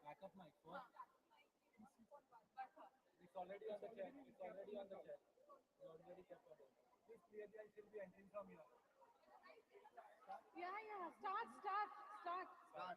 Backup mic. What? It's already on the chat. It's already on the chat. You already kept on it. Please clearly, I should be entering from here. Start.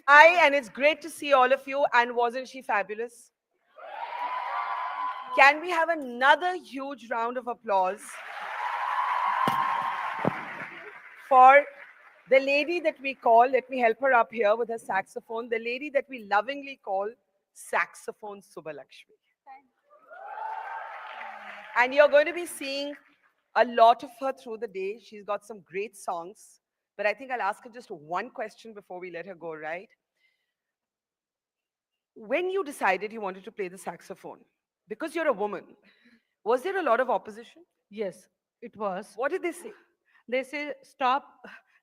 Hi, and it's great to see all of you. And wasn't she fabulous? Can we have another huge round of applause for the lady that we call, let me help her up here with her saxophone, the lady that we lovingly call Saxophone Subbalakshmi. And you're going to be seeing a lot of her through the day. She's got some great songs. But I think I'll ask her just one question before we let her go, right? When you decided you wanted to play the saxophone, because you're a woman, was there a lot of opposition? Yes, it was. What did they say? They say stop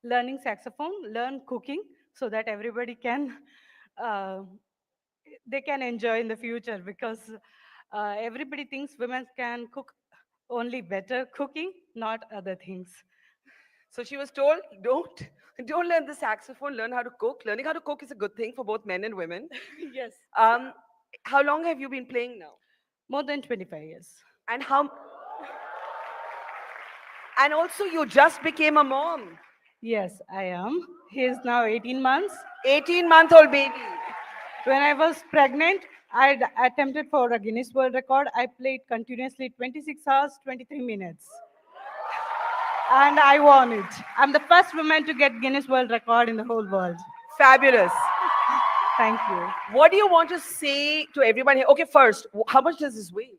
learning saxophone, learn cooking so that everybody can uh, they can enjoy in the future because everybody thinks women can cook only better cooking, not other things. So she was told, don't learn the saxophone, learn how to cook. Learning how to cook is a good thing for both men and women. Yes. Um, how long have you been playing now? More than 25 years. And how and also you just became a mom. Yes, I am. He is now 18 months. 18-month-old baby. When I was pregnant, I attempted for a Guinness World Record. I played continuously 26 hours, 23 minutes. And I won it. I'm the first woman to get Guinness World Record in the whole world. Fabulous. Thank you. What do you want to say to everyone here? Okay, first, how much does this weigh?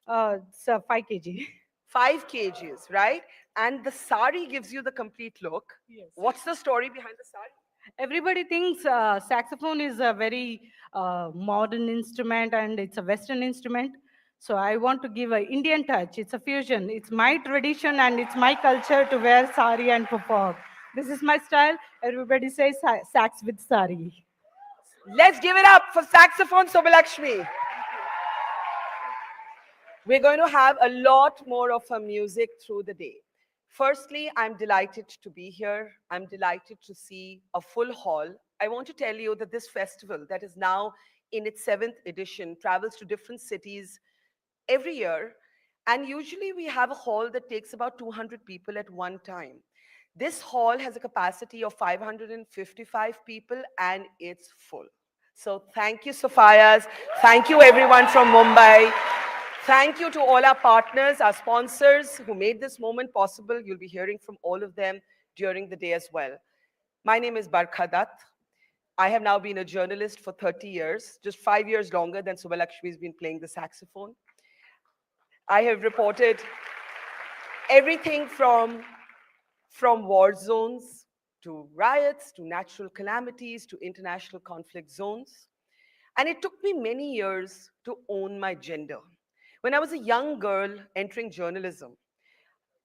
It's 5 kg. 5 kgs, right? And the sari gives you the complete look. Yes. What's the story behind the sari? Everybody thinks saxophone is a very modern instrument and it's a Western instrument. So I want to give an Indian touch. It's a fusion. It's my tradition and it's my culture to wear sari and perform. This is my style. Everybody says sax with sari. Let's give it up for Saxophone Subbalakshmi. We're going to have a lot more of her music through the day. Firstly, I'm delighted to be here. I'm delighted to see a full hall. I want to tell you that this festival, that is now in its 7th edition, travels to different cities every year. And usually we have a hall that takes about 200 people at one time. This hall has a capacity of 555 people and it's full. So thank you, Sophias. Thank you, everyone from Mumbai. Thank you to all our partners, our sponsors who made this moment possible. You'll be hearing from all of them during the day as well. My name is Barkha Dutt. I have now been a journalist for 30 years, just 5 years longer than Subbalakshmi has been playing the saxophone. I have reported everything from war zones to riots, to natural calamities, to international conflict zones. And it took me many years to own my gender. When I was a young girl entering journalism,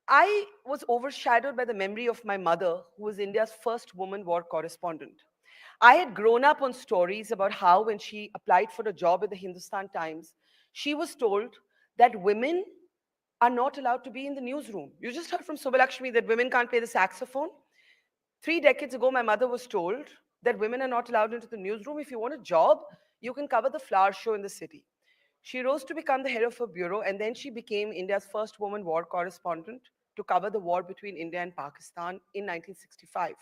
I was overshadowed by the memory of my mother, who was India's first woman war correspondent. I had grown up on stories about how, when she applied for a job at the Hindustan Times, she was told that women are not allowed to be in the newsroom. You just heard from Subbalakshmi that women can't play the saxophone. 3 decades ago, my mother was told that women are not allowed into the newsroom. If you want a job, you can cover the flower show in the city. She rose to become the head of her bureau, and then she became India's first woman war correspondent to cover the war between India and Pakistan in 1965.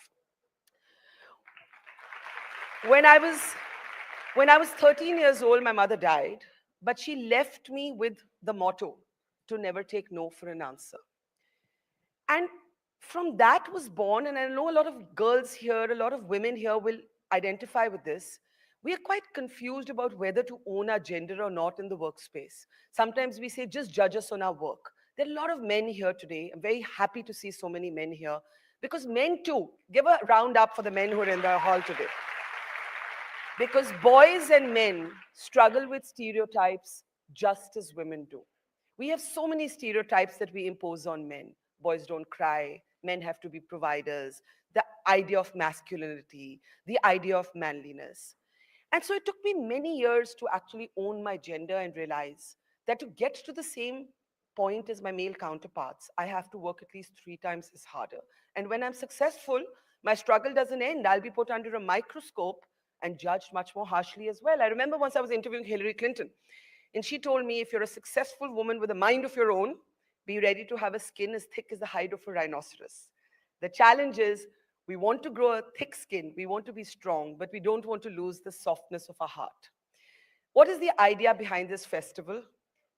When I was when I was 13 years old, my mother died, but she left me with the motto to never take no for an answer. And from that was born, and I know a lot of girls here, a lot of women here will identify with this. We are quite confused about whether to own our gender or not in the workspace. Sometimes we say, just judge us on our work. There are a lot of men here today. I'm very happy to see so many men here because men too, give a round up for the men who are in the hall today. Because boys and men struggle with stereotypes just as women do. We have so many stereotypes that we impose on men. Boys don't cry, men have to be providers, the idea of masculinity, the idea of manliness. And so it took me many years to actually own my gender and realize that to get to the same point as my male counterparts, I have to work at least 3 times as harder. And when I'm successful, my struggle doesn't end. I'll be put under a microscope and judged much more harshly as well. I remember once I was interviewing Hillary Clinton, and she told me, if you're a successful woman with a mind of your own, be ready to have a skin as thick as the hide of a rhinoceros. The challenge is, we want to grow a thick skin, we want to be strong, but we don't want to lose the softness of our heart. What is the idea behind this festival?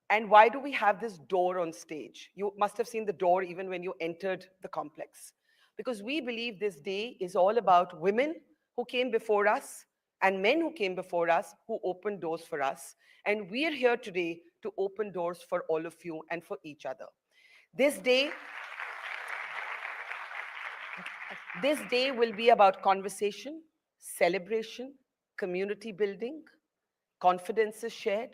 And why do we have this door on stage? You must have seen the door even when you entered the complex. because we believe this day is all about women who came before us and men who came before us who opened doors for us. And we're here today to open doors for all of you and for each other. This day, this day will be about conversation, celebration, community building, confidences shared,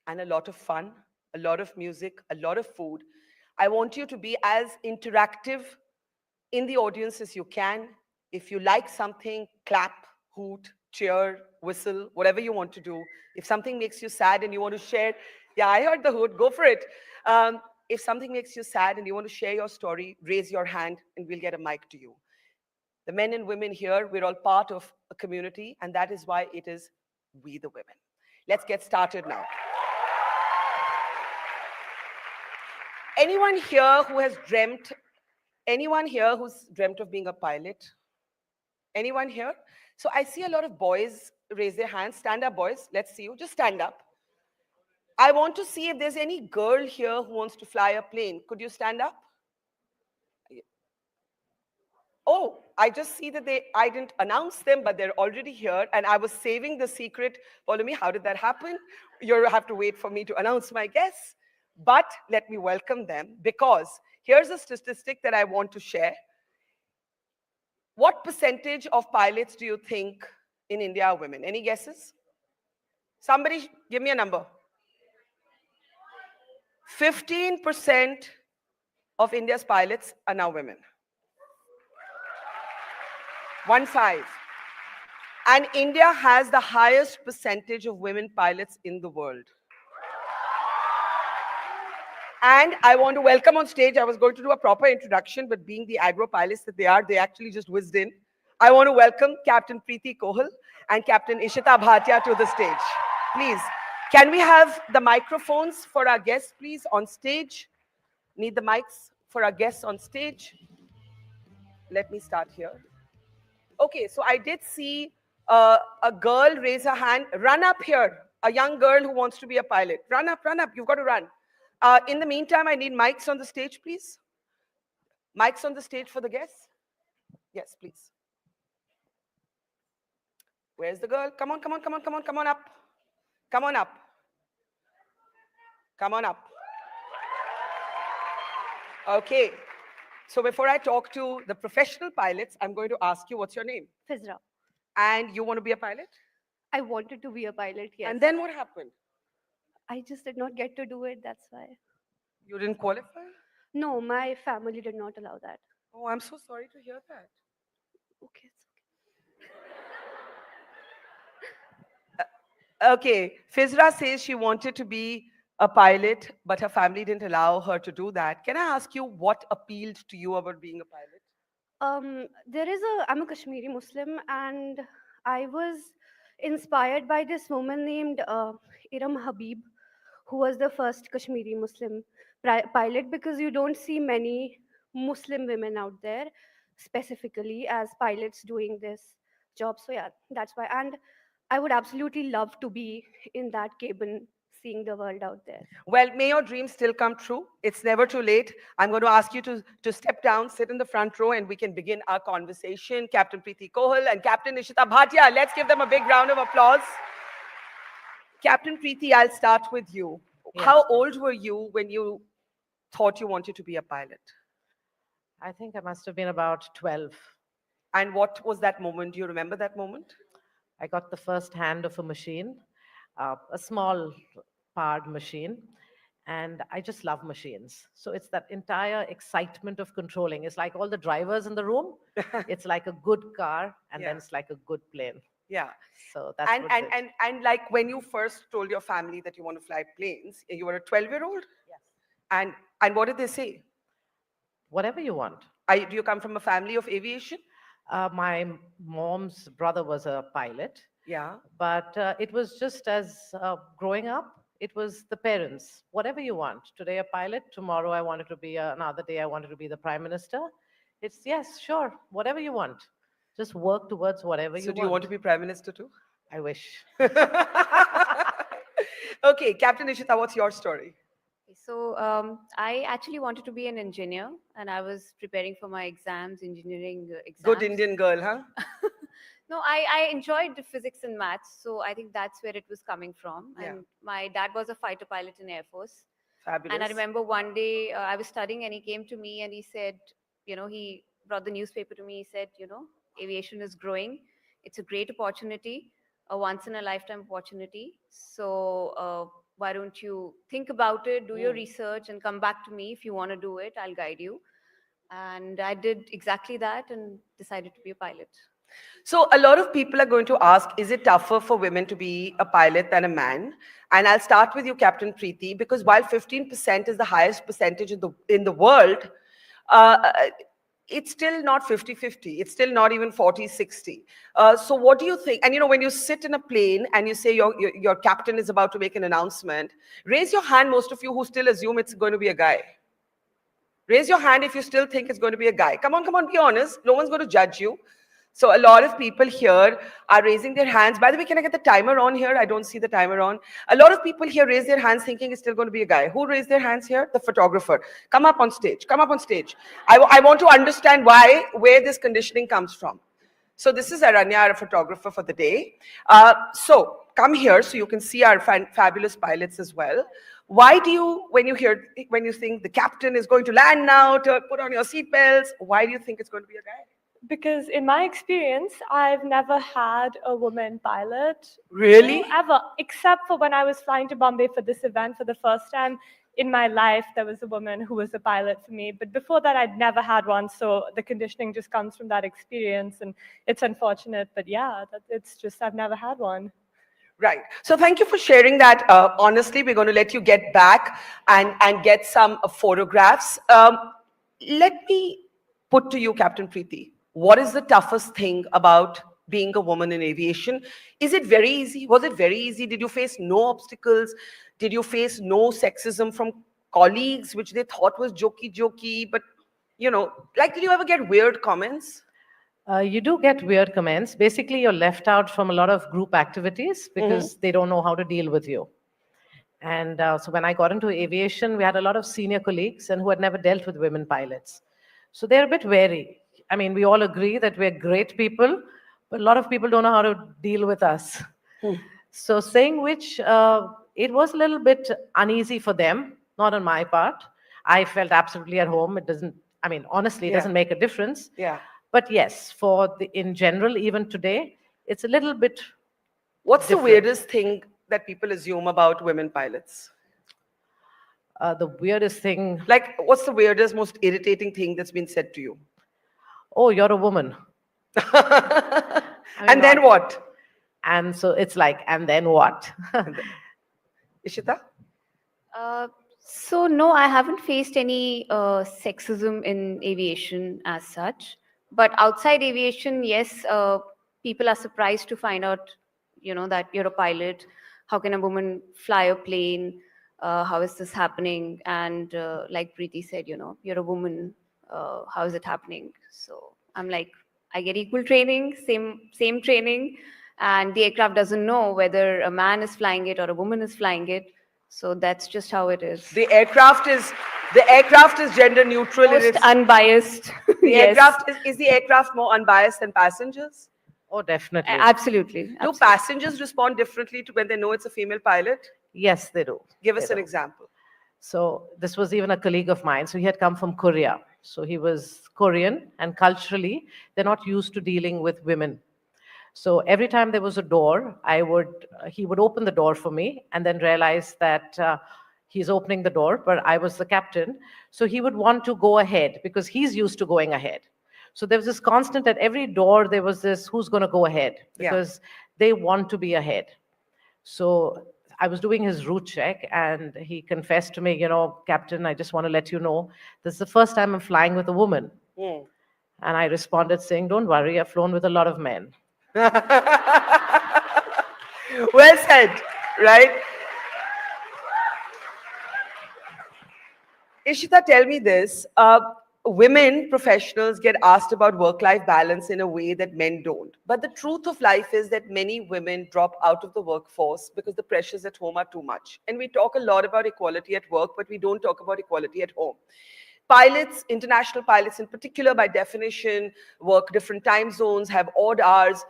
and a lot of fun, a lot of music, a lot of food. I want you to be as interactive in the audience as you can. If you like something, clap, hoot, cheer, whistle, whatever you want to do. If something makes you sad and you want to share, yeah, I heard the hoot, go for it. If something makes you sad and you want to share your story, raise your hand and we'll get a mic to you. The men and women here, we're all part of a community, and that is why it is We the Women. Let's get started now. Anyone here who's dreamt of being a pilot? Anyone here? So I see a lot of boys raise their hands. Stand up, boys. Let's see you. Just stand up. I want to see if there's any girl here who wants to fly a plane. Could you stand up? Oh, I just see that I didn't announce them, but they're already here. And I was saving the secret. Follow me. How did that happen? You'll have to wait for me to announce my guests. But let me welcome them, because here's a statistic that I want to share. What percentage of pilots do you think in India are women? Any guesses? Somebody give me a number. 15% of India's pilots are now women. 15. And India has the highest percentage of women pilots in the world. And I want to welcome on stage, I was going to do a proper introduction, but being the agro pilots that they are, they actually just whizzed in. I want to welcome Captain Kriti Sanon and Captain Ishita Bhatia to the stage. Please, can we have the microphones for our guests, please, on stage? Need the mics for our guests on stage. Let me start here. Okay, so I did see a girl raise her hand. Run up here, a young girl who wants to be a pilot. Run up, you've got to run. In the meantime, I need mics on the stage, please. Mics on the stage for the guests. Yes, please. Where's the girl? Come on, come on, come on, come on, come on up. Come on up. Come on up. Okay. So before I talk to the professional pilots, I'm going to ask you, what's your name? Fizra. And you want to be a pilot? I wanted to be a pilot, yes. And then what happened? I just did not get to do it, that's why. You didn't qualify? No, my family did not allow that. Oh, I'm so sorry to hear that. Okay, it's okay. Okay, Fizra says she wanted to be a pilot, but her family didn't allow her to do that. Can I ask you what appealed to you about being a pilot? I'm a Kashmiri Muslim, and I was inspired by this woman named Iram Habib, who was the first Kashmiri Muslim pilot, because you don't see many Muslim women out there specifically as pilots doing this job. So yeah, that's why. And I would absolutely love to be in that cabin, seeing the world out there. Well, may your dreams still come true. It's never too late. I'm going to ask you to step down, sit in the front row, and we can begin our conversation. Captain Kriti Sanon and Captain Ishita Bhatia, let's give them a big round of applause. Captain Kriti, I'll start with you. Yes. How old were you when you thought you wanted to be a pilot? I think I must have been about 12. And what was that moment? Do you remember that moment? I got the first hand of a machine, a small powered machine, and I just love machines. So it's that entire excitement of controlling. It's like all the drivers in the room. It's like a good car, and Yeah. then it's like a good plane. Yeah. So that's And, what and, it is. and, and like when you first told your family that you want to fly planes, you were a 12-year-old? Yes. And what did they say? Whatever you want. Do you come from a family of aviation? My mom's brother was a pilot, Yeah. but it was just as growing up, it was the parents. Whatever you want. Today a pilot, tomorrow I wanted to be another day I wanted to be the prime minister. It's yes, sure, whatever you want. Just work towards whatever So you do you want to be prime minister too? I wish. Okay, Captain Ishita, what's your story? So I actually wanted to be an engineer, and I was preparing for my exams, engineering exams. Good Indian girl, huh? No, I enjoyed the physics and maths, so I think that's where it was coming from. Yeah. And my dad was a fighter pilot in Air Force. Fabulous. And I remember one day I was studying and he came to me and he said, he brought the newspaper to me. He said, aviation is growing. It's a great opportunity, a once in a lifetime opportunity. So why don't you think about it, do your research and come back to me. If you want to do it, I'll guide you. And I did exactly that and decided to be a pilot. So a lot of people are going to ask, is it tougher for women to be a pilot than a man? And I'll start with you, Captain Preeti, because while 15% is the highest percentage in the world, it's still not 50-50. It's still not even 40-60. So what do you think? And when you sit in a plane and you say your captain is about to make an announcement, raise your hand, most of you who still assume it's going to be a guy. Raise your hand if you still think it's going to be a guy. Come on, be honest. No one's going to judge you. So a lot of people here are raising their hands. By the way, can I get the timer on here? I don't see the timer on. A lot of people here raise their hands thinking it's still going to be a guy. Who raised their hands here? The photographer. Come up on stage. Come up on stage. I want to understand where this conditioning comes from. So this is Ananya, our photographer for the day. So come here so you can see our fabulous pilots as well. Why do you, when you think the captain is going to land now, to put on your seatbelts, why do you think it's going to be a guy? Because in my experience, I've never had a woman pilot. Really? Ever, except for when I was flying to Bombay for this event for the first time in my life, there was a woman who was a pilot for me. But before that, I'd never had one. So the conditioning just comes from that experience. And it's unfortunate, but yeah, it's just, I've never had one. Right. So thank you for sharing that. Honestly, we're going to let you get back and get some photographs. Let me put to you, Captain Preeti, what is the toughest thing about being a woman in aviation? Is it very easy? Was it very easy? Did you face no obstacles? Did you face no sexism from colleagues, which they thought was jokey? But, did you ever get weird comments? You do get weird comments. Basically, you're left out from a lot of group activities because they don't know how to deal with you. And so when I got into aviation, we had a lot of senior colleagues and who had never dealt with women pilots. So they're a bit wary. I mean, we all agree that we're great people, but a lot of people don't know how to deal with us. So saying which, it was a little bit uneasy for them, not on my part. I felt absolutely at home. It doesn't, honestly, it doesn't make a difference. Yeah. But yes, in general, even today, it's a little bit What's different. the weirdest thing that people assume about women pilots? The weirdest thing. Like, what's the weirdest, most irritating thing that's been said to you? Oh, you're a woman. And then what? And so it's like, and then what? Ishita? So no, I haven't faced any sexism in aviation as such. But outside aviation, yes, people are surprised to find out, that you're a pilot. How can a woman fly a plane? How is this happening? And like Preeti said, you're a woman. How is it happening? So I'm like, I get equal training, same training, and the aircraft doesn't know whether a man is flying it or a woman is flying it. So that's just how it is. The aircraft is gender neutral. Most unbiased. Is the aircraft more unbiased than passengers? Oh, definitely. Absolutely. Do passengers respond differently to when they know it's a female pilot? Yes, they do. Give us an example. So this was even a colleague of mine. So he had come from Korea. So he was Korean, and culturally, they're not used to dealing with women. So every time there was a door, he would open the door for me and then realize that he's opening the door, but I was the captain. So he would want to go ahead because he's used to going ahead. So there was this constant at every door, there was this, who's going to go ahead? Because they want to be ahead. So I was doing his route check and he confessed to me, Captain, I just want to let you know, this is the first time I'm flying with a woman. And I responded saying, don't worry, I've flown with a lot of men. Well said, right? Ishita, tell me this. women professionals get asked about work-life balance in a way that men don't. But the truth of life is that many women drop out of the workforce because the pressures at home are too much. And we talk a lot about equality at work, but we don't talk about equality at home. Pilots, international pilots in particular, by definition, work different time zones, have odd hours.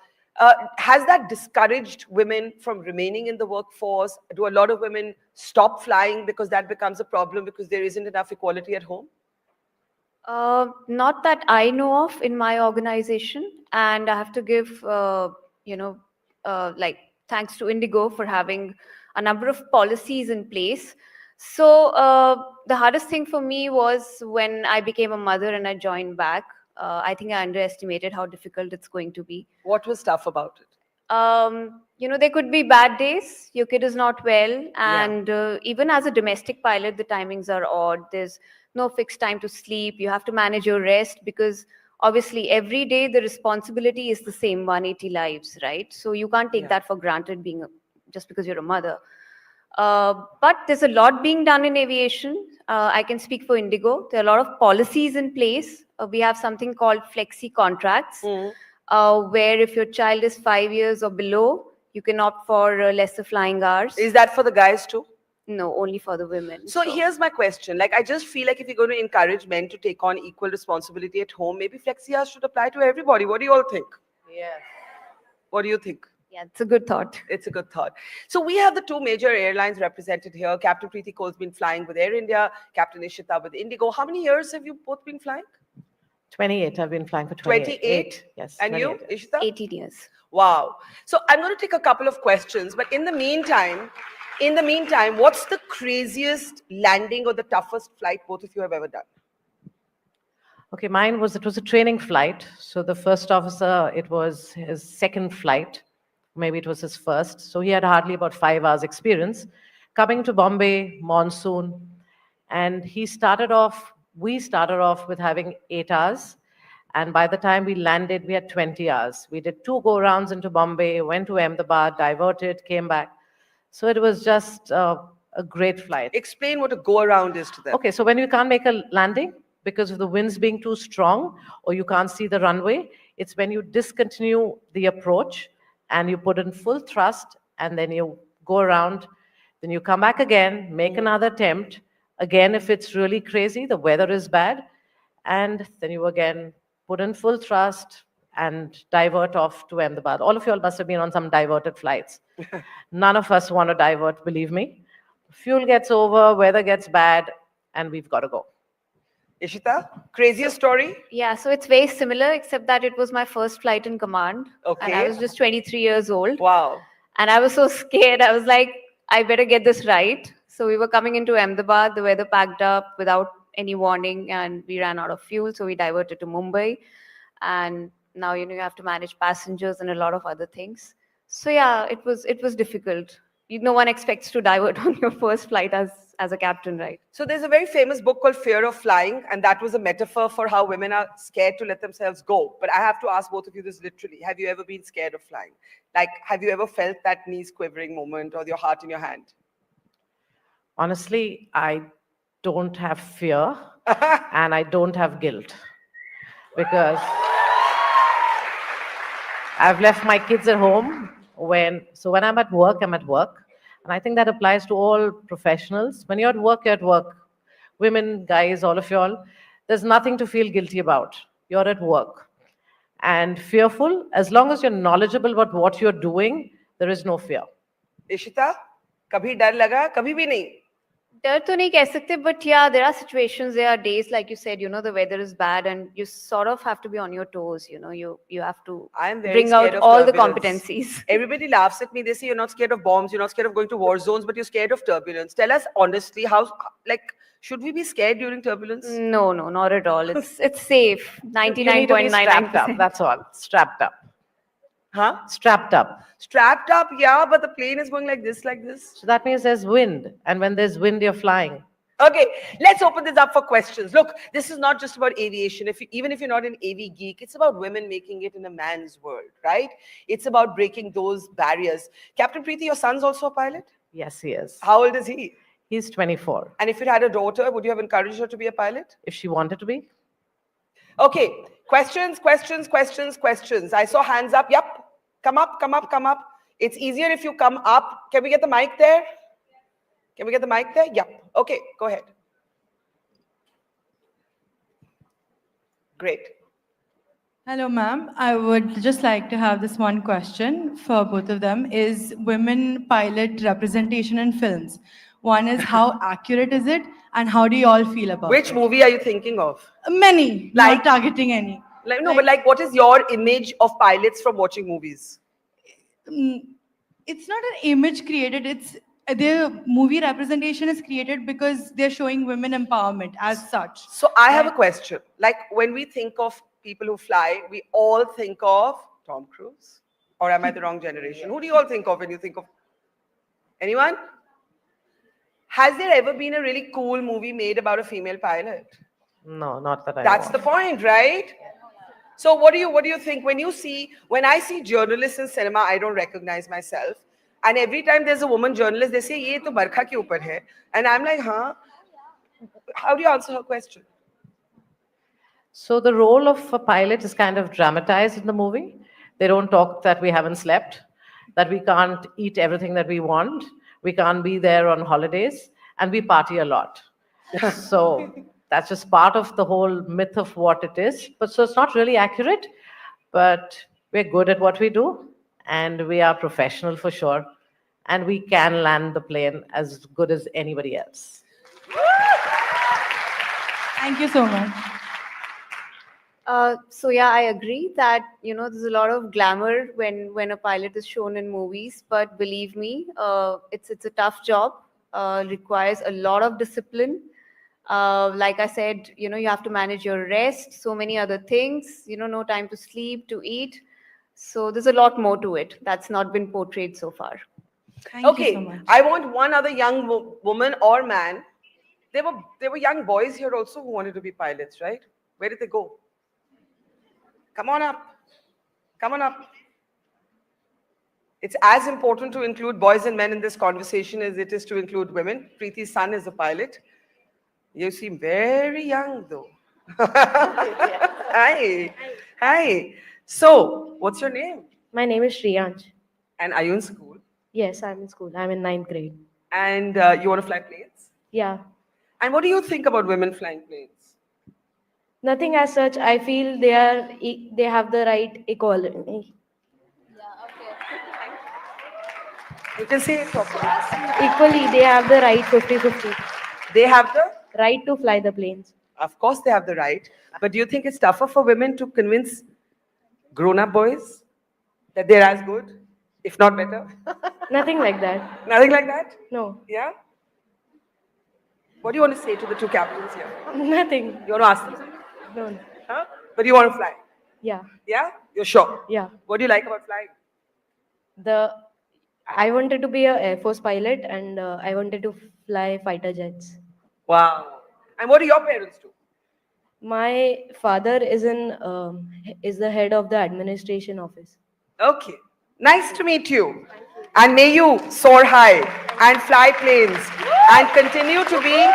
Has that discouraged women from remaining in the workforce? Do a lot of women stop flying because that becomes a problem because there isn't enough equality at home? Not that I know of in my organization, and I have to give, like thanks to Indigo for having a number of policies in place. So the hardest thing for me was when I became a mother and I joined back. I think I underestimated how difficult it's going to be. What was tough about it? There could be bad days. Your kid is not well, and even as a domestic pilot, the timings are odd. There's no fixed time to sleep. You have to manage your rest because obviously every day the responsibility is the same 180 lives, right? So you can't take that for granted just because you're a mother. But there's a lot being done in aviation. I can speak for Indigo. There are a lot of policies in place. We have something called flexi contracts, where if your child is 5 years or below, you can opt for lesser flying hours. Is that for the guys too? No, only for the women. So here's my question. Like, I just feel like if you're going to encourage men to take on equal responsibility at home, maybe flexi hours should apply to everybody. What do you all think? Yes. What do you think? Yeah, it's a good thought. It's a good thought. So we have the two major airlines represented here. Captain Preeti Kaur's been flying with Air India, Captain Ishita with Indigo. How many years have you both been flying? 28. I've been flying for 28. 28? Yes. And 28 you, Ishita? 18 years. Wow. So I'm going to take a couple of questions, but in the meantime, what's the craziest landing or the toughest flight both of you have ever done? Okay, it was a training flight. So the first officer, it was his second flight. Maybe it was his first. So he had hardly about 5 hours experience. Coming to Bombay, monsoon, and we started off with having 8 hours. And by the time we landed, we had 20 hours. We did 2 go-rounds into Bombay, went to Ahmedabad, diverted, came back. So it was just a great flight. Explain what a go-around is to them. Okay, so when you can't make a landing because of the winds being too strong or you can't see the runway, it's when you discontinue the approach and you put in full thrust and then you go around, then you come back again, make another attempt. Again, if it's really crazy, the weather is bad, and then you again put in full thrust and divert off to Ahmedabad. All of you all must have been on some diverted flights. None of us want to divert, believe me. Fuel gets over, weather gets bad, and we've got to go. Ishita, craziest story? Yeah, so it's very similar, except that it was my first flight in command. Okay. And I was just 23 years old. Wow. And I was so scared. I was like, I better get this right. So we were coming into Ahmedabad. The weather packed up without any warning, and we ran out of fuel. So we diverted to Mumbai. And now, you have to manage passengers and a lot of other things. So yeah, it was difficult. No one expects to divert on your first flight as a captain, right? So there's a very famous book called Fear of Flying, and that was a metaphor for how women are scared to let themselves go. But I have to ask both of you this literally. Have you ever been scared of flying? Like, have you ever felt that knees quivering moment or your heart in your hand? Honestly, I don't have fear and I don't have guilt because I've left my kids at home. When I'm at work, I'm at work. And I think that applies to all professionals. When you're at work, you're at work. Women, guys, all of y'all, there's nothing to feel guilty about. You're at work. And fearful, as long as you're knowledgeable about what you're doing, there is no fear. Ishita, kabhi dar laga, kabhi bhi nahi. डर तो नहीं कह सकते, but yeah, there are situations, there are days, like you said, the weather is bad and you sort of have to be on your toes, you have to bring out all the competencies. Everybody laughs at me. They say you're not scared of bombs, you're not scared of going to war zones, but you're scared of turbulence. Tell us honestly, should we be scared during turbulence? No, not at all. It's safe. 99.99%. Strapped up, that's all. Strapped up. Huh? Strapped up. Strapped up, yeah, but the plane is going like this. So that means there's wind. And when there's wind, you're flying. Okay, let's open this up for questions. Look, this is not just about aviation. Even if you're not an AV geek, it's about women making it in a man's world, right? It's about breaking those barriers. Captain Preeti, your son's also a pilot? Yes, he is. How old is he? He's 24. And if you had a daughter, would you have encouraged her to be a pilot? If she wanted to be? Okay, questions, questions, questions, questions. I saw hands up. Yep. Come up, come up, come up. It's easier if you come up. Can we get the mic there? Can we get the mic there? Yep. Okay, go ahead. Great. Hello, ma'am. I would just like to have this one question for both of them. Is women pilot representation in films? One is how accurate is it, and how do you all feel about Which it? movie are you thinking of? Many, Like- not targeting any. But what is your image of pilots from watching movies? It's not an image created. It's their movie representation is created because they're showing women empowerment as such. So I have a question. Like when we think of people who fly, we all think of Tom Cruise? Or am I the wrong generation? Who do you all think of when you think of? Anyone? Has there ever been a really cool movie made about a female pilot? No, not that I That's know the of. point, right? So what do you think when I see journalists in cinema, I don't recognize myself. And every time there's a woman journalist, they say, "Ye to Barkha ke upar hai." And I'm like, huh? How do you answer her question? So the role of a pilot is kind of dramatized in the movie. They don't talk that we haven't slept, that we can't eat everything that we want, we can't be there on holidays, and we party a lot. So that's just part of the whole myth of what it is. But so it's not really accurate, but we're good at what we do, and we are professional for sure, and we can land the plane as good as anybody else. Thank you so much. So yeah, I agree that there's a lot of glamour when a pilot is shown in movies, but believe me, it's a tough job. Requires a lot of discipline. Like I said, you have to manage your rest, so many other things. No time to sleep, to eat. So there's a lot more to it that's not been portrayed so far. Thank you so much. I want one other young woman or man. There were young boys here also who wanted to be pilots, right? Where did they go? Come on up. Come on up. It's as important to include boys and men in this conversation as it is to include women. Kriti's son is a pilot. You seem very young, though. Hi. Hi. So, what's your name? My name is Shriyansh. And are you in school? Yes, I'm in school. I'm in 9th grade. And you want to fly planes? Yeah. And what do you think about women flying planes? Nothing as such. I feel they have the right equality. You can say it properly. Equally, they have the right 50-50. They have the? Right to fly the planes. Of course they have the right. But do you think it's tougher for women to convince grown-up boys that they're as good, if not better? Nothing like that. Nothing like that? No. Yeah? What do you want to say to the two captains here? Nothing. You want to ask them something? No. Huh? But you want to fly? Yeah. Yeah? You're sure? Yeah. What do you like about flying? I wanted to be an Air Force pilot, and I wanted to fly fighter jets. Wow. And what do your parents do? My father is the head of the administration office. Okay. Nice to meet you. And may you soar high and fly planes and continue to be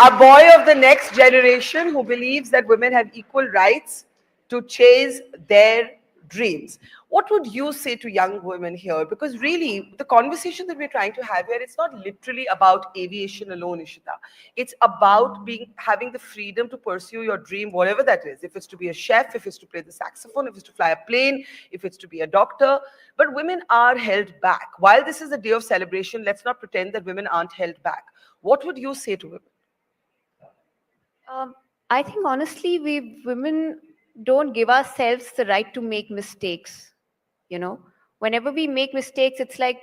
a boy of the next generation who believes that women have equal rights to chase their dreams. What would you say to young women here? Because really, the conversation that we're trying to have here, it's not literally about aviation alone, Ishita. It's about having the freedom to pursue your dream, whatever that is. If it's to be a chef, if it's to play the saxophone, if it's to fly a plane, if it's to be a doctor. But women are held back. While this is a day of celebration, let's not pretend that women aren't held back. What would you say to women? I think honestly, we women don't give ourselves the right to make mistakes. Whenever we make mistakes, it's like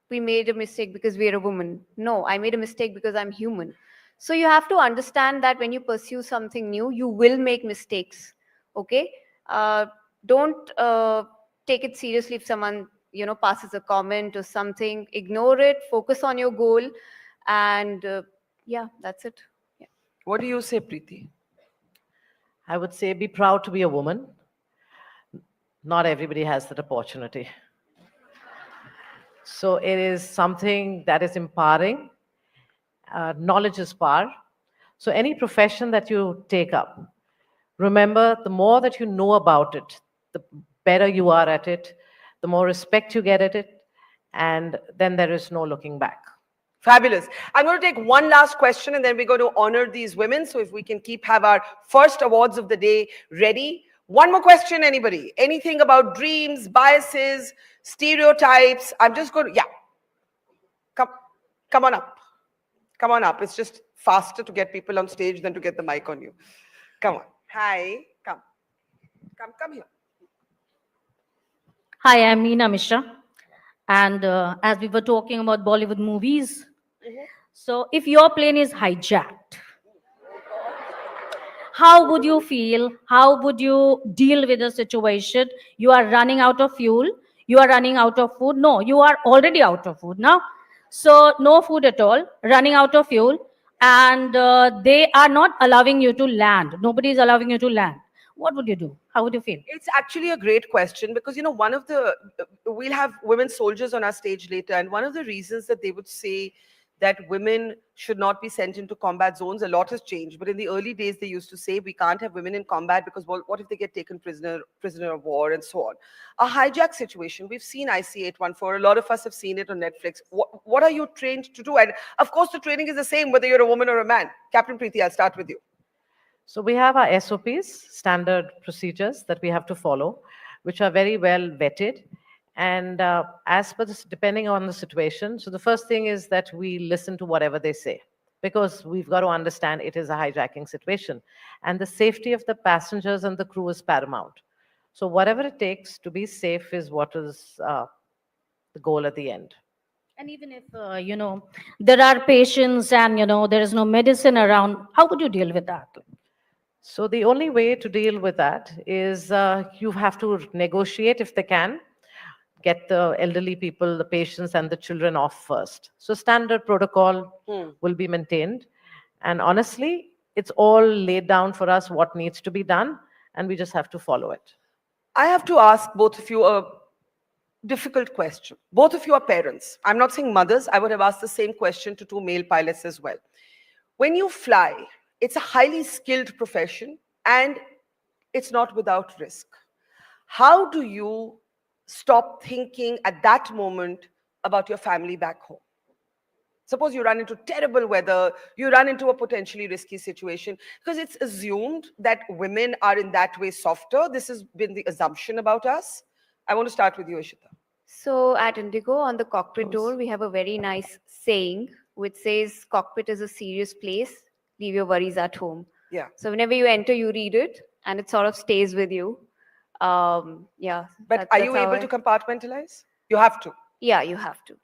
we made a mistake because we're a woman. No, I made a mistake because I'm human. So you have to understand that when you pursue something new, you will make mistakes. Okay? Don't take it seriously if someone passes a comment or something. Ignore it. Focus on your goal, and yeah, that's it. Yeah. What do you say, Preeti? I would say be proud to be a woman. Not everybody has that opportunity. So it is something that is empowering. Knowledge is power. So any profession that you take up, Remember, the more that you know about it, the better you are at it, the more respect you get at it, and then there is no looking back. Fabulous. I'm going to take one last question and then we're going to honor these women. So if we can have our first awards of the day ready. One more question, anybody? Anything about dreams, biases, stereotypes? I'm just going to, yeah. Come on up. Come on up. It's just faster to get people on stage than to get the mic on you. Come on. Hi. Come here. Hi, I'm Meena Mishra. And as we were talking about Bollywood movies, so if your plane is hijacked, how would you feel? How would you deal with the situation? You are running out of fuel. You are running out of food. No, you are already out of food now. So no food at all, running out of fuel. And they are not allowing you to land. Nobody is allowing you to land. What would you do? How would you feel? It's actually a great question because, you know, we'll have women soldiers on our stage later, and one of the reasons that they would say that women should not be sent into combat zones, a lot has changed. But in the early days, they used to say we can't have women in combat because, well, what if they get taken prisoner of war and so on. A hijack situation, we've seen IC-814, a lot of us have seen it on Netflix. What are you trained to do? And of course, the training is the same whether you're a woman or a man. Captain Preeti, I'll start with you. So we have our SOPs, standard procedures that we have to follow, which are very well vetted. And as per this, depending on the situation, so the first thing is that we listen to whatever they say, because we've got to understand it is a hijacking situation. And the safety of the passengers and the crew is paramount. So whatever it takes to be safe is what is the goal at the end. And even if, there are patients and, there is no medicine around, how would you deal with that? So the only way to deal with that is you have to negotiate if they can, get the elderly people, the patients and the children off first. So standard protocol will be maintained. And honestly, it's all laid down for us what needs to be done, and we just have to follow it. I have to ask both of you a difficult question. Both of you are parents. I'm not saying mothers. I would have asked the same question to two male pilots as well. When you fly, it's a highly skilled profession and it's not without risk. How do you stop thinking at that moment about your family back home? Suppose you run into terrible weather, you run into a potentially risky situation, because it's assumed that women are in that way softer. This has been the assumption about us. I want to start with you, Ishita. So at Indigo, on the cockpit door, we have a very nice saying which says, cockpit is a serious place, leave your worries at home. Yeah. So whenever you enter, you read it and it sort of stays with you. Yeah. But are you able to compartmentalize? You have to. Yeah, you have to.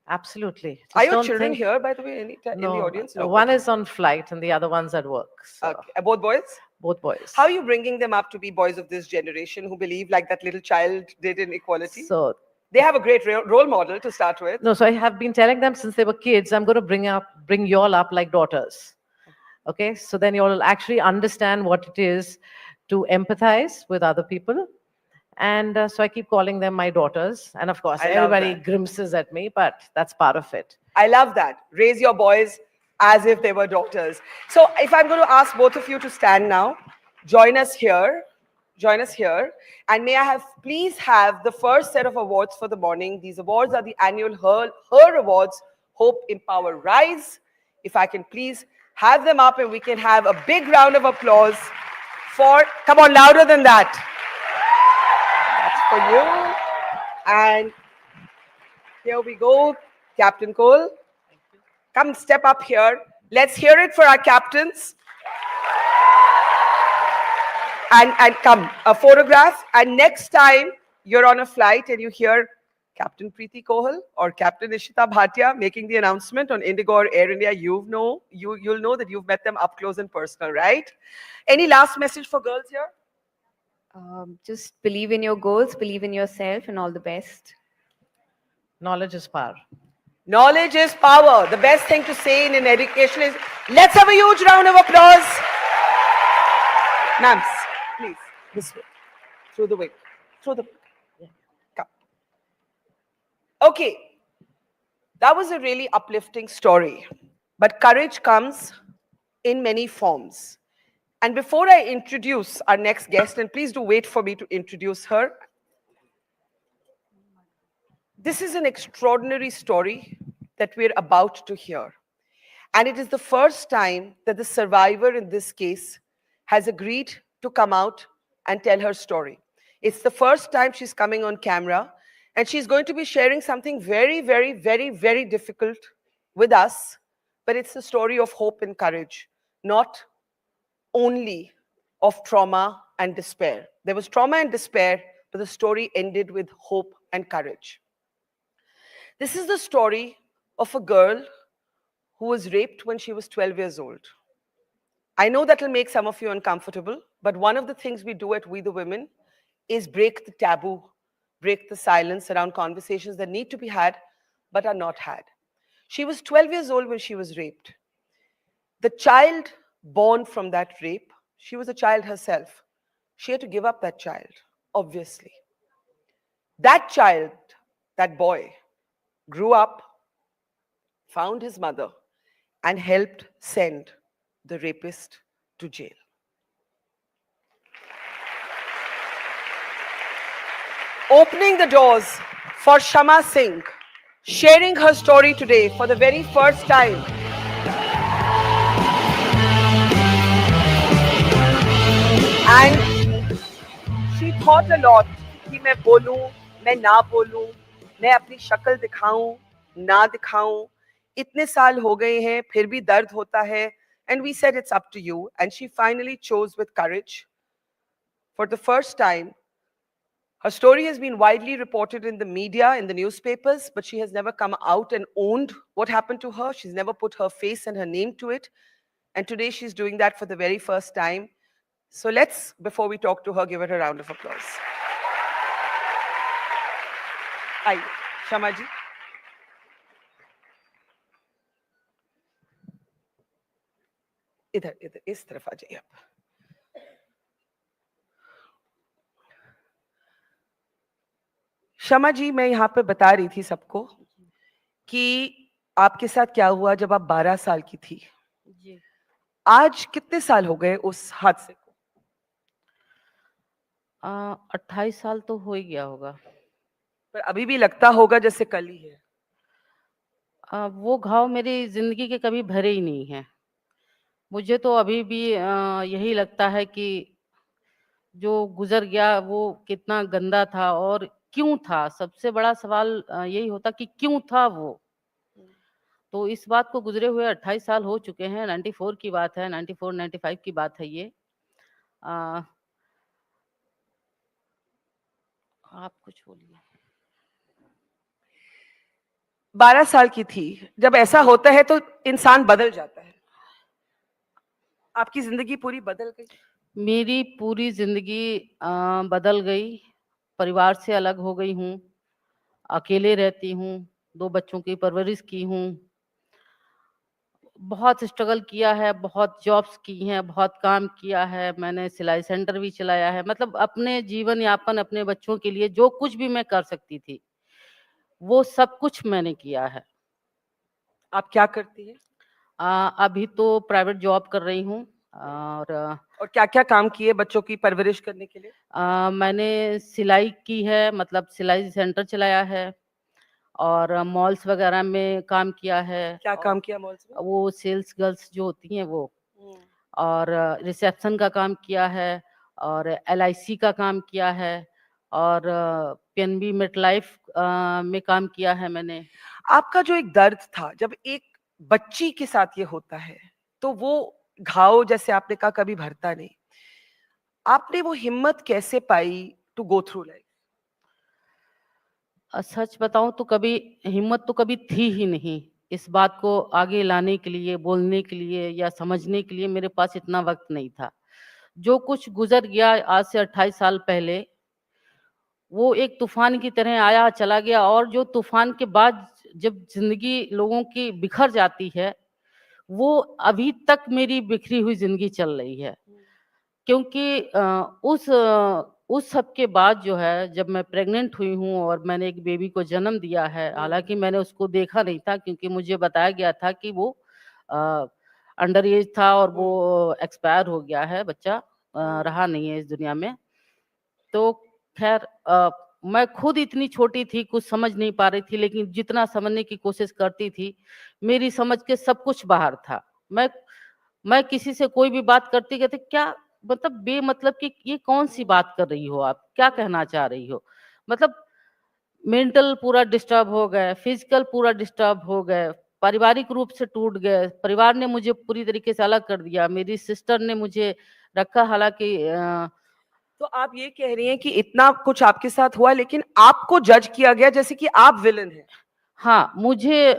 Absolutely. Are your children here, by the way, in the audience? No, one is on flight and the other one's at work. So. Okay. Both boys? Both boys. How are you bringing them up to be boys of this generation who believe like that little child did in Equality? So they have a great role model to start with. No, so I have been telling them since they were kids, I'm going to bring you all up like daughters. Okay, so then you all will actually understand what it is to empathize with other people. And so I keep calling them my daughters. And of course, everybody grimaces at me, but that's part of it. I love that. Raise your boys as if they were daughters. So if I'm going to ask both of you to stand now, join us here. Join us here. And may I please have the first set of awards for the morning. These awards are the annual Her Awards, Hope, Empower, Rise. If I can please have them up and we can have a big round of applause for, come on, louder than that. That's for you. And here we go, Captain Cole. Come step up here. Let's hear it for our captains. And come, a photograph. And next time you're on a flight and you hear Captain Preeti Kohal or Captain Ishita Bhatia making the announcement on Indigo or Air India, you'll know that you've met them up close and personal, right? Any last message for girls here? Just believe in your goals, believe in yourself, and all the best. Knowledge is power. Knowledge is power. The best thing to say in an education is, let's have a huge round of applause. Ma'ams, please, this way, through the wing, through the, come. Okay, that was a really uplifting story, but courage comes in many forms. And before I introduce our next guest, and please do wait for me to introduce her, this is an extraordinary story that we're about to hear. And it is the first time that the survivor in this case has agreed to come out and tell her story. It's the first time she's coming on camera, and she's going to be sharing something very, very, very, very difficult with us, but it's the story of hope and courage, not only of trauma and despair. There was trauma and despair, but the story ended with hope and courage. This is the story of a girl who was raped when she was 12 years old. I know that will make some of you uncomfortable, but one of the things we do at We the Women is break the taboo, break the silence around conversations that need to be had but are not had. She was 12 years old when she was raped. The child born from that rape, she was a child herself. She had to give up that child, obviously. That child, that boy, grew up, found his mother, and helped send the rapist to jail. Opening the doors for Shama Singh, sharing her story today for the very first time. And she thought a lot कि मैं बोलूं, मैं ना बोलूं, मैं अपनी शक्ल दिखाऊं, ना दिखाऊं. इतने साल हो गए हैं, फिर भी दर्द होता है. And we said it's up to you. And she finally chose with courage. For the first time, her story has been widely reported in the media, in the newspapers, but she has never come out and owned what happened to her. She's never put her face and her name to it. And today she's doing that for the very first time. So let's, before we talk to her, give her a round of applause. Aye, Shama ji. इधर इधर इस तरफ आ जाइए आप. शमा जी, मैं यहाँ पे बता रही थी सबको कि आपके साथ क्या हुआ जब आप 12 साल की थी. जी. आज कितने साल हो गए उस हादसे को? 28 साल तो हो ही गया होगा. पर अभी भी लगता होगा जैसे कल ही है. वो घाव मेरी जिंदगी के कभी भरे ही नहीं है. मुझे तो अभी भी यही लगता है कि जो गुजर गया वो कितना गंदा था और क्यों था. सबसे बड़ा सवाल यही होता कि क्यों था वो. तो इस बात को गुजरे हुए 28 साल हो चुके हैं. 94 की बात है, 94 95 की बात है ये. आप कुछ बोलिए. 12 साल की थी. जब ऐसा होता है तो इंसान बदल जाता है. आपकी जिंदगी पूरी बदल गई. मेरी पूरी जिंदगी बदल गई. परिवार से अलग हो गई हूँ, अकेले रहती हूँ, 2 बच्चों की परवरिश की हूँ. बहुत स्ट्रगल किया है, बहुत जॉब्स की हैं, बहुत काम किया है. मैंने सिलाई सेंटर भी चलाया है. मतलब अपने जीवन यापन, अपने बच्चों के लिए जो कुछ भी मैं कर सकती थी वो सब कुछ मैंने किया है. आप क्या करती हैं? अभी तो प्राइवेट जॉब कर रही हूँ. और क्या क्या काम किए बच्चों की परवरिश करने के लिए? मैंने सिलाई की है, मतलब सिलाई सेंटर चलाया है और मॉल्स वगैरह में काम किया है. क्या काम किया मॉल्स में? वो सेल्स गर्ल्स जो होती हैं वो. और रिसेप्शन का काम किया है और LIC का काम किया है और PNB मेटलाइफ में काम किया है मैंने. आपका जो एक दर्द था जब एक बच्ची के साथ ये होता है तो वो घाव जैसे आपने कहा कभी भरता नहीं. आपने वो हिम्मत कैसे पाई टू गो थ्रू लाइफ? सच बताऊं तो कभी हिम्मत तो कभी थी ही नहीं. इस बात को आगे लाने के लिए, बोलने के लिए या समझने के लिए मेरे पास इतना वक्त नहीं था. जो कुछ गुजर गया आज से 28 साल पहले वो एक तूफान की तरह आया चला गया. और जो तूफान के बाद जब जिंदगी लोगों की बिखर जाती है वो अभी तक मेरी बिखरी हुई जिंदगी चल रही है. क्योंकि उस सब के बाद जो है जब मैं प्रेग्नेंट हुई हूँ और मैंने एक बेबी को जन्म दिया है. हालांकि मैंने उसको देखा नहीं था क्योंकि मुझे बताया गया था कि वो अंडर एज था और वो एक्सपायर हो गया है बच्चा, रहा नहीं है इस दुनिया में। तो खैर मैं खुद इतनी छोटी थी, कुछ समझ नहीं पा रही थी, लेकिन जितना समझने की कोशिश करती थी मेरी समझ के सब कुछ बाहर था। मैं किसी से कोई भी बात करती, कहते क्या मतलब बेमतलब कि ये कौन सी बात कर रही हो, आप क्या कहना चाह रही हो। मतलब मेंटल पूरा डिस्टर्ब हो गए, फिजिकल पूरा डिस्टर्ब हो गए, पारिवारिक रूप से टूट गए, परिवार ने मुझे पूरी तरीके से अलग कर दिया, मेरी सिस्टर ने मुझे रखा, हालांकि तो आप ये कह रही हैं कि इतना कुछ आपके साथ हुआ लेकिन आपको जज किया गया जैसे कि आप विलन हैं। हाँ, मुझे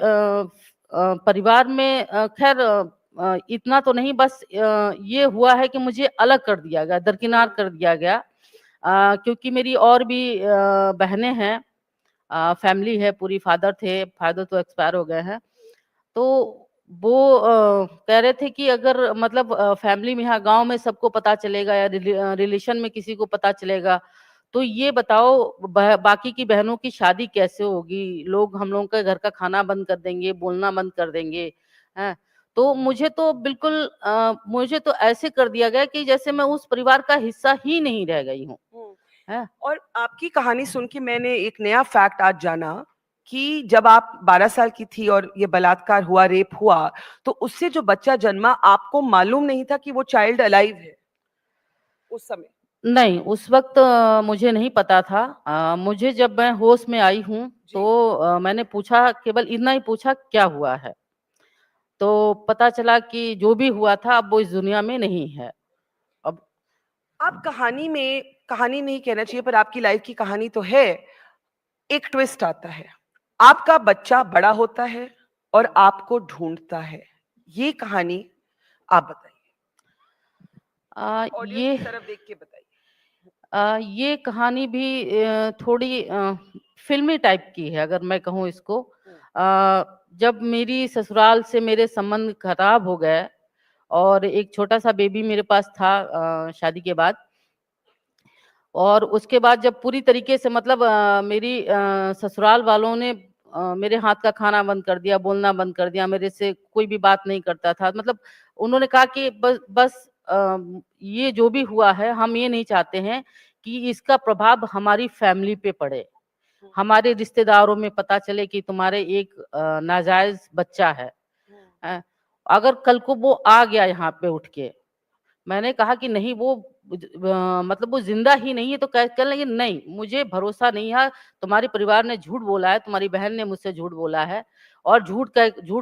परिवार में खैर इतना तो नहीं, बस ये हुआ है कि मुझे अलग कर दिया गया, दरकिनार कर दिया गया, क्योंकि मेरी और भी बहनें हैं, फैमिली है पूरी, फादर थे, फादर तो एक्सपायर हो गए हैं। तो वो कह रहे थे कि अगर मतलब फैमिली में, यहाँ गांव में सबको पता चलेगा या रिलेशन में किसी को पता चलेगा तो ये बताओ बाकी की बहनों की शादी कैसे होगी, लोग हम लोगों के घर का खाना बंद कर देंगे, बोलना बंद कर देंगे हैं। तो मुझे तो बिल्कुल मुझे तो ऐसे कर दिया गया कि जैसे मैं उस परिवार का हिस्सा ही नहीं रह गई हूँ। और आपकी कहानी सुन के मैंने एक नया फैक्ट आज जाना कि जब आप 12 साल की थी और ये बलात्कार हुआ, रेप हुआ, तो उससे जो बच्चा जन्मा आपको मालूम नहीं था कि वो चाइल्ड अलाइव है उस समय? नहीं, उस वक्त मुझे नहीं पता था। मुझे जब मैं होश में आई हूँ तो मैंने पूछा, केवल इतना ही पूछा क्या हुआ है, तो पता चला कि जो भी हुआ था अब वो इस दुनिया में नहीं है। अब आप कहानी में, कहानी नहीं कहना चाहिए पर आपकी लाइफ की कहानी तो है, एक ट्विस्ट आता है, आपका बच्चा बड़ा होता है और आपको ढूंढता है। ये कहानी आप बताइए, ऑडियंस की तरफ देख के बताइए। ये कहानी भी थोड़ी फिल्मी टाइप की है, अगर मैं कहूँ इसको। जब मेरी ससुराल से मेरे संबंध खराब हो गए और एक छोटा सा बेबी मेरे पास था शादी के बाद, और उसके बाद जब पूरी तरीके से मतलब मेरी ससुराल वालों ने मेरे हाथ का खाना बंद कर दिया, बोलना बंद कर दिया, मेरे से कोई भी बात नहीं करता था। मतलब उन्होंने कहा कि बस ये जो भी हुआ है, हम ये नहीं चाहते हैं कि इसका प्रभाव हमारी फैमिली पे पड़े, हमारे रिश्तेदारों में पता चले कि तुम्हारे एक नाजायज बच्चा है। अगर कल को वो आ गया यहाँ पे उठ के, मैंने कहा कि नहीं, वो मतलब वो जिंदा ही नहीं है, तो कह लेंगे नहीं, मुझे भरोसा नहीं है, तुम्हारे परिवार ने झूठ बोला है, तुम्हारी बहन ने मुझसे झूठ बोला है और झूठ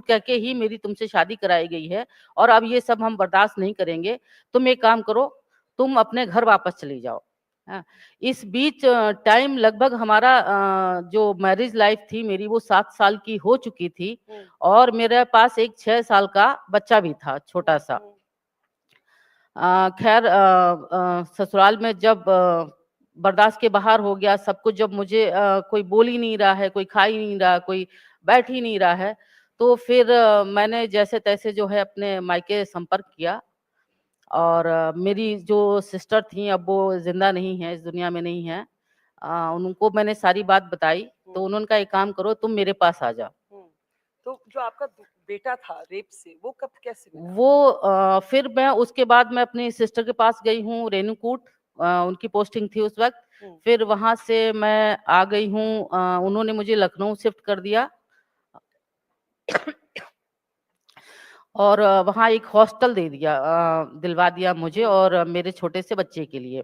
कह के ही मेरी तुमसे शादी कराई गई है, और अब ये सब हम बर्दाश्त नहीं करेंगे। तुम एक काम करो, तुम अपने घर वापस चली जाओ। इस बीच टाइम लगभग हमारा जो मैरिज लाइफ थी मेरी, वो 7 साल की हो चुकी थी और मेरे पास एक 6 साल का बच्चा भी था, छोटा सा। खैर ससुराल में जब बर्दाश्त के बाहर हो गया सब कुछ, जब मुझे कोई बोल ही नहीं रहा है, कोई खा ही नहीं रहा, कोई बैठ ही नहीं रहा है, तो फिर मैंने जैसे तैसे जो है अपने मायके संपर्क किया। और मेरी जो सिस्टर थी अब वो जिंदा नहीं है, इस दुनिया में नहीं है। उनको मैंने सारी बात बताई, तो उन्होंने कहा एक काम करो, तुम मेरे पास आ जाओ। तो जो आपका बेटा था रेप से, वो कब कैसे मिला? वो फिर मैं उसके बाद मैं अपनी सिस्टर के पास गई हूँ, रेणुकूट, उनकी पोस्टिंग थी उस वक्त। फिर वहां से मैं आ गई हूँ, उन्होंने मुझे लखनऊ शिफ्ट कर दिया और वहाँ एक हॉस्टल दे दिया, दिलवा दिया मुझे और मेरे छोटे से बच्चे के लिए।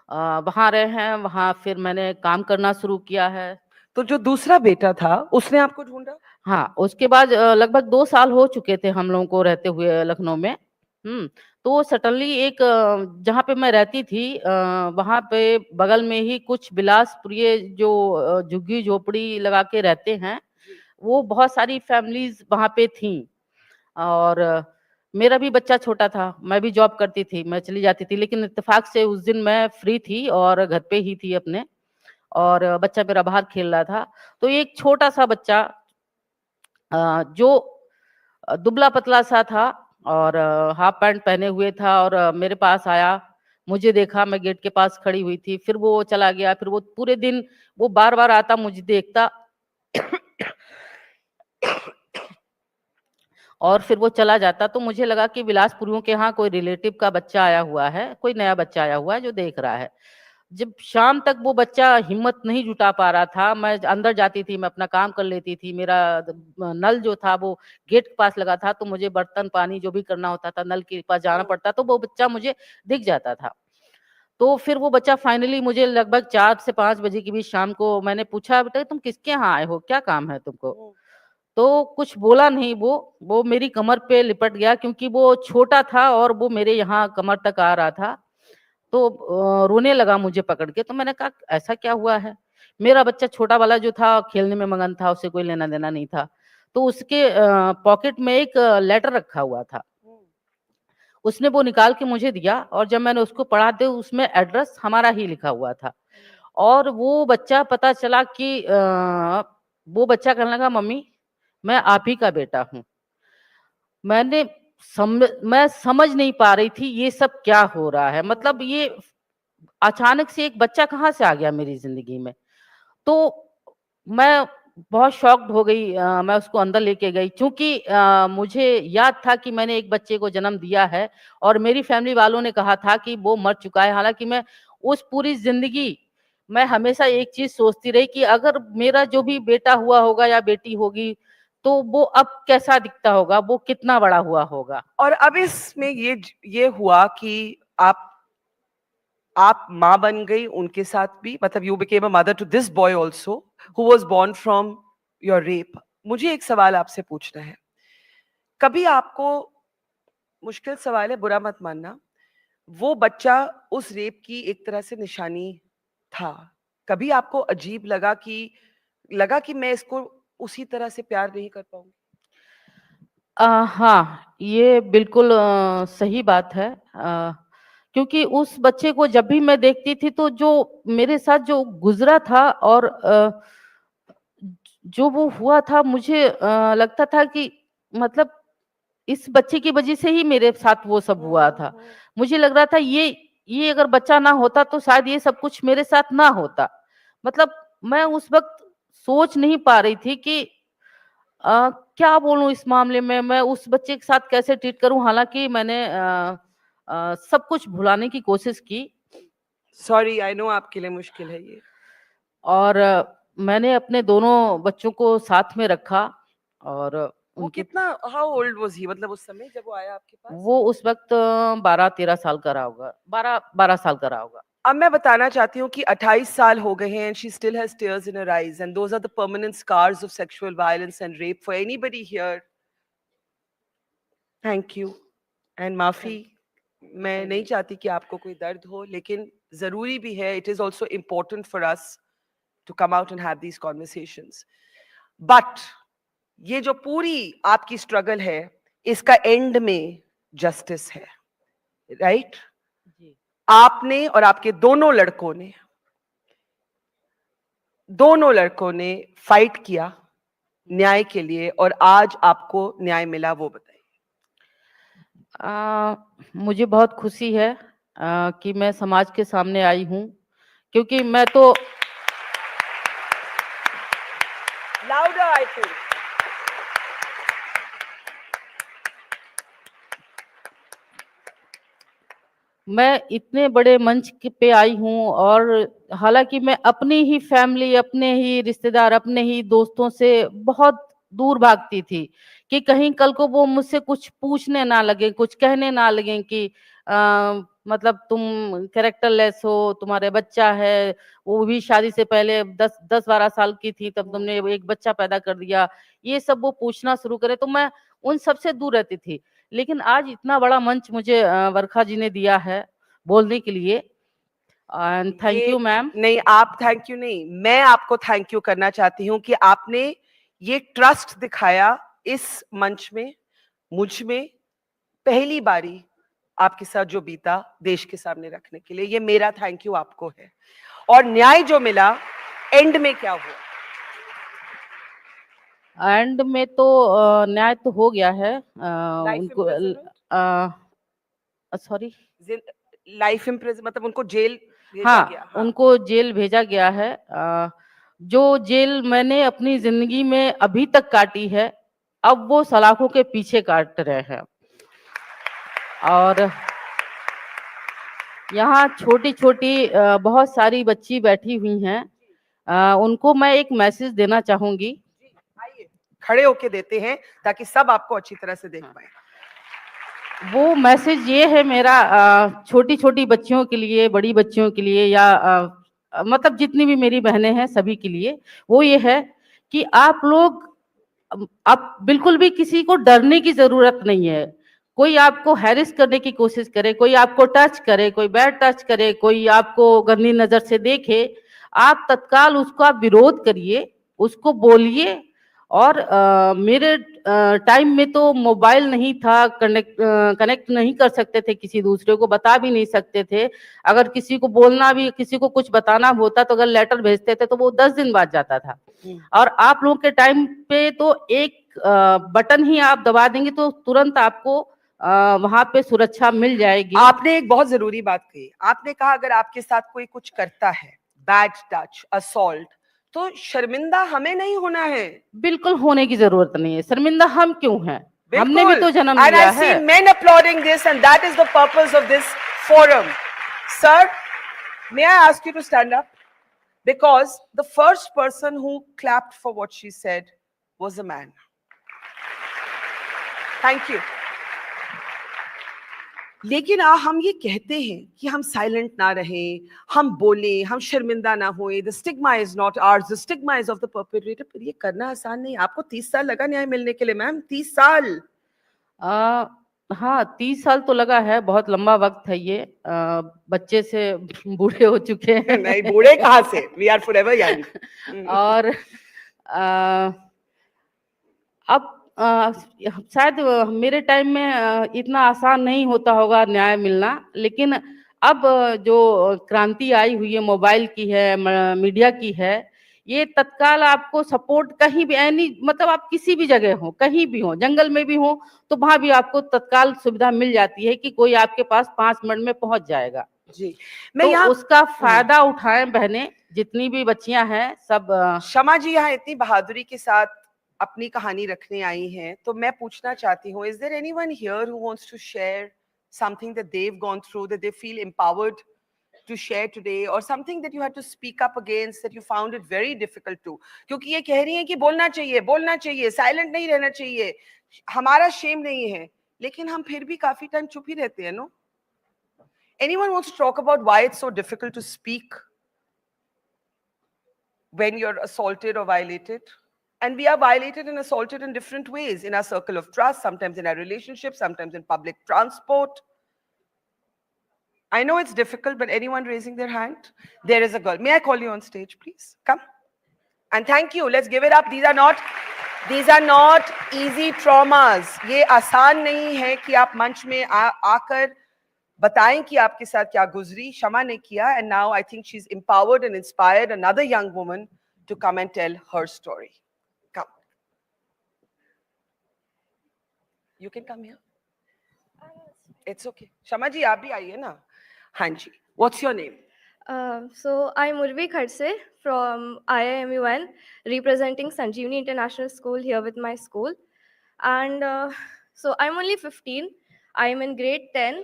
वहाँ रहे हैं, वहाँ फिर मैंने काम करना शुरू किया है। तो जो दूसरा बेटा था उसने आपको ढूंढा? हाँ, उसके बाद लगभग 2 साल हो चुके थे हम लोगों को रहते हुए लखनऊ में। तो सडनली एक जहाँ पे मैं रहती थी वहाँ पे बगल में ही कुछ बिलासपुरी जो झुग्गी झोपड़ी लगा के रहते हैं, वो बहुत सारी फैमिलीज वहाँ पे थी। और मेरा भी बच्चा छोटा था, मैं भी जॉब करती थी, मैं चली जाती थी, लेकिन इत्तेफाक से उस दिन मैं फ्री थी और घर पे ही थी अपने, और बच्चा मेरा बाहर खेल रहा था। तो एक छोटा सा बच्चा जो दुबला पतला सा था और हाफ पैंट पहने हुए था और मेरे पास आया, मुझे देखा, मैं गेट के पास खड़ी हुई थी, फिर वो चला गया। फिर वो पूरे दिन वो बार बार आता, मुझे देखता और फिर वो चला जाता। तो मुझे लगा कि विलासपुरियों के यहाँ कोई रिलेटिव का बच्चा आया हुआ है, कोई नया बच्चा आया हुआ है जो देख रहा है। जब शाम तक वो बच्चा हिम्मत नहीं जुटा पा रहा था, मैं अंदर जाती थी, मैं अपना काम कर लेती थी, मेरा नल जो था वो गेट के पास लगा था, तो मुझे बर्तन पानी जो भी करना होता था नल के पास जाना पड़ता, तो वो बच्चा मुझे दिख जाता था। तो फिर वो बच्चा फाइनली मुझे लगभग 4 से 5 बजे के बीच शाम को मैंने पूछा, बेटा तुम किसके यहाँ आए हो, क्या काम है तुमको? तो कुछ बोला नहीं, वो मेरी कमर पे लिपट गया, क्योंकि वो छोटा था और वो मेरे यहाँ कमर तक आ रहा था। तो रोने लगा मुझे पकड़ के। तो मैंने कहा ऐसा क्या हुआ है? मेरा बच्चा छोटा वाला जो था खेलने में मगन था, उसे कोई लेना देना नहीं था। तो उसके पॉकेट में एक लेटर रखा हुआ था, उसने वो निकाल के मुझे दिया, और जब मैंने उसको पढ़ा तो उसमें एड्रेस हमारा ही लिखा हुआ था। और वो बच्चा पता चला कि वो बच्चा कहने लगा, मम्मी मैं आप ही का बेटा हूँ। मैं समझ नहीं पा रही थी ये सब क्या हो रहा है, मतलब ये अचानक से एक बच्चा कहाँ से आ गया मेरी जिंदगी में। तो मैं बहुत शॉक्ड हो गई। मैं उसको अंदर लेके गई, क्योंकि मुझे याद था कि मैंने एक बच्चे को जन्म दिया है, और मेरी फैमिली वालों ने कहा था कि वो मर चुका है। हालांकि मैं उस पूरी जिंदगी मैं हमेशा एक चीज सोचती रही कि अगर मेरा जो भी बेटा हुआ होगा या बेटी होगी, तो वो अब कैसा दिखता होगा, वो कितना बड़ा हुआ होगा। और अब इसमें ये हुआ कि आप माँ बन गई उनके साथ भी, मतलब you became a mother to this boy also who was born from your rape. मुझे एक सवाल आपसे पूछना है, कभी आपको, मुश्किल सवाल है बुरा मत मानना, वो बच्चा उस रेप की एक तरह से निशानी था, कभी आपको अजीब लगा कि मैं इसको उसी तरह से प्यार नहीं कर पाऊंगी? हाँ, ये बिल्कुल सही बात है। क्योंकि उस बच्चे को जब भी मैं देखती थी, तो जो मेरे साथ जो गुजरा था और जो वो हुआ था, मुझे लगता था कि मतलब इस बच्चे की वजह से ही मेरे साथ वो सब हुआ था। मुझे लग रहा था ये अगर बच्चा ना होता तो शायद ये सब कुछ मेरे साथ ना होता। मतलब मैं उस वक्त सोच नहीं पा रही थी कि क्या बोलूं इस मामले में, मैं उस बच्चे के साथ कैसे ट्रीट करूं। हालांकि मैंने सब कुछ भुलाने की कोशिश की। सॉरी, आई नो आपके लिए मुश्किल है ये। और मैंने अपने दोनों बच्चों को साथ में रखा। और वो कितना, हाउ ओल्ड वाज ही, मतलब उस समय जब वो आया आपके पास? वो उस वक्त 12-13 साल का रहा होगा, 12 साल का रहा होगा। अब मैं बताना चाहती हूँ कि 28 साल हो गए हैं, and she still has tears in her eyes, and those are the permanent scars of sexual violence and rape for anybody here. Thank you and माफी। मैं नहीं चाहती कि आपको कोई दर्द हो, लेकिन जरूरी भी है, it is also important for us to come out and have these conversations. But ये जो पूरी आपकी स्ट्रगल है, इसका एंड में जस्टिस है, राइट? आपने और आपके दोनों लड़कों ने फाइट किया न्याय के लिए, और आज आपको न्याय मिला, वो बताइए। मुझे बहुत खुशी है कि मैं समाज के सामने आई हूँ, क्योंकि मैं तो Louder, I think. मैं इतने बड़े मंच पे आई हूँ, और हालांकि मैं अपनी ही फैमिली, अपने ही रिश्तेदार, अपने ही दोस्तों से बहुत दूर भागती थी कि कहीं कल को वो मुझसे कुछ पूछने ना लगे, कुछ कहने ना लगे कि मतलब तुम कैरेक्टरलेस हो, तुम्हारे बच्चा है, वो भी शादी से पहले 10-12 साल की थी तब तुमने एक बच्चा पैदा कर दिया, ये सब वो पूछना शुरू करे। तो मैं उन सब से दूर रहती थी। लेकिन आज इतना बड़ा मंच मुझे वर्षा जी ने दिया है बोलने के लिए, एंड थैंक यू मैम। नहीं, आप थैंक यू नहीं, मैं आपको थैंक यू करना चाहती हूँ कि आपने ये ट्रस्ट दिखाया इस मंच में, मुझ में, पहली बारी आपके साथ जो बीता देश के सामने रखने के लिए, ये मेरा थैंक यू आपको है। और न्याय जो मिला, एंड में क्या हुआ? एंड में तो न्याय तो हो गया है उनको, सॉरी, लाइफ इम्प्रिजन, मतलब उनको जेल भेजा हाँ, गया? हाँ, उनको जेल भेजा गया है। जो जेल मैंने अपनी जिंदगी में अभी तक काटी है, अब वो सलाखों के पीछे काट रहे हैं। और यहाँ छोटी छोटी बहुत सारी बच्ची बैठी हुई हैं, उनको मैं एक मैसेज देना चाहूंगी। आइए खड़े होके देते हैं ताकि सब आपको अच्छी तरह से देख पाए। वो मैसेज ये है मेरा छोटी छोटी बच्चियों के लिए, बड़ी बच्चियों के लिए, या मतलब जितनी भी मेरी बहनें हैं सभी के लिए, वो ये है कि आप लोग अब बिल्कुल भी किसी को डरने की जरूरत नहीं है। कोई आपको हैरिस करने की कोशिश करे, कोई आपको टच करे, कोई बैड टच करे, कोई आपको गंदी नजर से देखे, आप तत्काल उसका विरोध करिए, उसको बोलिए। और मेरे टाइम में तो मोबाइल नहीं था, कनेक्ट नहीं कर सकते थे, किसी दूसरे को बता भी नहीं सकते थे। अगर किसी को बोलना भी, किसी को कुछ बताना होता तो अगर लेटर भेजते थे तो वो 10 दिन बाद जाता था। और आप लोगों के टाइम पे तो एक बटन ही आप दबा देंगे तो तुरंत आपको वहां पे सुरक्षा मिल जाएगी। आपने एक बहुत जरूरी बात कही। आपने कहा अगर आपके साथ कोई कुछ करता है, बैड टच, असॉल्ट, तो शर्मिंदा हमें नहीं होना है। बिल्कुल होने की जरूरत नहीं है। शर्मिंदा हम क्यों हैं? हमने भी तो जन्म And लिया I see है। men applauding this, and that is the purpose of this forum. Sir, may I ask you to stand up? Because the first person who clapped for what she said was a man. Thank you. लेकिन हम ये कहते हैं कि हम silent ना रहें, हम बोले, हम शर्मिंदा ना होए। The stigma is not hours, the stigma is of the perpetrator. पर ये करना आसान नहीं। आपको 30 साल लगा न्याय मिलने के लिए मैम, 30 साल। हाँ 30 साल तो लगा है, बहुत लंबा वक्त है ये। बच्चे से बूढ़े हो चुके हैं। नहीं, बूढ़े कहाँ से, वी आर फॉरएवर यंग। और अब शायद मेरे टाइम में इतना आसान नहीं होता होगा न्याय मिलना, लेकिन अब जो क्रांति आई हुई है, मोबाइल की है, मीडिया की है, ये तत्काल आपको सपोर्ट कहीं भी, एनी मतलब आप किसी भी जगह हो, कहीं भी हो, जंगल में भी हो, तो वहां भी आपको तत्काल सुविधा मिल जाती है कि कोई आपके पास 5 मिनट में पहुंच जाएगा। जी, मैं तो उसका फायदा उठाएं बहनें, जितनी भी बच्चियां हैं सब। शमा जी यहाँ इतनी बहादुरी के साथ अपनी कहानी रखने आई हैं, तो मैं पूछना चाहती हूँ, is there anyone here who wants to share something that they've gone through, that they feel empowered to share today, or something that you had to speak up against, that you found it very difficult to? क्योंकि ये कह रही हैं कि बोलना चाहिए, silent नहीं रहना चाहिए, हमारा शेम नहीं है, लेकिन हम फिर भी काफी टाइम चुप ही रहते हैं, no? Anyone wants to talk about why it's so difficult to speak when you're assaulted or violated? And we are violated and assaulted in different ways, in our circle of trust, sometimes in our relationships, sometimes in public transport. I know it's difficult, but anyone raising their hand? There is a girl. May I call you on stage, please? Come. And thank you. Let's give it up. These are not easy traumas. ये आसान नहीं है कि आप मंच में आकर बताएं कि आपके साथ क्या गुजरी। शमा ने किया, and now I think she's empowered and inspired another young woman to come and tell her story. Come. You can come here. It's okay. Shama ji, आप भी आइए ना। हाँ जी. What's your name? So I'm Urvi Khadse from IIMUN, representing Sanjeevani International School here with my school. And so I'm only 15. I'm in grade 10.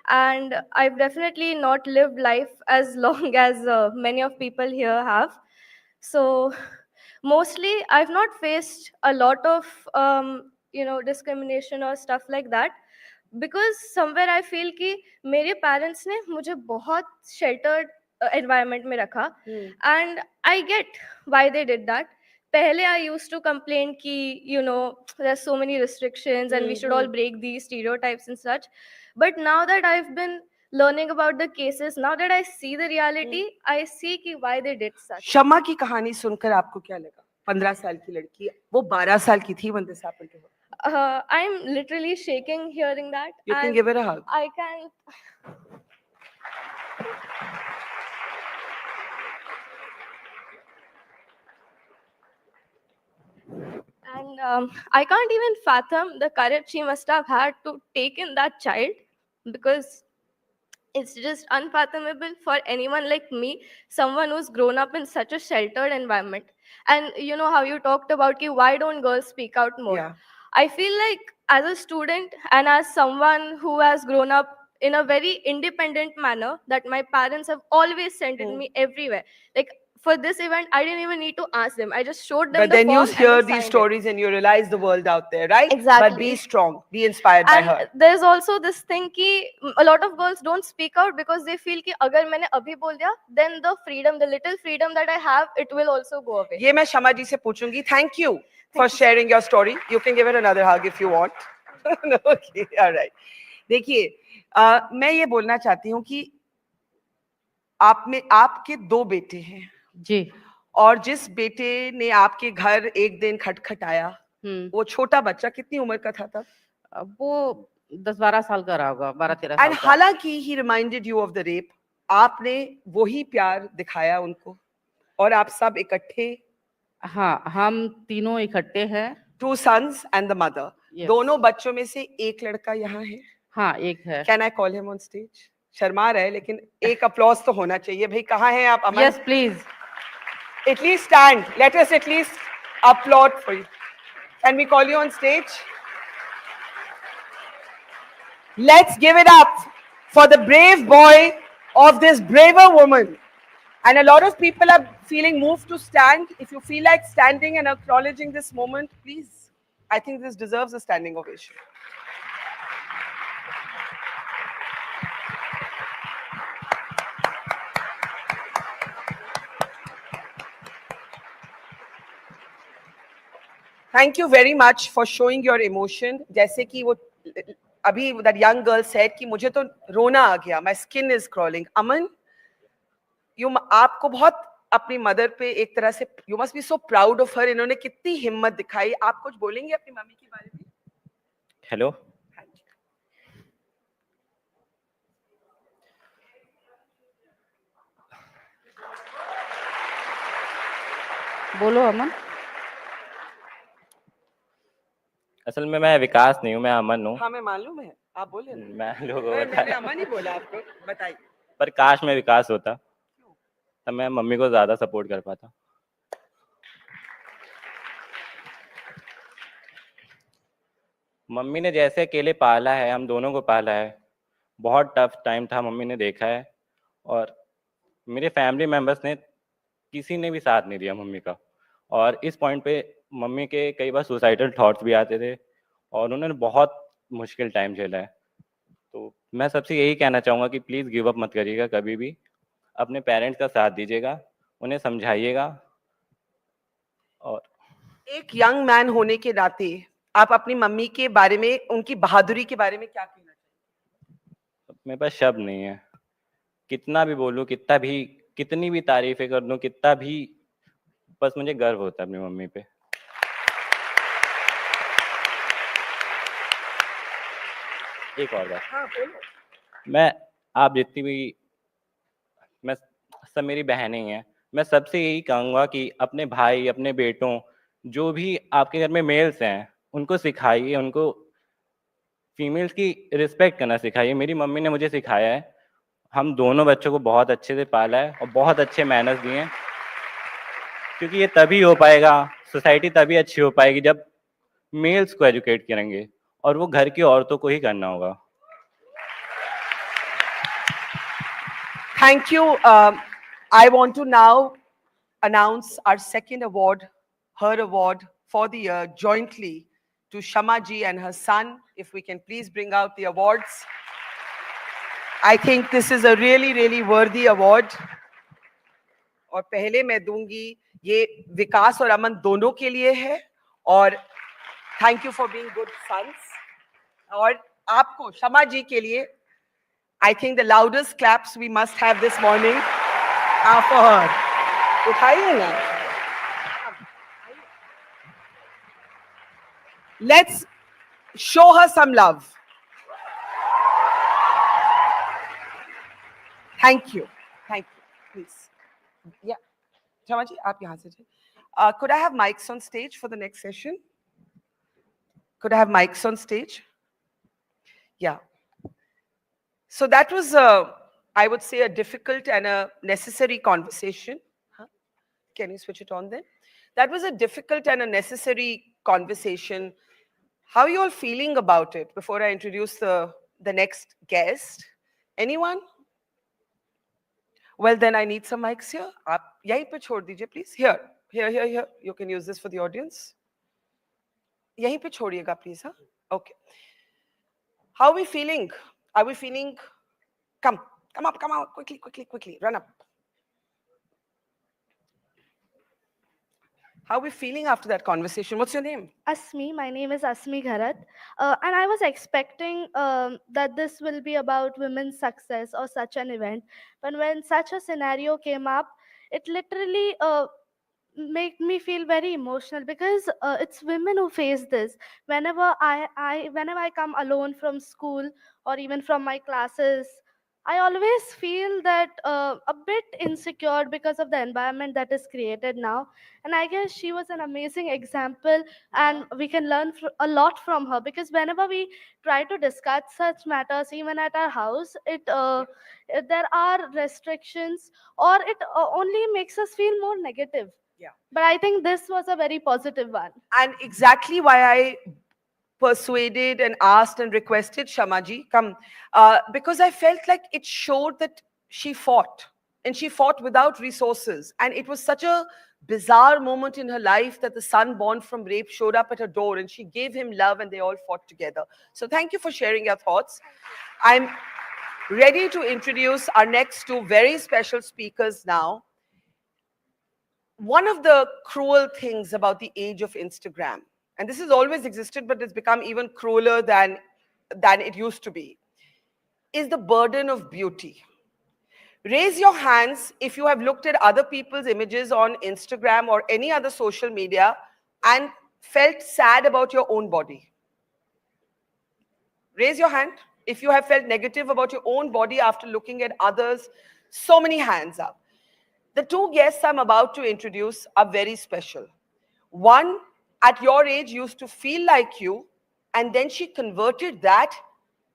And I've definitely not lived life as long as many of people here have. So mostly I've not faced a lot of, discrimination or stuff like that. Because somewhere I feel कि मेरे parents ने मुझे बहुत sheltered environment में रखा, and I get why they did that. पहले I used to complain कि there's so many restrictions and we should all break these stereotypes and such. But now that I've been learning about the cases, now that I see the reality, I see कि why they did such. शमा की कहानी सुनकर आपको क्या लगा? 15 साल की लड़की, वो 12 साल की थी when this happened to her. I'm literally shaking hearing that. You can give her a hug. I can. And I can't even fathom the courage she must have had to take in that child, because it's just unfathomable for anyone like me, someone who's grown up in such a sheltered environment. And you know how you talked about why don't girls speak out more? Yeah. I feel like as a student and as someone who has grown up in a very independent manner, that my parents have always sent it me everywhere. Like for this event, I didn't even need to ask them. I just showed them But the then you form and hear they these signed it. stories and you realize the world out there, right? But Exactly. be strong, be inspired by And her. there's also this thing ki a lot of girls don't speak out because they feel कि अगर मैंने अभी बोल दिया, then the freedom, the little freedom that I have, it will also go away. ये मैं शमा जी से पूछूंगी. Thank you for sharing your story. You can give her another hug if you want. No, okay, all right. देखिए, मैं ये बोलना चाहती हूँ कि आपके 2 बेटे हैं. जी. और जिस बेटे ने आपके घर एक दिन खटखटाया, वो छोटा बच्चा कितनी उम्र का था तब? वो 10-12 साल का रहा होगा, 12-13 साल एंड का. हालांकि he reminded you of the rep, आपने वही प्यार दिखाया उनको और आप सब इकट्ठे. हाँ, हम तीनों इकट्ठे हैं. 2 sons and the mother. Yes. दोनों बच्चों में से एक लड़का यहाँ है. हाँ, एक है. Can I call him on stage? Sharma रहा है लेकिन एक अप्लॉज तो होना चाहिए. भाई कहाँ हैं आप अमन? Yes, please. At least stand. Let us at least applaud for you. Can we call you on stage? Let's give it up for the brave boy of this braver woman. And a lot of people are feeling moved to stand. If you feel like standing and acknowledging this moment, please. I think this deserves a standing ovation. Thank you very much for showing your emotion. जैसे कि वो अभी that young girl said कि मुझे तो रोना आ गया. My skin is crawling. Aman, आपको बहुत अपनी मदर पे एक तरह से you must be so proud of her. इन्होंने कितनी हिम्मत दिखाई. आप कुछ बोलेंगे अपनी मम्मी के बारे में? हेलो. बोलो अमन. असल में मैं विकास नहीं हूँ, मैं अमन हूँ. हाँ, मैं मालूम है. आप बोले. मैं लोगों को मैंने अमन ही बोला आपको. बताइए. पर काश मैं विकास होता, तब मैं मम्मी को ज्यादा सपोर्ट कर पाता. मम्मी ने जैसे अकेले पाला है, हम दोनों को पाला है. बहुत टफ टाइम था, मम्मी ने देखा है. और मेरे फैमिली मेंबर्स ने किसी ने भी साथ नहीं दिया मम्मी का. और इस पॉइंट पे मम्मी के कई बार सुसाइडल थॉट्स भी आते थे और उन्होंने बहुत मुश्किल टाइम झेला है. तो मैं सबसे यही कहना चाहूँगा कि प्लीज़ गिव अप मत करिएगा कभी भी. अपने पेरेंट्स का साथ दीजिएगा, उन्हें समझाइएगा. और एक यंग मैन होने के नाते आप अपनी मम्मी के बारे में, उनकी बहादुरी के बारे में क्या कहना चाहिए? मेरे पास शब्द नहीं है. कितना भी बोलूं, कितनी भी तारीफें कर दूं, कितना भी, बस मुझे गर्व होता है अपनी मम्मी पे. एक और बात. हाँ, बोलो. मैं आप जितनी भी, मैं सब मेरी बहनें ही हैं. मैं सबसे यही कहूँगा कि अपने भाई, अपने बेटों, जो भी आपके घर में मेल्स हैं, उनको सिखाइए, उनको फीमेल्स की रिस्पेक्ट करना सिखाइए. मेरी मम्मी ने मुझे सिखाया है. हम दोनों बच्चों को बहुत अच्छे से पाला है और बहुत अच्छे मैनर्स दिए हैं. क्योंकि ये तभी हो पाएगा, सोसाइटी तभी अच्छी हो पाएगी जब मेल्स को एजुकेट करेंगे, और वो घर की औरतों को ही करना होगा. Thank you. I want to now announce our second award, her award for the year, jointly to Shama ji and her son. If we can please bring out the awards. I think this is a really, really worthy award. और पहले मैं दूंगी, ये विकास और अमन दोनों के लिए है. और thank you for being good sons. और आपको शमा जी के लिए, I think the loudest claps we must have this morning are for her. उठाइए ना. Let's show her some love. Thank you. Thank you. Please. Yeah. Shama ji, आप यहाँ से जाइए. Could I have mics on stage for the next session? Could I have mics on stage? Yeah. So that was, I would say, a difficult and a necessary conversation. Huh? Can you switch it on then? That was a difficult and a necessary conversation. How are you all feeling about it before I introduce the next guest? Anyone? Well, then I need some mics here. आप यहीं पे छोड़ दीजिए, please. Here. You can use this for the audience. यहीं पे छोड़िएगा, please. Huh? Okay. How are we feeling? Are we feeling? Come up, quickly, run up. How are we feeling after that conversation? What's your name? Asmi, my name is Asmi Gharat, and I was expecting that this will be about women's success or such an event. But when such a scenario came up, it literally made me feel very emotional because it's women who face this. Whenever I come alone from school or even from my classes, I always feel that a bit insecure because of the environment that is created now. And I guess she was an amazing example, and we can learn a lot from her because whenever we try to discuss such matters, even at our house, there are restrictions, or it only makes us feel more negative. Yeah. But I think this was a very positive one. And exactly why I persuaded and asked and requested Shamaji, come, because I felt like it showed that she fought, and she fought without resources. And it was such a bizarre moment in her life that the son born from rape showed up at her door and she gave him love and they all fought together. So thank you for sharing your thoughts. I'm ready to introduce our next two very special speakers now. One of the cruel things about the age of Instagram, and this has always existed, but it's become even crueler than it used to be, is the burden of beauty. Raise your hands if you have looked at other people's images on Instagram or any other social media and felt sad about your own body. Raise your hand if you have felt negative about your own body after looking at others. So many hands up. The two guests I'm about to introduce are very special. One, at your age, used to feel like you, and then she converted that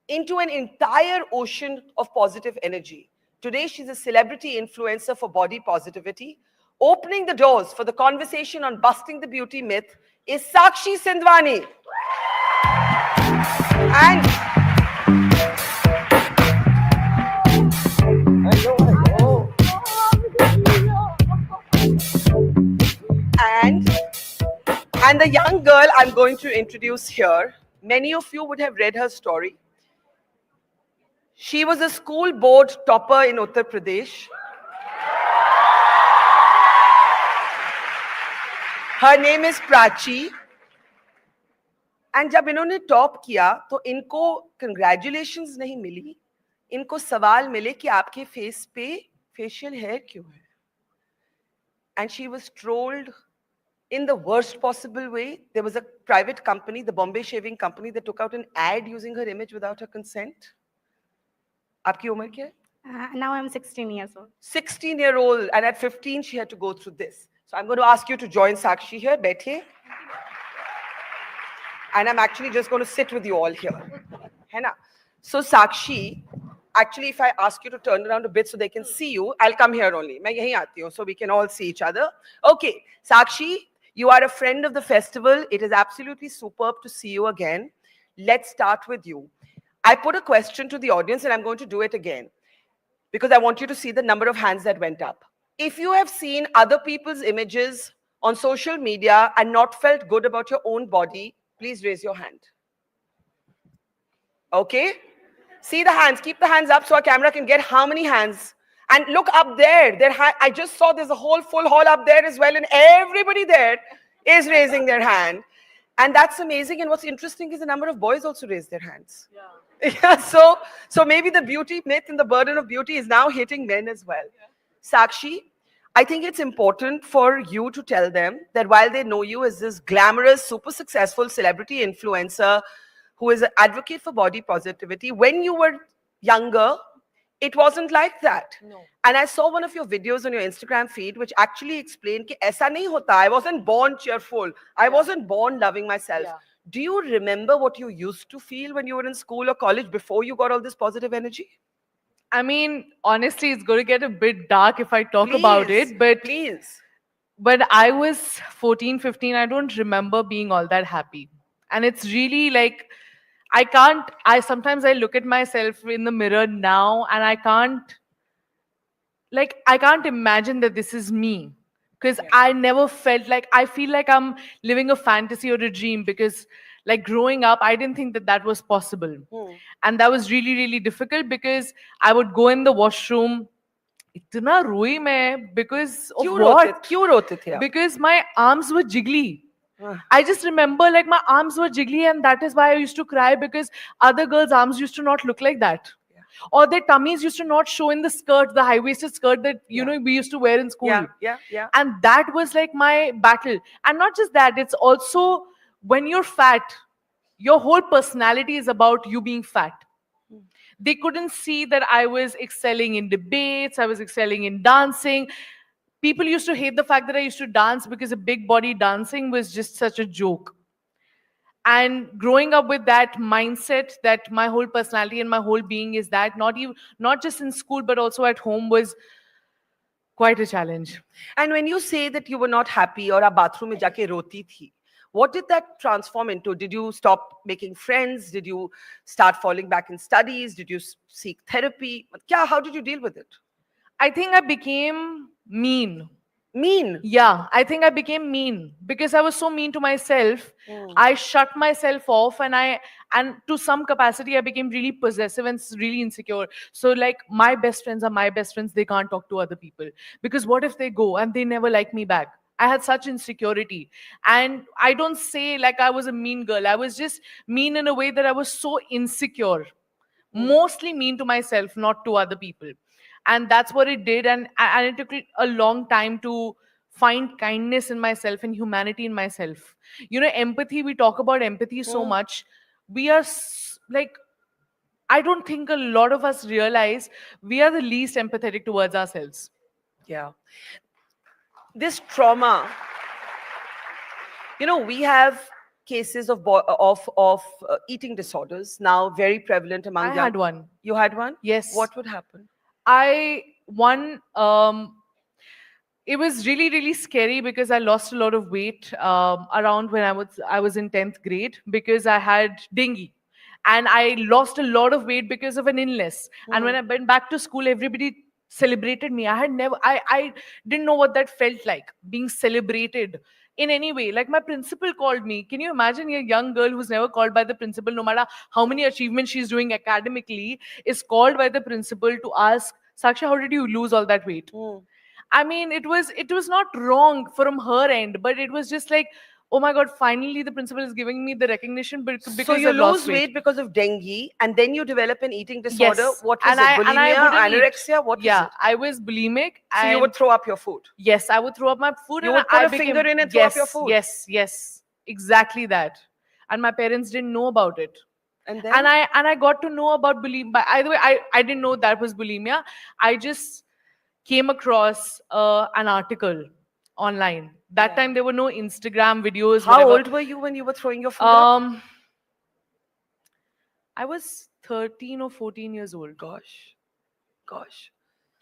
into an entire ocean of positive energy. Today, she's a celebrity influencer for body positivity. Opening the doors for the conversation on busting the beauty myth is Sakshi Sindwani. And And the young girl I'm going to introduce here, many of you would have read her story. She was a school board topper in Uttar Pradesh. Her name is Prachi. And जब इन्होंने top किया तो इनको congratulations नहीं मिली, इनको सवाल मिले कि आपके फेस पे facial hair क्यों है? And she was trolled in the worst possible way. There was a private company, the Bombay Shaving Company, that took out an ad using her image without her consent. Aapki umar kya hai? Now I'm 16 years old. 16-year-old, and at 15 she had to go through this. So I'm going to ask you to join Sakshi here. Baithiye. And I'm actually just going to sit with you all here. Hai na? So Sakshi, actually if I ask you to turn around a bit so they can see you, I'll come here only. Main yahi aati hu, so we can all see each other. Okay, Sakshi, you are a friend of the festival. It is absolutely superb to see you again. Let's start with you. I put a question to the audience and I'm going to do it again because I want you to see the number of hands that went up. If you have seen other people's images on social media and not felt good about your own body, please raise your hand. Okay? See the hands. Keep the hands up so our camera can get how many hands. And look up there. I just saw there's a whole full hall up there as well, and everybody there is raising their hand. And that's amazing. And what's interesting is the number of boys also raised their hands. Yeah. So maybe the beauty myth and the burden of beauty is now hitting men as well. Yeah. Sakshi, I think it's important for you to tell them that while they know you as this glamorous, super successful celebrity influencer who is an advocate for body positivity, when you were younger, it wasn't like that. No. And I saw one of your videos on your Instagram feed which actually explained that aisa nahi hota. I wasn't born cheerful. I wasn't born loving myself. Yeah. Do you remember what you used to feel when you were in school or college before you got all this positive energy? I mean, honestly, it's going to get a bit dark if I talk about it. But please. When I was 14, 15, I don't remember being all that happy. And it's really like, I sometimes I look at myself in the mirror now and I can't imagine that this is me. Because I never felt like, I feel like I'm living a fantasy or a dream, because like growing up, I didn't think that that was possible. And that was really, really difficult, because I would go in the washroom, इतना रोई मैं, because of what? क्यों रोते थे आप? Because my arms were jiggly. I just remember like my arms were jiggly, and that is why I used to cry, because other girls' arms used to not look like that. Or their tummies used to not show in the skirt, the high-waisted skirt that, you know, we used to wear in school. Yeah. And that was like my battle. And not just that, it's also when you're fat, your whole personality is about you being fat. They couldn't see that I was excelling in debates, I was excelling in dancing. People used to hate the fact that I used to dance, because a big body dancing was just such a joke. And growing up with that mindset that my whole personality and my whole being is that, not just in school but also at home, was quite a challenge. And when you say that you were not happy or a bathroom mein jaake roti thi, what did that transform into? Did you stop making friends? Did you start falling back in studies? Did you seek therapy? How did you deal with it? I think I became mean. Mean? Yeah, I think I became mean because I was so mean to myself. I shut myself off, and to some capacity I became really possessive and really insecure. So like, my best friends are my best friends, they can't talk to other people, because what if they go and they never like me back? I had such insecurity. And I don't say like I was a mean girl. I was just mean in a way that I was so insecure. Mostly mean to myself, not to other people. And that's what it did. And it took a long time to find kindness in myself and humanity in myself. You know, empathy, we talk about empathy so much. We are like, I don't think a lot of us realize we are the least empathetic towards ourselves. Yeah. This trauma, you know, we have cases of eating disorders now very prevalent among I had one. You had one? Yes. What would happen? It was really, really scary because I lost a lot of weight around when I was in 10th grade, because I had dengue. And I lost a lot of weight because of an illness. And when I went back to school, everybody celebrated me. I didn't know what that felt like, being celebrated in any way. Like, my principal called me. Can you imagine a young girl who's never called by the principal, no matter how many achievements she's doing academically, is called by the principal to ask, Saksha, how did you lose all that weight? I mean, it was not wrong from her end, but it was just like, oh my God, finally the principal is giving me the recognition because So you I've lose lost weight because of dengue, and then you develop an eating disorder. Yes. What was And it? and I Bulimia, wouldn't eat. anorexia? What is Yeah, it? I was bulimic. So you would throw up your food? Yes, I would throw up my food. You and would put I a became, finger in and throw up your food? Yes, exactly that. And my parents didn't know about it. And then? And I got to know about bulimia. By either way, I didn't know that was bulimia. I just came across an article online. That time there were no Instagram videos. How whatever. old were you when you were throwing your food up? I was 13 or 14 years old. Gosh.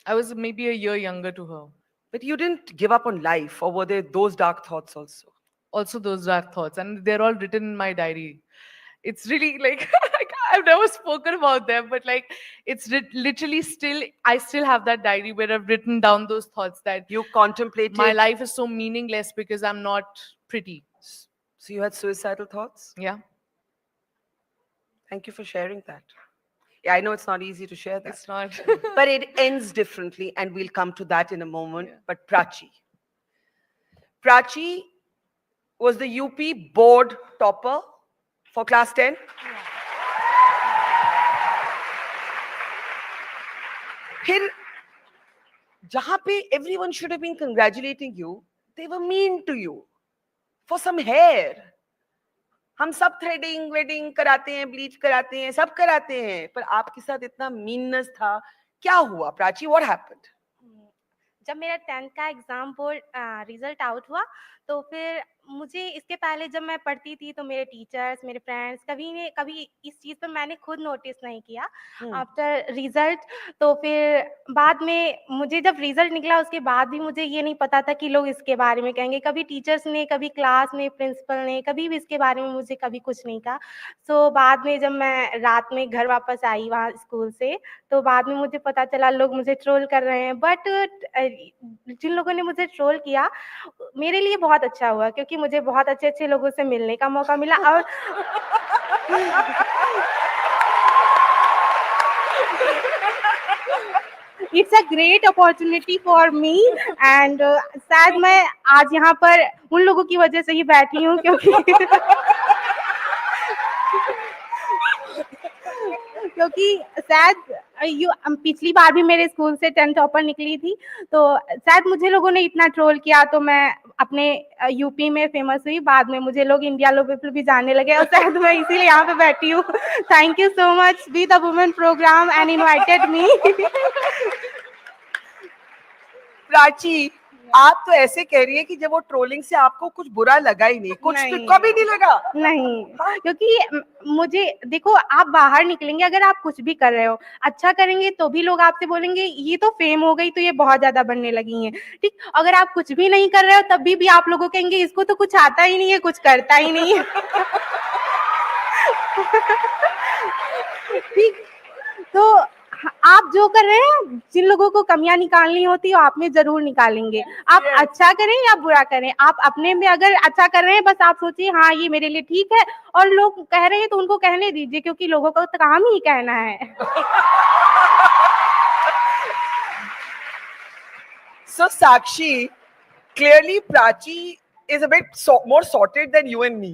I was maybe a year younger to her. But you didn't give up on life, or were there those dark thoughts also? Also those dark thoughts, and they're all written in my diary. It's really like, I've never spoken about them, but like, it's literally I still have that diary where I've written down those thoughts that you contemplated. My life is so meaningless because I'm not pretty. So you had suicidal thoughts? Yeah. Thank you for sharing that. Yeah, I know it's not easy to share that. It's not. But it ends differently, and we'll come to that in a moment. Yeah. But Prachi was the UP board topper for class 10. Here, jahan pe everyone should have been congratulating you, they were mean to you for some hair. हम सब threading wedding कराते हैं, bleach कराते हैं, सब कराते हैं, पर आपके साथ इतना मीननेस था. क्या हुआ प्राची? What happened? जब मेरा 10th का एग्जाम बोर्ड रिजल्ट आउट हुआ, तो फिर मुझे इसके पहले जब मैं पढ़ती थी तो मेरे टीचर्स, मेरे फ्रेंड्स कभी इस चीज़ पे मैंने खुद नोटिस नहीं किया। आफ्टर रिजल्ट तो फिर बाद में मुझे जब रिजल्ट निकला उसके बाद भी मुझे ये नहीं पता था कि लोग इसके बारे में कहेंगे। कभी टीचर्स ने, कभी क्लास में प्रिंसिपल ने कभी भी इसके बारे में मुझे कभी कुछ नहीं कहा। सो बाद में जब मैं रात में घर वापस आई वहाँ स्कूल से, तो बाद में मुझे पता चला लोग मुझे ट्रोल कर रहे हैं। बट जिन लोगों ने मुझे ट्रोल किया मेरे लिए बहुत अच्छा हुआ, क्योंकि मुझे बहुत अच्छे-अच्छे लोगों से मिलने का मौका मिला और it's a great opportunity for me and शायद मैं आज यहाँ पर उन लोगों की वजह से ही बैठी हूँ, क्योंकि शायद पिछली बार भी मेरे स्कूल से 10th टॉपर निकली थी, तो शायद मुझे लोगों ने इतना ट्रोल किया तो मैं अपने यूपी में फेमस हुई। बाद में मुझे लोग इंडिया लेवल भी जानने लगे और शायद मैं इसीलिए यहाँ पे बैठी हूँ। Thank you so much be the women programme and invited me. Prachi, आप तो ऐसे कह रही है कि जब वो ट्रोलिंग से आपको कुछ बुरा लगा ही नहीं, कुछ भी कभी नहीं लगा? नहीं, क्योंकि मुझे देखो, आप बाहर निकलेंगे, अगर आप कुछ भी कर रहे हो, अच्छा करेंगे तो भी लोग आपसे बोलेंगे ये तो फेम हो गई तो ये बहुत ज्यादा बनने लगी हैं, ठीक। अगर आप कुछ भी नहीं कर रहे हो तब भी आप लोगों कहेंगे इसको तो कुछ आता ही नहीं है, कुछ करता ही नहीं है। ठीक, तो आप जो कर रहे हैं, जिन लोगों को कमियां निकालनी होती है आप में जरूर निकालेंगे। आप अच्छा करें या बुरा करें, आप अपने में अगर अच्छा कर रहे हैं बस आप सोचिए हाँ ये मेरे लिए ठीक है, और लोग कह रहे हैं तो उनको कहने दीजिए, क्योंकि लोगों का तो काम ही कहना है। So Sakshi, clearly Prachi is a bit more sorted than you and me.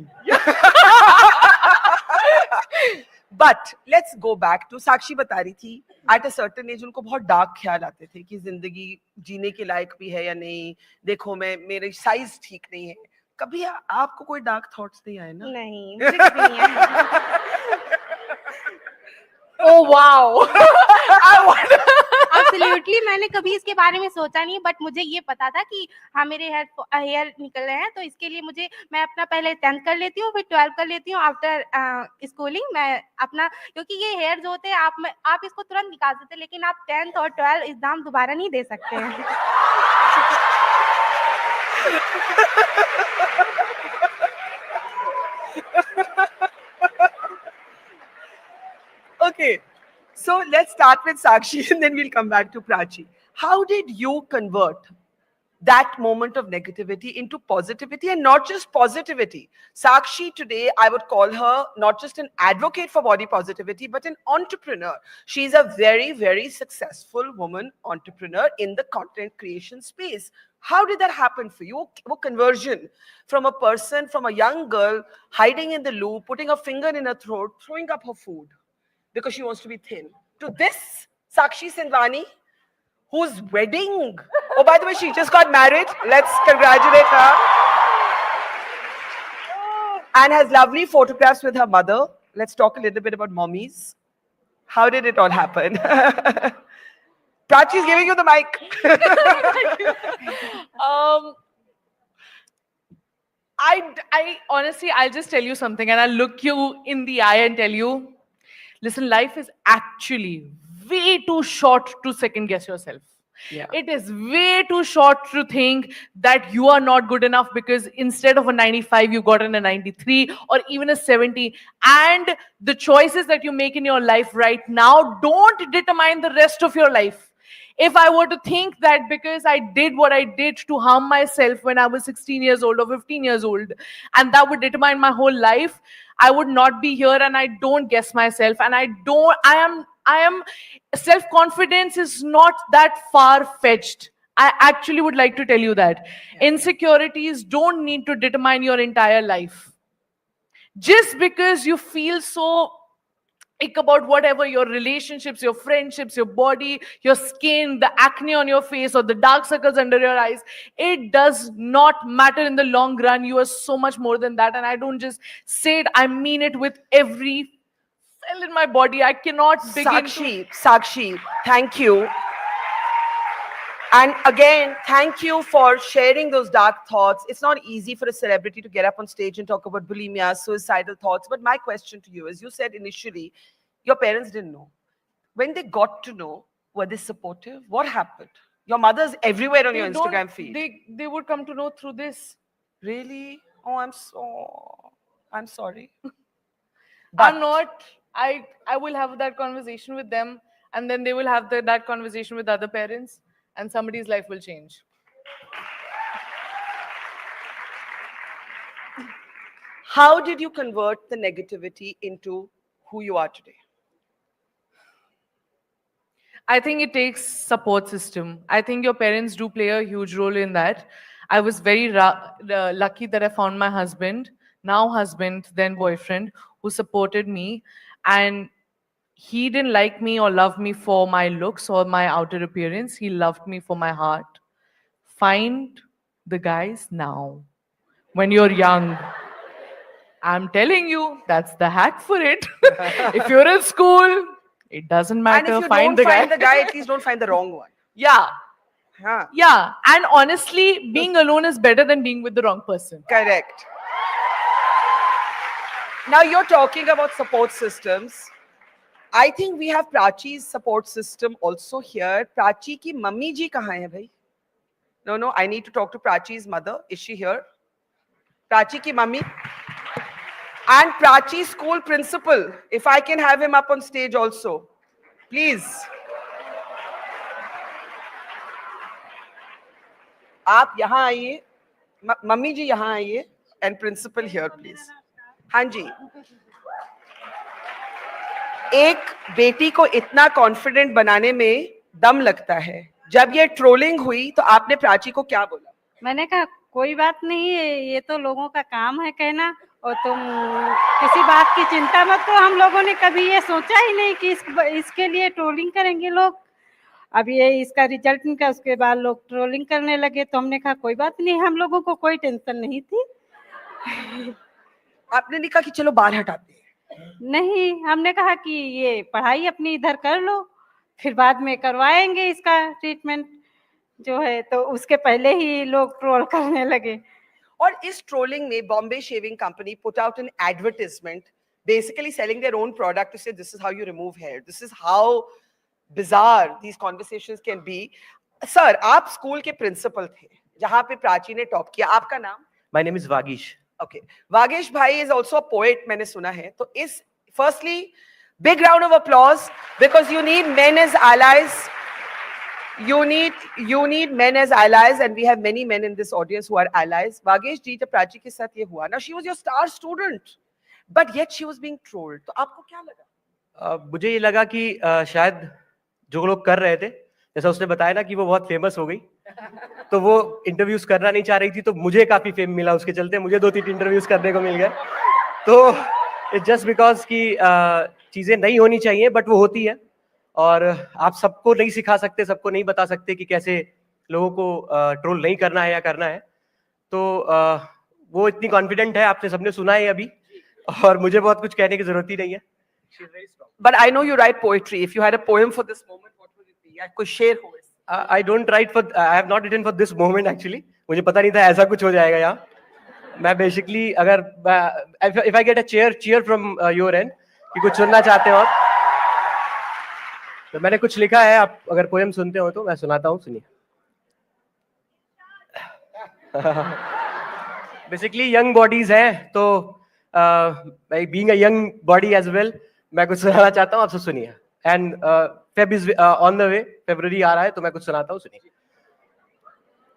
But let's go back to Sakshi बता रही थी at a certain age उनको बहुत डार्क ख्याल आते थे कि जिंदगी जीने के लायक भी है या नहीं, देखो मेरे साइज ठीक नहीं है। कभी आपको कोई डार्क थॉट्स नहीं आए ना? नहीं, मुझे कभी नहीं आया। Oh wow! Absolutely, मैंने कभी इसके बारे में सोचा नहीं, बट मुझे ये पता था कि हाँ मेरे हेयर निकल रहे हैं, तो इसके लिए मैं अपना पहले 10th कर लेती हूँ, फिर 12 कर लेती हूँ। आफ्टर स्कूलिंग मैं अपना, क्योंकि ये हेयर जो होते हैं आप इसको तुरंत निकाल सकते हैं, लेकिन आप 10th और 12 एग्जाम दोबारा नहीं दे सकते हैं। Okay, so let's start with Sakshi and then we'll come back to Prachi. How did you convert that moment of negativity into positivity, and not just positivity? Sakshi today, I would call her not just an advocate for body positivity, but an entrepreneur. She's a very, very successful woman entrepreneur in the content creation space. How did that happen for you? What conversion from a person, from a young girl hiding in the loo, putting a finger in her throat, throwing up her food because she wants to be thin, to this Sakshi Sindwani, whose wedding, oh, by the way, she just got married. Let's congratulate her. And has lovely photographs with her mother. Let's talk a little bit about mommies. How did it all happen? Prachi's giving you the mic. I honestly, I'll just tell you something, and I'll look you in the eye and tell you, listen, life is actually way too short to second guess yourself. Yeah. It is way too short to think that you are not good enough because instead of a 95, you got in a 93 or even a 70. And the choices that you make in your life right now don't determine the rest of your life. If I were to think that because I did what I did to harm myself when I was 16 years old or 15 years old, and that would determine my whole life, I would not be here. And I don't guess myself. And I am, self-confidence is not that far-fetched. I actually would like to tell you that. Yeah. Insecurities don't need to determine your entire life. Just because you feel so about whatever, your relationships, your friendships, your body, your skin, the acne on your face, or the dark circles under your eyes, it does not matter in the long run. You are so much more than that. And I don't just say it, I mean it with every cell in my body. I cannot begin Sakshi, thank you. And again, thank you for sharing those dark thoughts. It's not easy for a celebrity to get up on stage and talk about bulimia, suicidal thoughts. But my question to you is, you said initially, your parents didn't know. When they got to know, were they supportive? What happened? Your mother's everywhere on your Instagram feed. They would come to know through this. Really? Oh, I'm sorry. I'm not. I will have that conversation with them, and then they will have that conversation with other parents, and somebody's life will change. How did you convert the negativity into who you are today? I think it takes support system. I think your parents do play a huge role in that. I was very lucky that I found my husband, then boyfriend, who supported me. And he didn't like me or love me for my looks or my outer appearance. He loved me for my heart. Find the guys now. When you're young. I'm telling you, that's the hack for it. If you're in school, it doesn't matter. And if you find don't the find guy. the guy, at least don't find the wrong one. Yeah. Huh. Yeah. And honestly, being alone is better than being with the wrong person. Correct. Now you're talking about support systems. I think we have Prachi's support system also here. Prachi ki mummy ji kahan hai bhai? No, I need to talk to Prachi's mother. Is she here? Prachi ki mummy. And Prachi's school principal. If I can have him up on stage also. Please. आप यहाँ आइए, mummy जी यहाँ आइए, and principal here please. हाँ जी. एक बेटी को इतना confident बनाने में दम लगता है. जब ये ट्रोलिंग हुई तो आपने प्राची को क्या बोला? मैंने कहा कोई बात नहीं है, ये तो लोगों का काम है कहना, और तुम किसी बात की चिंता मत करो. हम लोगों ने कभी ये सोचा ही नहीं कि इसके लिए ट्रोलिंग करेंगे लोग. अब ये इसका रिजल्ट निकला, उसके बाद लोग ट्रोलिंग करने लगे, तो हमने कहा कोई बात नहीं, हम लोगों को कोई टेंशन नहीं थी. आपने नहीं कहा कि चलो बाहर हटाते हैं? नहीं, हमने कहा कि ये पढ़ाई अपनी इधर कर लो, फिर बाद में करवाएंगे इसका ट्रीटमेंट जो है. तो उसके पहले ही लोग ट्रोल करने लगे. और इस ट्रोलिंग में Bombay shaving company put out an advertisement basically selling their own product to say this is how you remove hair. This is how bizarre these conversations can be. Sir, आप स्कूल के principal थे जहां पे प्राची ने top किया. आपका नाम? My name is Vagish. Okay. Vagish bhai is also a poet, मैंने सुना है. तो इस firstly big round of applause because you need men as allies. You need men as allies, and we have many men in this audience who are allies. Vagish ji, जब प्राची के साथ ये हुआ ना, she was your star student, but yet she was being trolled. तो आपको क्या लगा? मुझे ये लगा कि शायद जो लोग कर रहे थे, जैसा उसने बताया ना कि वो बहुत फेमस हो गई, तो वो इंटरव्यूज करना नहीं चाह रही थी, तो मुझे काफी फेम मिला उसके चलते. मुझे 2-3 इंटरव्यूज करने को मिल गए. तो इट्स जस्ट बिकॉज कि चीजें नहीं होनी चाहिए, बट वो होती है. और आप सबको नहीं सिखा सकते, सबको नहीं बता सकते कि कैसे लोगों को ट्रोल नहीं करना है या करना है. तो वो इतनी कॉन्फिडेंट है, आपने सबने सुना है अभी, और मुझे बहुत कुछ कहने की जरूरत ही नहीं है. But I know you write poetry. If you had a poem for this moment, what would it be? कुछ शेर हो. I don't write for. I have not written for this moment actually. मुझे पता नहीं था ऐसा कुछ हो जाएगा यहाँ. मैं basically अगर if I get a cheer from your end कि कुछ सुनना चाहते हो आप, तो मैंने कुछ लिखा है. आप अगर पोएम सुनते हो तो मैं सुनाता हूँ, सुनिए. बेसिकली यंग बॉडीज हैं, तो being a young body as well, मैं कुछ सुनाना चाहता हूँ, आप सब सुनिए. And Feb is on the way, फरवरी आ रहा है, तो मैं कुछ सुनाता हूँ, सुनिए.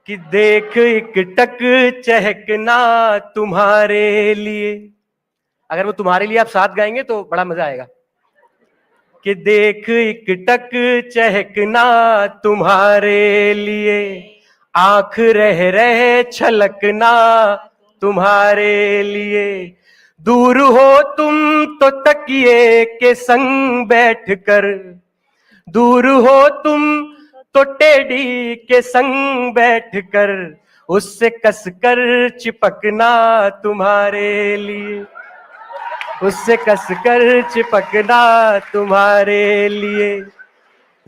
कि देख एक टक चहकना तुम्हारे लिए. अगर वो तुम्हारे लिए आप साथ गाएंगे तो बड़ा मजा आएगा. कि देख एक टक चहकना तुम्हारे लिए, आंख रह छलकना तुम्हारे लिए. दूर हो तुम तो तकिए के संग बैठकर, दूर हो तुम तो टेडी के संग बैठकर, उससे कसकर चिपकना तुम्हारे लिए, उससे कसकर चिपकना तुम्हारे लिए.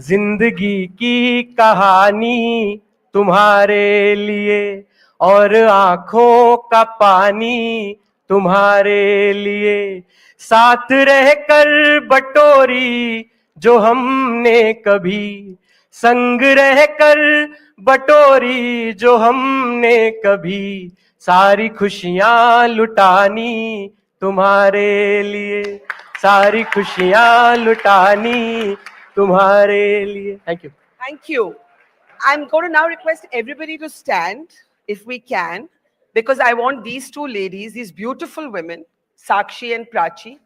जिंदगी की कहानी तुम्हारे लिए और आंखों का पानी तुम्हारे लिए, साथ रहकर बटोरी जो हमने कभी, संग रहकर बटोरी जो हमने कभी, सारी खुशियां लुटानी तुम्हारे लिए, सारी खुशियां लुटानी तुम्हारे लिए. Thank you. Thank you. I'm going to now request everybody to stand, if we can, because I want these two ladies, these beautiful women, Sakshi and Prachi,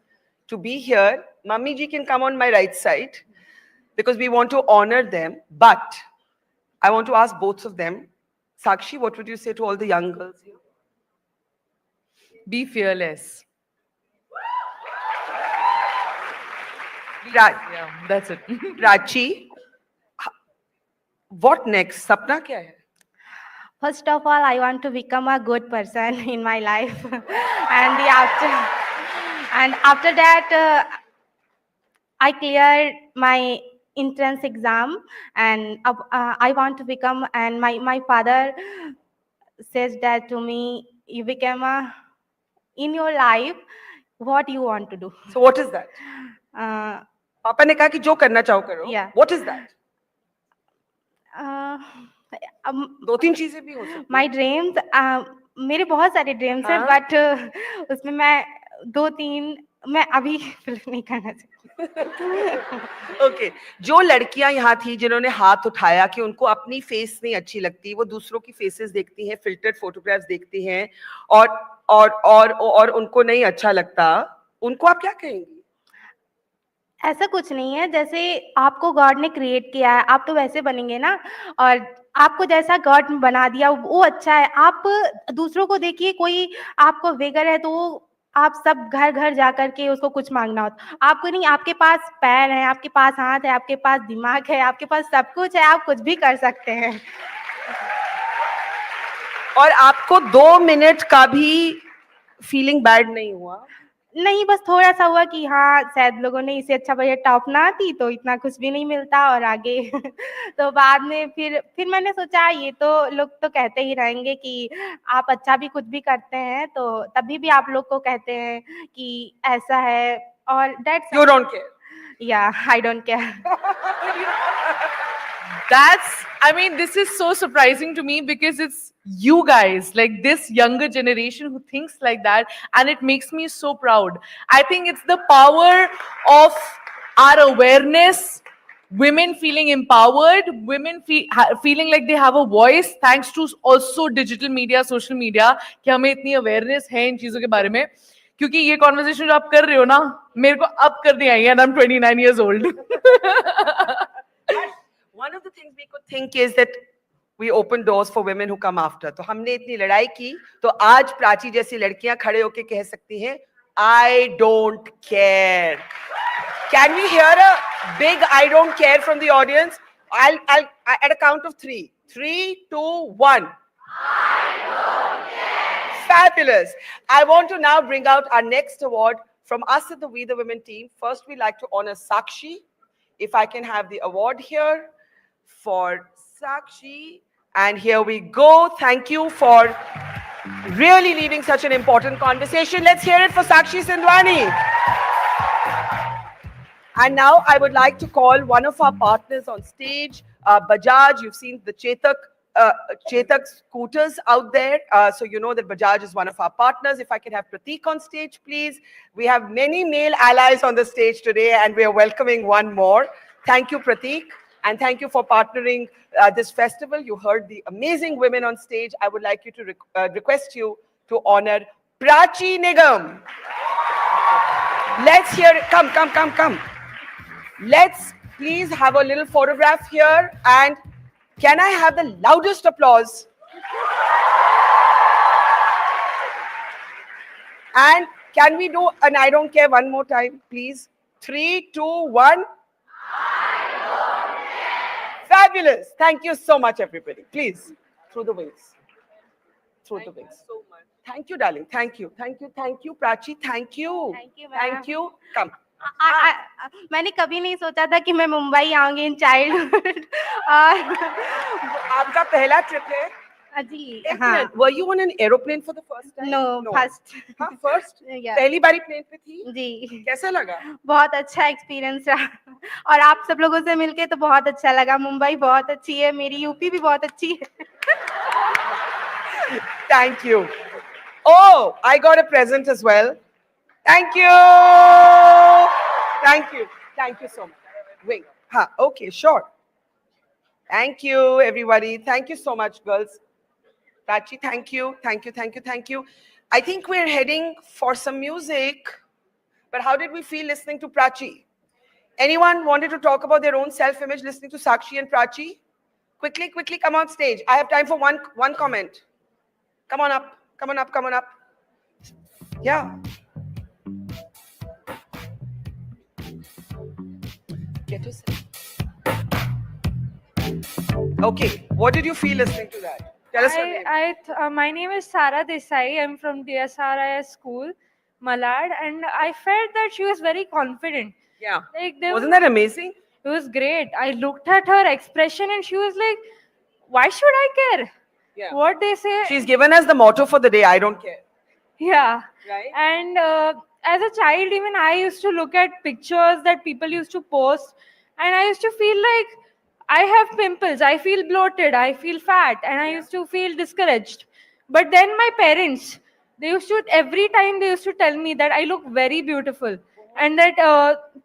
to be here. Mummy ji can come on my right side, because we want to honor them. But I want to ask both of them, Sakshi, what would you say to all the young girls here? Be fearless. Yeah, that's it. Prachi, what next? Sapna kya hai? First of all, I want to become a good person in my life, and after that, I cleared my entrance exam, and I want to become. And my father says that to me, you become a in your life what you want to do. So what is that? Papa ne kaha ki jo karna chaho karo. Yeah. What is that? दो तीन चीजें भी हो सकती my dreams मेरे बहुत सारे dreams हैं बट उसमें मैं दो तीन मैं अभी फिल्म नहीं करना चाहती. ओके जो लड़कियां यहाँ थी जिन्होंने हाथ उठाया कि उनको अपनी फेस नहीं अच्छी लगती, वो दूसरों की फेसेस देखती हैं, फिल्टर्ड फोटोग्राफ्स देखती हैं और उनको नहीं अच्छा लगता, उनको आप क्या कहेंगी? ऐसा कुछ नहीं है, जैसे आपको गॉड ने क्रिएट किया है आप तो वैसे बनेंगे ना, और आपको जैसा गॉड बना दिया वो अच्छा है. आप दूसरों को देखिए, कोई आपको बेगर है तो आप सब घर घर जा करके उसको कुछ मांगना होता, आपको नहीं. आपके पास पैर है, आपके पास हाथ है, आपके पास दिमाग है, आपके पास सब कुछ है, आप कुछ भी कर सकते हैं. और आपको 2 मिनट का भी फीलिंग बैड नहीं हुआ? नहीं, बस थोड़ा सा हुआ कि हाँ शायद लोगों ने इसे अच्छा बढ़िया टॉप ना आती तो इतना कुछ भी नहीं मिलता और आगे तो बाद में फिर मैंने सोचा ये तो लोग तो कहते ही रहेंगे कि आप अच्छा भी कुछ भी करते हैं, तो तभी भी आप लोग को कहते हैं कि ऐसा है और दैट्स यू डोंट केयर. या I don't care. I mean, this is so surprising to me because it's you guys, like this younger generation who thinks like that, and it makes me so proud. I think it's the power of our awareness, women feeling empowered, women feeling like they have a voice thanks to also digital media, social media, कि हमें इतनी awareness है इन चीजों के बारे में. क्योंकि ये conversation जो आप कर रहे हो ना, मेरे को अब करनी आई है, and I'm 29 years old. One of the things we could think is that we open doors for women who come after. तो हमने इतनी लड़ाई की, तो आज प्राची जैसी लड़कियां खड़े होके कह सकती हैं, I don't care. Can we hear a big I don't care from the audience? I'll at a count of 3. 3, 2, 1. I don't care. Fabulous. I want to now bring out our next award from us at the We the Women team. First, we'd like to honor Sakshi. If I can have the award here for Sakshi. And here we go. Thank you for really leading such an important conversation. Let's hear it for Sakshi Sindwani. And now I would like to call one of our partners on stage, Bajaj. You've seen the Chetak scooters out there. So you know that Bajaj is one of our partners. If I can have Prateek on stage, please. We have many male allies on the stage today, and we are welcoming one more. Thank you, Prateek. And thank you for partnering this festival. You heard the amazing women on stage. I would like you to request you to honor Prachi Nigam. Let's hear it. Come. Let's please have a little photograph here. And can I have the loudest applause? And can we do an I don't care one more time, please? 3, 2, 1. Fabulous. Thank you so much, everybody. Please, through the wings. Through the wings. Thank you, darling. Thank you. Prachi. Thank you. Thank you, ma'am. Thank you. Come. मैंने कभी नहीं सोचा था कि मैं मुंबई आऊंगी in childhood और आपका पहला ट्रिप है? जी एक हाँ minute, were you on an aeroplane for the first time? No first हाँ, first? पहली बारी प्लेन पे थी? जी कैसा लगा? बहुत अच्छा एक्सपीरियंस रहा और आप सब लोगों से मिलके तो बहुत अच्छा लगा। मुंबई बहुत अच्छी है, मेरी यूपी भी बहुत अच्छी है। Thank you. Oh, I got a present as well. Thank you. Thank you. Thank you so much. Wait. Okay, sure. Thank you, everybody. Thank you so much, girls. Prachi, thank you. Thank you, thank you, thank you. I think we're heading for some music. But how did we feel listening to Prachi? Anyone wanted to talk about their own self-image listening to Sakshi and Prachi? Quickly, quickly come on stage. I have time for one comment. Come on up. Come on up. Come on up. Yeah. Get yourself. Okay. What did you feel listening to that? Tell us your name. My name is Sara Desai. I'm from DSRIS school, Malad, and I felt that she was very confident. Yeah. Like Wasn't that amazing? It was great. I looked at her expression and she was like, "Why should I care? Yeah. What they say?" She's given us the motto for the day. I don't care. Yeah. Right. And as a child, even I used to look at pictures that people used to post, and I used to feel like I have pimples, I feel bloated, I feel fat, and I used to feel discouraged. But then my parents, they used to, every time they used to tell me that I look very beautiful, and that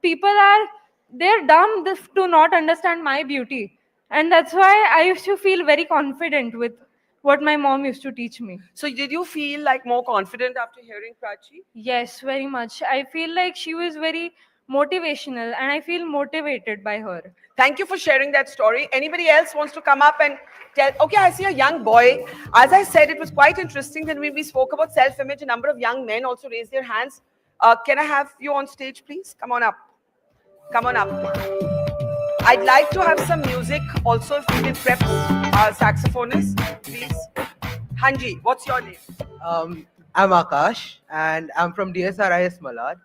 they're dumb to not understand my beauty. And that's why I used to feel very confident with what my mom used to teach me. So did you feel like more confident after hearing Prachi? Yes, very much. I feel like she was very motivational and I feel motivated by her. Thank you for sharing that story. Anybody else wants to come up and tell? Okay, I see a young boy. As I said, it was quite interesting that when we spoke about self-image, a number of young men also raised their hands. Can I have you on stage, please? Come on up. Come on up. I'd like to have some music also if we can prep our saxophonist, please. Hanji, what's your name? I'm Akash and I'm from DSRIS Malad.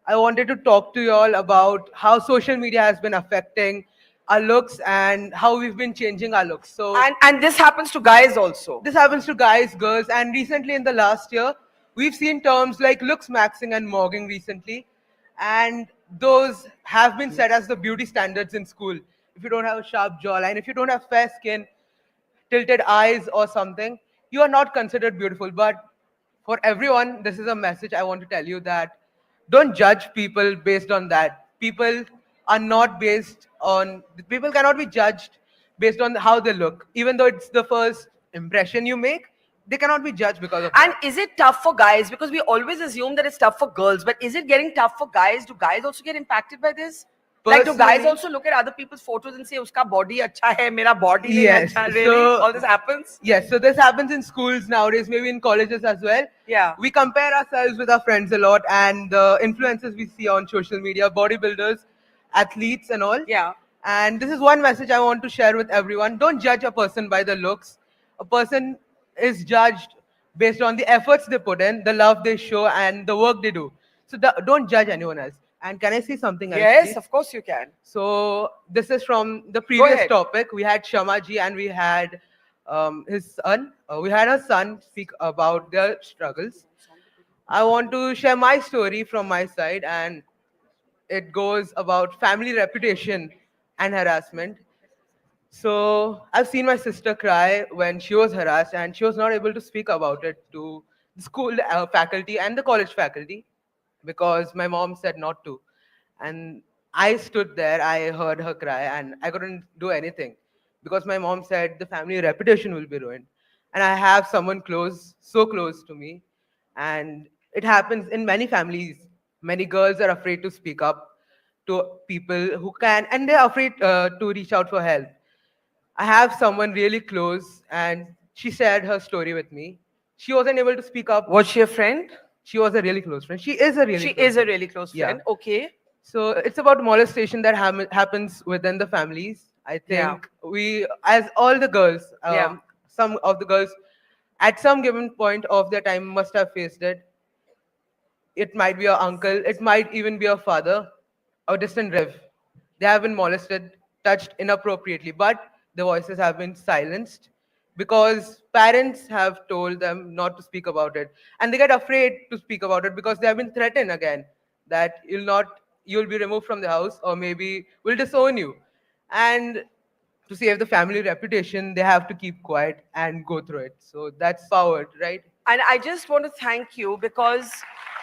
I wanted to talk to you all about how social media has been affecting our looks and how we've been changing our looks. So and this happens to guys also. This happens to guys, girls, and recently in the last year, we've seen terms like looks maxing and mogging recently, and those have been set as the beauty standards in school. If you don't have a sharp jawline, if you don't have fair skin, tilted eyes or something, you are not considered beautiful. But for everyone, this is a message I want to tell you that don't judge people based on that. People cannot be judged based on how they look. Even though it's the first impression you make, they cannot be judged because of And that. is it tough for guys? Because we always assume that it's tough for girls, but is it getting tough for guys? Do guys also get impacted by this? Like, do guys Personally- also look at other people's photos and say, "Uska body acha hai, mera body nahi Yes. acha." Really? All this happens? Yes, so this happens in schools nowadays, maybe in colleges as well. Yeah. We compare ourselves with our friends a lot, and the influences we see on social media, bodybuilders, athletes and all. Yeah. And this is one message I want to share with everyone. Don't judge a person by the looks. A person is judged based on the efforts they put in, the love they show, and the work they do. So don't judge anyone else. And can I say something else? Yes, please? of course you can. So this is from the previous ahead. topic. We had Shamaji and we had his son. We had her son speak about their struggles. I want to share my story from my side, and it goes about family reputation and harassment. So I've seen my sister cry when she was harassed, and she was not able to speak about it to the school faculty and the college faculty because my mom said not to. And I stood there, I heard her cry, and I couldn't do anything because my mom said the family reputation will be ruined. And I have someone close, so close to me, and it happens in many families. Many girls are afraid to speak up to people who can, and they're afraid to reach out for help. I have someone really close, and she shared her story with me. She wasn't able to speak up. Was she a friend? She was a really close friend. She is a really She close is a really close friend. Yeah. Okay. So it's about molestation that happens within the families. I think we, as all the girls, some of the girls at some given point of their time must have faced it. it might be your uncle, it might even be your father, or distant relative. They have been molested, touched inappropriately, but the voices have been silenced because parents have told them not to speak about it, and they get afraid to speak about it because they have been threatened again that you'll be removed from the house, or maybe we'll disown you. And to save the family reputation, they have to keep quiet and go through it. So that's powered, right? And I just want to thank you because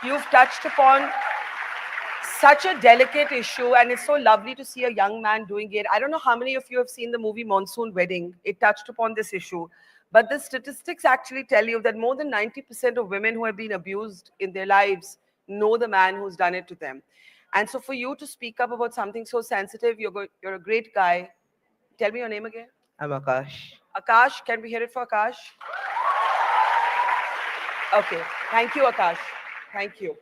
you've touched upon such a delicate issue, and it's so lovely to see a young man doing it. I don't know how many of you have seen the movie Monsoon Wedding. It touched upon this issue. But the statistics actually tell you that more than 90% of women who have been abused in their lives know the man who's done it to them. And so for you to speak up about something so sensitive, you're a great guy. Tell me your name again. I'm Akash. Akash, can we hear it for Akash? Okay, thank you, Akash. Thank you.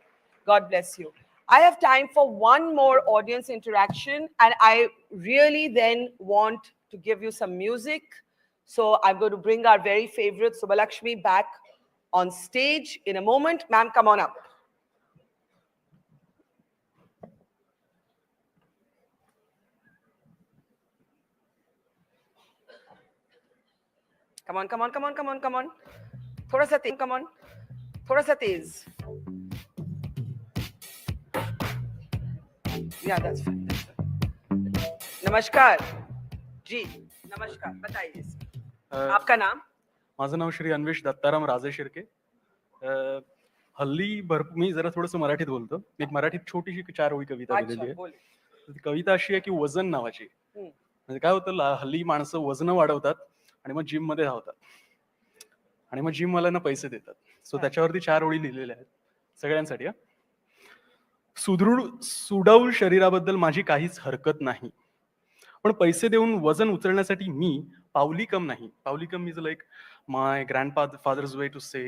God bless you. I have time for one more audience interaction, and I really then want to give you some music. So I'm going to bring our very favorite Subbalakshmi back on stage in a moment. Ma'am, come on up. Come on, come on, come on, come on, come on. Thoda sa tez, come on. Thoda sa tez. Yeah, that's fine. That's fine. Namaskar. जी, नमस्कार. बताइए. आपका नाम? माझं नाव श्री अन्वेष दत्ताराम राजे शिर्के. हल्ली भरपूर मी जरा थोडंसं मराठीत बोलतो. एक मराठीत छोटीशी 4 ओळी कविता लिहिलेली आहे. ती कविता अशी आहे की वजन नावाची. म्हणजे काय होतं, हल्ली माणसं वजन वाढवतात आणि मग जिम मध्ये धावतात आणि मग जिम वाल्यांना पैसे देतात. सो त्याच्यावरती 4 ओळी लिहिलेल्या आहेत सगळ्यांसाठी. सुडौल शरीराबद्दल माझी काहीच हरकत नाही, पण पैसे देऊन वजन उचलण्यासाठी मी पावलीकम नाही. पावलीकम is like my grandfather's way to say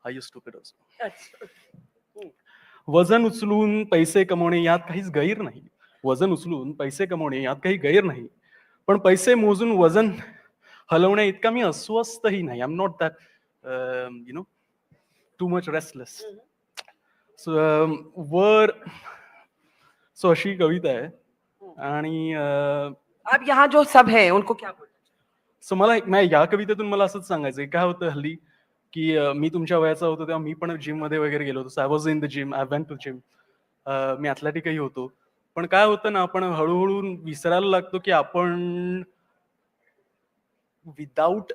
I used to stupid also. वजन उचलून पैसे कमवणे यात काहीच गैर नाही. वजन उचलून पैसे कमवणे यात काही गैर नाही, पण पैसे मोजून वजन हलवण्या इतका मी अस्वस्थही नाही. I am not that you know too much restless. So अशी कविता आहे. आणि अब यहाँ जो सब है उनको क्या बोलते? सो मला या कवितेतून मला असंच सांगायचं, काय होतं हल्ली की मी तुमच्या वयाचा होतो तेव्हा मी पण जिम मध्ये वगैरे गेलो होतो. I was in the gym, I went to gym. मी ॲथलेटिकही होतो. पण काय होतं ना, आपण हळूहळू विसरायला लागतो की आपण विदाउट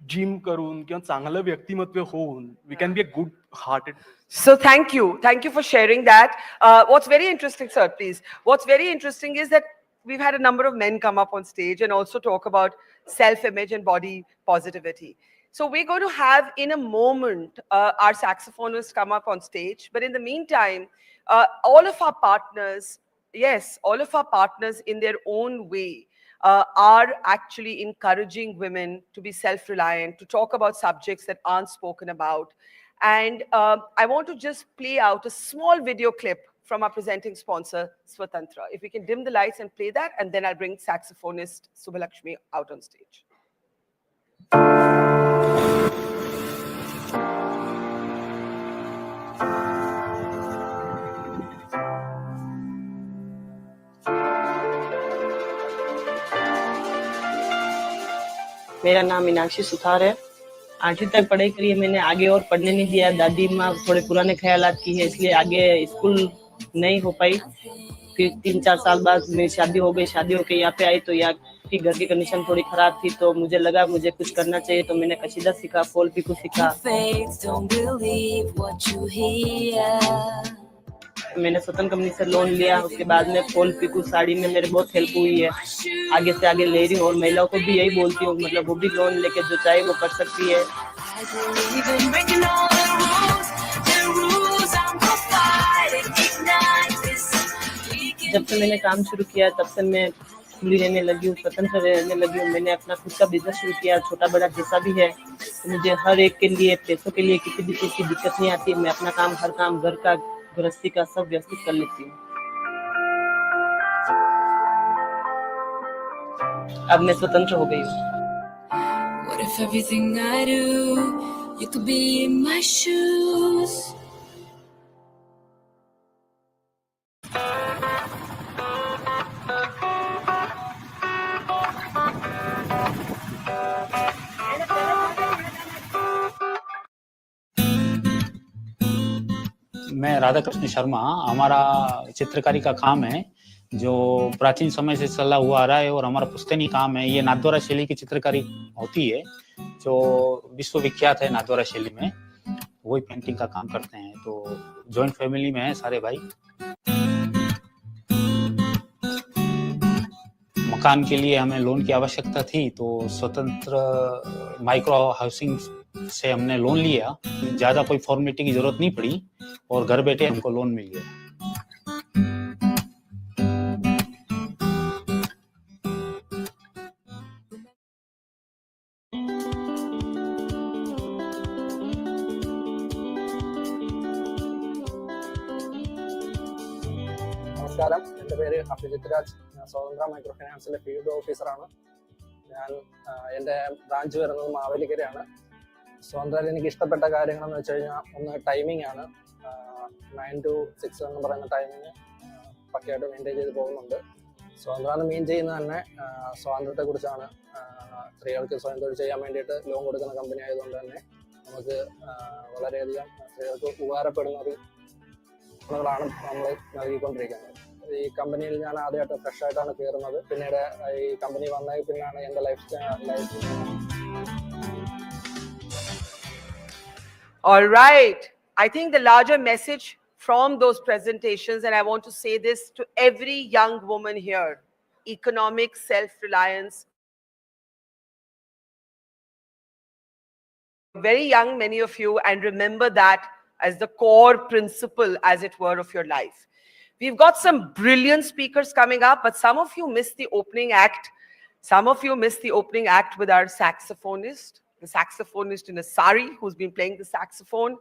जिम करून किंवा चांगलं व्यक्तिमत्व होऊन we can be a good hearted. So thank you for sharing that. What's very interesting, sir, please. What's very interesting is that we've had a number of men come up on stage and also talk about self-image and body positivity. So we're going to have in a moment our saxophonists come up on stage. But in the meantime, all of our partners, all of our partners in their own way are actually encouraging women to be self-reliant, to talk about subjects that aren't spoken about. And I want to just play out a small video clip from our presenting sponsor, Swatantra. If we can dim the lights and play that, and then I'll bring saxophonist Subbalakshmi out on stage. मेरा नाम मीनाक्षी सुथार है. 8वीं तक पढ़ाई करी है मैंने, आगे और पढ़ने नहीं दिया. दादी माँ थोड़े पुराने ख्यालात की है, इसलिए आगे स्कूल नहीं हो पाई. फिर 3-4 साल बाद मेरी शादी हो गई. शादी होकर यहाँ पे आई तो यहाँ की घर की कंडीशन थोड़ी खराब थी, तो मुझे लगा मुझे कुछ करना चाहिए. तो मैंने कसीदा सीखा, फोल पिकू सीखा. मैंने स्वतंत्र कंपनी से लोन लिया. उसके बाद में फोल पिकू साड़ी में मेरे बहुत हेल्प हुई है. आगे से आगे ले रही हूँ और महिलाओं को भी यही बोलती हूँ, मतलब वो भी लोन लेके जो चाहे वो कर सकती है. जब से मैंने काम शुरू किया तब से मैं खुली रहने लगी हूँ, स्वतंत्र रहने लगी हूँ. मैंने अपना खुद का बिजनेस शुरू किया, छोटा बड़ा जैसा भी है. तो मुझे हर एक के लिए, पैसों के लिए किसी भी चीज़ की दिक्कत नहीं आती. मैं अपना काम, हर काम, घर का, गृहस्थी का सब व्यवस्थित कर लेती हूँ. अब मैं स्वतंत्र हो गई हूँ. What if everything I do, you could be in my shoes? मैं राधा कृष्ण शर्मा, हमारा चित्रकारी का काम है जो प्राचीन समय से चला हुआ आ रहा है और हमारा पुश्तैनी काम है। ये नाथद्वारा शैली की चित्रकारी होती है जो विश्वविख्यात है नाथद्वारा शैली में, वही पेंटिंग का काम करते हैं। तो जॉइंट फैमिली में है सारे भाई। मकान के लिए हमें लोन की आवश्यकता थी तो स्वतंत्र माइक्रो हाउसिंग से हमने लोन लिया। ज़्यादा कोई फॉर्मेलिटी की जरूरत नहीं पड़ी और घर बैठे हमको लोन मिल गया। നമസ്കാരം, എൻ്റെ പേര് അഭിജിത് രാജ്. ഞാൻ സ്വതന്ത്ര മൈക്രോ ഫിനാൻസിലെ ഫീൽഡ് ഓഫീസറാണ്. ഞാൻ എൻ്റെ ബ്രാഞ്ച് വരുന്നത് മാവേലിക്കരയാണ്. സ്വതന്ത്രയിൽ എനിക്ക് ഇഷ്ടപ്പെട്ട കാര്യങ്ങളെന്ന് വെച്ച് കഴിഞ്ഞാൽ ഒന്ന് ടൈമിംഗ് ആണ്. 9 to 6 എന്ന് പറയുന്ന ടൈമിങ് പക്കയായിട്ട് മെയിൻറ്റെയിൻ ചെയ്ത് പോകുന്നുണ്ട്. സ്വതന്ത്ര എന്ന് മീൻ ചെയ്യുന്നത് തന്നെ സ്വാതന്ത്ര്യത്തെക്കുറിച്ചാണ്. സ്ത്രീകൾക്ക് സ്വയം തൊഴിൽ ചെയ്യാൻ വേണ്ടിയിട്ട് ലോൺ കൊടുക്കുന്ന കമ്പനി ആയതുകൊണ്ട് തന്നെ നമുക്ക് വളരെയധികം സ്ത്രീകൾക്ക് ഉപകാരപ്പെടുന്ന ഒരു ാണ് നമ്മൾ നൽകിക്കൊണ്ടിരിക്കുന്നത്. ഈ കമ്പനിയിൽ ഞാൻ ആദ്യമായിട്ട് ഫ്രഷ് ആയിട്ടാണ് കയറുന്നത്. പിന്നീട് ഈ കമ്പനി വന്നതിൽ പിന്നാണ് എൻ്റെ life. All right. I think the larger message from those presentations, and I want to say this to every young woman here, economic self-reliance. Very young, many of you, and remember that as the core principle, as it were, of your life. We've got some brilliant speakers coming up, but some of you missed the opening act. Some of you missed the opening act with our saxophonist, the saxophonist in a sari, who's been playing the saxophone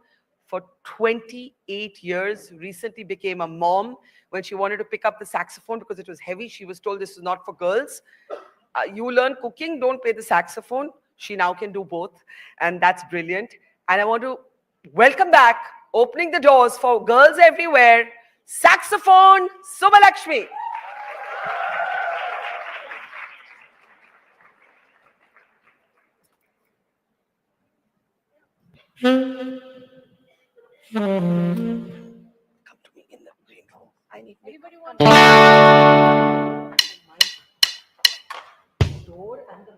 for 28 years, recently became a mom. When she wanted to pick up the saxophone because it was heavy, she was told this is not for girls. You learn cooking, don't play the saxophone. She now can do both, and that's brilliant. And I want to welcome back, opening the doors for girls everywhere, saxophone Subbalakshmi. Come to me in the green room. I need everybody want door and the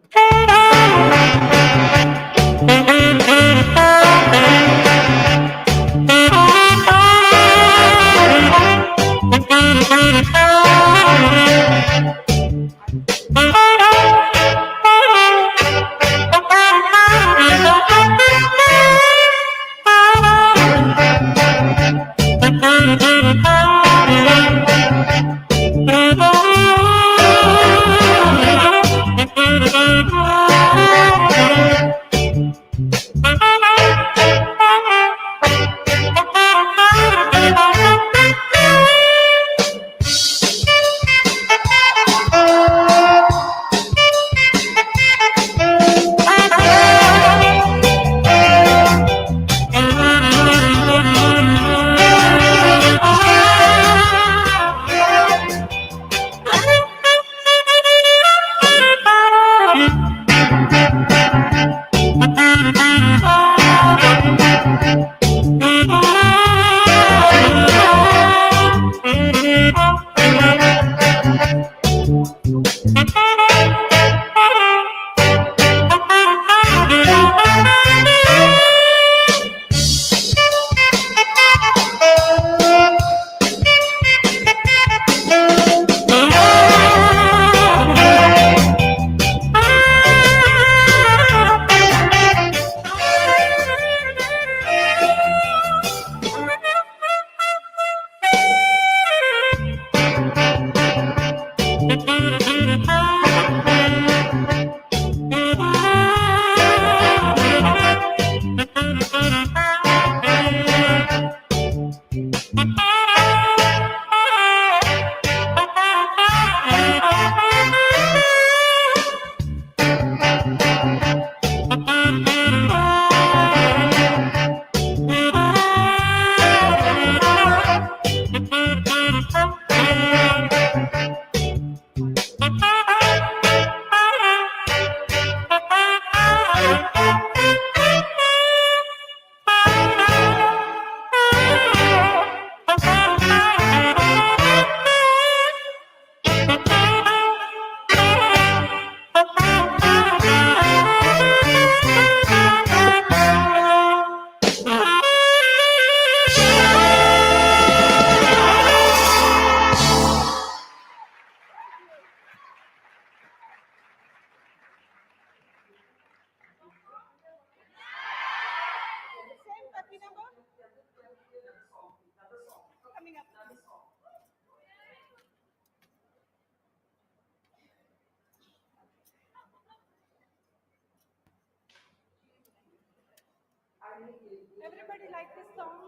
Everybody like this song?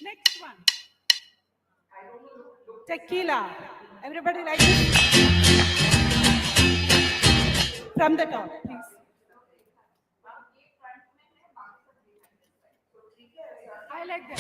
Next one. Tequila. Everybody like this? From the top, please. I like that.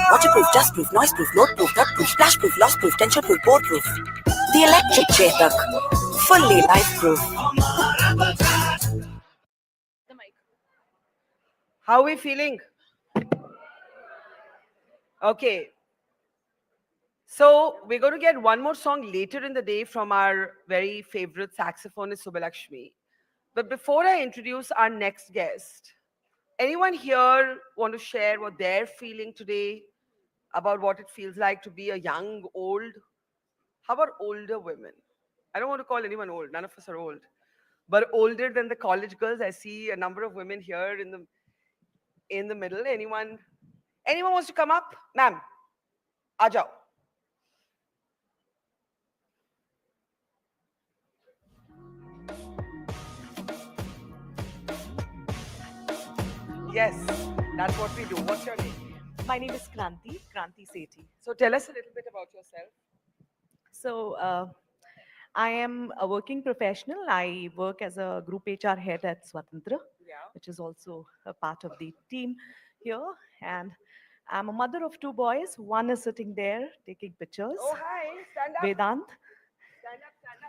Waterproof, dustproof, noiseproof, loadproof, dustproof, splashproof, lossproof, tensionproof, boardproof. The electric Chetak, fully life-proof. How are we feeling? Okay. So we're going to get one more song later in the day from our very favorite saxophonist, Subbalakshmi. But before I introduce our next guest, anyone here want to share what they're feeling today about what it feels like to be a young, old? How about older women? I don't want to call anyone old. None of us are old. But older than the college girls, I see a number of women here in the middle. Anyone wants to come up? Ma'am, aa jao. Yes, that's what we do. What's your name? My name is Kranti Sethi. So tell us a little bit about yourself. So I am a working professional. I work as a group HR head at Swatantra, which is also a part of the team here. And I'm a mother of 2 boys. One is sitting there taking pictures. Oh, hi. Stand up. Vedant. Stand up, stand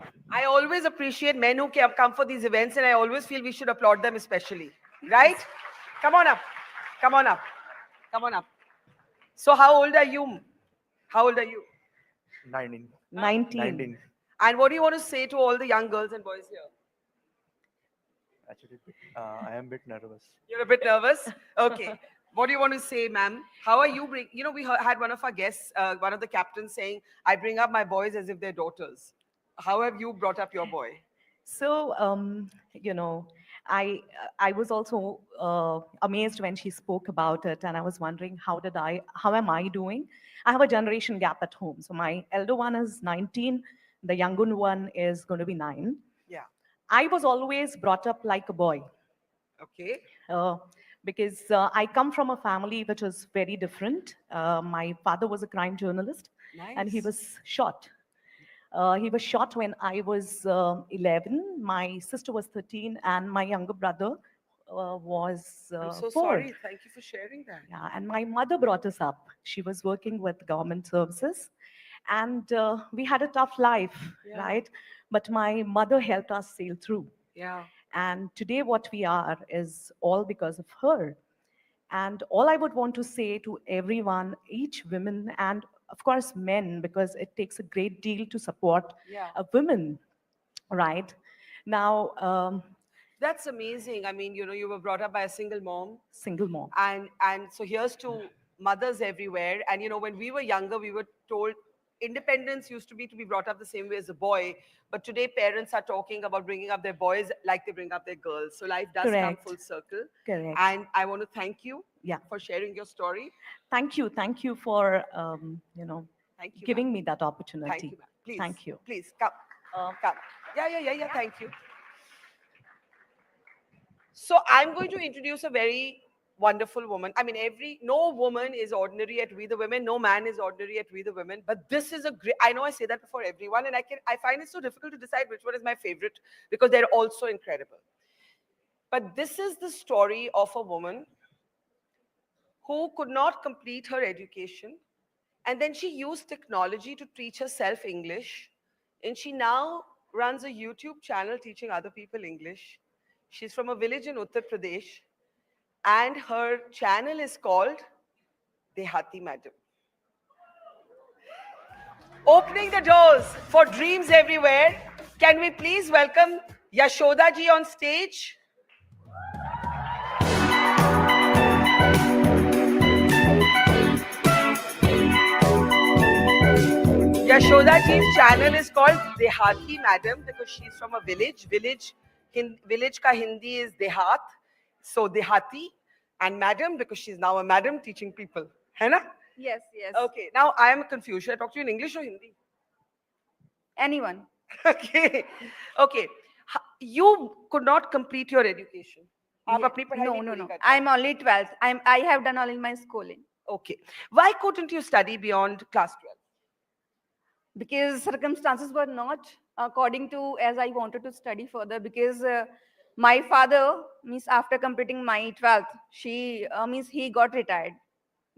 up. I always appreciate men who come for these events, and I always feel we should applaud them especially. Right? Come on up. Come on up. Come on up. So how old are you? How old are you? 19. 19. And what do you want to say to all the young girls and boys here? Actually, I am a bit nervous. You're a bit nervous? Okay. What do you want to say, ma'am? How are you you know, we had one of our guests, one of the captains saying, I bring up my boys as if they're daughters. How have you brought up your boy? So, you know, I was also amazed when she spoke about it, and I was wondering how am I doing? I have a generation gap at home. So my elder one is 19, the younger one is going to be 9. Yeah. I was always brought up like a boy. Okay. Because I come from a family which is very different. My father was a crime journalist, and he was shot. He was shot when I was 11. My sister was 13, and my younger brother was I'm so 4. sorry. Thank you for sharing that. Yeah, and my mother brought us up. She was working with government services, and we had a tough life, Yeah. right? But my mother helped us sail through. Yeah. And today what we are is all because of her. And all I would want to say to everyone, each woman, and of course men, because it takes a great deal to support a woman, right? Now, That's amazing. I mean, you know, you were brought up by a single mom. Single mom. And so here's to mothers everywhere. And, you know, when we were younger, we were told independence used to be brought up the same way as a boy. But today, parents are talking about bringing up their boys like they bring up their girls. So life does come Correct. full circle. Correct. And I want to thank you Yeah. for sharing your story. Thank you for, you know, Thank you, giving ma'am. me that opportunity. Thank you, ma'am. Please. Thank you. Please, come. Come. Yeah. Thank you. So I'm going to introduce a very wonderful woman. I mean, no woman is ordinary at We the Women. No man is ordinary at We the Women. But this is a great, I know I say that before everyone, and I find it so difficult to decide which one is my favorite because they're all so incredible. But this is the story of a woman who could not complete her education. And then she used technology to teach herself English. And she now runs a YouTube channel teaching other people English. She's from a village in Uttar Pradesh. And her channel is called Dehati Madam. Opening the doors for dreams everywhere. Can we please welcome Yashoda ji on stage? Yashoda ji's channel is called Dehati Madam because she's from a village. Village ka Hindi is Dehat. So Dehati, and Madam because she's now a madam teaching people. Hai na? Yes, yes. Okay, now I am confused. Should I talk to you in English or Hindi? Anyone. Okay. You could not complete your education. आप अपनी पढ़ाई No, नहीं no, पूरी no. कर पाए। I'm only 12th. I have done all in my schooling. Okay. Why couldn't you study beyond class 12? Because circumstances were not according to as I wanted to study further. Because my father, means after completing my 12th, he got retired.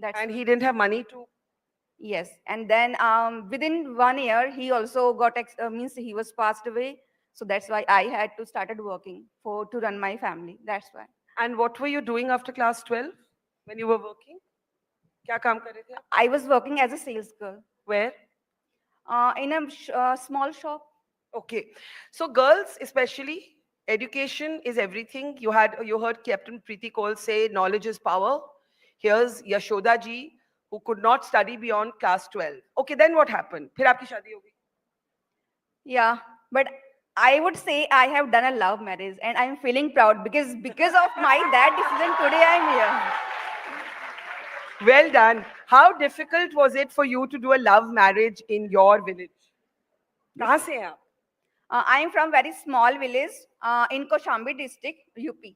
And he didn't have money to. Yes, and then within 1 year, he also got he was passed away. So that's why I had to started working to run my family. That's why. And what were you doing after class 12 when you were working? क्या काम कर रहे थे आप? I was working as a sales girl. Where? In a small shop. Okay. So girls, especially, education is everything. You heard Captain Preeti Kaul say, knowledge is power. Here's Yashoda ji, who could not study beyond class 12. Okay, then what happened? फिर आपकी शादी हो गई? Yeah, but I would say I have done a love marriage, and I'm feeling proud because of that decision today I'm here. Well done. How difficult was it for you to do a love marriage in your village? कहाँ से हैं आप? I am from very small village in Kaushambi district, UP,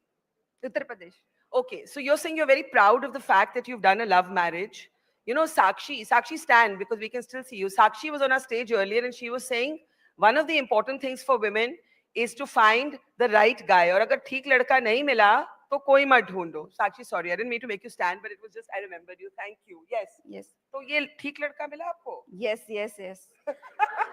Uttar Pradesh. Okay, so you're saying you're very proud of the fact that you've done a love marriage. You know, Sakshi stand, because we can still see you. Sakshi was on our stage earlier and she was saying one of the important things for women is to find the right guy. और अगर ठीक लड़का नहीं मिला तो कोई मत ढूंढो. Sakshi, sorry, I didn't mean to make you stand, but it was just I remembered you. Thank you. Yes. Yes. तो ये ठीक लड़का मिला आपको? Yes.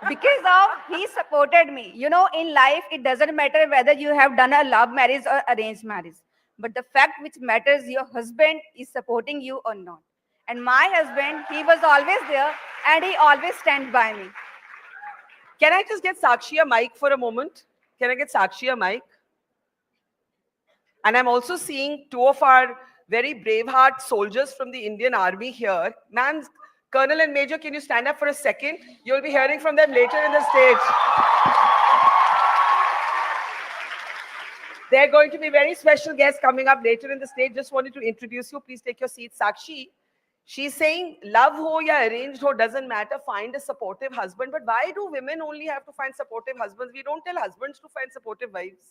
Because of he supported me. You know, in life, it doesn't matter whether you have done a love marriage or arranged marriage. But the fact which matters, your husband is supporting you or not. And my husband, he was always there and he always stands by me. Can I just get Sakshi a mic for a moment? Can I get Sakshi a mic? And I'm also seeing two of our very braveheart soldiers from the Indian Army here. Ma'am, Colonel and Major, can you stand up for a second? You'll be hearing from them later in the stage. They're going to be very special guests coming up later in the stage. Just wanted to introduce you. Please take your seat. Sakshi, she's saying love ho ya arranged ho doesn't matter. Find a supportive husband. But why do women only have to find supportive husbands? We don't tell husbands to find supportive wives.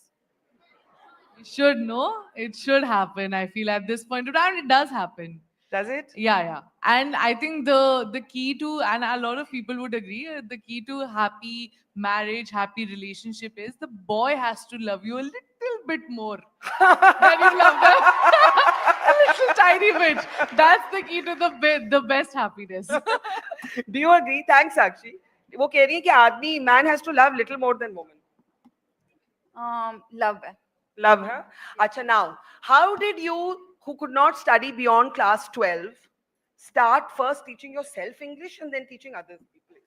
It should, no? It should happen. I feel at this point of time, it does happen. Does it? Yeah. And I think the key to, and a lot of people would agree, the key to happy marriage, happy relationship is the boy has to love you a little bit more than you love them. A little tiny bit. That's the key to the best happiness. Do you agree? Thanks, Sakshi. वो कह रही है कि आदमी, man has to love little more than woman. Love. Love her. Acha, now, how did you, who could not study beyond class 12, start first teaching yourself English and then teaching other people?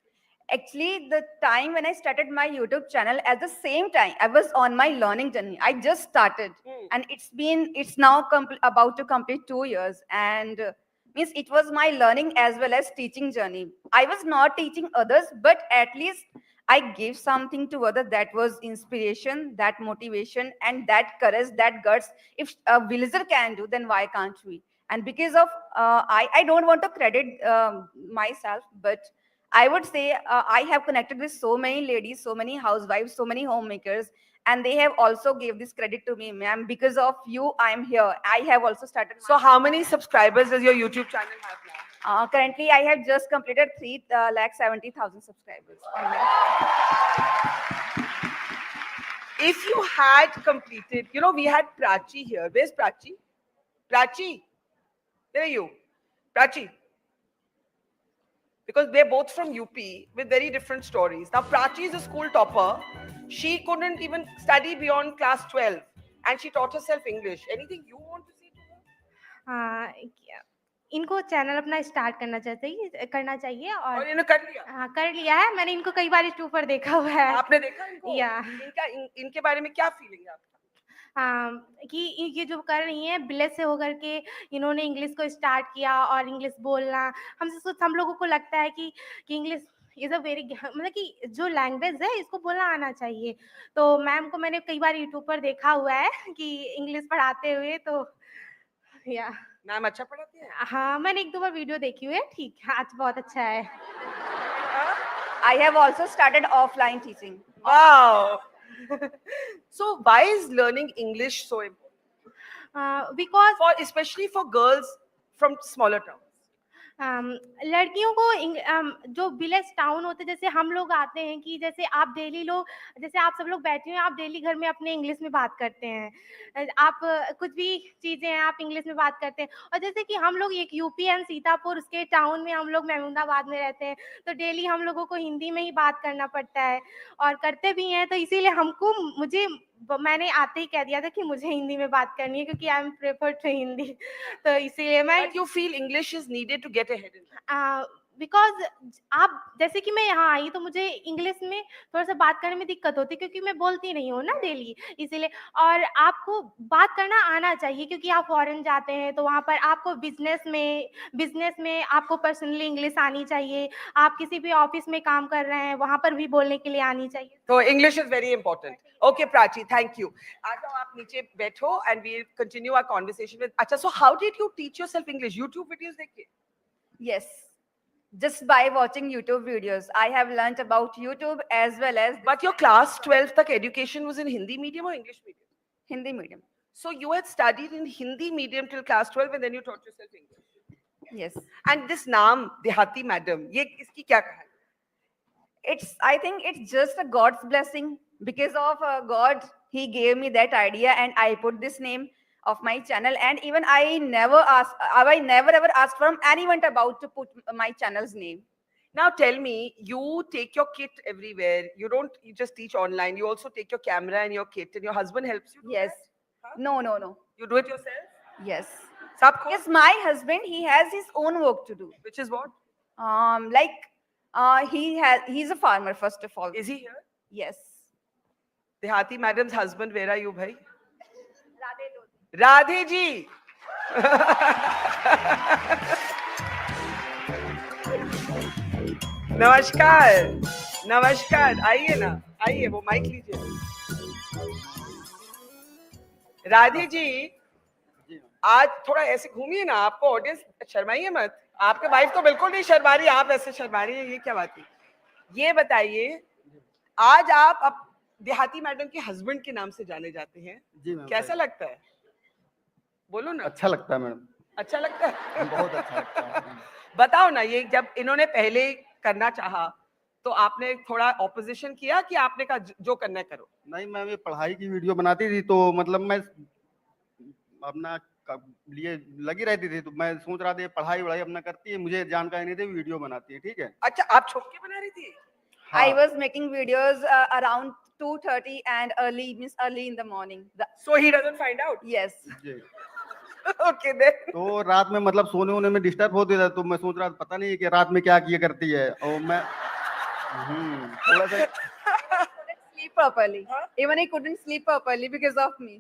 Actually, the time when I started my YouTube channel, at the same time, I was on my learning journey. I just started, and it's now about to complete 2 years, and means it was my learning as well as teaching journey. I was not teaching others, but at least I gave something to others that was inspiration, that motivation, and that courage, that guts. If a villager can do, then why can't we? And because of, I don't want to credit myself, but I would say I have connected with so many ladies, so many housewives, so many homemakers, and they have also gave this credit to me, ma'am. Because of you, I am here. I have also started. So how many subscribers does your YouTube channel have now? Currently, I have just completed 3,70,000 subscribers. If you had completed, you know, we had Prachi here. Where's Prachi? Prachi, where are you? Prachi. Because we're both from UP with very different stories. Now, Prachi is a school topper. She couldn't even study beyond class 12. And she taught herself English. Anything you want to say to her? इनको channel अपना start करना चाहिए और इन्होंने कर लिया? हाँ, कर लिया है. मैंने इनको कई बार यूट्यूब पर देखा हुआ है. आपने देखा इनको? या इनके बारे में क्या फीलिंग है आपका? कि ये जो कर रही हैं विलेज से होकर के इन्होंने इंग्लिश को स्टार्ट किया और इंग्लिश बोलना हम लोगों को लगता है कि इंग्लिश इज अ वेरी मतलब कि जो लैंग्वेज है इसको बोलना आना चाहिए. तो मैम को मैंने कई बार यूट्यूब पर देखा हुआ है कि इंग्लिश पढ़ाते हुए. तो या मैम अच्छा पढ़ाती है? हाँ, मैंने 1-2 बार वीडियो देखी हुई है. ठीक है, आज बहुत अच्छा है. I have also started offline teaching. Wow. So why is learning English so important? Because especially for girls from smaller towns. लड़कियों को जो विलेज टाउन होते जैसे हम लोग आते हैं कि जैसे आप डेली लोग जैसे आप सब लोग बैठे हैं आप डेली घर में अपने इंग्लिश में बात करते हैं. आप कुछ भी चीजें हैं आप इंग्लिश में बात करते हैं. और जैसे कि हम लोग एक यूपी एंड सीतापुर उसके टाउन में हम लोग महमूदाबाद में रहते हैं तो डेली हम लोगों को हिंदी में ही बात करना पड़ता है और करते भी हैं. तो इसीलिए मैंने आते ही कह दिया था कि मुझे हिंदी में बात करनी है क्योंकि I am prefer to Hindi. तो इसीलिए मैं you feel English is needed to get ahead in because आप जैसे कि मैं यहाँ आई तो मुझे इंग्लिश में थोड़ा सा बात करने में दिक्कत होती है क्योंकि मैं बोलती नहीं हूँ ना डेली इसीलिए. और आपको बात करना आना चाहिए क्योंकि आप फॉरेन जाते हैं तो वहाँ पर आपको बिजनेस में आपको पर्सनली इंग्लिश आनी चाहिए. आप किसी भी ऑफिस में काम कर रहे हैं वहाँ पर भी बोलने के लिए आनी चाहिए. तो English is very important. Okay Prachi, thank you. आ जाओ आप नीचे बैठो and we continue our conversation with. अच्छा, so how did you teach yourself English? YouTube videos देख के? Yes. Just by watching YouTube videos. I have learnt about YouTube as well as... But your class 12 tak education was in Hindi medium or English medium? Hindi medium. So you had studied in Hindi medium till class 12 and then you taught yourself English. Yes. And this naam, Dehati Madam, ye iski kya kahani? I think it's just a God's blessing. Because of God, He gave me that idea, and I put this name of my channel. And even I never ever asked from anyone about to put my channel's name. Now tell me, you take your kit everywhere. You just teach online. You also take your camera and your kit, and your husband helps you. Yes. No. You do it yourself? Yes. Sabko? Because my husband, he has his own work to do. Which is what? He's a farmer, first of all. Is he here? Yes. Dehati Madam's husband, where are you, bhai? Radhe ji. नमस्कार नमस्कार आइए ना आइए वो mic लीजिए राधे जी आज थोड़ा ऐसे घूमिए ना आपको ऑडियंस शर्माइए मत आपके वाइफ तो बिल्कुल नहीं शर्मा रही आप ऐसे शर्मा रही है ये क्या बात है ये बताइए आज आप देहाती मैडम के हस्बैंड के नाम से जाने जाते हैं जी मैम कैसा लगता है बोलो ना अच्छा लगता है मैडम अच्छा लगता है बहुत अच्छा लगता है बताओ ना ये जब इन्होंने पहले करना चाहा तो आपने थोड़ा ऑपोजिशन किया कि आपने कहा जो करना है करो नहीं मैम ये पढ़ाई की वीडियो बनाती थी तो मतलब मैं अपना लिए लगी रहती थी तो मैं सोच रहा था पढ़ाई वढ़ाई अपना करती है मुझे जानकारी नहीं थी वीडियो बनाती है ठीक है अच्छा आप छुप के बना रही थी I was making videos around 2:30 and early in the morning. So he doesn't find out? Yes. Okay then. तो रात में मतलब सोने वोने में डिस्टर्ब होती था तो मैं सोच रहा था पता नहीं कि रात में क्या किया करती है और मैं थोड़ा सा couldn't sleep properly. Even I couldn't sleep properly because of me.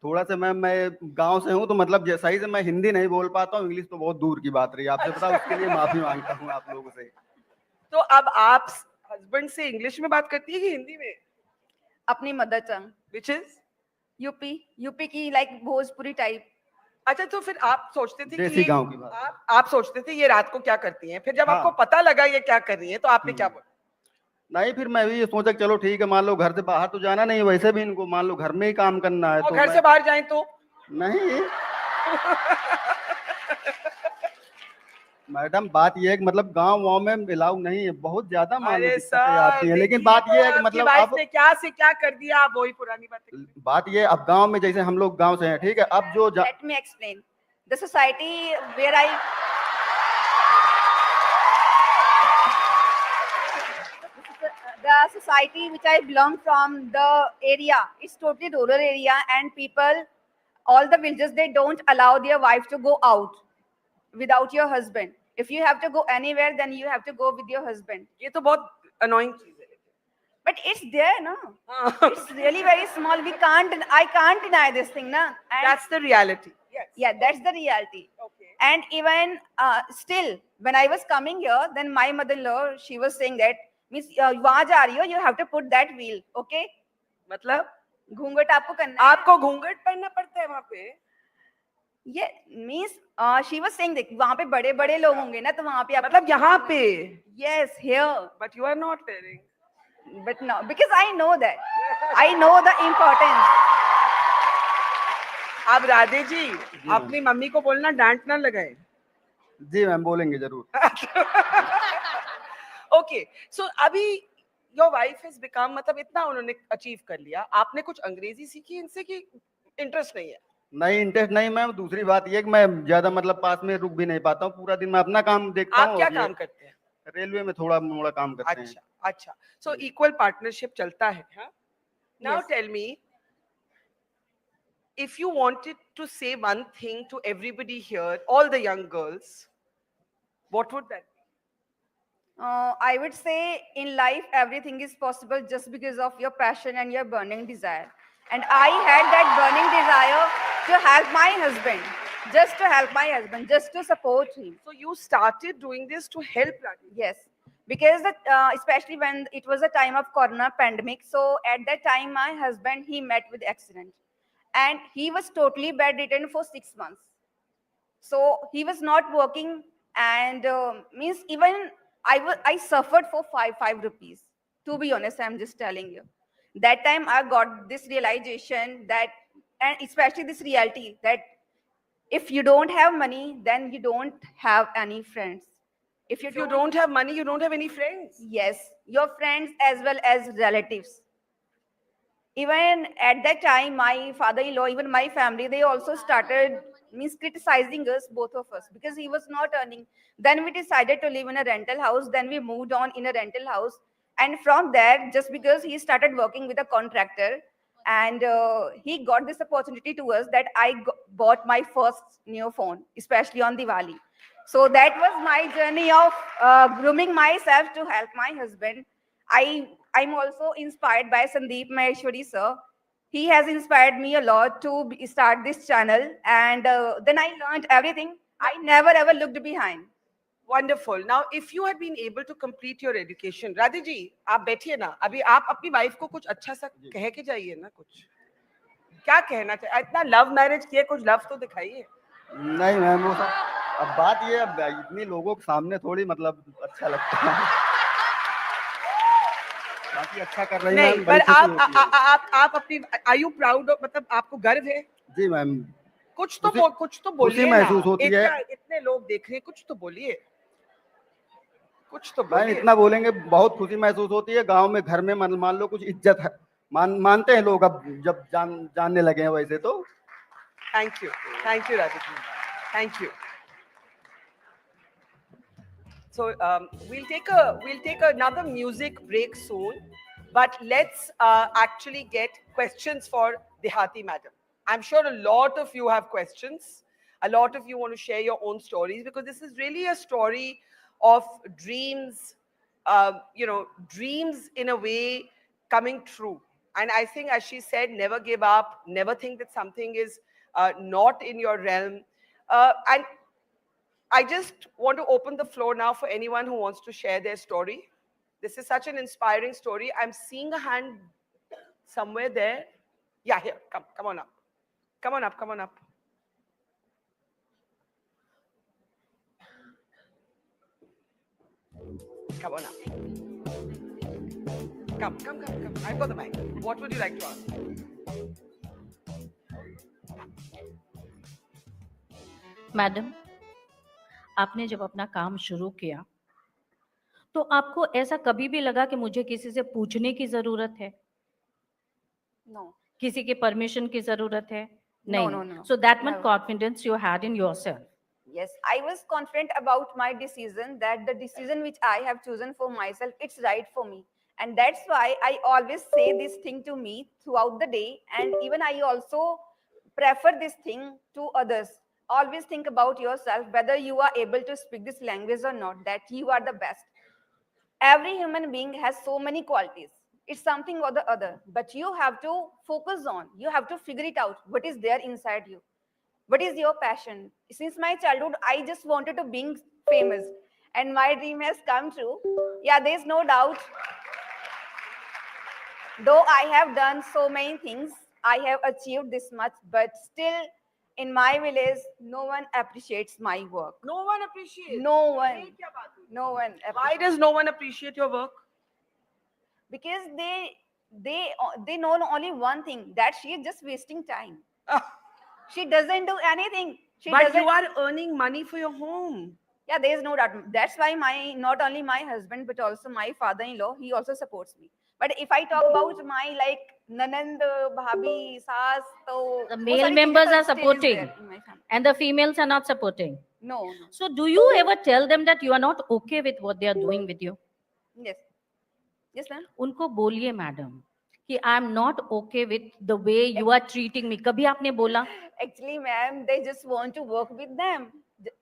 थोड़ा सा मैं गांव से हूँ तो मतलब सही से मैं हिंदी नहीं बोल पाता हूँ इंग्लिश तो बहुत दूर की बात रही आपसे पता उसके लिए माफी मांगता हूँ आप लोगों से तो अब आप हस्बैंड से इंग्लिश में बात करती है कि हिंदी में अपनी mother tongue which is UP की लाइक भोजपुरी टाइप अच्छा तो फिर आप सोचते थे देसी कि गांव की बात आप सोचते थे ये रात को क्या करती हैं फिर जब आपको पता लगा ये क्या कर रही है तो आपने क्या बोला नहीं फिर मैं भी ये सोचा चलो ठीक है मान लो घर से बाहर तो जाना नहीं वैसे भी इनको मान लो घर में ही काम करना है और तो घर से बाहर जाएं तो नहीं मैडम बात ये है कि मतलब गांव में अलाउ नहीं है बहुत ज्यादा मान आती है लेकिन बात ये है कि मतलब अब क्या से क्या कर दिया आप वही पुरानी बात ये अब गांव में जैसे हम लोग गांव से हैं ठीक है अब जो let me explain the society where I the society which I belong from the area it's totally rural area and people all the villages they don't allow their wife to go out without your husband. If you have to go anywhere, then you have to go with your husband. ये तो बहुत annoying चीज है. But it's there, no? It's really very small. I can't deny this thing, na? And that's the reality. Yes. Yeah, that's the reality. Okay. And even still, when I was coming here, then my mother-in-law, she was saying that, Miss, वहाँ जा रही हो, you have to put that wheel, okay? मतलब? घूंघट आपको करना है. आपको घूंघट पहनना पड़ता है वहाँ पे? ये means she was saying that वहां पे बड़े बड़े लोग होंगे ना तो वहां पे मतलब यहाँ पे yes here but you are not wearing but no because I know that I know the importance अब राधे जी अपनी मम्मी को बोलना डांट ना लगाए जी मैम बोलेंगे जरूर ओके सो अभी योर वाइफ हैज बिकम मतलब इतना उन्होंने अचीव कर लिया आपने कुछ अंग्रेजी सीखी इनसे कि इंटरेस्ट नहीं है नहीं इंटरेस्ट नहीं मैम दूसरी बात ये कि मैं ज्यादा मतलब पास में रुक भी नहीं पाता हूँ पूरा दिन मैं अपना काम देखता हूँ आप क्या काम करते हैं रेलवे में थोड़ा मोड़ा काम करते हैं अच्छा सो इक्वल पार्टनरशिप चलता है now tell me if you wanted to say one thing to everybody here all the young girls what would that be I would say in life everything is possible just because of your passion and your burning desire and I had that burning desire to help my husband, just to support him. So you started doing this to help Raghu? Yes, because especially when it was a time of corona pandemic. So at that time, my husband, he met with accident. And he was totally bedridden for 6 months. So he was not working and means even I suffered for 5 rupees. To be honest, I'm just telling you. That time I got this realization that and especially this reality that if you don't have money, then you don't have any friends. If you don't have money, you don't have any friends. Yes, your friends as well as relatives. Even at that time, my father-in-law, even my family, they also started criticizing us, both of us, because he was not earning. Then we decided to live in a rental house. Then we moved on in a rental house. And from there, just because he started working with a contractor, and he got this opportunity to us that bought my first new phone, especially on Diwali. So that was my journey of grooming myself to help my husband. I'm also inspired by Sandeep Maheshwari sir. He has inspired me a lot to start this channel, and then I learned everything. I never ever looked behind. Wonderful. Now, if you had been able to complete your education, Radhi ji, आप बैठिए ना. अभी आप अपनी wife को कुछ अच्छा सा कह के जाइए ना कुछ. क्या कहना चाहिए? इतना लव मैरिज किए, कुछ लव तो दिखाइए. नहीं मैम, वो सब अब बात ये, अब इतने लोगों के सामने थोड़ी मतलब अच्छा लगता है. बाकी अच्छा कर रही नहीं, मैम, पर बड़ी खुशी होती है. आप अपनी, आर यू प्राउड ऑफ, मतलब आपको गर्व है? जी मैम, कुछ तो बोलिए खुशी ना. महसूस होती है. इतने लोग देख रहे हैं, कुछ तो बोलिए. कुछ तो मैम बोलिए. इतना बोलेंगे, बहुत खुशी महसूस होती है. गांव में, घर में मान लो कुछ इज्जत है, मानते हैं लोग अब, जब जानने लगे हैं वैसे तो. Thank you Radhika, thank you. So we'll take another music break soon, but let's actually get questions for Dehati Madam. I'm sure a lot of you have questions. A lot of you want to share your own stories, because this is really a story of dreams, dreams in a way coming true. And I think, as she said, never give up, never think that something is not in your realm. And I just want to open the floor now for anyone who wants to share their story. This is such an inspiring story. I'm seeing a hand somewhere there. Yeah, here, come on up. Come on up. Come on up. Come. I've got the mic. What would you like to ask? Madam, आपने जब अपना काम शुरू किया तो आपको ऐसा कभी भी लगा कि मुझे किसी से पूछने की जरूरत है? No. किसी के परमिशन की जरूरत है? No. So that much Never. confidence you had in yourself. Yes, I was confident about my decision, that the decision which I have chosen for myself, it's right for me. And that's why I always say this thing to me throughout the day. And even I also prefer this thing to others. Always think about yourself, whether you are able to speak this language or not, that you are the best. Every human being has so many qualities. It's something or the other, but you have to focus on, you have to figure it out, what is there inside you. What is your passion? Since my childhood, I just wanted to be famous, and my dream has come true. Yeah, there's no doubt. Though I have done so many things, I have achieved this much, but still in my village, no one appreciates my work. No one appreciates? No one. No one. Why does no one appreciate your work? Because they know only one thing, that she is just wasting time. She doesn't do anything. But you are earning money for your home. Yeah, there is no doubt. That's why not only my husband, but also my father-in-law, he also supports me. But if I talk about my nanand, bhabhi, saas, so The male members are supporting and the females are not supporting. No. So do you ever tell them that you are not okay with what they are doing with you? Yes. Yes, ma'am. उनको बोलिए madam कि I am not okay with the way you are treating me. कभी आपने बोला? Actually, ma'am, they just want to work with them.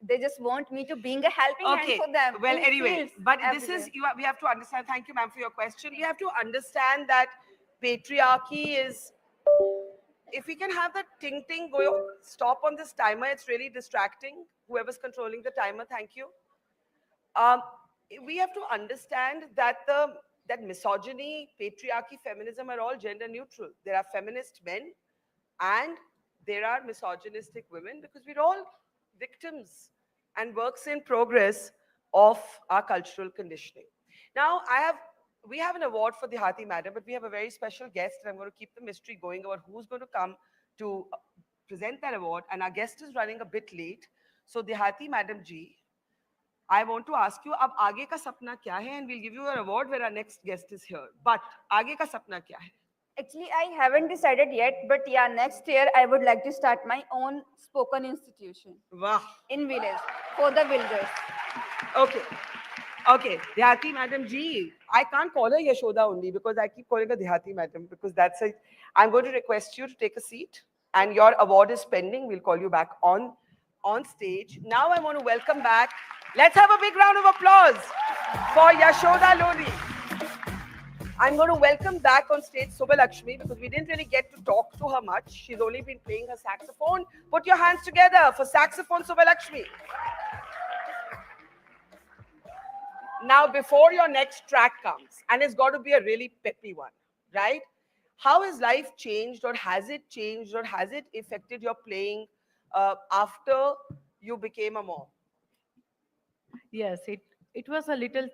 They just want me to being a helping hand for them. Well, in anyway, fields, but everywhere. we have to understand. Thank you, ma'am, for your question. We have to understand that patriarchy is. If we can have that ting go, stop on this timer. It's really distracting. Whoever's controlling the timer, thank you. We have to understand that that misogyny, patriarchy, feminism are all gender neutral. There are feminist men and there are misogynistic women, because we're all victims and works in progress of our cultural conditioning. Now, we have an award for Dehati Madam, but we have a very special guest, and I'm going to keep the mystery going about who's going to come to present that award, and our guest is running a bit late. So Dehati Madam ji, I want to ask you, अब आगे का सपना क्या है? And we'll give you an award when our next guest is here. But आगे का सपना क्या है? Actually, I haven't decided yet, but yeah, next year I would like to start my own spoken institution. Wow. In village, for the villagers. Okay. Okay, Dehati Madam ji. I can't call her Yashoda only because I keep calling her Dehati Madam because that's it. I'm going to request you to take a seat, and your award is pending. We'll call you back on stage. Now I want to welcome back. Let's have a big round of applause for Yashoda Lodi. I'm going to welcome back on stage Subha Lakshmi because we didn't really get to talk to her much. She's only been playing her saxophone. Put your hands together for saxophone Subha Lakshmi. Now, before your next track comes, and it's got to be a really peppy one, right? How has life changed, or has it changed, or has it affected your playing after you became a mom? Yes, it was a little.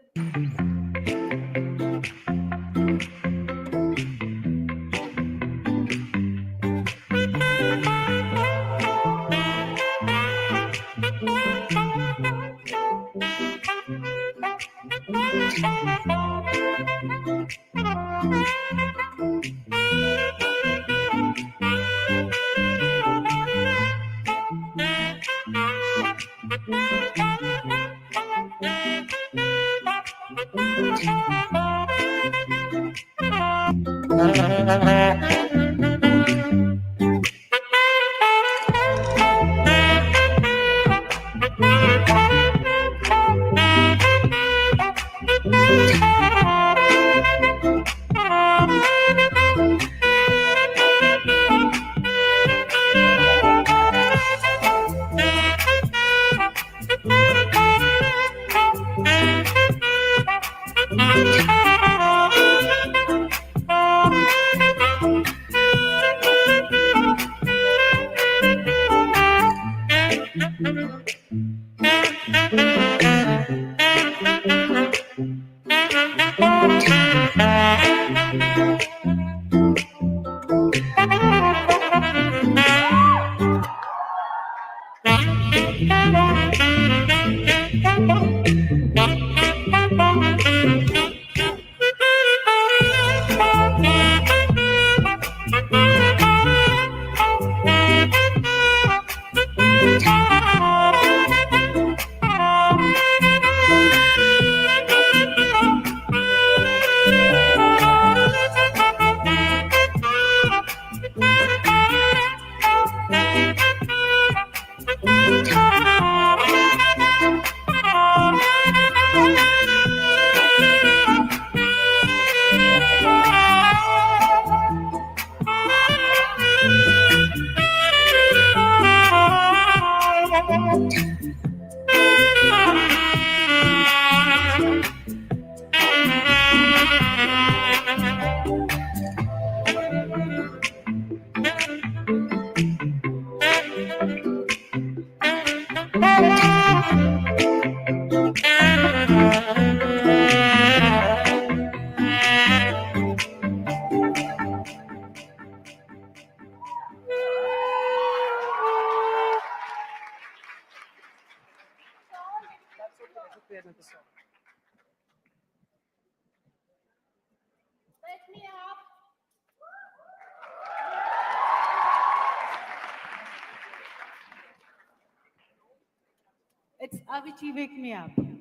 It's Avicii, Wake Me Up. Everybody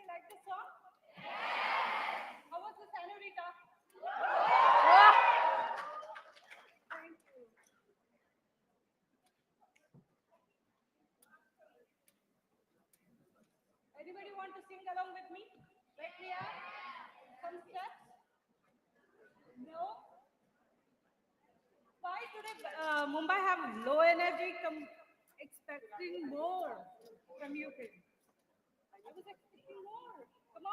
like this song? How was the Senorita? Thank you. Anybody want to sing along with me? Wake me up. Some steps? No? Why today Mumbai have low energy, expecting more from you people? I was expecting more. Come on.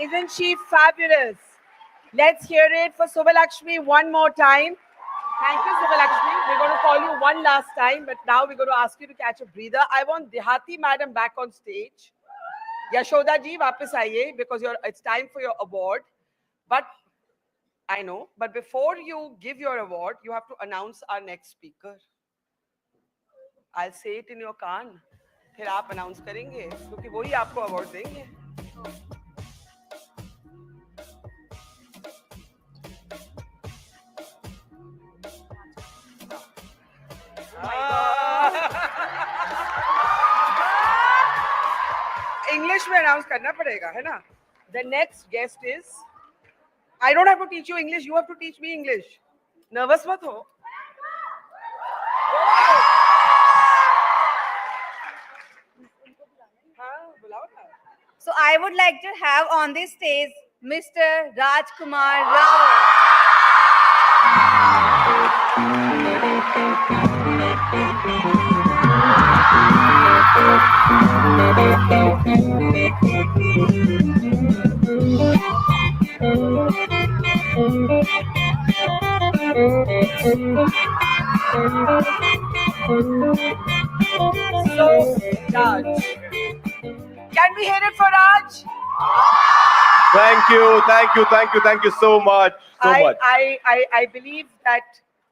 Isn't she fabulous? Let's hear it for Subhalakshmi one more time. Thank you, Subhalakshmi. We're going to call you one last time, but now we're going to ask you to catch a breather. I want Dehati Madam back on stage. Yashoda ji, वापस आइए, because it's time for your award. But I know, but before you give your award, you have to announce our next speaker. I'll say it in your कान. फिर आप announce करेंगे, क्योंकि वही आपको award देंगे. English में announce करना पड़ेगा, है ना? The next guest is. I don't have to teach you English. You have to teach me English. Nervous मत हो. So I would like to have on this stage Mr. Rajkummar Rao. So, Raj. Can we hear it for Raj? Thank you so much. I believe that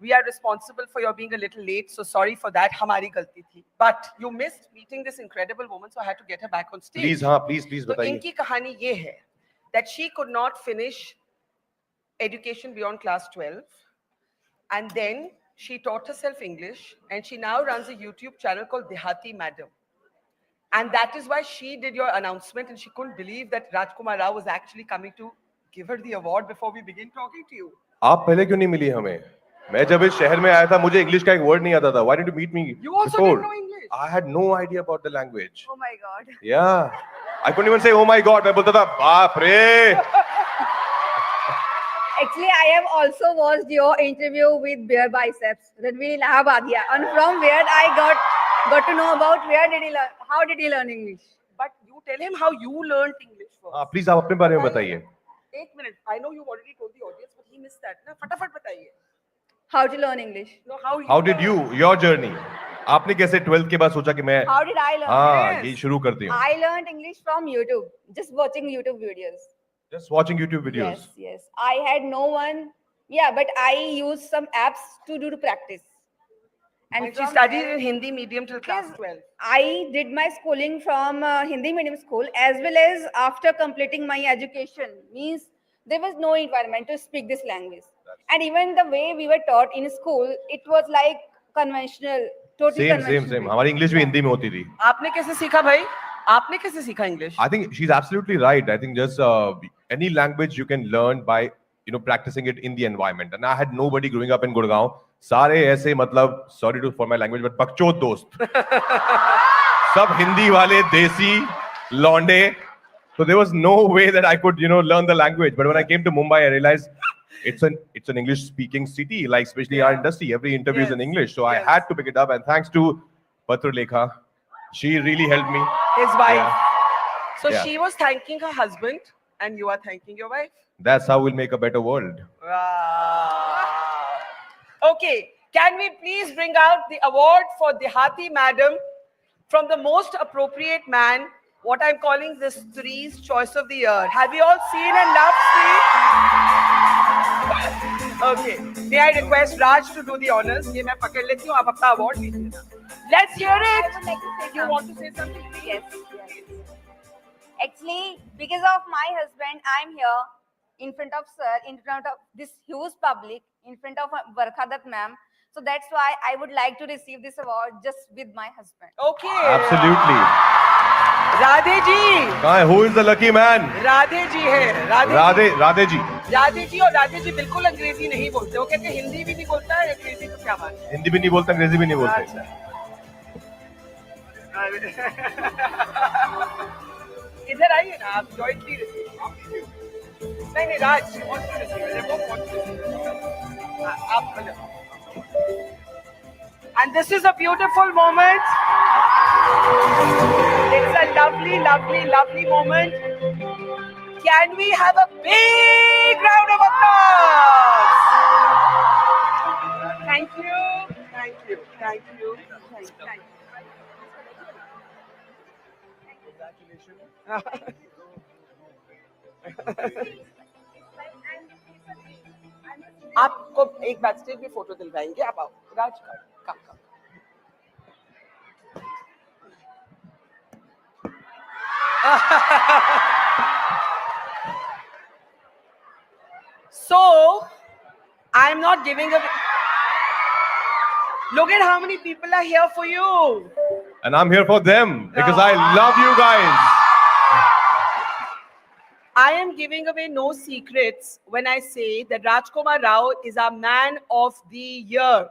we are responsible for your being a little late, so sorry for that. Hamari galti thi. But you missed meeting this incredible woman, so I had to get her back on stage. Please So बताइए. इनकी कहानी ये है that she could not finish education beyond class 12, and then she taught herself English, and she now runs a YouTube channel called Dehati Madam. And that is why she did your announcement, and she couldn't believe that Rajkummar Rao was actually coming to give her the award before we begin talking to you. आप पहले क्यों नहीं मिली हमें? मैं जब इस शहर में आया था मुझे इंग्लिश का एक वर्ड नहीं आता था. Why didn't you meet me You also before? didn't know English. I had no idea about the language. Oh my God. Yeah. I couldn't even say oh my God. मैं बोलता था बाप रे. Actually, I have also watched your interview with Bare Biceps, Ranveer Lahabadia, and from where I got to know about where did he learn, how did he learn English? But you tell him how you learned English first. Please आप अपने बारे में बताइए. एक minute. I know you've already told the audience, but he missed that. ना फटाफट बताइए. How to learn English? No, How did you? Your journey. आपने कैसे 12th के बाद सोचा कि मैं How did I learn? हाँ ये शुरू करती हूँ. I learned English from YouTube, just watching YouTube videos. Just watching YouTube videos. Yes. I had no one. Yeah, but I used some apps to do the practice. And she from studied there- in Hindi medium till class 12. I did my schooling from Hindi medium school, as well as after completing my education. Means there was no environment to speak this language. And even the way we were taught in school, it was like conventional, totally conventional. Same. हमारी English भी हिंदी में होती थी. आपने कैसे सीखा भाई? आपने कैसे सीखा English? I think she's absolutely right. I think just any language you can learn by practicing it in the environment. And I had nobody growing up in Gurgaon. सारे ऐसे मतलब sorry for my language but बकचोद दोस्त. सब हिंदी वाले देसी लौंडे. So there was no way that I could learn the language. But when I came to Mumbai, I realized it's an English speaking city. Like especially our industry, every interview is in English. So I had to pick it up. And thanks to Patra Lekha, she really helped me. His wife. Yeah. So Yeah. she was thanking her husband, and you are thanking your wife. That's how we'll make a better world. Wow. Okay, can we please bring out the award for Dehati Madam from the most appropriate man, what I'm calling the Stree's Choice of the Year. Have you all seen and loved Stree? Okay, may I request Raj to do the honors? ये मैं पकड़ लेती हूँ, आप अपना award लीजिए ना. Let's hear it. I would like to say You want to say something? Yes. Actually, because of my husband, I'm here in front of sir, in front of this huge public, in front of Barkha Dutt ma'am. So that's why I would like to receive this award just with my husband. Okay. Absolutely. Radhe ji. कहाँ है? Who is the lucky man? Radhe ji है. राधे जी. राधे जी और राधे जी बिल्कुल अंग्रेजी नहीं बोलते. वो कहते हैं हिंदी भी नहीं बोलता है, अंग्रेजी तो क्या बात है. हिंदी भी नहीं बोलता, अंग्रेजी भी नहीं बोलते. इधर आइए ना आप जॉइंटली नहीं राज आप. And this is a beautiful moment. It's a lovely, lovely, lovely moment. Can we have a big round of applause? Thank you. Thank you. Thank you. Thank you. आपको एक बैक स्टेज भी photo दिलवाएंगे आप आओ राज कम So I am not giving a look at how many people are here for you. And I'm here for them because I love you guys. I am giving away no secrets when I say that Rajkummar Rao is our man of the year.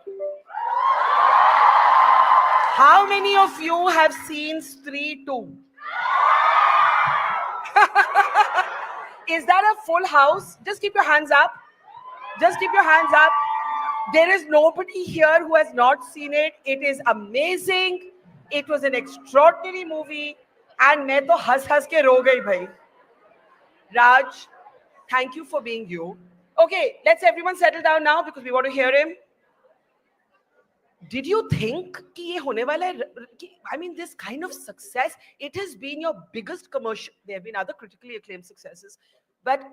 How many of you have seen Stree 2? Is that a full house? Just keep your hands up. Just keep your hands up. There is nobody here who has not seen it. It is amazing. It was an extraordinary movie. And मैं तो हंस के रो गई भाई. Raj, thank you for being you. Okay, let's everyone settle down now because we want to hear him. Did you think कि ये होने वाला है? I mean, this kind of success, it has been your biggest commercial. There have been other critically acclaimed successes, but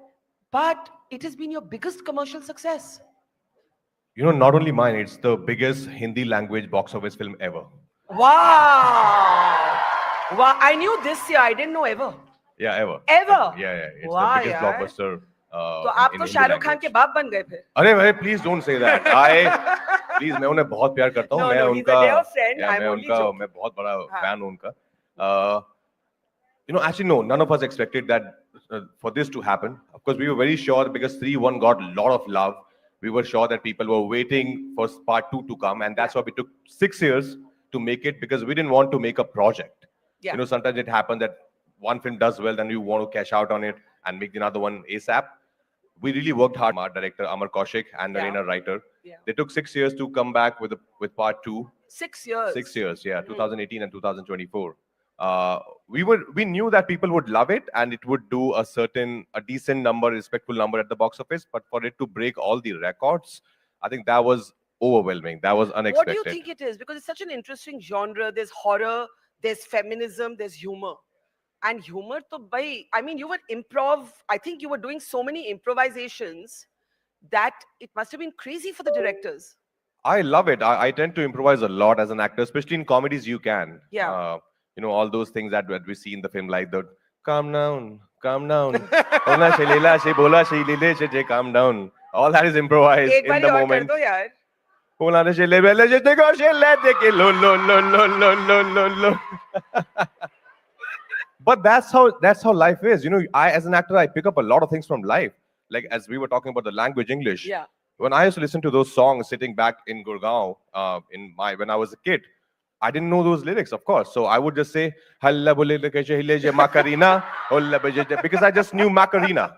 it has been your biggest commercial success. You know, not only mine, it's the biggest Hindi language box office film ever. Wow! Wow! I knew this year. I didn't know ever. Yeah, ever. Ever? Yeah. It's Wow, the biggest yaar. blockbuster. तो आप तो शाहरुख खान के बाप बन गए फिर. अरे भाई, please don't say that. Please, मैं उन्हें बहुत प्यार करता हूँ. मैं he's a dear friend. मैं I'm only उनका, joking. मैं बहुत बड़ा fan हूँ उनका. You know, actually, no, none of us expected that for this to happen. Of course, we were very sure because 3-1 got a lot of love. We were sure that people were waiting for part 2 to come, and that's why we took 6 years to make it because we didn't want to make a project. Yeah. You know, sometimes it happens that one film does well, then you want to cash out on it and make another one ASAP. We really worked hard. Our director Amar Kaushik and Narena writer. Yeah. They took 6 years to come back with part 2. 6 years. 6 years, yeah, 2018 and 2024. We knew that people would love it and it would do a decent number, respectful number at the box office. But for it to break all the records, I think that was overwhelming. That was unexpected. What do you think it is? Because it's such an interesting genre. There's horror, there's feminism, there's humor. And humor, to bhai, I mean, you were improv. I think you were doing so many improvisations that it must have been crazy for the directors. I love it. I tend to improvise a lot as an actor, especially in comedies. You can, you know, all those things that we see in the film, like the calm down, calm down. Calm down. All that is improvised in the moment. But that's how life is. You know, as an actor, I pick up a lot of things from life. Like as we were talking about the language English. Yeah. When I used to listen to those songs sitting back in Gurgaon, when I was a kid, I didn't know those lyrics, of course. So I would just say, Macarena, because I just knew Macarena.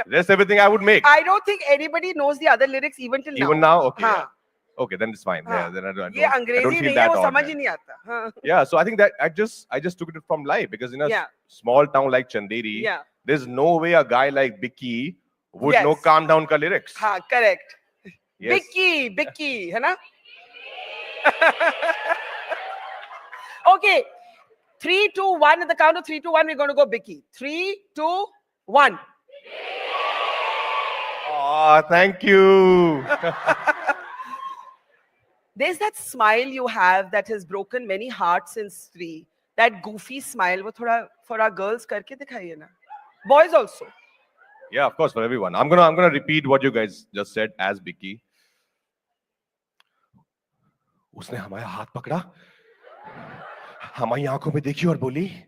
That's everything I would make. I don't think anybody knows the other lyrics even till now. Even now? Okay. Yeah. Okay, then it's fine. Yeah, then I don't feel that odd. Yeah, so I think that I just took it from life because in a small town like Chanderi, there's no way a guy like Bicky would know calm down ka lyrics. Correct. Yes. Bicky, hai na? Okay, 3, 2, 1. At the count of 3, 2, 1, we're going to go Bicky. 3, 2, 1. Oh, thank you. There's that smile you have that has broken many hearts in Stree. That goofy smile, wo thoda for our girls karke dikhaiye na. Boys also. Yeah, of course, for everyone. I'm gonna repeat what you guys just said as Bicky. उसने हमारा हाथ पकड़ा, हमारी आंखों में देखी और बोली,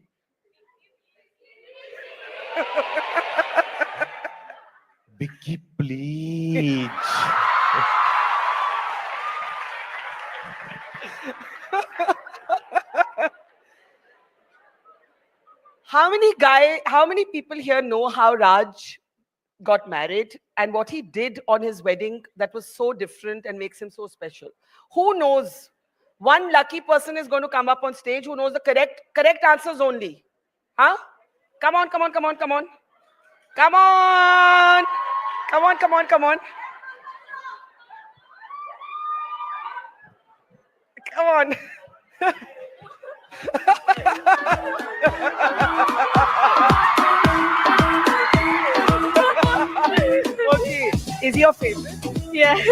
Bicky, please. How many people here know how Raj got married and what he did on his wedding that was so different and makes him so special? Who knows? One lucky person is going to come up on stage who knows the correct answers only. Huh? Come on. Come on! Come on, come on, come on. Come on. Okay. Is he your favorite? Yes.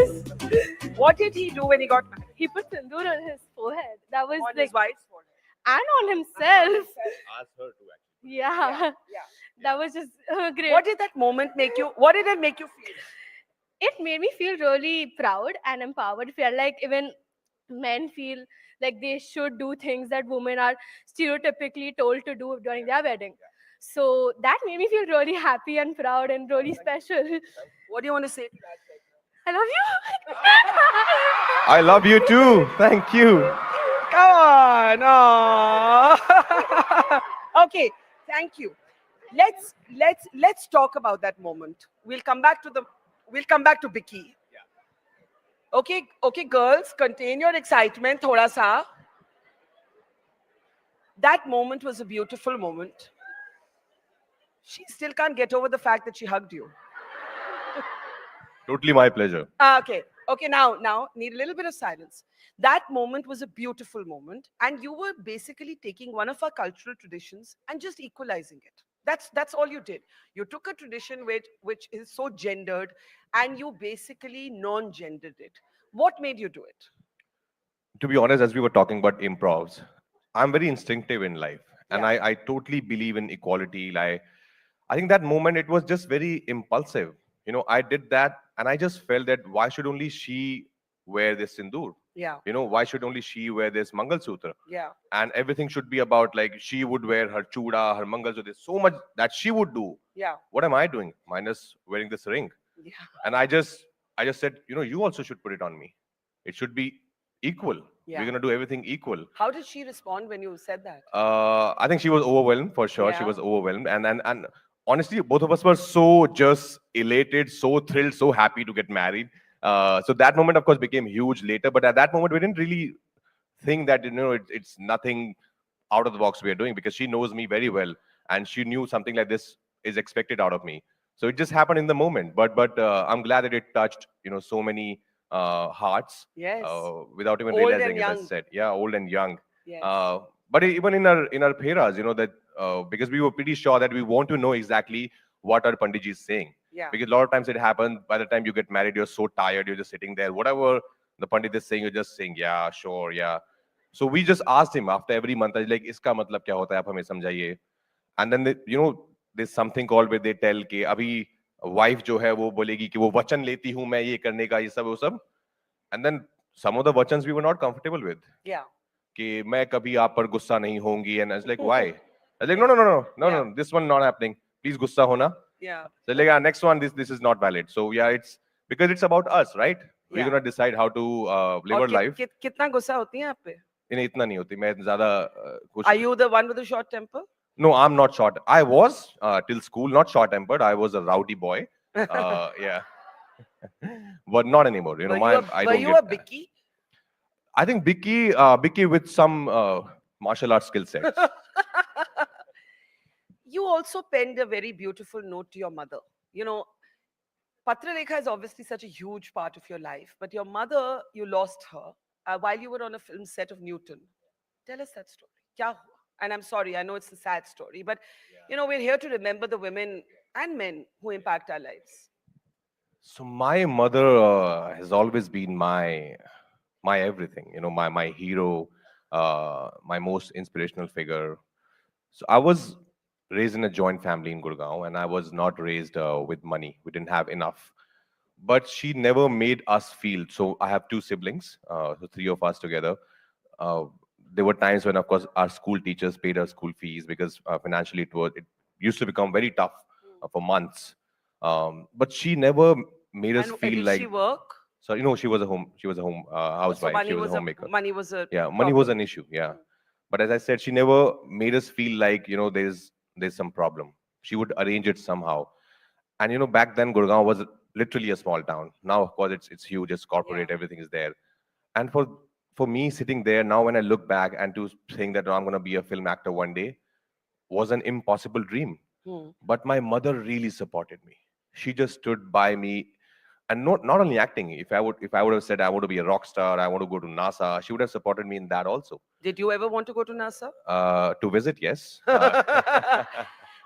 What did he do when he got married? He put sindoor on his forehead. That was On like, his wife's forehead. and on himself. Ask her to actually. Yeah. That was just great. What did that moment make you? What did it make you feel? It made me feel really proud and empowered. It felt like even men feel like they should do things that women are stereotypically told to do during their wedding. So that made me feel really happy and proud and really special. What do you want to say to that? I love you. I love you too. Thank you. Come on. Aw. Okay, thank you. Let's talk about that moment. We'll come back to Vicky. Okay, girls, contain your excitement, thoda sa. That moment was a beautiful moment. She still can't get over the fact that she hugged you. Totally my pleasure. Okay, now, need a little bit of silence. That moment was a beautiful moment, and you were basically taking one of our cultural traditions and just equalizing it. That's all you did. You took a tradition which is so gendered, and you basically non-gendered it. What made you do it? To be honest, as we were talking about improvs, I'm very instinctive in life, and I totally believe in equality. Like, I think that moment, it was just very impulsive. You know, I did that, and I just felt that why should only she wear this sindoor? Yeah. You know, why should only she wear this Mangal Sutra? Yeah. And everything should be about, like, she would wear her chuda, her Mangal Sutra. There's so much that she would do. Yeah. What am I doing? Minus wearing this ring. Yeah. And I just said, you know, you also should put it on me. It should be equal. Yeah. We're gonna do everything equal. How did she respond when you said that? I think she was overwhelmed for sure. She Yeah. was overwhelmed, and honestly, both of us were so just elated, so thrilled, so happy to get married. So that moment, of course, became huge later. But at that moment, we didn't really think that, you know, it's nothing out of the box we are doing, because she knows me very well, and she knew something like this is expected out of me. So it just happened in the moment. But I'm glad that it touched, you know, so many hearts. Yes. Without even Old and realizing it, as young. said. Yeah, old and young. Yes. But even in our peras, you know, that because we were pretty sure that we want to know exactly what our Panditji is saying. Yeah. Because a lot of times it happens, by the time you get married, you're so tired, you're just sitting there. Whatever the Pandit is saying, you're just saying, yeah, sure, yeah. So we just asked him after every month, like, iska matlab kya hota hai, aap hame samjhaiye. And then, you know, there's something called where they tell कि अभी wife जो है वो बोलेगी कि वो वचन लेती हूँ मैं ये करने का, ये सब वो सब. And then some of the vachans we were not comfortable with. Yeah. कि मैं कभी आप पर गुस्सा नहीं होंगी. And I was like, why? I was like, no, this one not happening. Please गुस्सा होना. Yeah. So like, next one, this is not valid. So yeah, it's because it's about us, right? We're Yeah. gonna decide how to live our life. कितना गुस्सा होती है आप पे? इन्हें इतना नहीं होती. मैं ज़्यादा कुछ. Are you the one with the short temper? No, I'm not short. I was till school not short-tempered. I was a rowdy boy. Yeah, but not anymore. You know, I were don't you get a that. Bicky? I think Bicky with some martial arts skill sets. You also penned a very beautiful note to your mother. You know, Patralekha is obviously such a huge part of your life, but your mother, you lost her while you were on a film set of Newton. Tell us that story. Kya hua? And I'm sorry, I know it's a sad story, but you know, we're here to remember the women and men who impact our lives. So my mother has always been my everything. You know, my hero, my most inspirational figure. So I was raised in a joint family in Gurgaon, and I was not raised with money. We didn't have enough. But she never made us feel. So I have two siblings, so three of us together. There were times when, of course, our school teachers paid our school fees because financially it used to become very tough for months. But she never made us feel did like. she work? So you know, she was a home housewife. money She was was a homemaker. money was a Money was an issue. Yeah, but as I said, she never made us feel like, you know, there's some problem. She would arrange it somehow. And you know, back then Gurgaon was literally a small town. Now, of course, it's huge. It's corporate. Everything is there. And for me sitting there now, when I look back and to think that I'm going to be a film actor one day, was an impossible dream. But my mother really supported me. She just stood by me, and not only acting. If I would have said I want to be a rock star, I want to go to NASA, she would have supported me in that also. Did you ever want to go to NASA? To visit, yes.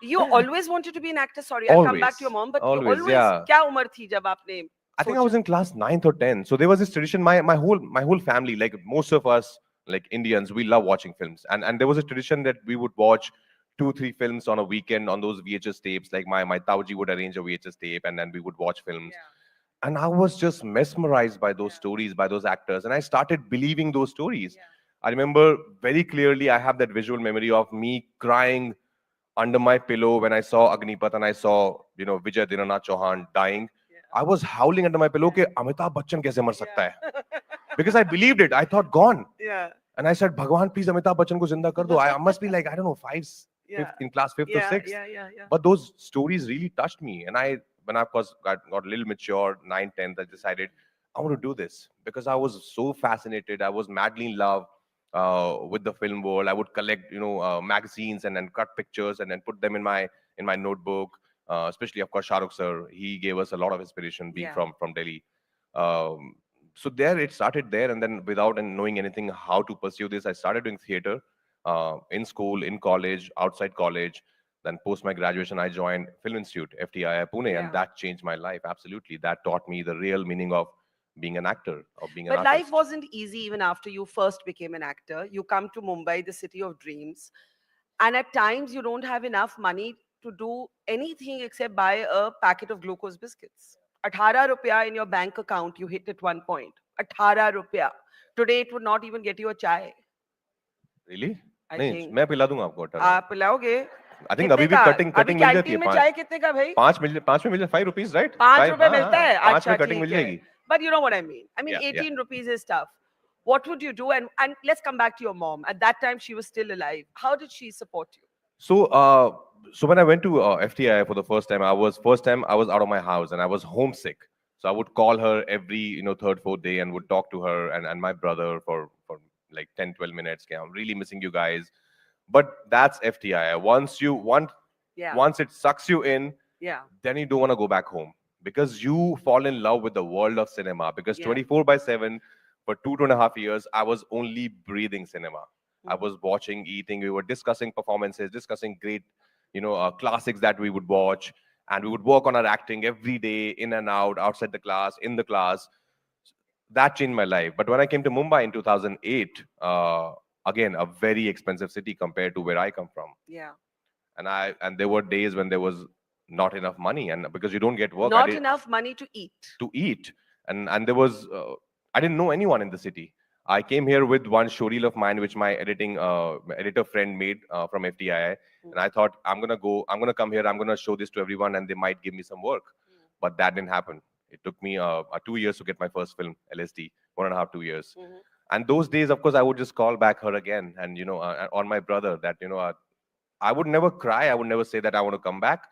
You always wanted to be an actor. Sorry, I'll come back to your mom, but always, always. yeah. क्या उम्र थी जब आपने I think I was in class 9th or 10th. So there was this tradition. My whole family, like most of us, like Indians, we love watching films. And there was a tradition that we would watch 2-3 films on a weekend on those VHS tapes. Like my Tauji would arrange a VHS tape, and then we would watch films. And I was just mesmerized by those stories, by those actors, and I started believing those stories. I remember very clearly. I have that visual memory of me crying under my pillow when I saw Agnipat and I saw, Vijay Dinanath Chauhan dying. I was howling under my pillow, "Ke Amitabh Bachchan kaise mar sakta hai?" Because I believed it. I thought gone. Yeah. And I said, "Bhagwan, please Amitabh Bachchan ko zinda kar do." I must be like, I don't know, in class 5th or 6th. Yeah. But those stories really touched me. And when I of course got a little mature, 9th, 10th, I decided I want to do this because I was so fascinated. I was madly in love with the film world. I would collect, magazines and then cut pictures and then put them in my notebook. Especially, of course, Shah Rukh sir. He gave us a lot of inspiration being from Delhi. So there it started there, and then without knowing anything how to pursue this, I started doing theater in school, in college, outside college. Then post my graduation, I joined Film Institute, FTII Pune, and that changed my life. Absolutely, that taught me the real meaning of being an actor, of being an But artist. life wasn't easy even after you first became an actor. You come to Mumbai, the city of dreams, and at times you don't have enough money to do anything except buy a packet of glucose biscuits. 18 rupiah in your bank account you hit at one point. 18 rupiah. Today it would not even get you a chai. Really? I नहीं, think- मैं पिला दूंगा आपको 18। आप पिलाओगे? I think कितने अभी भी का? कटिंग अभी मिल जाती है कैंटीन में 5 चाय कितने का भाई? 5 में मिल 5 rupees, right? 5 रुपए मिलता है? 5 अच्छा में कटिंग ठीक मिल है. जाएगी। But you know what I mean. I mean, Yeah, 18 rupees is tough. What would you do? And let's come back to your mom. At that time, she was still alive. How did she support you? So when I went to FTI for the first time, I was out of my house and I was homesick. So I would call her every third, fourth day and would talk to her and my brother for like 10-12 minutes. Okay, I'm really missing you guys. But that's FTI. Once it sucks you in, Yeah. then you don't want to go back home because you fall in love with the world of cinema. Because 24/7 for 2.5 years, I was only breathing cinema. I was watching, eating. We were discussing performances, discussing great, classics that we would watch, and we would work on our acting every day, in and out, outside the class, in the class. That changed my life. But when I came to Mumbai in 2008, again a very expensive city compared to where I come from. Yeah. And there were days when there was not enough money, and because you don't get work, Not enough money to eat. And there was I didn't know anyone in the city. I came here with one showreel of mine, which my editor friend made from FTI, and I thought I'm gonna come here, I'm gonna show this to everyone, and they might give me some work. But that didn't happen. It took me 2 years to get my first film, LSD, 1.5, 2 years. And those days, of course, I would just call back her again, and on my brother, that I would never cry. I would never say that I want to come back.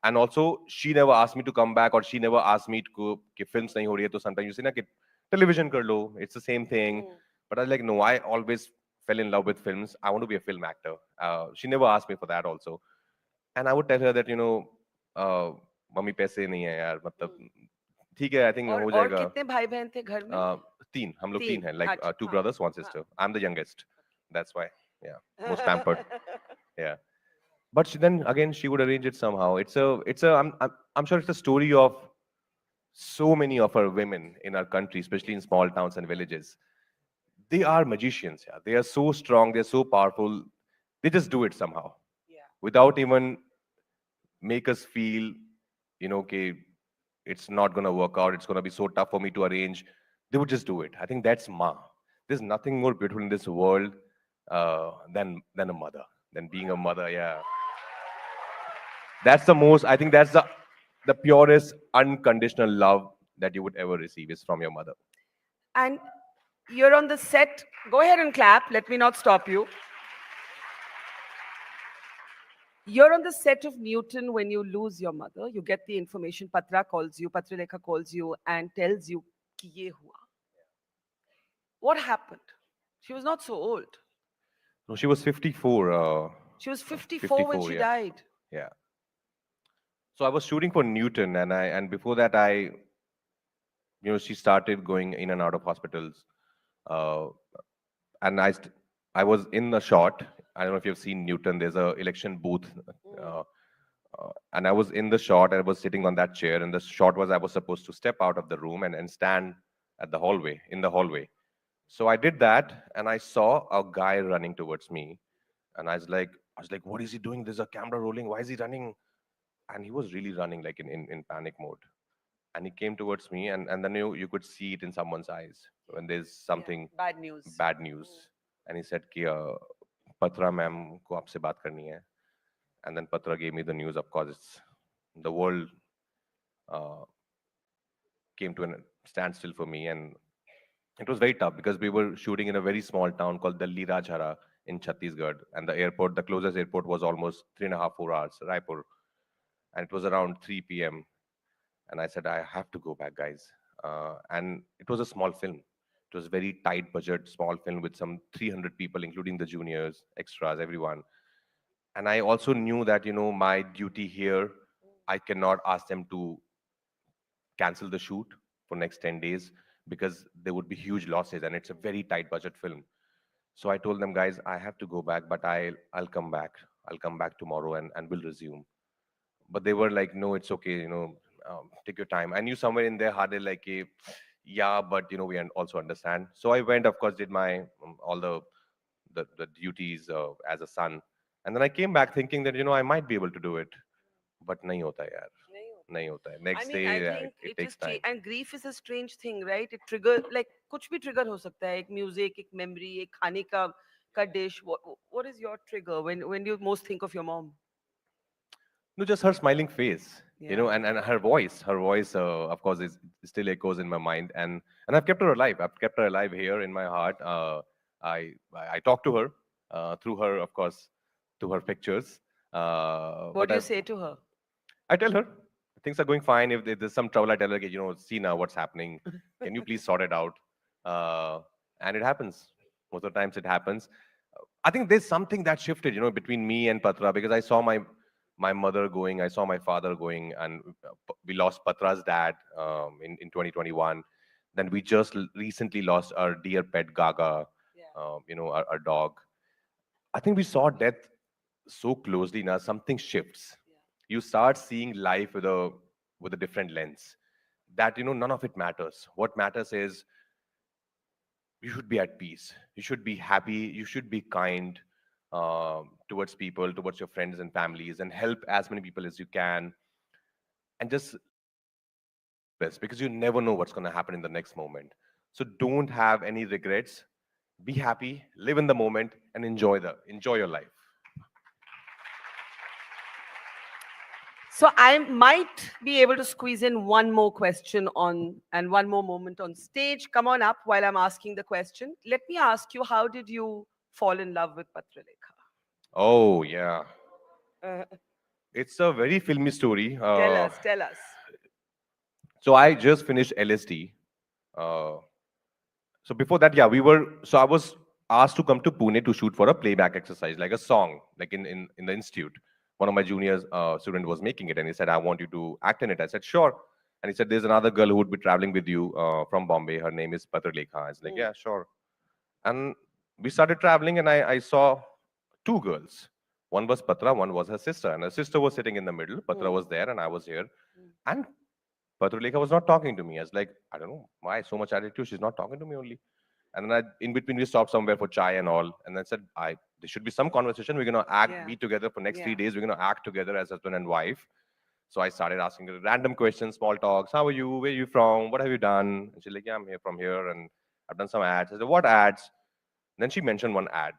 And also, she never asked me to come back, or she never asked me to कि films नहीं हो रही है, तो sometimes you say ना कि television कर लो, it's the same thing. But I was like, no, I always fell in love with films. I want to be a film actor. She never asked me for that also. And I would tell her that, mummy पैसे नहीं है यार, मतलब ठीक है, I think हो और जाएगा. कितने भाई बहन थे घर में? 3, हम लोग 3 हैं, तीन, like अच्छा, 2 brothers, 1 sister. I'm the youngest. That's why, yeah, most pampered. Yeah. But then again, she would arrange it somehow. I'm sure it's a story of so many of our women in our country, especially in small towns and villages. They are magicians. Yeah, they are so strong. They're so powerful. They just do it somehow, without even make us feel, okay, it's not gonna work out. It's gonna be so tough for me to arrange. They would just do it. I think that's Ma. There's nothing more beautiful in this world than a mother, than being a mother. Yeah. That's the most, I think that's the purest unconditional love that you would ever receive is from your mother. And you're on the set. Go ahead and clap. Let me not stop you. You're on the set of Newton when you lose your mother. You get the information. Patra calls you, Patralekha calls you and tells you कि ये हुआ. What happened? She was not so old. No, she was 54. She was 54 when she died. Yeah. So I was shooting for Newton, and before that she started going in and out of hospitals, and I was in the shot. I don't know if you've seen Newton. There's a election booth, and I was in the shot. I was sitting on that chair, and the shot was I was supposed to step out of the room and stand at the hallway, in the hallway. So I did that, and I saw a guy running towards me, and I was like, what is he doing? There's a camera rolling. Why is he running? And he was really running like in panic mode. And he came towards me, and then you could see it in someone's eyes when there's something Bad news. Bad news. And he said, "Ki Patra ma'am ko aapse baat karni hai." And then Patra gave me the news. Of course, the world came to a standstill for me, and it was very tough because we were shooting in a very small town called Dalli Rajhara in Chhattisgarh, and the closest airport was almost 3.5, 4 hours, Raipur, and it was around 3 p.m. And I said, I have to go back, guys. And it was a small film. It was very tight budget, small film with some 300 people, including the juniors, extras, everyone. And I also knew that, my duty here, I cannot ask them to cancel the shoot for next 10 days because there would be huge losses, and it's a very tight budget film. So I told them, guys, I have to go back, but I'll come back. I'll come back tomorrow and we'll resume. But they were like, no, it's okay, take your time. I knew somewhere in their heart, they're like, yeah, but we also understand. So I went, of course, did my all the duties as a son, and then I came back thinking that I might be able to do it, but nahi hota yaar. Nahi hota hai. Next day it takes time. And grief is a strange thing, right? It triggers, like kuch bhi trigger ho sakta hai. Ek music, ek memory, ek khane ka dish. What is your trigger when you most think of your mom? No, just her smiling face, and her voice. Her voice, of course, still echoes in my mind, and I've kept her alive. I've kept her alive here in my heart. I talk to her through her, of course, to her pictures. What do you say to her? I tell her things are going fine. If there's some trouble, I tell her, see now what's happening. Can you please sort it out? And it happens. Most of the times it happens. I think there's something that shifted, between me and Patra, because I saw my mother going, I saw my father going, and we lost Patra's dad in 2021. Then we just recently lost our dear pet Gaga, our dog. I think we saw death so closely now, something shifts. You start seeing life with a different lens. That, none of it matters. What matters is you should be at peace. You should be happy. You should be kind towards people, towards your friends and families, and help as many people as you can. And just best, because you never know what's going to happen in the next moment. So don't have any regrets. Be happy, live in the moment, and enjoy your life. So I might be able to squeeze in one more question and one more moment on stage. Come on up while I'm asking the question. Let me ask you, how did you fall in love with Patralekha? Oh, yeah. It's a very filmy story. Tell us. So I just finished LSD. So before that, I was asked to come to Pune to shoot for a playback exercise, like a song, like in the institute. One of my juniors student was making it, and he said, I want you to act in it. I said, sure. And he said, there's another girl who would be traveling with you from Bombay. Her name is Patralekha. I was like, yeah, sure. And we started traveling, and I saw two girls. One was Patra, one was her sister. And her sister was sitting in the middle. Patra was there, and I was here. And Patralekha was not talking to me. I was like, I don't know why so much attitude. She's not talking to me only. And then in between, we stopped somewhere for chai and all. And I said, there should be some conversation. We're going to be together for next 3 days. We're going to act together as husband and wife. So I started asking her random questions, small talks. How are you? Where are you from? What have you done? And she's like, yeah, I'm here from here. And I've done some ads. I said, what ads? And then she mentioned one ad.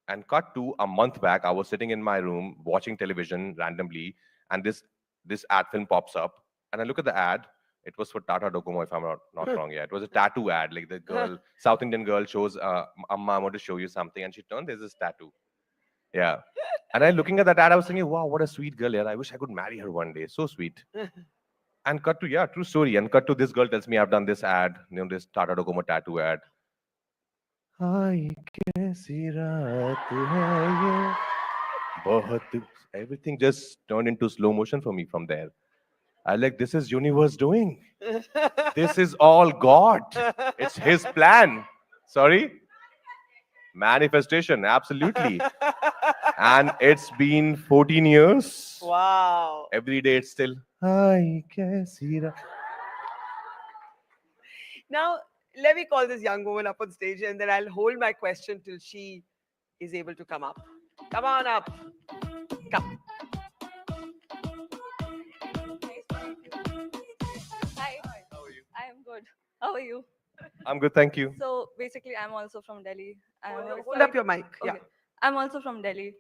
And cut to a month back, I was sitting in my room watching television randomly. And this ad film pops up. And I look at the ad. It was for Tata Docomo, if I'm not wrong. Yeah, it was a tattoo ad. Like the girl, South Indian girl shows, Amma, I want to show you something. And she turned, there's this tattoo. Yeah. And I looking at that ad, I was thinking, wow, what a sweet girl. Yeah, I wish I could marry her one day. So sweet. And cut to, true story. And cut to this girl tells me I've done this ad, this Tata Docomo tattoo ad. everything just turned into slow motion for me from there. I like, this is universe doing. This is all God. It's His plan. Sorry? Manifestation, absolutely. And it's been 14 years. Wow. Every day it's still, I can see that. Now, let me call this young woman up on stage and then I'll hold my question till she is able to come up. Come on up. Come. Hi. I am good. How are you? I'm good, thank you. So basically, I'm also from Delhi. Hold up your mic. Yeah. Okay. I'm also from Delhi,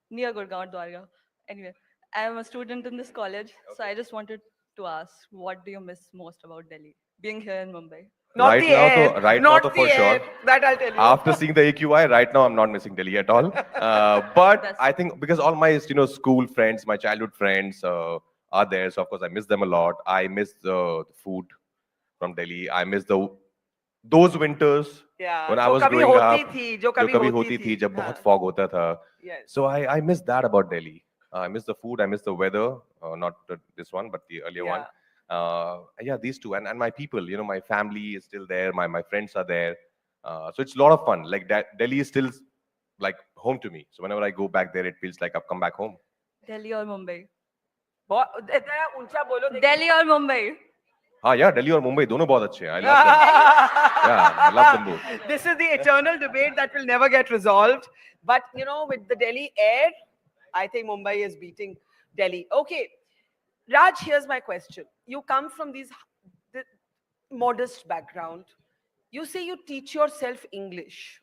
near Gurgaon, Dwarka. Anyway, I'm a student in this college, so I just wanted to ask, what do you miss most about Delhi? Being here in Mumbai. Not right the now, air. though, right Not now, though, the for air. sure. That I'll tell you. After seeing the AQI, right now I'm not missing Delhi at all. But I think because all my school friends, my childhood friends are there, so of course I miss them a lot. I miss the food from Delhi. I miss those winters Yeah, when I जो was कभी growing होती up. थी, जो जो कभी कभी होती होती थी. थी, जब हाँ. बहुत fog होता था. Yes. So I miss that about Delhi. I miss the food. I miss the weather. Not this one, but the earlier one. Yeah, these two and my people. My family is still there. My friends are there. So it's a lot of fun. Like Delhi is still like home to me. So whenever I go back there, it feels like I've come back home. Delhi or Mumbai? जरा ऊंचा बोलो. Delhi or Mumbai? Yeah, Delhi or Mumbai, दोनों बहुत अच्छे हैं. I love them. Yeah, I love them both. This is the eternal debate that will never get resolved. But with the Delhi air, I think Mumbai is beating Delhi. Okay, Raj, here's my question. You come from the modest background. You say you teach yourself English.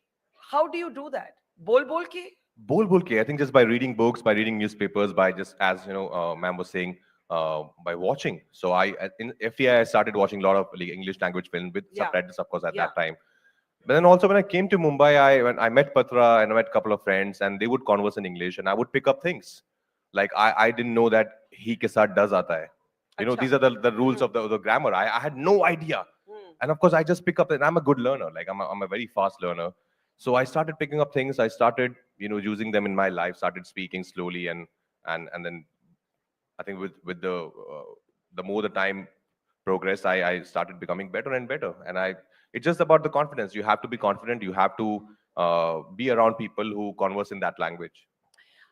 How do you do that? Bol bol ke? Bol ke, I think just by reading books, by reading newspapers, by just, as ma'am was saying, by watching. So in FTI, I started watching a lot of English language films with subtitles, of course, at that time. But then also when I came to Mumbai, when I met Patra and I met a couple of friends, and they would converse in English, and I would pick up things. Like I didn't know that he ke saath does aata hai. These are the rules of the grammar. I had no idea. And of course, I just pick up, and I'm a good learner. Like I'm a very fast learner. So I started picking up things. I started, using them in my life. Started speaking slowly, and then I think with the more the time progressed, I started becoming better and better. And it's just about the confidence. You have to be confident. You have to be around people who converse in that language.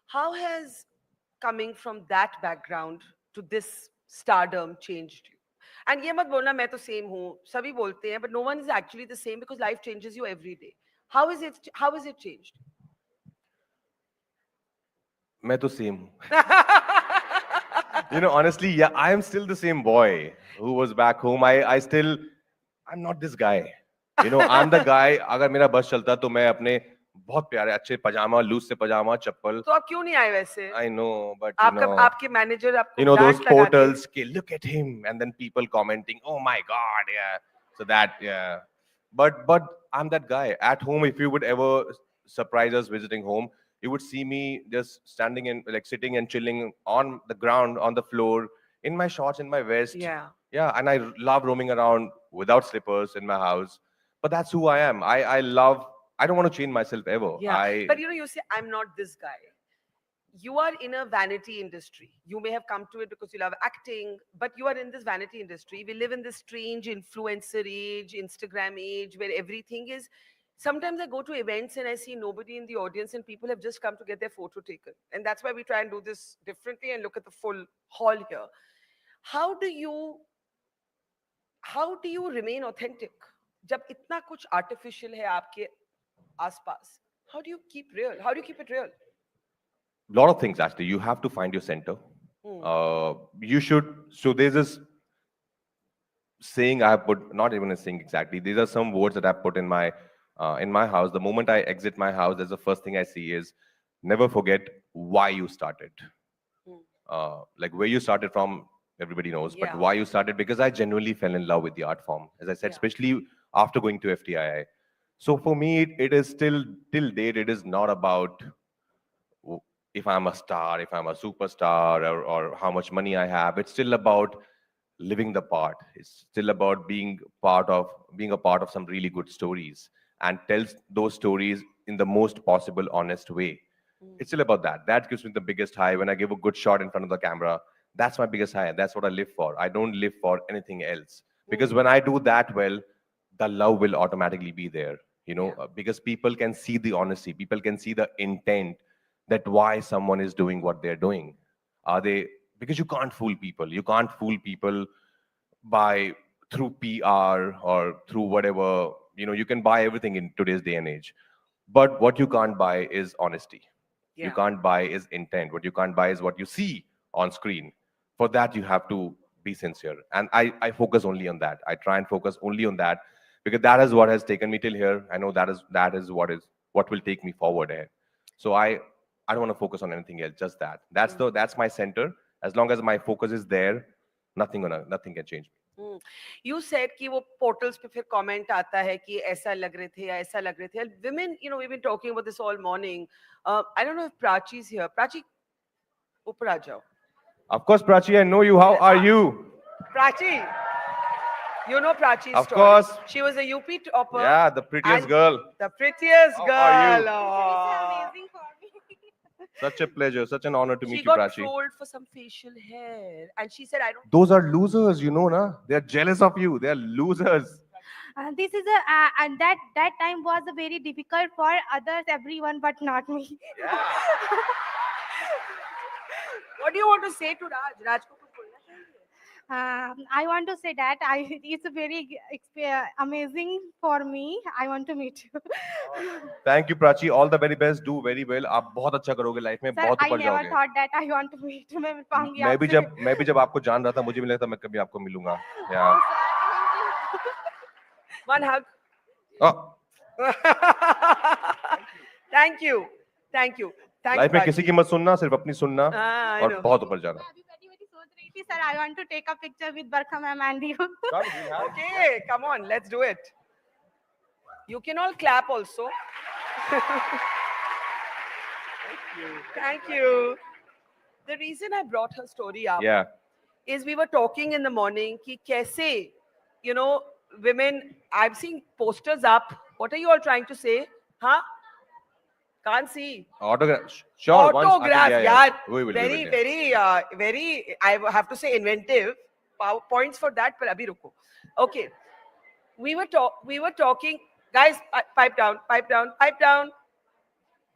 How has coming from that background to this stardom changed you? And ये मत बोलना मैं तो same हूँ. सभी बोलते हैं, but no one is actually the same because life changes you every day. How is it changed? मैं तो same हूँ. Honestly, yeah, I am still the same boy who was back home. I'm not this guy. I'm the guy. अगर मेरा बस चलता तो मैं अपने बहुत प्यारे अच्छे पजामा, लूज से पजामा, चप्पल. तो आप क्यों नहीं आए वैसे? I know, but आपके मैनेजर आपको those डांट लगा portals, look at him, and then people commenting, oh my God, yeah. So that, yeah. But I'm that guy. At home, if you would ever surprise us visiting home, you would see me just standing in, like sitting and chilling on the ground, on the floor, in my shorts, in my vest. Yeah. Yeah, and I love roaming around without slippers in my house. But that's who I am. I don't want to change myself ever. Yeah. But you say, I'm not this guy. You are in a vanity industry. You may have come to it because you love acting, but you are in this vanity industry. We live in this strange influencer age, Instagram age, where everything is. Sometimes I go to events and I see nobody in the audience and people have just come to get their photo taken. And that's why we try and do this differently and look at the full hall here. How do you remain authentic? जब इतना कुछ artificial है आपके आसपास, how do you keep real? How do you keep it real? A lot of things, actually. You have to find your center. So there's this saying I have put, not even a saying exactly. These are some words that I put in my house. The moment I exit my house, that's the first thing I see is never forget why you started. Like where you started from, everybody knows, but why you started, because I genuinely fell in love with the art form, as I said, especially after going to FTII. So for me, it is still, till date, it is not about if I'm a star, if I'm a superstar, or how much money I have. It's still about living the part. It's still about being a part of some really good stories and tells those stories in the most possible honest way. It's still about that. That gives me the biggest high when I give a good shot in front of the camera. That's my biggest high. That's what I live for. I don't live for anything else. Because when I do that well, the love will automatically be there. You know, because people can see the honesty, people can see the intent that why someone is doing what they're doing. Are they, because you can't fool people. You can't fool people by through PR or through whatever, you know, you can buy everything in today's day and age. But what you can't buy is honesty. You Yeah. can't buy is intent. What you can't buy is what you see on screen. For that, you have to be sincere. And I focus only on that. I try and focus only on that because that is what has taken me till here. I know that is what will take me forward ahead. So I don't want to focus on anything else, just that. That's my center. As long as my focus is there, nothing can change me. You said कि वो portals पे फिर comment आता है कि ऐसा लग रहे थे या ऐसा लग रहे थे. Women, you know, we've been talking about this all morning. I don't know if Prachi is here. Prachi, ऊपर आ जाओ. Of course, Prachi, I know you. How are you? Prachi, you know Prachi's Of story. course. She was a UP topper. Yeah, the prettiest and girl. The prettiest How girl. are you? Oh. Such a pleasure, such an honor to meet She you, got Prachi. trolled for some facial hair, and she said, "I don't." Those are losers, you know, na? They're jealous of you. They're losers. This is and that time was very difficult for others, everyone, but not me. What do you want to say to Raj? Raj को कुछ बोलना चाहिए? I want to say that it's very amazing for me. I want to meet you. Thank you, Prachi. All the very best. Do very well. आप बहुत अच्छा करोगे life में, Sir, बहुत I ऊपर never जाओगे. thought that I want to meet. मैं मिल पाऊंगी मैं भी आपसे. जब आपको जान रहा था, मुझे भी लगा था मैं कभी आपको मिलूंगा. Yeah. One hug. Oh, Thank you. Thank you. Thank life में Prachi. किसी की मत सुनना, सिर्फ अपनी सुनना I और know. बहुत ऊपर जाना. Sir, I want to take a picture with Barkha ma'am and you. Okay, come on, let's do it. You can all clap also. Thank you. The reason I brought her story up Yeah. is we were talking in the morning ki kaise, you know, women, I've seen posters up. What are you all trying to say? Huh? Can't see. Autograph. Sure. once- Autograph, yeah. yeah. We will, Very, yeah. very, I have to say inventive. Points for that, but abhi ruko. Okay. We were talking, guys, pipe down, pipe down, pipe down.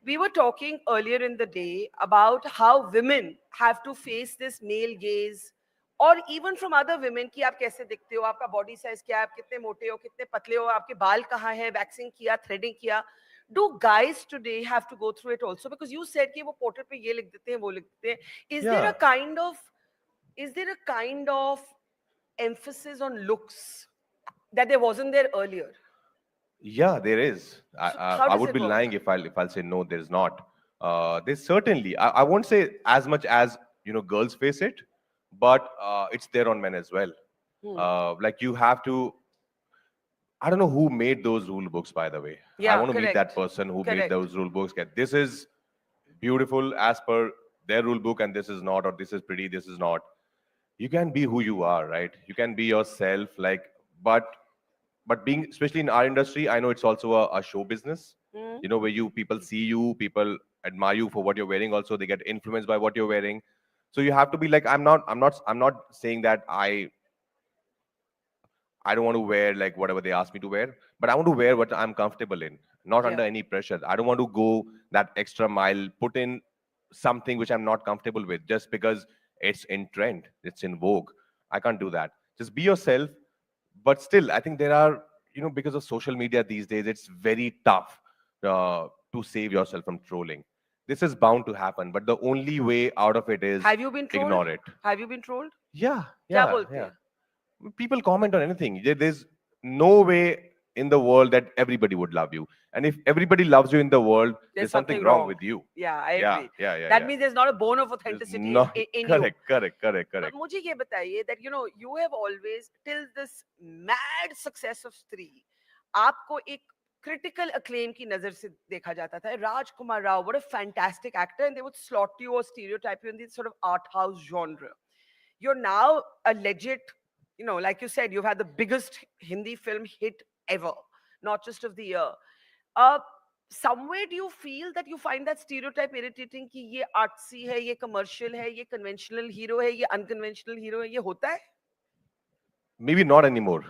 We were talking earlier in the day about how women have to face this male gaze, or even from other women कि आप कैसे दिखते हो, आपका body size क्या है, आप कितने मोटे हो, कितने पतले हो, आपके बाल कहाँ है, vaccine किया, threading किया. Do guys today have to go through it also? Because you said कि वो portal पे ये लिख देते हैं, वो लिख देते हैं. Is there a kind of emphasis on looks that there wasn't there earlier? Yeah, there is. how I does would it be work? lying if I'll say no, there's not. There's certainly. I won't say as much as girls face it, but it's there on men as well. Like you have to. I don't know who made those rule books, by the way. I Yeah, want to meet that correct. person who Correct. made those rule books. This is beautiful as per their rule book, and this is not, or this is pretty, this is not. You can be who you are, right? You can be yourself, but being, especially in our industry, I know it's also a show business. Where people see you, people admire you for what you're wearing. Also, they get influenced by what you're wearing. So you have to be like, I'm not saying that I don't want to wear like whatever they ask me to wear, but I want to wear what I'm comfortable in, not under any pressure. I don't want to go that extra mile, put in something which I'm not comfortable with just because it's in trend, it's in vogue. I can't do that. Just be yourself. But still, I think there are, because of social media these days, it's very tough to save yourself from trolling. This is bound to happen, but the only way out of it is Have you been trolled? ignore it. Have you been trolled? Yeah, क्या yeah, बोलते yeah. हैं? People comment on anything. There's no way in the world that everybody would love you. And if everybody loves you in the world, there's something wrong with you. Yeah, I Yeah, agree. yeah, That yeah. means there's not a bone of authenticity No, in correct, you. correct. But मुझे ये बताइए that you have always, till this mad success of Stree, आपको एक critical acclaim की नजर से देखा जाता था. Rajkummar Rao, what a fantastic actor, and they would slot you or stereotype you in this sort of art house genre. You're now a legit, like you said, you've had the biggest Hindi film hit ever, not just of the year. somewhere do you feel that you find that stereotype irritating कि ये artsy है, ये commercial है, ये conventional hero है, ये unconventional hero है, ये होता है? Maybe not anymore.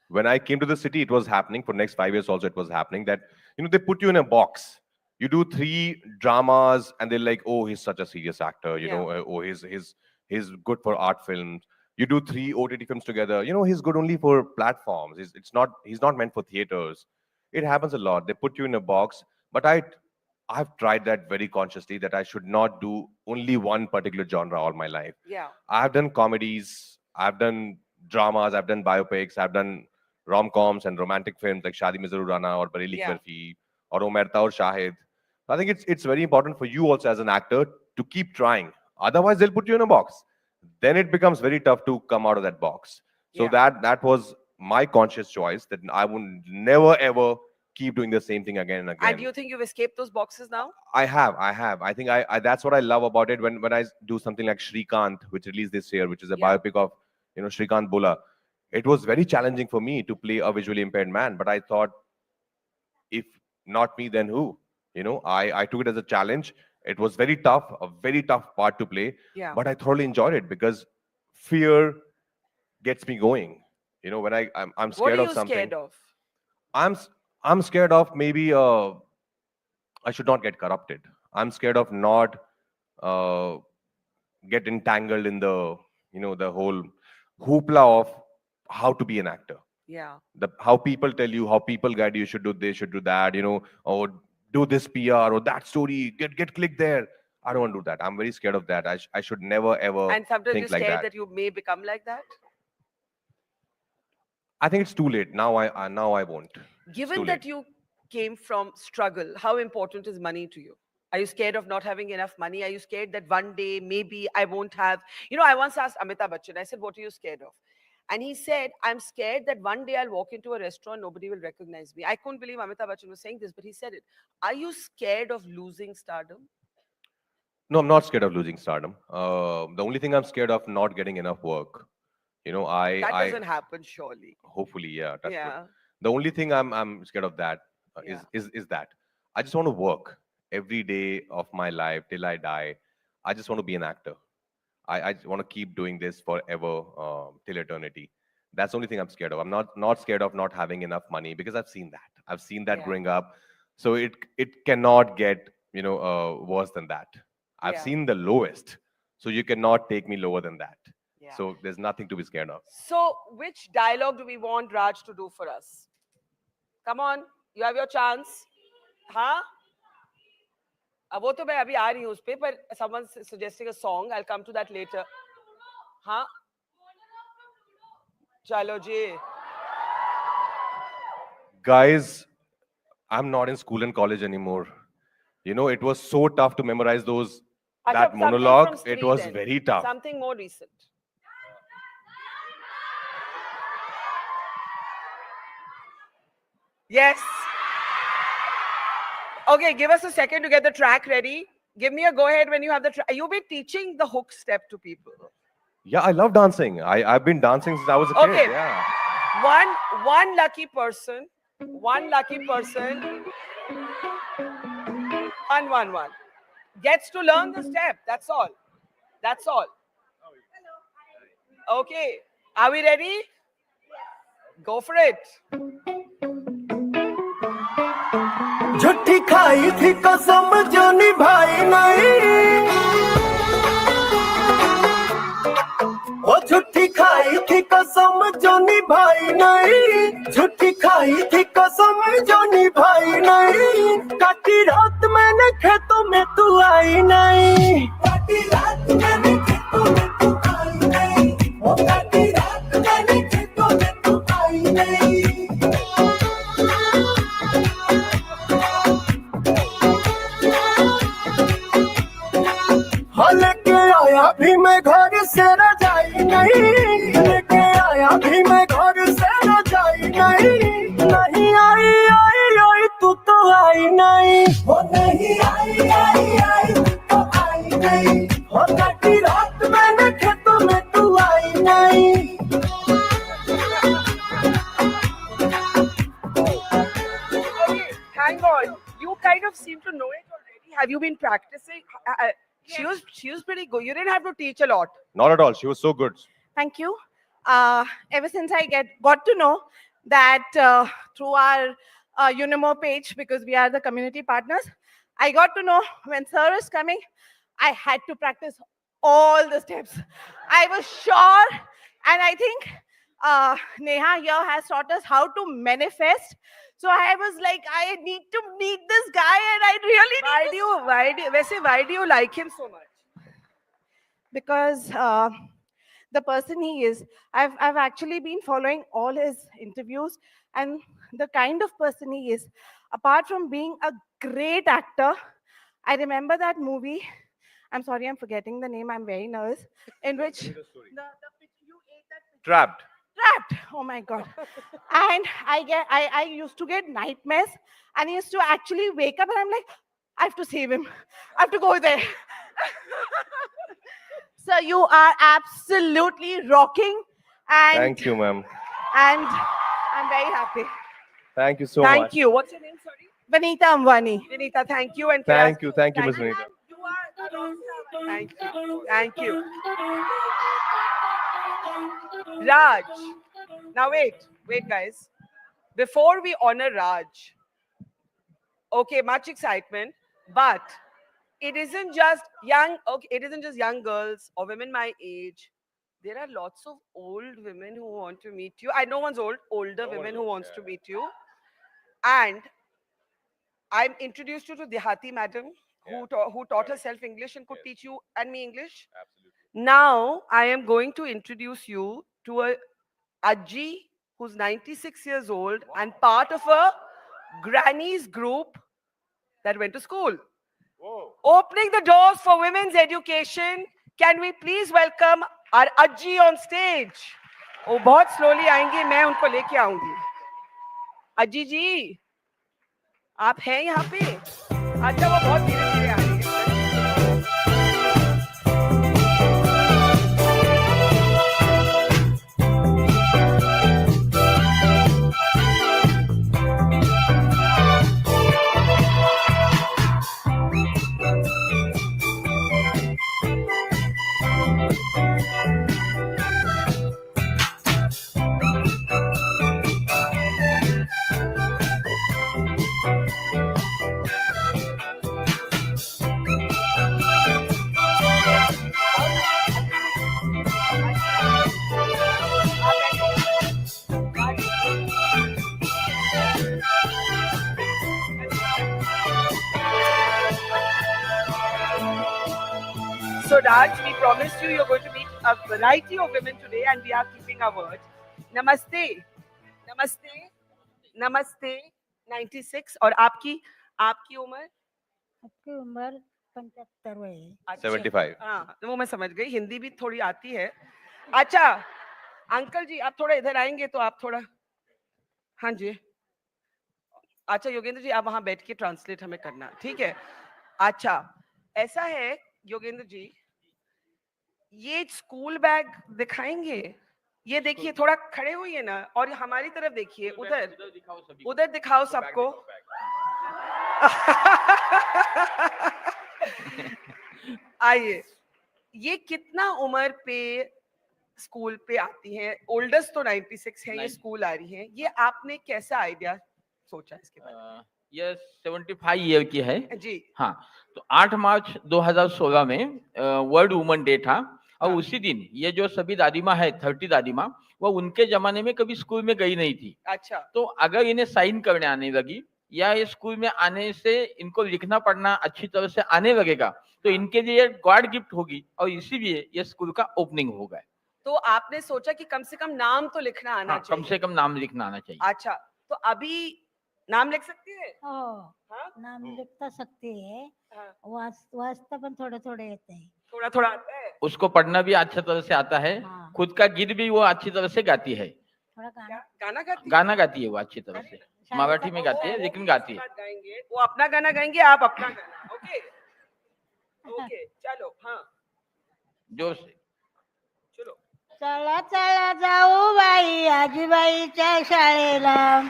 When I came to the city, it was happening. For next 5 years also, it was happening that, they put you in a box. You do 3 dramas and they're like, oh, he's such a serious actor. Oh, he's good for art films. You do 3 OTT films together. He's good only for platforms. He's not meant for theaters. It happens a lot. They put you in a box. But I've tried that very consciously, that I should not do only one particular genre all my life. Yeah. I've done comedies. I've done dramas. I've done biopics. I've done rom-coms and romantic films like Shadi Mein Zarur Aana or Bareilly Ki Barfi or Omerta or Shahid. I think it's very important for you also as an actor to keep trying. Otherwise, they'll put you in a box. Then it becomes very tough to come out of that box. So that was my conscious choice, that I would never ever keep doing the same thing again and again. And do you think you've escaped those boxes now? I have. I think I that's what I love about it. When I do something like Shrikant, which released this year, which is a biopic of Shrikant Bola, it was very challenging for me to play a visually impaired man. But I thought, if not me, then who? I took it as a challenge. It was very tough, a very tough part to play. Yeah. But I thoroughly enjoyed it because fear gets me going. When I'm scared of something. What are you scared of? I'm scared of maybe I should not get corrupted. I'm scared of not get entangled in the the whole hoopla of how to be an actor. Yeah. How people tell you, how people guide you should do this, should do that, or do this PR or that story, get click there. I don't want to do that. I'm very scared of that. I should never ever And sometimes think you're like scared that. that you may become like that? I think it's too late. Now I won't. Given that you came from struggle, how important is money to you? Are you scared of not having enough money? Are you scared that one day maybe I won't have? I once asked Amitabh Bachchan, I said, what are you scared of? And he said, I'm scared that one day I'll walk into a restaurant, nobody will recognize me. I couldn't believe Amitabh Bachchan was saying this, but he said it. Are you scared of losing stardom? No, I'm not scared of losing stardom. The only thing I'm scared of not getting enough work. That doesn't happen, surely. Hopefully, yeah. That's Yeah. good. The only thing I'm scared of that is that I just want to work every day of my life till I die. I just want to be an actor. I want to keep doing this forever till eternity. That's the only thing I'm scared of. I'm not scared of not having enough money because I've seen that. I've seen that growing up. So it cannot get worse than that. I've seen the lowest. So you cannot take me lower than that. So there's nothing to be scared of. So which dialogue do we want Raj to do for us? Come on, you have your chance. Huh? वो तो मैं अभी आ रही हूँ उस पे, पर someone suggesting a song. I'll come to that later. हाँ? चलो जी. Guys, I'm not in school and college anymore. It was so tough to memorize that monologue. It was very tough. Something more recent. Yes. Okay, give us a second to get the track ready. Give me a go ahead when you have the track. You've been teaching the hook step to people. Yeah, I love dancing. I've been dancing since I was a kid. Okay. Yeah. One lucky person. One gets to learn the step. That's all. Okay. Are we ready? Go for it. झूठी खाई थी कसम जो निभाई नहीं ओ झूठी खाई थी कसम जो निभाई नहीं झूठी खाई थी कसम जो निभाई नहीं काटी रात मैंने खेतों में तू आई नहीं काटी रात मैंने खेतों में तू आई नहीं ओ काटी रात मैंने खेतों में तू आई नहीं लेके आया भी मैं घर से रजाई नहीं लेके आया भी मैं घर से रजाई नहीं आई आई तू तो आई नहीं वो नहीं आई तू तो आई नहीं वो काटी रात मैंने खेतों में तू आई नहीं Hang on. You kind been practicing? She was pretty good. You didn't have to teach a lot. Not at all. She was so good. Thank you. Ever since I got to know that through our Unimo page, because we are the community partners, I got to know when sir is coming, I had to practice all the steps. I was sure, and I think Neha here has taught us how to manifest. So I was like, I need to meet this guy, and I really why do you like him so much? Because the person he is, I've actually been following all his interviews, and the kind of person he is, apart from being a great actor, I remember that movie. I'm sorry, I'm forgetting the name. I'm very nervous. In which Trapped. Oh my God. And I used to get nightmares, and I used to actually wake up and I'm like, I have to save him. I have to go there. So you are absolutely rocking. And Thank you, ma'am. And I'm very happy. Thank you so much. Thank you. What's your name, sorry? Vanita Ambani. Vanita, thank you. And Thank you, Miss Vanita. Thank you. Thank you. Raj. Now wait, guys. Before we honor Raj, okay, much excitement, but it isn't just young girls or women my age. There are lots of old women who want to meet you. I know one's older women who wants to meet you. And I'm introduced you to Dehati Madam, who taught herself English and could teach you and me English. Absolutely. Now I am going to introduce you to a Ajji who's 96 years old and part of a grannies group that went to school. Whoa. Opening the doors for women's education. Can we please welcome our Ajji on stage? वो बहुत slowly आएंगी, मैं उनको लेके आऊंगी. अज्जी जी, आप हैं यहाँ पे? अच्छा, वो बहुत धीरे-धीरे आ रही है. So Raj, we promised you're going to meet a variety of women today, and we are keeping our word. Namaste. Namaste. Namaste. 96. और आपकी उम्र? आपकी उम्र 75 है. 75. हाँ, वो मैं समझ गई. हिंदी भी थोड़ी आती है. अच्छा, अंकल जी, आप थोड़ा इधर आएंगे तो आप थोड़ा. हाँ जी. अच्छा योगेंद्र जी, आप वहां बैठ के ट्रांसलेट हमें करना, ठीक है? अच्छा, ऐसा है योगेंद्र जी, ये स्कूल बैग दिखाएंगे. ये देखिए, थोड़ा खड़े हुई ना और हमारी तरफ देखिए. उधर दिखाओ सबको. आइए, ये कितना उम्र पे स्कूल पे आती हैं? ओल्डेस्ट तो 96 है, ये स्कूल आ रही हैं. ये आपने कैसा आइडिया सोचा इसके बारे में? ये 75 ईयर की है जी. हाँ, तो 8 मार्च 2016 में वर्ल्ड वुमेन डे था. और उसी दिन ये जो सभी दादीमा है, 30 दादीमा, वो उनके जमाने में कभी स्कूल में गई नहीं थी. अच्छा. तो अगर इन्हें साइन करने आने लगी या ये स्कूल में आने से इनको लिखना पढ़ना अच्छी तरह से आने लगेगा, तो इनके लिए गॉड गिफ्ट होगी और इसीलिए ये स्कूल का ओपनिंग होगा. तो आपने सोचा कि कम से कम नाम तो लिखना आना चाहिए. कम से कम नाम लिखना आना चाहिए. अच्छा, तो अभी नाम लिख सकती है? नाम लिखता सकती है. वाचता पण थोडे येते हैं. थोड़ा आता है. उसको पढ़ना भी अच्छी तरह से आता है. खुद का गीत भी वो अच्छी तरह से गाती है. गाना गाती है वो अच्छी तरह से. मराठी में गाती है लेकिन गाती है. वो अपना गाना गाएंगे, आप अपना गाना. ओके ओके, चलो. हाँ, जोर से. चलो. चला चला जाऊ बाई आजीबाईच्या शाळेला,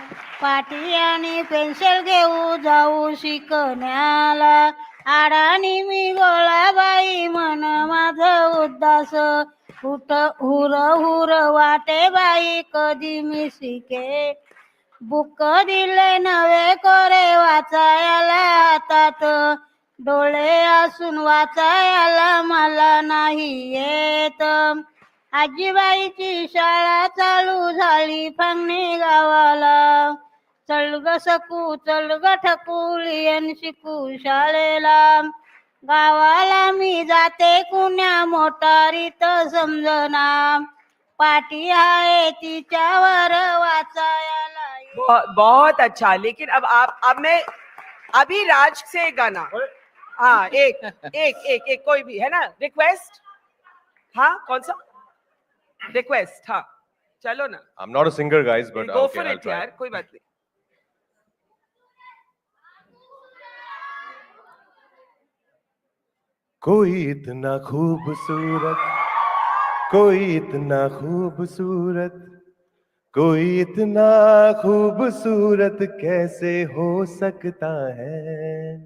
पाटी आणि पेन्सिल घेऊ जाऊ शिकण्याला. आडानी मी गोळाबाई मन माझं उदास हुर हुर वाटे बाई कधी मी शिके बुक दिले नवे कोरे वाचायला हातात डोळे असून वाचायला मला नाही येत आजीबाईची शाळा चालू झाली फंगणी गावाला चल ग सकू चल ग ठकुली अन शिकू शाळेला गावाला मी जाते कुण्या मोटारीत समजना पाटी आहे तिच्यावर वाचायला बहुत अच्छा। लेकिन अब मैं अभी राज से एक गाना, हाँ एक कोई भी है ना, रिक्वेस्ट, हाँ कौन सा रिक्वेस्ट, हाँ चलो ना। I'm not a singer, guys, but Go okay, for I'll it try. यार, कोई बात नहीं। कोई इतना खूबसूरत, कोई इतना खूबसूरत, कोई इतना खूबसूरत कैसे हो सकता है।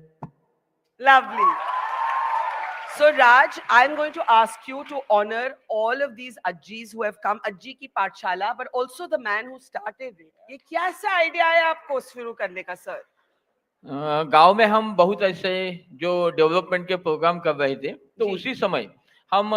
Lovely. So Raj, I'm going to ask you to honor all of these Ajjis who have come, Ajji ki Pathshala, but also the man who started it. ये क्या सा idea है आपको शुरू करने का सर? गांव में हम बहुत ऐसे जो डेवलपमेंट के प्रोग्राम कर रहे थे, तो उसी समय हम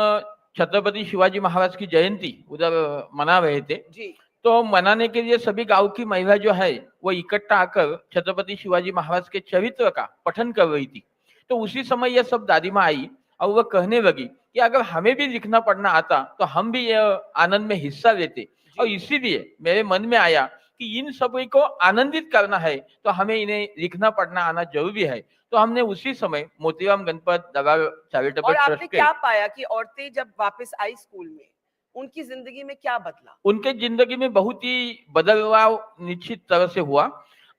छत्रपति शिवाजी महाराज की जयंती उधर मना रहे थे। जी। तो मनाने के लिए सभी गांव की महिला जो है वो इकट्ठा आकर छत्रपति शिवाजी महाराज के चरित्र का पठन कर रही थी। तो उसी समय ये सब दादी माँ आई और वह कहने लगी कि अगर हमें भी लिखना पढ़ना आता तो हम भी ये आनंद में हिस्सा लेते। और इसीलिए मेरे मन में आया कि इन सभी को आनंदित करना है तो हमें इन्हें लिखना पढ़ना आना जरूरी है। तो हमने उसी समय मोतीराम गणपत दगा चैरिटेबल और आपने ट्रस्ट क्या पाया कि औरतें जब वापस आई स्कूल में, उनकी जिंदगी में क्या बदला? उनके जिंदगी में बहुत ही बदलाव निश्चित तरह से हुआ।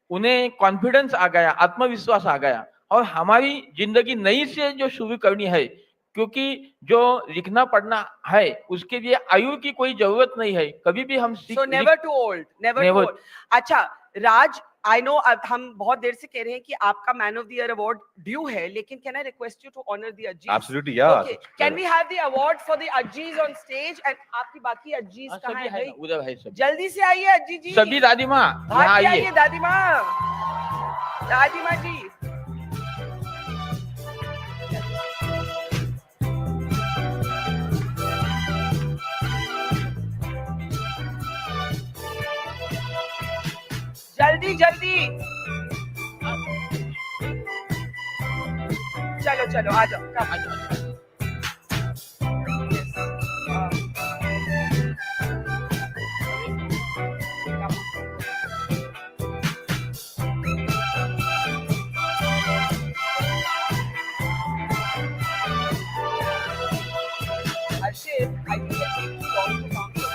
उन्हें कॉन्फिडेंस आ गया, आत्मविश्वास आ गया और हमारी जिंदगी नई से जो शुरू करनी है, क्योंकि जो लिखना पढ़ना है उसके लिए आयु की कोई जरूरत नहीं है, कभी भी हम So never too old, never too old. अच्छा राज, I know हम बहुत देर से कह रहे हैं कि आपका man of the year award due है, लेकिन can I request you to honor the Ajjis? Absolutely, yeah. Okay, can we have the award for the Ajjis on stage and आपकी बाकी Ajjis कहाँ है भाई? उधर है सब। जल्दी से आइए अज्जी जी। सभी दादी माँ यहाँ आइए। दादी माँ, दादी माँ जी। जल्दी जल्दी चलो चलो आ जाओ, आ जाओ। Arshit, I think that we should also come to this.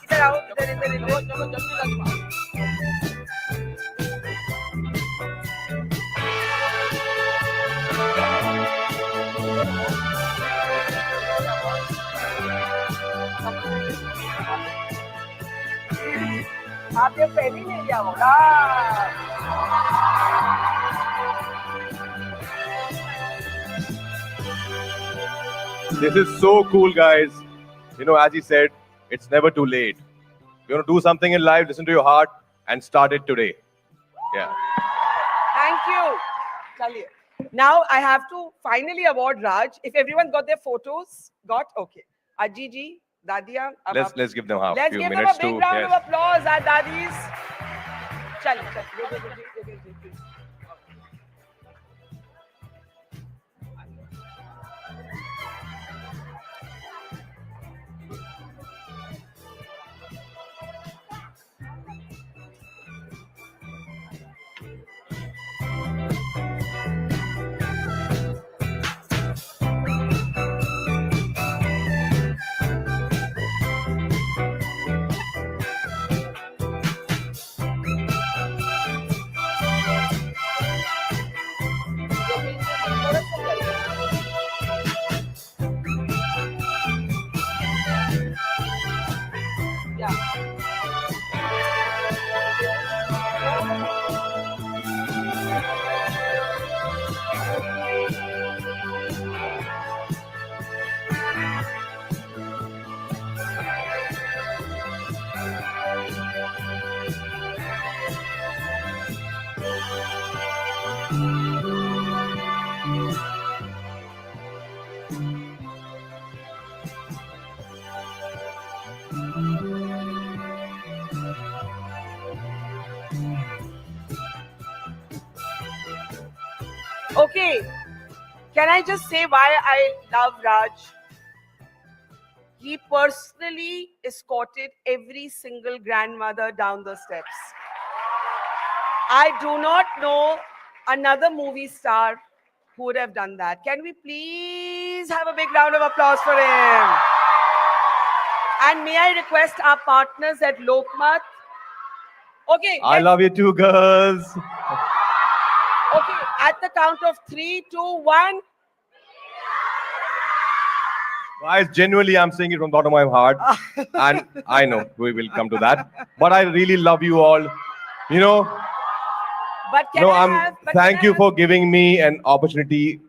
इधर आओ, इधर इधर इधर। आप ये पहले ले जाओ ना। This is so cool, guys. You know, as he said, it's never too late. You want to do something in life, listen to your heart and start it today. Yeah. Thank you. चलिए Now I have to finally award Raj. If everyone got their photos, okay. Ajiji, Dadia. Let's give them Let's few give them minutes a big to round yes. of applause, our daddies. Chal. Go. Okay, can I just say why I love Raj? He personally escorted every single grandmother down the steps. I do not know another movie star who would have done that. Can we please have a big round of applause for him? And may I request our partners at Lokmat? Okay. I love you too, girls. Okay, at the count of 3, 2, 1. Guys, genuinely, I'm saying it from the bottom of my heart. And I know we will come to that. But I really love you all. You know, But thank you for giving me an opportunity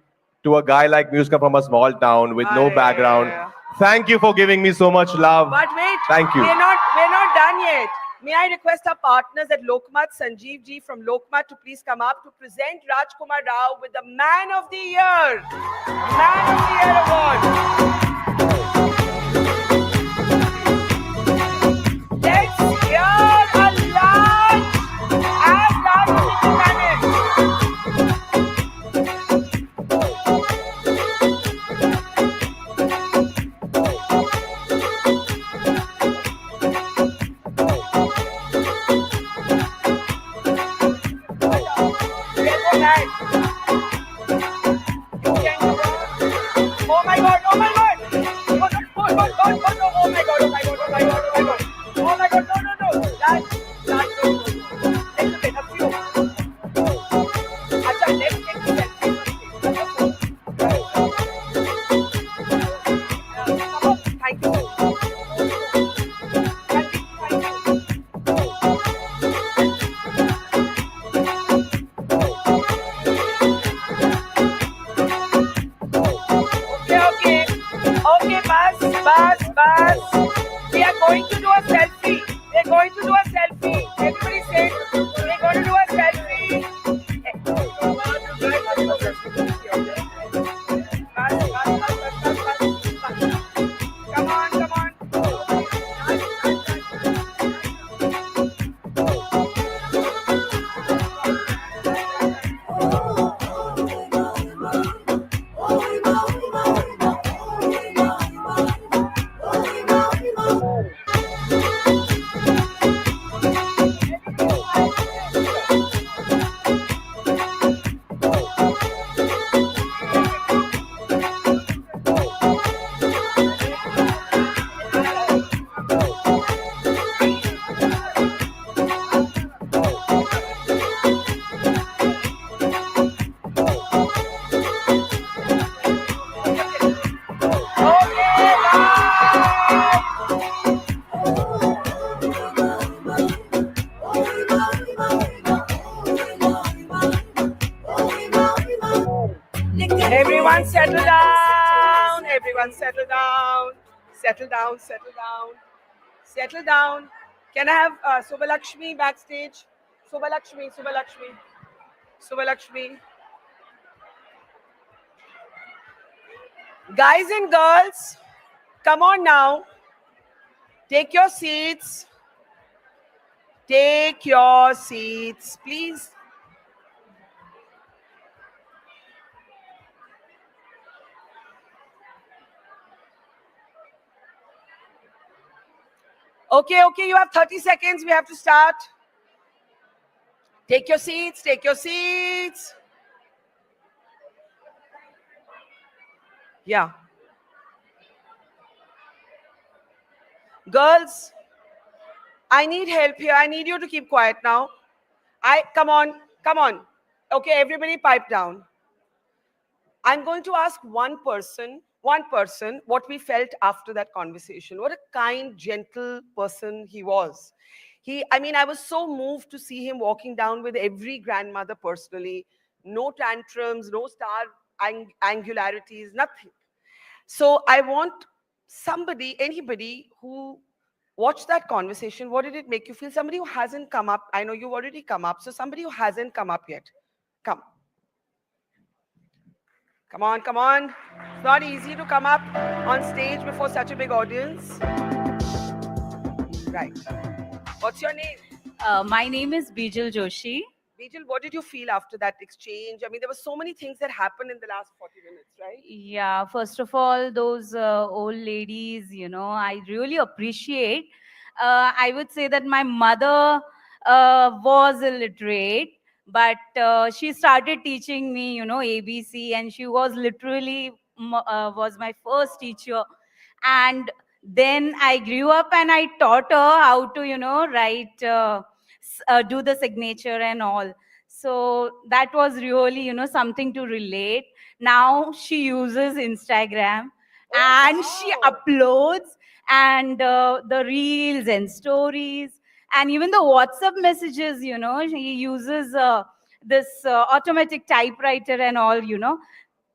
to a guy like Muska from a small town with no background. Thank you for giving me so much love. But wait, thank you. We're not done yet. May I request our partners at Lokmat, Sanjeev ji from Lokmat, to please come up to present Rajkummar Rao with the Man of the Year. Man of the Year award. Let's hear a large and large manage. Oh my God, oh my God. Oh my God, oh my God, oh my God, oh my God, oh my God, oh my God. Oh my God, no. That, no. Little bit, a few. Acha, let's take the selfie. Come on, thank you. Okay, bus. We are going to do a selfie. Everybody say, we're going to do a selfie. Come on. Everyone settle down. Can I have Subhalakshmi backstage? Subhalakshmi. Guys and girls, come on now. Take your seats. Take your seats, please. Okay, you have 30 seconds. We have to start. Take your seats, take your seats. Yeah. Girls, I need help here. I need you to keep quiet now. Come on. Okay, everybody pipe down. I'm going to ask one person what we felt after that conversation. What a kind, gentle person he was. I was so moved to see him walking down with every grandmother personally. No tantrums, no star angularities, nothing. So I want anybody who watched that conversation, what did it make you feel? Somebody who hasn't come up. I know you've already come up. So somebody who hasn't come up yet. Come. Come on. It's not easy to come up on stage before such a big audience. Right. What's your name? My name is Bijal Joshi. Bijal, what did you feel after that exchange? There were so many things that happened in the last 40 minutes, right? Yeah, first of all, those old ladies, I really appreciate. I would say that my mother was illiterate, but she started teaching me, ABC, and she was literally was my first teacher. And then I grew up and I taught her how to, write, do the signature and all. So that was really, something to relate. Now she uses Instagram and she uploads and the reels and stories and even the WhatsApp messages, she uses this automatic typewriter and all,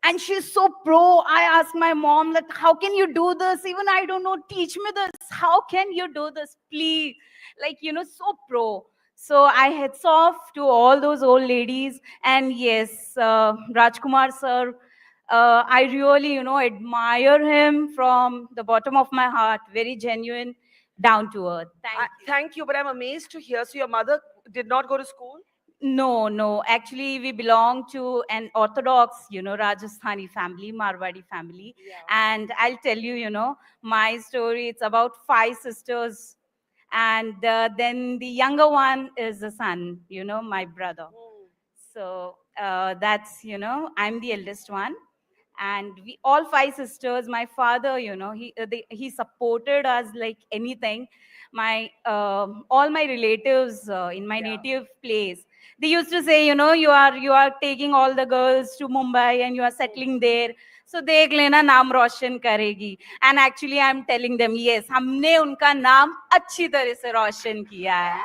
and she's so pro. I asked my mom that, how can you do this? Even I don't know, teach me this. How can you do this, please? So pro. So I heads off to all those old ladies. And yes, Rajkummar sir, I really, admire him from the bottom of my heart. Very genuine, down to earth. Thank you, but I'm amazed to hear. So your mother did not go to school? No. Actually, we belong to an Orthodox, Rajasthani family, Marwadi family. Yeah. And I'll tell you, my story. It's about 5 sisters. And then the younger one is the son, my brother. So that's, I'm the eldest one. And we all 5 sisters. My father, he supported us like anything. All my relatives in my native place, they used to say, you are taking all the girls to Mumbai and you are settling there. So देख लेना नाम रोशन करेगी. And actually I'm telling them, yes, हमने उनका नाम अच्छी तरह से रोशन किया है.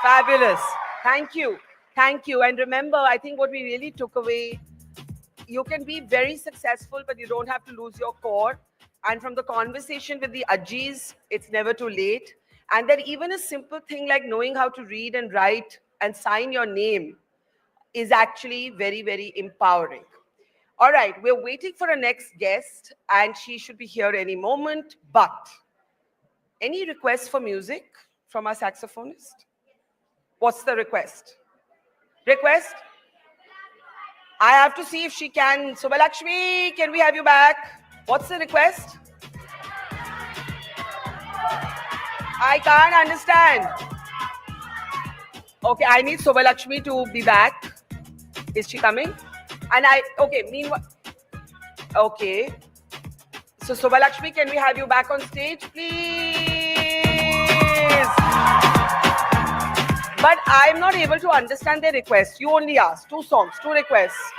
Fabulous. Thank you. And remember, I think what we really took away, you can be very successful, but you don't have to lose your core. And from the conversation with the Ajis, it's never too late. And that even a simple thing like knowing how to read and write and sign your name is actually very, very empowering. All right, we're waiting for our next guest, and she should be here any moment. But any requests for music from our saxophonist? What's the request? I have to see if she can. Subbalakshmi, can we have you back? What's the request? I can't understand. Okay, I need Subbalakshmi to be back. Is she coming? Meanwhile, okay. So Subbalakshmi, can we have you back on stage, please? But I'm not able to understand their request. You only asked 2 songs, 2 requests.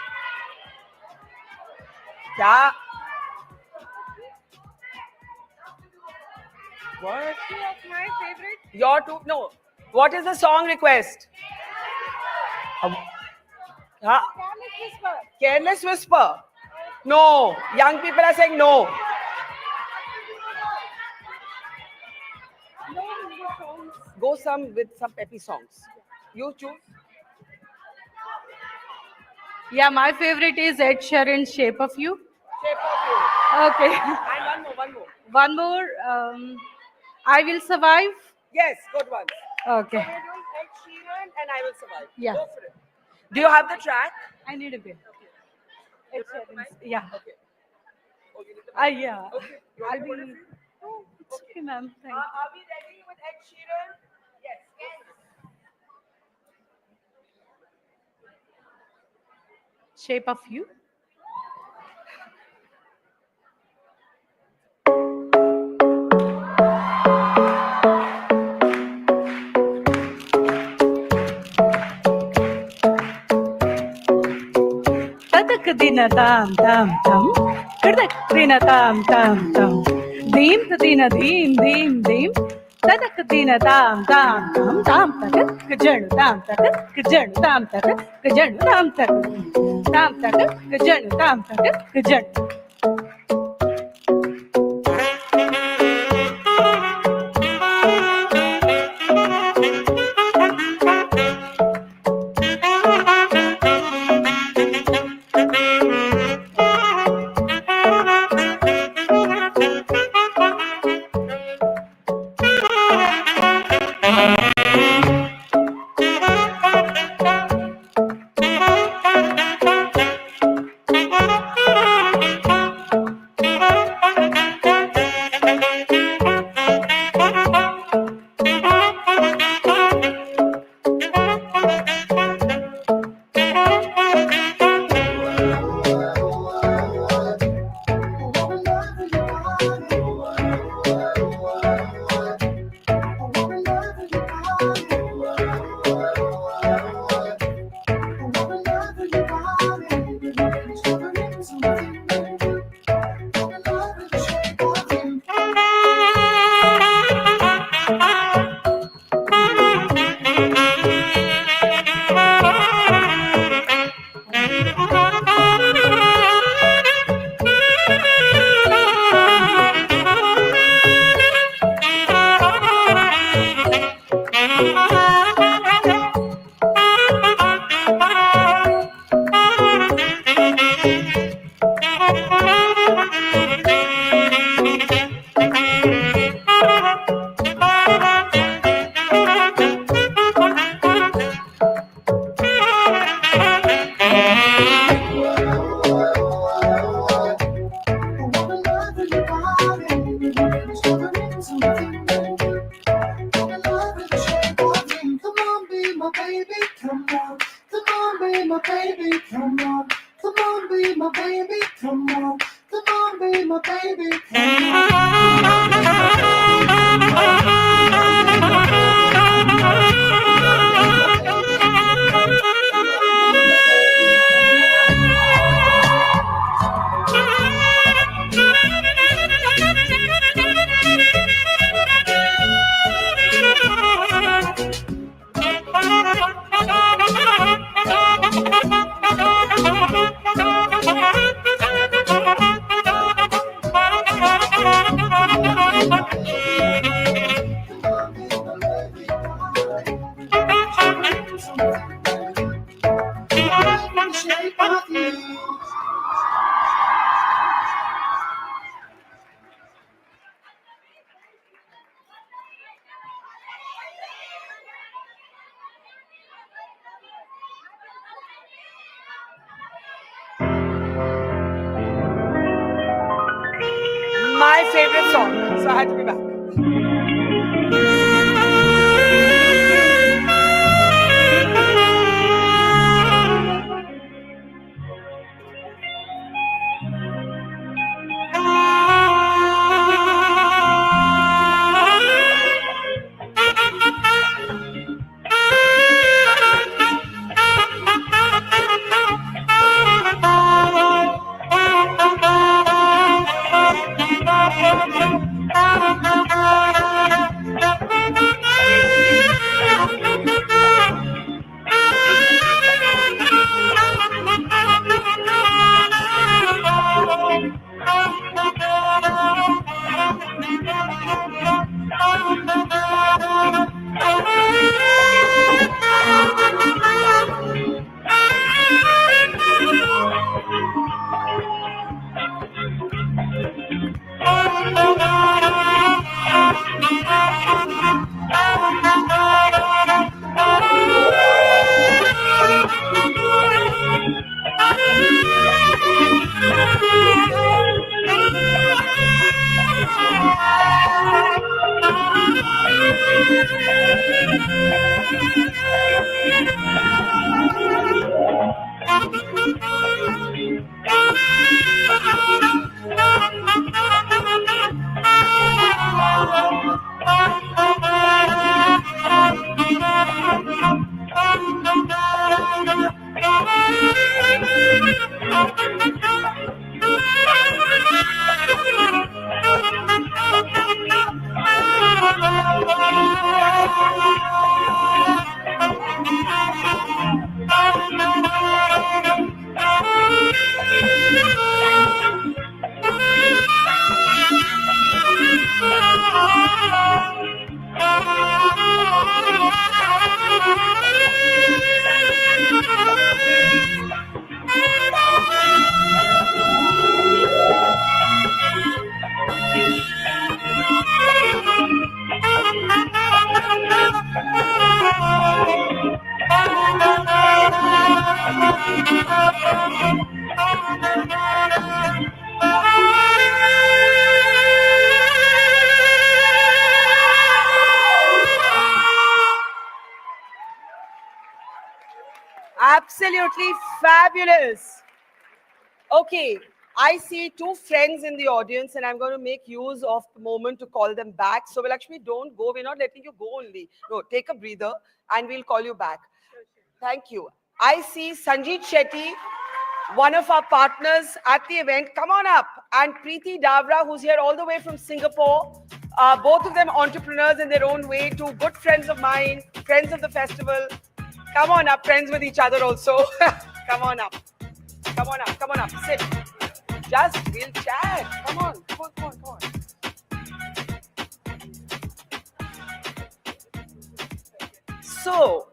Yeah. What? My favorite. Your 2? No. What is the song request? Careless Whisper. No. Young people are saying no. Go with some peppy songs. You choose. Yeah, my favorite is Ed Sheeran's Shape of You. Shape of You. Okay. And one more. One more. I Will Survive. Yes, good one. Okay. So we're doing Ed Sheeran and I Will Survive. Yeah. Go for it. Do you have the track? I need a bit. You Ed have the Sheeran's- mic? Yeah. Okay. Oh, you need the mic? Yeah. Okay. You want I'll me to put it be. for you? Oh, it's okay, ma'am. Thank Are we ready with Ed Sheeran? Yes. Shape of You. Tadak dina tam tam tam, kadak dina tam tam tam, deem dina deem deem deem. Tadak dina tam tam tam tam tadak kajanu tam tadak kajanu tam tadak kajanu tam tadak kajanu tam tadak kajanu. My favorite song. So I had to be back. Absolutely fabulous. Okay, I see two friends in the audience and I'm going to make use of the moment to call them back. So, Lakshmi, don't go. We're not letting you go only. No, take a breather and we'll call you back. Thank you. I see Sanjeet Shetty, one of our partners at the event. Come on up. And Preeti Davra, who's here all the way from Singapore. Both of them entrepreneurs in their own way, two good friends of mine, friends of the festival. Come on up, friends with each other also. Come on up. Come on up, come on up, sit. Just, we'll chat. Come on, come on, come on, come on. So,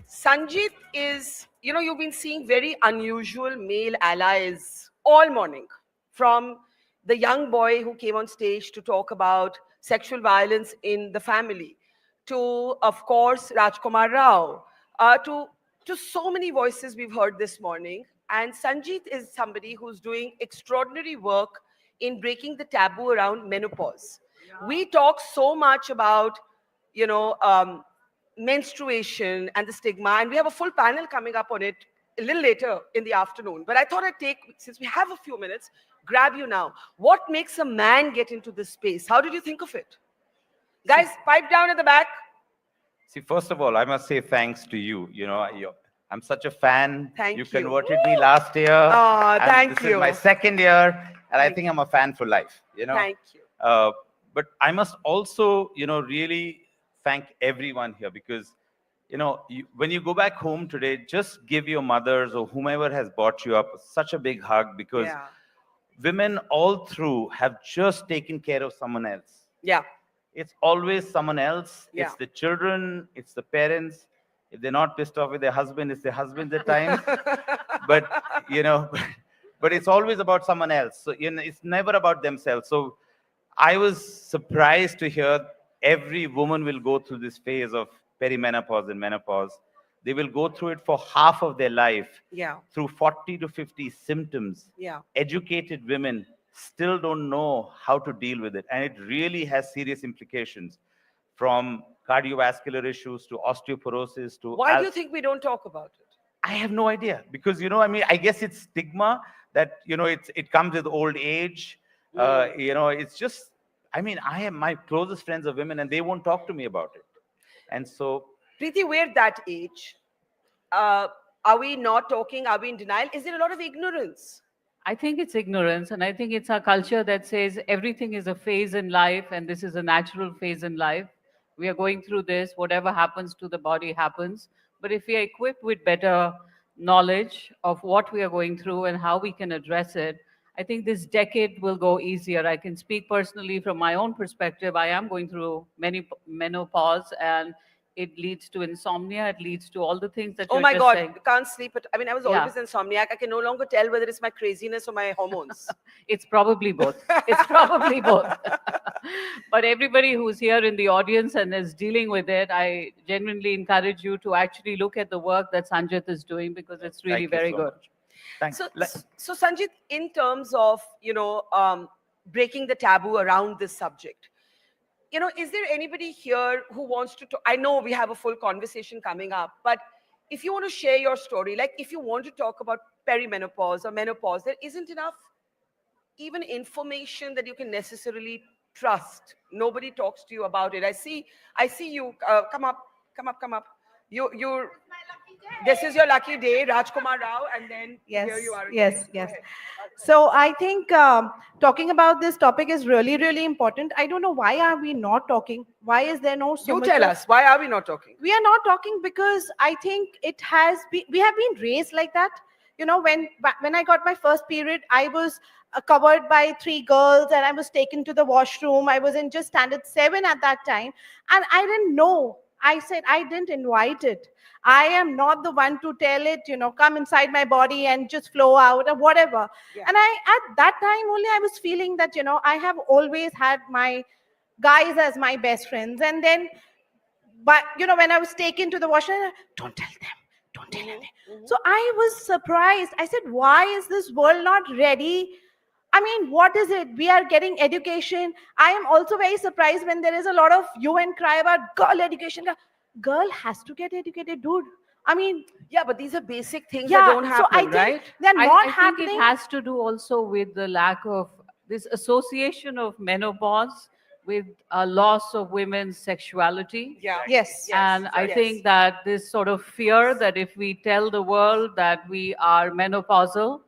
Sanjeet is, you know, you've been seeing very unusual male allies all morning. From the young boy who came on stage to talk about sexual violence in the family, to, of course, Rajkummar Rao, to so many voices we've heard this morning. And Sanjeet is somebody who's doing extraordinary work in breaking the taboo around menopause. Yeah. We talk so much about, you know, menstruation and the stigma, and we have a full panel coming up on it a little later in the afternoon. But I thought I'd take, since we have a few minutes, grab you now. What makes a man get into this space? How did you think of it? Guys, pipe down at the back. See, first of all, I must say thanks to you. You know, I'm such a fan. Thank you. You converted me last year. Oh, thank you. This is my second year, and I think I'm a fan for life. You know. Thank you. But I must also, you know, really thank everyone here because, you know, when you go back home today, just give your mothers or whomever has brought you up such a big hug because women all through have just taken care of someone else. Yeah. It's always someone else. Yeah. It's the children, it's the parents. If they're not pissed off with their husband, it's their husband at times. But, you know, but it's always about someone else. So, you know, it's never about themselves. So I was surprised to hear every woman will go through this phase of perimenopause and menopause. They will go through it for half of their life. Yeah. Through 40 to 50 symptoms. Yeah. Educated women still don't know how to deal with it. And it really has serious implications from cardiovascular issues to osteoporosis to... Why do you think we don't talk about it? I have no idea. Because, you know, I mean, I guess it's stigma that, you know, it comes with old age. You know, it's just, I mean, I have my closest friends are women and they won't talk to me about it. And so... Preeti, we're that age. Are we not talking? Are we in denial? Is there a lot of ignorance? I think it's ignorance, and I think it's our culture that says everything is a phase in life, and this is a natural phase in life. We are going through this, whatever happens to the body happens. But if we are equipped with better knowledge of what we are going through and how we can address it, I think this decade will go easier. I can speak personally from my own perspective. I am going through menopause, and it leads to insomnia. It leads to all the things that you're Oh my God, saying. you can't sleep. I mean, I was always insomniac. I can no longer tell whether it's my craziness or my hormones. It's probably both. It's probably both. But everybody who's here in the audience and is dealing with it, I genuinely encourage you to actually look at the work that Sanjeet is doing because it's really very good. Thanks. So Sanjeet, in terms of, you know, breaking the taboo around this subject, you know, is there anybody here who wants to talk? I know we have a full conversation coming up, but if you want to share your story, like if you want to talk about perimenopause or menopause, there isn't enough even information that you can necessarily trust. Nobody talks to you about it. I see you. Come up. You're. This is your lucky day, Rajkummar Rao, and then here you are. Again. Yes. So I think talking about this topic is really, really important. I don't know why are we not talking? Why is there no so You much tell of- us, why are we not talking? We are not talking because I think it has been, we have been raised like that. You know, when I got my first period, I was covered by 3 girls and I was taken to the washroom. I was in just standard 7 at that time. And I didn't know. I said, I didn't invite it. I am not the one to tell it, you know, come inside my body and just flow out or whatever. Yeah. And at that time only, I was feeling that, you know, I have always had my guys as my best friends. And then, but, you know, when I was taken to the washroom, don't tell them. Don't tell them. So I was surprised. I said, why is this world not ready? I mean, what is it? We are getting education. I am also very surprised when there is a lot of hue and cry about girl education. Girl has to get educated, dude. I mean, yeah, but these are basic things yeah, that don't so happen, I think right? they're not I happening. think it has to do also with the lack of this association of menopause with a loss of women's sexuality. Yeah. Yes. And I think that this sort of fear that if we tell the world that we are menopausal,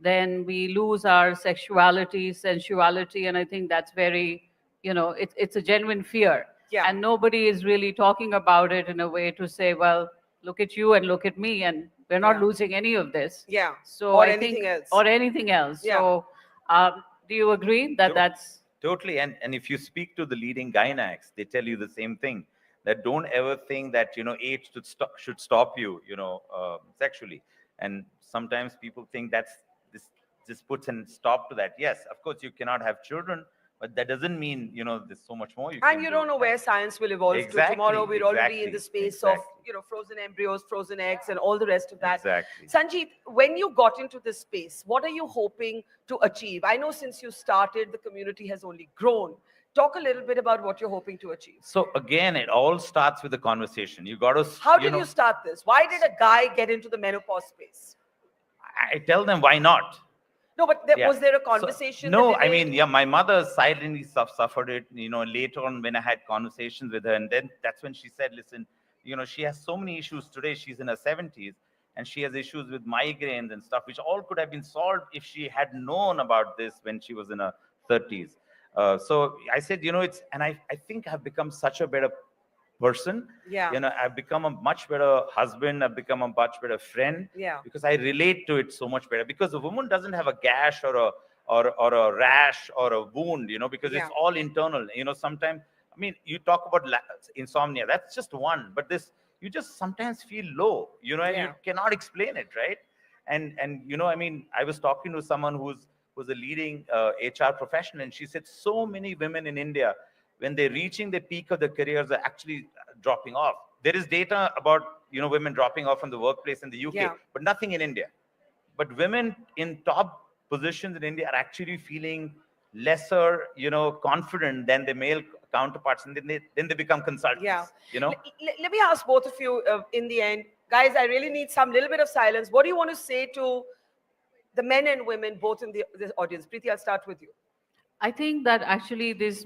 then we lose our sexuality, sensuality, and I think that's very, you know, it's a genuine fear. Yeah. And nobody is really talking about it in a way to say, well, look at you and look at me, and we're not losing any of this. Yeah. So Or I anything think, else. or anything else. Yeah. So do you agree that that's Totally. And if you speak to the leading gynacs, they tell you the same thing, that don't ever think that, you know, age should stop you, you know, sexually. And sometimes people think this puts a stop to that. Yes, of course, you cannot have children, but that doesn't mean, you know, there's so much more you can And you do. don't know where science will evolve Exactly, to. Tomorrow we're already in exactly, the space of, you know, frozen embryos, frozen eggs, and all the rest of that. Exactly. Sanjeev, when you got into this space, what are you hoping to achieve? I know since you started, the community has only grown. Talk a little bit about what you're hoping to achieve. So again, it all starts with a conversation. You got to. How did you start this? Why did a guy get into the menopause space? I tell them why not. No, but was there a conversation? No, I mean, yeah, my mother silently suffered it. You know, later on when I had conversations with her, and then that's when she said, listen, you know, she has so many issues today. She's in her 70s, and she has issues with migraines and stuff, which all could have been solved if she had known about this when she was in her 30s. So I said, you know, and I think I've become such a better person. Yeah. You know, I've become a much better husband. I've become a much better friend. Yeah. Because I relate to it so much better. Because a woman doesn't have a gash or a rash or a wound, you know, because it's all internal. You know, sometimes, I mean, you talk about insomnia. That's just one. But you just sometimes feel low, you know, and you cannot explain it, right? And you know, I mean, I was talking to someone who's a leading HR professional, and she said so many women in India, when they're reaching the peak of their careers, are actually dropping off. There is data about, you know, women dropping off from the workplace in the UK, but nothing in India. But women in top positions in India are actually feeling lesser, you know, confident than their male counterparts, and then they become consultants. Yeah. You know. Let me ask both of you in the end, guys. I really need some little bit of silence. What do you want to say to the men and women both in the audience? Preeti, I'll start with you. I think that actually these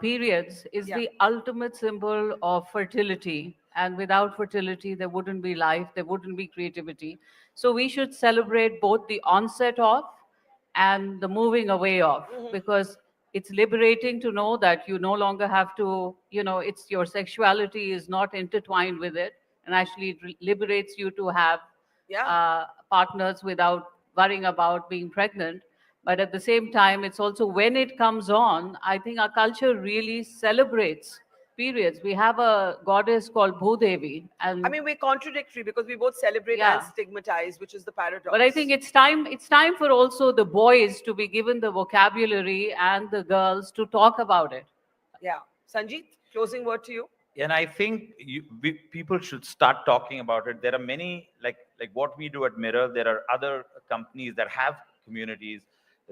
periods is the ultimate symbol of fertility. And without fertility, there wouldn't be life, there wouldn't be creativity. So we should celebrate both the onset of and the moving away of, because it's liberating to know that you no longer have to, you know, it's your sexuality is not intertwined with it. And actually it liberates you to have partners without worrying about being pregnant. But at the same time, it's also when it comes on, I think our culture really celebrates periods. We have a goddess called Bhudevi. And I mean, we're contradictory because we both celebrate and stigmatize, which is the paradox. But I think it's time for also the boys to be given the vocabulary and the girls to talk about it. Yeah. Sanjeev, closing word to you. And I think people should start talking about it. There are many, like what we do at Mirror, there are other companies that have communities.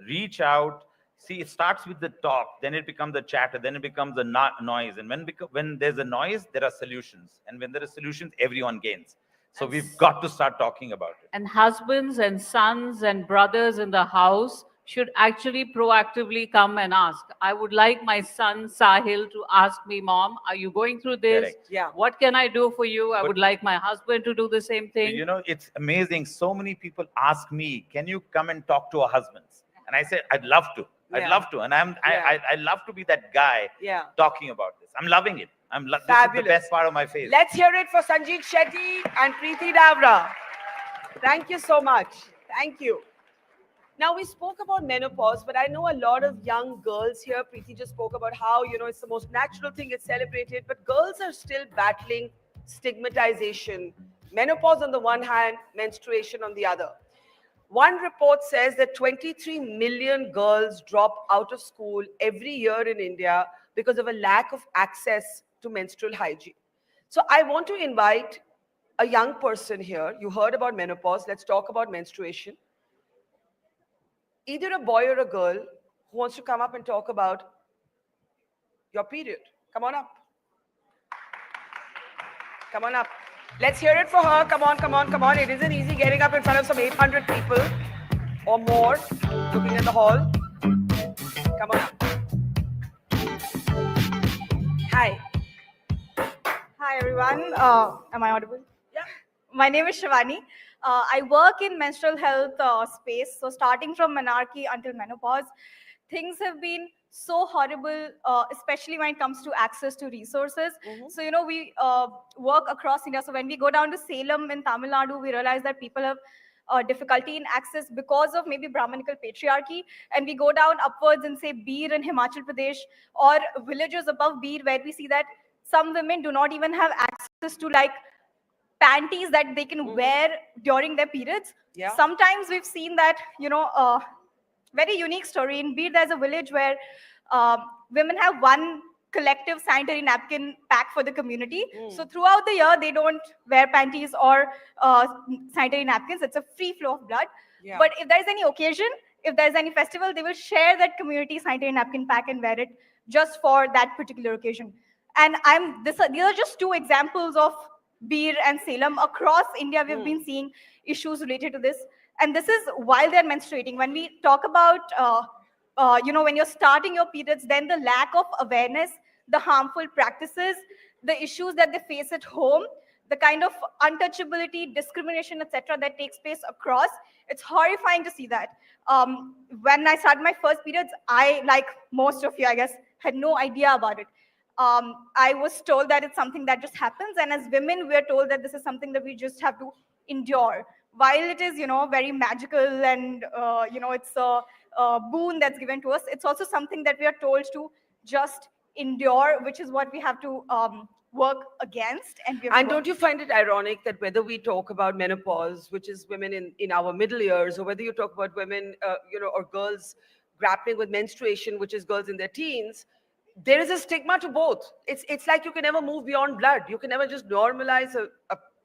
Reach out, See, it starts with the talk, then it becomes the chatter, then it becomes the noise. And when there's a noise, there are solutions. And when there are solutions, everyone gains. So we've got to start talking about it. And husbands and sons and brothers in the house should actually proactively come and ask. I would like my son Sahil to ask me, Mom, are you going through this? Correct. Yeah. What can I do for you? I But- would like my husband to do the same thing. You know, it's amazing. So many people ask me, can you come and talk to our husbands? And I said, I'd love to. I'd Yeah. love to. And I love to be that guy Yeah. talking about this. I'm loving it. This is the Fabulous. best part of my face. Let's hear it for Sanjeet Shetty and Preeti Davra. Thank you so much. Thank you. Now, we spoke about menopause, but I know a lot of young girls here. Preeti just spoke about how, it's the most natural thing, it's celebrated, but girls are still battling stigmatization. Menopause on the one hand, menstruation on the other. One report says that 23 million girls drop out of school every year in India because of a lack of access to menstrual hygiene. So I want to invite a young person here. You heard about menopause. Let's talk about menstruation. Either a boy or a girl who wants to come up and talk about your period. Come on up. Come on up. Let's hear it for her. Come on, come on, come on. It isn't easy getting up in front of some 800 people or more looking at the hall. Come on up. Hi. Hi everyone. Am I audible? Yeah. My name is Shivani. I work in menstrual health space. So starting from menarche until menopause, things have been so horrible, especially when it comes to access to resources. So, we work across India. So when we go down to Salem in Tamil Nadu, we realize that people have difficulty in access because of maybe Brahminical patriarchy. And we go down upwards and say Bir in Himachal Pradesh or villages above Bir, where we see that some women do not even have access to like panties that they can wear during their periods. Yeah. Sometimes we've seen that, very unique story. In Bir, there's a village where women have one collective sanitary napkin pack for the community. So throughout the year, they don't wear panties or sanitary napkins. It's a free flow of blood. Yeah. But if there's any occasion, if there's any festival, they will share that community sanitary napkin pack and wear it just for that particular occasion. And these are just two examples of Bir and Salem. Across India, we've been seeing issues related to this. And this is while they're menstruating. When we talk about, when you're starting your periods, then the lack of awareness, the harmful practices, the issues that they face at home, the kind of untouchability, discrimination, etc., that takes place across, it's horrifying to see that. When I started my first periods, I, like most of you, I guess, had no idea about it. I was told that it's something that just happens, and as women, we're told that this is something that we just have to endure. While it is, very magical and, it's a boon that's given to us, it's also something that we are told to just endure, which is what we have to work against. And don't you find it ironic that whether we talk about menopause, which is women in our middle years, or whether you talk about women, or girls grappling with menstruation, which is girls in their teens, there is a stigma to both. It's like you can never move beyond blood. You can never just normalize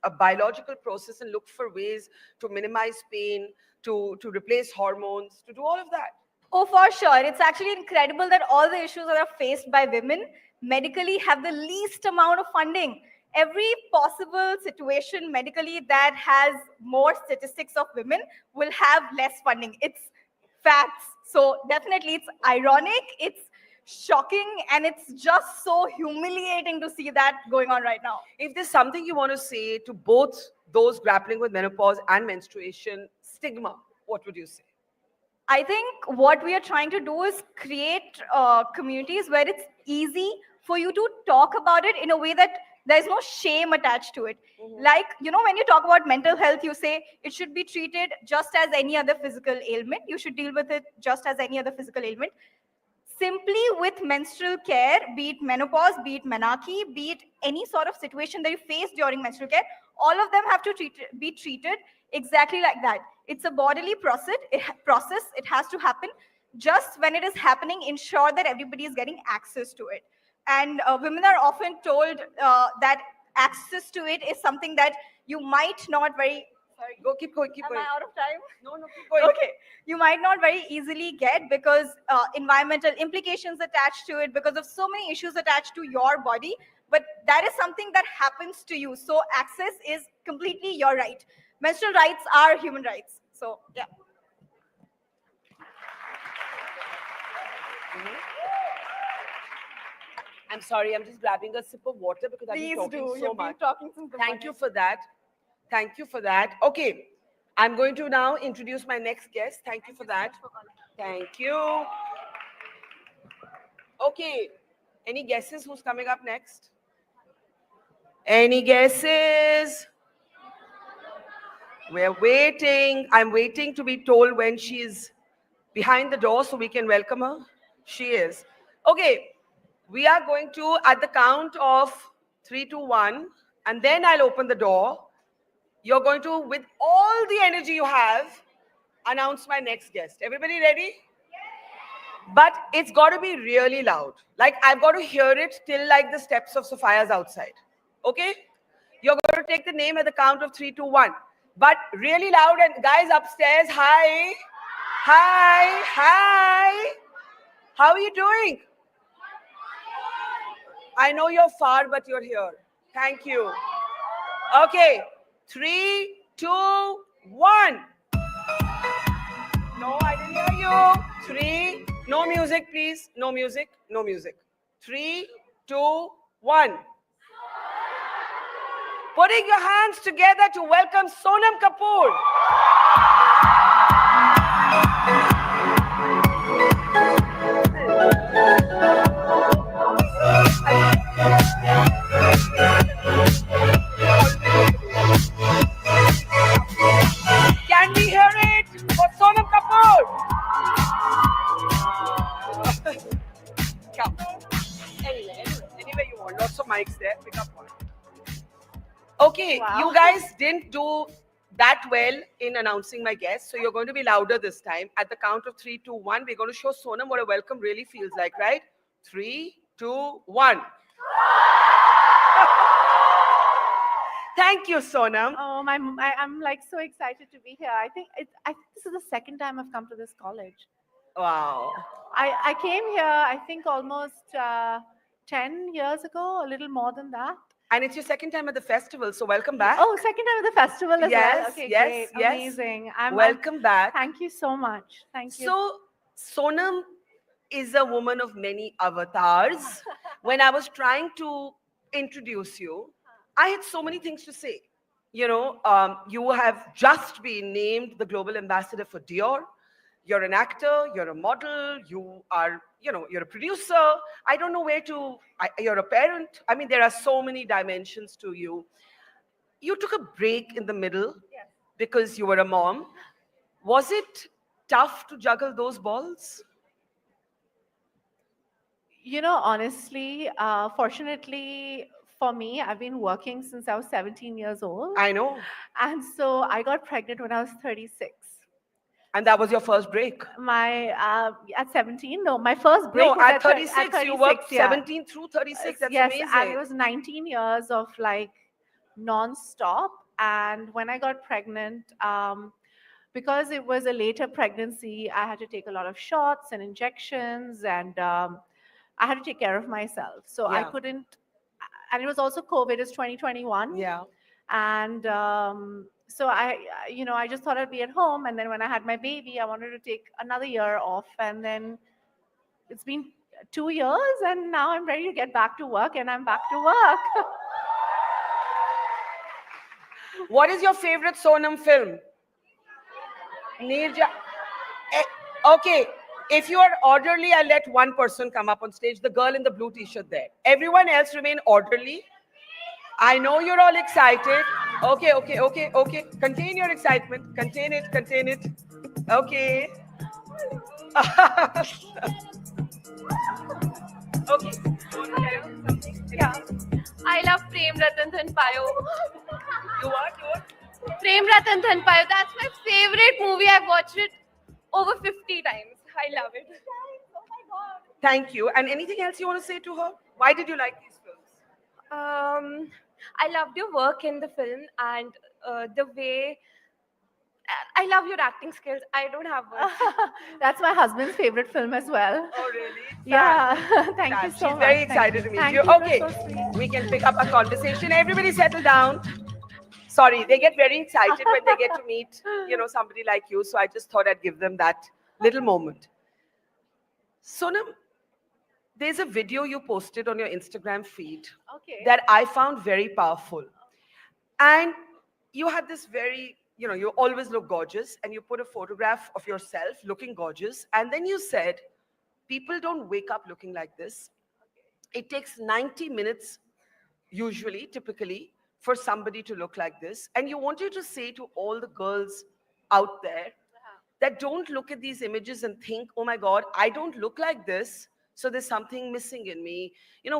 a biological process and look for ways to minimize pain, to replace hormones, to do all of that. Oh, for sure. It's actually incredible that all the issues that are faced by women medically have the least amount of funding. Every possible situation medically that has more statistics of women will have less funding. It's facts. So definitely it's ironic, it's shocking, and it's just so humiliating to see that going on right now. If there's something you want to say to both those grappling with menopause and menstruation, stigma, what would you say? I think what we are trying to do is create communities where it's easy for you to talk about it in a way that there's no shame attached to it. Like, when you talk about mental health, you say it should be treated just as any other physical ailment. You should deal with it just as any other physical ailment. Simply with menstrual care, be it menopause, be it menarche, be it any sort of situation that you face during menstrual care, all of them have to be treated exactly like that. It's a bodily process. It has to happen. Just when it is happening, ensure that everybody is getting access to it. And women are often told that access to it is something that you might not very Sorry. Go, keep going, keep Am going. I out of time? No, keep going. Okay. You might not very easily get because environmental implications attached to it, because of so many issues attached to your body. But that is something that happens to you. So access is completely your right. Menstrual rights are human rights. So, yeah. I'm sorry, I'm just grabbing a sip of water because Please I've been talking do. so You've been much. talking since the Thank you morning. for that. Thank you for that. Okay, I'm going to now introduce my next guest. Thank you for that. Thank you. Okay, any guesses who's coming up next? Any guesses? We're waiting. I'm waiting to be told when she's behind the door so we can welcome her. She is. Okay, we are going to, at the count of 3, 2, 1, and then I'll open the door. You're going to, with all the energy you have, announce my next guest. Everybody ready? But it's got to be really loud. Like, I've got to hear it till like the steps of Sophia's outside. Okay? You're going to take the name at the count of 3, 2, 1. But really loud, and guys upstairs, hi. Hi. Hi. How are you doing? I know you're far, but you're here. Thank you. Okay. 3, 2, 1. No, I didn't hear you. 3. No music, please. No music. No music. 3, 2, 1. Putting your hands together to welcome Sonam Kapoor. Can we hear it for Sonam Kapoor? Come. Anyway you want. Lots of mics there. Pick up one. Okay, Wow. you guys didn't do that well in announcing my guest, so you're going to be louder this time. At the count of 3, 2, 1, we're going to show Sonam what a welcome really feels like, right? 3, 2, 1. Thank you, Sonam. Oh, I'm like so excited to be here. I think this is the second time I've come to this college. Wow. I came here, I think almost 10 years ago, a little more than that. And it's your second time at the festival, so welcome back. Oh, second time at the festival as Yes, well. Okay, yes, great, yes. amazing. Welcome back. Thank you so much. Thank you. So, Sonam is a woman of many avatars. When I was trying to introduce you, I had so many things to say. You know, you have just been named the global ambassador for Dior. You're an actor, you're a model, you are, you know, you're a producer. I don't know where to, you're a parent. I mean, there are so many dimensions to you. You took a break in the middle because you were a mom. Was it tough to juggle those balls? You know, honestly, fortunately for me, I've been working since I was 17 years old. I know. And so I got pregnant when I was 36. And that was your first break? My, at 17, no, my first break No, was at 36, you worked yeah. 17 through 36, that's yes, amazing. and it was 19 years of like non-stop. And when I got pregnant, because it was a later pregnancy, I had to take a lot of shots and injections, and I had to take care of myself. So I Yeah. couldn't, and it was also COVID, it's 2021. Yeah. And so I just thought I'd be at home. And then when I had my baby, I wanted to take another year off. And then it's been 2 years, and now I'm ready to get back to work, and I'm back to work. What is your favorite Sonam film? Nirja. Okay, if you are orderly, I'll let one person come up on stage, the girl in the blue t-shirt there. Everyone else remain orderly. I know you're all excited. Okay. Contain your excitement. Contain it. Okay. Okay. Yeah. I love Prem Ratan Dhan Payo. You what? Prem Ratan Dhan Payo. That's my favorite movie. I've watched it over 50 times. I love it. Thank you. And anything else you want to say to her? Why did you like these films? I loved your work in the film, and the way I love your acting skills. I don't have words. That's my husband's favorite film as well. Oh, really? Yeah. Thank you Sad. so She's much. very excited to meet Thank you. You're Okay, so sweet. we can pick up our conversation. Everybody settle down. Sorry, they get very excited when they get to meet, somebody like you. So I just thought I'd give them that little moment. Sonam, there's a video you posted on your Instagram feed that I found very powerful. And you had this very, you always look gorgeous, and you put a photograph of yourself looking gorgeous. And then you said, people don't wake up looking like this. It takes 90 minutes, usually, typically, for somebody to look like this. And you wanted to say to all the girls out there that don't look at these images and think, oh my God, I don't look like this, so there's something missing in me.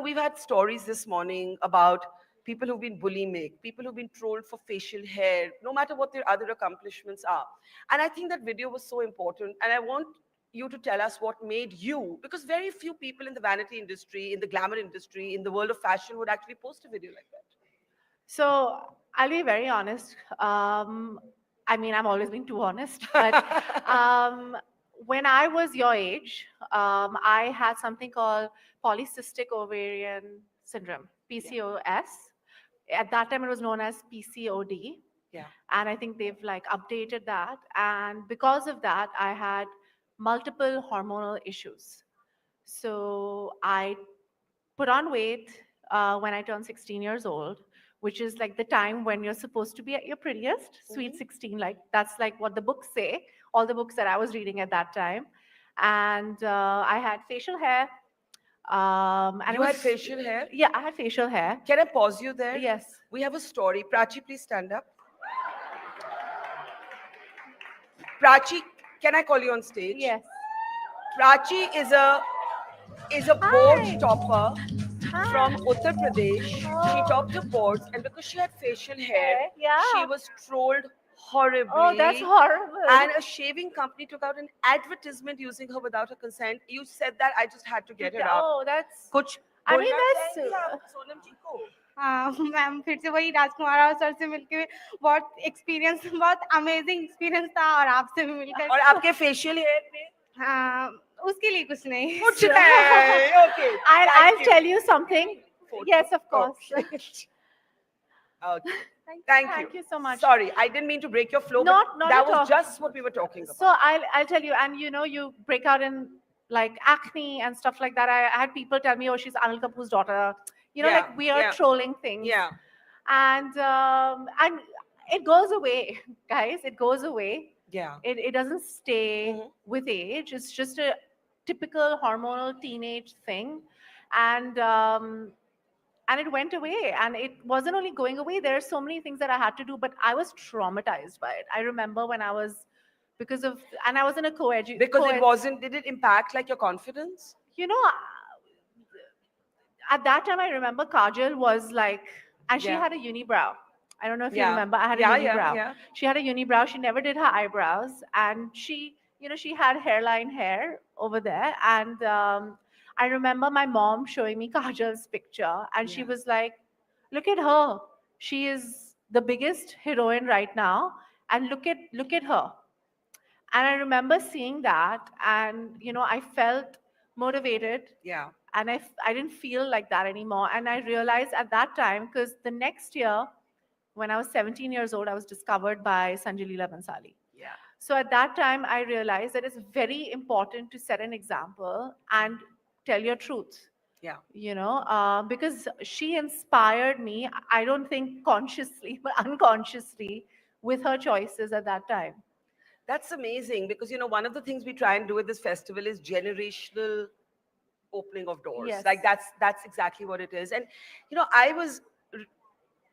We've had stories this morning about people who've been bulimic, people who've been trolled for facial hair, no matter what their other accomplishments are. And I think that video was so important. And I want you to tell us what made you, because very few people in the vanity industry, in the glamour industry, in the world of fashion would actually post a video like that. So I'll be very honest. I'm always being too honest. But when I was your age, I had something called polycystic ovarian syndrome, PCOS. At that time, it was known as PCOD. Yeah. And I think they've updated that. And because of that, I had multiple hormonal issues. So I put on weight when I turned 16 years old, which is the time when you're supposed to be at your prettiest, sweet 16. That's what the books say, all the books that I was reading at that time. And I had facial hair. And You had facial hair? Yeah, I had facial hair. Can I pause you there? Yes. We have a story. Prachi, please stand up. Prachi, can I call you on stage? Yes. Prachi is a board topper from Uttar Pradesh. She topped the boards, and because she had facial hair, she was trolled horribly. Oh, that's horrible. And a shaving company took out an advertisement using her without her consent. You said that, I just had to get it up. Oh, that's... कुछ I mean, बोलना that's... चाहेंगी आप सोनम जी को? हाँ ma'am फिर से वही राजकुमार Rao sir से मिलके बहुत एक्सपीरियंस बहुत अमेजिंग एक्सपीरियंस था और आपसे भी मिलकर और आपके फेशियल हेयर पे हाँ उसके लिए कुछ नहीं कुछ नहीं okay I'll tell you something. Yes, of course. Okay. Thank you so much. Sorry, I didn't mean to break your flow. Not but that at all. was just what we were talking about. So I'll tell you, and you break out in acne and stuff like that. I had people tell me, oh, she's Anil Kapoor's daughter. Weird trolling things. Yeah. And it goes away, guys. It goes away. Yeah. It doesn't stay with age. It's just a typical hormonal teenage thing. And it went away, and it wasn't only going away. There are so many things that I had to do, but I was traumatized by it. I remember when I was, and I was in a co-ed. Because did it impact your confidence? At that time, I remember Kajal was and she had a unibrow. I don't know if you remember. I had a unibrow. Yeah. She had a unibrow. She never did her eyebrows, and she had hairline hair over there. And I remember my mom showing me Kajal's picture, and she was like, "Look at her. She is the biggest heroine right now, and look at her." And I remember seeing that, and I felt motivated. Yeah. And I didn't feel like that anymore. And I realized at that time, because the next year, when I was 17 years old, I was discovered by Sanjay Leela Bhansali. Yeah. So at that time, I realized that it's very important to set an example and tell your truth. Yeah. Because she inspired me, I don't think consciously, but unconsciously, with her choices at that time. That's amazing, because one of the things we try and do at this festival is generational opening of doors. Yes. That's exactly what it is. And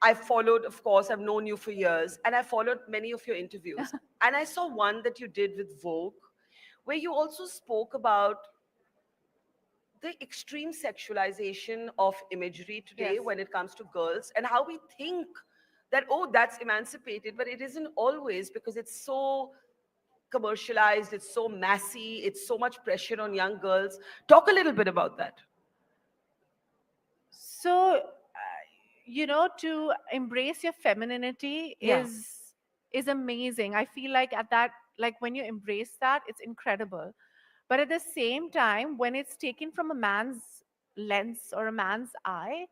I followed, of course, I've known you for years, and I followed many of your interviews. And I saw one that you did with Vogue, where you also spoke about the extreme sexualization of imagery today when it comes to girls, and how we think that, oh, that's emancipated, but it isn't always, because it's so commercialized, it's so massy, it's so much pressure on young girls. Talk a little bit about that. So, to embrace your femininity is is amazing. I feel like at that, like when you embrace that, it's incredible. But at the same time, when it's taken from a man's lens or a man's eye,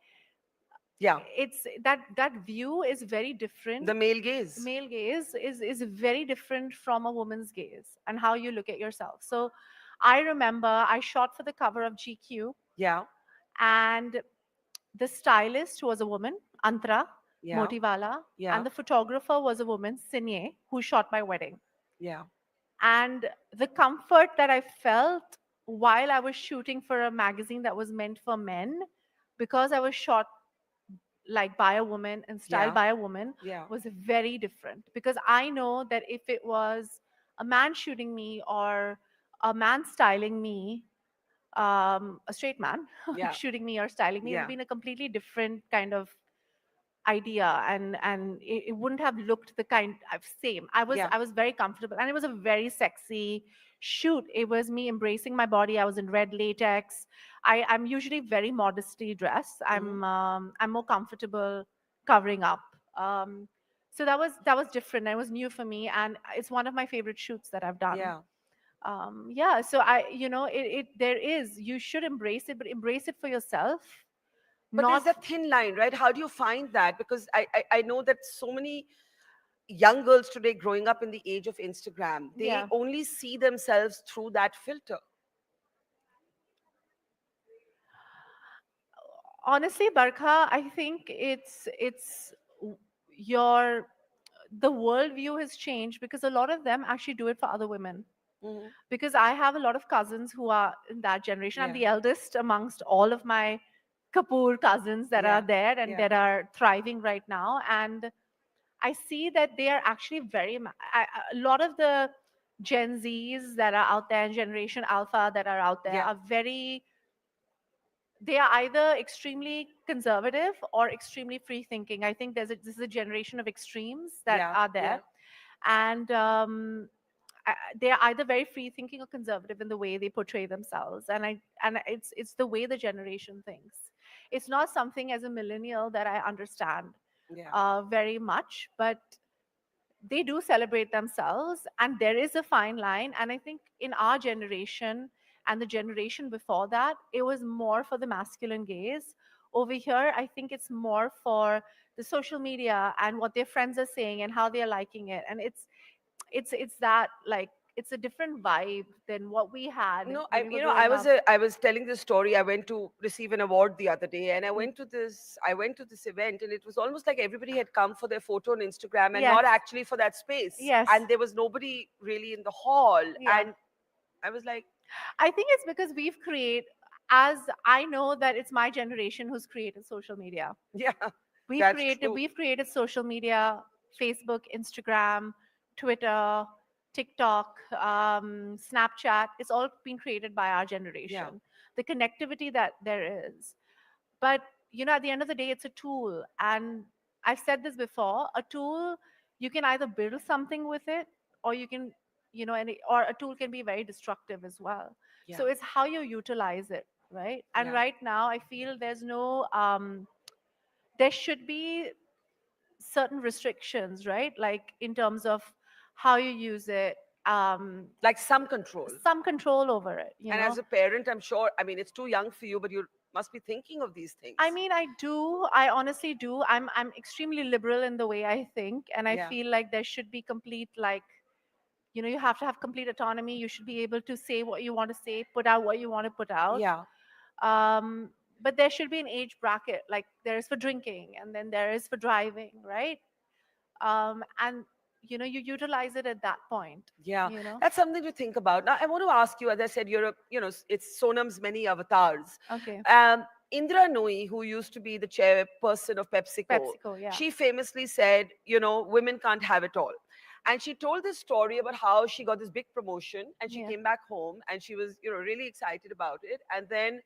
yeah, it's that view is very different. the male gaze. Male gaze is very different from a woman's gaze and how you look at yourself. So I remember I shot for the cover of GQ. Yeah. And the stylist was a woman, Antra Yeah. Motiwala, Yeah. and the photographer was a woman, Sinye, who shot my wedding. Yeah. And the comfort that I felt while I was shooting for a magazine that was meant for men, because I was shot like by a woman and styled Yeah. by a woman, Yeah. was very different. Because I know that if it was a man shooting me or a man styling me, a straight man Yeah. shooting me or styling me, it would Yeah. have been a completely different kind of idea, and it wouldn't have looked the kind of same. I was Yeah. I was very comfortable, and it was a very sexy shoot. It was me embracing my body. I was in red latex. I'm usually very modestly dressed. I'm more comfortable covering up. So that was different. It was new for me, and it's one of my favorite shoots that I've done. Yeah. Yeah, so you should embrace it, but embrace it for yourself. But there's that thin line, right? How do you find that? Because I know that so many young girls today growing up in the age of Instagram, they Yeah. only see themselves through that filter. Honestly, Barkha, I think your the worldview has changed because a lot of them actually do it for other women. Mhm. Because I have a lot of cousins who are in that generation. I'm Yeah. the eldest amongst all of my Kapoor cousins that Yeah. are there and Yeah. that are thriving right now. And I see that they are actually a lot of the Gen Zs that are out there and Generation Alpha that are out there Yeah. are they are either extremely conservative or extremely free thinking. I think this is a generation of extremes that Yeah, are there. yeah. And they are either very free thinking or conservative in the way they portray themselves. And it's the way the generation thinks. It's not something as a millennial that I understand Yeah. very much, but they do celebrate themselves, and there is a fine line. And I think in our generation and the generation before that, it was more for the masculine gaze. Over here, I think it's more for the social media and what their friends are saying and how they're liking it. And it's that, like, it's a different vibe than what we had No, when we were I growing was up. I was telling this story. I went to receive an award the other day, and I went to this event, and it was almost like everybody had come for their photo on Instagram and not Yes. actually for that space. Yes. And there was nobody really in the hall, Yeah. and I was like, I think it's because as I know that it's my generation who's created social media. yeah, We've that's created true. we've created social media, Facebook, Instagram, Twitter, TikTok, Snapchat. It's all been created by our generation. The connectivity that there is. But at the end of the day, it's a tool. And I've said this before, a tool, you can either build something with it, or you can, or a tool can be very destructive as well. So Yeah. it's how you utilize it, right? And Yeah. right now, I feel there should be certain restrictions, right? Like in terms of how you use it, like some control over it. And as a parent, I'm sure, I mean, it's too young for you, but you must be thinking of these things. I mean, I do. I honestly do. I'm extremely liberal in the way I think, and I Yeah. feel like there should be complete, like, you have to have complete autonomy. You should be able to say what you want to say, put out what you want to put out. Yeah. But there should be an age bracket, like there is for drinking, and then there is for driving, right? And you utilize it at that point. Yeah, You know. that's something to think about. Now, I want to ask you, as I said, it's Sonam's many avatars. Okay. Indra Nooyi, who used to be the chairperson of PepsiCo, PepsiCo, yeah. she famously said, women can't have it all. And she told this story about how she got this big promotion and she Yeah. came back home and she was, really excited about it. And then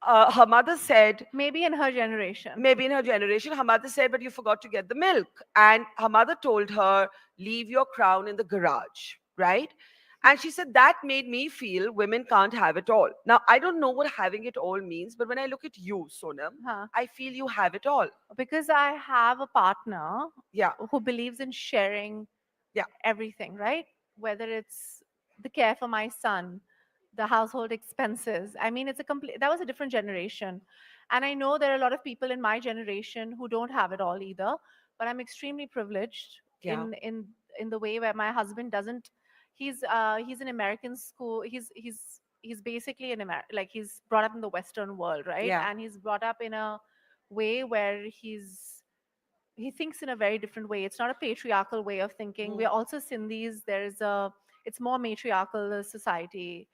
her mother said, Maybe in her generation. her mother said, but you forgot to get the milk. And her mother told her, leave your crown in the garage, right? And she said, that made me feel women can't have it all. Now, I don't know what having it all means, but when I look at you, Sonam, I feel you have it all. Because I have a partner Yeah. who believes in sharing everything, right? Whether it's the care for my son, the household expenses. I mean, it's a complete, that was a different generation. And I know there are a lot of people in my generation who don't have it all either, but I'm extremely privileged Yeah. in the way where my husband doesn't, he's an American school, he's basically like he's brought up in the Western world, right? Yeah. And he's brought up in a way where he thinks in a very different way. It's not a patriarchal way of thinking. We're also Sindhis. It's more matriarchal society.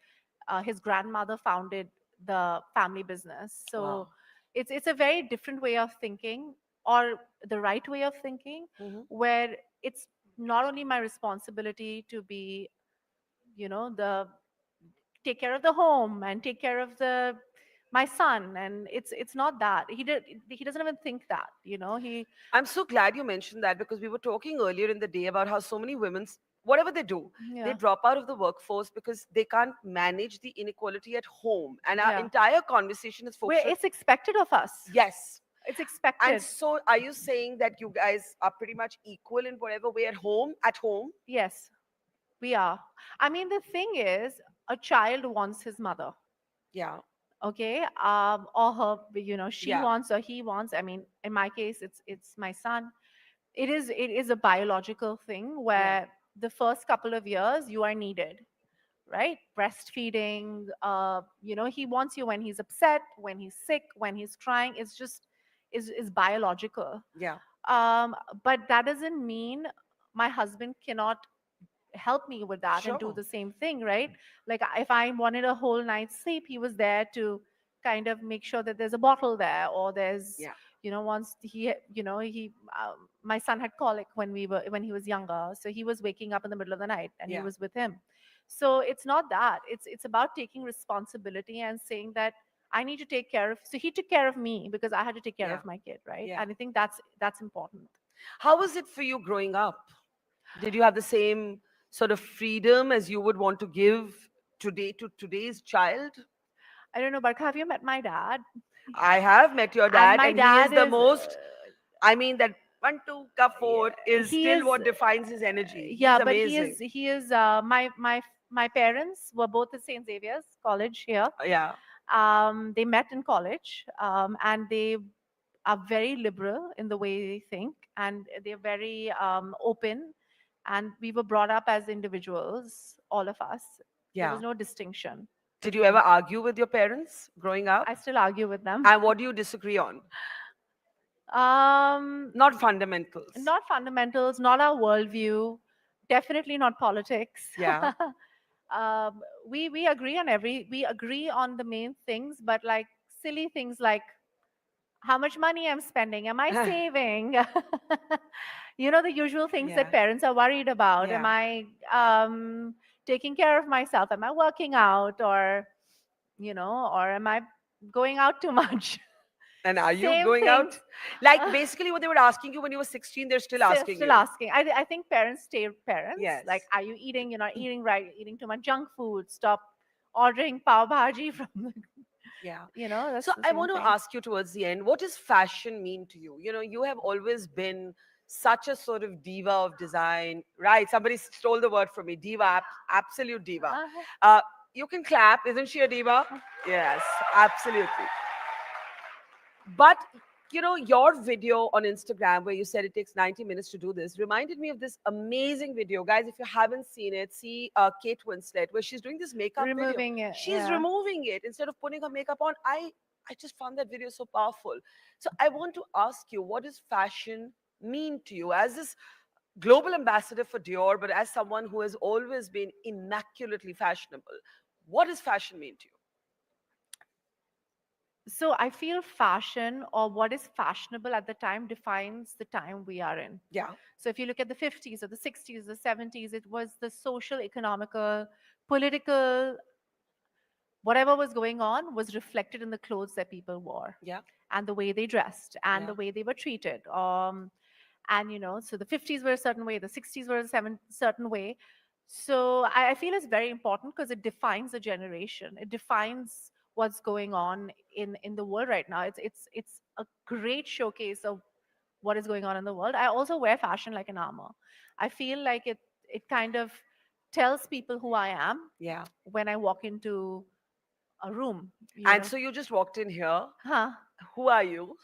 His grandmother founded the family business. So Wow. it's a very different way of thinking, or the right way of thinking, where it's not only my responsibility to be, take care of the home and take care of my son, and it's not that he doesn't even think that, I'm so glad you mentioned that, because we were talking earlier in the day about how so many women, whatever they do, they Yeah. drop out of the workforce because they can't manage the inequality at home. And our Yeah. entire conversation is focused Where it's expected of us. Yes. It's expected. And so are you saying that you guys are pretty much equal in whatever way at home? Yes, we are. I mean, the thing is, a child wants his mother. Yeah. Okay. Or her, she Yeah. wants or he wants. I mean, in my case, it's my son. It is a biological thing where the first couple of years you are needed, right? Breastfeeding, he wants you when he's upset, when he's sick, when he's crying. It's just is biological. Yeah. But that doesn't mean my husband cannot help me with that and do Sure. the same thing, right? Like if I wanted a whole night's sleep, he was there to kind of make sure that there's a bottle there, or there's Yeah. once my son had colic when he was younger, so he was waking up in the middle of the night and he Yeah. was with him. So it's not that, it's about taking responsibility and saying that I need to take care of, so he took care of me because I had to take care Yeah. of my kid, right? Yeah. And I think that's important. How was it for you growing up? Did you have the same sort of freedom as you would want to give today to today's child? I don't know, Barkha, have you met my dad? I have met your And dad, my and he dad is the is, most, I mean, that 1-2 ka 4 is he still is- what defines his energy. Yeah, He's but amazing. he is my parents were both at St. Xavier's College here. Yeah. They met in college, and they are very liberal in the way they think, and they're very open. And we were brought up as individuals, all of us. There Yeah. was no distinction. Did you ever argue with your parents growing up? I still argue with them. And what do you disagree on? Not fundamentals. Not fundamentals, not our worldview, definitely not politics. Yeah. We agree on we agree on the main things, but like silly things like how much money I'm spending, am I saving? The usual things that Yeah. parents are worried about. Yeah. Am I taking care of myself? Am I working out, or am I going out too much? And are you Same going out? things. Like basically what they were asking you when you were 16, they're still asking Still you. asking. I think parents stay parents. Yes. Like, are you eating? You're not eating right. You're eating too much junk food. Stop ordering pav bhaji from. Yeah. That's So the I same want to thing. ask you towards the end, what does fashion mean to you? You have always been such a sort of diva of design, right? Somebody stole the word from me, diva, absolute diva. You can clap, isn't she a diva? Yes, absolutely. But your video on Instagram where you said it takes 90 minutes to do this reminded me of this amazing video. Guys, if you haven't seen it, see Kate Winslet, where she's doing this makeup Removing video. it, She's yeah. removing it instead of putting her makeup on. I just found that video so powerful. So I want to ask you, what does fashion mean to you as this global ambassador for Dior, but as someone who has always been immaculately fashionable? What does fashion mean to you? So I feel fashion, or what is fashionable at the time, defines the time we are in. Yeah. So if you look at the 50s or the 60s, the 70s, it was the social, economical, political, whatever was going on was reflected in the clothes that people wore. Yeah. And the way they dressed and Yeah. the way they were treated. And so the 50s were a certain way, the 60s were a certain way. So I feel it's very important because it defines a generation. It defines what's going on in the world right now. It's a great showcase of what is going on in the world. I also wear fashion like an armor. I feel like it kind of tells people who I am. Yeah. When I walk into a room. And so you just walked in here. Huh? Who are you?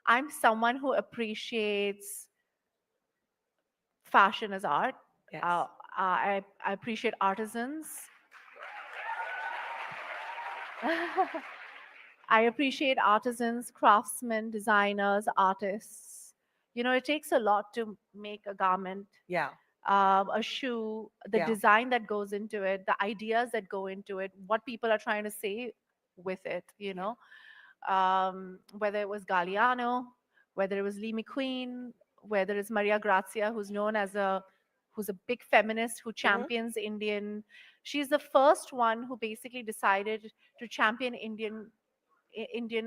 I'm someone who appreciates fashion as art. Yes. I appreciate artisans. I appreciate artisans, craftsmen, designers, artists. You know, it takes a lot to make a garment, Yeah. A shoe, the Yeah. design that goes into it, the ideas that go into it, what people are trying to say with it, you know. Whether it was Galliano, whether it was Lee McQueen, whether it's Maria Grazia, who's a big feminist who champions Indian. She's the first one who basically decided to champion Indian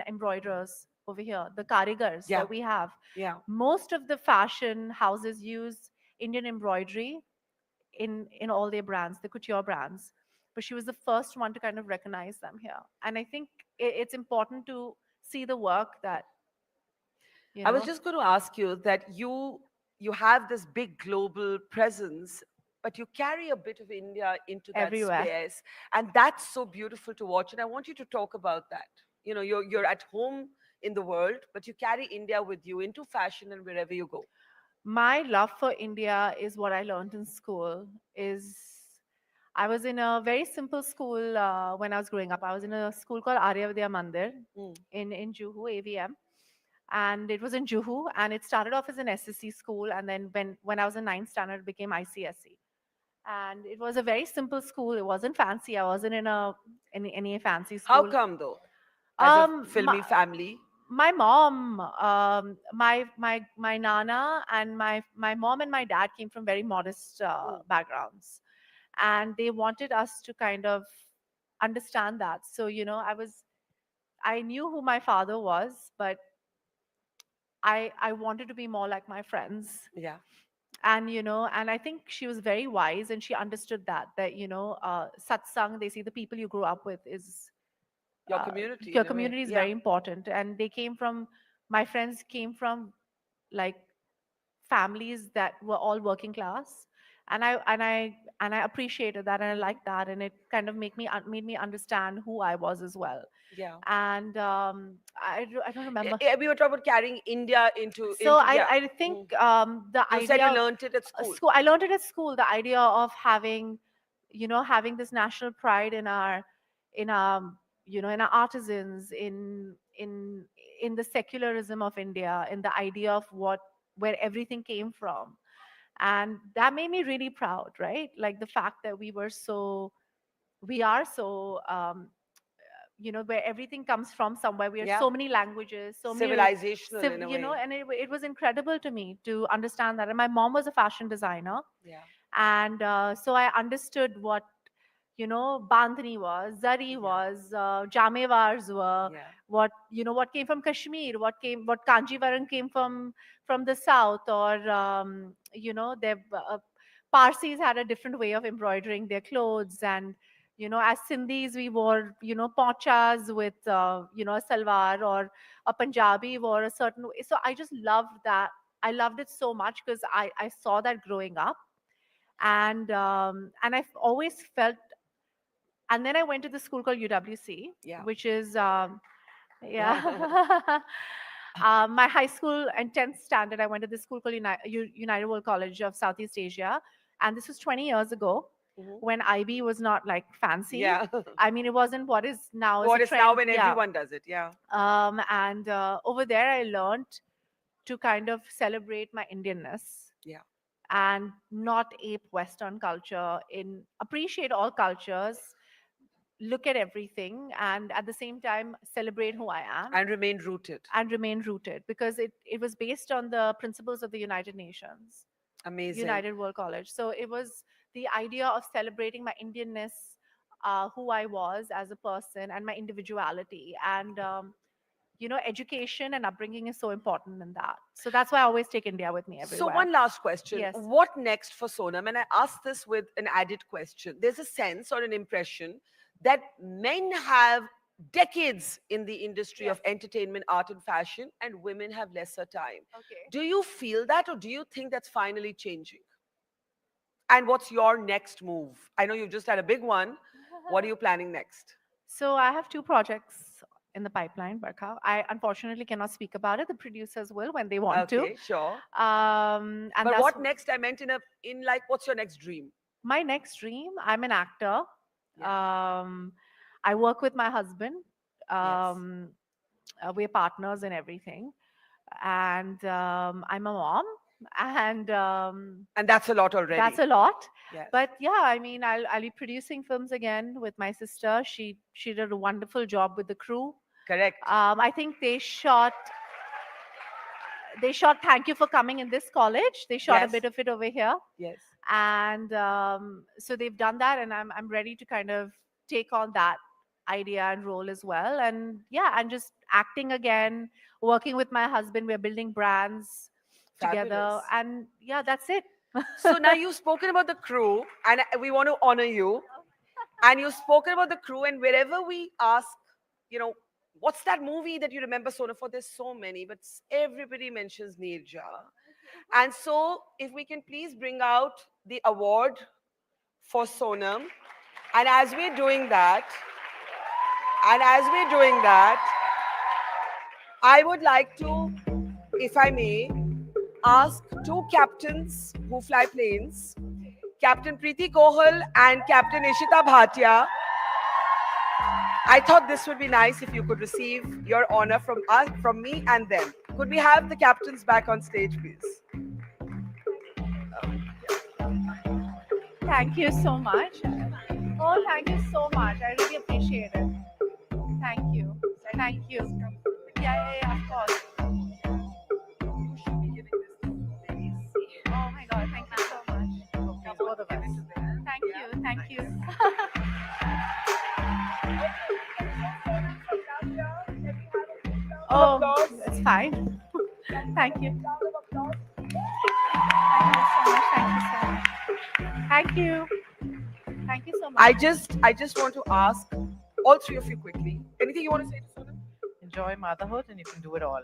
embroiderers over here, the karigars Yeah. that we have. Yeah. Most of the fashion houses use Indian embroidery in all their brands, the couture brands. But she was the first one to kind of recognize them here. And I think it's important to see the work that, you know. I was just going to ask you that you have this big global presence, but you carry a bit of India into that Everywhere. space, and that's so beautiful to watch. And I want you to talk about that. You know, you're at home in the world, but you carry India with you into fashion and wherever you go. My love for India is what I learned in school. I was in a very simple school when I was growing up. I was in a school called Aryavadya Mandir in Juhu, AVM. And it was in Juhu, and it started off as an SSC school, and then when I was in 9th standard, it became ICSE. And it was a very simple school. It wasn't fancy. I wasn't in any fancy school. How come though? As a filmy family. My mom, my nana, and my mom and my dad came from very modest backgrounds, and they wanted us to kind of understand that. So you know, I knew who my father was, but I wanted to be more like my friends. Yeah. And you know, and I think she was very wise, and she understood that you know, satsang, they say the people you grew up with is Your community. in your a way. community is Yeah. very important. And they came from, my friends came from like families that were all working class, and I appreciated that, and I liked that, and it kind of made me understand who I was as well. Yeah. And I don't remember. We were talking about carrying India into. So yeah. I think the You idea said you of- learned it at school. I learned it at school. The idea of having, you know, having this national pride in our you know, in our artisans, in the secularism of India, in the idea of where everything came from, and that made me really proud, right? Like the fact that we are so you know, where everything comes from somewhere. We are Yeah. so many languages, so many Civilizational in a you know, way. and it was incredible to me to understand that. And my mom was a fashion designer, Yeah. and so I understood what, you know, bandhani was, zari was, jamewars were, what, you know, what came from Kashmir, what Kanjivaram came from the south, or you know, Parsis had a different way of embroidering their clothes. And you know, as Sindhis, we wore, you know, ponchas with you know, a salwar, or a Punjabi wore a certain way. So I just loved that. I loved it so much because I saw that growing up. And I've always felt. And then I went to the school called UWC, Yeah. which is yeah. My high school and 10th standard, I went to this school called United World College of Southeast Asia, and this was 20 years ago. When IB was not like fancy. Yeah. I mean, it wasn't what is now. What a is now trend. when Yeah. everyone does it? Yeah. And over there, I learned to kind of celebrate my Indianness Yeah. and not ape Western culture, appreciate all cultures, look at everything, and at the same time celebrate who I am. And remain rooted. Because it was based on the principles of the United Nations. Amazing. United World College. So it was the idea of celebrating my Indianness, who I was as a person, and my individuality. And education and upbringing is so important in that. So that's why I always take India with me everywhere. So one last question. Yes. What next for Sonam? And I ask this with an added question. There's a sense or an impression that men have decades in the industry of entertainment, art and fashion, and women have lesser time. Okay. Do you feel that, or do you think that's finally changing? And what's your next move? I know you've just had a big one. What are you planning next? So I have 2 projects in the pipeline, Barkha. I unfortunately cannot speak about it. The producers will when they want to. Okay, sure. And But that's what next? I meant in like, what's your next dream? my next dream. I'm an actor. I work with my husband. We're partners in everything, and I'm a mom. And that's a lot already. That's a lot. Yes. But yeah, I mean, I'll be producing films again with my sister. She did a wonderful job with the crew. Correct. I think they shot Thank You for Coming in this college. They shot a Yes. bit of it over here. Yes. And so they've done that, and I'm ready to kind of take on that idea and role as well. And yeah, and just acting again, working with my husband. We're building brands together, Fabulous. and yeah, that's it. So now you've spoken about the crew, and we want to honor you. And you've spoken about the crew, and wherever we ask, what's that movie that you remember, Sonam, for? There's so many, but everybody mentions Neerja. And so if we can please bring out the award for Sonam. And as we're doing that, I would like to, if I may, ask 2 captains who fly planes, Captain Preeti Kohal and Captain Ishita Bhatia. I thought this would be nice if you could receive your honor from us, from me and them. Could we have the captains back on stage, please? Thank you so much. Oh, thank you so much. I really appreciate it. Thank you. Thank you. Yeah, of course. Oh my God, thank you so much. Both of us. Thank you. Oh, that's fine. Thank you. Thank you so much. I just want to ask all 3 of you quickly. Anything you want to say to Sonam? Enjoy motherhood and you can do it all.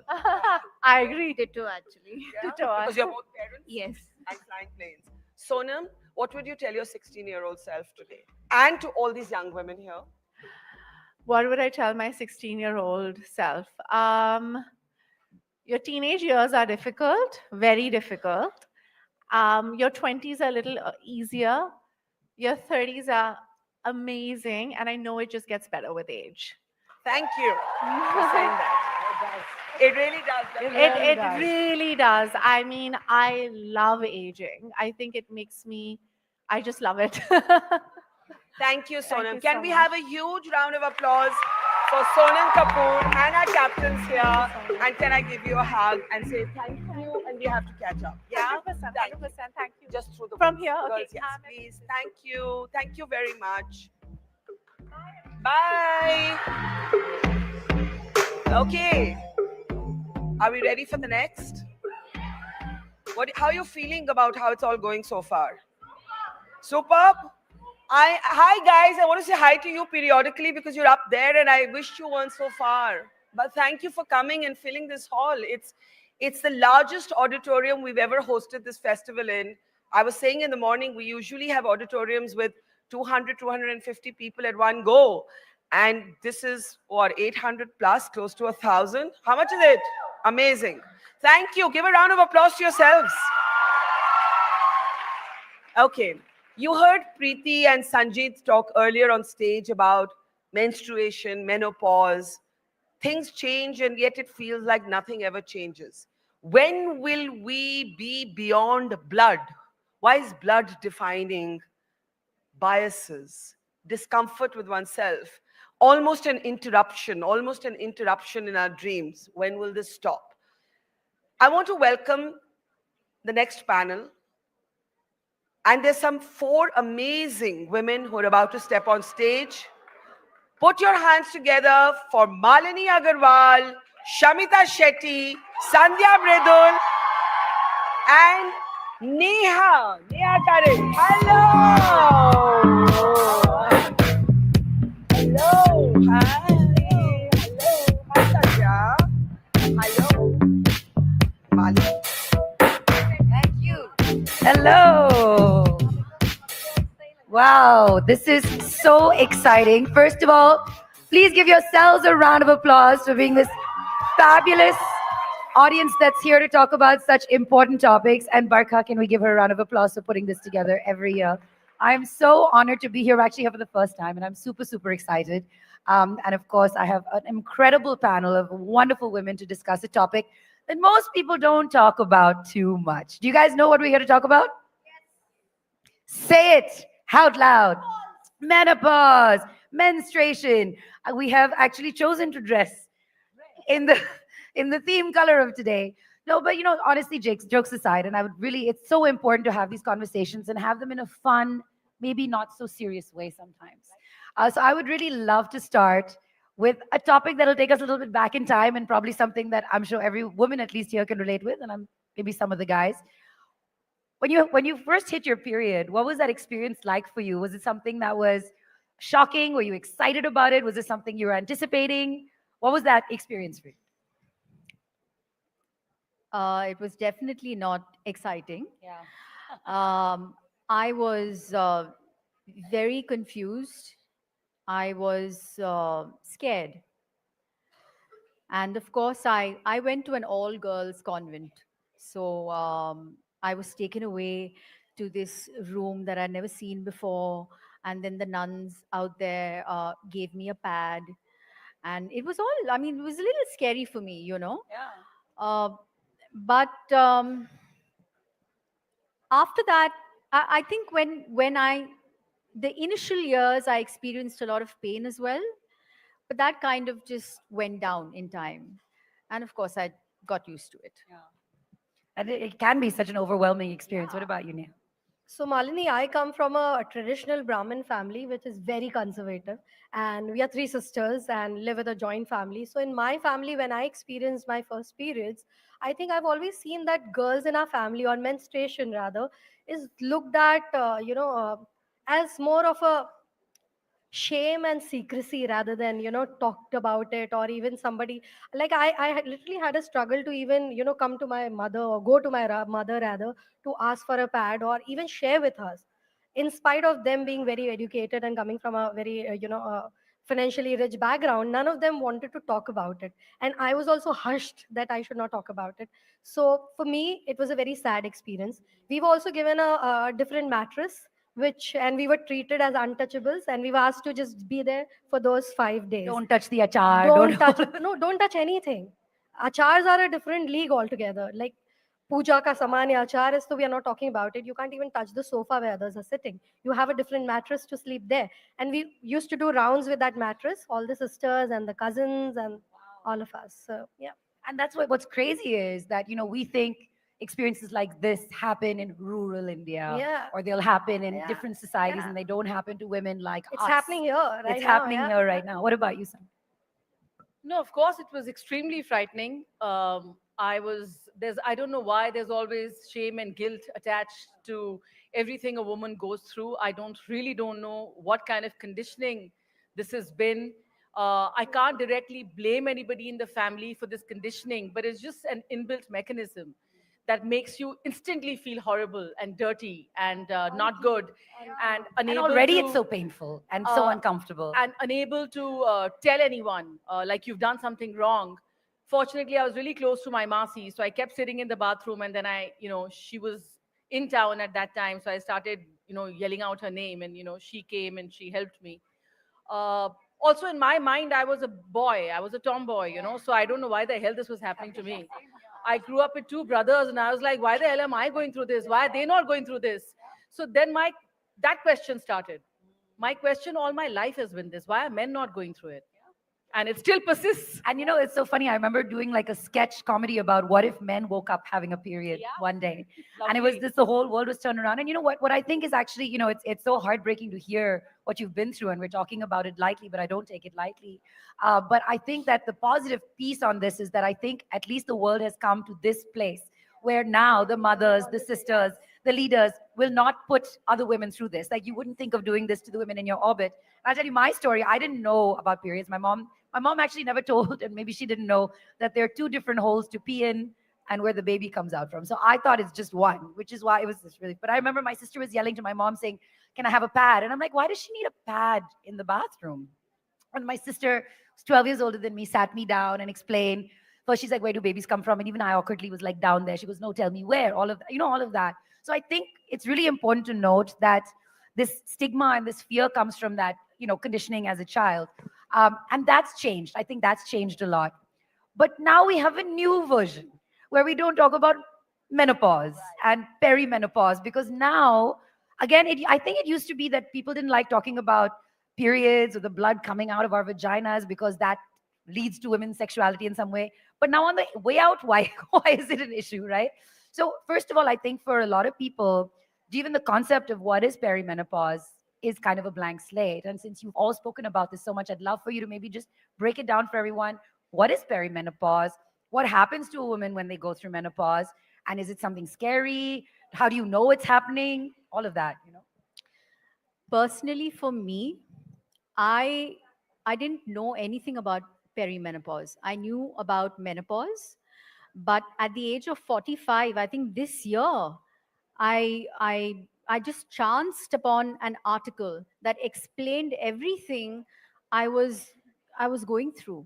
I agree. Ditto, actually. Because you're both parents? Yes. And flying planes. Sonam, what would you tell your 16-year-old self today? And to all these young women here? What would I tell my 16-year-old self? Your teenage years are difficult, very difficult. Your 20s are a little easier. Your 30s are amazing. And I know it just gets better with age. Thank you for saying that. It really does. It really does. I mean, I love aging. I think it makes me, I just love it. Thank you, Sonam. you Can so we much. have a huge round of applause for Sonam Kapoor and our captains here? And can I give you a hug and say thank you, and we have to catch up? Yeah? 100%, thank you. Just through the From windows. here? Okay. Girls, yes, please. Thank you. Thank you very much. Bye. Okay. Are we ready for the next? How are you feeling about how it's all going so far? Superb. Hi guys, I want to say hi to you periodically because you're up there and I wish you weren't so far. But thank you for coming and filling this hall. It's the largest auditorium we've ever hosted this festival in. I was saying in the morning, we usually have auditoriums with 200, 250 people at one go. And this is, what, 800 plus, close to 1,000? How much is it? Amazing. Thank you. Give a round of applause to yourselves. Okay. You heard Preeti and Sanjeet talk earlier on stage about menstruation, menopause. Things change and yet it feels like nothing ever changes. When will we be beyond blood? Why is blood defining biases, discomfort with oneself? Almost an interruption in our dreams. When will this stop? I want to welcome the next panel. And there's some 4 amazing women who are about to step on stage. Put your hands together for Malini Agarwal, Shamita Shetty, Sandhya Mridul, and Neha. Neha Kare. Hello. Hello. Hi. Hello. Hi, Sandhya. Hello. Mali. Thank you. Hello. Wow, this is so exciting. First of all, please give yourselves a round of applause for being this fabulous audience that's here to talk about such important topics. And Barkha, can we give her a round of applause for putting this together every year? I'm so honored to be here. We're actually here for the first time, and I'm super, super excited. And of course, I have an incredible panel of wonderful women to discuss a topic that most people don't talk about too much. Do you guys know what we're here to talk about? Say it out loud. Menopause, menstruation. We have actually chosen to dress in the theme color of today. No, but honestly, jokes aside, and it's so important to have these conversations and have them in a fun, maybe not so serious way sometimes. So I would really love to start with a topic that'll take us a little bit back in time, and probably something that I'm sure every woman at least here can relate with, and maybe some of the guys. When you first hit your period, what was that experience like for you? Was it something that was shocking? Were you excited about it? Was it something you were anticipating? What was that experience for you? It was definitely not exciting. Yeah. I was very confused. I was scared. And of course, I went to an all-girls convent. So I was taken away to this room that I'd never seen before. And then the nuns out there gave me a pad. And it was all, it was a little scary for me, Yeah. But after that, I think the initial years, I experienced a lot of pain as well, but that kind of just went down in time. And of course, I got used to it. Yeah. And it can be such an overwhelming experience. What about you, Neha? So, Malini, I come from a traditional Brahmin family, which is very conservative. And we are three sisters and live with a joint family. So, in my family, when I experienced my first periods, I think I've always seen that girls in our family, or menstruation rather, is looked at, as more of a shame and secrecy rather than talked about it, or even somebody like literally had a struggle to even come to my mother or go to my mother rather to ask for a pad or even share with us, in spite of them being very educated and coming from a very financially rich background. None of them wanted to talk about it, and I was also hushed that I should not talk about it. So for me it was a very sad experience. We were also given a different mattress, and we were treated as untouchables, and we were asked to just be there for those 5 days. Don't touch the achar. Don't touch anything. Achars are a different league altogether. Like puja ka saman ya achar is, so we are not talking about it. You can't even touch the sofa where others are sitting. You have a different mattress to sleep there. And we used to do rounds with that mattress, all the sisters and the cousins and all of us. So yeah. And that's what's crazy is that we think experiences like this happen in rural India, Yeah. or they'll happen in different societies, and they don't happen to women like us. It's happening here right It's now, happening yeah. here right now. What about you, Sam? No, of course, it was extremely frightening. I don't know why there's always shame and guilt attached to everything a woman goes through. I really don't know what kind of conditioning this has been. I can't directly blame anybody in the family for this conditioning, but it's just an inbuilt mechanism that makes you instantly feel horrible and dirty and not good, and unable already to, it's so painful and so uncomfortable. and unable to tell anyone like you've done something wrong. Fortunately, I was really close to my Masi, so I kept sitting in the bathroom, and then she was in town at that time, so I started yelling out her name, and she came and she helped me. Also, in my mind, I was a boy, I was a tomboy, so I don't know why the hell this was happening to me. I grew up with two brothers, and I was like, why the hell am I going through this? Why are they not going through this? So then that question started. My question all my life has been this: why are men not going through it? And it still persists. And it's so funny. I remember doing like a sketch comedy about what if men woke up having a period one day. And it was this, the whole world was turned around. And what I think is actually, it's so heartbreaking to hear what you've been through. And we're talking about it lightly, but I don't take it lightly. But I think that the positive piece on this is that I think at least the world has come to this place where now the mothers, the sisters, the leaders will not put other women through this. Like, you wouldn't think of doing this to the women in your orbit. I'll tell you my story. I didn't know about periods. My mom actually never told, and maybe she didn't know, that there are two different holes to pee in and where the baby comes out from. So I thought it's just one, which is why it was this really. But I remember my sister was yelling to my mom saying, "Can I have a pad?" And I'm like, "Why does she need a pad in the bathroom?" And my sister, who's 12 years older than me, sat me down and explained. First, she's like, "Where do babies come from?" And even I awkwardly was like, "Down there." She goes, "No, tell me where." All of that, all of that. So I think it's really important to note that this stigma and this fear comes from that, conditioning as a child. And that's changed. I think that's changed a lot. But now we have a new version where we don't talk about menopause and perimenopause, because now, again, I think it used to be that people didn't like talking about periods or the blood coming out of our vaginas because that leads to women's sexuality in some way. But now on the way out, why is it an issue, right? So first of all, I think for a lot of people, even the concept of what is perimenopause is kind of a blank slate. And since you've all spoken about this so much, I'd love for you to maybe just break it down for everyone. What is perimenopause? What happens to a woman when they go through menopause? And is it something scary? How do you know it's happening? All of that, Personally, for me, I didn't know anything about perimenopause. I knew about menopause, but at the age of 45, I think this year, I just chanced upon an article that explained everything I was going through,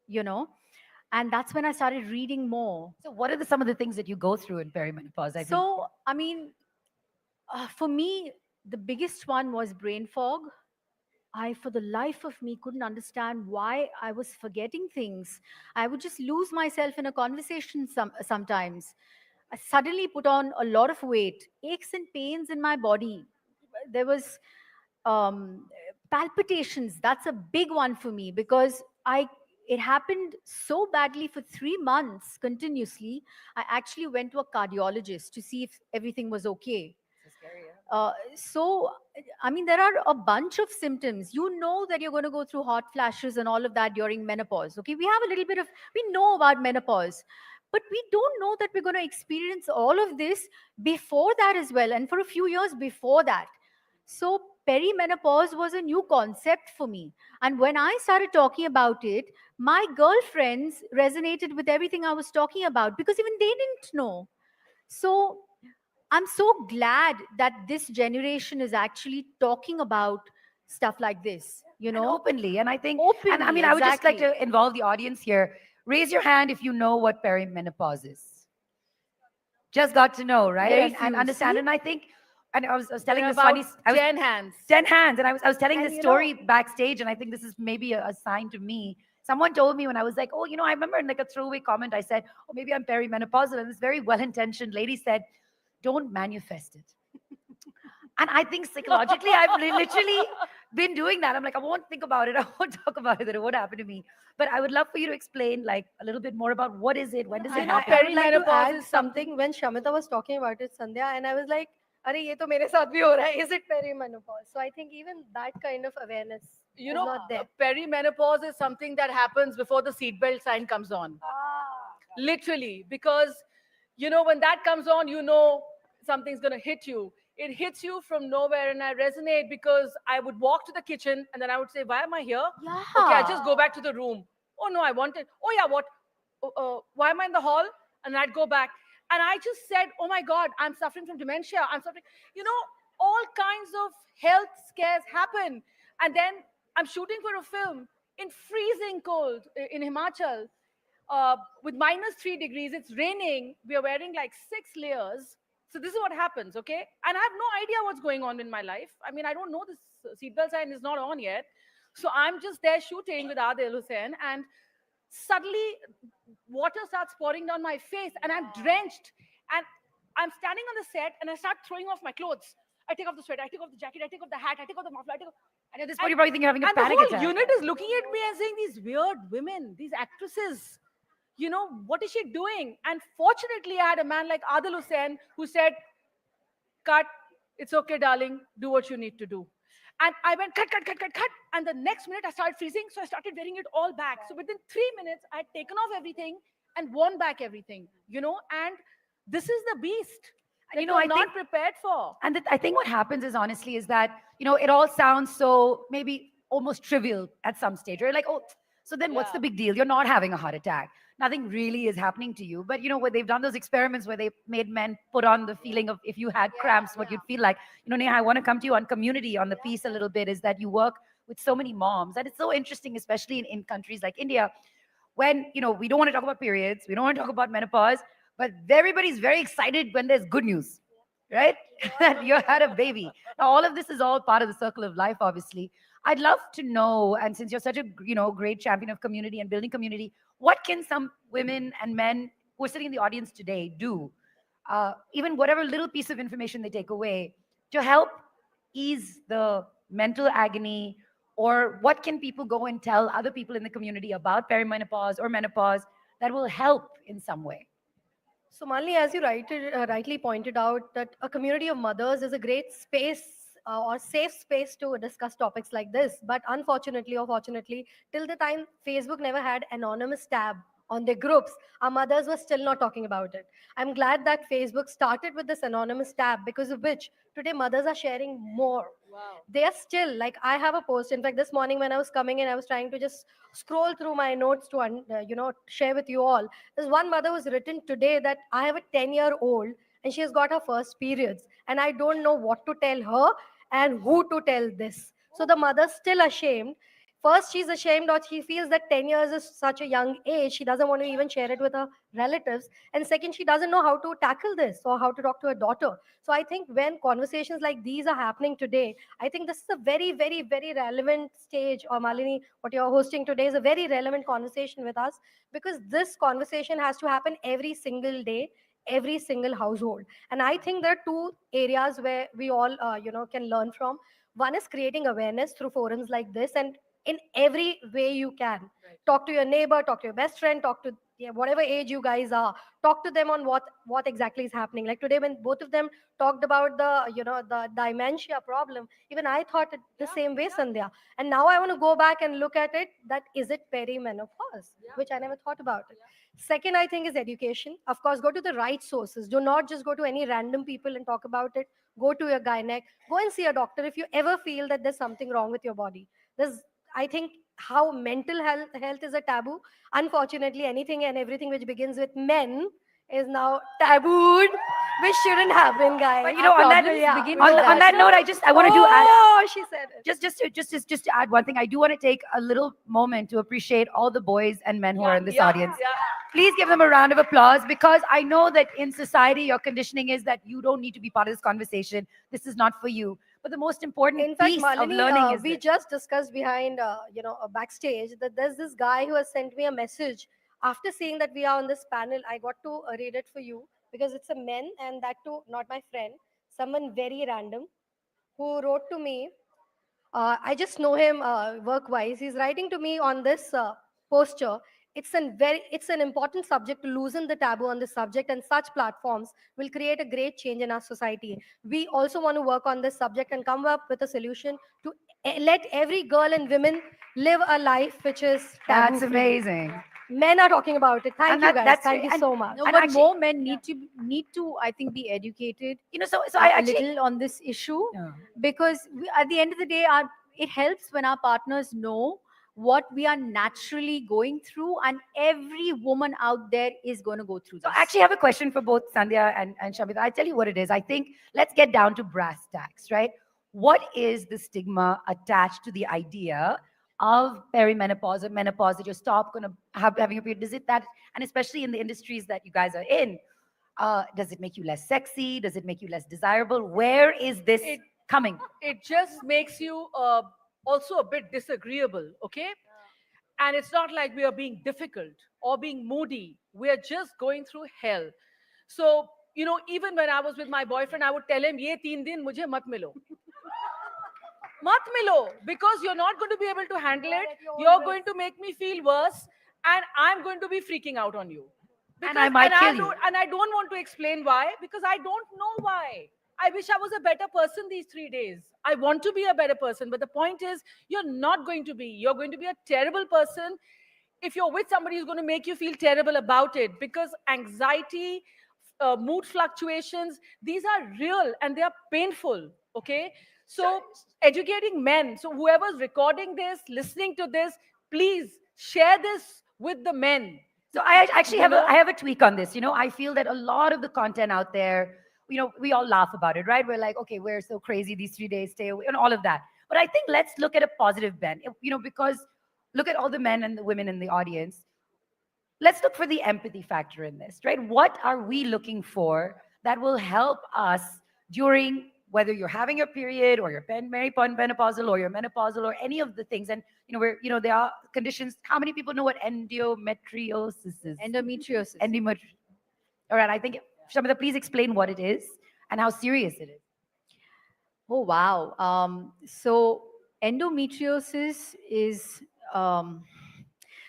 and that's when I started reading more. So what are some of the things that you go through in perimenopause? I mean, for me, the biggest one was brain fog. I, for the life of me, couldn't understand why I was forgetting things. I would just lose myself in a conversation sometimes. I suddenly put on a lot of weight, aches and pains in my body. There was palpitations. That's a big one for me because it happened so badly for 3 months continuously. I actually went to a cardiologist to see if everything was okay. So, I mean, there are a bunch of symptoms. You know that you're going to go through hot flashes and all of that during menopause. Okay, we have a little bit of, we know about menopause, but we don't know that we're going to experience all of this before that as well, and for a few years before that. So, perimenopause was a new concept for me. And when I started talking about it, my girlfriends resonated with everything I was talking about because even they didn't know. So, I'm so glad that this generation is actually talking about stuff like this, And openly. And I think, openly, and I mean, I would just like exactly. to involve the audience here. Raise your hand if you know what perimenopause is. Just got to know, right? Very And few, understand. see? And I think, and I was telling There are this funny, about 10 hands. 10 hands. And I was telling And this you story backstage, and I think this is maybe a sign to me. Someone told me when I was like, oh, I remember in like a throwaway comment, I said, oh, maybe I'm perimenopausal. And this very well-intentioned lady said, don't manifest it. And I think psychologically, I've literally been doing that. I'm like, I won't think about it. I won't talk about it. It won't happen to me. But I would love for you to explain like a little bit more about what is it? When does it happen? I would like to Perimenopause add is something when Shamita was talking about it, Sandhya, and I was like, "Arey, ye to mere saath bhi ho raha hai. Is it perimenopause?" So I think even that kind of awareness You is know, not there. perimenopause is something that happens before the seatbelt sign comes on. Literally, because, when that comes on, something's going to hit you. It hits you from nowhere, and I resonate because I would walk to the kitchen and then I would say, why am I here? Yeah. Okay, I just go back to the room. Oh no, I wanted. Oh yeah, what? Why am I in the hall? And I'd go back, and I just said, oh my God, I'm suffering from dementia. I'm suffering. All kinds of health scares happen, and then I'm shooting for a film in freezing cold in Himachal, with -3 degrees. It's raining. We are wearing like 6 layers. So this is what happens, okay? And I have no idea what's going on in my life. I mean, I don't know, this seatbelt sign is not on yet. So I'm just there shooting with Adil Hussain, and suddenly water starts pouring down my face and I'm drenched. And I'm standing on the set and I start throwing off my clothes. I take off the sweater, I take off the jacket, I take off the hat, I take off the muffler. And at this point, you probably think you're having a and panic the whole attack. unit is looking at me and saying, these weird women, these actresses, what is she doing? And fortunately, I had a man like Adil Hussain who said, cut, it's okay, darling, do what you need to do. And I went, cut, cut, cut, cut, cut. And the next minute, I started freezing, so I started wearing it all back. So within 3 minutes, I had taken off everything and worn back everything, and this is the beast that And, I you're not think, prepared for. and I think what happens is, honestly, is that, it all sounds so maybe almost trivial at some stage. You're like, oh, so then what's the big deal? You're not having a heart attack. Nothing really is happening to you. But, where they've done those experiments where they made men put on the feeling of if you had cramps, what you'd feel like. Neha, I want to come to you on community, on the piece a little bit, is that you work with so many moms. And it's so interesting, especially in countries like India, when, we don't want to talk about periods, we don't want to talk about menopause, but everybody's very excited when there's good news, right? That you had a baby. Now, all of this is all part of the circle of life, obviously. I'd love to know, and since you're such a, great champion of community and building community, what can some women and men who are sitting in the audience today do, even whatever little piece of information they take away, to help ease the mental agony, or what can people go and tell other people in the community about perimenopause or menopause that will help in some way? So, Malini, as you rightly pointed out, that a community of mothers is a great space or safe space to discuss topics like this. But unfortunately or fortunately, till the time Facebook never had anonymous tab on their groups, our mothers were still not talking about it. I'm glad that Facebook started with this anonymous tab, because of which today mothers are sharing more. Wow. They are still, like, I have a post. In fact, this morning when I was coming in, I was trying to just scroll through my notes to, share with you all. There's one mother who's written today that I have a 10-year-old and she has got her first periods, and I don't know what to tell her and who to tell this. So the mother's still ashamed. First, she's ashamed, or she feels that 10 years is such a young age. She doesn't want to even share it with her relatives. And second, she doesn't know how to tackle this or how to talk to her daughter. So I think when conversations like these are happening today, I think this is a very, very, very relevant stage. Or Malini, what you're hosting today is a very relevant conversation with us, because this conversation has to happen every single day, every single household. And I think there are two areas where we all, can learn from. One is creating awareness through forums like this, and in every way you can. Right. Talk to your neighbor, talk to your best friend, talk to whatever age you guys are. Talk to them on what exactly is happening. Like today, when both of them talked about the dementia problem, even I thought it the same way, Sandhya. And now I want to go back and look at it. That is it perimenopause, which I never thought about it. Second, I think, is education. Of course, go to the right sources. Do not just go to any random people and talk about it. Go to your gynec. Go and see a doctor if you ever feel that there's something wrong with your body. I think how mental health is a taboo. Unfortunately, anything and everything which begins with men is now tabooed, which shouldn't happen, guys. But on that note, I want to do she said it. just to add one thing. I do want to take a little moment to appreciate all the boys and men who are in this audience. Please give them a round of applause, because I know that in society your conditioning is that you don't need to be part of this conversation. This is not for you. But the most important piece of learning is we just discussed behind, backstage, that there's this guy who has sent me a message after seeing that we are on this panel. I got to read it for you, because it's a man, and that too, not my friend, someone very random who wrote to me. I just know him work-wise. He's writing to me on this poster. It's an important subject to loosen the taboo on this subject, and such platforms will create a great change in our society. We also want to work on this subject and come up with a solution to let every girl and women live a life which is taboo. That's amazing. Men are talking about it. Thank you, guys. Thank you so much. No, but more men need to, I think, be educated. So I a little on this issue, because at the end of the day, it helps when our partners know what we are naturally going through, and every woman out there is going to go through this. So I actually have a question for both Sandhya and Shamita. I tell you what it is. I think let's get down to brass tacks, right? What is the stigma attached to the idea of perimenopause or menopause, that you're going to having a period? Is it that, and especially in the industries that you guys are in, does it make you less sexy? Does it make you less desirable? Where is this coming? It just makes you also a bit disagreeable, okay? And it's not like we are being difficult or being moody. We are just going through hell. So, even when I was with my boyfriend, I would tell him, "Ye 3 din mujhe mat milo." mat milo, because you're not going to be able to handle it. You're going to make me feel worse, and I'm going to be freaking out on you. And I might kill you. And I don't want to explain why, because I don't know why. I wish I was a better person these 3 days. I want to be a better person, but the point is, you're not going to be. You're going to be a terrible person if you're with somebody who's going to make you feel terrible about it, because anxiety, mood fluctuations, these are real and they are painful. Okay. So educating men. So whoever's recording this, listening to this, please share this with the men. So I actually have I have a tweak on this. I feel that a lot of the content out there, we all laugh about it, right? We're like, okay, we're so crazy these 3 days, stay away, and all of that. But I think let's look at a positive bend, because look at all the men and the women in the audience. Let's look for the empathy factor in this, right? What are we looking for that will help us during, whether you're having your period or you're menopausal or you're menopausal or any of the things? And there are conditions. How many people know what endometriosis is? Endometriosis. All right, I think Shamita, please explain what it is and how serious it is. Oh, wow. So endometriosis is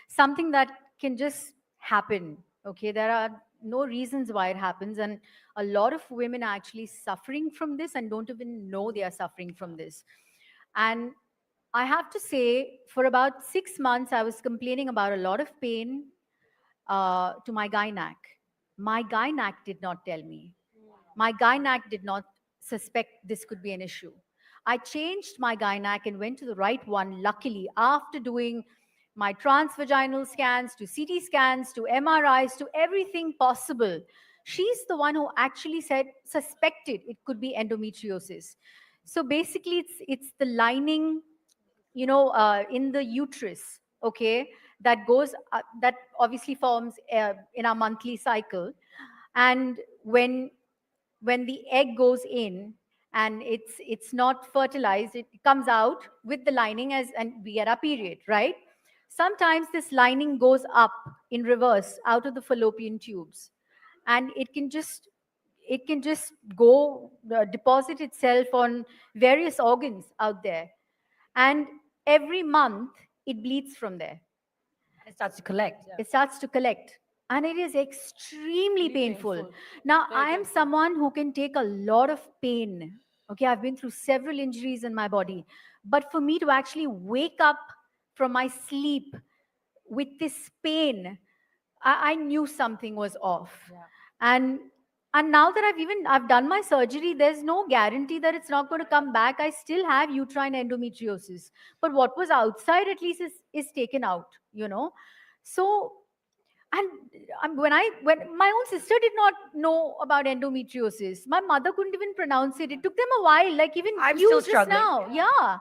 something that can just happen. Okay, there are no reasons why it happens, and a lot of women are actually suffering from this and don't even know they are suffering from this. And I have to say, for about 6 months, I was complaining about a lot of pain to my gynac. My gynac did not tell me. My gynac did not suspect this could be an issue. I changed my gynac and went to the right one, luckily, after doing my transvaginal scans, to CT scans, to MRIs, to everything possible. She's the one who actually suspected it could be endometriosis. So basically, it's the lining, in the uterus, okay, that goes, that obviously forms in our monthly cycle. And when the egg goes in and it's not fertilized, it comes out with the lining and we get our period, right? Sometimes this lining goes up in reverse out of the fallopian tubes, and it can just go deposit itself on various organs out there, and every month it bleeds from there. It starts to collect. It starts to collect. And it is extremely painful. Now, I am someone who can take a lot of pain. Okay, I've been through several injuries in my body. But for me to actually wake up from my sleep with this pain, I knew something was off. Yeah. And now that I've done my surgery, there's no guarantee that it's not going to come back. I still have uterine endometriosis. But what was outside at least is taken out, So, and when my own sister did not know about endometriosis, my mother couldn't even pronounce it. It took them a while, like even I'm you still just struggling. now. Yeah.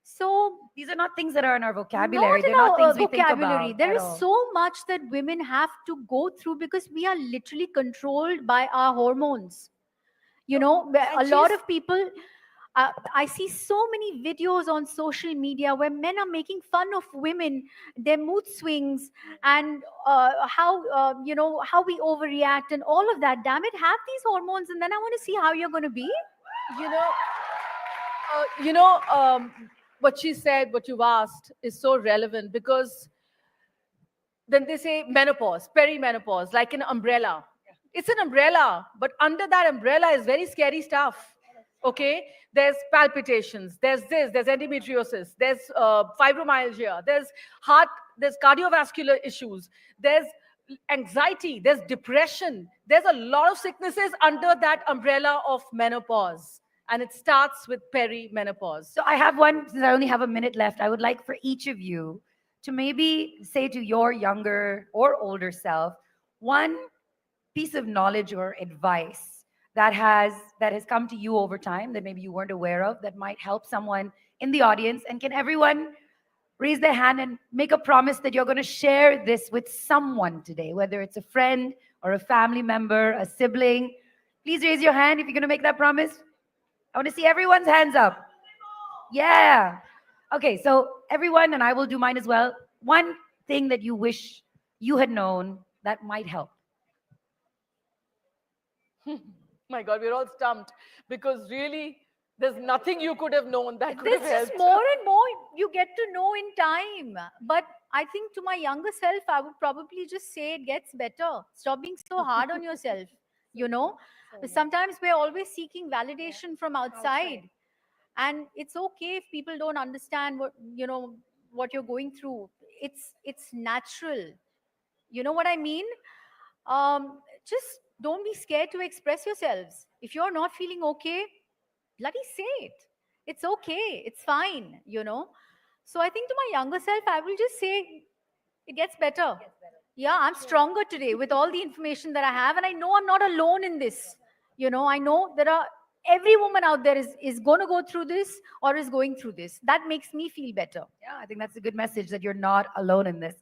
So these are not things that are in our vocabulary. not They're in not our things we vocabulary. think about. There at is all. so much that women have to go through because we are literally controlled by our hormones. A lot of people. I see so many videos on social media where men are making fun of women, their mood swings, and how we overreact and all of that. Damn it, have these hormones, and then I want to see how you're going to be. What she said, what you've asked is so relevant, because then they say menopause, perimenopause, like an umbrella. It's an umbrella, but under that umbrella is very scary stuff. Okay, there's palpitations, there's endometriosis, there's fibromyalgia, there's heart, there's cardiovascular issues, there's anxiety, there's depression, there's a lot of sicknesses under that umbrella of menopause, and it starts with perimenopause. So I have one, since I only have a minute left, I would like for each of you to maybe say to your younger or older self one piece of knowledge or advice that has come to you over time that maybe you weren't aware of, that might help someone in the audience. And can everyone raise their hand and make a promise that you're going to share this with someone today, whether it's a friend or a family member, a sibling? Please raise your hand if you're going to make that promise. I want to see everyone's hands up. Yeah. Okay, so everyone, and I will do mine as well. One thing that you wish you had known that might help. My God, we're all stumped, because really There's nothing you could have known that could There's have just helped. more and more you get to know in time. But I think to my younger self, I would probably just say it gets better. Stop being so hard on yourself, you know? Sometimes we're always seeking validation from outside. And it's okay if people don't understand what you're going through. It's natural. You know what I mean? Just don't be scared to express yourselves. If you're not feeling okay, bloody say it. It's okay. It's fine, So I think to my younger self, I will just say it gets better. Yeah, I'm stronger today with all the information that I have. And I know I'm not alone in this. I know every woman out there is going to go through this or is going through this. That makes me feel better. Yeah, I think that's a good message that you're not alone in this.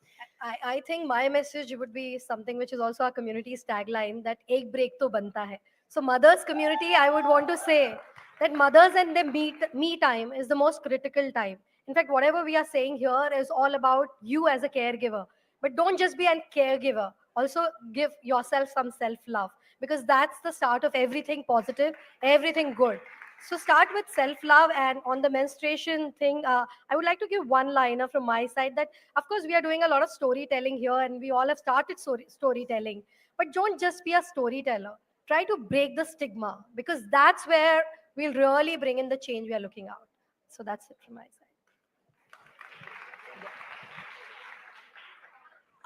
I think my message would be something which is also our community's tagline, that ek break to banta hai. So mothers community, I would want to say that mothers and their me time is the most critical time. In fact, whatever we are saying here is all about you as a caregiver. But don't just be a caregiver. Also give yourself some self-love, because that's the start of everything positive, everything good. So start with self-love. And on the menstruation thing, I would like to give one liner from my side, that of course we are doing a lot of storytelling here and we all have started storytelling, but don't just be a storyteller. Try to break the stigma, because that's where we'll really bring in the change we are looking out. So that's it from my side.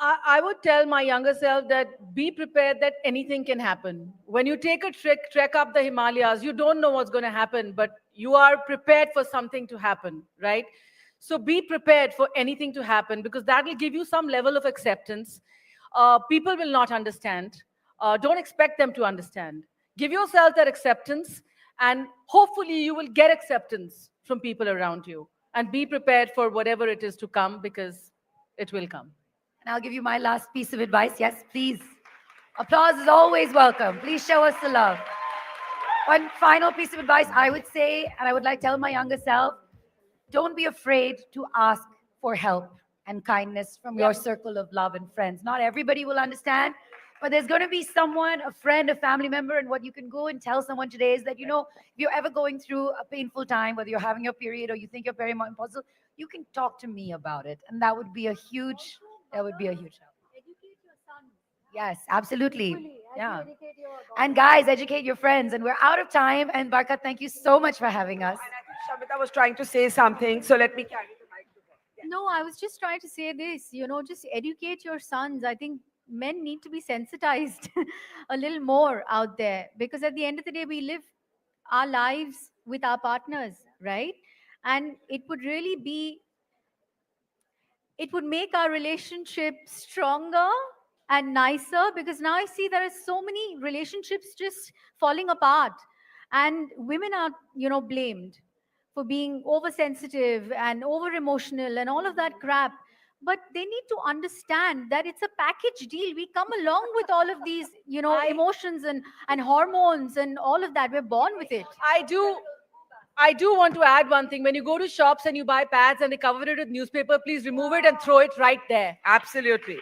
I would tell my younger self that be prepared that anything can happen. When you take a trek up the Himalayas, you don't know what's going to happen, but you are prepared for something to happen, right? So be prepared for anything to happen, because that will give you some level of acceptance. People will not understand. Don't expect them to understand. Give yourself that acceptance, and hopefully you will get acceptance from people around you. And be prepared for whatever it is to come, because it will come. And I'll give you my last piece of advice. Yes, please. Applause is always welcome. Please show us the love. One final piece of advice I would say, and I would like to tell my younger self, don't be afraid to ask for help and kindness from your circle of love and friends. Not everybody will understand, but there's going to be someone, a friend, a family member, and what you can go and tell someone today is that, if you're ever going through a painful time, whether you're having your period or you think you're perimenopausal, you can talk to me about it. And that would be a huge help. Educate your son. Yes, absolutely. Equally, as Yeah. you educate your And guys, educate your friends. And we're out of time. And Barkha, thank you so much for having us. Shamita was trying to say something, so let me carry the mic to her. No, I was just trying to say this, just educate your sons. I think men need to be sensitized a little more out there, because at the end of the day, we live our lives with our partners, right? And it would make our relationship stronger and nicer, because now I see there are so many relationships just falling apart, and women are, blamed for being oversensitive and over emotional and all of that crap. But they need to understand that it's a package deal. We come along with all of these, emotions and hormones and all of that. We're born with it. I do want to add one thing. When you go to shops and you buy pads and they cover it with newspaper, please remove it and throw it right there. Absolutely.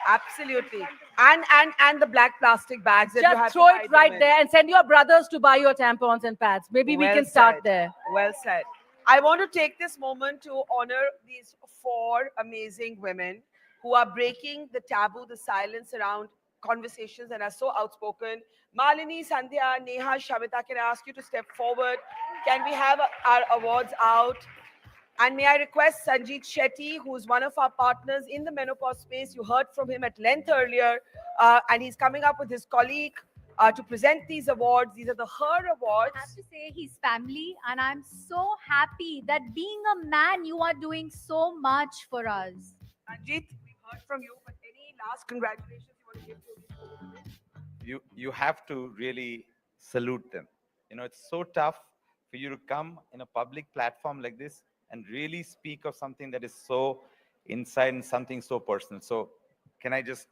Absolutely. And the black plastic bags that you have Just throw to it hide right them in. there and send your brothers to buy your tampons and pads. Maybe we Well can start said. there. Well said. I want to take this moment to honor these 4 amazing women who are breaking the taboo, the silence around conversations, and are so outspoken. Malini, Sandhya, Neha, Shamita, can I ask you to step forward? Can we have our awards out? And may I request Sanjeet Shetty, who's one of our partners in the menopause space. You heard from him at length earlier, and he's coming up with his colleague to present these awards. These are the Her Awards. I have to say he's family, and I'm so happy that being a man, you are doing so much for us. Sanjeet, we've heard from you, but any last congratulations you want to give to You have to really salute them. It's so tough for you to come in a public platform like this and really speak of something that is so inside and something so personal. So can I just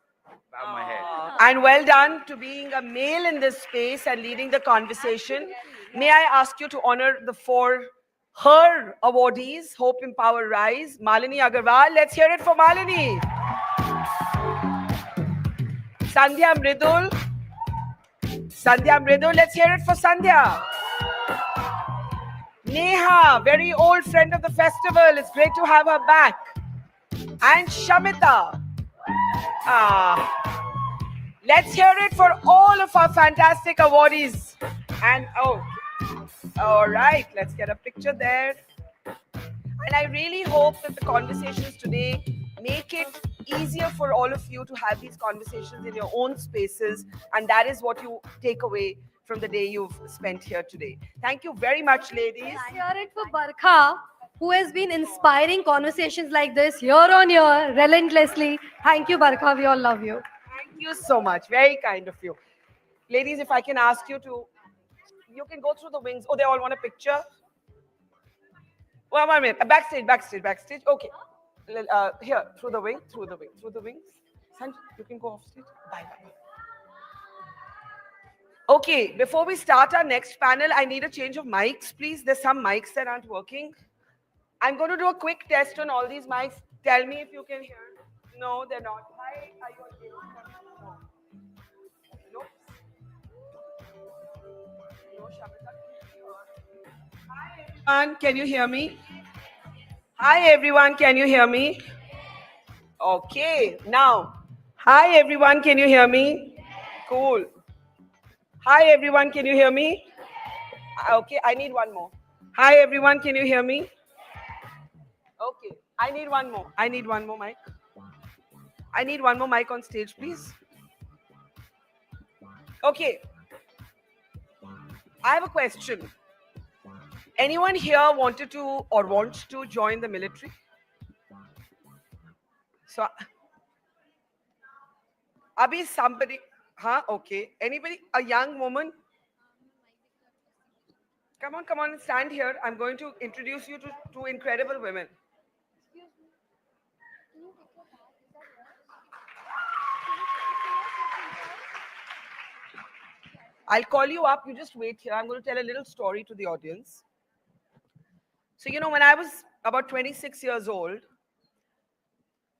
bow my head? And well done to being a male in this space and leading the conversation. May I ask you to honor the 4 Her awardees, Hope, Empower, Rise. Malini Agarwal, let's hear it for Malini. Sandhya Mridul. Sandhya Mridul, let's hear it for Sandhya. Neha, very old friend of the festival. It's great to have her back. And Shamita. Let's hear it for all of our fantastic awardees. And all right, let's get a picture there. And I really hope that the conversations today make it easier for all of you to have these conversations in your own spaces. And that is what you take away from the day you've spent here today. Thank you very much, ladies. Let's hear it for Barkha, who has been inspiring conversations like this year on year, relentlessly. Thank you, Barkha. We all love you. Thank you so much. Very kind of you. Ladies, if I can ask you to, you can go through the wings. Oh, they all want a picture? One minute. Backstage. Okay. Here, through the wings. Sanjay, you can go off stage. Bye. Okay, before we start our next panel, I need a change of mics, please. There's some mics that aren't working. I'm going to do a quick test on all these mics. Tell me if you can hear. No, they're not. Hi, are you okay? No. No, Shamita. Hi, everyone. Can you hear me? Hi, everyone. Can you hear me? Okay, now. Hi, everyone. Can you hear me? Cool. Hi, everyone. Can you hear me? Okay, I need one more. Hi, everyone. Can you hear me? Okay, I need one more. I need one more mic. I need one more mic on stage, please. Okay. I have a question. Anyone here wanted to or wants to join the military? So, Abhi, somebody, okay. Anybody, a young woman? Come on and stand here. I'm going to introduce you to two incredible women. I'll call you up. You just wait here. I'm going to tell a little story to the audience. So, when I was about 26 years old,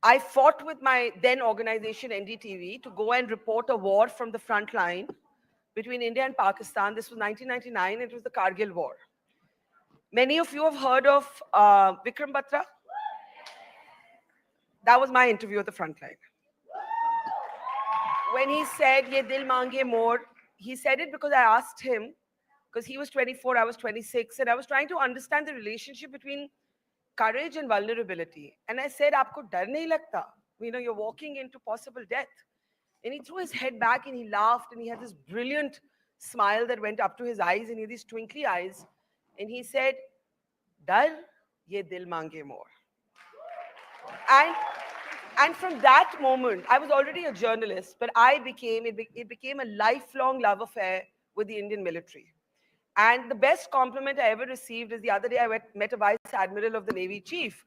I fought with my then organization, NDTV, to go and report a war from the front line between India and Pakistan. This was 1999. It was the Kargil War. Many of you have heard of Vikram Batra. That was my interview at the front line. When he said, "Ye dil mange more," he said it because I asked him, because he was 24, I was 26, and I was trying to understand the relationship between courage and vulnerability. And I said, "Aapko dar nahi lagta? You're walking into possible death." And he threw his head back and he laughed, and he had this brilliant smile that went up to his eyes, and he had these twinkly eyes. And he said, "Dar, ye dil mange more." And from that moment, I was already a journalist, but it became a lifelong love affair with the Indian military. And the best compliment I ever received is the other day I met a vice admiral of the Navy chief.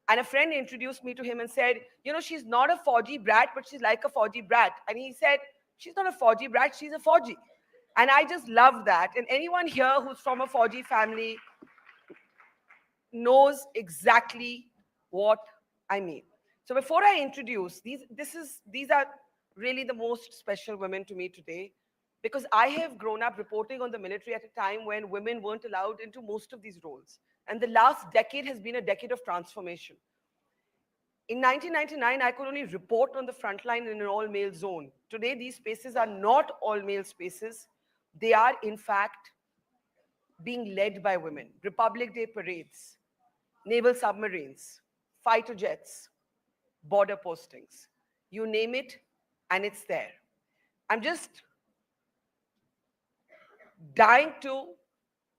And a friend introduced me to him and said, "She's not a Fauji brat, but she's like a Fauji brat." And he said, "She's not a Fauji brat, she's a Fauji." And I just love that. And anyone here who's from a Fauji family knows exactly what I mean. So before I introduce, these are really the most special women to me today, because I have grown up reporting on the military at a time when women weren't allowed into most of these roles. And the last decade has been a decade of transformation. In 1999, I could only report on the front line in an all-male zone. Today, these spaces are not all-male spaces. They are, in fact, being led by women. Republic Day parades, naval submarines, fighter jets, border postings. You name it, and it's there. I'm just dying to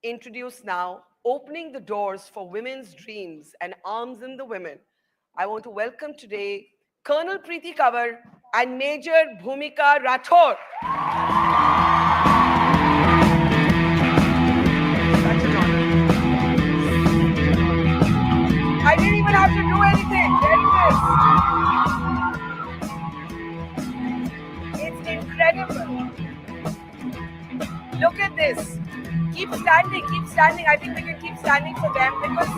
introduce now, opening the doors for women's dreams and arms in the women. I want to welcome today Colonel Preeti Kanwar and Major Bhumika Rathore. Such an honor. I didn't even have to do anything. There it is. It's incredible. Look at this. Keep standing, keep standing. I think we can keep standing for them because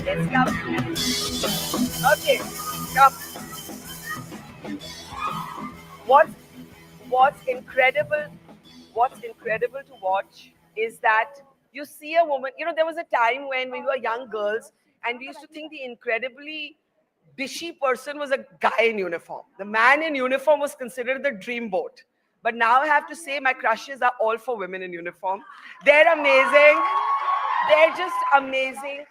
it's lovely. Okay, come. What's what's incredible, what's incredible to watch is that you see a woman. You know, there was a time when we were young girls and we used to think the incredibly bishy person was a guy in uniform. The man in uniform was considered the dream boat. But now I have to say my crushes are all for women in uniform. They're amazing. They're just amazing.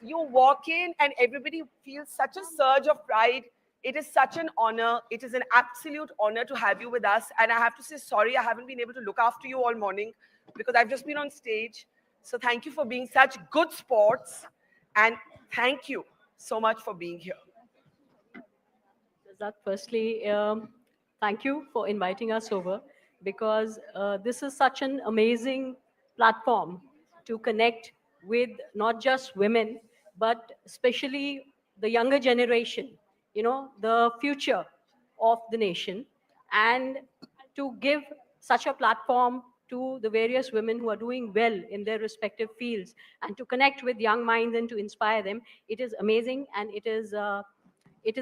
You walk in and everybody feels such a surge of pride. It is such an honor. It is an absolute honor to have you with us. And I have to say, sorry, I haven't been able to look after you all morning because I've just been on stage. So thank you for being such good sports. And thank you so much for being here. That firstly, thank you for inviting us over because this is such an amazing platform to connect with not just women, but especially the younger generation, you know, the future of the nation, and to give such a platform to the various women who are doing well in their respective fields and to connect with young minds and to inspire them. It is amazing, and it is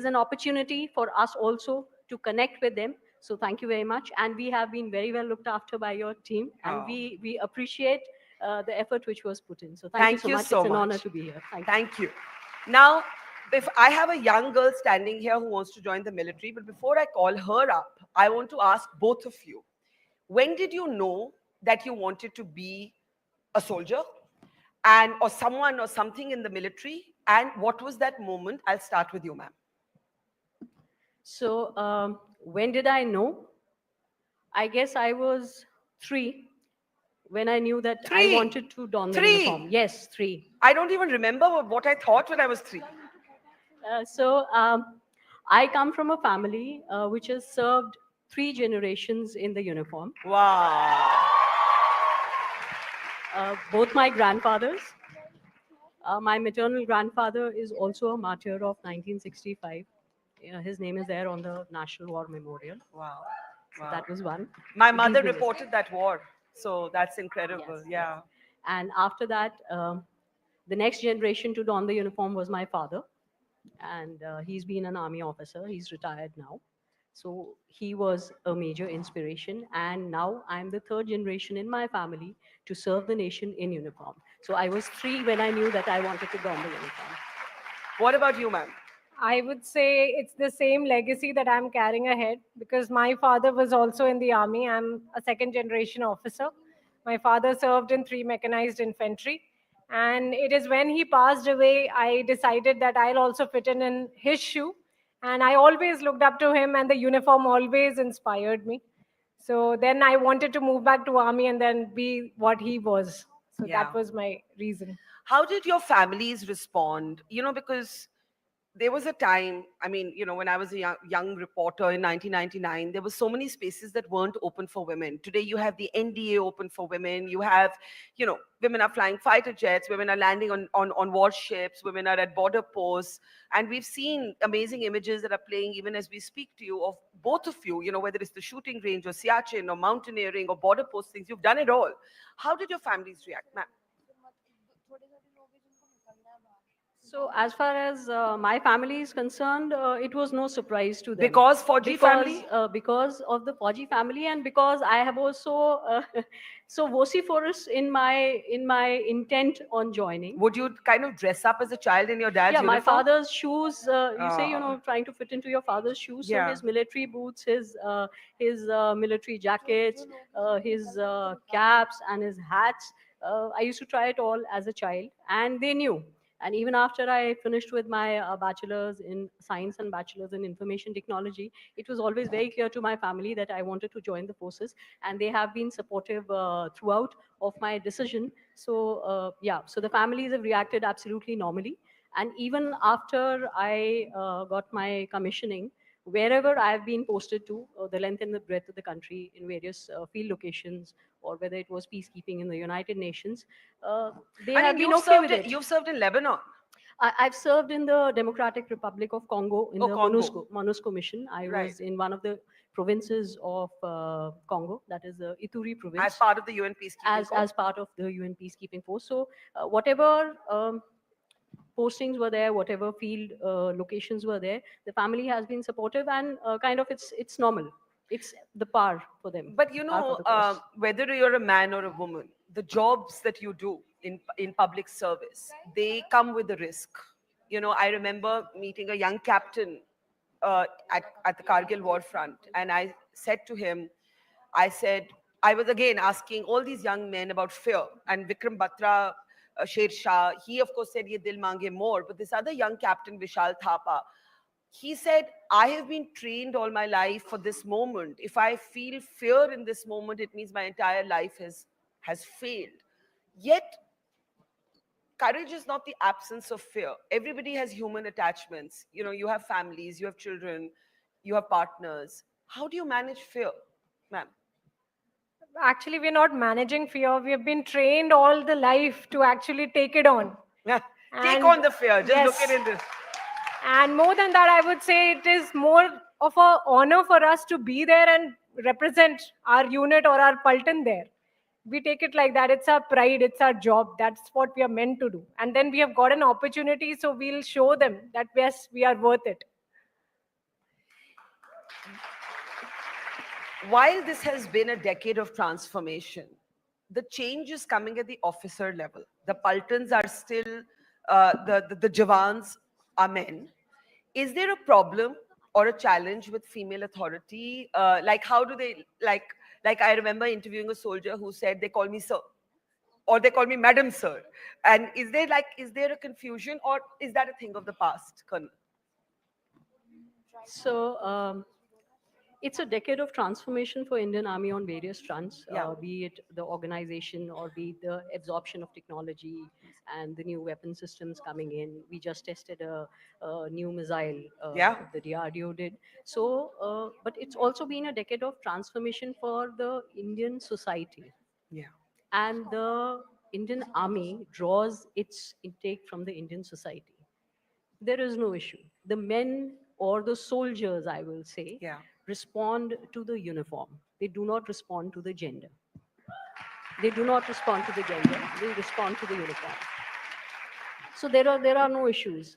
an opportunity for us also to connect with them. So thank you very much. And we have been very well looked after by your team. And Oh. we appreciate the effort which was put in. So thank you so much. It's an honor to be here. Thank you. Now, if I have a young girl standing here who wants to join the military, but before I call her up, I want to ask both of you, when did you know that you wanted to be a soldier and or someone or something in the military? And what was that moment? I'll start with you, ma'am. So when did I know? I guess I was 3 when I knew that I wanted to don the uniform. Yes, 3. I don't even remember what I thought when I was 3. So I come from a family which has served 3 generations in the uniform. Wow. Both my grandfathers. My maternal grandfather is also a martyr of 1965. His name is there on the National War Memorial. Wow. So that was one. My mother reported that war. So that's incredible. Yeah. And after that, the next generation to don the uniform was my father. And he's been an army officer. He's retired now. So he was a major inspiration. And now I'm the 3rd generation in my family to serve the nation in uniform. So I was 3 when I knew that I wanted to don the uniform. What about you, ma'am? I would say it's the same legacy that I'm carrying ahead because my father was also in the army. I'm a 2nd generation officer. My father served in 3 mechanized infantry. And it is when he passed away, I decided that I'll also fit in his shoe. And I always looked up to him, and the uniform always inspired me. So then I wanted to move back to army and then be what he was. So that was my reason. How did your families respond? You know, because there was a time, I mean, you know, when I was a young reporter in 1999, there were so many spaces that weren't open for women. Today, you have the NDA open for women. You have, you know, women are flying fighter jets, women are landing on warships, women are at border posts. And we've seen amazing images that are playing even as we speak to you of both of you, you know, whether it's the shooting range or Siachen or mountaineering or border post things, you've done it all. How did your families react, ma'am? So as far as my family is concerned, it was no surprise to them. Because Fauji family? Because of the Fauji family, and because I have also so vociferous in my intent on joining. Would you kind of dress up as a child in your dad's uniform? uniform? My father's shoes. You say, you know, trying to fit into your father's shoes. Yeah. So his military boots, his military jackets, his caps, and his hats. I used to try it all as a child, and they knew. And even after I finished with my bachelor's in science and bachelor's in information technology, it was always very clear to my family that I wanted to join the forces, and they have been supportive throughout of my decision. So yeah, so the families have reacted absolutely normally. And even after I got my commissioning, wherever I've been posted to, the length and the breadth of the country in various field locations, or whether it was peacekeeping in the United Nations, they have been okay with it. You've served in Lebanon. I've served in the Democratic Republic of Congo in the Congo. MONUSCO mission. I was in one of the provinces of Congo, that is the Ituri province. As part of the UN peacekeeping force? As part of the UN peacekeeping force. So whatever postings were there, whatever field locations were there, the family has been supportive, and kind of it's normal. It's the par for them. But you par for know, the course. whether you're a man or a woman, the jobs that you do in public service, they come with a risk. You know, I remember meeting a young captain at the Kargil war front, and I said to him, I said, I was again asking all these young men about fear, and Vikram Batra, Sher Shah, he of course said, Ye dil mange more, but this other young captain, Vishal Thapa, he said, I have been trained all my life for this moment. If I feel fear in this moment, it means my entire life has failed. Yet, courage is not the absence of fear. Everybody has human attachments. You know, you have families, you have children, you have partners. How do you manage fear, ma'am? Actually, we're not managing fear. We have been trained all the life to actually take it on. Take on the fear. Just look at it. And more than that, I would say it is more of an honor for us to be there and represent our unit or our Paltan there. We take it like that. It's our pride. It's our job. That's what we are meant to do. And then we have got an opportunity, so we'll show them that yes, we are worth it. While this has been a decade of transformation, the change is coming at the officer level. The Paltans are still, the Jawans are men. Is there a problem or a challenge with female authority? Like how do they, like I remember interviewing a soldier who said, they call me sir, or they call me madam sir. And is there a confusion, or is that a thing of the past, Colonel? So it's a decade of transformation for Indian Army on various fronts, be it the organization or be it the absorption of technology and the new weapon systems coming in. We just tested a new missile, the DRDO did. So, but it's also been a decade of transformation for the Indian society. Yeah. And the Indian Army draws its intake from the Indian society. There is no issue. The men or the soldiers, I will say, respond to the uniform. They do not respond to the gender. They do not respond to the gender. They respond to the uniform. So there are no issues.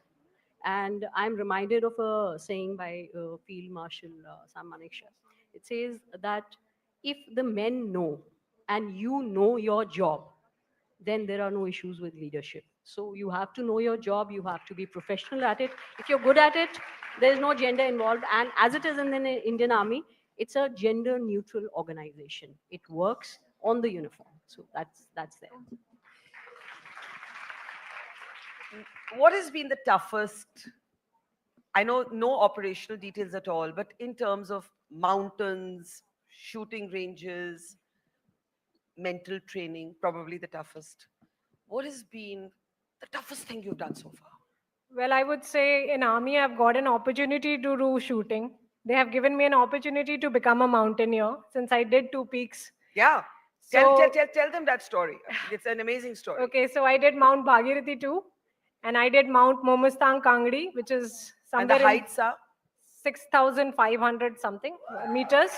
And I'm reminded of a saying by Field Marshal Sam Manekshaw. It says that if the men know and you know your job, then there are no issues with leadership. So you have to know your job, you have to be professional at it. If you're good at it, there is no gender involved. And as it is in the Indian Army, it's a gender neutral organization. It works on the uniform. So that's there. What has been the toughest? I know no operational details at all, but in terms of mountains, shooting ranges, mental training, probably the toughest. What has been the toughest thing you've done so far? Well, I would say in Army, I've got an opportunity to do shooting. They have given me an opportunity to become a mountaineer since I did 2 peaks. Yeah. So, Tell them that story. It's an amazing story. Okay, so I did Mount Bhagirathi too, and I did Mount Momastang Kangdi, which is somewhere and the heights are 6,500 something meters.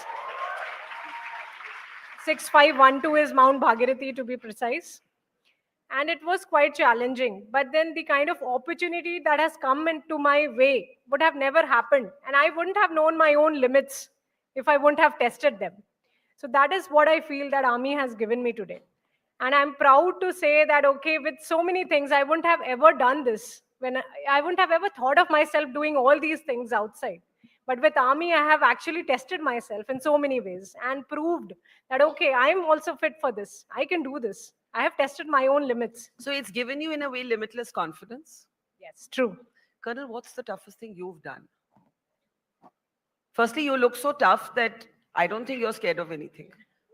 6512 is Mount Bhagirathi to be precise. And it was quite challenging. But then the kind of opportunity that has come into my way would have never happened. And I wouldn't have known my own limits if I wouldn't have tested them. So that is what I feel that Army has given me today. And I'm proud to say that, okay, with so many things, I wouldn't have ever done this. When I wouldn't have ever thought of myself doing all these things outside. But with Army, I have actually tested myself in so many ways and proved that, okay, I'm also fit for this. I can do this. I have tested my own limits. So it's given you, in a way, limitless confidence? Yes, true. Colonel, what's the toughest thing you've done? Firstly, you look so tough that I don't think you're scared of anything.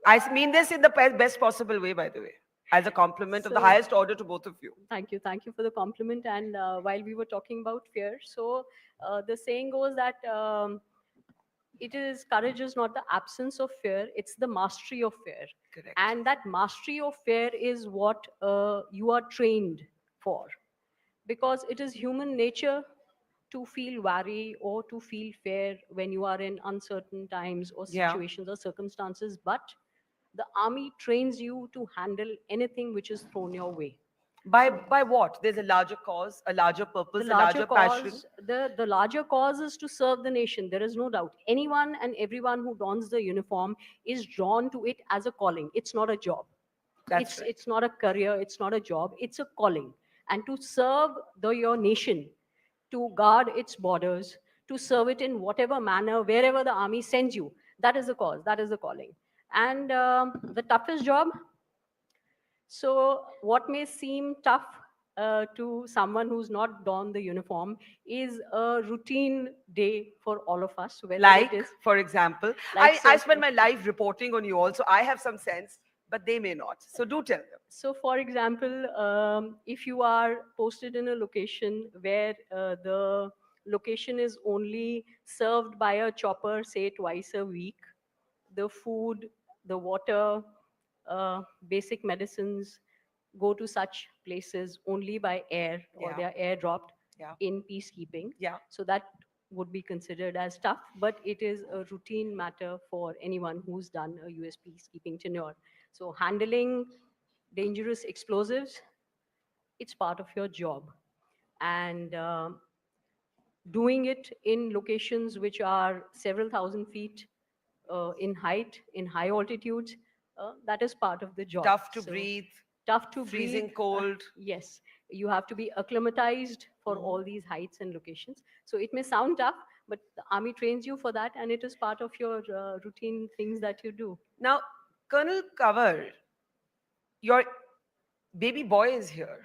I mean this in the best possible way, by the way, as a compliment of the highest order to both of you. Thank you for the compliment. And while we were talking about fear, so the saying goes that courage is not the absence of fear, it's the mastery of fear. Correct. And that mastery of fear is what you are trained for. Because it is human nature to feel worry or to feel fear when you are in uncertain times or situations or circumstances. But the Army trains you to handle anything which is thrown your way. By what? There's a larger cause, a larger purpose, The a larger passion. cause, the larger cause is to serve the nation. There is no doubt. Anyone and everyone who dons the uniform is drawn to it as a calling. It's not a job. That's right. It's not a career. It's not a job. It's a calling. And to serve your nation, to guard its borders, to serve it in whatever manner, wherever the army sends you, that is the cause. That is the calling. And the toughest job. So, what may seem tough to someone who's not donned the uniform is a routine day for all of us. Whether Like, it is, for example, like I spend my life reporting on you also. I have some sense, but they may not. So do tell them. So, for example, if you are posted in a location where the location is only served by a chopper, say twice a week, the food, the water, basic medicines go to such places only by air, or they are airdropped in peacekeeping. So that would be considered as tough, but it is a routine matter for anyone who's done a US peacekeeping tenure. So handling dangerous explosives, it's part of your job. And doing it in locations which are several thousand feet in height, in high altitudes, that is part of the job. Tough to So, breathe. Tough to Freezing breathe. cold. Yes, you have to be acclimatized for all these heights and locations. So it may sound tough, but the army trains you for that, and it is part of your routine things that you do. Now, Colonel Cover, your baby boy is here.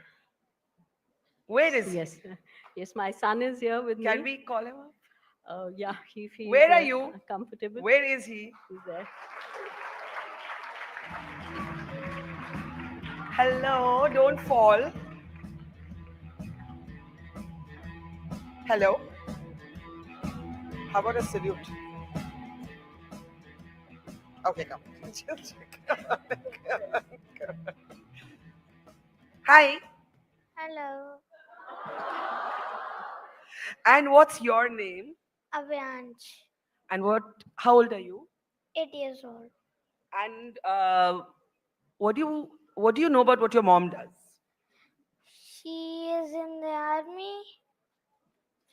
Where is yes, he? Yes, my son is here with me. Can we call him up? Yeah, he feels Where are you? comfortable. Where is he? He's there. Hello, don't fall. Hello. How about a salute? Okay, come. Hi. Hello, And what's your name? Avyansh, And how old are you? 8 years old. And what do you know about what your mom does? She is in the army.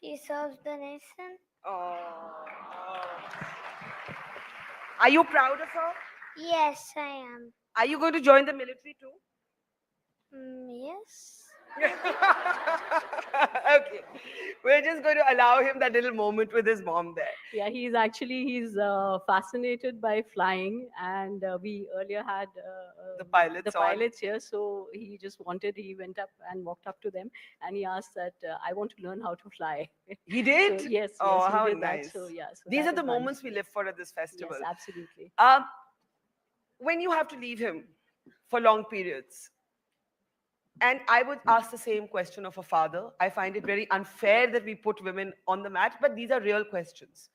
She serves the nation. Are you proud of her? Yes, I am. Are you going to join the military too? Yes. Okay. We're just going to allow him that little moment with his mom there. Yeah, he's fascinated by flying, and we earlier had the pilots here. So he went up and walked up to them, and he asked that I want to learn how to fly. He did? So, yes. Oh, yes, he how did nice. That. So yeah. So these that are the is nice. moments we live for at this festival. Yes, absolutely. When you have to leave him for long periods, and I would ask the same question of a father. I find it very unfair that we put women on the mat, but these are real questions.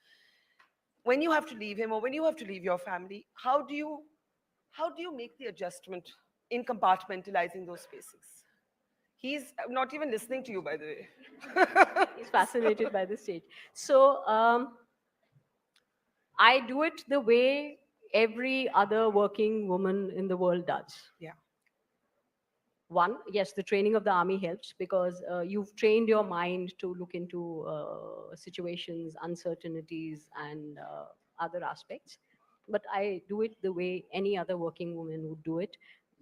When you have to leave him, or when you have to leave your family, how do you make the adjustment in compartmentalizing those spaces? He's not even listening to you, by the way. He's fascinated by the stage. So I do it the way every other working woman in the world does. Yeah. One, yes, the training of the army helps because you've trained your mind to look into situations, uncertainties, and other aspects. But I do it the way any other working woman would do it,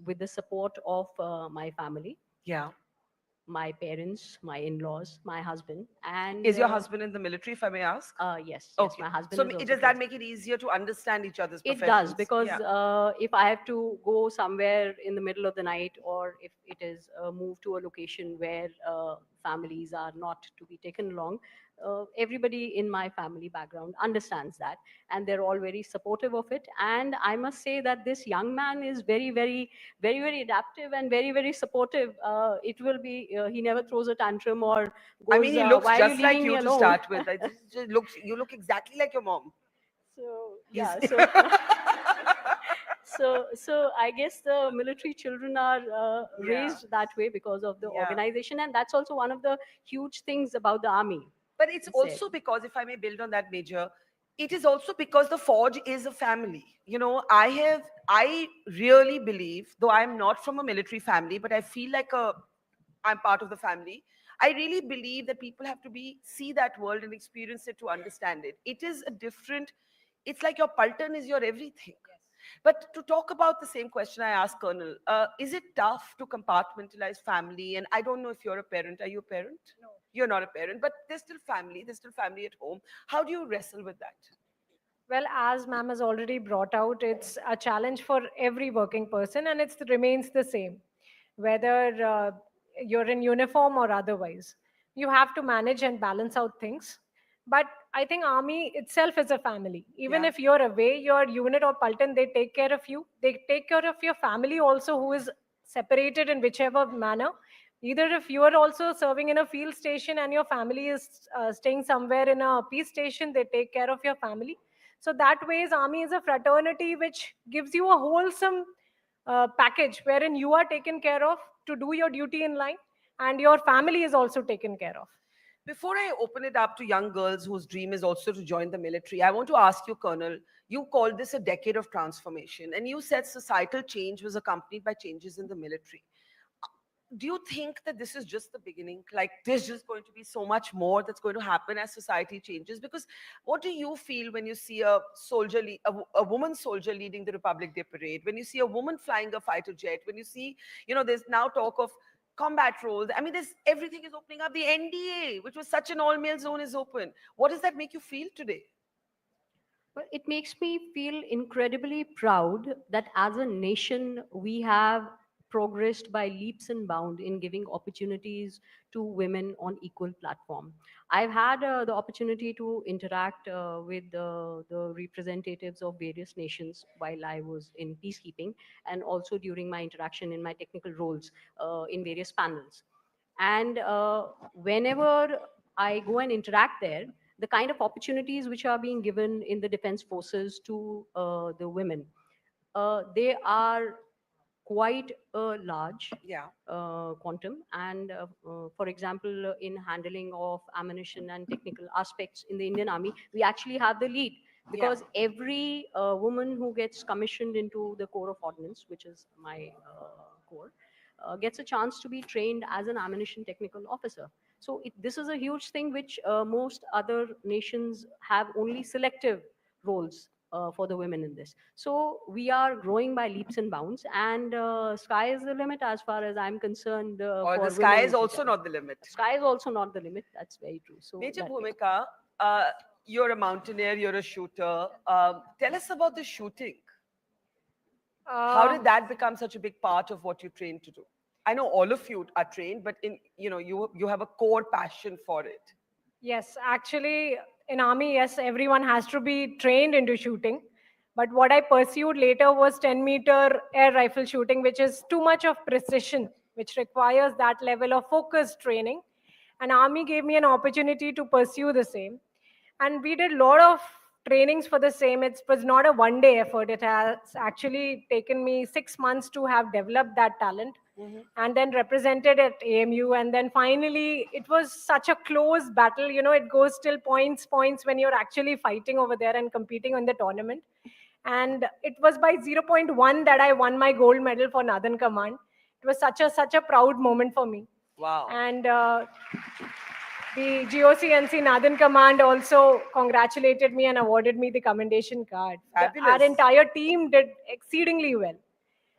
with the support of my family. Yeah. My parents, my in-laws, my husband, and is your husband in the military, if I may ask? Yes. Okay. My husband. So is also does that make it easier to understand each other's It professions? does, because if I have to go somewhere in the middle of the night, or if it is moved to a location where families are not to be taken along, everybody in my family background understands that, and they're all very supportive of it. And I must say that this young man is very, very, very, very adaptive and very, very supportive. It will be he never throws a tantrum or goes, I mean, he looks why just are like leaving you me to alone? start with. You look exactly like your mom. So He's- yeah, so I guess the military children are raised that way because of the organization, and that's also one of the huge things about the army. But it's also because, if I may build on that, Major, it is also because the Forge is a family. You know, I really believe, though I'm not from a military family, but I feel like I'm part of the family. I really believe that people have to see that world and experience it to understand it. It is a different, it's like your Paltan is your everything. But to talk about the same question I asked Colonel, is it tough to compartmentalize family? And I don't know if you're a parent. Are you a parent? No. You're not a parent, but there's still family at home. How do you wrestle with that? Well, as ma'am has already brought out, it's a challenge for every working person, and it remains the same, whether you're in uniform or otherwise. You have to manage and balance out things. But I think army itself is a family. Even Yeah. if you're away, your unit or Paltan, they take care of you. They take care of your family also, who is separated in whichever manner. Either if you are also serving in a field station and your family is staying somewhere in a peace station, they take care of your family. So that ways, army is a fraternity which gives you a wholesome package wherein you are taken care of to do your duty in line, and your family is also taken care of. Before I open it up to young girls whose dream is also to join the military, I want to ask you, Colonel, you called this a decade of transformation, and you said societal change was accompanied by changes in the military. Do you think that this is just the beginning? Like there's just going to be so much more that's going to happen as society changes? Because what do you feel when you see a soldier, a woman soldier leading the Republic Day parade? When you see a woman flying a fighter jet? When you see, there's now talk of combat roles. I mean, everything is opening up. The NDA, which was such an all-male zone, is open. What does that make you feel today? Well, it makes me feel incredibly proud that as a nation, we have progressed by leaps and bounds in giving opportunities to women on equal platform. I've had the opportunity to interact with the representatives of various nations while I was in peacekeeping, and also during my interaction in my technical roles in various panels. And whenever I go and interact there, the kind of opportunities which are being given in the defense forces to the women, they are quite a large quantum. And for example, in handling of ammunition and technical aspects in the Indian Army, we actually have the lead, because every woman who gets commissioned into the Corps of Ordnance, which is my corps, gets a chance to be trained as an ammunition technical officer. So this is a huge thing which most other nations have only selective roles for the women in this. So we are growing by leaps and bounds, and sky is the limit as far as I'm concerned. Or for the sky women is also not the limit. Sky is also not the limit. That's very true. So Major that- Bhumika, you're a mountaineer, you're a shooter. Tell us about the shooting. How did that become such a big part of what you trained to do? I know all of you are trained, but you have a core passion for it. Yes, actually, in army, yes, everyone has to be trained into shooting. But what I pursued later was 10-meter air rifle shooting, which is too much of precision, which requires that level of focused training. And army gave me an opportunity to pursue the same. And we did a lot of trainings for the same. It was not a one-day effort. It has actually taken me 6 months to have developed that talent, and then represented at AMU. And then finally, it was such a close battle. It goes till points when you're actually fighting over there and competing in the tournament. And it was by 0.1 that I won my gold medal for Northern Command. It was such a proud moment for me. Wow. And the GOCNC Northern Command also congratulated me and awarded me the commendation card. Fabulous. Our entire team did exceedingly well.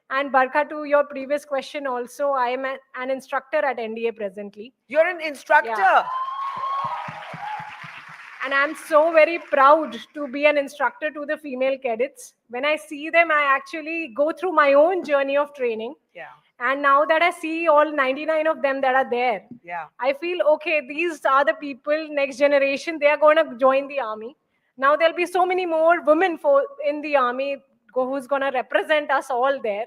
And Barkha, to your previous question also, I am an instructor at NDA presently. You're an instructor? Yeah. And I'm so very proud to be an instructor to the female cadets. When I see them, I actually go through my own journey of training. Yeah. And now that I see all 99 of them that are there, I feel, okay, these are the people, next generation, they are going to join the army. Now there'll be so many more women in the army who's going to represent us all there.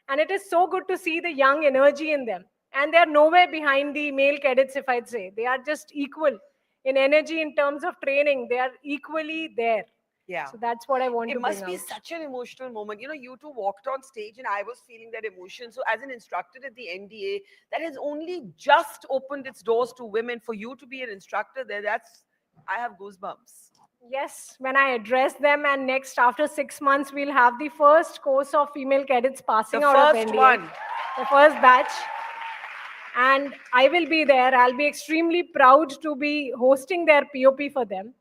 And it is so good to see the young energy in them. And they're nowhere behind the male cadets, if I'd say. They are just equal in energy, in terms of training. They are equally there. Yeah. So that's what I want to It bring must be out. such an emotional moment. You two walked on stage and I was feeling that emotion. So as an instructor at the NDA, that has only just opened its doors to women. For you to be an instructor there, I have goosebumps. Yes, when I address them, and next, after 6 months, we'll have the first course of female cadets passing out of NDA. One. The first batch. and I will be there. I'll be extremely proud to be hosting their POP for them.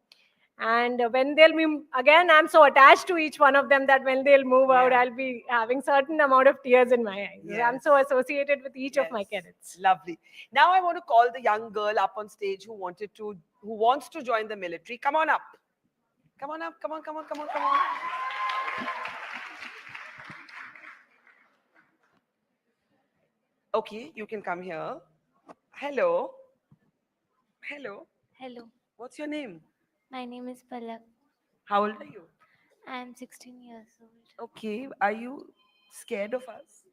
And when they'll be, again, I'm so attached to each one of them that when they'll move out, I'll be having certain amount of tears in my eyes. I'm so associated with each of my cadets. Lovely. Now I want to call the young girl up on stage who wants to join the military. Come on up. Come on up. Come on, come on, come on, come on. Okay, you can come here. Hello. Hello. Hello, What's your name? my name is Palak. How old are you? I am 16 years old. Okay. Are you scared of us?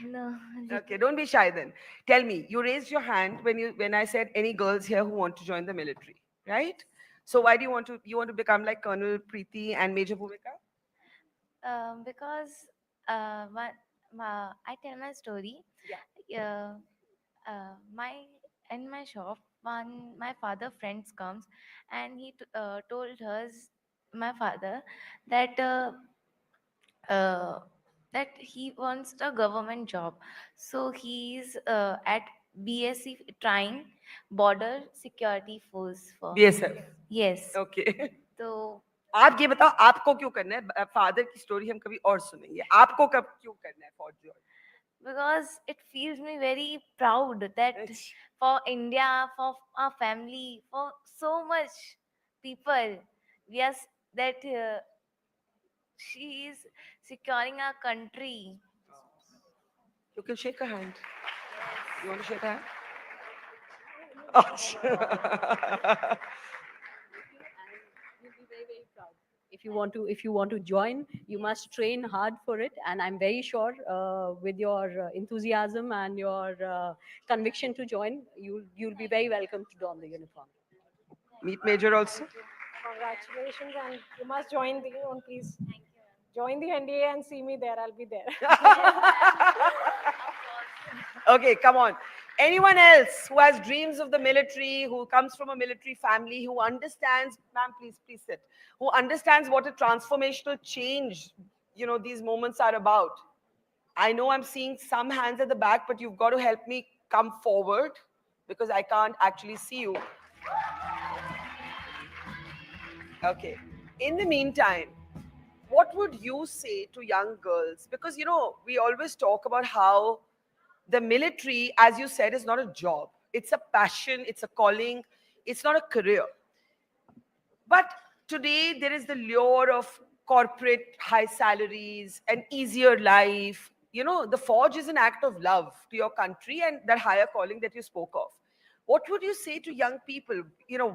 No. Okay, don't be shy then. Tell me, you raised your hand when I said any girls here who want to join the military, right? So why do you want to become like Colonel Preeti and Major Bhumika? Because I tell my story. Yeah. My in my shop, one my father friends comes, and he told us, my father, that that he wants a government job. So he's at BSc trying border security force for. BSF. Yes. Okay. So आप ये बताओ आपको क्यों करना है? Father की story हम कभी और सुनेंगे. आपको कब क्यों करना है for joy? because it feels me very proud that for India, for our family, for so much people, yes, that she is securing our country. You can shake her hand. You want to shake her hand? If you want to join, you must train hard for it, and I'm very sure with your enthusiasm and your conviction to join, you'll be very welcome to don the uniform. Meet Major also. Congratulations, and you must join the own, please. Join the NDA and see me there. I'll be there. Okay, come on. Anyone else who has dreams of the military, who comes from a military family, who understands, ma'am, please sit, who understands what a transformational change, these moments are about. I know I'm seeing some hands at the back, but you've got to help me come forward because I can't actually see you. Okay. In the meantime, what would you say to young girls? Because, we always talk about how the military, as you said, is not a job. It's a passion, it's a calling, it's not a career. But today, there is the lure of corporate high salaries, an easier life. The forge is an act of love to your country and that higher calling that you spoke of. What would you say to young people?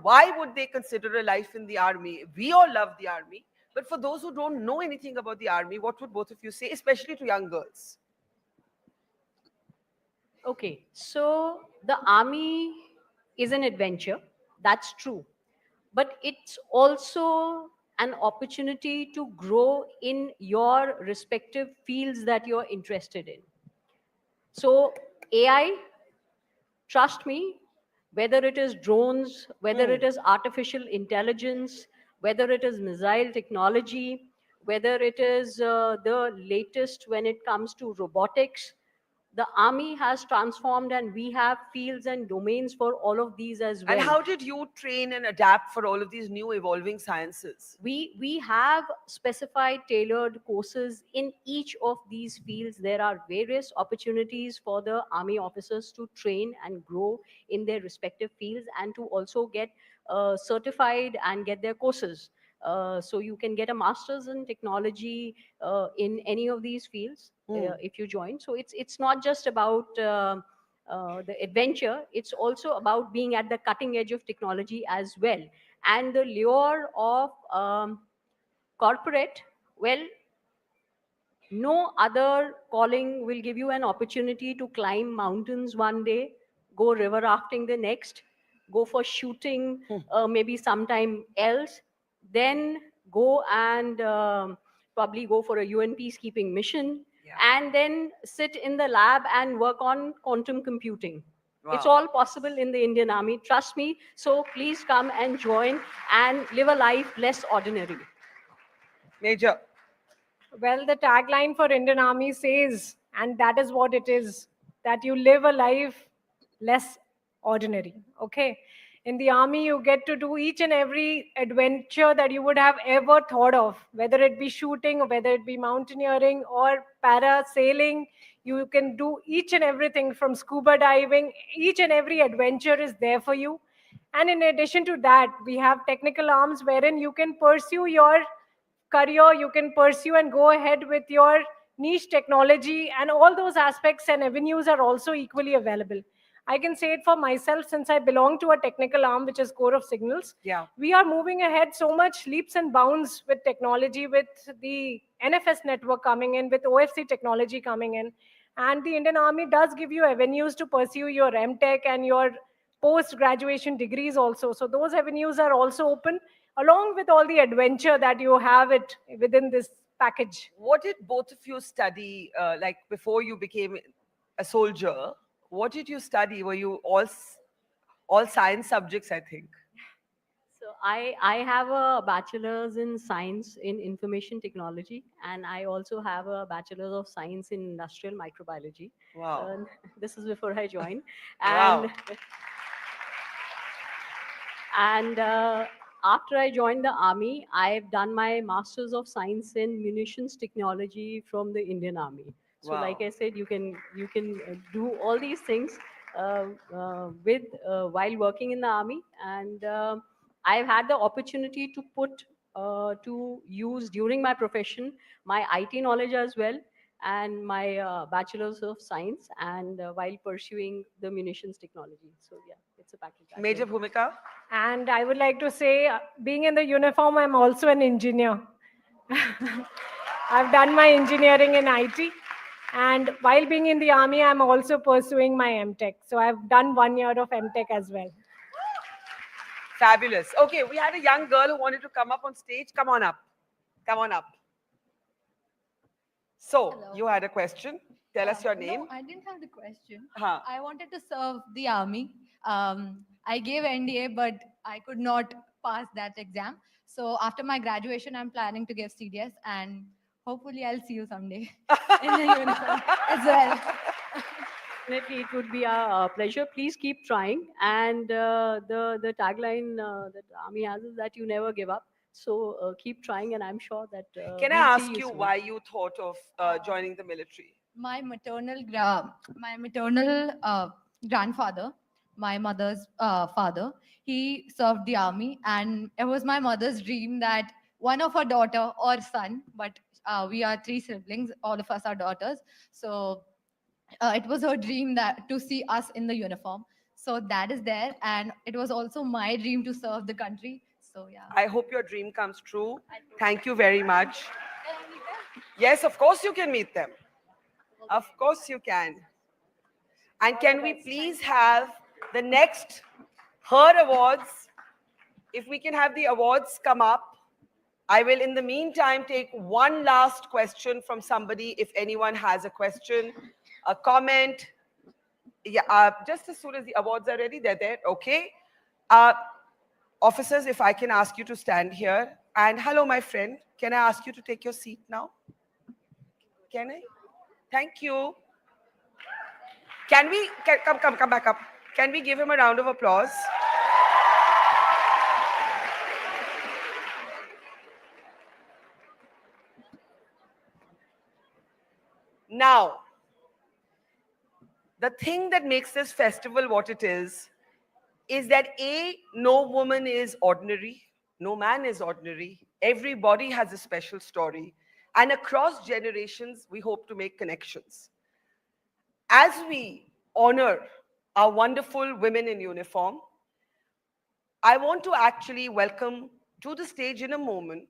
Why would they consider a life in the army? We all love the army. But for those who don't know anything about the army, what would both of you say, especially to young girls? Okay, so the army is an adventure, that's true. But it's also an opportunity to grow in your respective fields that you're interested in. So AI, trust me, whether it is drones, whether it is artificial intelligence, whether it is missile technology, whether it is the latest when it comes to robotics, the army has transformed and we have fields and domains for all of these as well. And how did you train and adapt for all of these new evolving sciences? We have specified tailored courses in each of these fields. There are various opportunities for the army officers to train and grow in their respective fields and to also get certified and get their courses. So you can get a master's in technology in any of these fields if you join. So it's not just about the adventure, it's also about being at the cutting edge of technology as well. And the lure of corporate, well, no other calling will give you an opportunity to climb mountains one day, go river rafting the next, go for shooting maybe sometime else, then go and probably go for a UN peacekeeping mission, and then sit in the lab and work on quantum computing. It's Wow. all possible in the Indian Army, trust me. So please come and join and live a life less ordinary. Major. Well, the tagline for Indian Army says, and that is what it is, that you live a life less ordinary. Okay. In the army, you get to do each and every adventure that you would have ever thought of, whether it be shooting, or whether it be mountaineering or parasailing. You can do each and everything from scuba diving. Each and every adventure is there for you. And in addition to that, we have technical arms wherein you can pursue your career, you can pursue and go ahead with your niche technology, and all those aspects and avenues are also equally available. I can say it for myself since I belong to a technical arm, which is Core of Signals. Yeah. We are moving ahead so much leaps and bounds with technology, with the NFS network coming in, with OFC technology coming in. And the Indian Army does give you avenues to pursue your MTech and your post-graduation degrees also. So those avenues are also open, along with all the adventure that you have it within this package. What did both of you study, like before you became a soldier? What did you study? Were you all science subjects, I think? So I have a bachelor's in science in information technology, and I also have a bachelor's of science in industrial microbiology. Wow. This is before I joined. Wow. And after I joined the army, I've done my master's of science in munitions technology from the Indian Army. So, Wow. like I said, you can do all these things with while working in the army, and I've had the opportunity to put to use during my profession my IT knowledge as well, and my bachelor's of science, and while pursuing the munitions technology. So yeah, it's a package. Major Bhumika? And I would like to say, being in the uniform, I'm also an engineer. I've done my engineering in IT. And while being in the army, I'm also pursuing my MTech. So I've done 1 year of MTech as well. Fabulous. Okay, we had a young girl who wanted to come up on stage. Come on up. Come on up. So, you had a question. Tell us your name. No, I didn't have the question. Huh. I wanted to serve the army. I gave NDA, but I could not pass that exam. So after my graduation, I'm planning to give CDS, and hopefully I'll see you someday in the uniform as well. Definitely, it would be a pleasure. Please keep trying. And the tagline that Army has is that you never give up. So keep trying, and I'm sure that. Can I we'll see ask you soon. why you thought of joining the military? My maternal grandfather, my mother's father, he served the army, and it was my mother's dream that one of her daughter or son, but we are 3 siblings, all of us are daughters. So it was her dream that to see us in the uniform. So that is there, and it was also my dream to serve the country. So yeah. I hope your dream comes true. Thank you very much. Yes, of course you can meet them. Of course you can. And can we please have the next her awards? If we can have the awards come up. I will in the meantime take one last question from somebody if anyone has a question, a comment. Yeah, just as soon as the awards are ready, they're there. Okay. Officers, if I can ask you to stand here. And hello, my friend. Can I ask you to take your seat now? Can I? Thank you. Can we, come back up. Can we give him a round of applause? Now, the thing that makes this festival what it is that A, no woman is ordinary, no man is ordinary. Everybody has a special story. And across generations, we hope to make connections. As we honor our wonderful women in uniform, I want to actually welcome to the stage in a moment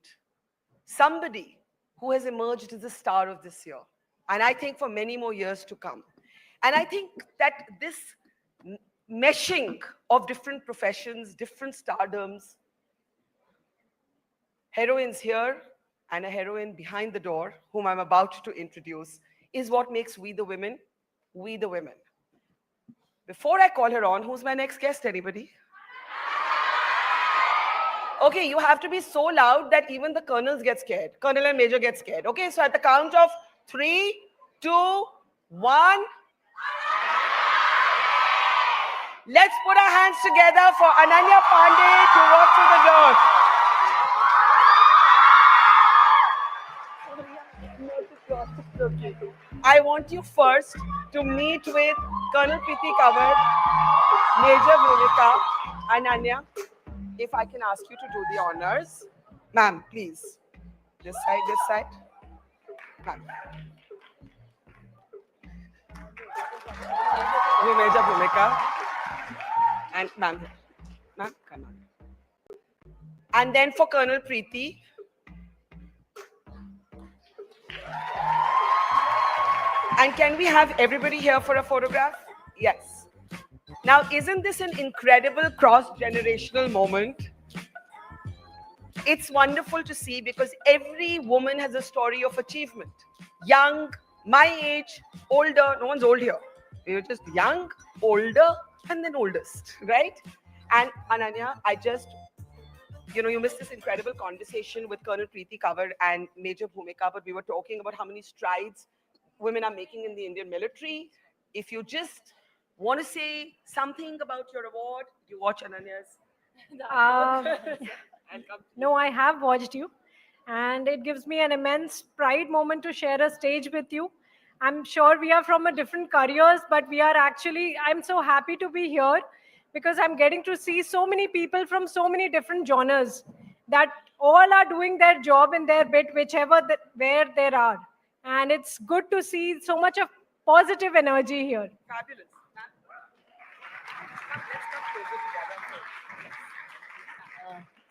somebody who has emerged as a star of this year. And I think for many more years to come. And I think that this meshing of different professions, different stardoms, heroines here and a heroine behind the door, whom I'm about to introduce, is what makes We the Women, We the Women. Before I call her on, who's my next guest, anybody? Okay, you have to be so loud that even the colonels get scared. Colonel and major get scared. Okay, so at the count of 3, 2, 1. Let's put our hands together for Ananya Panday to walk through the door. I want you first to meet with Colonel Kriti Sanon, Major Bhumika, Ananya. If I can ask you to do the honors. Ma'am, please. This side, this side. Ma'am. Major Bhumika. And ma'am, ma'am, come on. And then for Colonel Preeti. And can we have everybody here for a photograph? Yes. Now, isn't this an incredible cross-generational moment? It's wonderful to see because every woman has a story of achievement. Young, my age, older, no one's old here. You're just young, older, and then oldest, right? And Ananya, you missed this incredible conversation with Colonel Kriti Sanon and Major Bhumika, but we were talking about how many strides women are making in the Indian military. If you just want to say something about your award, you watch Ananya's. No, I have watched you, and it gives me an immense pride moment to share a stage with you. I'm sure we are from a different careers, but I'm so happy to be here because I'm getting to see so many people from so many different genres that all are doing their job in their bit, where they are. And it's good to see so much of positive energy here. Fabulous.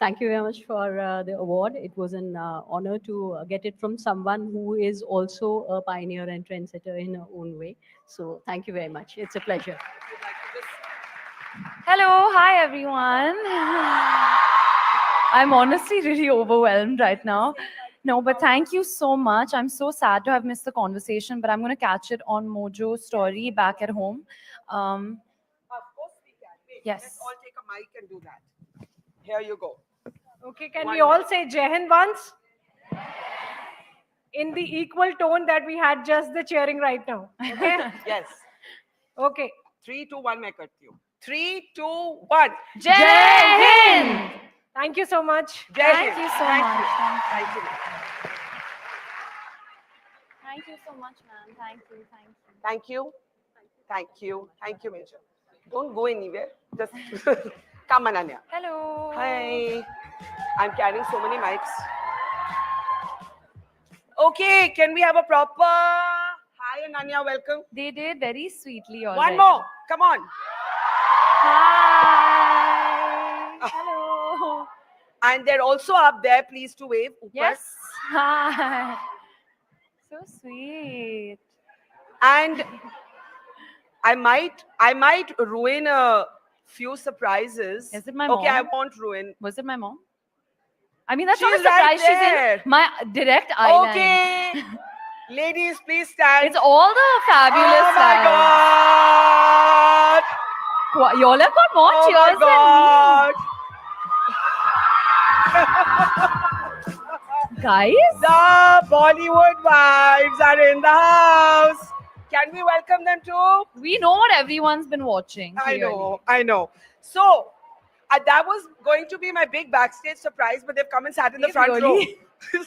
Thank you very much for the award. It was an honor to get it from someone who is also a pioneer and trendsetter in her own way. So thank you very much. It's a pleasure. Hello, hi everyone. I'm honestly really overwhelmed right now. No, but thank you so much. I'm so sad to have missed the conversation, but I'm going to catch it on Mojo's story back at home. Of course we can. Wait, yes. Let's all take a mic and do that. Here you go. Okay, can we all say Jai Hind once? In the equal tone that we had just the cheering right now. Okay? Yes. Okay. 3, 2, 1, मैं करती हूँ. 3, 2, 1. Jai Hind! Thank you so much. Thank you so much. Thank you. Thank you so much, ma'am. Thank you. Thank you. Thank you. Thank you, Major. Don't go anywhere. Just come, Ananya. Hello. Hi. I'm carrying so many mics. Okay, can we have a proper hi, Ananya? Welcome. They did very sweetly already. One more. Come on. Hi. Hello. And they're also up there. Please to wave. Upar. Yes. Hi. So sweet. And I might ruin a few surprises. Is it my mom? Okay, I won't ruin. Was it my mom? I mean, that's not a She's right surprise. there. She's in my direct eye line. Okay. Ladies, please stand. It's all the fabulous Oh my God. Y'all have got more Oh cheers my than me. Guys? The Bollywood Wives are in the house. Can we welcome them too? We know what everyone's been watching. I know. So, that was going to be my big backstage surprise, but they've come and sat in the front row.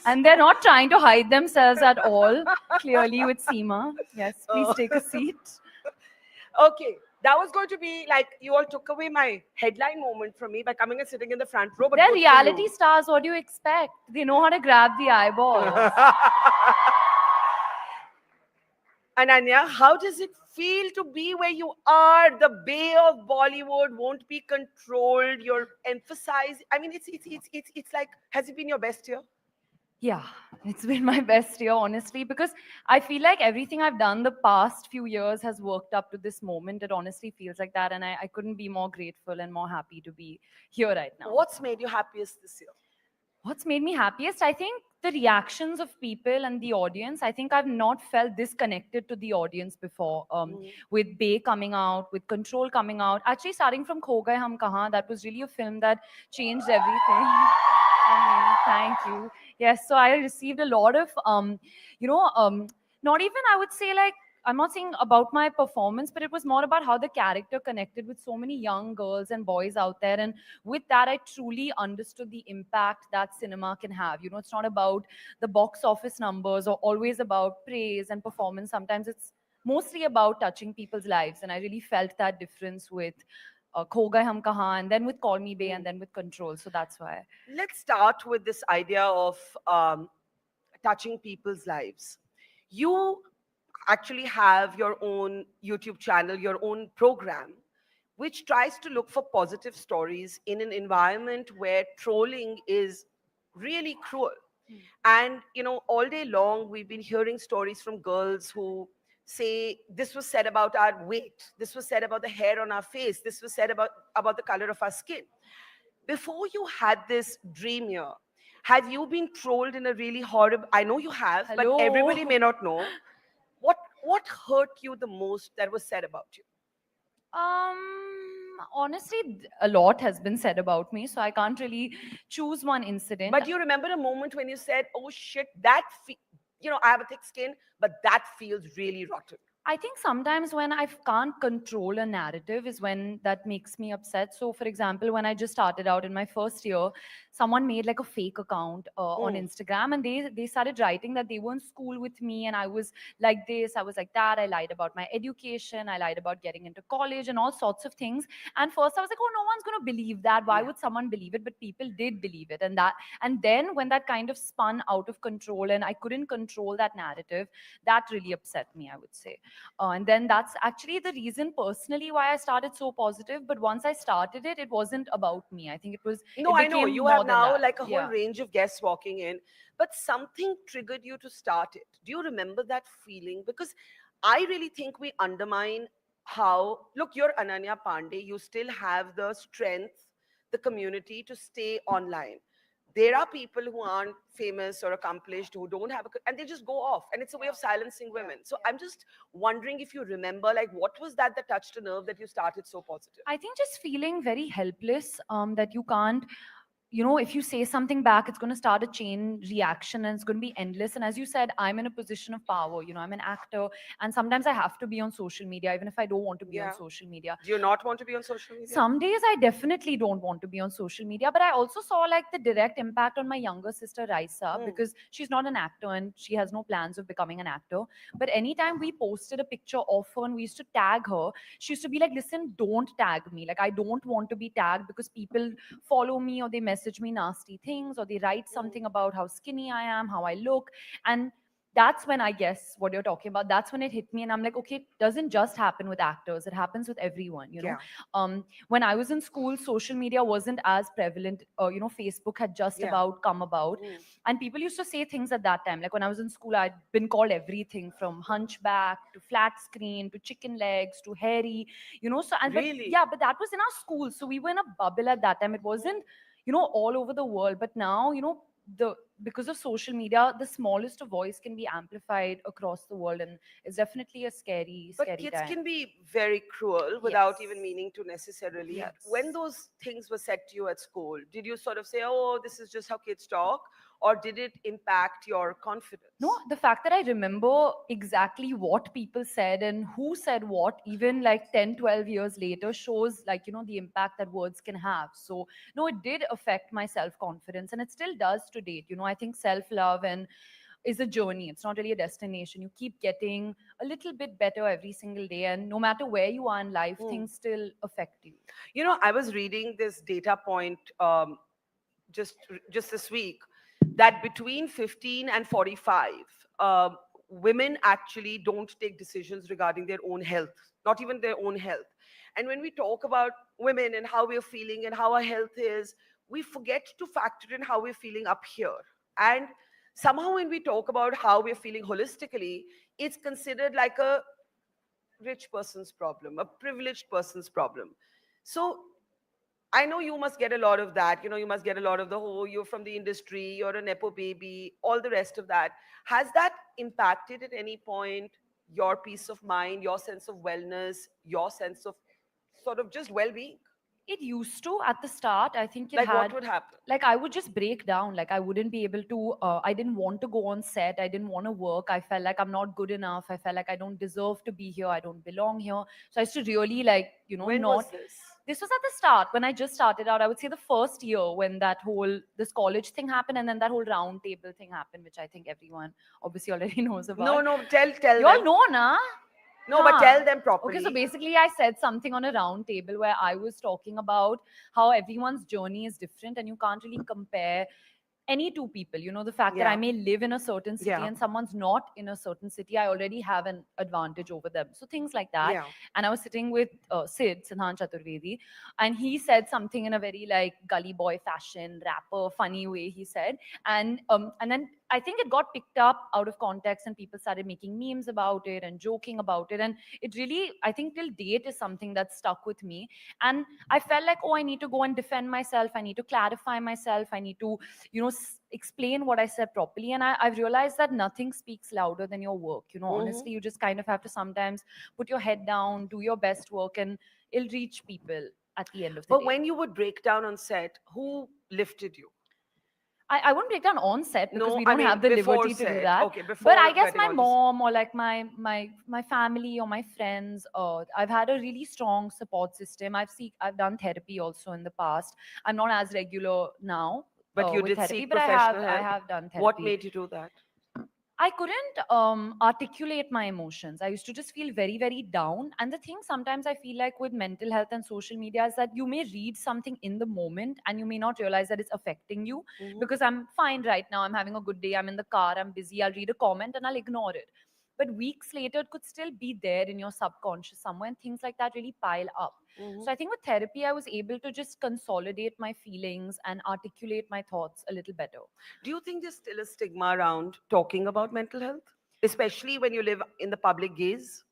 And they're not trying to hide themselves at all, clearly with Seema. Yes, please take a seat. Okay, that was going to be like, you all took away my headline moment from me by coming and sitting in the front row. But They're good for reality you. stars. What do you expect? They know how to grab the eyeballs. Ananya, how does it feel to be where you are? The bay of Bollywood won't be controlled. You're emphasized. I mean, it's like, has it been your best year? Yeah, it's been my best year, honestly, because I feel like everything I've done the past few years has worked up to this moment. It honestly feels like that. And I couldn't be more grateful and more happy to be here right now. What's made you happiest this year? What's made me happiest? I think the reactions of people and the audience. I think I've not felt this connected to the audience before. With Bay coming out, with Control coming out. Actually, starting from Kho Gaye Hum Kahan, that was really a film that changed everything. Thank you. Yes, so I received a lot of, not even, I would say, like, I'm not saying about my performance, but it was more about how the character connected with so many young girls and boys out there. And with that, I truly understood the impact that cinema can have. You know, it's not about the box office numbers or always about praise and performance. Sometimes it's mostly about touching people's lives. And I really felt that difference with Kho Gaye Hum Kahan, and then with Call Me Bae, and then with Control. So that's why. Let's start with this idea of touching people's lives. You actually have your own YouTube channel, your own program, which tries to look for positive stories in an environment where trolling is really cruel. And, you know, all day long, we've been hearing stories from girls who say, this was said about our weight, this was said about the hair on our face, this was said about the color of our skin. Before you had this dream here, have you been trolled in a really horrible, I know you have, but everybody may not know. What hurt you the most that was said about you? Honestly, a lot has been said about me, so I can't really choose one incident. But you remember a moment when you said, oh shit, you know, I have a thick skin, but that feels really rotten. I think sometimes when I can't control a narrative is when that makes me upset. So, for example, when I just started out in my first year, someone made like a fake account on Instagram, and they started writing that they were in school with me, and I was like this, I was like that. I lied about my education, I lied about getting into college, and all sorts of things. And first, I was like, oh, no one's going to believe that. Why would someone believe it? But people did believe it, and then when that kind of spun out of control, and I couldn't control that narrative, that really upset me, I would say. And then that's actually the reason personally why I started so positive. But once I started it, it wasn't about me. I think it was. No, it I know became you more have than now that. like a whole Yeah. range of guests walking in, but something triggered you to start it. Do you remember that feeling? Because I really think we undermine how, look, you're Ananya Panday, you still have the strength, the community to stay online. There are people who aren't famous or accomplished, who don't have and they just go off, and it's a way of silencing women. So I'm just wondering if you remember, like, what was that touched a nerve that you started so positive? I think just feeling very helpless, that you can't, you know, if you say something back, it's going to start a chain reaction and it's going to be endless. And as you said, I'm in a position of power. You know, I'm an actor, and sometimes I have to be on social media, even if I don't want to be on social media. Do you not want to be on social media? Some days I definitely don't want to be on social media, but I also saw like the direct impact on my younger sister Raisa, because she's not an actor and she has no plans of becoming an actor. But anytime we posted a picture of her and we used to tag her, she used to be like, listen, don't tag me. Like, I don't want to be tagged because people follow me or they message me nasty things or they write something about how skinny I am, how I look. And that's when I guess what you're talking about, that's when it hit me. And I'm like, okay, it doesn't just happen with actors, it happens with everyone, you know. When I was in school, social media wasn't as prevalent. You know, Facebook had just about come about. And people used to say things at that time. Like when I was in school, I'd been called everything from hunchback to flat screen to chicken legs to hairy, you know. So, and Really? but that was in our school. So we were in a bubble at that time. It wasn't, you know, all over the world. But now, you know, because of social media, the smallest of voice can be amplified across the world, and it's definitely a scary But kids time. can be very cruel without even meaning to necessarily. When those things were said to you at school, did you sort of say, oh, this is just how kids talk? Or did it impact your confidence? No, the fact that I remember exactly what people said and who said what, even like 10, 12 years later, shows like, you know, the impact that words can have. So, no, it did affect my self-confidence, and it still does to date. You know, I think self-love and is a journey. It's not really a destination. You keep getting a little bit better every single day, and no matter where you are in life, things still affect you. You know, I was reading this data point just this week, that between 15 and 45, women actually don't take decisions regarding their own health, not even their own health. And when we talk about women and how we're feeling and how our health is, we forget to factor in how we're feeling up here. And somehow when we talk about how we're feeling holistically, it's considered like a rich person's problem, a privileged person's problem. So I know you must get a lot of that. You know, you must get a lot of the whole, you're from the industry, you're a Nepo baby, all the rest of that. Has that impacted at any point your peace of mind, your sense of wellness, your sense of sort of just well-being? It used to at the start. I think it Like had. what would happen? Like I would just break down. Like I wouldn't be able to. I didn't want to go on set. I didn't want to work. I felt like I'm not good enough. I felt like I don't deserve to be here. I don't belong here. So I used to really like When not. was this? This was at the start when I just started out. I would say the first year when this college thing happened, and then that whole round table thing happened, which I think everyone obviously already knows about. No, tell You all them. know, na? No, but tell them properly. Okay, so basically I said something on a round table where I was talking about how everyone's journey is different and you can't really compare any two people. The fact that Yeah. I may live in a certain city Yeah. and someone's not in a certain city, I already have an advantage over them. So things like that. Yeah. And I was sitting with Sid, Siddhant Chaturvedi, and he said something in a very like gully boy fashion, rapper, funny way, he said. And then I think it got picked up out of context and people started making memes about it and joking about it. And it really, I think till date is something that's stuck with me. And I felt like, oh, I need to go and defend myself. I need to clarify myself. I need to, explain what I said properly. And I've realized that nothing speaks louder than your work. Honestly, you just kind of have to sometimes put your head down, do your best work, and it'll reach people at the end of the day. But when you would break down on set, who lifted you? I wouldn't break down on set because No, we I don't mean, have the before liberty to do set. that. Okay, before But I guess getting my onto mom or like my family or my friends, I've had a really strong support system. I've done therapy also in the past. I'm not as regular now. But you with did therapy, seek but professional I help. have done therapy. What made you do that? I couldn't articulate my emotions. I used to just feel very, very down. And the thing sometimes I feel like with mental health and social media is that you may read something in the moment and you may not realize that it's affecting you. Mhm. Because I'm fine right now. I'm having a good day. I'm in the car. I'm busy. I'll read a comment and I'll ignore it. But weeks later, it could still be there in your subconscious somewhere, and things like that really pile up. Mhm. So I think with therapy, I was able to just consolidate my feelings and articulate my thoughts a little better. Do you think there's still a stigma around talking about mental health, especially when you live in the public gaze?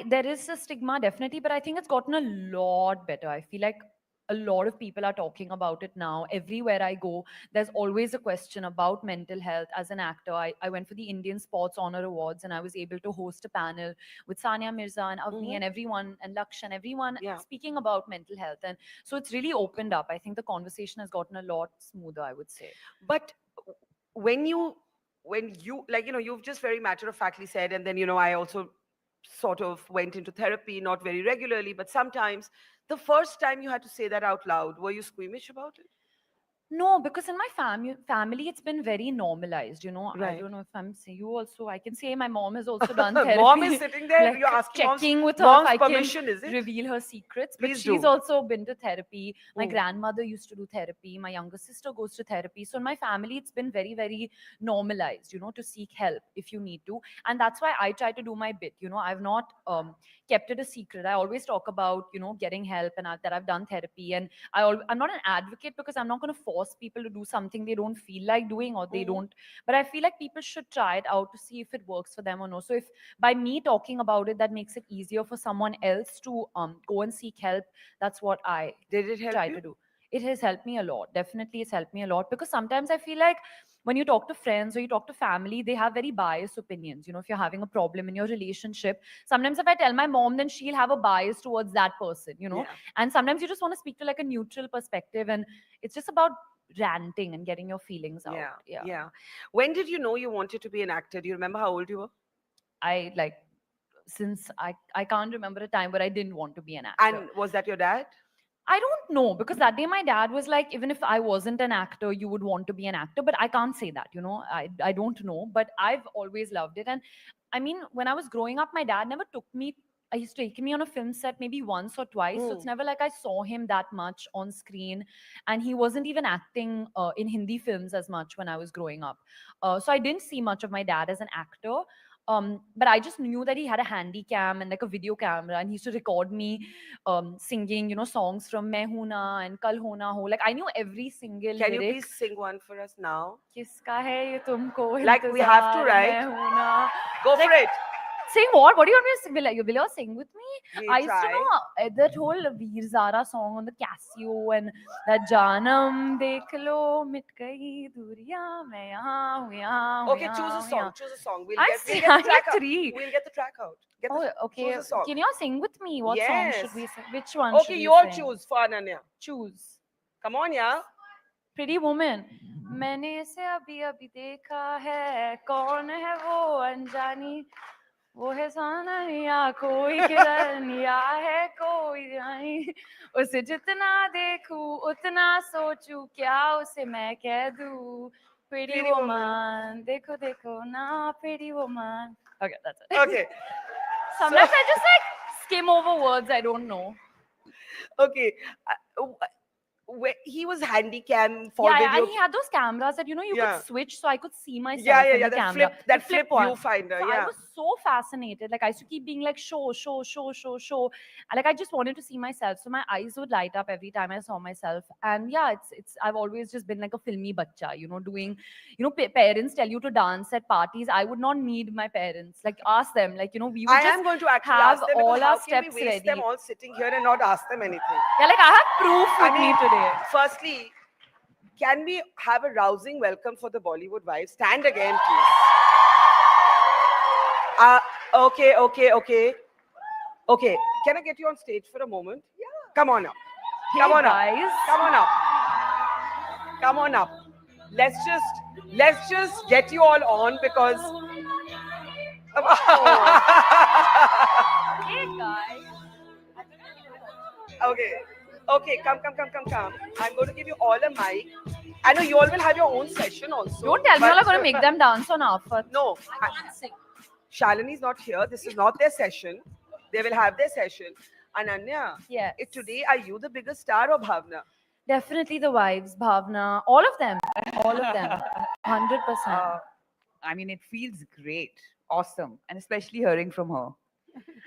There is a stigma definitely, but I think it's gotten a lot better. I feel like a lot of people are talking about it now. Everywhere I go, there's always a question about mental health. As an actor, I went for the Indian Sports Honor Awards and I was able to host a panel with Sania Mirza and Avni Mhm. and everyone and Laksh and everyone Yeah. speaking about mental health. And so it's really opened up. I think the conversation has gotten a lot smoother, I would say. But when you like, you've just very matter of factly said, and then, I also sort of went into therapy, not very regularly, but sometimes. The first time you had to say that out loud, were you squeamish about it? No, because in my family, it's been very normalized. I Right. don't know if I'm saying you also. I can say my mom has also done therapy. Mom is sitting there, like you're asking checking with her mom's if I permission, can is it? reveal her secrets. But Please she's do. also been to therapy. My Mm. grandmother used to do therapy. My younger sister goes to therapy. So in my family, it's been very, very normalized. To seek help if you need to, and that's why I try to do my bit. I've not kept it a secret. I always talk about getting help and that I've done therapy, and I'm not an advocate because I'm not going to force people to do something they don't feel like doing or they Mhm. don't. But I feel like people should try it out to see if it works for them or no. So if by me talking about it, that makes it easier for someone else to go and seek help, that's what I Did it help try you? to do. It has helped me a lot. Definitely, it's helped me a lot because sometimes I feel like when you talk to friends or you talk to family, they have very biased opinions. If you're having a problem in your relationship, sometimes if I tell my mom, then she'll have a bias towards that person. Yeah. And sometimes you just want to speak to like a neutral perspective, and it's just about ranting and getting your feelings out. Yeah. When did you know you wanted to be an actor? Do you remember how old you were? I like since I can't remember a time where I didn't want to be an actor. And was that your dad? I don't know, because that day my dad was like, even if I wasn't an actor, you would want to be an actor. But I can't say that, I don't know. But I've always loved it. And I mean, when I was growing up, my dad never took me. He used to take me on a film set maybe once or twice. So it's never like I saw him that much on screen. And he wasn't even acting in Hindi films as much when I was growing up. So I didn't see much of my dad as an actor. But I just knew that he had a handy cam and like a video camera, and he used to record me singing, songs from Main Hoon Na and Kal Ho Na Ho. Like I knew every single Can you lyric. please sing one for us now? Kiska hai ye tumko Like we have to, intezar, right? main hoon na. Go for it. Sing what? What do you want me to sing? Will you sing with me? We I used to try. know that whole Veer Zara song on the Casio and that Janam Dekh Lo Mit Gayi Duriyan Main Yahan Hu, Yahan Hu, Okay, choose Yahan a Hu, song. Yahan. Choose a song. I'm We'll get the track out. 3. We'll get the track out. Oh, okay. Choose a song. Can you sing with me? What song should we sing? Which one Okay, should we you all sing? choose for Ananya. Choose. Come on, yeah. Pretty Woman. मैंने इसे अभी अभी देखा है कौन है वो अनजानी वो है सानया कोई किरनिया है कोई जानी उसे जितना देखूं उतना सोचूं क्या उसे मैं कह दूं Pretty Woman देखो देखो ना Pretty Woman. Okay, that's it. Okay. Sometimes I just like skim over words I don't know. Okay. He was handycam for Yeah, video. and he had those cameras that you Yeah. could switch, so I could see myself Yeah, in the that camera. flip one. viewfinder. So Yeah. I was so fascinated. Like I used to keep being like, show. And like I just wanted to see myself. So my eyes would light up every time I saw myself. And yeah, it's I've always just been like a filmy bacha, doing, parents tell you to dance at parties. I would not need my parents. Like ask them. Like, we would I just am going to actually have ask them all because our how can steps we waste ready. them all sitting here and not ask them anything? Yeah, like I have proof with me today. Firstly, can we have a rousing welcome for the Bollywood Wives? Stand again, please. Okay. Okay, can I get you on stage for a moment? Yeah. Come on up. Come on guys. up. Come on up. Come on up. Let's just get you all on because. Hey guys. Okay, come. I'm going to give you all a mic. I know you all will have your own session also. Don't tell me I'm going to make them dance on Afat. No. Shalini's not here. This is not their session. They will have their session. Ananya, yes. Today, are you the biggest star or Bhavna? Definitely the wives, Bhavna, all of them. 100%. I mean, it feels great, awesome, and especially hearing from her.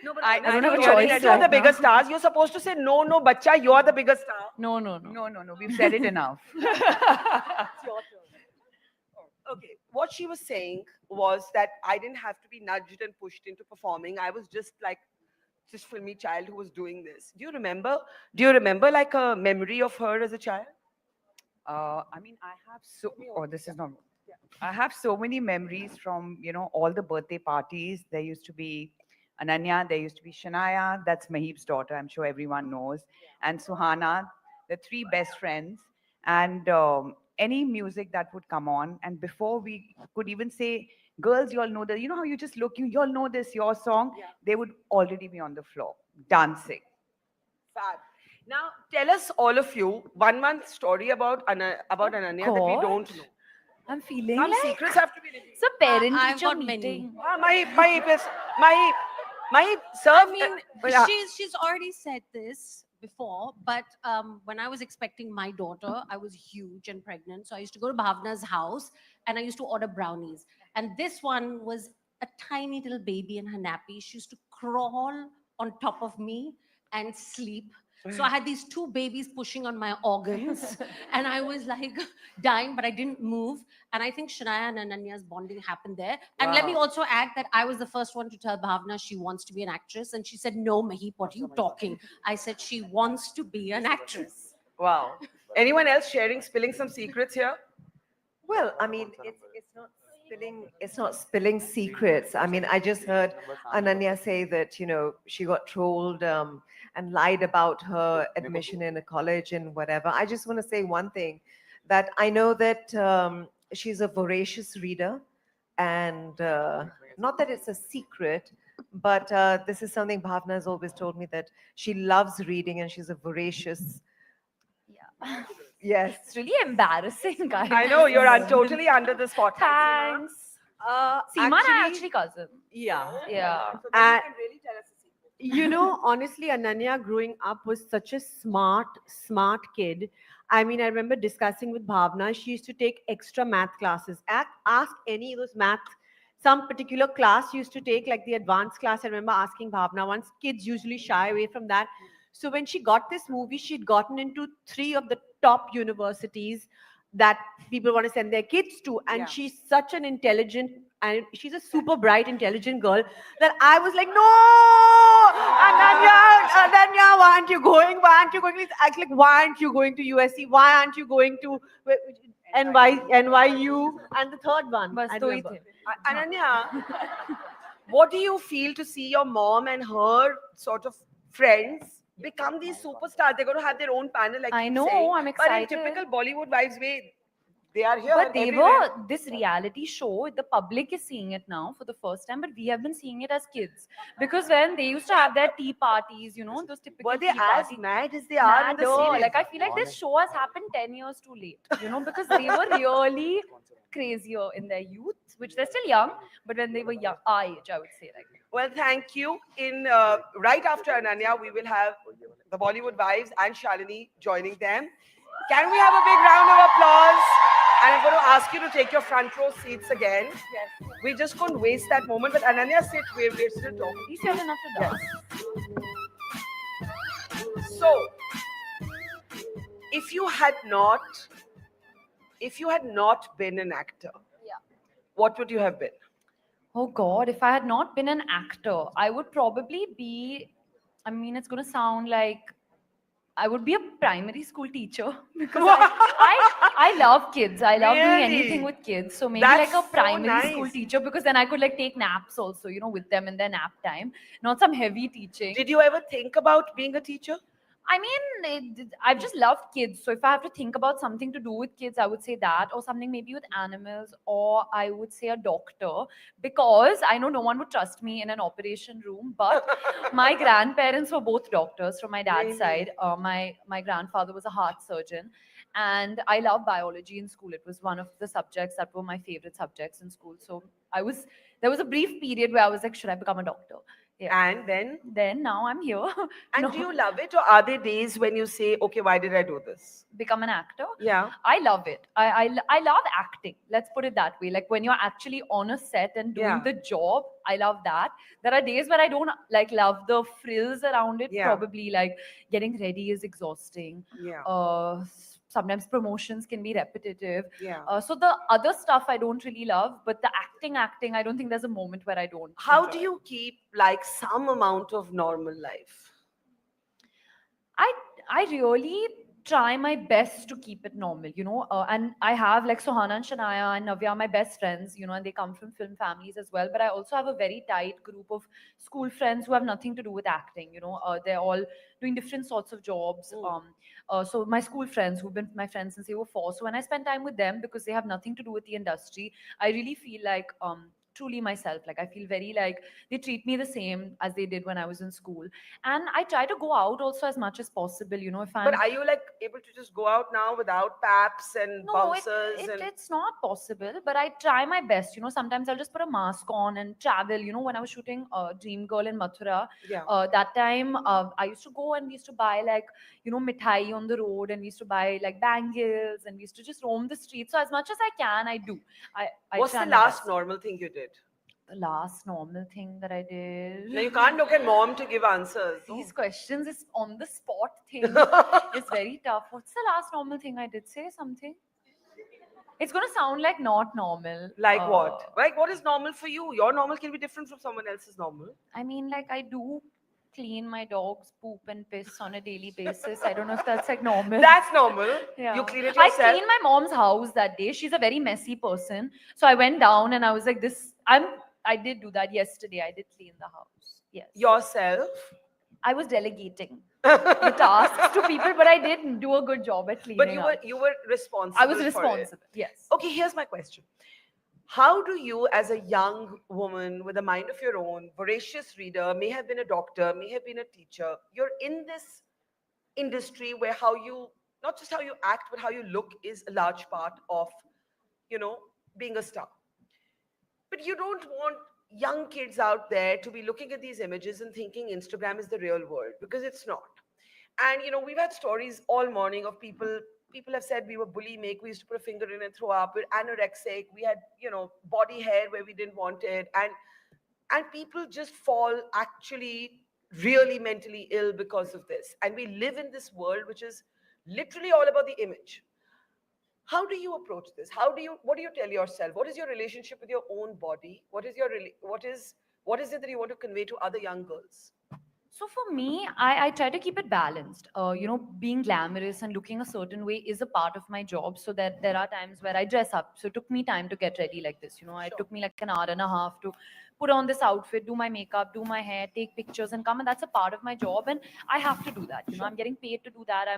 No, but I don't have a you're choice. the biggest stars. You're supposed to say, no, bacha, you're the biggest star. No. We've said it enough. It's your turn. Okay, what she was saying was that I didn't have to be nudged and pushed into performing. I was just filmy child who was doing this. Do you remember like a memory of her as a child? I mean, I have this is not. I have so many memories from all the birthday parties. There used to be Ananya, there used to be Shania, that's Mahib's daughter, I'm sure everyone knows, and Suhana, the 3 best friends, and any music that would come on. And before we could even say, girls, you all know that, how you just look, you all know this, your song, they would already be on the floor, dancing. Fab. Now, tell us, all of you, 1 month story about Ananya that we don't know. I'm feeling Some like secrets have to be revealed. it's a parent-teacher got meeting. My sir. I mean, she's already said this before, but when I was expecting my daughter, I was huge and pregnant. So I used to go to Bhavna's house and I used to order brownies. And this one was a tiny little baby in her nappy. She used to crawl on top of me and sleep. So I had these 2 babies pushing on my organs and I was like dying, but I didn't move. And I think Shania and Ananya's bonding happened there. And let me also add that I was the first one to tell Bhavna she wants to be an actress. And she said, no, Mahip, what are you talking? I said, she wants to be an actress. Wow. Anyone else spilling some secrets here? Well, I mean, it's not spilling secrets. I mean, I just heard Ananya say that, she got trolled and lied about her admission in a college and whatever. I just want to say one thing, that I know that she's a voracious reader, and not that it's a secret, but this is something Bhavna has always told me, that she loves reading and she's a voracious. Yeah. Yes. It's really embarrassing, guys. I know, you're totally under the spotlight. Thanks. Seema and I actually cousin. Yeah. And honestly, Ananya growing up was such a smart kid. I mean, I remember discussing with Bhavna, she used to take extra math classes. Ask any of those math, some particular class she used to take, like the advanced class. I remember asking Bhavna once. Kids usually shy away from that. So when she got this movie, she'd gotten into 3 of the top universities that people want to send their kids to. And she's such an intelligent and she's a super bright, intelligent girl, that I was like, no, Ananya, why aren't you going? Why aren't you going? It's actually like, why aren't you going to USC? Why aren't you going to NYU? And the third one, I remember. Ananya, what do you feel to see your mom and her sort of friends become these superstars? They're going to have their own panel, like I you know, saying. I'm But excited. in typical Bollywood Wives way, they are here. But they everywhere. were this reality show. The public is seeing it now for the first time, but we have been seeing it as kids because when they used to have their tea parties, those typical. Were they tea as parties. mad as they are in the Madder. series? Like I feel like this show has happened 10 years too late. Because they were really crazier in their youth, which they're still young, but when they were young, our age, I would say like. Well, thank you. In right after Ananya, we will have the Bollywood Wives and Shalini joining them. Can we have a big round of applause? And I'm going to ask you to take your front row seats again. Yes. We just couldn't waste that moment. But Ananya, sit. We're still talking. He said enough to dance. So, if you had not been an actor, what would you have been? Oh God, if I had not been an actor, I would probably be, it's going to sound like I would be a primary school teacher because I love kids. I love doing anything with kids. So maybe That's like a so primary school nice. teacher because then I could like take naps also, with them in their nap time. Not some heavy teaching. Did you ever think about being a teacher? I've just loved kids. So if I have to think about something to do with kids, I would say that, or something maybe with animals, or I would say a doctor, because I know no one would trust me in an operation room. But my grandparents were both doctors from my dad's side. My grandfather was a heart surgeon, and I loved biology in school. It was one of the subjects that were my favorite subjects in school. So there was a brief period where I was like, should I become a doctor? Yeah. And then? Now I'm here. And do you love it, or are there days when you say, okay, why did I do this? Become an actor? Yeah. I love it. I love acting. Let's put it that way. Like when you're actually on a set and doing the job, I love that. There are days where I don't love the frills around it. Yeah. Probably like getting ready is exhausting. Yeah. Sometimes promotions can be repetitive. Yeah. So the other stuff I don't really love, but the acting, I don't think there's a moment where I don't. How enjoy do it. you keep like some amount of normal life? I really try my best to keep it normal, and I have like Sohana and Shania and Navya, my best friends, and they come from film families as well. But I also have a very tight group of school friends who have nothing to do with acting, they're all doing different sorts of jobs. So my school friends who've been my friends since they were 4. So when I spend time with them, because they have nothing to do with the industry, I really feel like truly myself. Like I feel very like they treat me the same as they did when I was in school. And I try to go out also as much as possible, if I'm... But are you like able to just go out now without paps and bouncers? It's not possible, but I try my best. Sometimes I'll just put a mask on and travel. When I was shooting Dream Girl in Mathura, that time I used to go and we used to buy like, mithai on the road, and we used to buy like bangles, and we used to just roam the streets. So as much as I can, I do. I What's try the my last best. normal thing you did? The last normal thing that I did. Now you can't look at mom to give answers. These questions is on the spot thing. It's very tough. What's the last normal thing I did? Say something. It's going to sound like not normal. Like what? Like what is normal for you? Your normal can be different from someone else's normal. Like I do clean my dog's poop and piss on a daily basis. I don't know if that's like normal. That's normal. Yeah. You clean it I yourself. cleaned my mom's house that day. She's a very messy person. So I went down and I was like, I did do that yesterday. I did clean the house. Yes. Yourself? I was delegating the tasks to people, but I didn't do a good job at cleaning. But you were responsible. I was for it. responsible. Yes. Okay, here's my question. How do you, as a young woman with a mind of your own, voracious reader, may have been a doctor, may have been a teacher, you're in this industry where how you, not just how you act, but how you look is a large part of, being a star. But you don't want young kids out there to be looking at these images and thinking Instagram is the real world, because it's not. And, we've had stories all morning of people have said we were bulimic, we used to put a finger in and throw up, we're anorexic, we had, body hair where we didn't want it. And people just fall actually really mentally ill because of this. And we live in this world which is literally all about the image. How do you approach this? How do you, what do you tell yourself? What is your relationship with your own body? What is your, what is it that you want to convey to other young girls? So for me, I try to keep it balanced. Being glamorous and looking a certain way is a part of my job. So that there are times where I dress up. So it took me time to get ready like this. It took me like an hour and a half to put on this outfit, do my makeup, do my hair, take pictures and come. And that's a part of my job. And I have to do that. I'm getting paid to do that.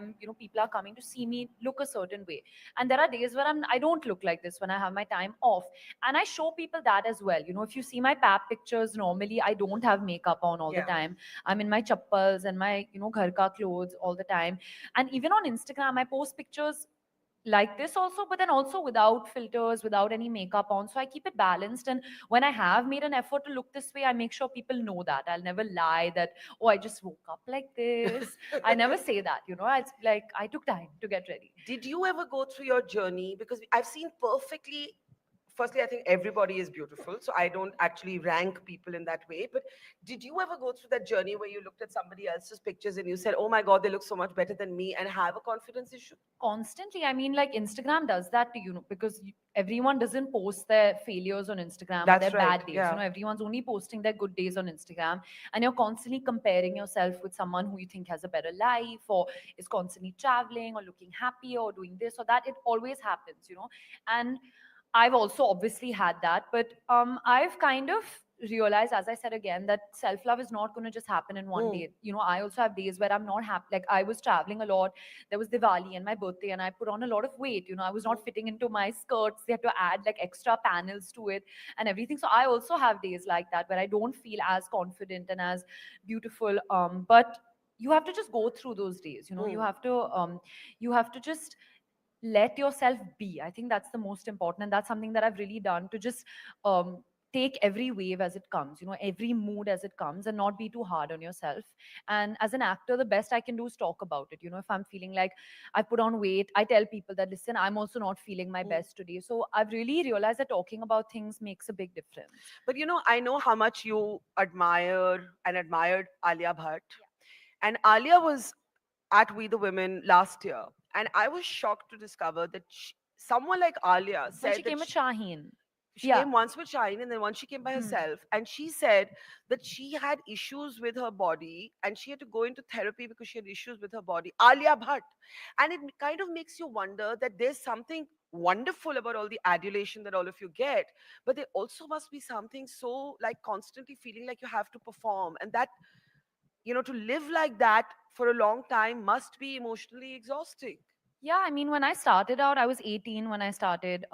People are coming to see me look a certain way. And there are days where I don't look like this when I have my time off. And I show people that as well. If you see my pap pictures, normally I don't have makeup on all the time. I'm in my chappals and my, ghar ka clothes all the time. And even on Instagram, I post pictures like this also, but then also without filters, without any makeup on. So I keep it balanced. And when I have made an effort to look this way, I make sure people know that. I'll never lie that, oh, I just woke up like this. I never say that, It's like I took time to get ready. Did you ever go through your journey? Because I've seen perfectly, firstly, I think everybody is beautiful, so I don't actually rank people in that way. But did you ever go through that journey where you looked at somebody else's pictures and you said, oh my God, they look so much better than me, and have a confidence issue? Constantly. I mean, like Instagram does that to you, because everyone doesn't post their failures on Instagram or That's their right, bad days. yeah. Everyone's only posting their good days on Instagram, and you're constantly comparing yourself with someone who you think has a better life or is constantly traveling or looking happy or doing this or that. It always happens, and I've also obviously had that, but I've kind of realized, as I said again, that self-love is not going to just happen in one day. I also have days where I'm not happy. Like I was traveling a lot. There was Diwali and my birthday, and I put on a lot of weight. I was not fitting into my skirts. They had to add like extra panels to it and everything. So I also have days like that where I don't feel as confident and as beautiful. But you have to just go through those days. You have to just let yourself be. I think that's the most important, and that's something that I've really done, to just take every wave as it comes, every mood as it comes, and not be too hard on yourself. And as an actor, the best I can do is talk about it. If I'm feeling like I put on weight, I tell people that, listen, I'm also not feeling my best today. So I've really realized that talking about things makes a big difference. But I know how much you admire and admired Alia Bhatt. And Alia was at We the Women last year. And I was shocked to discover that someone like Alia When said she came with Shaheen. she Yeah. came once with Shaheen and then once she came by herself. And she said that she had issues with her body and she had to go into therapy because she had issues with her body. Alia Bhatt. And it kind of makes you wonder that there's something wonderful about all the adulation that all of you get, but there also must be something so like constantly feeling like you have to perform, and that to live like that for a long time must be emotionally exhausting. Yeah, I mean, when I started out, I was 18 when I started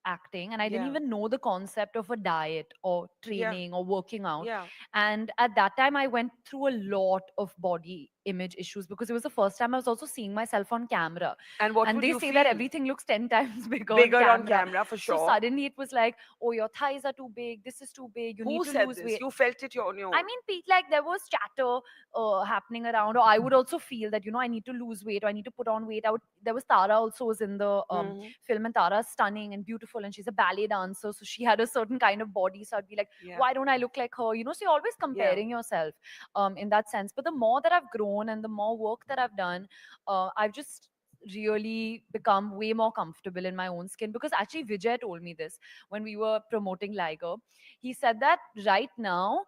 acting, and I didn't Yeah. even know the concept of a diet or Yeah. training or working out. Yeah. And at that time, I went through a lot of body image issues because it was the first time I was also seeing myself on camera. And what would they you say that feel? everything looks 10 times bigger, Bigger on on camera. camera, for So sure. suddenly it was like, oh, your thighs are too big, this is too big, you Who need to said lose this? weight. You felt it on your own. I mean, like there was chatter happening around, or I would also feel that I need to lose weight, or I need to put on weight. There was Tara also was in the film, and Tara's stunning and beautiful, and she's a ballet dancer, so she had a certain kind of body. So I'd be like, Yeah. why don't I look like her? So you're always comparing yourself in that sense. But the more that I've grown and the more work that I've done, I've just really become way more comfortable in my own skin. Because actually Vijay told me this when we were promoting Liger. He said that right now,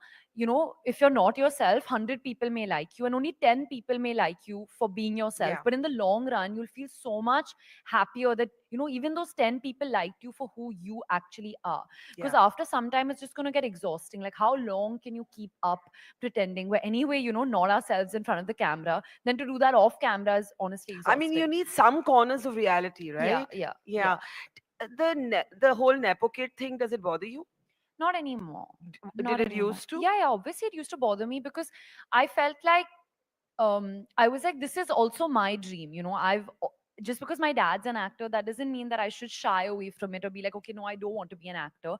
if you're not yourself, 100 people may like you and only 10 people may like you for being yourself. Yeah. But in the long run, you'll feel so much happier that, even those 10 people liked you for who you actually are. Because Yeah. after some time, it's just going to get exhausting. Like, how long can you keep up pretending? We're anyway, not ourselves in front of the camera. Then to do that off camera is honestly I exhausting. mean, you need some corners of reality, right? Yeah. The whole Nepo kid thing, does it bother you? Not anymore. Did Not it anymore. used to? Yeah, obviously it used to bother me because I felt like I was like, this is also my dream. Just because my dad's an actor, that doesn't mean that I should shy away from it or be like, okay, no, I don't want to be an actor.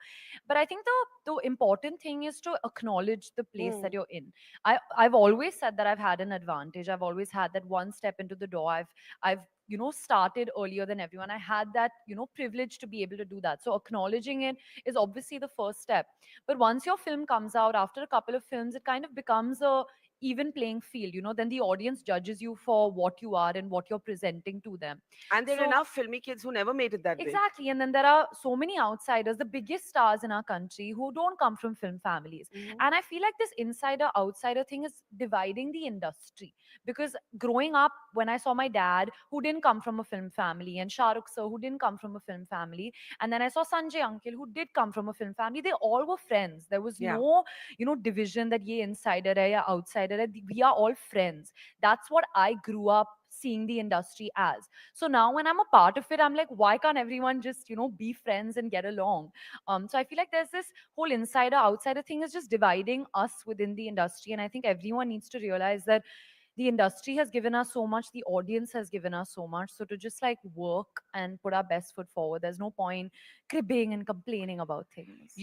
But I think the important thing is to acknowledge the place that you're in. I've always said that I've had an advantage. I've always had that one step into the door. I've started earlier than everyone. I had that privilege to be able to do that. So acknowledging it is obviously the first step. But once your film comes out, after a couple of films, it kind of becomes a even playing field, then the audience judges you for what you are and what you're presenting to them. And there are So- enough filmy kids who never made it that way. Exactly. And then there are so many outsiders, the biggest stars in our country, who don't come from film families. And I feel like this insider outsider thing is dividing the industry. Because growing up, when I saw my dad, who didn't come from a film family, and Shah Rukh sir, who didn't come from a film family, and then I saw Sanjay uncle, who did come from a film family, they all were friends. There was Yeah. no, division that ye insider hai ya outsider hai. We are all friends. That's what I grew up seeing the industry as. So now when I'm a part of it, I'm like, why can't everyone just, be friends and get along? So I feel like there's this whole insider outsider thing is just dividing us within the industry. And I think everyone needs to realize that the industry has given us so much, the audience has given us so much. So to just like work and put our best foot forward, there's no point cribbing and complaining about things.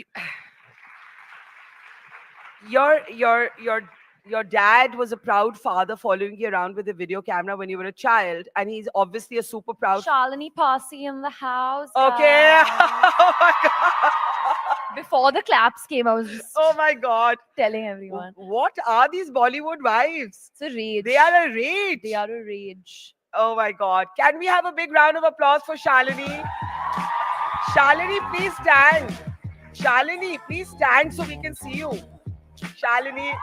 Your dad was a proud father following you around with a video camera when you were a child, and he's obviously a super proud. Shalini Passi in the house. Okay. Oh my God. Before the claps came, I was just Oh my God. telling everyone. What are these Bollywood wives? It's a rage. They are a rage. They are a rage. Oh my God. Can we have a big round of applause for Shalini? Shalini, please stand. Shalini, please stand so we can see you. Shalini.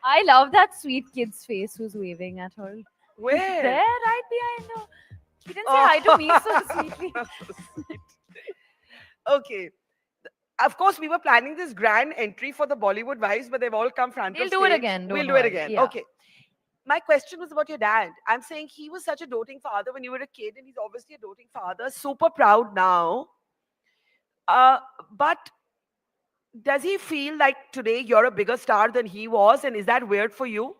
I love that sweet kid's face who's waving at her. Where? There, right behind her. He didn't say hi to me so sweetly. Okay. Of course, we were planning this grand entry for the Bollywood wives, but they've all come front We'll of do it stage. again, We'll don't do it worry. again. Yeah. Okay. My question was about your dad. I'm saying he was such a doting father when you were a kid, and he's obviously a doting father. Super proud now. But does he feel like today you're a bigger star than he was, and is that weird for you?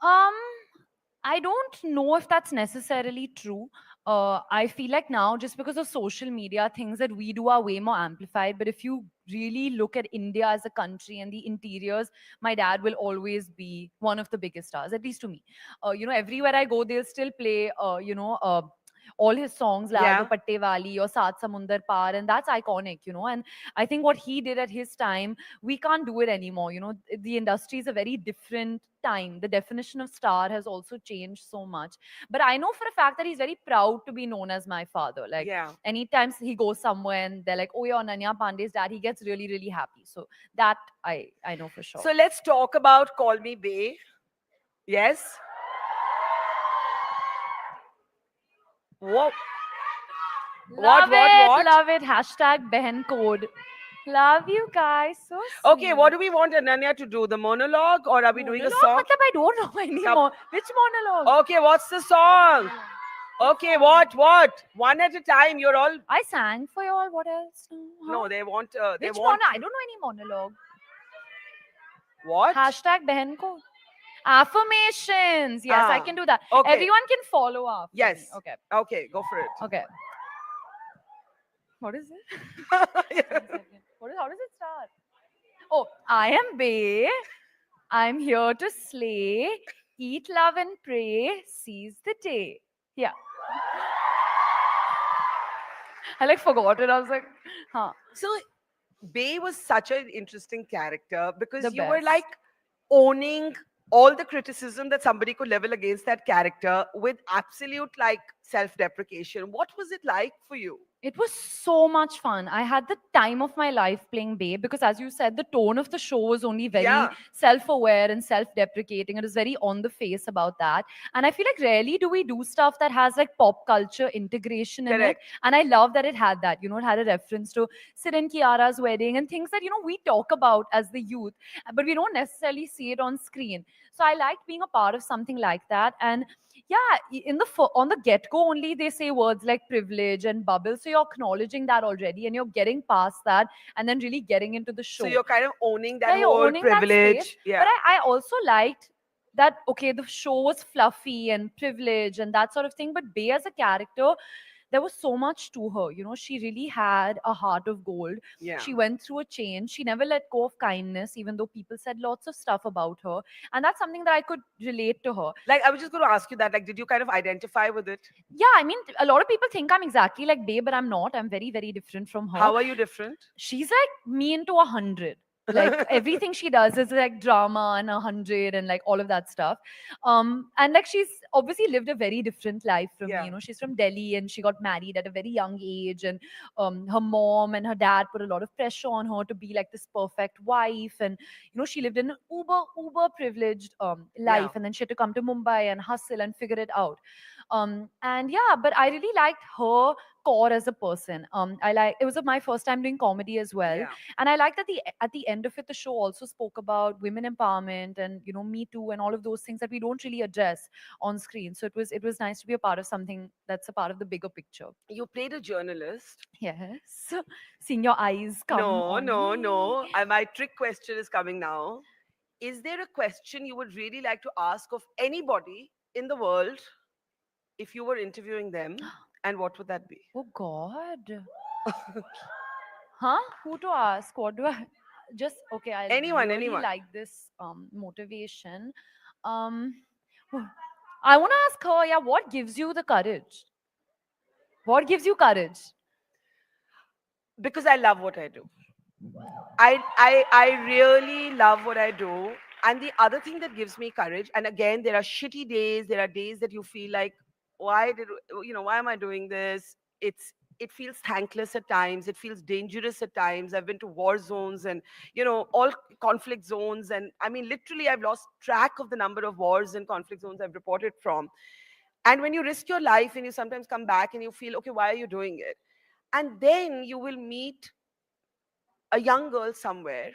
I don't know if that's necessarily true. I feel like now, just because of social media, things that we do are way more amplified. But if you really look at India as a country and the interiors, my dad will always be one of the biggest stars, at least to me. Everywhere I go, they'll still play, all his songs, La Yeah. Do Patte Wali or Saat Samundar Par, and that's iconic, And I think what he did at his time, we can't do it anymore. The industry is a very different time. The definition of star has also changed so much. But I know for a fact that he's very proud to be known as my father. Like, Yeah. anytime he goes somewhere and they're like, oh, you're Ananya Pandey's dad, he gets really, really happy. So that I know for sure. So let's talk about Call Me Bae. Yes? What? Love What? Love it. Hashtag Behan Code. Love you guys. So Okay, sweet. what do we want Ananya to do? The monologue, or are we doing a Monologue? song? Matlab, I don't know anymore. Which monologue? Okay, what's the song? Okay, what? One at a time. You're all. I sang for you all. What else? No, they want. They Which want. monologue? I don't know any monologue. What? Hashtag Behan Code. Affirmations. Yes, I Ah, can do that. okay. Everyone can follow up. Yes. Okay. Okay, go for it. Okay. What is it? How does it start? Oh, I am Bae. I'm here to slay, eat, love, and pray. Seize the day. Yeah. I forgot it. I was like, huh. So, Bae was such an interesting character because The you were best. like owning all the criticism that somebody could level against that character with absolute self-deprecation. What was it like for you? It was so much fun. I had the time of my life playing Bae because, as you said, the tone of the show was only very Yeah. self-aware and self-deprecating. It was very on the face about that. And I feel like rarely do we do stuff that has pop culture integration in Correct. it. And I love that it had that. It had a reference to Sid and Kiara's wedding and things that, we talk about as the youth, but we don't necessarily see it on screen. So I liked being a part of something like that. And yeah, on the get-go only they say words like privilege and bubble. So you're acknowledging that already and you're getting past that and then really getting into the show. So you're kind of owning that Yeah, you're whole owning that privilege. space. Yeah. But I also liked that, okay, the show was fluffy and privilege and that sort of thing. But Bae as a character, there was so much to her. She really had a heart of gold. Yeah. She went through a change. She never let go of kindness, even though people said lots of stuff about her. And that's something that I could relate to her. I was just going to ask you that. Did you kind of identify with it? Yeah, I mean, a lot of people think I'm exactly like Bae, but I'm not. I'm very, very different from her. How are you different? She's like me into 100. Like everything she does is like drama and 100 and like all of that stuff. And like she's obviously lived a very different life from me. You know, she's from Delhi and she got married at a very young age, and her mom and her dad put a lot of pressure on her to be like this perfect wife. And you know, she lived in an uber privileged life, and then she had to come to Mumbai and hustle and figure it out. And yeah, but I really liked her core as a person. I like it was my first time doing comedy as well, and I like that at the end of it, the show also spoke about women empowerment and you know Me Too and all of those things that we don't really address on screen. So it was nice to be a part of something that's a part of the bigger picture. You played a journalist. Yes, seeing your eyes come. No. My trick question is coming now. Is there a question you would really like to ask of anybody in the world if you were interviewing them, and what would that be? Oh God. Huh? Who to ask? What do I just okay? I really like this motivation. Um, I want to ask her. Yeah, what gives you the courage? What gives you courage? Because I love what I do. I really love what I do. And the other thing that gives me courage, and again, there are shitty days. There are days that you feel like, why am I doing this? It feels thankless at times. It feels dangerous at times. I've been to war zones and all conflict zones, and I mean literally I've lost track of the number of wars and conflict zones I've reported from. And when you risk your life and you sometimes come back and you feel, okay, why are you doing it? And then you will meet a young girl somewhere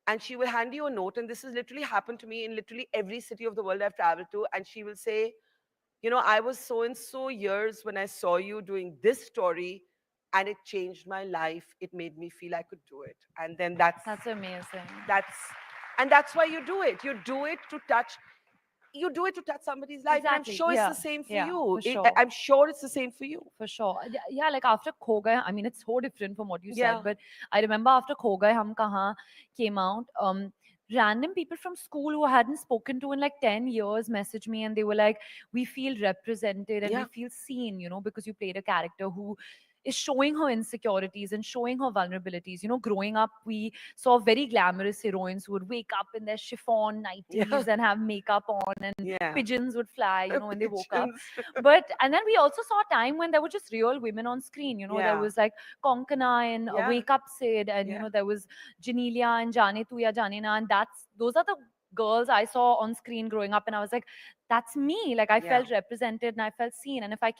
and she will hand you a note, and this has literally happened to me in literally every city of the world I've traveled to, and she will say, I was so and so years when I saw you doing this story, and it changed my life. It made me feel I could do it. And then that's amazing. That's why you do it. You do it to touch somebody's life. Exactly. And I'm sure it's the same for you. For sure. I'm sure it's the same for you. For sure. Yeah, like after Khogai, I mean, it's so different from what you Yeah. said, but I remember after Khogai Hum Kahan came out, random people from school who I hadn't spoken to in like 10 years messaged me, and they were like, we feel represented and we feel seen, because you played a character who is showing her insecurities and showing her vulnerabilities. Growing up, we saw very glamorous heroines who would wake up in their chiffon nighties and have makeup on, and pigeons would fly, when they woke up. And then we also saw a time when there were just real women on screen. There was like Konkana in Wake Up Sid, and there was Janelia and Jane Tu Ya Jane Na, and those are the girls I saw on screen growing up, and I was like, that's me. Like I felt represented and I felt seen. And if I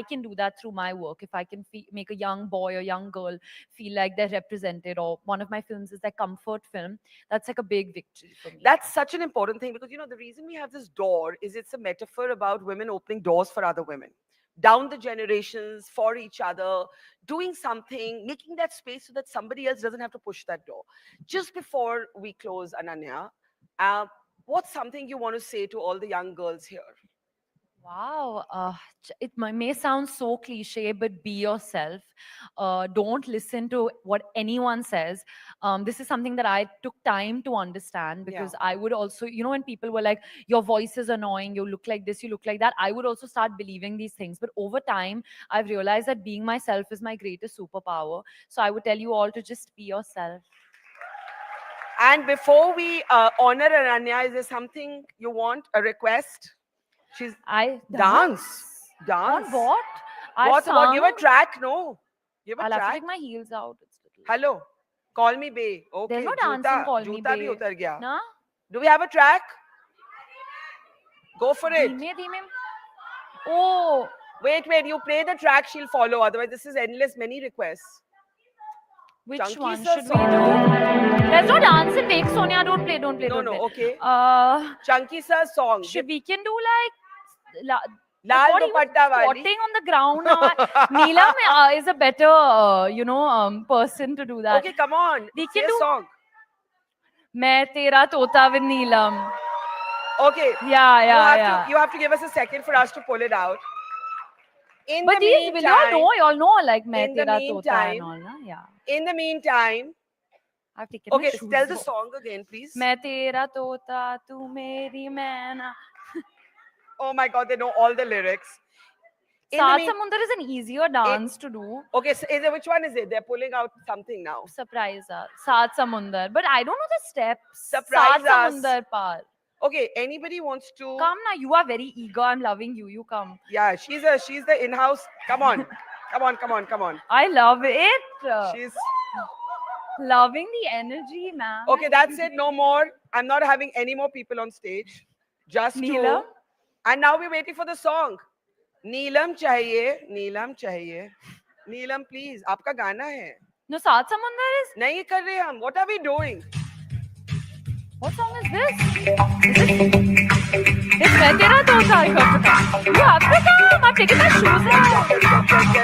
can do that through my work, if I can make a young boy or young girl feel like they're represented, or one of my films is their comfort film, that's like a big victory for me. That's such an important thing, because the reason we have this door is it's a metaphor about women opening doors for other women, down the generations, for each other, doing something, making that space so that somebody else doesn't have to push that door. Just before we close, Ananya, what's something you want to say to all the young girls here? Wow, it may sound so cliche, but be yourself. Don't listen to what anyone says. This is something that I took time to understand, because I would also, when people were like, your voice is annoying, you look like this, you look like that, I would also start believing these things. But over time, I've realized that being myself is my greatest superpower. So I would tell you all to just be yourself. And before we honor Ananya, is there something you want, a request? Dance. On what? What? Give a track, no? Give a I'll track. have to take my heels out. Hello. Call me Bay. Okay. There's no dance in Call Me Joota Bae. bhi utar gaya. Na? Do we have a track? Go for it. Dhime. Oh. Wait. You play the track, she'll follow. Otherwise, this is endless. Many requests. Which Chunky one sir should we do? There's no dance in Wake Sonia. Don't play. No, okay. Chunky sir's song. We can do like Lal what, he was Dupatta Wali. squatting on the ground now. Neelam is a better, person to do that. Okay, come on. We Say can a do song. Main Tera Tota with Neelam. Okay. Yeah. You have to give us a second for us to pull it out. But these, will y'all know like Main Tera Tota and all, na? Yeah. In the meantime, I've taken my shoes tell the off. song again, please. Main Tera Tota, tu meri maina. Oh my God, they know all the lyrics. In the Saat mean- Samundar is an easier dance to do. Okay, so which one is it? They're pulling out something now. Surprise us. Saat Samundar. But I don't know the steps. Surprise Saat us. Samundar par. Okay, anybody wants to Come now, you are very eager. I'm loving you. You come. Yeah, she's the in-house. Come on. Come on. I love it. She's loving the energy, man. Okay, that's it. No more. I'm not having any more people on stage. Just Neelam? two. And now we're waiting for the song. Neelam chahiye, Neelam chahiye. Neelam, please. Aapka gana hai. No, Saat Samundar is. Nahi kar rahe hum. What are we doing? What song is this? It's Main Tera Tota. You have to come. You have to come. I'm taking my shoes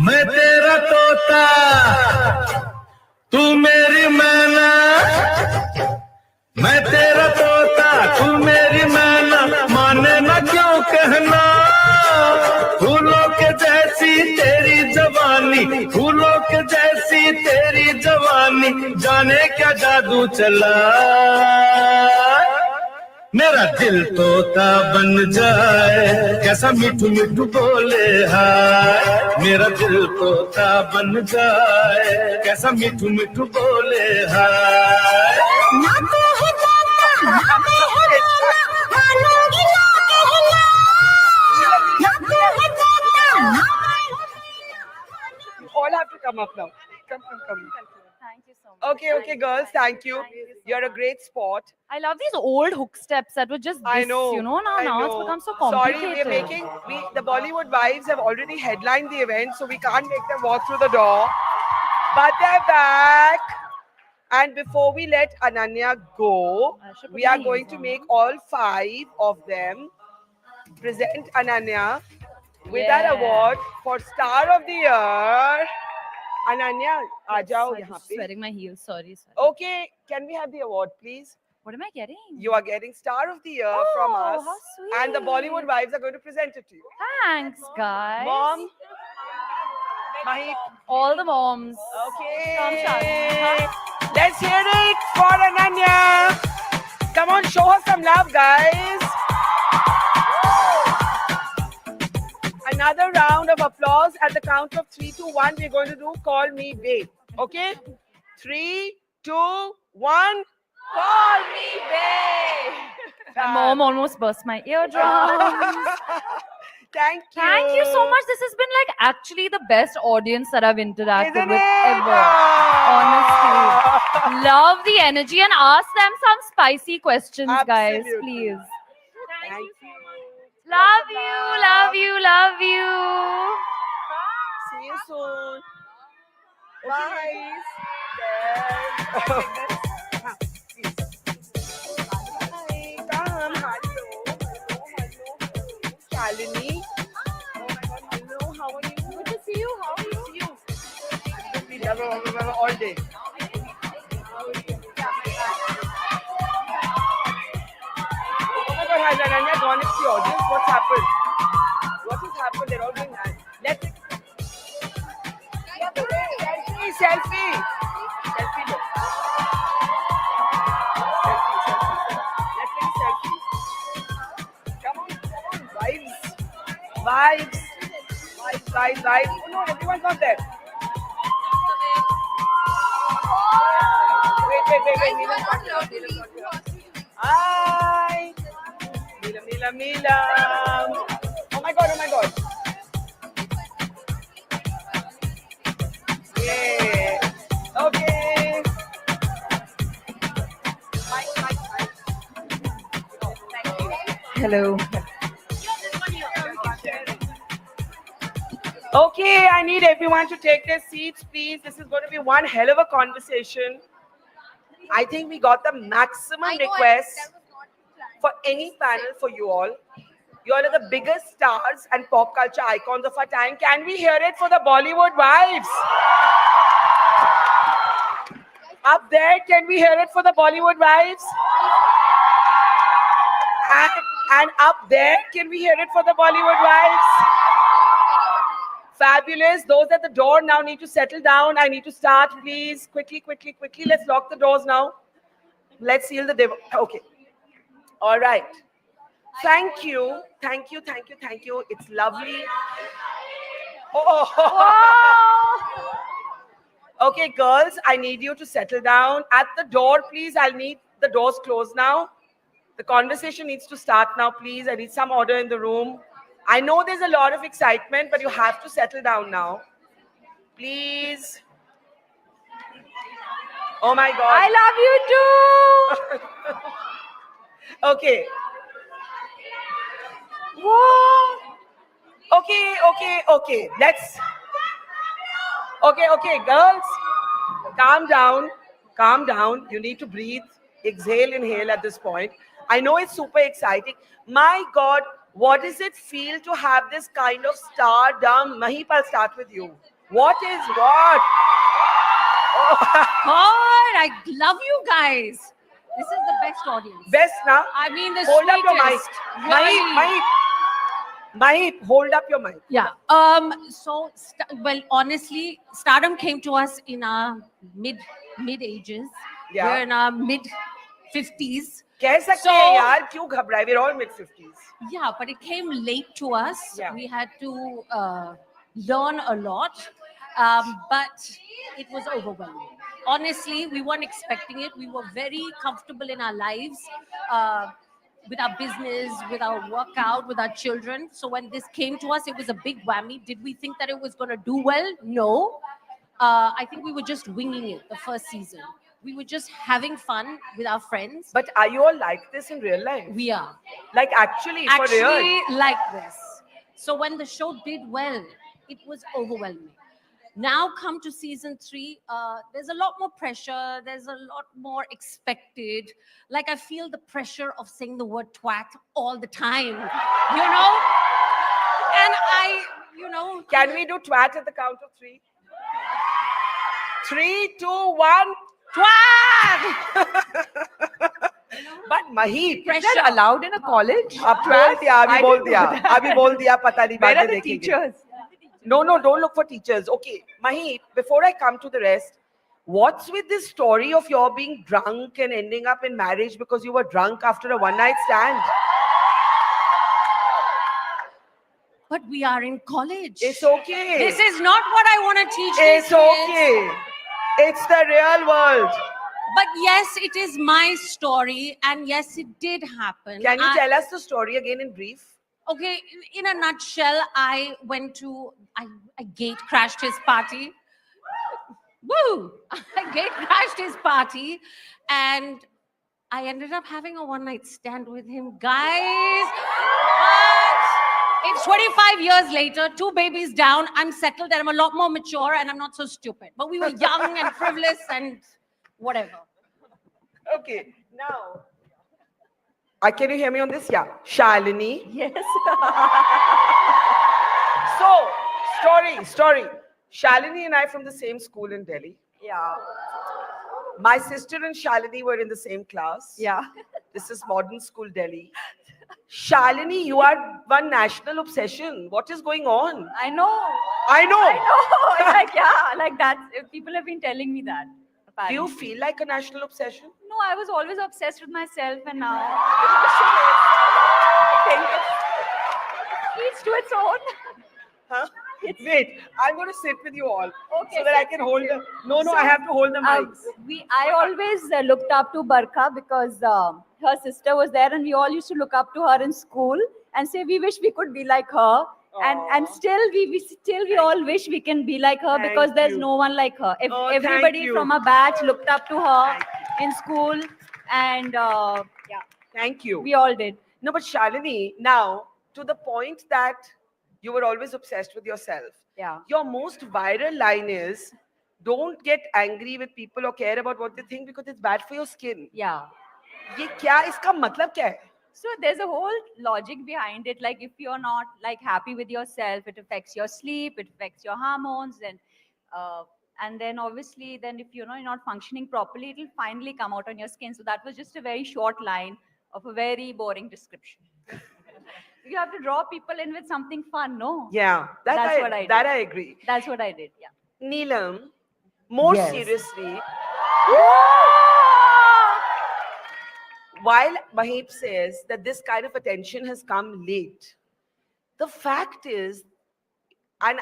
मैं तेरा तोता तू मेरी मैना मैं तेरा तोता तू मेरी मैना माने ना क्यों कहना फूलों के जैसी तेरी जवानी फूलों के जैसी तेरी जवानी जाने क्या जादू चला मेरा दिल तोता बन जाए कैसा मिठू मिठू बोले हाय मेरा दिल तोता बन जाए कैसा मिठू मिठू बोले हाय You all have to come up now. Come. Thank you so much. Okay, girls. Thank you. You're a great sport. I love these old hook steps that were just this, I know. you know, now it's become so Sorry, complicated. the Bollywood Wives have already headlined the event, so we can't make them walk through the door. But they're back. And before we let Ananya go, we are going to make all 5 of them present Ananya with that award for Star of the Year. Ananya, aa jao I'm yahan just pe. sweating my heels. Sorry. Okay, can we have the award, please? What am I getting? You are getting Star of the Year from us. how And the Bollywood Wives are going to present it to you. Thanks, guys. Mom. Mahip. All the moms. Okay. Come, Shalini. Let's hear it for Ananya. Come on, show her some love, guys. Another round of applause at the count of 3, 2, 1. We're going to do Call Me Babe. Okay? 3, 2, 1. Call me babe. My mom almost burst my eardrums. Thank you. Thank you so much. This has been like actually the best audience that I've interacted Isn't with it? ever. Honestly. Love the energy and ask them some spicy questions, guys, Absolutely. please. Thank you. Love you, love you, love you. See you soon. Bye. Come. Shalini. Oh my God, hello. How are you? Good to see you. How are you? We love her all day. Oh my God, has Ananya gone into the audience? What's happened? What has happened? They're all doing that. Let's selfie. Selfie. Look. Let's take a selfie. Come on. Vibes. Oh no, everyone's not there. Wait. Hi. Neelam. Oh my God. Yeah. Okay. Hello. Okay, I need everyone to take their seats, please. This is going to be one hell of a conversation. I think we got the maximum requests for any panel for you all. You all are the biggest stars and pop culture icons of our time. Can we hear it for the Bollywood wives? Up there, can we hear it for the Bollywood wives? And up there, can we hear it for the Bollywood wives? Fabulous. Those at the door now need to settle down. I need to start, please. Quickly, quickly, quickly. Let's lock the doors now. Let's seal the door. Okay. All right. Thank you. Thank you, thank you, thank you. It's lovely. Oh. Okay, girls, I need you to settle down. At the door, please. I'll need the doors closed now. The conversation needs to start now, please. I need some order in the room. I know there's a lot of excitement, but you have to settle down now. Please. Oh my God. I love you too. Okay. Whoa. Okay. Let's. Okay, girls. Calm down. Calm down. You need to breathe. Exhale, inhale at this point. I know it's super exciting. My God, what does it feel to have this kind of stardom? Mahip, I'll start with you. What is what? Oh. God, I love you guys. This is the best audience. Best, now? I mean, the hold up your mic. sweetest. Really. Mahip, hold up your mic. Yeah. So, well, honestly, stardom came to us in our mid ages. Yeah. We're in our mid 50s. कह सकते हैं यार, क्यों घबराए? We're all mid 50s. Yeah, but it came late to us. Yeah. We had to learn a lot, but it was overwhelming. Honestly, we weren't expecting it. We were very comfortable in our lives, with our business, with our workout, with our children. So when this came to us, it was a big whammy. Did we think that it was going to do well? No. I think we were just winging it the first season. We were just having fun with our friends. But are you all like this in real life? We are. Like actually for real? Actually like this. So when the show did well, it was overwhelming. Now come to season 3, there's a lot more pressure. There's a lot more expected. Like I feel the pressure of saying the word twat all the time, you know? And Can we do twat at the count of 3? 3, 2, 1. Twat! But Mahip, is that allowed in a college? अभी बोल दिया, पता नहीं Where बाद are में the देखेंगे. teachers? No, don't look for teachers. Okay, Mahip, before I come to the rest, what's with this story of your being drunk and ending up in marriage because you were drunk after a one-night stand? But we are in college. It's okay. This is not what I want to teach It's these kids. okay. It's the real world. But yes, it is my story, and yes, it did happen. Can you tell us the story again in brief? Okay, in a nutshell, I gate crashed his party. Woo! I gate crashed his party, and I ended up having a one-night stand with him, guys. But it's 25 years later, 2 babies down, I'm settled and I'm a lot more mature and I'm not so stupid. But we were young and frivolous and whatever. Okay, now. Can you hear me on this? Yeah. Shalini. Yes. So, story. Shalini and I from the same school in Delhi. Yeah. My sister and Shalini were in the same class. Yeah. This is modern school Delhi. Shalini, you are one national obsession. What is going on? I know. Like that. People have been telling me that. Do you feel like a national obsession? No, I was always obsessed with myself, and now each to its own. Huh? Wait, I'm going to sit with you all Okay, so that I can hold the. No, I have to hold the mics. I always looked up to Barkha because her sister was there, and we all used to look up to her in school and say we wish we could be like her. And still we all wish we can be like her because there's no one like her. If everybody from a batch looked up to her in school, and yeah, thank you. We all did. No, but Shalini, now to the point that you were always obsessed with yourself. Yeah. Your most viral line is, "Don't get angry with people or care about what they think because it's bad for your skin." Yeah. ये क्या इसका मतलब क्या है? So there's a whole logic behind it. Like if you're not like happy with yourself, it affects your sleep, it affects your hormones, and then obviously then if you're not functioning properly, it'll finally come out on your skin. So that was just a very short line of a very boring description. You have to draw people in with something fun, no? Yeah, That's what I did. that I agree. That's what I did, yeah. Neelam, more Yes. seriously, while Mahib says that this kind of attention has come late, the fact is, and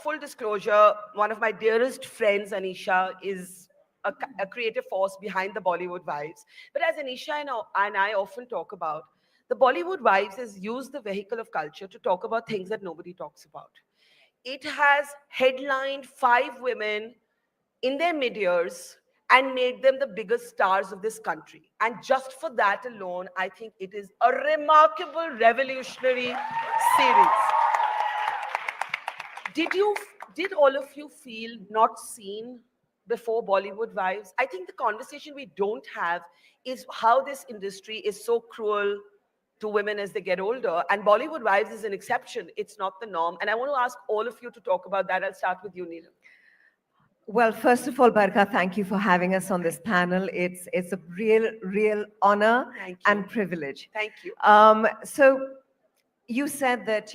full disclosure, one of my dearest friends, Anisha, is a creative force behind the Bollywood Wives. But as Anisha and I often talk about, the Bollywood Wives has used the vehicle of culture to talk about things that nobody talks about. It has headlined 5 women in their mid-years and made them the biggest stars of this country. And just for that alone, I think it is a remarkable, revolutionary series. Did all of you feel not seen before Bollywood Wives? I think the conversation we don't have is how this industry is so cruel to women as they get older. And Bollywood Wives is an exception. It's not the norm. And I want to ask all of you to talk about that. I'll start with you, Neelam. Well, first of all, Barkha, thank you for having us on this panel. It's a real honor and privilege. Thank you. So you said that,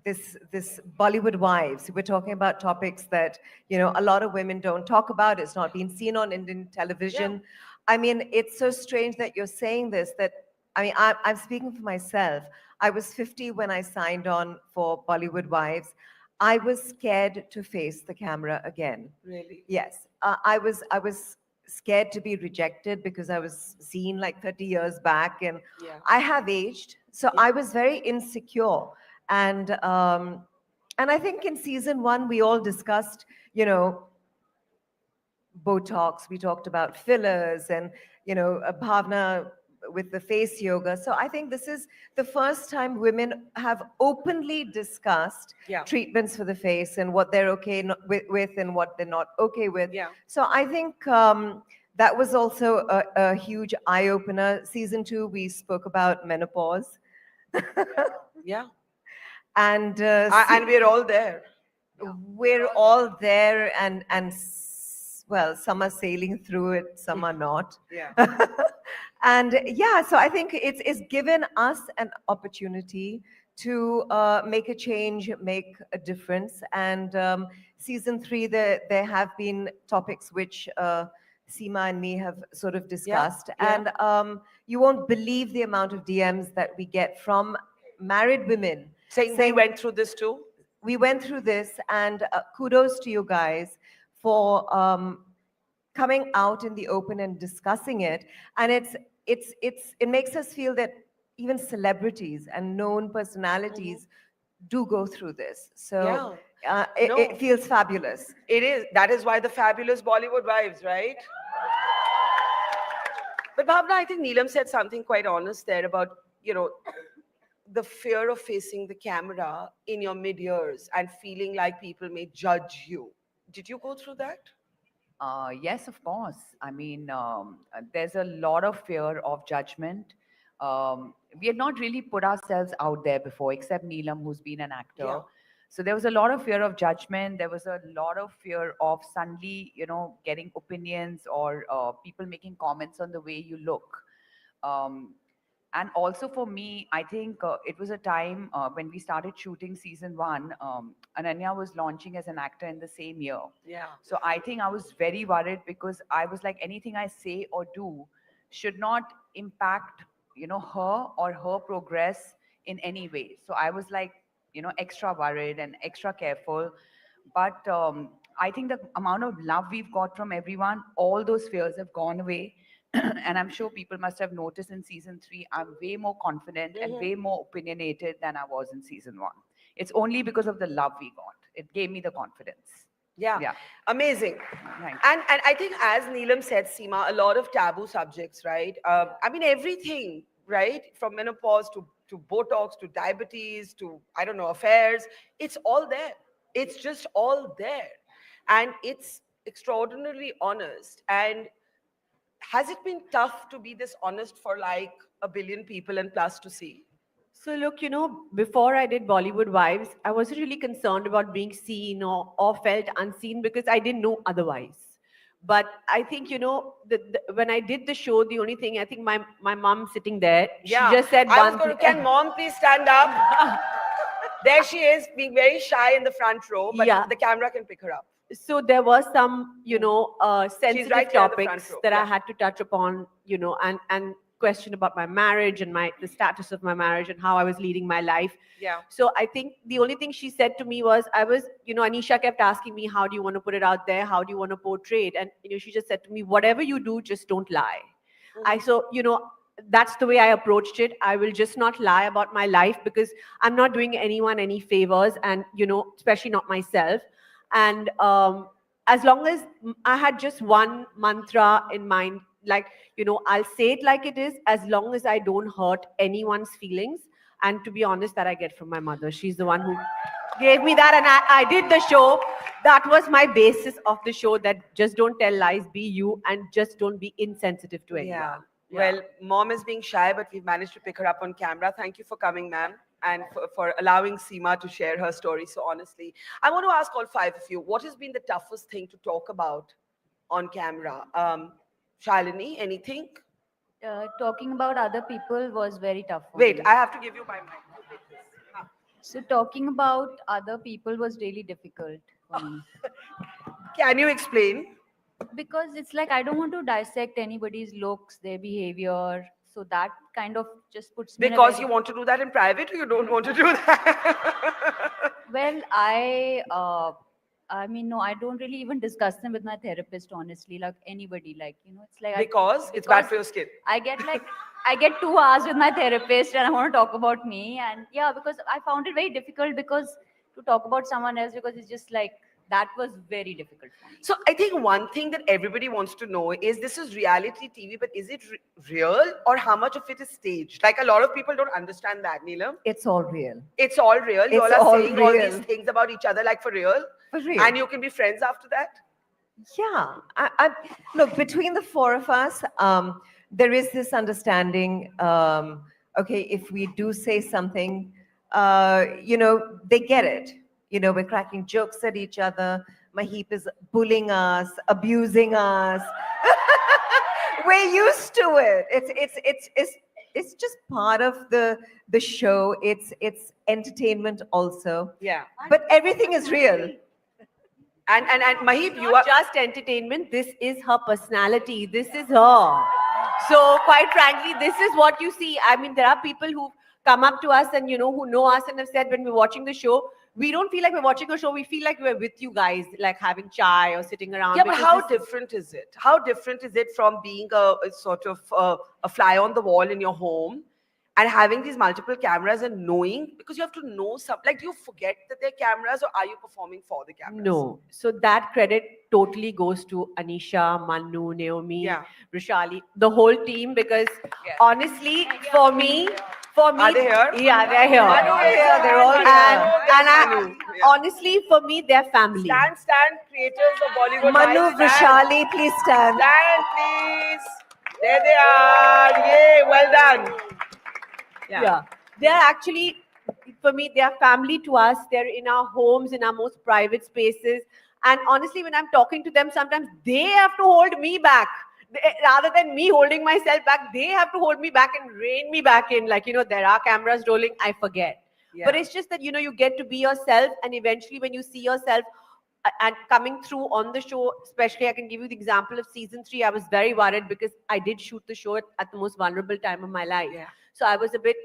this Bollywood Wives, we're talking about topics that, a lot of women don't talk about. It's not been seen on Indian television. Yeah. I mean, it's so strange that you're saying this, I'm speaking for myself. I was 50 when I signed on for Bollywood Wives. I was scared to face the camera again. Really? Yes. I was scared to be rejected because I was seen like 30 years back, and Yeah. I have aged. So I was very insecure. And I think in season 1, we all discussed, Botox, we talked about fillers and, Bhavna with the face yoga. So I think this is the first time women have openly discussed treatments for the face and what they're okay with and what they're not okay with. Yeah. So I think that was also a huge eye-opener. Season 2, we spoke about menopause. Yeah. And And we're all there. We're all there, and well, some are sailing through it, some are not. Yeah. And yeah, so I think it's given us an opportunity to make a change, make a difference. And season 3, there have been topics which Seema and me have sort of discussed. Yeah. And you won't believe the amount of DMs that we get from married women saying we went through this too. We went through this, and kudos to you guys for coming out in the open and discussing it. And it makes us feel that even celebrities and known personalities do go through this. So it feels fabulous. It is. That is why the fabulous Bollywood Wives, right? But Bhavna, I think Neelam said something quite honest there about, the fear of facing the camera in your mid-years and feeling like people may judge you. Did you go through that? Yes, of course. I mean, there's a lot of fear of judgment. We had not really put ourselves out there before, except Neelam, who's been an actor. Yeah. So there was a lot of fear of judgment. There was a lot of fear of suddenly, getting opinions or people making comments on the way you look. And also for me, I think it was a time when we started shooting season 1, Ananya was launching as an actor in the same year. Yeah. So I think I was very worried because I was like, anything I say or do should not impact, her or her progress in any way. So I was like, extra worried and extra careful. But I think the amount of love we've got from everyone, all those fears have gone away. And I'm sure people must have noticed in season 3, I'm way more confident and way more opinionated than I was in season 1. It's only because of the love we got. It gave me the confidence. Yeah. Amazing. Thank you. And I think, as Neelam said, Seema, a lot of taboo subjects, right? I mean, everything, right? From menopause to Botox to diabetes to, I don't know, affairs. It's all there. It's just all there. And it's extraordinarily honest. And has it been tough to be this honest for like a billion people and plus to see? So look, before I did Bollywood Wives, I wasn't really concerned about being seen or felt unseen because I didn't know otherwise. But I think, when I did the show, the only thing, I think my mom sitting there, Yeah. she just said I was one going to, thing. can mom please stand up? There she is, being very shy in the front row, but Yeah. the camera can pick her up. So there were some, sensitive right here in the front topics row, that yeah. I had to touch upon, and question about my marriage and the status of my marriage and how I was leading my life. Yeah. So I think the only thing she said to me was, Anisha kept asking me, how do you want to put it out there? How do you want to portray it? And, she just said to me, whatever you do, just don't lie. That's the way I approached it. I will just not lie about my life because I'm not doing anyone any favors and, especially not myself. And as long as I had just one mantra in mind, like, I'll say it like it is, as long as I don't hurt anyone's feelings. And to be honest, that I get from my mother. She's the one who gave me that. And I did the show. That was my basis of the show, that just don't tell lies, be you, and just don't be insensitive to anyone. Yeah. Well, mom is being shy, but we've managed to pick her up on camera. Thank you for coming, ma'am, and for allowing Seema to share her story so honestly. I want to ask all five of you, what has been the toughest thing to talk about on camera? Shalini, anything? Talking about other people was very tough for Wait, me. I have to give you my mic. You take this. So talking about other people was really difficult for me. Can you explain? Because it's like I don't want to dissect anybody's looks, their behavior. So that kind of just puts me in a Because very- you want to do that in private or you don't want to do that? Well, I mean, no, I don't really even discuss them with my therapist, honestly, like anybody, like, it's like. Because it's bad for your skin. I get 2 hours with my therapist and I want to talk about me. And yeah, because I found it very difficult because to talk about someone else, because it's just like, that was very difficult for me. So I think one thing that everybody wants to know is, this is reality TV, but is it real or how much of it is staged? Like a lot of people don't understand that, Neelam. It's all real. It's all real. You It's all are all saying all real. these things about each other, like for real. For real. And you can be friends after that. Yeah. Look, between the four of us, there is this understanding, okay, if we do say something, they get it. We're cracking jokes at each other. Maheep is bullying us, abusing us. We're used to it. It's just part of the show. It's entertainment also. Yeah. But everything is real. And Maheep, you Not just entertainment. This is her personality. This is her. So quite frankly, this is what you see. I mean, there are people who come up to us and who know us and have said, when we're watching the show, we don't feel like we're watching a show. We feel like we're with you guys, like having chai or sitting around. Yeah, but because how this- different is it? How different is it from being a sort of a fly on the wall in your home and having these multiple cameras and knowing, because you have to know like, do you forget that they're cameras or are you performing for the cameras? No. So that credit totally goes to Anisha, Manu, Naomi, Rishali, the whole team, because honestly, for me, Are they here? Yeah, they're here. Manu is here. They're all Manu, here. And Manu. honestly, for me, they're family. Stand, creators of Bollywood Manu, Wives, Vrishali, please stand. Stand, please. There they are. Yay, well done. Yeah. They're actually, for me, they're family to us. They're in our homes, in our most private spaces. And honestly, when I'm talking to them, sometimes they have to hold me back. Rather than me holding myself back, they have to hold me back and rein me back in. Like, there are cameras rolling, I forget. Yeah. But it's just that, you get to be yourself. And eventually when you see yourself and coming through on the show, especially I can give you the example of season 3, I was very worried because I did shoot the show at the most vulnerable time of my life. Yeah. So I was a bit,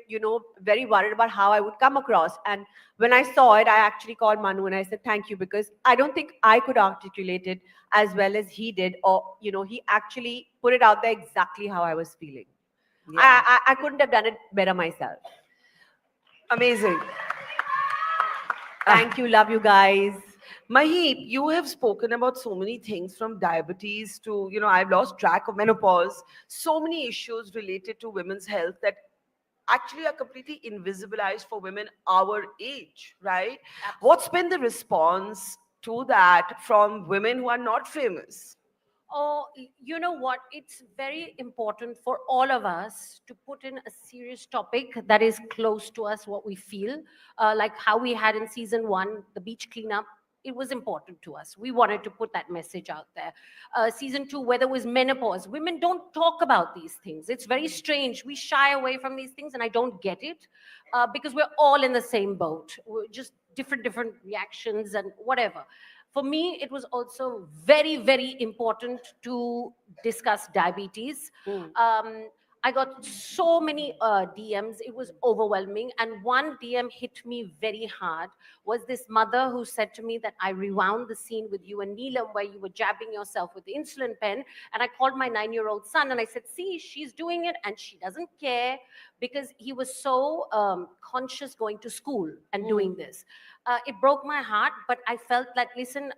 very worried about how I would come across. And when I saw it, I actually called Manu and I said, thank you, because I don't think I could articulate it as well as he did. Or, he actually put it out there exactly how I was feeling. Yeah. I couldn't have done it better myself. Amazing. Thank you. Love you guys. Maheep, you have spoken about so many things, from diabetes to, I've lost track of menopause, so many issues related to women's health that actually are completely invisibilized for women our age, right? What's been the response to that from women who are not famous, Oh, you know what? It's very important for all of us to put in a serious topic that is close to us, what we feel. Like how we had in season 1, the beach cleanup. It was important to us. We wanted to put that message out there. Season 2, whether it was menopause, women don't talk about these things. It's very strange. We shy away from these things, and I don't get it because we're all in the same boat. We're just different reactions and whatever. For me, it was also very, very important to discuss diabetes. I got so many DMs. It was overwhelming. And one DM hit me very hard was this mother who said to me that I rewound the scene with you and Neelam where you were jabbing yourself with the insulin pen. And I called my 9-year-old son and I said, see, she's doing it and she doesn't care because he was so conscious going to school and doing this. It broke my heart, but I felt that, listen,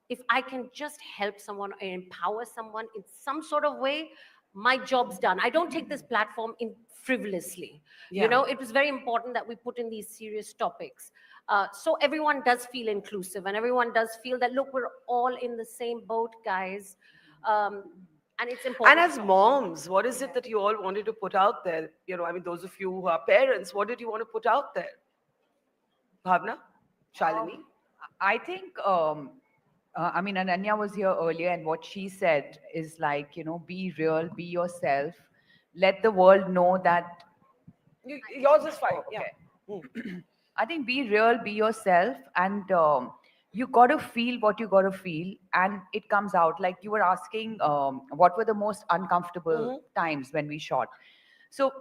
if I can just help someone or empower someone in some sort of way, my job's done. I don't take this platform in frivolously. Yeah. You know, it was very important that we put in these serious topics. So everyone does feel inclusive and everyone does feel that, look, we're all in the same boat, guys. And it's important. And as moms, what is it that you all wanted to put out there? You know, I mean, those of you who are parents, what did you want to put out there? Bhavna? Shalini? I think, I mean, Ananya was here earlier, and what she said is like, you know, be real, be yourself, let the world know that. Yours is fine. Yeah. I think be real, be yourself, and you got to feel what you got to feel, and it comes out. Like you were asking, what were the most uncomfortable times when we shot? So,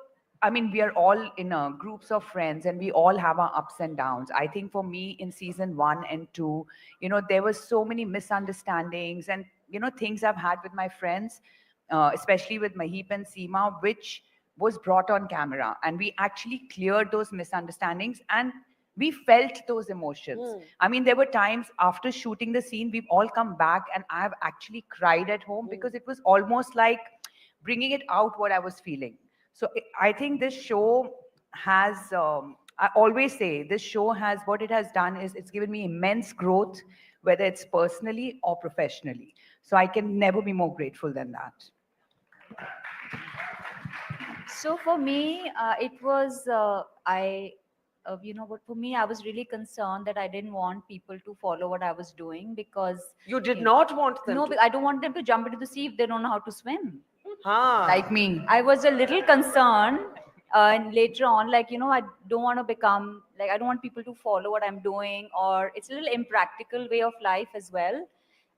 I mean, we are all in groups of friends and we all have our ups and downs. I think for me in season 1 and 2, you know, there were so many misunderstandings and, you know, things I've had with my friends, especially with Mahip and Seema, which was brought on camera. And we actually cleared those misunderstandings and we felt those emotions. I mean, there were times after shooting the scene, we've all come back and I've actually cried at home because it was almost like bringing it out what I was feeling. So I think this show has, I always say, this show has, what it has done is it's given me immense growth, whether it's personally or professionally. So I can never be more grateful than that. So for me, it was, you know, but for me, I was really concerned that I didn't want people to follow what I was doing because... You did not want them No, to? I don't want them to jump into the sea if they don't know how to swim. Like me. I was a little concerned and later on, like, you know, I don't want to become, like, I don't want people to follow what I'm doing, or it's a little impractical way of life as well.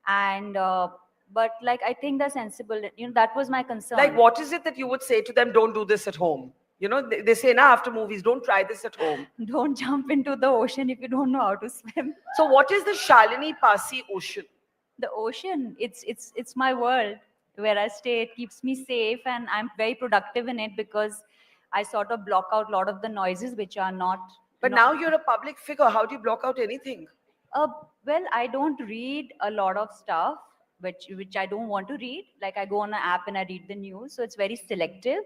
And, but like, I think they're sensible, you know, that was my concern. Like, what is it that you would say to them, don't do this at home? You know, they say, now after movies, don't try this at home. Don't jump into the ocean if you don't know how to swim. So what is the Shalini Passi ocean? The ocean, it's my world where I stay. It keeps me safe and I'm very productive in it because I sort of block out a lot of the noises which are not... But now you're a public figure. How do you block out anything? Well, I don't read a lot of stuff which I don't want to read. Like I go on an app and I read the news. So it's very selective.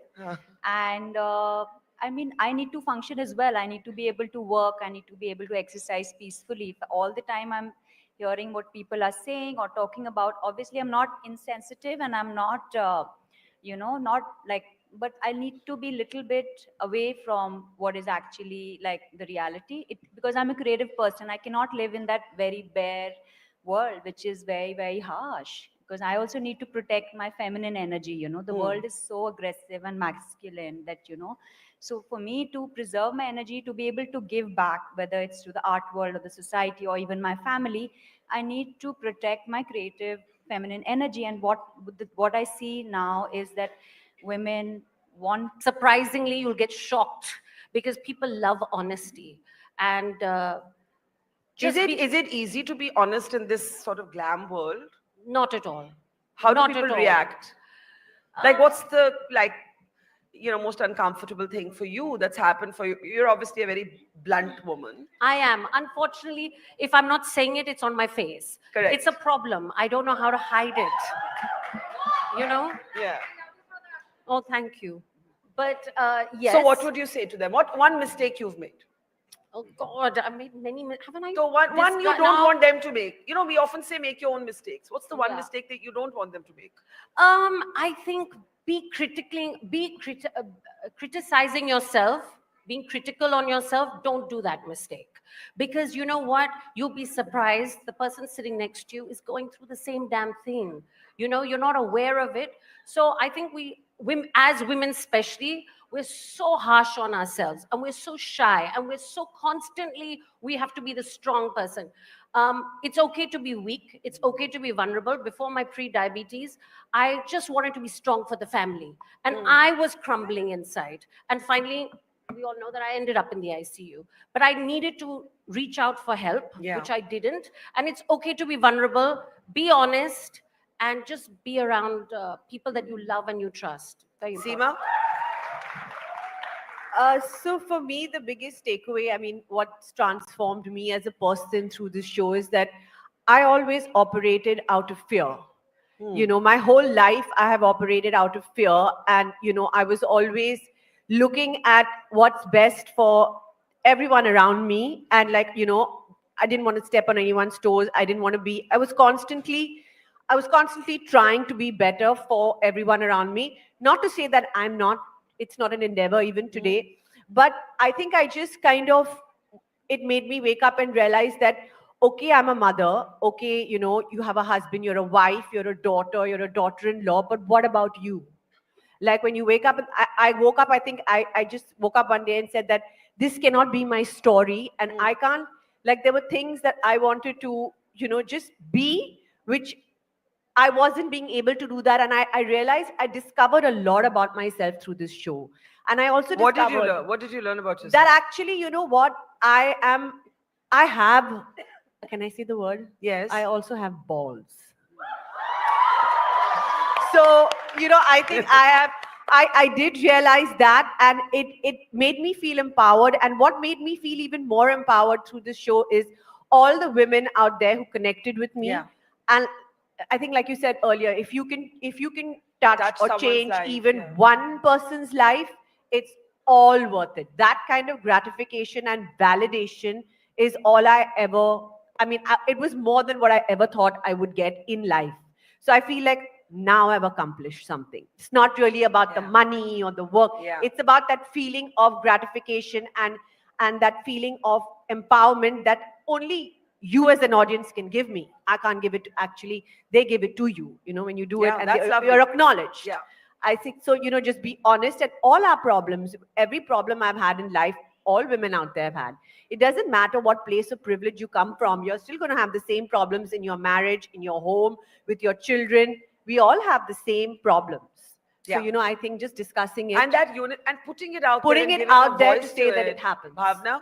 And I mean, I need to function as well. I need to be able to work. I need to be able to exercise peacefully. If all the time I'm hearing what people are saying or talking about, obviously I'm not insensitive and I'm not, you know, not like, but I need to be a little bit away from what is actually like the reality. Because I'm a creative person, I cannot live in that very bare world, which is very, very harsh. Because I also need to protect my feminine energy, you know. The world is so aggressive and masculine that, you know, so for me to preserve my energy, to be able to give back, whether it's to the art world or the society or even my family, I need to protect my creative feminine energy. And what I see now is that women want... Surprisingly, you'll get shocked because people love honesty. And is it easy to be honest in this sort of glam world? Not at all. How do Not people at all. react? Like, what's the, like, you know, most uncomfortable thing for you that's happened for you? You're obviously a very blunt woman. I am. Unfortunately, if I'm not saying it, it's on my face. Correct. It's a problem. I don't know how to hide it. You know? Yeah. Oh, thank you. But yes. So what would you say to them? What one mistake you've made? Oh God, I made many. Haven't I? So one you discussed don't now? want them to make. You know, we often say make your own mistakes. What's the one Yeah. mistake that you don't want them to make? I think criticizing yourself, being critical on yourself. Don't do that mistake, because you know what? You'll be surprised. The person sitting next to you is going through the same damn thing. You know, you're not aware of it. So I think women, as women especially, we're so harsh on ourselves, and we're so shy, and we're so constantly, we have to be the strong person. It's okay to be weak. It's okay to be vulnerable. Before my pre-diabetes, I just wanted to be strong for the family. And I was crumbling inside. And finally, we all know that I ended up in the ICU. But I needed to reach out for help, which I didn't. And it's okay to be vulnerable, be honest, and just be around people that you love and you trust. Very important. Seema? So for me, the biggest takeaway, I mean, what's transformed me as a person through this show is that I always operated out of fear. You know, my whole life I have operated out of fear, and, you know, I was always looking at what's best for everyone around me. And like, you know, I didn't want to step on anyone's toes. I was constantly trying to be better for everyone around me. Not to say that it's not an endeavor even today, but I think I just kind of, it made me wake up and realize that, okay, I'm a mother. Okay, you know, you have a husband, you're a wife, you're a daughter, you're a daughter-in-law, but what about you? Like when you wake up, I woke up, I think I just woke up one day and said that this cannot be my story. And I can't, like there were things that I wanted to, you know, just be, which I wasn't being able to do that. And I realized I discovered a lot about myself through this show. And I also What discovered did you learn? What did you learn about yourself? that actually, you know what, I have, can I say the word? Yes. I also have balls. So, you know, I think I did realize that, and it made me feel empowered. And what made me feel even more empowered through this show is all the women out there who connected with me. Yeah. And I think, like you said earlier, if you can touch or someone's change life, even one person's life, it's all worth it. That kind of gratification and validation is all it was more than what I ever thought I would get in life. So I feel like now I've accomplished something. It's not really about the money or the work. Yeah. It's about that feeling of gratification and that feeling of empowerment that only you as an audience can give me. I can't give it. Actually, they give it to you. You know, when you do it, and that's lovely. you're acknowledged. Yeah. I think so. You know, just be honest. And all our problems, every problem I've had in life, all women out there have had. It doesn't matter what place of privilege you come from. You're still going to have the same problems in your marriage, in your home, with your children. We all have the same problems. So, you know, I think just discussing it. And that unit, and putting it out Putting there. it out there to say that it happens. Bhavna?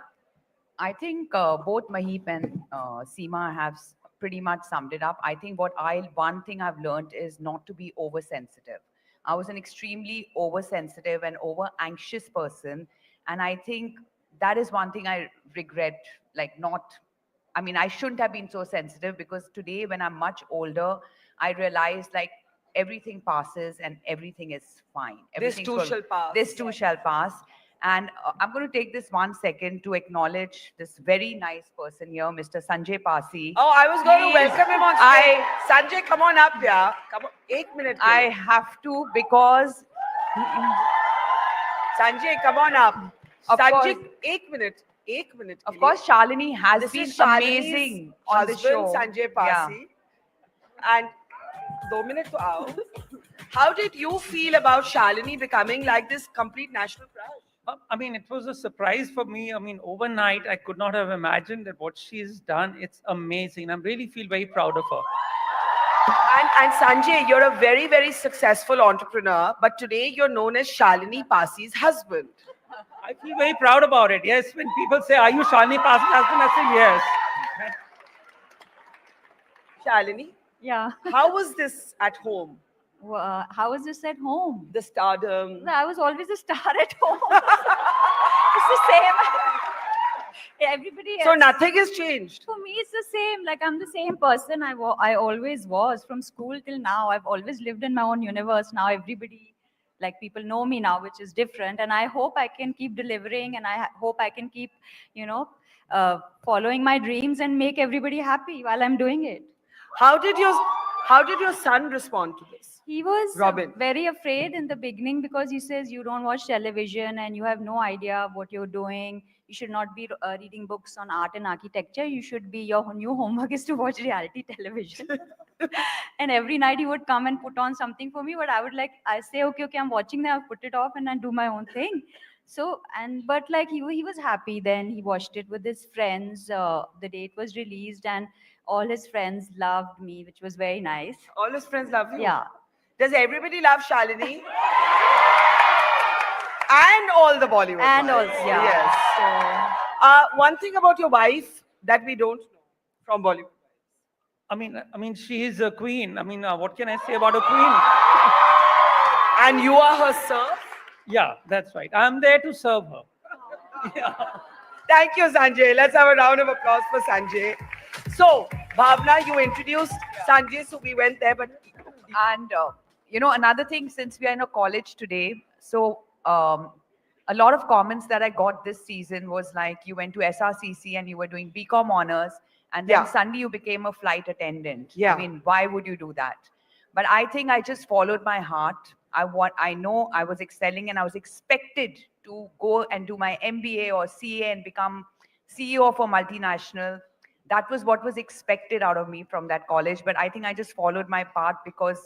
I think both Mahip and Seema have pretty much summed it up. I think one thing I've learned is not to be oversensitive. I was an extremely oversensitive and over anxious person. And I think that is one thing I regret, I shouldn't have been so sensitive, because today when I'm much older, I realize everything passes and everything is fine. This too shall pass. This too shall pass. And I'm going to take this 1 second to acknowledge this very nice person here, Mr. Sanjay Passi. Oh, I was going to welcome him on stage. Sanjay, come on up, yeah. Come on. 8 minutes. I have to, because... Sanjay, come on up. Of Sanjay, course. 8 minutes. 8 minutes. Of course, Shalini has This been is Shalini's amazing on the husband, show. Sanjay Passi. And 2 minutes to out. How did you feel about Shalini becoming like this complete national crush? I mean, it was a surprise for me. I mean, overnight, I could not have imagined that what she's done. It's amazing. I really feel very proud of her. And Sanjay, you're a very, very successful entrepreneur, but today you're known as Shalini Passi's husband. I feel very proud about it. Yes, when people say, "Are you Shalini Passi's husband?" I say yes. Shalini? Yeah. How was this at home? How was this at home? The stardom. I was always a star at home. It's the same. Everybody else. So nothing has changed? For me, it's the same. Like, I'm the same person I always was from school till now. I've always lived in my own universe. Now everybody, people know me now, which is different. And I hope I can keep delivering, and I hope I can keep, following my dreams and make everybody happy while I'm doing it. How did your son respond to this? He was Robin. very afraid in the beginning because he says you don't watch television and you have no idea what you're doing. You should not be reading books on art and architecture. You should be, your new homework is to watch reality television. And every night he would come and put on something for me, but I say, okay, I'm watching that, I'll put it off and then do my own thing. So, but like he was happy then. He watched it with his friends the day it was released, and all his friends loved me, which was very nice. All his friends love you? Yeah. Does everybody love Shalini? And all the Bollywood And wives. also, yeah. Yes. So, one thing about your wife that we don't know from Bollywood. I mean, she is a queen. I mean, what can I say about a queen? And you are her serf? Yeah, that's right. I'm there to serve her. Thank you, Sanjay. Let's have a round of applause for Sanjay. So, Bhavna, you introduced Sanjay, so we went there, but... And, another thing, since we are in a college today, so a lot of comments that I got this season was like, you went to SRCC and you were doing BCom honors, and then suddenly you became a flight attendant. Yeah. I mean, why would you do that? But I think I just followed my heart. I know I was excelling and I was expected to go and do my MBA or CA and become CEO of a multinational. That was what was expected out of me from that college. But I think I just followed my path because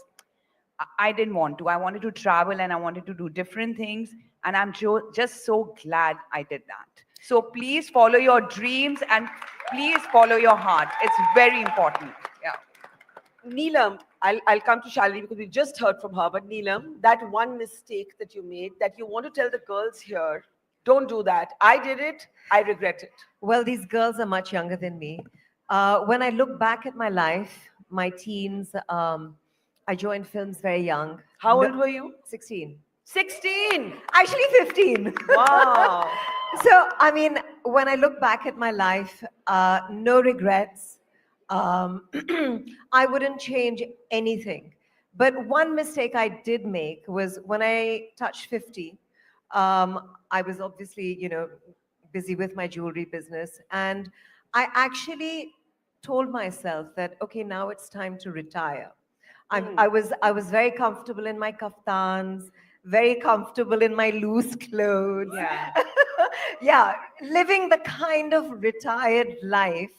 I didn't want to. I wanted to travel and I wanted to do different things. And I'm just so glad I did that. So please follow your dreams and please follow your heart. It's very important. Yeah. Neelam, I'll come to Shalini because we just heard from her, but Neelam, that one mistake that you made, that you want to tell the girls here, don't do that. I did it, I regret it. Well, these girls are much younger than me. When I look back at my life, my teens, I joined films very young. How old were you? 16. 16? Actually 15. Wow. So, I mean, when I look back at my life, no regrets. I wouldn't change anything. But one mistake I did make was when I touched 50, I was obviously, busy with my jewelry business. And I actually told myself that, okay, now it's time to retire. I was very comfortable in my kaftans, very comfortable in my loose clothes. Yeah. Yeah, living the kind of retired life.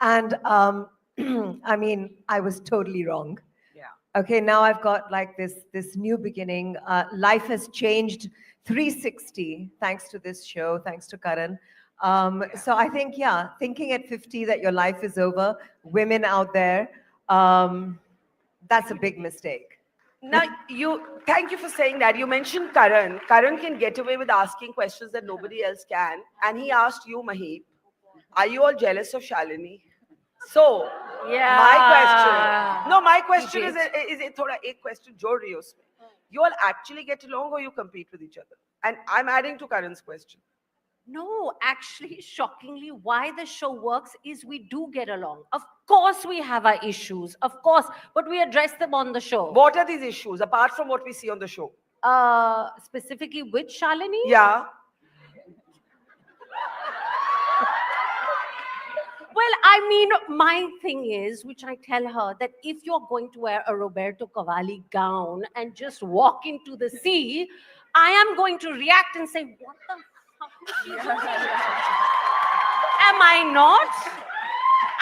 And I mean, I was totally wrong. Yeah. Okay, now I've got like this new beginning. Life has changed 360 thanks to this show, thanks to Karan. So I think, thinking at 50 that your life is over, women out there, that's a big mistake. Now, thank you for saying that. You mentioned Karan. Karan can get away with asking questions that nobody else can. And he asked you, Mahip, are you all jealous of Shalini? So, my question is thoda ek question jod rahi ho usme. You all actually get along or you compete with each other? And I'm adding to Karan's question. No, actually, shockingly, why the show works is we do get along. Of course, we have our issues, of course, but we address them on the show. What are these issues, apart from what we see on the show? Specifically with Shalini? Yeah. Well, I mean, my thing is, which I tell her, that if you're going to wear a Roberto Cavalli gown and just walk into the sea, I am going to react and say, what the fuck is she doing? Am I not?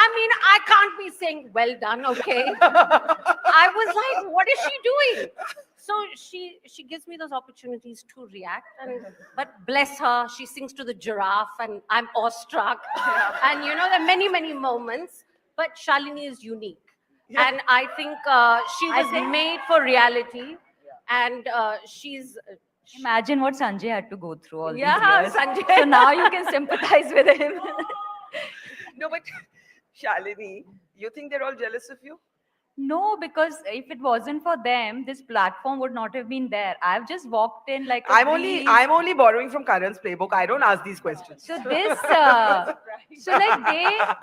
I mean, I can't be saying, well done, okay? I was like, what is she doing? So she gives me those opportunities to react. But bless her, she sings to the giraffe and I'm awestruck. And there are many, many moments. But Shalini is unique. Yeah. And I think she was made for reality. And she's... Imagine what Sanjay had to go through all these Yeah, years. Sanjay. So now you can sympathize with him. No, but Shalini, you think they're all jealous of you? No, because if it wasn't for them, this platform would not have been there. I've just walked in like a breeze. I'm only borrowing from Karan's playbook. I don't ask these questions. So this, so like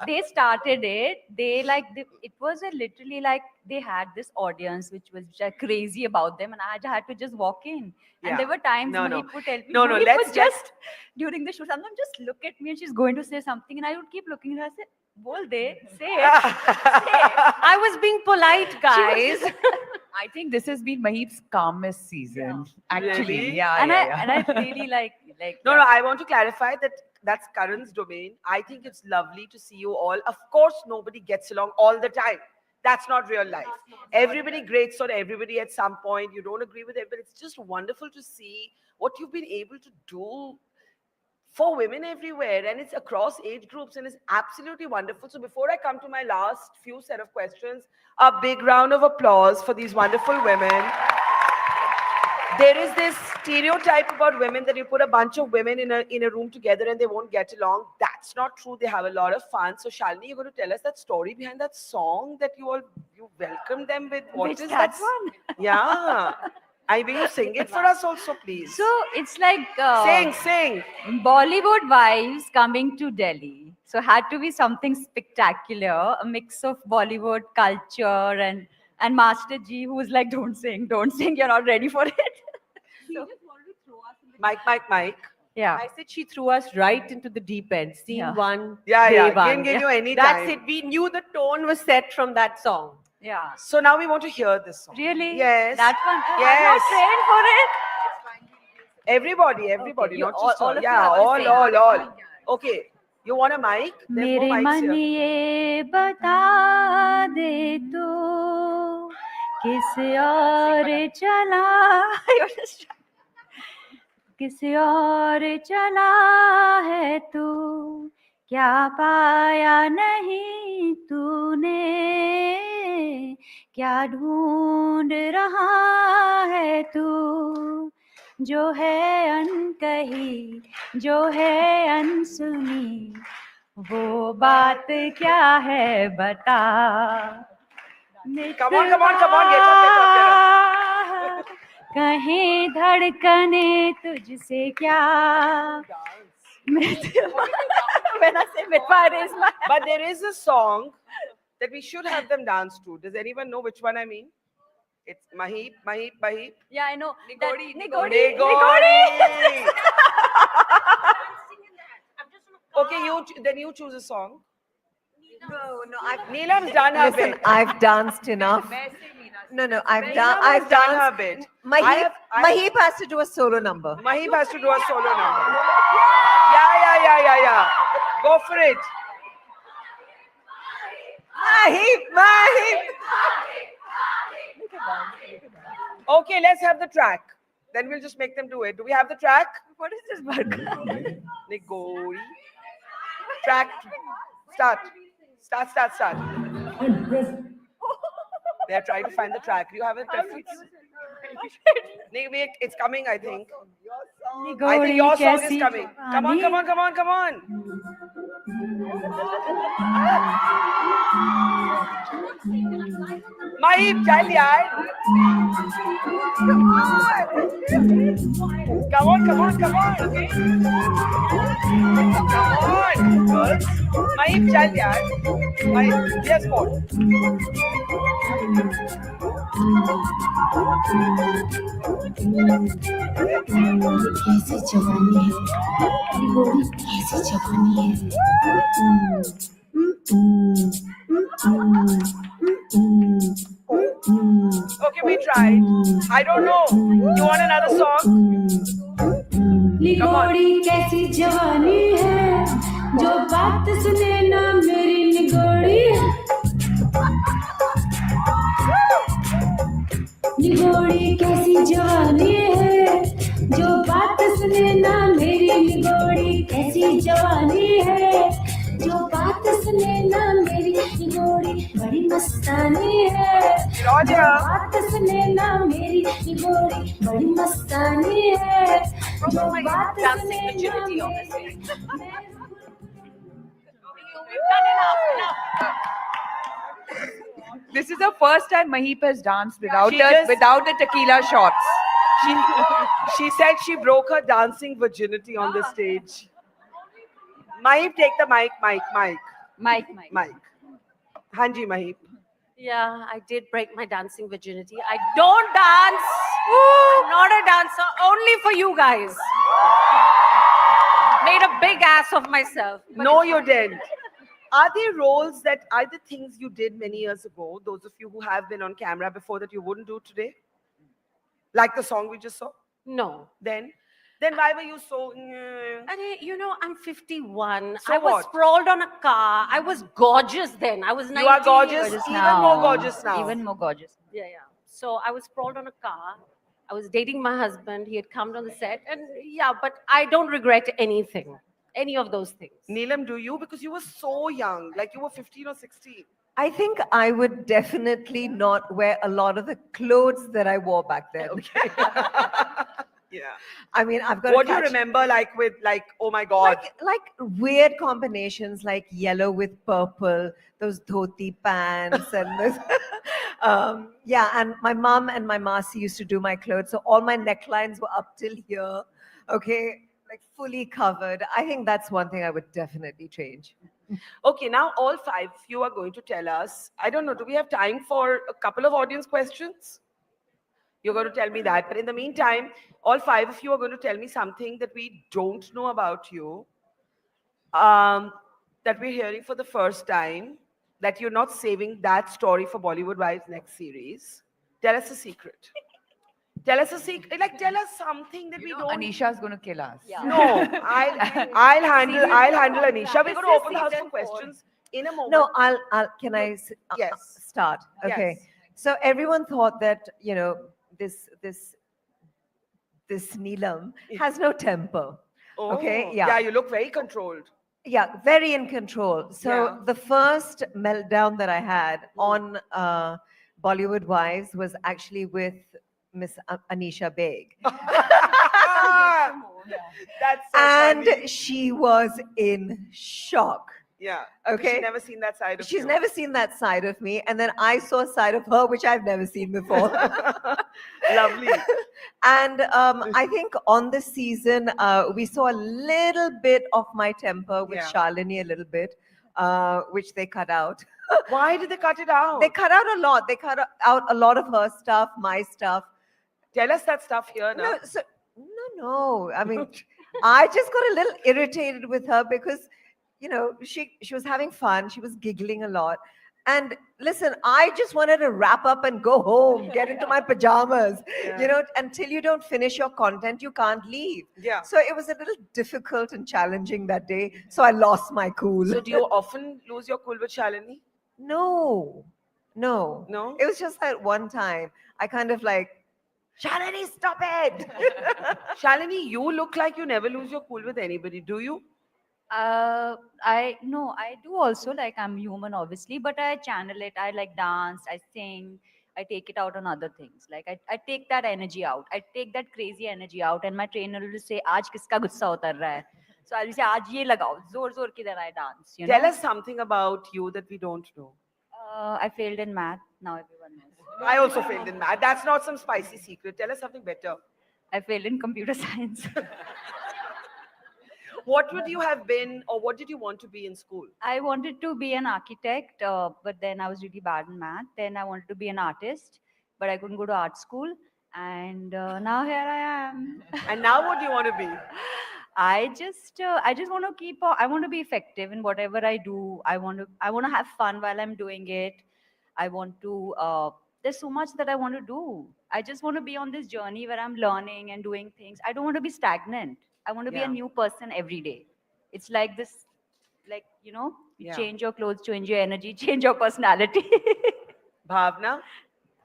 they started it. It was literally like they had this audience which was just crazy about them, and I had to just walk in. And Yeah. there were times No, Mahip would tell me, No, Mahip let's would just during the shoot, sometimes just look at me and she's going to say something, and I would keep looking at her. I said, "Bol de, say it." I was being polite, guys. I think this has been Mahip's calmest season. Actually, Really? yeah, And yeah, I really like. No, I want to clarify that that's Karan's domain. I think it's lovely to see you all. Of course, nobody gets along all the time. That's not real life. Everybody grates on everybody at some point. You don't agree with it, but it's just wonderful to see what you've been able to do for women everywhere, and it's across age groups, and it's absolutely wonderful. So before I come to my last few set of questions, a big round of applause for these wonderful women. There is this stereotype about women that you put a bunch of women in a room together and they won't get along. That's not true. They have a lot of fun. So Shalini, you're going to tell us that story behind that song that you welcomed them with. What Which is that that? one? Yeah. Will you sing it for us also, please? So it's like sing. Bollywood Wives coming to Delhi. So had to be something spectacular, a mix of Bollywood culture and Master G, who's like, don't sing, you're not ready for it. So, Mike. Yeah. I said she threw us right into the deep end. Scene Yeah. one. Yeah, day yeah. one. Didn't give you any That's time. it. We knew the tone was set from that song. Yeah. So now we want to hear this song. Really? Yes. That one? Yes. I'm not trained for it. Everybody, Okay, not all- just all all. of you Yeah, have to sing. all. Okay. You want a mic? There's मेरे more mics मन here. ये बता दे तू किस और चला किस और चला है तू क्या पाया नहीं तूने क्या ढूंढ रहा है तू जो है अनकही जो है अनसुनी वो बात क्या है बता Come on, get up. कहीं धड़कने तुझसे क्या when I say Mitwa, raise my hand. But there is a song that we should have them dance to. Does anyone know which one I mean? It's Mahip. Yeah, I know. Nigori. Nigori. Okay, then you choose a song. No, Neelam's done her Listen, bit. I've danced enough. No, I've Neelam has done her bit. Mahip has to do a solo number. Mahip has to do a solo number. Yeah. Go for it. Mahip. Okay, let's have the track. Then we'll just make them do it. Do we have the track? What is this, Barkha? Nigori. Track. Start. They're trying to find the track. Do you have a preference? Wait, it's coming, I think. I think your song is coming. Come on. Mahip, chal yaar. Come on. Come on, girls. Mahip, chal yaar. Mahip, yes, more. कैसी जवानी है गोरी कैसी जवानी Okay, we tried. I don't know. You want another song? निगोरी कैसी जवानी है जो बात सुने ना मेरी निगोरी निगोरी कैसी जवानी है जो बात सुने ना मेरी निगोरी कैसी जवानी है जो बात सुने ना मेरी निगोरी बड़ी मस्तानी है जो बात सुने ना मेरी निगोरी बड़ी मस्तानी है जो बात सुने ना मेरी This is the first time Mahip has danced without She just- without the tequila shots. She said she broke her dancing virginity on the stage. Mahip, take the mic. Mike. Hanji, Mahip. Yeah, I did break my dancing virginity. I don't dance. I'm not a dancer, only for you guys. Made a big ass of myself. But No, it's you fine. didn't. Are there roles that are the things you did many years ago, those of you who have been on camera before, that you wouldn't do today? Like the song we just saw? No. Then why were you so... And you know, I'm 51. So I was what? sprawled on a car. I was gorgeous then. I was 19. You are gorgeous, even more gorgeous now. Even more gorgeous. Yeah. So I was sprawled on a car. I was dating my husband. He had come on the set. And yeah, but I don't regret anything. Any of those things. Neelam, do you? Because you were so young, like you were 15 or 16. I think I would definitely not wear a lot of the clothes that I wore back then. Okay. Yeah. I mean, I've got. What do you remember, oh my God? Like weird combinations, like yellow with purple, those dhoti pants, and those. Yeah, and my mom and my masi used to do my clothes, so all my necklines were up till here. Okay, like fully covered. I think that's one thing I would definitely change. Okay, now all five of you are going to tell us. I don't know, do we have time for a couple of audience questions? You're going to tell me that. But in the meantime, all five of you are going to tell me something that we don't know about you, that we're hearing for the first time, that you're not saving that story for Bollywood Wives next series. Tell us a secret. Tell us a secret. Like, tell us something that we don't. Anisha is going to kill us. No, I'll handle Anisha. We're going to open the house for questions in a moment. No, can I start? Okay. Yes. So everyone thought that, you know, this Neelam has no temper. Okay. Oh, Yeah. you look very controlled. Yeah, very in control. So Yeah. the first meltdown that I had on Bollywood Wives was actually with Miss Anisha Baig. That's so And funny. she was in shock. Yeah. Okay. She's never seen that side of She's you. never seen that side of me. And then I saw a side of her, which I've never seen before. Lovely. And I think on this season, we saw a little bit of my temper with Shalini, a little bit, which they cut out. Why did they cut it out? They cut out a lot. They cut out a lot of her stuff, my stuff. Tell us that stuff here now. No. I mean, I just got a little irritated with her because, you know, she was having fun. She was giggling a lot. And listen, I just wanted to wrap up and go home, get into my pajamas. Yeah. You know, until you don't finish your content, you can't leave. Yeah. So it was a little difficult and challenging that day. So I lost my cool. So do you often lose your cool with Shalini? No. No? It was just that one time. I kind of like, Shalini, stop it. Shalini, you look like you never lose your cool with anybody. Do you? I do also, like, I'm human obviously, but I channel it. I like dance, I sing, I take it out on other things. Like I take that energy out. I take that crazy energy out, and my trainer will say, "Aaj kiska gussa utar raha hai?" So I'll say, "Aaj ye lagao, zor ki then I dance." You Tell know? us something about you that we don't know. I failed in math. Now everyone knows. I also failed in math. That's not some spicy secret. Tell us something better. I failed in computer science. What would you have been, or what did you want to be in school? I wanted to be an architect, but then I was really bad in math. Then I wanted to be an artist, but I couldn't go to art school. And now here I am. And now what do you want to be? I just want to keep. I want to be effective in whatever I do. I want to have fun while I'm doing it. I want to. There's so much that I want to do. I just want to be on this journey where I'm learning and doing things. I don't want to be stagnant. I want to be a new person every day. It's like this, like, you know, you change your clothes, change your energy, change your personality. Bhavna,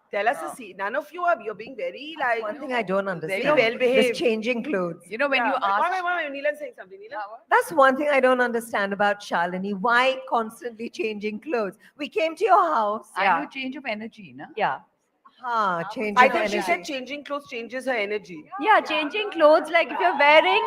tell us a scene. None of you are, you're being very like. One thing I don't understand. Very well behaved. This changing clothes. You know, when you ask. Wait, Neelam's saying something. Neelam? That's one thing I don't understand about Shalini. Why constantly changing clothes? We came to your house. I do change of energy, na? Yeah. Change I of think she energy. said changing clothes changes her energy. Yeah, changing clothes, like if you're wearing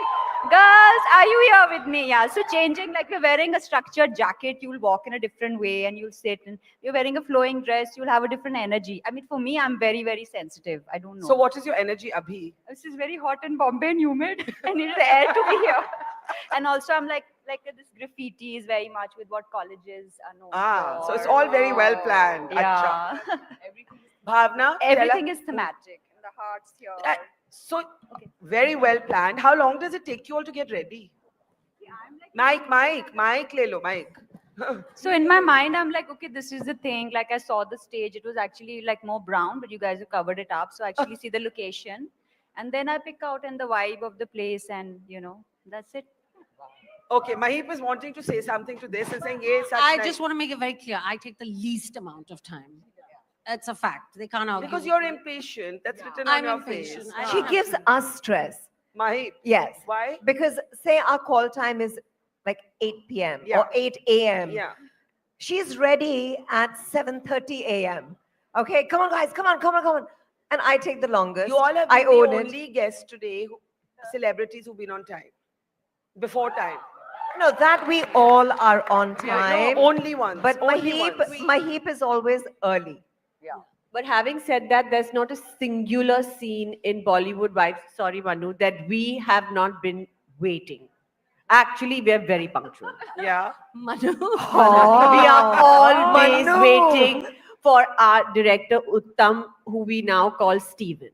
Girls, are you here with me? Yeah. So changing, like you're wearing a structured jacket, you'll walk in a different way and you'll sit. And you're wearing a flowing dress, you'll have a different energy. I mean, for me, I'm very, very sensitive. I don't know. So what is your energy, Abhi? This is very hot in Bombay and humid. I need the air to be here. And also, I'm like this graffiti is very much with what colleges are known for. So it's all very well planned. Yeah. Acha. Bhavna, Everything is thematic. And the heart's here. So very well planned. How long does it take you all to get ready? Mike, le lo, Mike. So in my mind, I'm like, okay, this is the thing. Like I saw the stage. It was actually like more brown, but you guys have covered it up. So I actually see the location. And then I pick out and the vibe of the place and, that's it. Okay, Mahip is wanting to say something to this and saying, yes, I just want to make it very clear. I take the least amount of time. That's a fact. They can't argue. Because you're impatient. That's written on your face. She gives us stress. Mahip. Yes. Why? Because say our call time is like 8 p.m. Yeah. or 8 a.m. Yeah. She's ready at 7:30 a.m. Okay, come on, guys, come on. And I take the longest. You all have I been the own only guests today, celebrities who've been on time. Before time. No, that we all are on Yeah, time. no, only ones. But only Mahip is always early. Yeah. But having said that, there's not a singular scene in Bollywood Wives, sorry Manu, that we have not been waiting. Actually, we are very punctual. Yeah. Manu. We are always Manu. waiting for our director Uttam, who we now call Steven.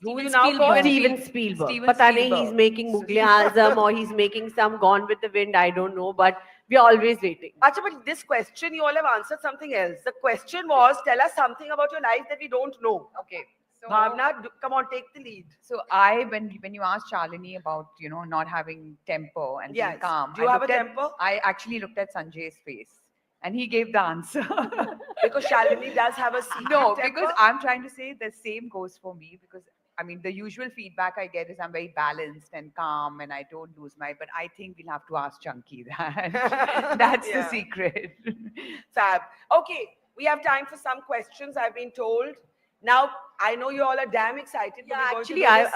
Who you now call? Steven Spielberg. Steven Pata nahi, Spielberg. he's making Mughal Azam or he's making some Gone with the Wind, I don't know, but we're always waiting. Acha, but this question, you all have answered something else. The question was, tell us something about your life that we don't know. Okay. So, Bhavna, come on, take the lead. So when you asked Shalini about not having temper and Yes. being calm, Do you I have a looked at- temper? I actually looked at Sanjay's face, and he gave the answer. Because Shalini does have a secret No, temper. because I'm trying to say the same goes for me. Because I mean, the usual feedback I get is I'm very balanced and calm, and I don't lose my. But I think we'll have to ask Chunky that. That's the Yeah. secret. Fab. Okay, we have time for some questions, I've been told. Now, I know you all are damn excited. but we're going to Actually, do this.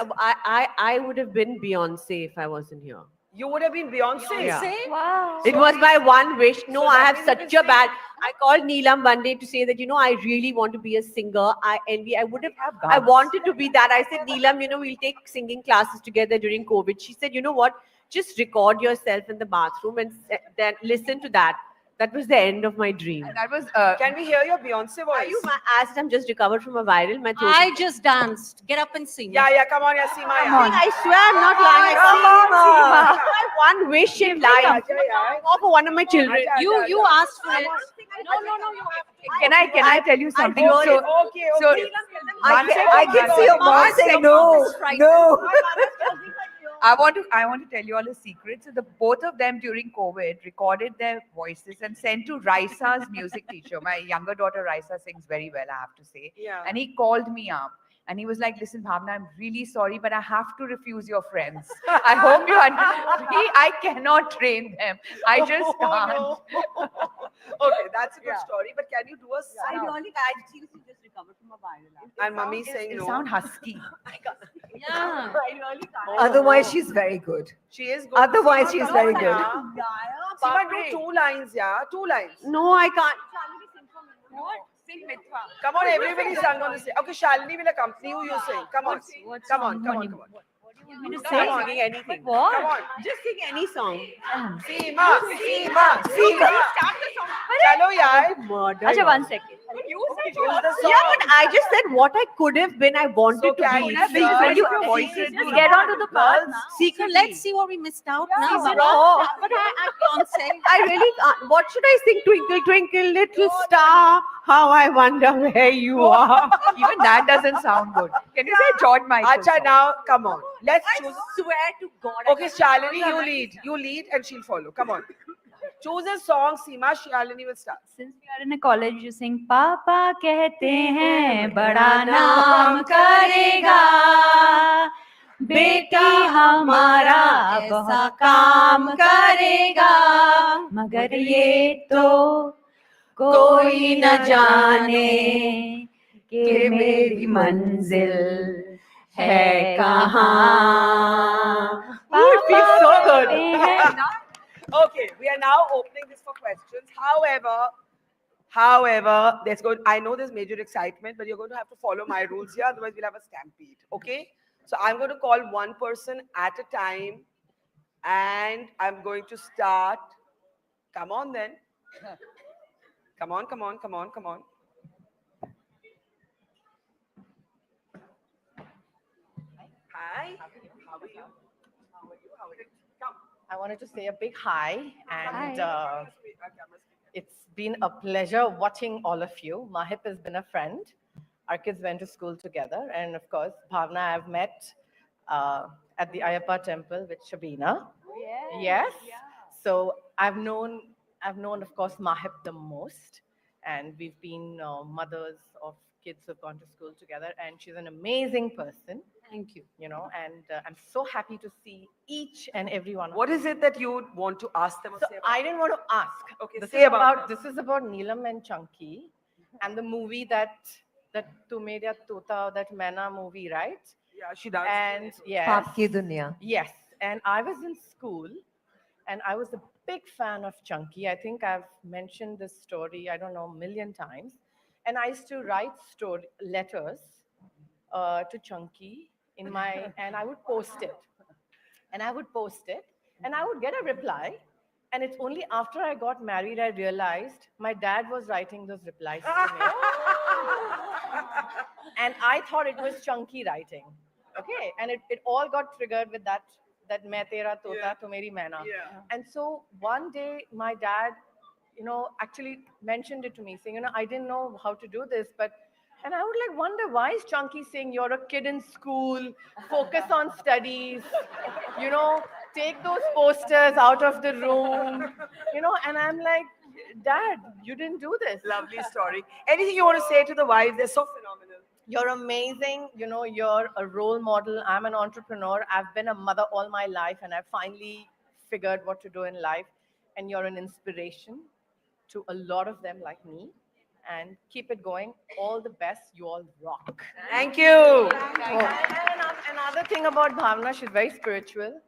I would have been Beyonce if I wasn't here. You would have been Beyonce. Yeah. Wow. It was my one wish. No, So I that have means such you a can bad. I called Neelam one day to say that I really want to be a singer. I envy. I would have. I wanted to be that. I said, Neelam, we'll take singing classes together during COVID. She said, you know what? Just record yourself in the bathroom and then listen to that. That was the end of my dream. That was. Can we hear your Beyonce voice? Are you asked? I'm just recovered from a viral. My throat I is- just danced. Get up and sing. Yeah, come on, Yasima. I swear I'm not lying. Come on. My one wish in life. Or for one of my children. You asked for it. No, you have to. Can I tell you something? heard So, it. Okay. so I can see your mom saying no. I want to tell you all a secret. So both of them during COVID recorded their voices and sent to Raisa's music teacher. My younger daughter Raisa sings very well, I have to say. Yeah. And he called me up and he was like, "Listen, Bhavna, I'm really sorry, but I have to refuse your friends. I hope you understand. I cannot train them. I just can't." No. Okay, that's a good story. But can you do a sound? I seriously just recovered from a viral. And mummy saying You no. sound husky. Yeah. Otherwise, she's very good. She is good. Otherwise, Seema, she's come very on, good. yeah. Seema, do 2 lines, yeah. 2 lines. No, I can't. Sing Mithra. Come on, everybody sung on the stage. Okay, Shalini will accompany you. You sing. Come on. Come on. Say singing anything. What? Come on. Just sing any song. Seema. Chalo, yaar. Murder. Acha, 1 second. Choose the song. Yeah, but I just said what I could have been. I wanted So to can be. you sing When you- your voices? Just get onto the part now. So let's see what we missed out now. Season Baba. 4. But I can't sing. I really can't. What should I sing? Twinkle, twinkle, little star. How I wonder where you are. Even that doesn't sound good. Can you say George Michael? Acha, now, come on. Let's choose. Swear to God. Okay, Shalini, you lead. You lead and she'll follow. Come on. Choose a song, Seema. Shalini will start. Since we are in a college, you sing पापा कहते हैं बड़ा नाम करेगा बेटा हमारा बहुत काम करेगा मगर ये तो कोई न जाने कि मेरी मंजिल है कहाँ Ooh, it feels so good. करते हैं। Okay, we are now opening this for questions. However, I know there's major excitement, but you're going to have to follow my rules here, otherwise we'll have a stampede. Okay? So I'm going to call one person at a time, and I'm going to start. Come on then. Come on, come on, come on, come on. Hi. How are you? How are you? How are you? Come. I wanted to say a big hi, and Hi. it's been a pleasure watching all of you. Mahip has been a friend. Our kids went to school together, and of course, Bhavna I've met at the Ayappa temple with Shabina. Yes. So I've known, of course, Mahip the most, and we've been mothers of kids who've gone to school together, and she's an amazing person. Thank you. You know, and I'm so happy to see each and every one of What you. is it that you would want to ask them or So say about? I didn't want to ask. Okay, This say is about this is about Neelam and Chunky, and the movie that Tu Mera Tota, that Maina movie, right? Yeah, she does. And yes, Paap Ki Duniya. yes, and I was in school, and I was a big fan of Chunky. I think I've mentioned this story, I don't know, a million times. And I used to write letters to Chunky in my, and I would post it. And I would post it, and I would get a reply. And it's only after I got married I realized my dad was writing those replies to me. And I thought it was Chunky writing. Okay, and it all got triggered with that Main Tera Tota Tu Meri Maina. And so one day my dad, actually mentioned it to me, saying, I didn't know how to do this, and I would like wonder, why is Chunky saying you're a kid in school, focus on studies, take those posters out of the room, and I'm like, Dad, you didn't do this. Lovely story. Anything you want to say to the wives? They're so phenomenal. You're amazing. You're a role model. I'm an entrepreneur. I've been a mother all my life, and I've finally figured what to do in life. And you're an inspiration to a lot of them like me. And keep it going. All the best. You all rock. Thank you. And another thing about Bhavna, she's very spiritual,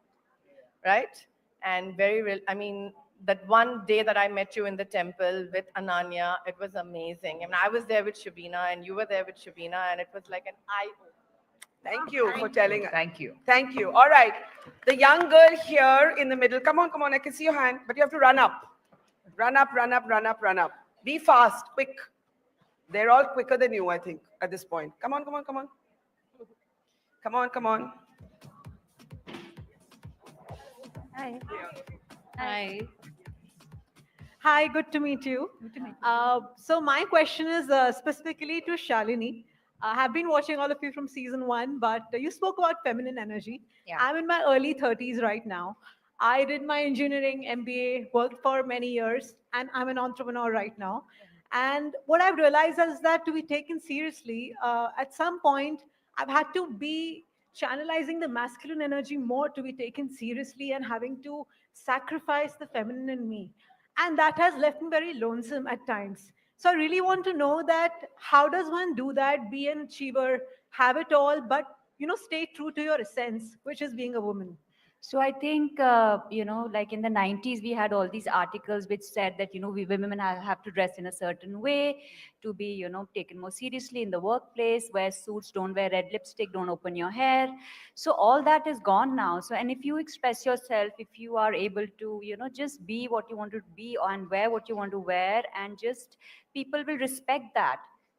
right? And very real. I mean, that one day that I met you in the temple with Ananya, it was amazing. I mean, I was there with Shabina, and you were there with Shabina, and it was like an eye. Thank you for telling us. Thank you. Thank you. All right. The young girl here in the middle. Come on, come on. I can see your hand, but you have to run up. Run up, run up, run up, run up. Be fast, quick. They're all quicker than you, I think, at this point. Come on, come on, come on. Come on, come on. Hi. Hi. Hi, good to meet you. So my question is specifically to Shalini. I have been watching all of you from season 1, but you spoke about feminine energy. Yeah. I'm in my early 30s right now. I did my engineering MBA, worked for many years, and I'm an entrepreneur right now. And what I've realized is that to be taken seriously, at some point, I've had to be channelizing the masculine energy more to be taken seriously and having to sacrifice the feminine in me. And that has left me very lonesome at times. So I really want to know that how does one do that, be an achiever, have it all, but stay true to your essence, which is being a woman. So I think, like in the 90s, we had all these articles which said that, we women have to dress in a certain way to be, taken more seriously in the workplace, wear suits, don't wear red lipstick, don't open your hair. So all that is gone now. So, and if you express yourself, if you are able to, just be what you want to be and wear what you want to wear, and just people will respect that.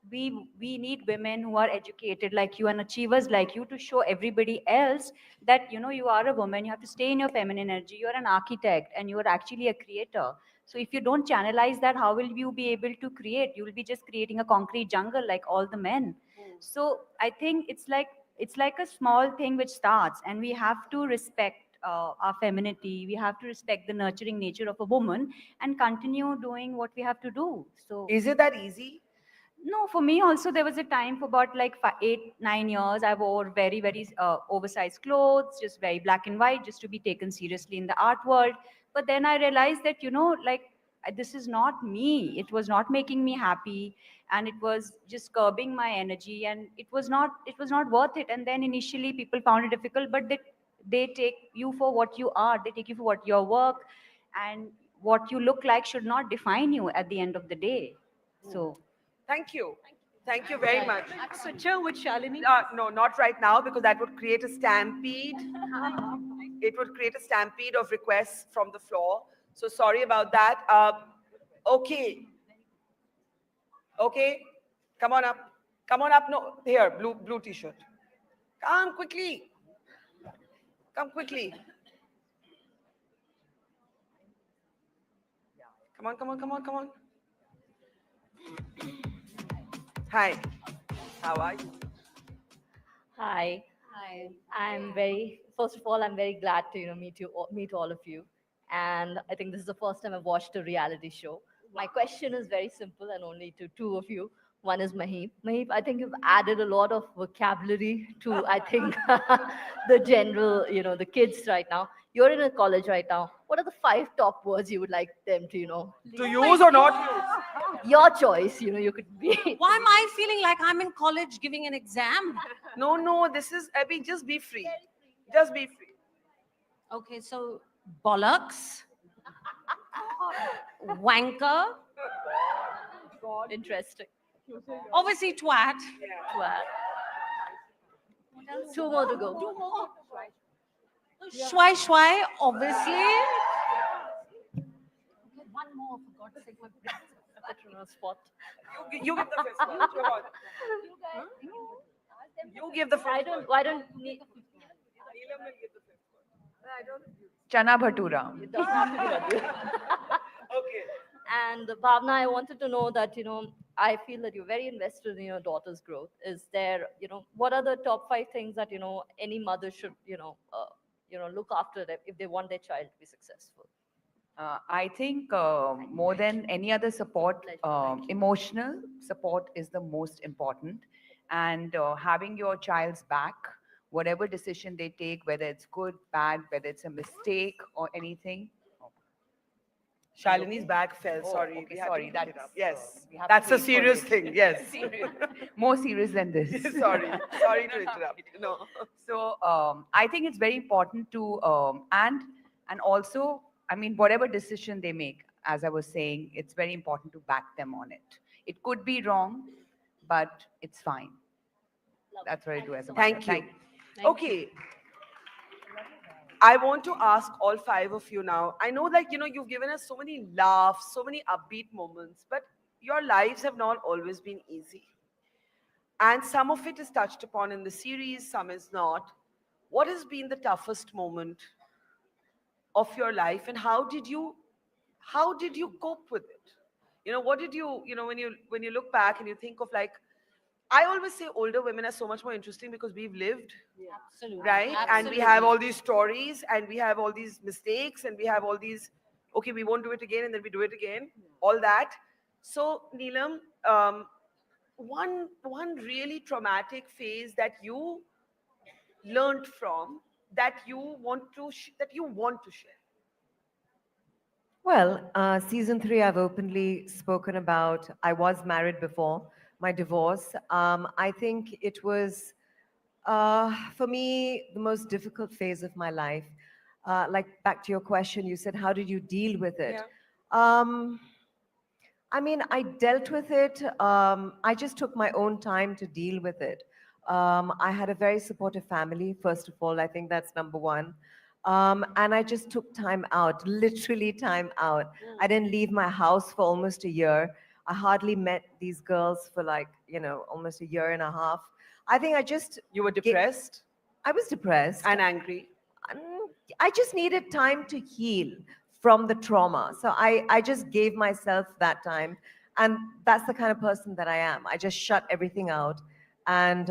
We need women who are educated like you and achievers like you to show everybody else that you are a woman, you have to stay in your feminine energy, you're an architect and you're actually a creator. So if you don't channelize that, how will you be able to create? You will be just creating a concrete jungle like all the men. So I think it's like a small thing which starts, and we have to respect our femininity, we have to respect the nurturing nature of a woman and continue doing what we have to do. So is it that easy? No, for me also, there was a time for about like 8-9 years, I wore very, very oversized clothes, just very black and white, just to be taken seriously in the art world. But then I realized that, this is not me. It was not making me happy, and it was just curbing my energy, and it was not worth it. And then initially people found it difficult, but they take you for what you are. They take you for what your work and what you look like should not define you at the end of the day. So, Thank you. Thank you very much. Picture with Shalini. No, not right now, because that would create a stampede. It would create a stampede of requests from the floor. So sorry about that. Okay. Okay. Come on up. Come on up. No, here, blue t-shirt. Come quickly. Come quickly. Come on, come on, come on, come on. Hi. How are you? Hi. I'm very, first of all, I'm very glad to meet all of you. And I think this is the first time I've watched a reality show. My question is very simple and only to two of you. One is Mahib. Mahib, I think you've added a lot of vocabulary to, I think, the general, the kids right now. You're in a college right now. What are the 5 top words you would like them to, To use or not use? Your choice, you could be. Why am I feeling like I'm in college giving an exam? No, this is, Abby, just be free. Just be free. Okay, so bollocks, wanker, Interesting. obviously twat. Twat. 2 more to go. Shwai shwai, obviously. One more, for God's sake, my brain is on spot. You give the first one. Come on. You give the first one. Why don't Chana Bhatura. Okay. And Bhavna, I wanted to know that, I feel that you're very invested in your daughter's growth. Is there, what are the top 5 things that, any mother should, look after them if they want their child to be successful? I think more than any other support, emotional support is the most important. And having your child's back, whatever decision they take, whether it's good, bad, whether it's a mistake or anything. Shalini's back fell. Oh, Sorry. okay, We had to sorry. pick That's it up. Yes. we have to That's a wait for serious it. thing. Yes. More serious than this. Sorry. Sorry to interrupt. No. So I think it's very important to and also, I mean, whatever decision they make, as I was saying, it's very important to back them on it. It could be wrong, but it's fine. That's what I do as a mother. Thank you. Okay. I want to ask all 5 of you now. I know that, you've given us so many laughs, so many upbeat moments, but your lives have not always been easy. And some of it is touched upon in the series, some is not. What has been the toughest moment of your life, and how did you cope with it? What did you, when you look back and you think of, like, I always say older women are so much more interesting because we've lived, Absolutely. right? And we have all these stories, and we have all these mistakes, and we have all these, okay, we won't do it again, and then we do it again, all that. So, Neelam, one really traumatic phase that you learned from, that you want to share. Well, season 3, I've openly spoken about. I was married before my divorce. I think it was, for me, the most difficult phase of my life. Like, back to your question, you said, how did you deal with it? I mean, I dealt with it. I just took my own time to deal with it. I had a very supportive family, first of all. I think that's number one. And I just took time out, literally time out. I didn't leave my house for almost a year. I hardly met these girls for, like, almost a year and a half. I think I just... You were depressed? I was depressed. And angry? I just needed time to heal from the trauma. So I just gave myself that time. And that's the kind of person that I am. I just shut everything out. And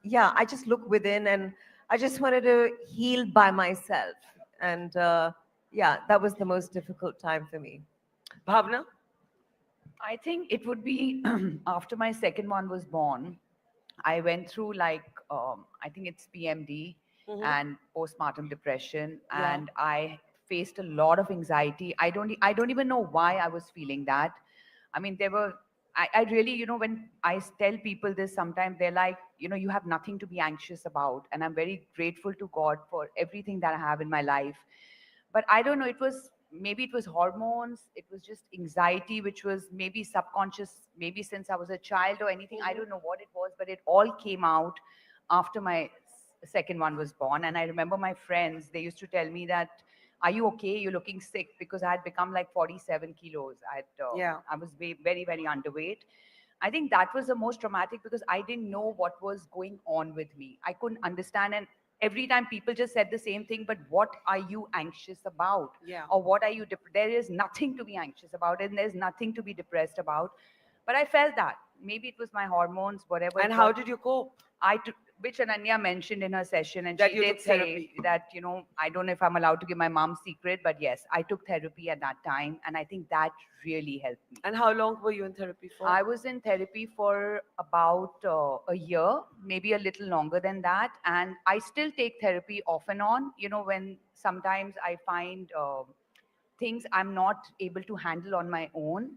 yeah, I just look within, and I just wanted to heal by myself. And yeah, that was the most difficult time for me. Bhavna? I think it would be after my second one was born, I went through, like, I think it's PMD and postpartum depression. Yeah. And I faced a lot of anxiety. I don't even know why I was feeling that. I mean, there were I really, when I tell people this, sometimes they're like, you have nothing to be anxious about. And I'm very grateful to God for everything that I have in my life. But I don't know, maybe it was hormones, it was just anxiety, which was maybe subconscious, maybe since I was a child or anything. I don't know what it was, but it all came out after my second one was born. And I remember my friends, they used to tell me that, are you okay? You're looking sick, because I had become like 47 kilos. I was very, very underweight. I think that was the most traumatic, because I didn't know what was going on with me. I couldn't understand. And every time people just said the same thing, but what are you anxious about? Yeah. Or what are you, there is nothing to be anxious about, and there's nothing to be depressed about. But I felt that. Maybe it was my hormones, whatever. And how did you cope? Which Ananya mentioned in her session, and That she you did took say therapy. that, I don't know if I'm allowed to give my mom's secret, but yes, I took therapy at that time, and I think that really helped me. And how long were you in therapy for? I was in therapy for about a year, maybe a little longer than that, and I still take therapy off and on, when sometimes I find things I'm not able to handle on my own.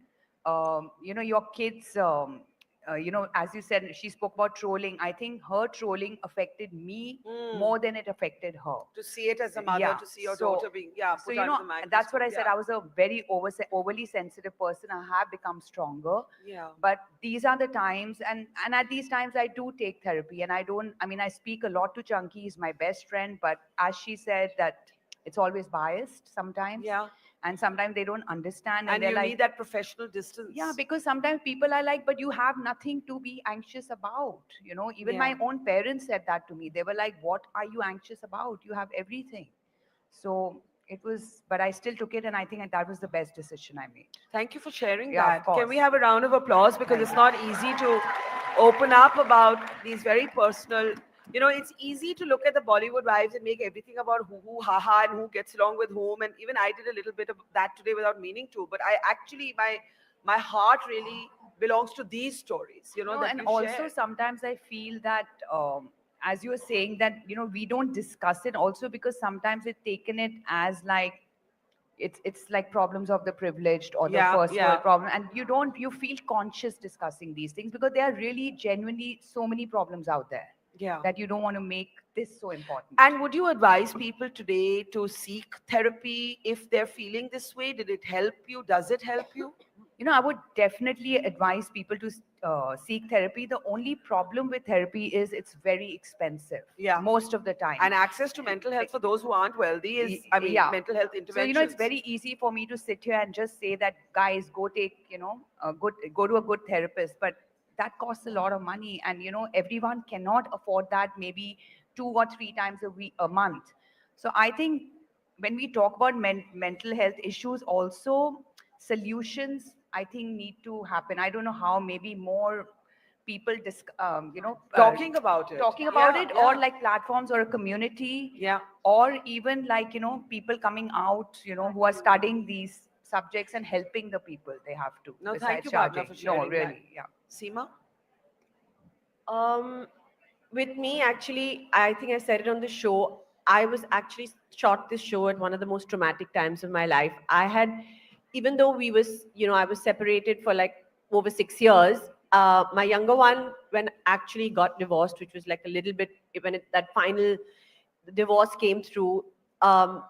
Your kids, as you said, she spoke about trolling. I think her trolling affected me more than it affected her. To see it as a mother, to see your daughter being, So, put under the microscope. that's what I said. Yeah. I was a very overly sensitive person. I have become stronger. Yeah. But these are the times, and at these times, I do take therapy. And I speak a lot to Chunky. He's my best friend. But as she said, that it's always biased sometimes. Yeah. And sometimes they don't understand. And they're you like, need that professional distance. yeah, because sometimes people are like, but you have nothing to be anxious about. Even my own parents said that to me. They were like, what are you anxious about? You have everything. So it was, but I still took it, and I think that was the best decision I made. Thank you for sharing Yeah, that. of course. Can we have a round of applause? Because Thank it's not easy to open up about these very personal. It's easy to look at the Bollywood wives and make everything about who, ha ha, and who gets along with whom. And even I did a little bit of that today without meaning to. But I actually, my heart really belongs to these stories. No, that and you also share. sometimes I feel that, as you were saying, that we don't discuss it also, because sometimes it's taken it as like it's like problems of the privileged or the first world problem, and you feel conscious discussing these things, because there are really genuinely so many problems out there that you don't want to make this so important. And would you advise people today to seek therapy if they're feeling this way? Did it help you? Does it help you? I would definitely advise people to seek therapy. The only problem with therapy is it's very expensive. Yeah. Most of the time. And access to mental health for those who aren't wealthy is, mental health interventions. So, it's very easy for me to sit here and just say that, guys, go take, go to a good therapist. But that costs a lot of money. And, everyone cannot afford that maybe 2 or 3 times a month. So I think when we talk about mental health issues, also solutions, I think, need to happen. I don't know how, maybe more people talking about it. Or like platforms or a community, or even like people coming out who are studying these subjects and helping the people they have to. No, besides thank you, Bhavna, charging. for sharing No, really, that. Seema? With me, actually, I think I said it on the show. I was actually shot this show at one of the most traumatic times of my life. Even though I was separated for like over 6 years. My younger one, when actually got divorced, which was like a little bit, that final divorce came through, I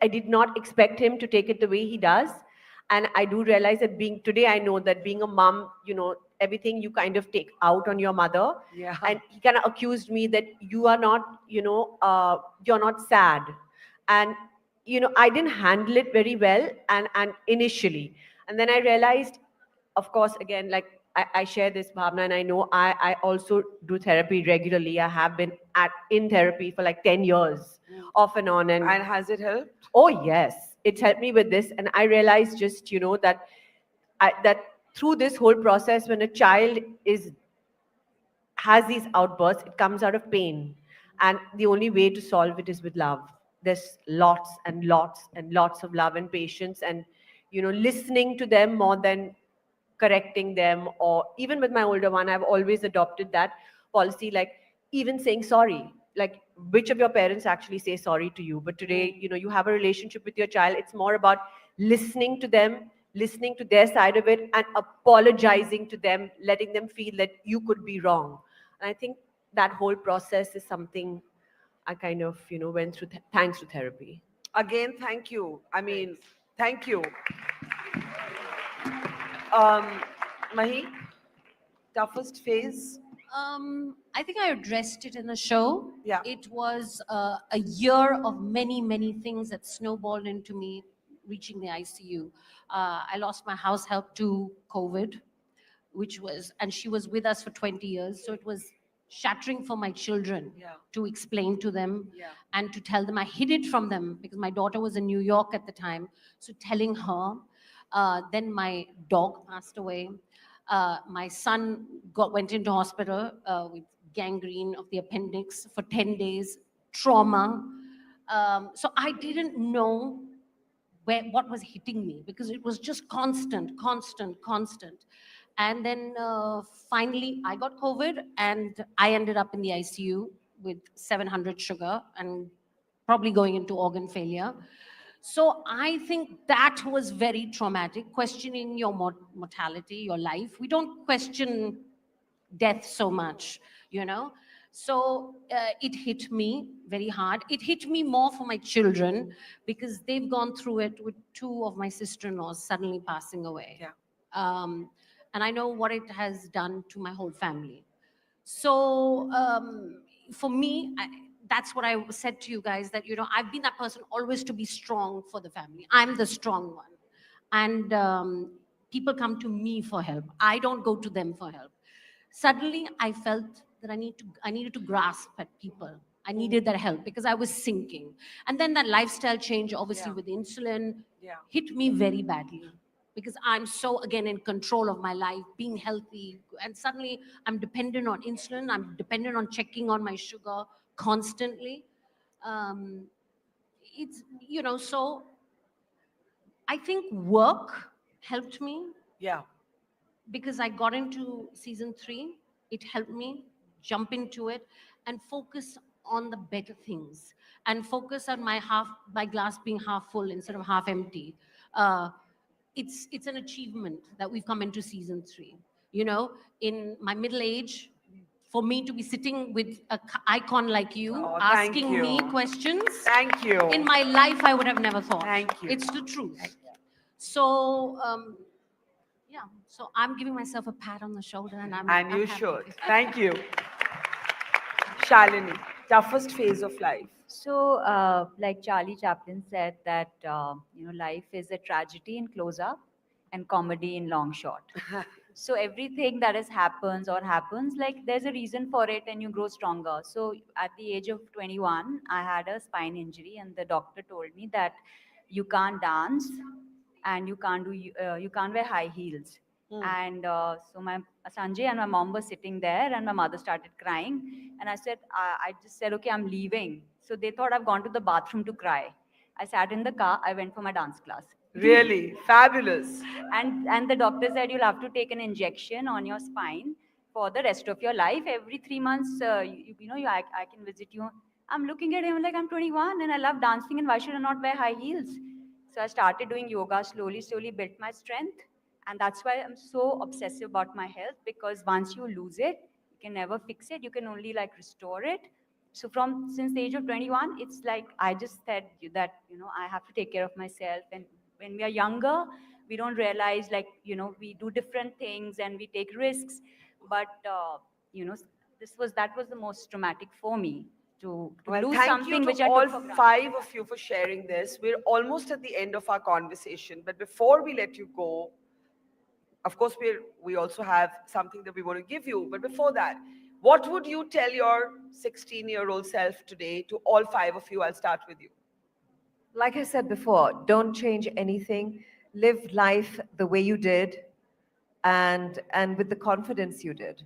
did not expect him to take it the way he does. And I do realize that today I know that being a mom, everything you kind of take out on your mother. Yeah. And he kind of accused me that you are not, you're not sad. And, I didn't handle it very well and initially. And then I realized, of course, again, like I share this, Bhavna, and I know I also do therapy regularly. I have been in therapy for like 10 years, off and on. And has it helped? Oh, yes. It's helped me with this. And I realized just, that through this whole process, when a child has these outbursts, it comes out of pain. And the only way to solve it is with love. There's lots and lots and lots of love and patience and, listening to them more than correcting them. Or even with my older one, I've always adopted that policy, like even saying sorry. Like, which of your parents actually say sorry to you? But today, you have a relationship with your child. It's more about listening to them, listening to their side of it and apologizing to them, letting them feel that you could be wrong. And I think that whole process is something I kind of, went through thanks to therapy. Again, thank you. I mean, thank you. Mahi, toughest phase? I think I addressed it in the show. Yeah. It was a year of many, many things that snowballed into me reaching the ICU. I lost my house help to COVID, and she was with us for 20 years. So it was shattering for my children to explain to them and to tell them. I hid it from them because my daughter was in New York at the time. So telling her, then my dog passed away. My son went into hospital with gangrene of the appendix for 10 days, trauma. So I didn't know what was hitting me because it was just constant. And then finally I got COVID and I ended up in the ICU with 700 sugar and probably going into organ failure. So I think that was very traumatic, questioning your mortality, your life. We don't question death so much, So it hit me very hard. It hit me more for my children because they've gone through it with two of my sister-in-laws suddenly passing away. And I know what it has done to my whole family. So for me, that's what I said to you guys, that, I've been that person always to be strong for the family. I'm the strong one. And people come to me for help. I don't go to them for help. Suddenly, I felt that I needed to grasp at people. I needed that help because I was sinking. And then that lifestyle change, obviously with insulin, hit me very badly because I'm so, again, in control of my life, being healthy. And suddenly, I'm dependent on insulin. I'm dependent on checking on my sugar constantly. It's, so I think work helped me. Yeah. Because I got into season 3, it helped me jump into it and focus on the better things and focus on my glass being half full instead of half empty. It's an achievement that we've come into season 3. In my middle age, for me to be sitting with an icon like you, asking me questions. Thank you. In my life, I would have never thought. Thank you. It's the truth. So, yeah, so I'm giving myself a pat on the shoulder and I'm you happy. should. Thank you. Shalini, toughest phase of life? So, like Charlie Chaplin said that, life is a tragedy in close-up and comedy in long shot. So everything that happens, like there's a reason for it and you grow stronger. So at the age of 21, I had a spine injury and the doctor told me that you can't dance and you can't wear high heels. And so my Sanjay and my mom were sitting there and my mother started crying. And I said, I just said, okay, I'm leaving. So they thought I've gone to the bathroom to cry. I sat in the car, I went for my dance class. Really? Fabulous. And the doctor said you'll have to take an injection on your spine for the rest of your life. Every 3 months, I can visit you. I'm looking at him like I'm 21 and I love dancing and why should I not wear high heels? So I started doing yoga, slowly built my strength. And that's why I'm so obsessive about my health, because once you lose it, you can never fix it. You can only restore it. So since the age of 21, it's like I just said that, I have to take care of myself. And when we are younger, we don't realize we do different things and we take risks. But, that was the most traumatic for me. To lose something which I all took for granted. 5 of you for sharing this. We're almost at the end of our conversation, but before we let you go, of course, we also have something that we want to give you. But before that, what would you tell your 16-year-old self today? To all 5 of you, I'll start with you. Like I said before, don't change anything. Live life the way you did and with the confidence you did.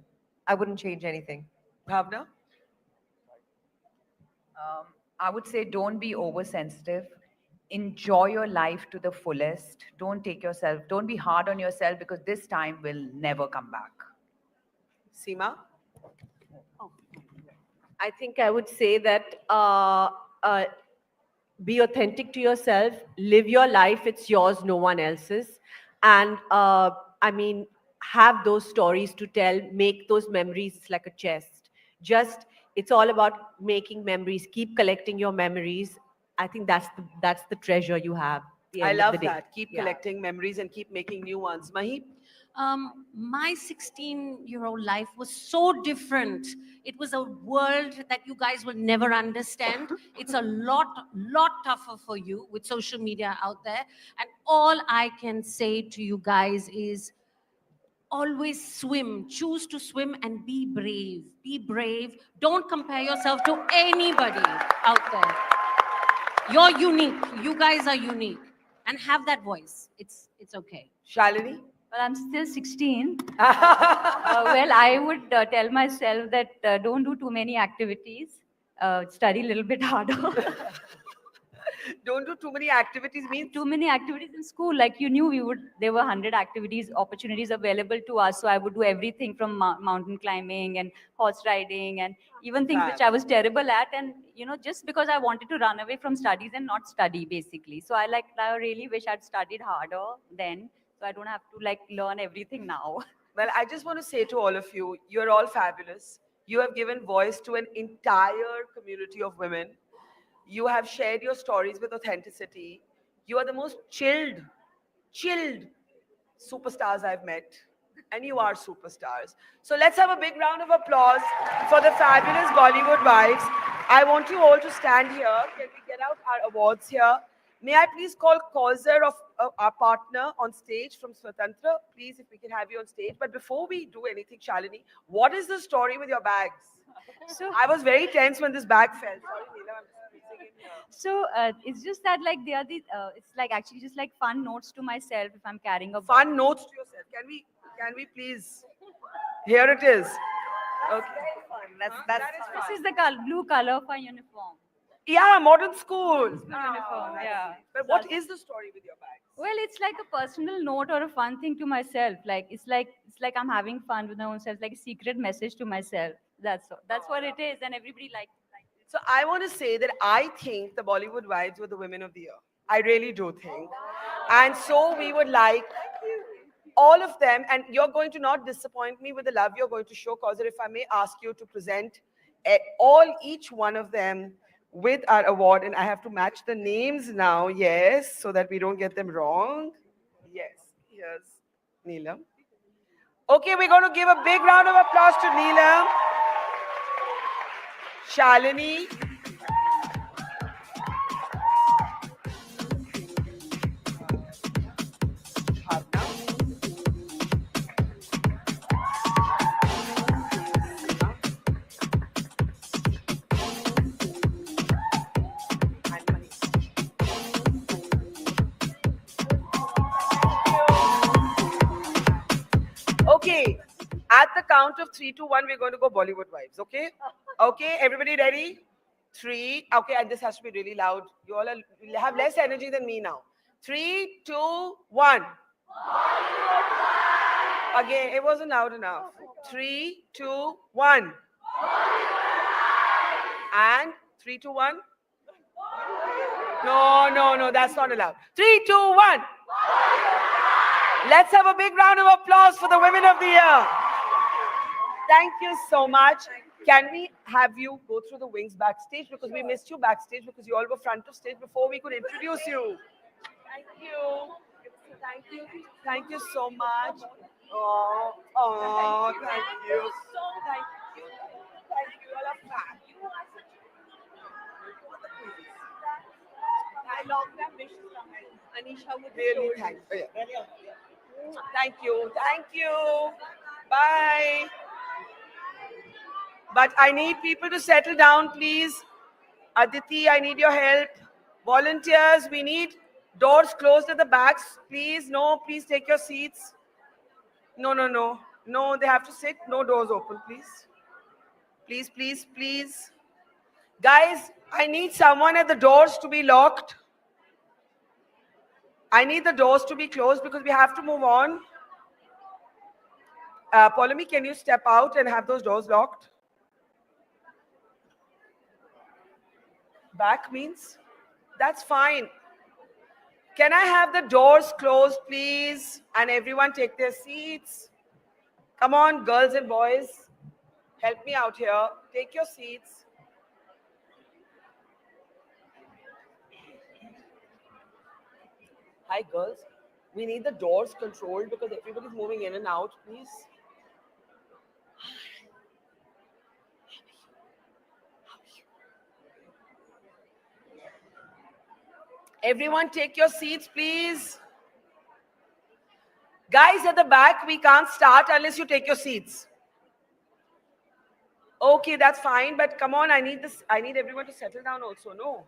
I wouldn't change anything. Bhavna? I would say don't be oversensitive. Enjoy your life to the fullest. Don't be hard on yourself, because this time will never come back. Seema? I think I would say that be authentic to yourself, live your life, it's yours, no one else's. and I mean, have those stories to tell, make those memories like a chest. Just, it's all about making memories, keep collecting your memories. I think that's the treasure you have at the I end of the love day. that. Keep collecting memories and keep making new ones. Mahi? My 16-year-old life was so different. It was a world that you guys will never understand. It's a lot tougher for you with social media out there. And all I can say to you guys is always swim, choose to swim and be brave. Be brave. Don't compare yourself to anybody out there. You're unique. You guys are unique. And have that voice. It's okay. Shalini? Well, I'm still 16. Well, I would tell myself that don't do too many activities. Study a little bit harder. Don't do too many activities means? Too many activities in school. Like you knew there were 100 activities, opportunities available to us. So I would do everything from mountain climbing and horse riding and even things which I was terrible at. And, just because I wanted to run away from studies and not study basically. So I really wish I'd studied harder then. So I don't have to learn everything now. Well, I just want to say to all of you, you're all fabulous. You have given voice to an entire community of women. You have shared your stories with authenticity. You are the most chilled superstars I've met. And you are superstars. So let's have a big round of applause for the fabulous Bollywood wives. I want you all to stand here. Can we get out our awards here? May I please call Kauser of our partner on stage from Swatantra? Please, if we can have you on stage. But before we do anything, Shalini, what is the story with your bags? So I was very tense when this bag fell. Sorry, Neela, I'm just squeezing in here. So it's just that they are it's actually just fun notes to myself if I'm carrying a fun notes to yourself. Can we please? Here it is. Okay. That's this is the blue color for uniform. Yeah, modern school. Uniform, yeah. But what is the story with your bag? Well, it's like a personal note or a fun thing to myself. It's like I'm having fun with my own self, like a secret message to myself. That's what it is, and everybody likes it. So I want to say that I think the Bollywood wives were the women of the year. I really do think. And so we would like all of them, and you're going to not disappoint me with the love you're going to show, Kauser, if I may ask you to present each one of them with our award, and I have to match the names now, yes, so that we don't get them wrong. Yes, here's Neelam. Okay, we're going to give a big round of applause to Neelam. Shalini. Okay, at the count of 3, 2, 1, we're going to go Bollywood wives, okay? Okay, everybody ready? 3, okay, and this has to be really loud. You all have less energy than me now. 3, 2, 1. Again, it wasn't loud enough. 3, 2, 1. And 3, 2, 1. No, that's not allowed. 3, 2, 1. Let's have a big round of applause for the women of the year. Thank you so much. Can we have you go through the wings backstage? Because we missed you backstage because you all were front of stage before we could introduce you. Thank you. Thank you. Thank you so much. Oh, thank you. Thank you. Thank you. All of that. I love that wishes from Anisha would really thank you. Thank you. Thank you. Bye. But I need people to settle down, please. Aditi, I need your help. Volunteers, we need doors closed at the backs. Please, no, please take your seats. No. No, they have to sit. No doors open, please. Please, please, please. Guys, I need someone at the doors to be locked. I need the doors to be closed because we have to move on. Polemy, can you step out and have those doors locked? Back means? That's fine. Can I have the doors closed, please? And everyone take their seats. Come on, girls and boys. Help me out here. Take your seats. Hi, girls. We need the doors controlled because everybody's moving in and out, please. Everyone take your seats, please. Guys at the back, we can't start unless you take your seats. Okay, that's fine, but come on, I need everyone to settle down also, no?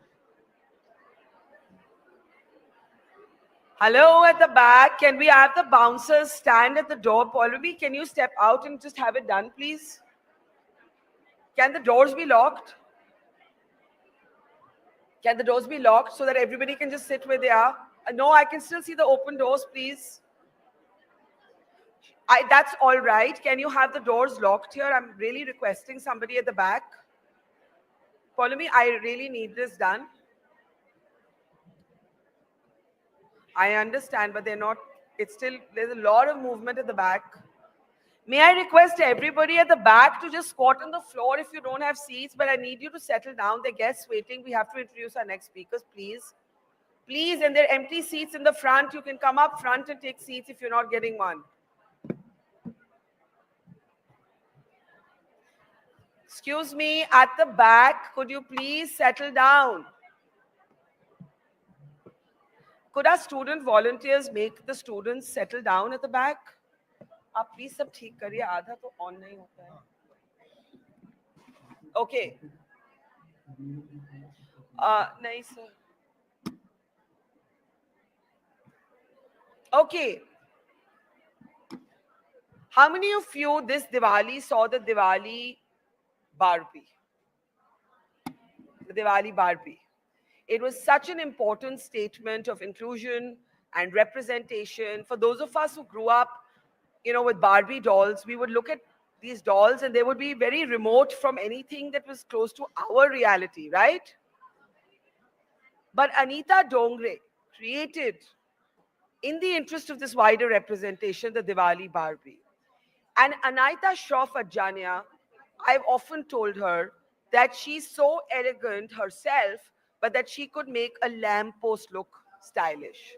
Hello at the back, can we have the bouncers stand at the door? Pallavi, can you step out and just have it done, please? Can the doors be locked? Can the doors be locked so that everybody can just sit where they are? No, I can still see the open doors, please. That's all right. Can you have the doors locked here? I'm really requesting somebody at the back. Pallavi, I really need this done. I understand, but they're not, there's a lot of movement at the back. May I request everybody at the back to just squat on the floor if you don't have seats, but I need you to settle down. The guests waiting. We have to introduce our next speakers, please. Please, and there are empty seats in the front. You can come up front and take seats if you're not getting one. Excuse me, at the back, could you please settle down? Could our student volunteers make the students settle down at the back? आप please सब ठीक करिए आधा तो on नहीं होता है okay नहीं sir okay, how many of you this Diwali saw the Diwali Barbie? The Diwali Barbie. It was such an important statement of inclusion and representation. For those of us who grew up, with Barbie dolls, we would look at these dolls and they would be very remote from anything that was close to our reality, right? But Anita Dongre created, in the interest of this wider representation, the Diwali Barbie. And Anita Shroff Adjania, I've often told her that she's so elegant herself, but that she could make a lamppost look stylish.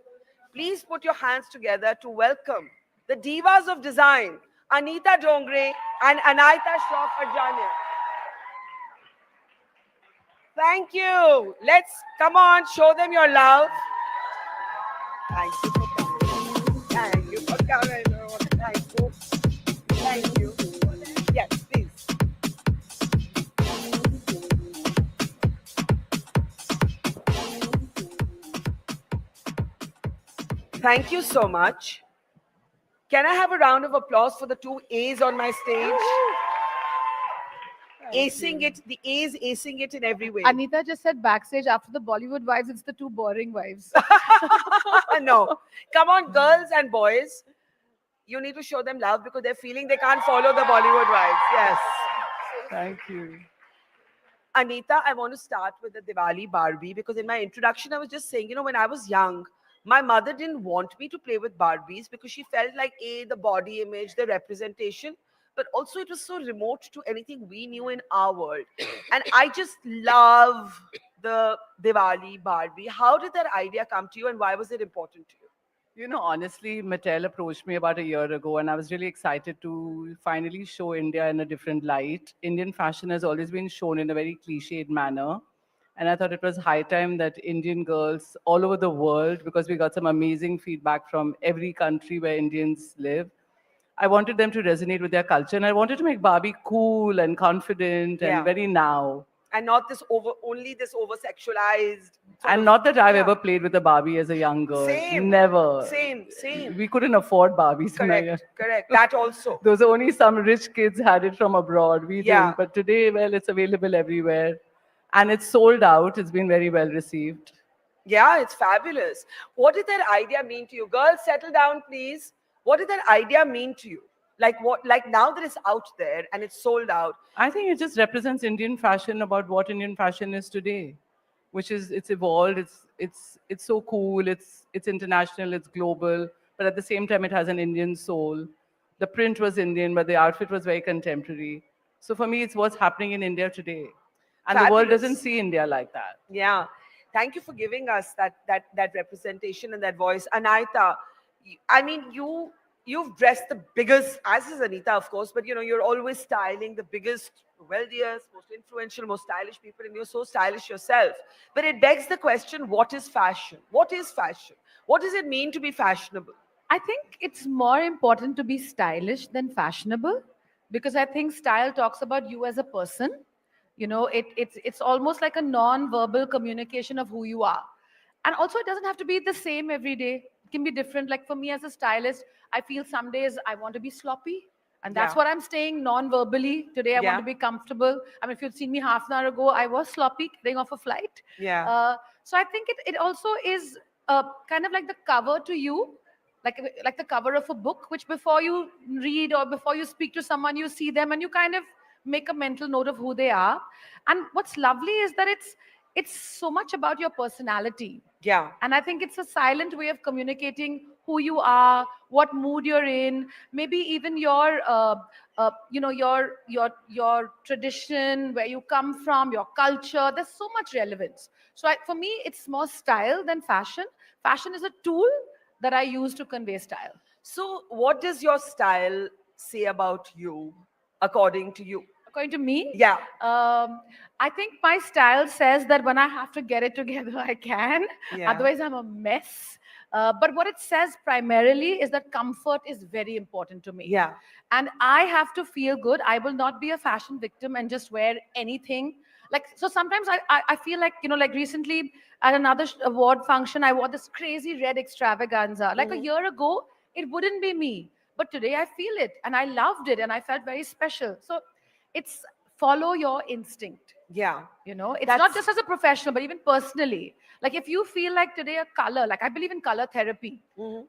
Please put your hands together to welcome the divas of design, Anita Dongre and Anita Shroff Adjania. Thank you. Let's, come on, show them your love. Thank you for coming. Thank you for coming. Thank you. Thank you. Yes, please. Thank you so much. Can I have a round of applause for the two A's on my stage? Acing it, the A's acing it in every way. Anita just said backstage after the Bollywood Wives, it's the two boring wives. No. Come on, girls and boys. You need to show them love because they're feeling they can't follow the Bollywood Wives. Yes. Thank you. Anita, I want to start with the Diwali Barbie because in my introduction, I was just saying, when I was young, my mother didn't want me to play with Barbies because she felt like, the body image, the representation, but also it was so remote to anything we knew in our world. And I just love the Diwali Barbie. How did that idea come to you and why was it important to you? Honestly, Mattel approached me about a year ago and I was really excited to finally show India in a different light. Indian fashion has always been shown in a very cliched manner. And I thought it was high time that Indian girls all over the world, because we got some amazing feedback from every country where Indians live, I wanted them to resonate with their culture. And I wanted to make Barbie cool and confident and very now. And not this only this over-sexualized. And not that I've ever played with a Barbie as a young girl. Same. Never. Same. We couldn't afford Barbies. Correct. That also. Those are only some rich kids had it from abroad. We didn't. But today, well, it's available everywhere. And it's sold out. It's been very well received. Yeah, it's fabulous. What did that idea mean to you? Girls, settle down, please. What did that idea mean to you? Like now that it's out there and it's sold out. I think it just represents Indian fashion about what Indian fashion is today, which is it's evolved. it's so cool, it's international, it's global, but at the same time it has an Indian soul. The print was Indian, but the outfit was very contemporary. So for me, it's what's happening in India today. And the world doesn't Fabulous. see India like that. Yeah. Thank you for giving us that representation and that voice. Anita, I mean, you've dressed the biggest, as is Anita, of course, but you're always styling the biggest, wealthiest, most influential, most stylish people, and you're so stylish yourself. But it begs the question, what is fashion? What is fashion? What does it mean to be fashionable? I think it's more important to be stylish than fashionable, because I think style talks about you as a person. It's almost like a non-verbal communication of who you are. And also, it doesn't have to be the same every day. It can be different. Like for me as a stylist, I feel some days I want to be sloppy. And that's Yeah. what I'm saying non-verbally. Today, I want Yeah. to be comfortable. I mean, if you'd seen me half an hour ago, I was sloppy, getting off a flight. Yeah. So I think it also is kind of like the cover to you, like the cover of a book, which before you read or before you speak to someone, you see them and you kind of make a mental note of who they are. And what's lovely is that it's so much about your personality. Yeah. And I think it's a silent way of communicating who you are, what mood you're in, maybe even your your tradition, where you come from, your culture. There's so much relevance. So for me, it's more style than fashion. Fashion is a tool that I use to convey style. So, what does your style say about you, according to you? According to me, Yeah. I think my style says that when I have to get it together, I can. Yeah. Otherwise, I'm a mess. But what it says primarily is that comfort is very important to me. Yeah. And I have to feel good. I will not be a fashion victim and just wear anything. So sometimes I feel like, like recently at another award function, I wore this crazy red extravaganza. Like a year ago, it wouldn't be me. But today I feel it and I loved it and I felt very special. So it's follow your instinct. Yeah. It's not just as a professional, but even personally. Like if you feel like today a color, like I believe in color therapy.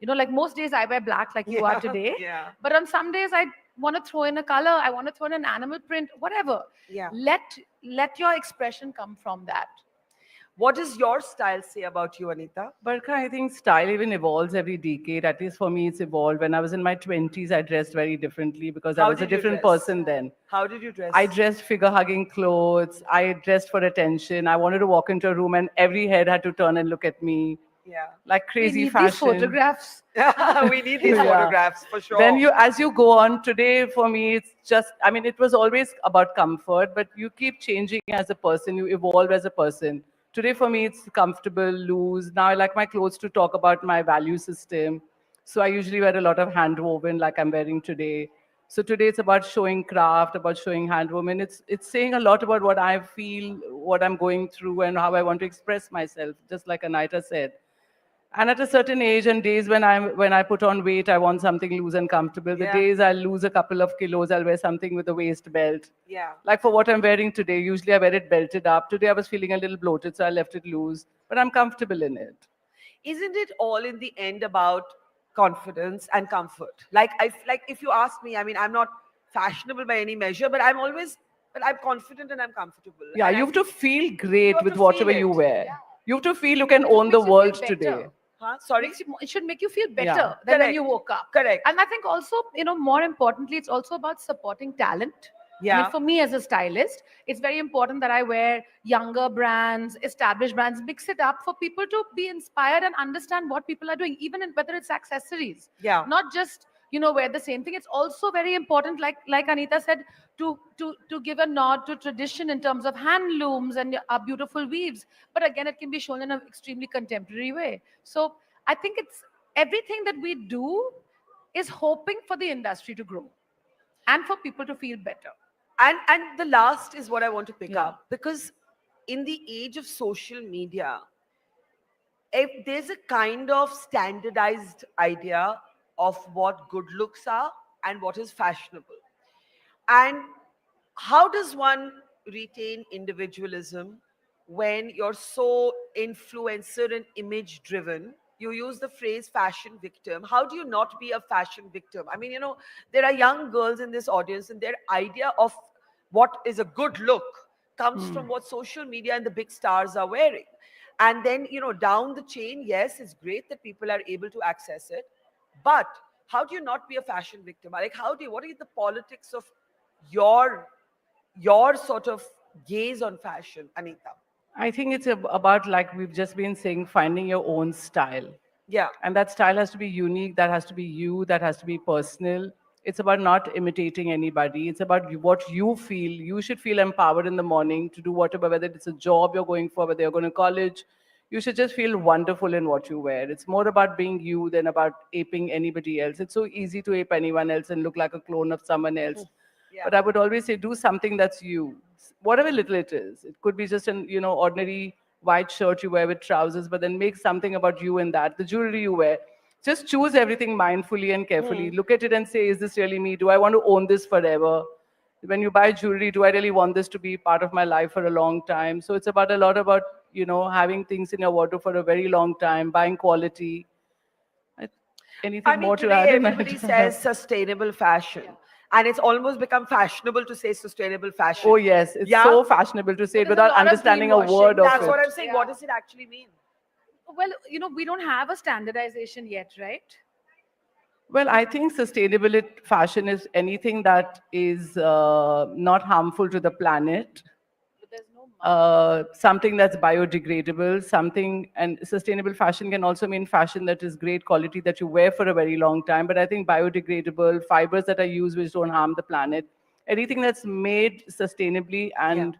Like most days I wear black like you are today. Yeah. But on some days I want to throw in a color, I want to throw in an animal print, whatever. Yeah. Let your expression come from that. What does your style say about you, Anita? Barkha, I think style even evolves every decade. At least for me, it's evolved. When I was in my 20s, I dressed very differently because I How was a did you different dress? person then. How did you dress? I dressed figure-hugging clothes. I dressed for attention. I wanted to walk into a room and every head had to turn and look at me. Yeah. Like crazy We need fashion. these photographs. We need these Yeah. photographs for sure. Then as you go on, today for me, it's just, I mean, it was always about comfort, but you keep changing as a person, you evolve as a person. Today for me, it's comfortable, loose. Now I like my clothes to talk about my value system. So I usually wear a lot of hand woven like I'm wearing today. So today it's about showing craft, about showing hand woven. It's saying a lot about what I feel, what I'm going through and how I want to express myself, just like Anita said. And at a certain age and days when I put on weight, I want something loose and comfortable. The Yeah. days I'll lose a couple of kilos, I'll wear something with a waist belt. Yeah. Like for what I'm wearing today, usually I wear it belted up. Today I was feeling a little bloated, so I left it loose. But I'm comfortable in it. Isn't it all in the end about confidence and comfort? Like if you ask me, I mean, I'm not fashionable by any measure, but I'm confident and I'm comfortable. Yeah, And you have to feel great have with to whatever feel you it. wear. You have to feel you can own the world Makes you feel today. better. Sorry? It should make you feel better Yeah. than when Correct. you woke up. Correct. And I think also, more importantly, it's also about supporting talent. I Yeah. mean, for me as a stylist, it's very important that I wear younger brands, established brands, mix it up for people to be inspired and understand what people are doing, even whether it's accessories. Yeah. Not just, wear the same thing. It's also very important, like Anita said, to give a nod to tradition in terms of handlooms and our beautiful weaves. But again, it can be shown in an extremely contemporary way. So I think it's everything that we do is hoping for the industry to grow and for people to feel better. And the last is what I want to pick up, because in the age of social media, if there's a kind of standardized idea of what good looks are and what is fashionable. And how does one retain individualism when you're so influencer and image driven? You use the phrase fashion victim. How do you not be a fashion victim? I mean, there are young girls in this audience and their idea of what is a good look comes from what social media and the big stars are wearing. And then, down the chain, yes, it's great that people are able to access it. But how do you not be a fashion victim? Like, what are the politics of your, your sort of gaze on fashion, Anita? I think it's about, like we've just been saying, finding your own style. Yeah. And that style has to be unique, that has to be you, that has to be personal. It's about not imitating anybody. It's about what you feel. You should feel empowered in the morning to do whatever, whether it's a job you're going for, whether you're going to college. You should just feel wonderful in what you wear. It's more about being you than about aping anybody else. It's so easy to ape anyone else and look like a clone of someone else. Yeah. But I would always say, do something that's you, whatever little it is. It could be just an ordinary white shirt you wear with trousers, but then make something about you in that. The jewelry you wear, just choose everything mindfully and carefully. Look at it and say, is this really me? Do I want to own this forever? When you buy jewelry, do I really want this to be part of my life for a long time? So it's about a lot about having things in your wardrobe for a very long time, buying quality. Anything more to today add? everybody says sustainable fashion. And it's almost become fashionable to say sustainable fashion. Oh yes, it's so fashionable to say it without understanding a word of it. That's what I'm saying. What does it actually mean? Well, we don't have a standardization yet, right? Well, I think sustainable fashion is anything that is not harmful to the planet, something that's biodegradable, and sustainable fashion can also mean fashion that is great quality that you wear for a very long time. But I think biodegradable fibers that are used which don't harm the planet, anything that's made sustainably and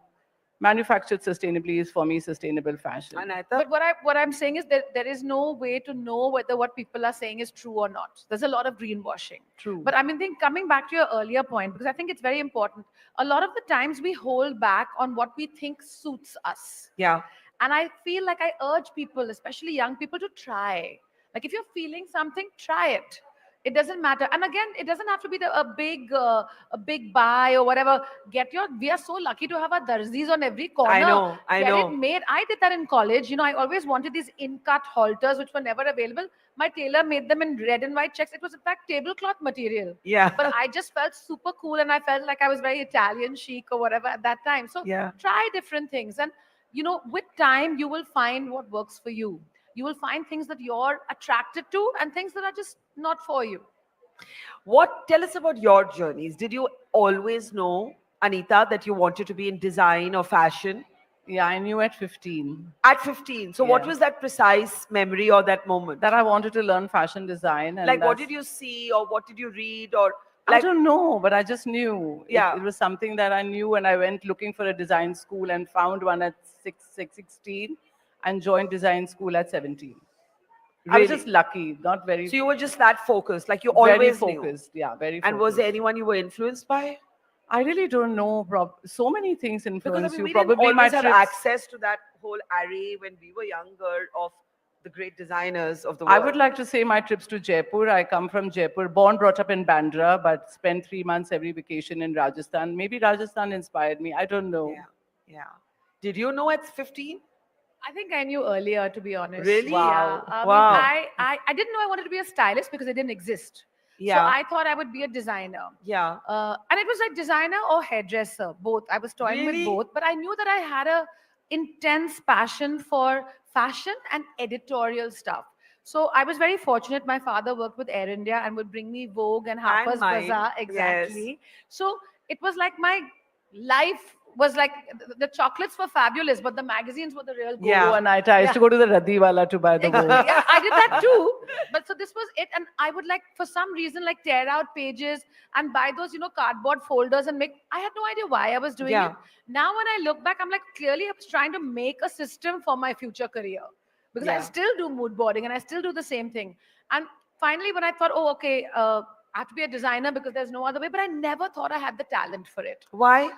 manufactured sustainably is for me sustainable fashion. But what I'm saying is that there is no way to know whether what people are saying is true or not. There's a lot of greenwashing. True. But I mean, coming back to your earlier point, because I think it's very important. A lot of the times we hold back on what we think suits us. Yeah. And I feel like I urge people, especially young people, to try. Like if you're feeling something, try it. It doesn't matter. And again, it doesn't have to be a big buy or whatever. We are so lucky to have our darzis on every corner. I know. Get it made. I did that in college. I always wanted these in-cut halters, which were never available. My tailor made them in red and white checks. It was in fact tablecloth material. Yeah. But I just felt super cool and I felt like I was very Italian chic or whatever at that time. So try different things. And with time, you will find what works for you. You will find things that you're attracted to and things that are just not for you. Tell us about your journeys. Did you always know, Anita, that you wanted to be in design or fashion? Yeah, I knew at 15. At 15. So what was that precise memory or that moment? That I wanted to learn fashion design. And like what did you see or what did you read or I don't know, but I just knew. Yeah. It was something that I knew, and I went looking for a design school and found one at 16 and joined design school at 17. I was just lucky, not very. So you were just that focused, like you very always focused. knew. Yeah, very focused. And was there anyone you were influenced by? I really don't know. So many things influence Because you. we Probably didn't my always have trips. access to that whole array when we were younger of the great designers of the world. I would like to say my trips to Jaipur. I come from Jaipur, born, brought up in Bandra, but spent 3 months every vacation in Rajasthan. Maybe Rajasthan inspired me. I don't know. Yeah. Did you know at 15? I think I knew earlier, to be honest. Really? Yeah. Wow. I didn't know I wanted to be a stylist because it didn't exist. Yeah. So I thought I would be a designer. Yeah. And it was like designer or hairdresser, both. I was toying with both, but I knew that I had a intense passion for fashion and editorial stuff. So I was very fortunate. My father worked with Air India and would bring me Vogue and Harper's mine. Bazaar. Exactly. So it was like my life was like the chocolates were fabulous, but the magazines were the real gold. Oh, and I used to go to the Radiwala to buy the Vogue. Yeah, I did that too. But so this was it. And I would like, for some reason, like tear out pages and buy those, cardboard folders and make, I had no idea why I was doing it. Now when I look back, I'm like, clearly I was trying to make a system for my future career. Because I still do mood boarding and I still do the same thing. And finally, when I thought, oh, okay, I have to be a designer because there's no other way, but I never thought I had the talent for it. Why?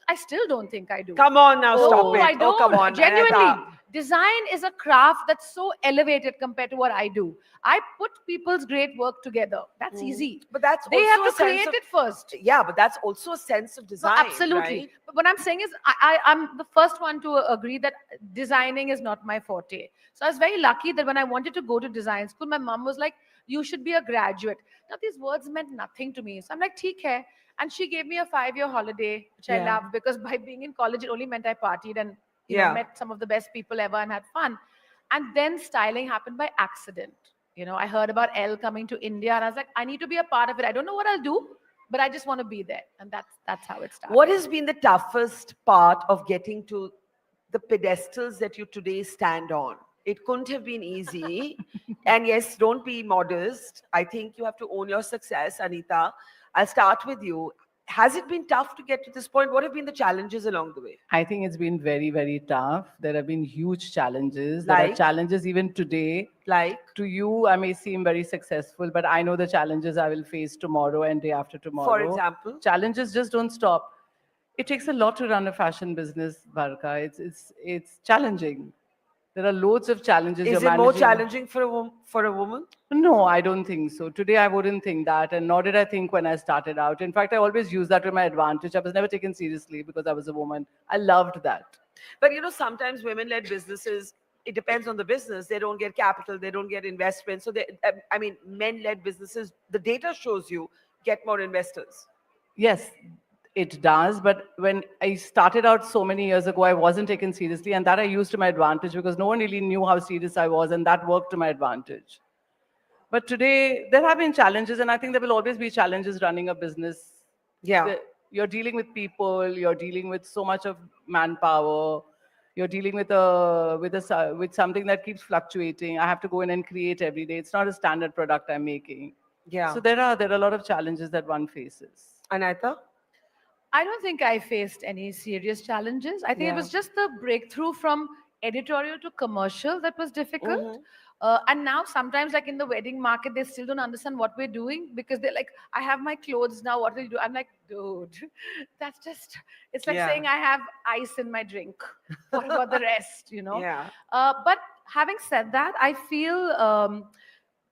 I still don't think I do. Come on now, stop it. I don't. Oh, come on. Genuinely. Anita. Design is a craft that's so elevated compared to what I do. I put people's great work together. That's easy. But that's they also have to a sense create of- it first. Yeah, but that's also a sense of No, design. absolutely. Right? But what I'm saying is, I'm the first one to agree that designing is not my forte. So I was very lucky that when I wanted to go to design school, my mom was like, you should be a graduate. Now, these words meant nothing to me. So I'm like, theek hai. And she gave me a 5-year holiday, which I Yeah. loved because by being in college, it only meant I partied and know, Yeah. met some of the best people ever and had fun. And then styling happened by accident. You know, I heard about Elle coming to India, and I was like, I need to be a part of it. I don't know what I'll do, but I just want to be there. And that's how it started. What has been the toughest part of getting to the pedestals that you today stand on? It couldn't have been easy. And yes, don't be modest. I think you have to own your success, Anita. I'll start with you. Has it been tough to get to this point? What have been the challenges along the way? I think it's been very, very tough. There have been huge challenges. There are Like? challenges even today. Like? To you, I may seem very successful, but I know the challenges I will face tomorrow and day after tomorrow. For example? Challenges just don't stop. It takes a lot to run a fashion business, Barkha. It's challenging. There are loads of challenges. Is you're it more managing. challenging for a woman? No, I don't think so. Today, I wouldn't think that, and nor did I think when I started out. In fact, I always use that to my advantage. I was never taken seriously because I was a woman. I loved that. But you know, sometimes women-led businesses, it depends on the business. They don't get capital, they don't get investment. So I mean, men-led businesses, the data shows you get more investors. Yes, it does. But when I started out so many years ago, I wasn't taken seriously, and that I used to my advantage because no one really knew how serious I was, and that worked to my advantage. But today, there have been challenges, and I think there will always be challenges running a business. Yeah. You're dealing with people, you're dealing with so much of manpower, you're dealing with something that keeps fluctuating. I have to go in and create every day. It's not a standard product I'm making. Yeah. So there are a lot of challenges that one faces. Anita? I don't think I faced any serious challenges. I think it Yeah. was just the breakthrough from editorial to commercial that was difficult. Mhm. And now sometimes like in the wedding market, they still don't understand what we're doing because they're like, I have my clothes now, what will you do? I'm like, dude, that's just, it's like Yeah. saying I have ice in my drink. What about the rest, you know? Yeah. But having said that, I feel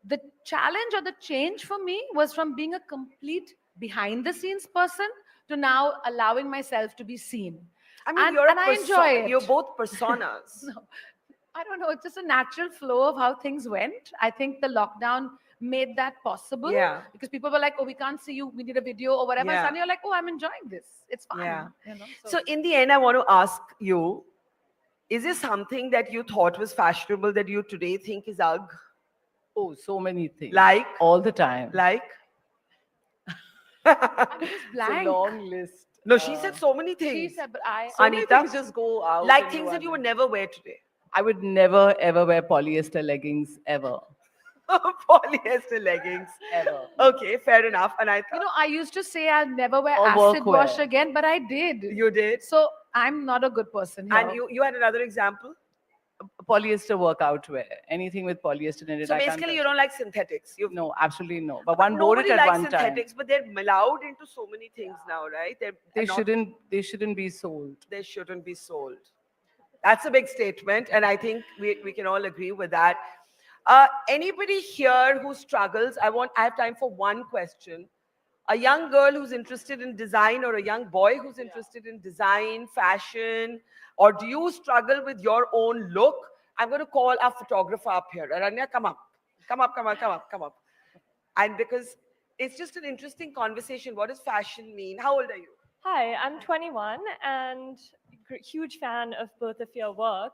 the challenge or the change for me was from being a complete behind the scenes person to now allowing myself to be seen. I mean, and, you're and a I enjoy it. You're both personas. No, I don't know. It's just a natural flow of how things went. I think the lockdown made that possible. Yeah. Because people were like, oh, we can't see you. We need a video or whatever. Yeah. And suddenly you're like, oh, I'm enjoying this. It's fun. Yeah. You know? So in the end, I want to ask you, is there something that you thought was fashionable that you today think is ugh? Oh, so many things. Like? All the time. Like? I'm just It's blank. a long list. No, she said so many things. She said, but I. So many Anita? things just go out. Like and things that you would un- never wear today. I would never, ever wear polyester leggings, ever. Polyester leggings. Ever. Okay, fair enough. And You know, I used to say I'll never wear Or acid workwear. wash again, but I did. You did? So I'm not a good person here. And you had another example? Polyester workout wear. Anything with polyester in it. So I can't basically, touch you don't like synthetics. it. No, absolutely no. But one wore it Nobody at likes one time. synthetics, but they're allowed into so many things now, right? They not- shouldn't be sold. They shouldn't be sold. That's a big statement, and I think we can all agree with that. Anybody here who struggles? I have time for one question. A young girl who's interested in design, or a young boy who's interested in design, fashion, or do you struggle with your own look? I'm going to call our photographer up here. Ananya, come up. Come up. And because it's just an interesting conversation. What does fashion mean? How old are you? Hi, I'm 21 and huge fan of both of your work.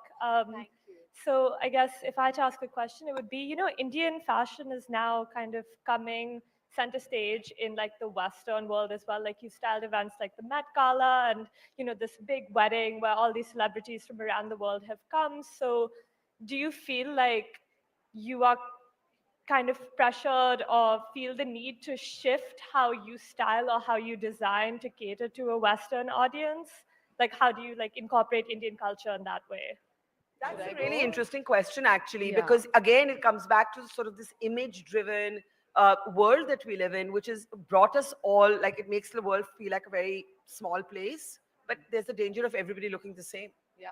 So I guess if I had to ask a question, it would be, you know, Indian fashion is now kind of coming center stage in like the Western world as well. Like you styled events like the Met Gala and, you know, this big wedding where all these celebrities from around the world have come. So do you feel like you are kind of pressured or feel the need to shift how you style or how you design to cater to a Western audience? Like how do you like incorporate Indian culture in that way? That's a really interesting question, actually, Yeah. because again, it comes back to sort of this image-driven world that we live in, which has brought us all, like it makes the world feel like a very small place, but there's the danger of everybody looking the same. Yeah.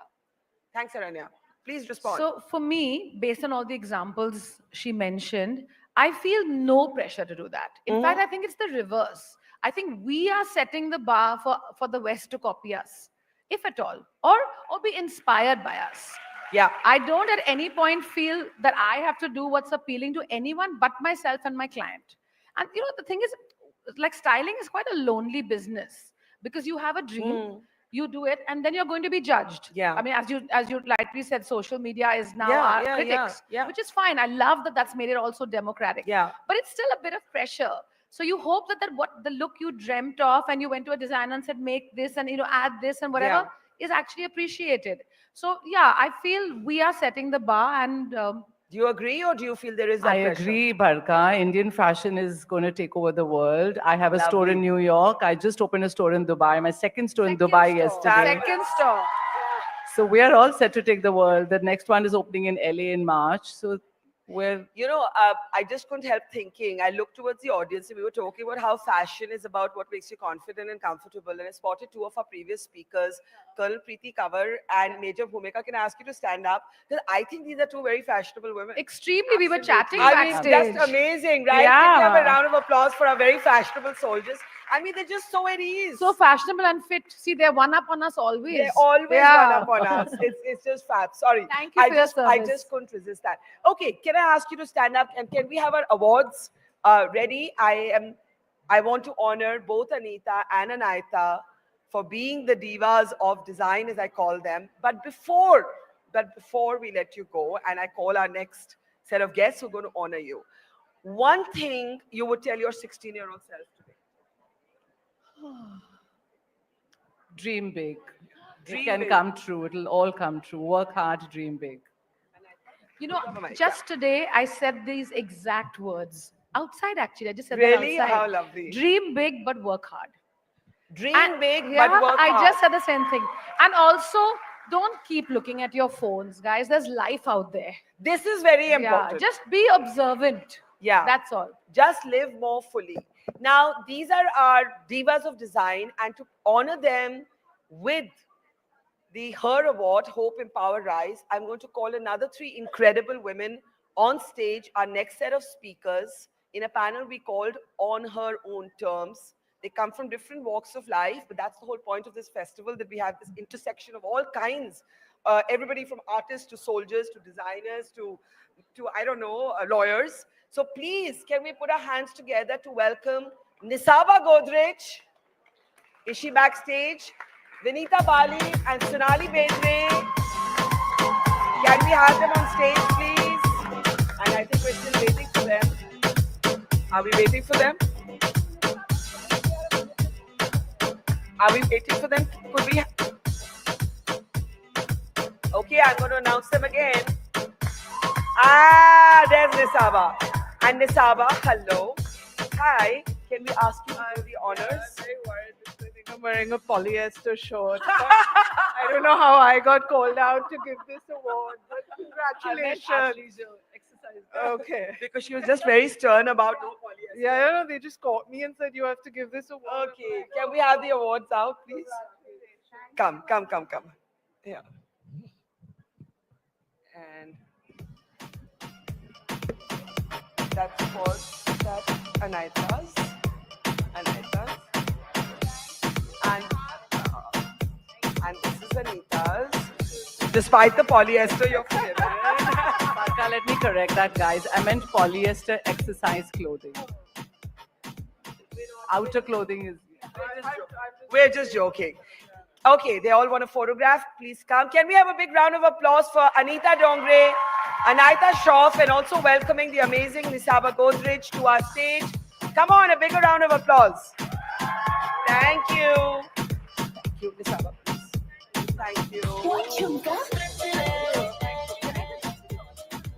Thanks, Aranya. Please respond. So for me, based on all the examples she mentioned, I feel no pressure to do that. In fact, I think it's the reverse. I think we are setting the bar for the West to copy us, if at all, or be inspired by us. Yeah. I don't at any point feel that I have to do what's appealing to anyone but myself and my client. And you know, the thing is, like styling is quite a lonely business because you have a dream you do it, and then you're going to be judged. Yeah. I mean, as you rightly said, social media is now Yeah, our yeah, critics, yeah. which is fine. I love that that's made it also democratic. Yeah. But it's still a bit of pressure. So you hope that what the look you dreamt of, and you went to a designer and said, make this and add this and whatever, is actually appreciated. So yeah, I feel we are setting the bar, and do you agree, or do you feel there is that I pressure? agree, Barkha. Indian fashion is going to take over the world. I have a store Lovely. in New York. I just opened a store in Dubai, my second store in Dubai yesterday. Second store. So we are all set to take the world. The next one is opening in LA in March. So we're I just couldn't help thinking. I looked towards the audience and we were talking about how fashion is about what makes you confident and comfortable. And I spotted two of our previous speakers, Colonel Preeti Kanwar and Major Bhumika. Can I ask you to stand up? Because I think these are two very fashionable women. Extremely. We were chatting I mean, backstage. just amazing, right? Yeah. Can we have a round of applause for our very fashionable soldiers? I mean, they're just so at ease. So fashionable and fit. See, they're one up on us always. They always run up on us. It's just fab. Sorry. Thank you for your I service. just couldn't resist that. Okay, can I ask you to stand up, and can we have our awards ready? I want to honor both Anita and Anaya for being the divas of design, as I call them. But before we let you go, and I call our next set of guests who are going to honor you, one thing you would tell your 16-year-old self today. dream big. Dream It can big. come true. It'll all come true. Work hard, dream big. Just today, I said these exact words. Outside, actually. I just said Really? that outside. How lovely. Dream big, but work hard. Dream big, Yeah, but work I hard. just said the same thing. And also, don't keep looking at your phones, guys. There's life out there. This is very important. Yeah, just be observant. Yeah. That's all. Just live more fully. Now, these are our divas of design, and to honor them with the Her Award, Hope, Empower, Rise, I'm going to call another three incredible women on stage, our next set of speakers, in a panel we called On Her Own Terms. They come from different walks of life, but that's the whole point of this festival, that we have this intersection of all kinds. Everybody from artists to soldiers to designers to I don't know, lawyers. So please, can we put our hands together to welcome Nisaba Godrej? Is she backstage? Vinita Bali and Sonali Bedre. Can we have them on stage, please? And I think we're still waiting for them. Are we waiting for them? Are we waiting for them? Could we? Okay, I'm going to announce them again. There's Nisaba. And Nisaba, hello. Hi. Can we ask you to do the honors? I'm very worried because I think I'm wearing a polyester shirt. I don't know how I got called out to give this award, but congratulations. Okay. Because she was just very stern about no polyester. Yeah, they just caught me and said you have to give this award. Okay. Can we have the awards out, please? Come. Yeah. And that's Anita's. And this is Anita's. Despite the polyester, you're feeling. Barkha, let me correct that, guys. I meant polyester exercise clothing. Outer clothing is... We're just joking. Okay, they all want a photograph. Please come. Can we have a big round of applause for Anita Dongre, Anita Shroff, and also welcoming the amazing Nisaba Godrej to our stage. Come on, a bigger round of applause. Thank you. Thank you, Nisaba, please. Thank you.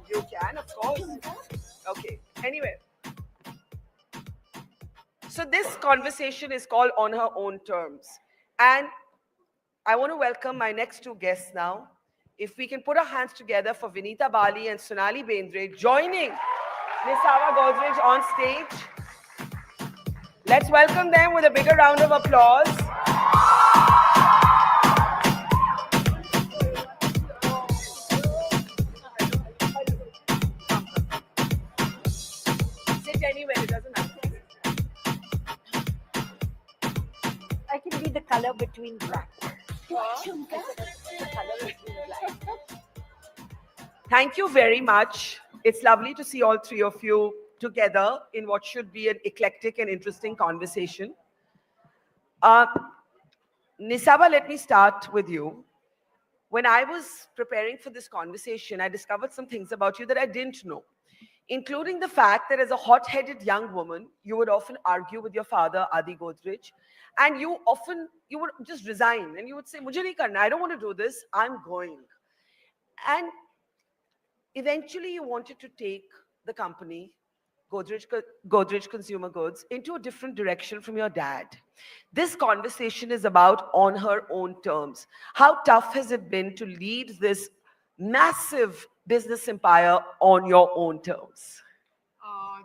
You can, of course. Okay, anyway. So this conversation is called On Her Own Terms. And I want to welcome my next two guests now. If we can put our hands together for Vinita Bali and Sonali Bedre joining Nisaba Godrej on stage. Let's welcome them with a bigger round of applause. Sit anywhere, it doesn't matter. I can be the color between black. Thank you very much. It's lovely to see all three of you together in what should be an eclectic and interesting conversation. Nisaba, let me start with you. When I was preparing for this conversation, I discovered some things about you that I didn't know, including the fact that as a hot-headed young woman, you would often argue with your father, Adi Godrej, and you would just resign and you would say, "Mujhe nahi karna, I don't want to do this, I'm going." And eventually you wanted to take the company, Godrej Consumer Goods, into a different direction from your dad. This conversation is about on her own terms. How tough has it been to lead this massive business empire on your own terms?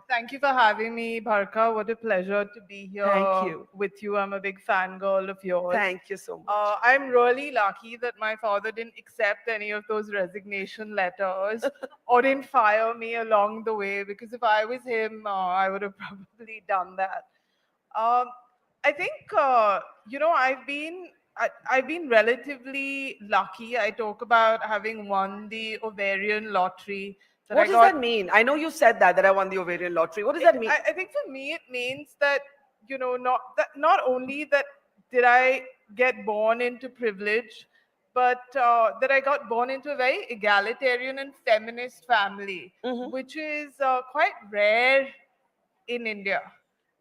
Thank you for having me, Barkha. What a pleasure to be here Thank you. with you. I'm a big fangirl of yours. Thank you so much. I'm really lucky that my father didn't accept any of those resignation letters or didn't fire me along the way, because if I was him, I would have probably done that. I think, I've been relatively lucky. I talk about having won the ovarian lottery. What does that mean? I know you said that I won the ovarian lottery. What does that mean? I think for me, it means that, not only that did I get born into privilege, but that I got born into a very egalitarian and feminist family, which is quite rare in India.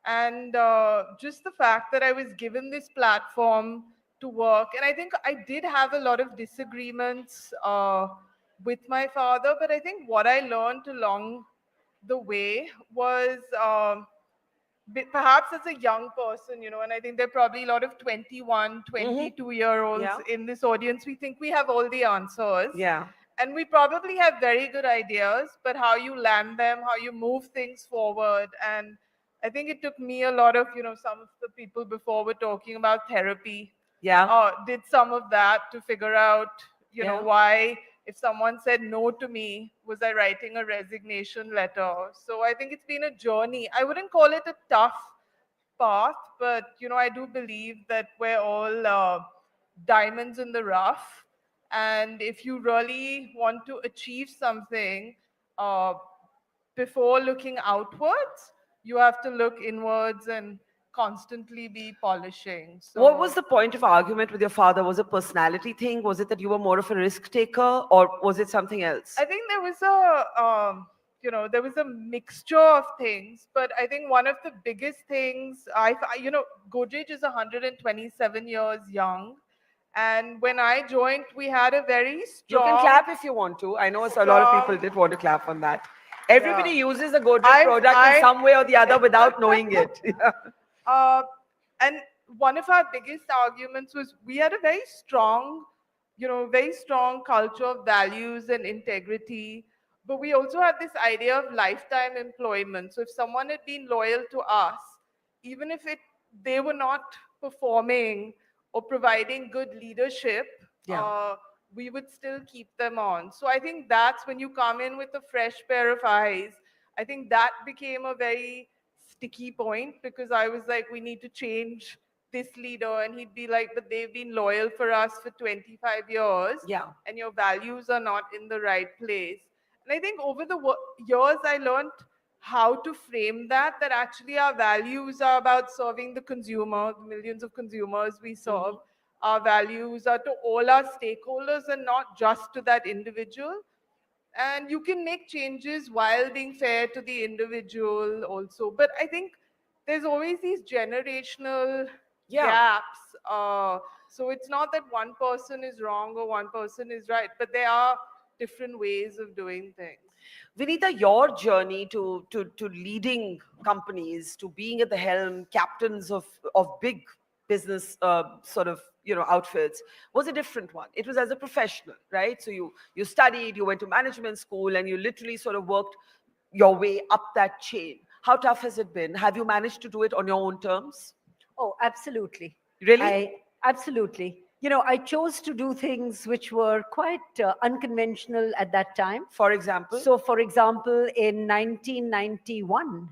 And just the fact that I was given this platform to work, and I think I did have a lot of disagreements with my father, but I think what I learned along the way was perhaps as a young person, and I think there are probably a lot of 21, 22-year-olds in this audience, we think we have all the answers. Yeah. And we probably have very good ideas, but how you land them, how you move things forward. And I think it took me a lot of, some of the people before were talking about therapy. Yeah. Did some of that to figure out, Yeah. why, if someone said no to me, was I writing a resignation letter? So I think it's been a journey. I wouldn't call it a tough path, but, I do believe that we're all diamonds in the rough. And if you really want to achieve something, before looking outwards, you have to look inwards and constantly be polishing. So What was the point of argument with your father? Was it a personality thing? Was it that you were more of a risk taker, or was it something else? I think there was a mixture of things, but I think one of the biggest things, Godrej is 127 years young. And when I joined, we had a very strong... You can clap if you want to. I know a lot of people did want to clap on that. Everybody uses a Godrej product in some way or the other without knowing it. And one of our biggest arguments was we had a very strong culture of values and integrity, but we also had this idea of lifetime employment. So if someone had been loyal to us, even if they were not performing or providing good leadership, we would still keep them on. So I think that's when you come in with a fresh pair of eyes. I think that became a very sticky point, because I was like, we need to change this leader. And he'd be like, but they've been loyal for us for 25 years. Yeah. And your values are not in the right place. And I think over the years, I learned how to frame that actually our values are about serving the consumer, the millions of consumers we serve. Our values are to all our stakeholders and not just to that individual. And you can make changes while being fair to the individual also. But I think there's always these generational gaps. So it's not that one person is wrong or one person is right, but there are different ways of doing things. Vinita, your journey to leading companies, to being at the helm, captains of big business outfits, was a different one. It was as a professional, right? So you studied, you went to management school, and you literally sort of worked your way up that chain. How tough has it been? Have you managed to do it on your own terms? Oh, absolutely. Really? Absolutely. I chose to do things which were quite unconventional at that time. For example? So, for example, in 1991,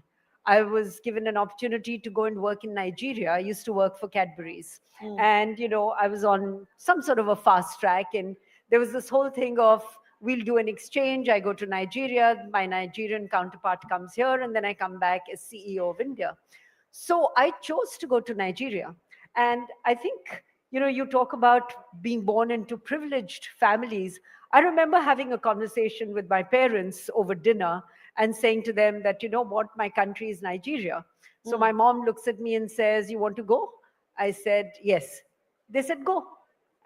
I was given an opportunity to go and work in Nigeria. I used to work for Cadbury's. And, I was on some sort of a fast track. And there was this whole thing of, we'll do an exchange. I go to Nigeria. My Nigerian counterpart comes here. And then I come back as CEO of India. So I chose to go to Nigeria. And I think, you talk about being born into privileged families. I remember having a conversation with my parents over dinner and saying to them that, you know what, my country is Nigeria. So my mom looks at me and says, you want to go? I said, yes. They said, go.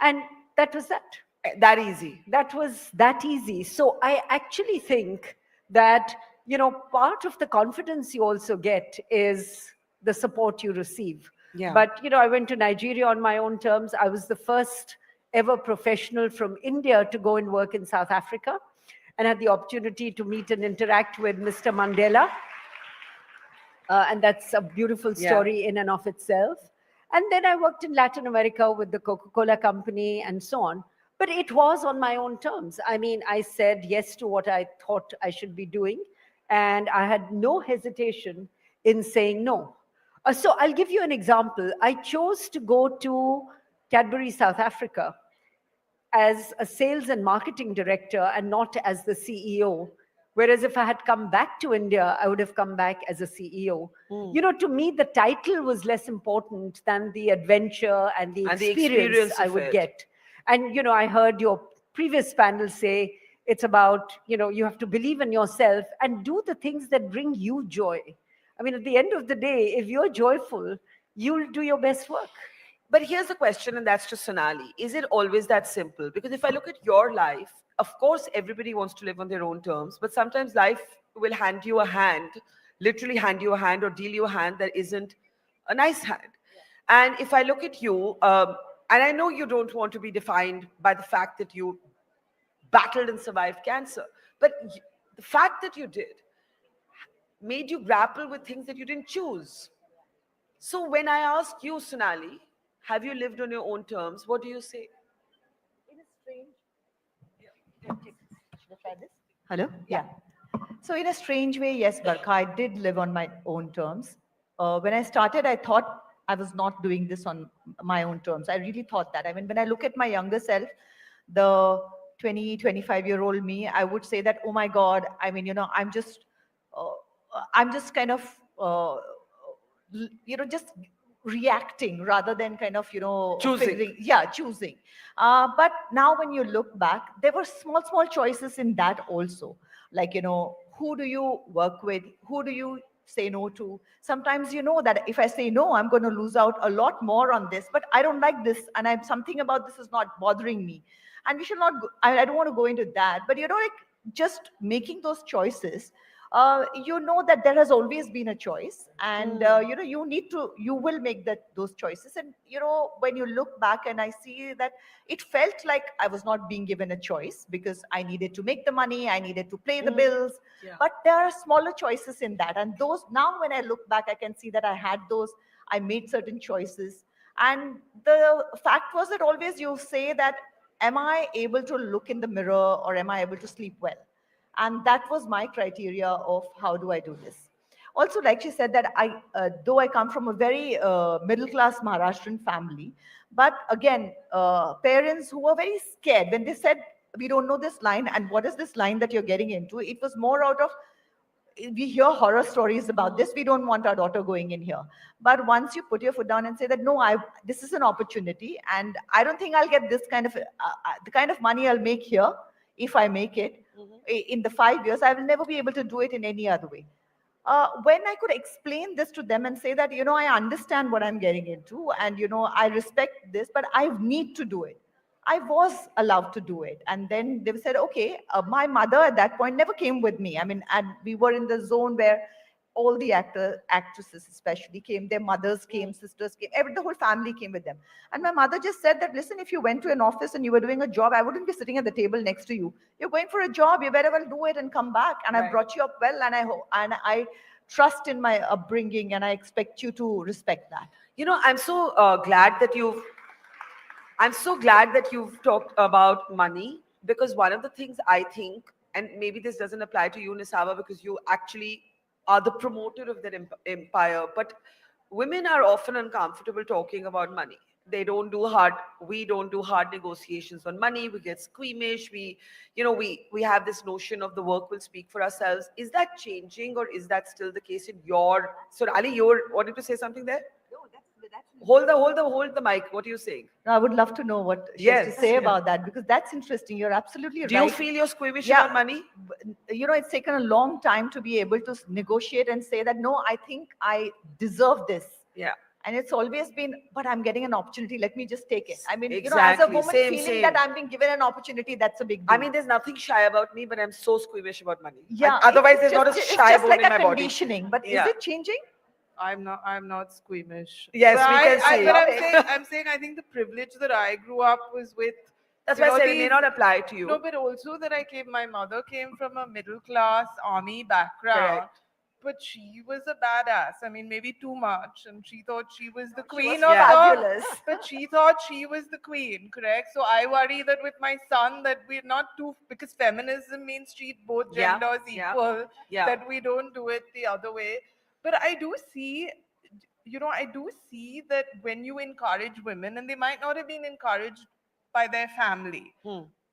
And that was that. That easy. That was that easy. So I actually think that, part of the confidence you also get is the support you receive. Yeah. But, I went to Nigeria on my own terms. I was the first ever professional from India to go and work in South Africa, and had the opportunity to meet and interact with Mr. Mandela. And that's a beautiful story in and of itself. And then I worked in Latin America with the Coca-Cola company and so on. But it was on my own terms. I mean, I said yes to what I thought I should be doing, and I had no hesitation in saying no. So I'll give you an example. I chose to go to Cadbury, South Africa as a sales and marketing director and not as the CEO. Whereas if I had come back to India, I would have come back as a CEO. To me, the title was less important than the adventure and the experience I would get. And, I heard your previous panel say it's about, you have to believe in yourself and do the things that bring you joy. I mean, at the end of the day, if you're joyful, you'll do your best work. But here's the question, and that's to Sonali. Is it always that simple? Because if I look at your life, of course, everybody wants to live on their own terms, but sometimes life will hand you a hand, literally hand you a hand or deal you a hand that isn't a nice hand. And if I look at you, and I know you don't want to be defined by the fact that you battled and survived cancer, but the fact that you did made you grapple with things that you didn't choose. So when I ask you, Sonali, have you lived on your own terms? What do you say? In a strange... Should I try this? Hello? Yeah. So in a strange way, yes, Barkha, I did live on my own terms. When I started, I thought I was not doing this on my own terms. I really thought that. I mean, when I look at my younger self, the 20, 25-year-old me, I would say that, oh my God, I mean, I'm just kind of, just reacting rather than kind of, choosing. Choosing. But now when you look back, there were small choices in that also. Like, who do you work with? Who do you say no to? Sometimes you know that if I say no, I'm going to lose out a lot more on this, but I don't like this, and something about this is not bothering me. And we should not, I don't want to go into that, but like just making those choices, that there has always been a choice, and you will make those choices. And when you look back, and I see that it felt like I was not being given a choice because I needed to make the money, I needed to pay the bills. But there are smaller choices in that, and those, now when I look back, I can see that I had those, I made certain choices. And the fact was that always you say that, am I able to look in the mirror, or am I able to sleep well? And that was my criteria of how do I do this. Also, like she said, that though I come from a very middle-class Maharashtrian family, but again, parents who were very scared when they said, we don't know this line, and what is this line that you're getting into? It was more out of, we hear horror stories about this, we don't want our daughter going in here. But once you put your foot down and say that, no, this is an opportunity, and I don't think I'll get this kind of, the kind of money I'll make here, if I make it, in the 5 years, I will never be able to do it in any other way. When I could explain this to them and say that, I understand what I'm getting into, and, I respect this, but I need to do it. I was allowed to do it. And then they said, okay, my mother at that point never came with me. I mean, and we were in the zone where all the actresses especially came, their mothers came, sisters came, the whole family came with them. And my mother just said that, listen, if you went to an office and you were doing a job, I wouldn't be sitting at the table next to you. You're going for a job, you better well do it and come back. And I brought you up well, and I trust in my upbringing, and I expect you to respect that. I'm so glad that you've talked about money, because one of the things I think, and maybe this doesn't apply to you, Nisaba, because you actually are the promoter of that empire, but women are often uncomfortable talking about money. We don't do hard negotiations on money. We get squeamish. We have this notion of the work will speak for ourselves. Is that changing, or is that still the case in your? So Ali, you wanted to say something there? No, that's Hold the mic. What are you saying? No, I would love to know what she has to say about that, because that's interesting. You're absolutely right. Do you feel you're squeamish about money? You know, it's taken a long time to be able to negotiate and say that, no, I think I deserve this. Yeah. And it's always been, but I'm getting an opportunity. Let me just take it. I mean, you know, Exactly. as a woman, Same, feeling same. that I'm being given an opportunity, that's a big deal. I mean, there's nothing shy about me, but I'm so squeamish about money. Yeah. Otherwise, it's there's not a just- shy It's just bone like in a my body. conditioning. But Yeah. is it changing? I'm not squeamish. Yes, but we can see. But I'm saying I think the privilege that I grew up was with. That's you why I know, said it may not apply to you. No, but also that my mother came from a middle class army background. Correct. But she was a badass. I mean, maybe too much. And she thought she was the queen was of fabulous. But she thought she was the queen, correct? So I worry that with my son that we're not too, because feminism means treat both Yeah, genders yeah, equal, yeah. that we don't do it the other way. But I do see, that when you encourage women, and they might not have been encouraged by their family,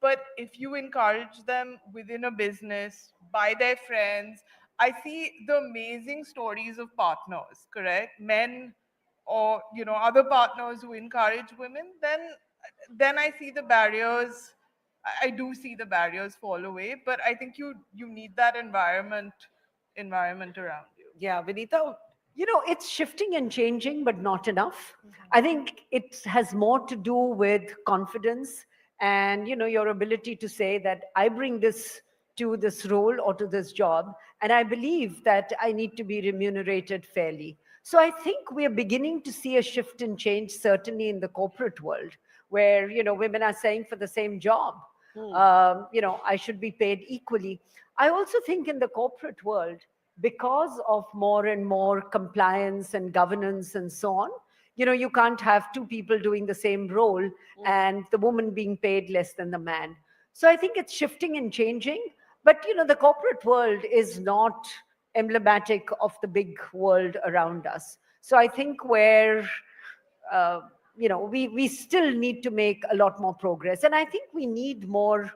but if you encourage them within a business, by their friends, I see the amazing stories of partners, correct? Men or other partners who encourage women, then I see the barriers. I do see the barriers fall away, but I think you need that environment around you. Yeah, Vinita. You know, it's shifting and changing, but not enough. I think it has more to do with confidence and, you know, your ability to say that I bring this to this role or to this job, and I believe that I need to be remunerated fairly. So I think we are beginning to see a shift and change, certainly in the corporate world, where, you know, women are saying for the same job, you know, I should be paid equally. I also think in the corporate world, because of more and more compliance and governance and so on, you know, you can't have two people doing the same role and the woman being paid less than the man. So I think it's shifting and changing, but you know, the corporate world is not emblematic of the big world around us. So I think uh, you know, we still need to make a lot more progress. And I think we need more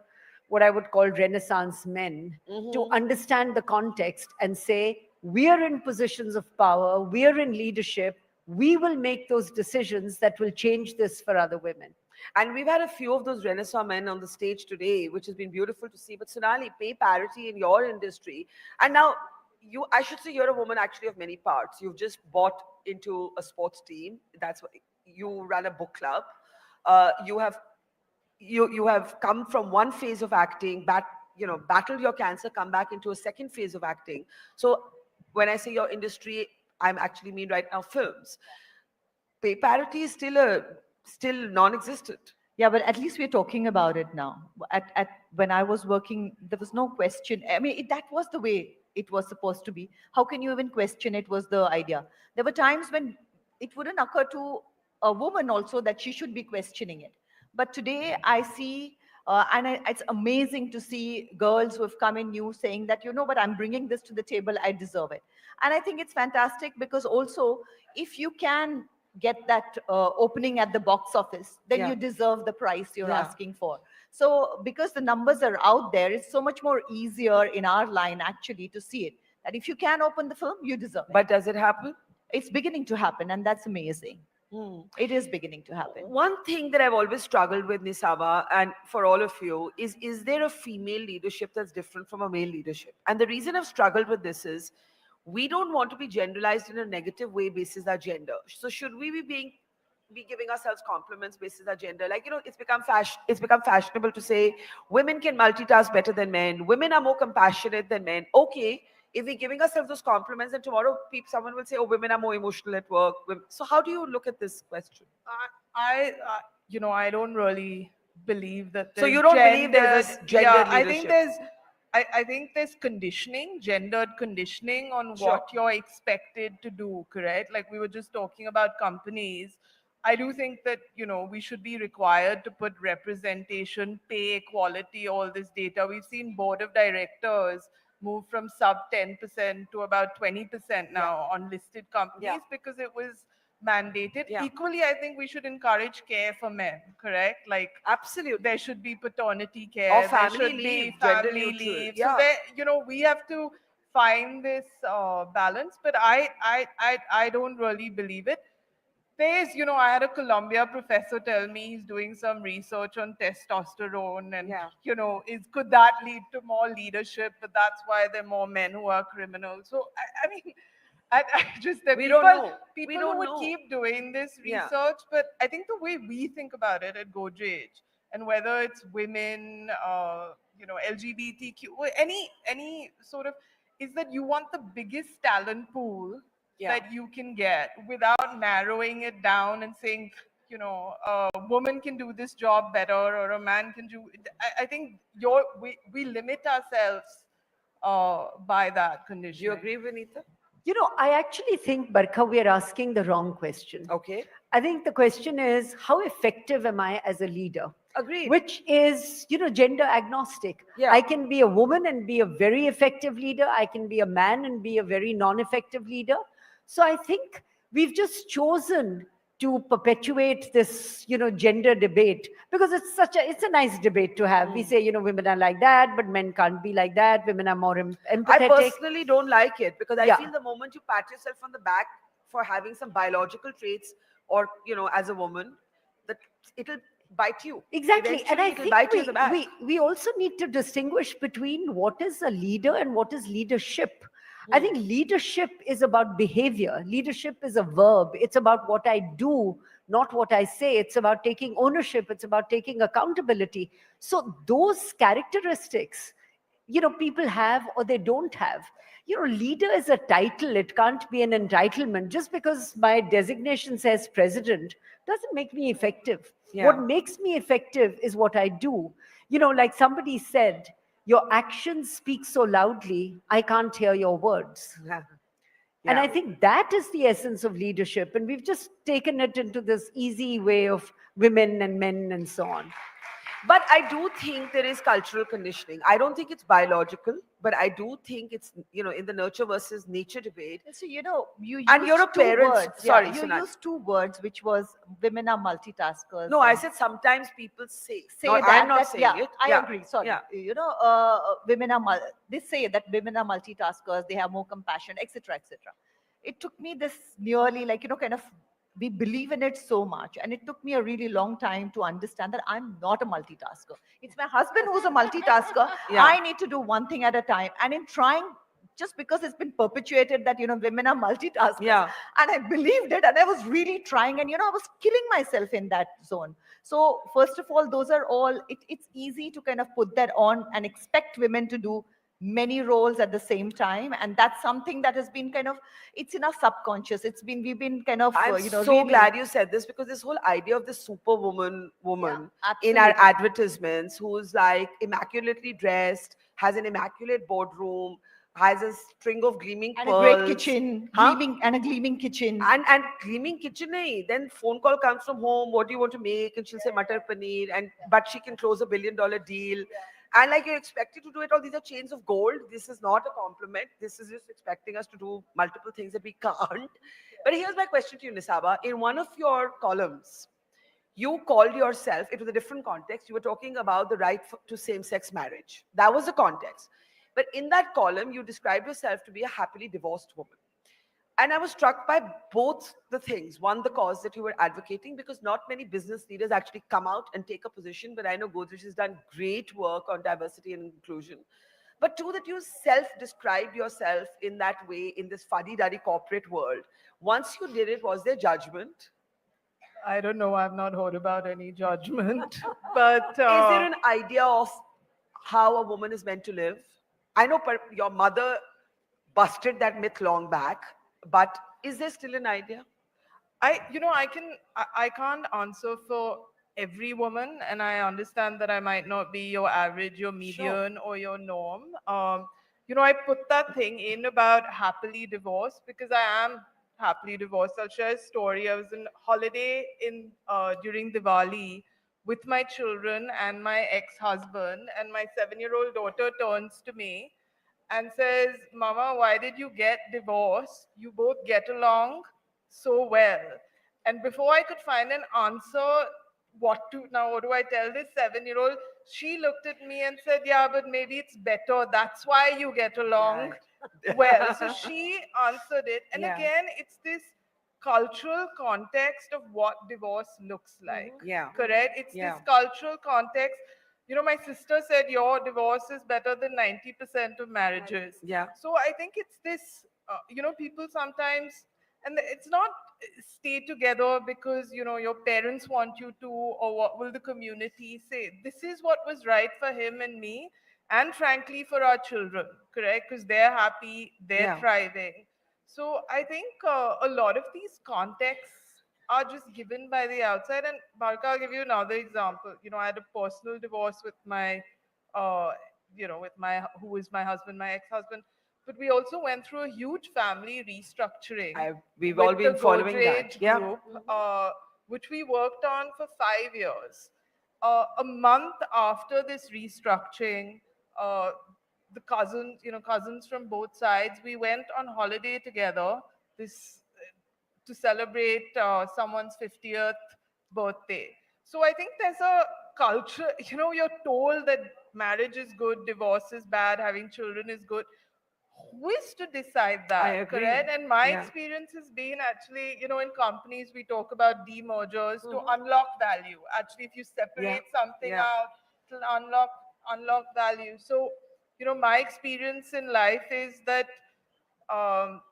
what I would call Renaissance men to understand the context and say, we are in positions of power, we are in leadership, we will make those decisions that will change this for other women. And we've had a few of those Renaissance men on the stage today, which has been beautiful to see. But Sonali, pay parity in your industry. And now, I should say you're a woman actually of many parts. You've just bought into a sports team. That's what you run a book club. You have come from one phase of acting, battled your cancer, come back into a second phase of acting. So when I say your industry, I'm actually mean right now films. Pay parity is still non-existent. Yeah, but at least we're talking about it now. When I was working, there was no question. I mean, that was the way it was supposed to be. How can you even question it was the idea? There were times when it wouldn't occur to a woman also that she should be questioning it. But today I see, it's amazing to see girls who have come in new saying that, you know what, I'm bringing this to the table, I deserve it. And I think it's fantastic because also, if you can get that opening at the box office, then you deserve the price you're asking for. So because the numbers are out there, it's so much more easier in our line actually to see it. That if you can open the film, you deserve it. But does it happen? It's beginning to happen, and that's amazing. It is beginning to happen. One thing that I've always struggled with, Nisaba, and for all of you, is there a female leadership that's different from a male leadership? And the reason I've struggled with this is, we don't want to be generalized in a negative way basis our gender. So should we be giving ourselves compliments basis our gender? Like, you know, it's become fashionable to say women can multitask better than men, women are more compassionate than men. Okay, if we're giving ourselves those compliments, and tomorrow someone will say, oh, women are more emotional at work. So how do you look at this question? I don't really believe that. So you don't believe there's a gendered leadership? I think there's gendered conditioning on what you're expected to do, correct? Like we were just talking about companies. I do think that, we should be required to put representation, pay, equality, all this data. We've seen board of directors move from sub 10% to about 20% now on listed companies because it was mandated. Equally, I think we should encourage care for men, correct? Like absolutely, there should be paternity care, or family there should leave, be gender family neutral. leave. Yeah. So there, we have to find this balance. But I don't really believe it. There's, I had a Columbia professor tell me he's doing some research on testosterone and, could that lead to more leadership? But that's why there are more men who are criminals. So, I mean, I just, We people, don't know. We people don't who would know. keep doing this Yeah. research, but I think the way we think about it at Godrej, and whether it's women, LGBTQ, or any sort of, is that you want the biggest talent pool that you can get without narrowing it down and saying, a woman can do this job better or a man can do. I think we limit ourselves by that condition. Do you agree, Vinita? I actually think, Barkha, we are asking the wrong question. Okay. I think the question is, how effective am I as a leader? Agreed. Which is, gender agnostic. Yeah. I can be a woman and be a very effective leader. I can be a man and be a very non-effective leader. So I think we've just chosen to perpetuate this, gender debate because it's a nice debate to have. We say, women are like that, but men can't be like that. Women are more empathetic. I personally don't like it because I Yeah. feel the moment you pat yourself on the back for having some biological traits or, as a woman, that it'll bite you. Exactly. And Eventually I it'll think bite you in the back. we also need to distinguish between what is a leader and what is leadership. I think leadership is about behavior. Leadership is a verb. It's about what I do, not what I say. It's about taking ownership. It's about taking accountability. So those characteristics, people have or they don't have. Leader is a title. It can't be an entitlement. Just because my designation says president doesn't make me effective. Yeah. What makes me effective is what I do. Like somebody said, your actions speak so loudly, I can't hear your words. Yeah. And Yeah. I think that is the essence of leadership. And we've just taken it into this easy way of women and men and so on. But I do think there is cultural conditioning. I don't think it's biological, but I do think it's, in the nurture versus nature debate. So, you And you're a used two parent. words. Sorry, you Sonali. used two words, which was women are multitaskers. No, I and said sometimes people say. that. I'm not that- saying yeah, it. I Yeah. agree. Sorry. Yeah. Women are, they say that women are multitaskers, they have more compassion, etc., etc. It took me this nearly kind of, we believe in it so much. And it took me a really long time to understand that I'm not a multitasker. It's my husband who's a multitasker. Yeah. I need to do one thing at a time. And in trying, just because it's been perpetuated that, women are multitaskers. Yeah. And I believed it and I was really trying and, I was killing myself in that zone. So first of all, those are all, it's easy to kind of put that on and expect women to do many roles at the same time. And that's something that has been kind of, it's in our subconscious. We've been kind of, I'm so really- glad you said this because this whole idea of the woman in our absolutely. advertisements who's like immaculately dressed, has an immaculate boardroom, has a string of gleaming and a pearls. great kitchen, Huh? gleaming kitchen. And gleaming kitchen nahi. Then phone call comes from home, what do you want to make? And she'll say matar paneer, but she can close $1 billion deal. And like you're expected to do it all. These are chains of gold. This is not a compliment. This is just expecting us to do multiple things that we can't. But here's my question to you, Nisaba. In one of your columns, you called yourself, it was a different context, you were talking about the right to same-sex marriage. That was the context. But in that column, you described yourself to be a happily divorced woman. And I was struck by both the things. One, the cause that you were advocating, because not many business leaders actually come out and take a position, but I know Godrej has done great work on diversity and inclusion. But two, that you self-described yourself in that way in this fuddy-duddy corporate world. Once you did it, was there judgment? I don't know. I've not heard about any judgment. But is there an idea of how a woman is meant to live? I know your mother busted that myth long back, but is there still an idea? I can't answer for every woman, and I understand that I might not be your average, your median, or your norm. I put that thing in about happily divorced because I am happily divorced. I'll share a story. I was on holiday during Diwali with my children and my ex-husband, and my 7-year-old daughter turns to me and says, "Mama, why did you get divorced? You both get along so well." And before I could find an answer, what do I tell this 7-year-old? She looked at me and said, "Yeah, but maybe it's better. That's why you get along well." So she answered it. And Yeah. again, it's this cultural context of what divorce looks like. Yeah. Correct? It's Yeah. this cultural context. You know, my sister said your divorce is better than 90% of marriages. Yeah. So I think it's this, you know, people sometimes, and it's not stay together because, you know, your parents want you to, or what will the community say. This is what was right for him and me, and frankly for our children, correct? Because they're happy, they're Yeah. thriving. So I think a lot of these contexts are just given by the outside. And Barkha, I'll give you another example. You know, I had a personal divorce with my, you know, with my, who is my husband, my ex-husband. But we also went through a huge family restructuring. We've with all been the following that. Godrej Yeah. group, which we worked on for 5 years. A month after this restructuring, uh, the cousins, you know, cousins from both sides, we went on holiday together. This to celebrate someone's 50th birthday. So I think there's a culture, you know, you're told that marriage is good, divorce is bad, having children is good. Who is to decide that? I agree. Correct? And my Yeah. experience has been actually, you know, in companies we talk about demergers to unlock value. Actually, if you separate something Yeah. out, it'll unlock value. So, you know, my experience in life is that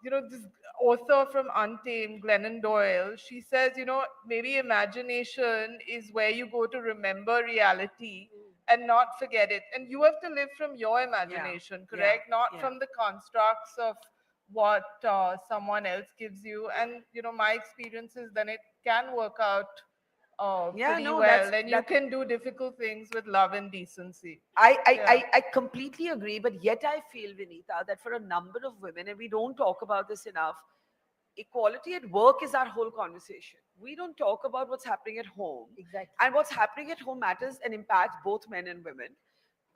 you know, this author from Untamed, Glennon Doyle, she says, you know, maybe imagination is where you go to remember reality and not forget it. And you have to live from your imagination, correct? Not from the constructs of what someone else gives you. And, you know, my experience is then it can work out pretty well. And you can do difficult things with love and decency. I completely agree, but yet I feel, Vinita, that for a number of women, and we don't talk about this enough, equality at work is our whole conversation. We don't talk about what's happening at home. Exactly. And what's happening at home matters and impacts both men and women.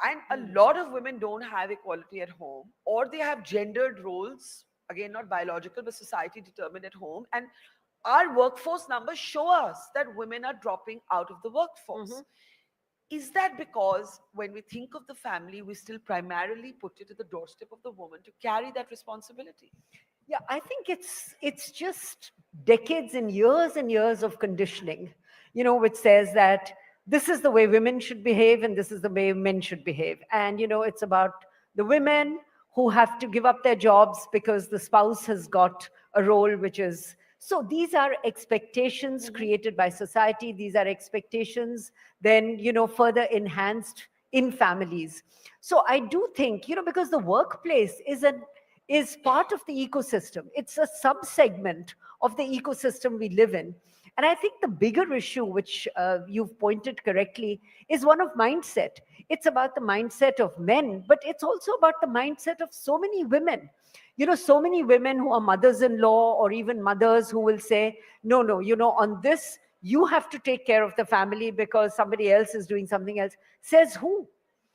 And a lot of women don't have equality at home, or they have gendered roles, again, not biological, but society determined at home. And our workforce numbers show us that women are dropping out of the workforce. Is that because when we think of the family, we still primarily put it at the doorstep of the woman to carry that responsibility? Yeah, I think it's just decades and years of conditioning, you know, which says that this is the way women should behave and this is the way men should behave. And, you know, it's about the women who have to give up their jobs because the spouse has got a role which is. So these are expectations created by society. These are expectations then, you know, further enhanced in families. So I do think, you know, because the workplace is part of the ecosystem. It's a sub-segment of the ecosystem we live in. And I think the bigger issue, which you've pointed correctly, is one of mindset. It's about the mindset of men, but it's also about the mindset of so many women. You know, so many women who are mothers-in-law or even mothers who will say, no, you know, on this, you have to take care of the family because somebody else is doing something else. Says who?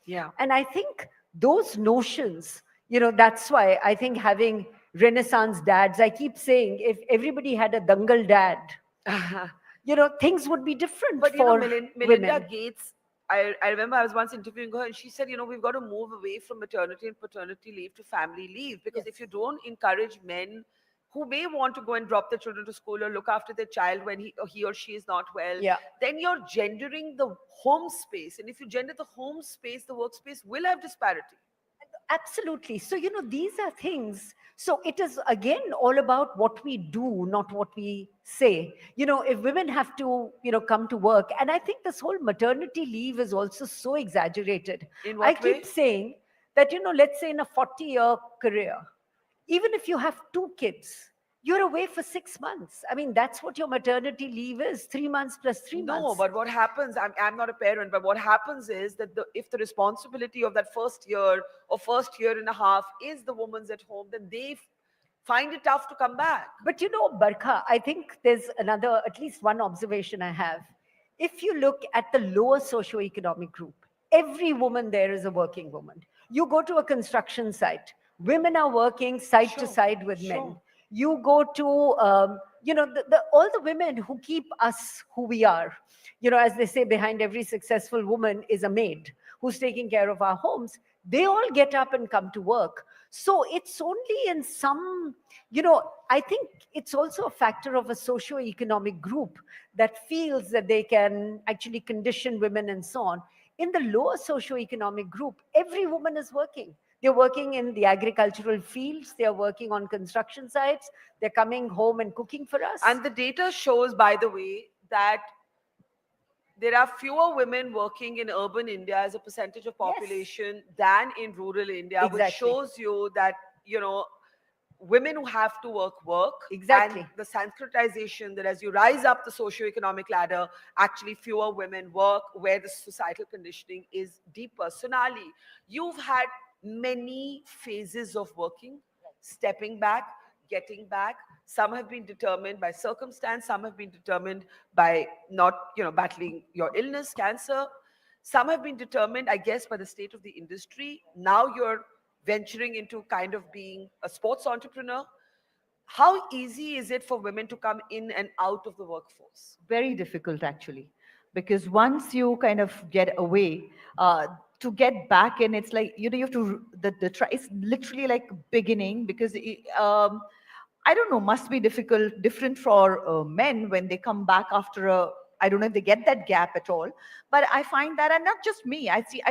Yeah. And I think those notions, you know, that's why I think having Renaissance dads, I keep saying, if everybody had a Dangal dad, you know, things would be different But, you know, for Melinda women. Gates, I remember I was once interviewing her and she said, you know, we've got to move away from maternity and paternity leave to family leave, because if you don't encourage men who may want to go and drop their children to school or look after their child when he or she is not well, Yeah. then you're gendering the home space. And if you gender the home space, the workspace will have disparity. Absolutely. So, you know, these are things. So it is again all about what we do, not what we say. You know, if women have to, you know, come to work, and I think this whole maternity leave is also so exaggerated. In I what way? keep saying that, you know, let's say in a 40-year career, even if you have 2 kids, you're away for 6 months. I mean, that's what your maternity leave is, 3 months plus 3 No, months. but what happens, I'm not a parent, but what happens is that if the responsibility of that first year or first year and a half is the woman's at home, then they find it tough to come back. But you know, Barkha, I think there's another, at least one observation I have. If you look at the lower socioeconomic group, every woman there is a working woman. You go to a construction site, women are working side to side with men. You go to, you know, all the women who keep us who we are. You know, as they say, behind every successful woman is a maid who's taking care of our homes. They all get up and come to work. So it's only in some, I think it's also a factor of a socio-economic group that feels that they can actually condition women and so on. In the lower socio-economic group, every woman is working. They're working in the agricultural fields, they're working on construction sites, they're coming home and cooking for us. And the data shows, by the way, that there are fewer women working in urban India as a percentage of population than in rural India, which Exactly. shows you that, women who have to work. Exactly. And the Sanskritization that as you rise up the socioeconomic ladder, actually fewer women work, where the societal conditioning is deeper. Sonali, you've had many phases of working, stepping back, getting back. Some have been determined by circumstance, some have been determined by not, battling your illness, cancer. Some have been determined, I guess, by the state of the industry. Now you're venturing into kind of being a sports entrepreneur. How easy is it for women to come in and out of the workforce? Very difficult, actually, because once you kind of get away, to get back in, it's like, you have to, the try, it's literally like beginning, because I don't know, must be different for men when they come back after I don't know if they get that gap at all, but I find that, and not just me, I see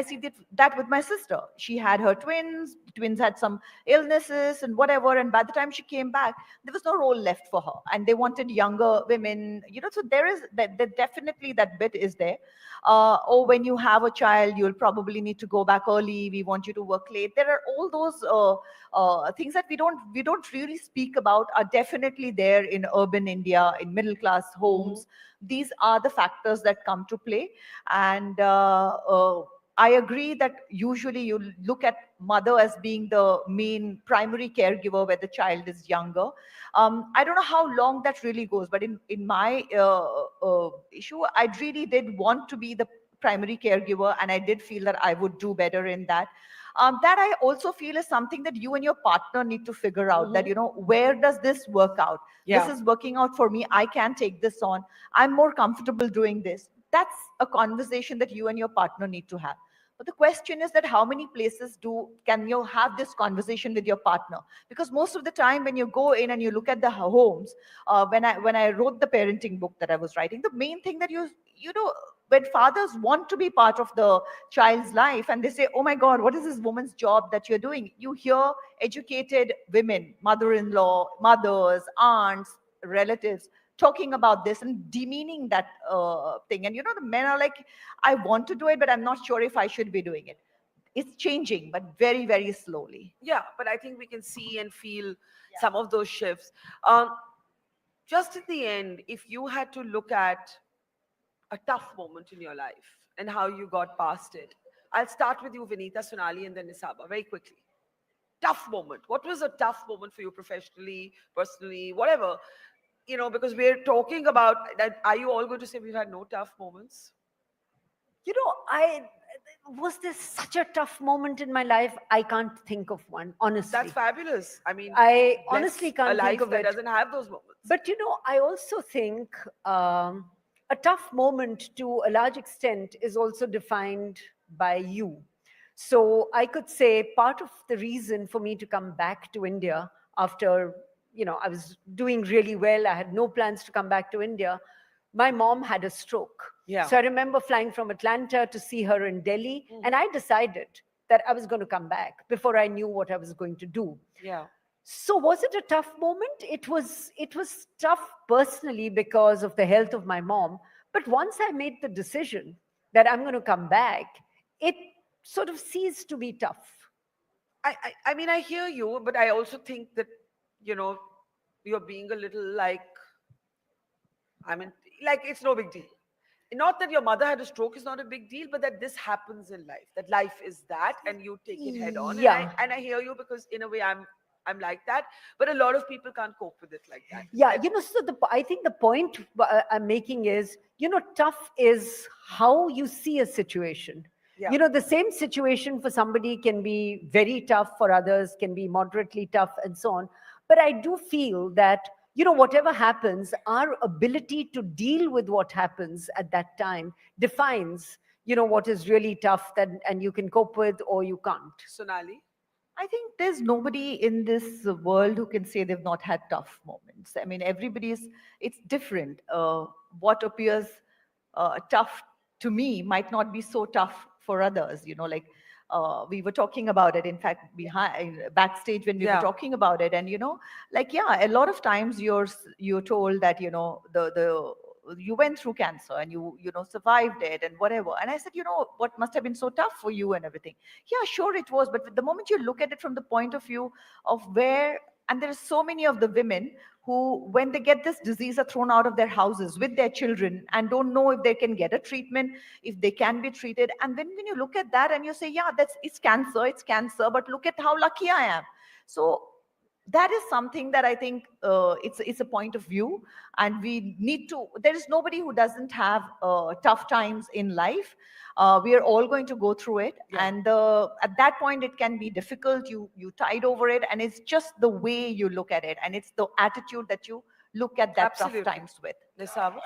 that with my sister. She had her twins had some illnesses and whatever, and by the time she came back, there was no role left for her, and they wanted younger women, so there is that definitely that bit is there. Or when you have a child, you'll probably need to go back early, we want you to work late. There are all those things that we don't really speak about, are definitely there in urban India, in middle class homes. These are the factors that come to play. And I agree that usually you look at mother as being the main primary caregiver where the child is younger. I don't know how long that really goes, but in my issue, I really did want to be the primary caregiver, and I did feel that I would do better in that. That I also feel is something that you and your partner need to figure out, that, where does this work out? Yeah. This is working out for me. I can take this on. I'm more comfortable doing this. That's a conversation that you and your partner need to have. But the question is that how many places can you have this conversation with your partner? Because most of the time when you go in and you look at the homes, when I wrote the parenting book that I was writing, the main thing that when fathers want to be part of the child's life and they say, oh my God, what is this woman's job that you're doing? You hear educated women, mother-in-law, mothers, aunts, relatives, talking about this and demeaning that thing. And the men are like, I want to do it, but I'm not sure if I should be doing it. It's changing, but very, very slowly. Yeah, but I think we can see and feel some of those shifts. Just at the end, if you had to look at a tough moment in your life and how you got past it, I'll start with you, Vinita, Sonali, and then Nisaba, very quickly. Tough moment. What was a tough moment for you professionally, personally, whatever? Because we're talking about that. Are you all going to say we've had no tough moments? Was there such a tough moment in my life? I can't think of one, honestly. That's fabulous. I mean, I honestly can't a life think of that it. doesn't have those moments. But I also think a tough moment to a large extent is also defined by you. So I could say part of the reason for me to come back to India after, I was doing really well, I had no plans to come back to India. My mom had a stroke. Yeah. So I remember flying from Atlanta to see her in Delhi, and I decided that I was going to come back before I knew what I was going to do. Yeah. So was it a tough moment? It was tough personally because of the health of my mom. But once I made the decision that I'm going to come back, it sort of ceased to be tough. I mean, I hear you, but I also think that, you're being a little like, it's no big deal. Not that your mother had a stroke is not a big deal, but that this happens in life, that life is that, and you take it head on. Yeah. And I hear you, because in a way I'm like that, but a lot of people can't cope with it like that. Yeah, so I think the point I'm making is, tough is how you see a situation. Yeah. The same situation for somebody can be very tough, for others can be moderately tough, and so on. But I do feel that, whatever happens, our ability to deal with what happens at that time defines, what is really tough and you can cope with or you can't. Sonali? I think there's nobody in this world who can say they've not had tough moments. I mean, it's different. What appears tough to me might not be so tough for others, like we were talking about it, in fact, backstage when we were talking about it. And, a lot of times you're told that, the you went through cancer and you survived it and whatever. And I said, what must have been so tough for you and everything. Yeah, sure it was. But the moment you look at it from the point of view of and there are so many of the women who, when they get this disease, are thrown out of their houses with their children and don't know if they can get a treatment, if they can be treated. And then when you look at that and you say, yeah, it's cancer, but look at how lucky I am. So that is something that I think it's a point of view, and we need to. There is nobody who doesn't have tough times in life. We are all going to go through it, and at that point it can be difficult. You tide over it, and it's just the way you look at it, and it's the attitude that you look at that tough times with. Nisaba?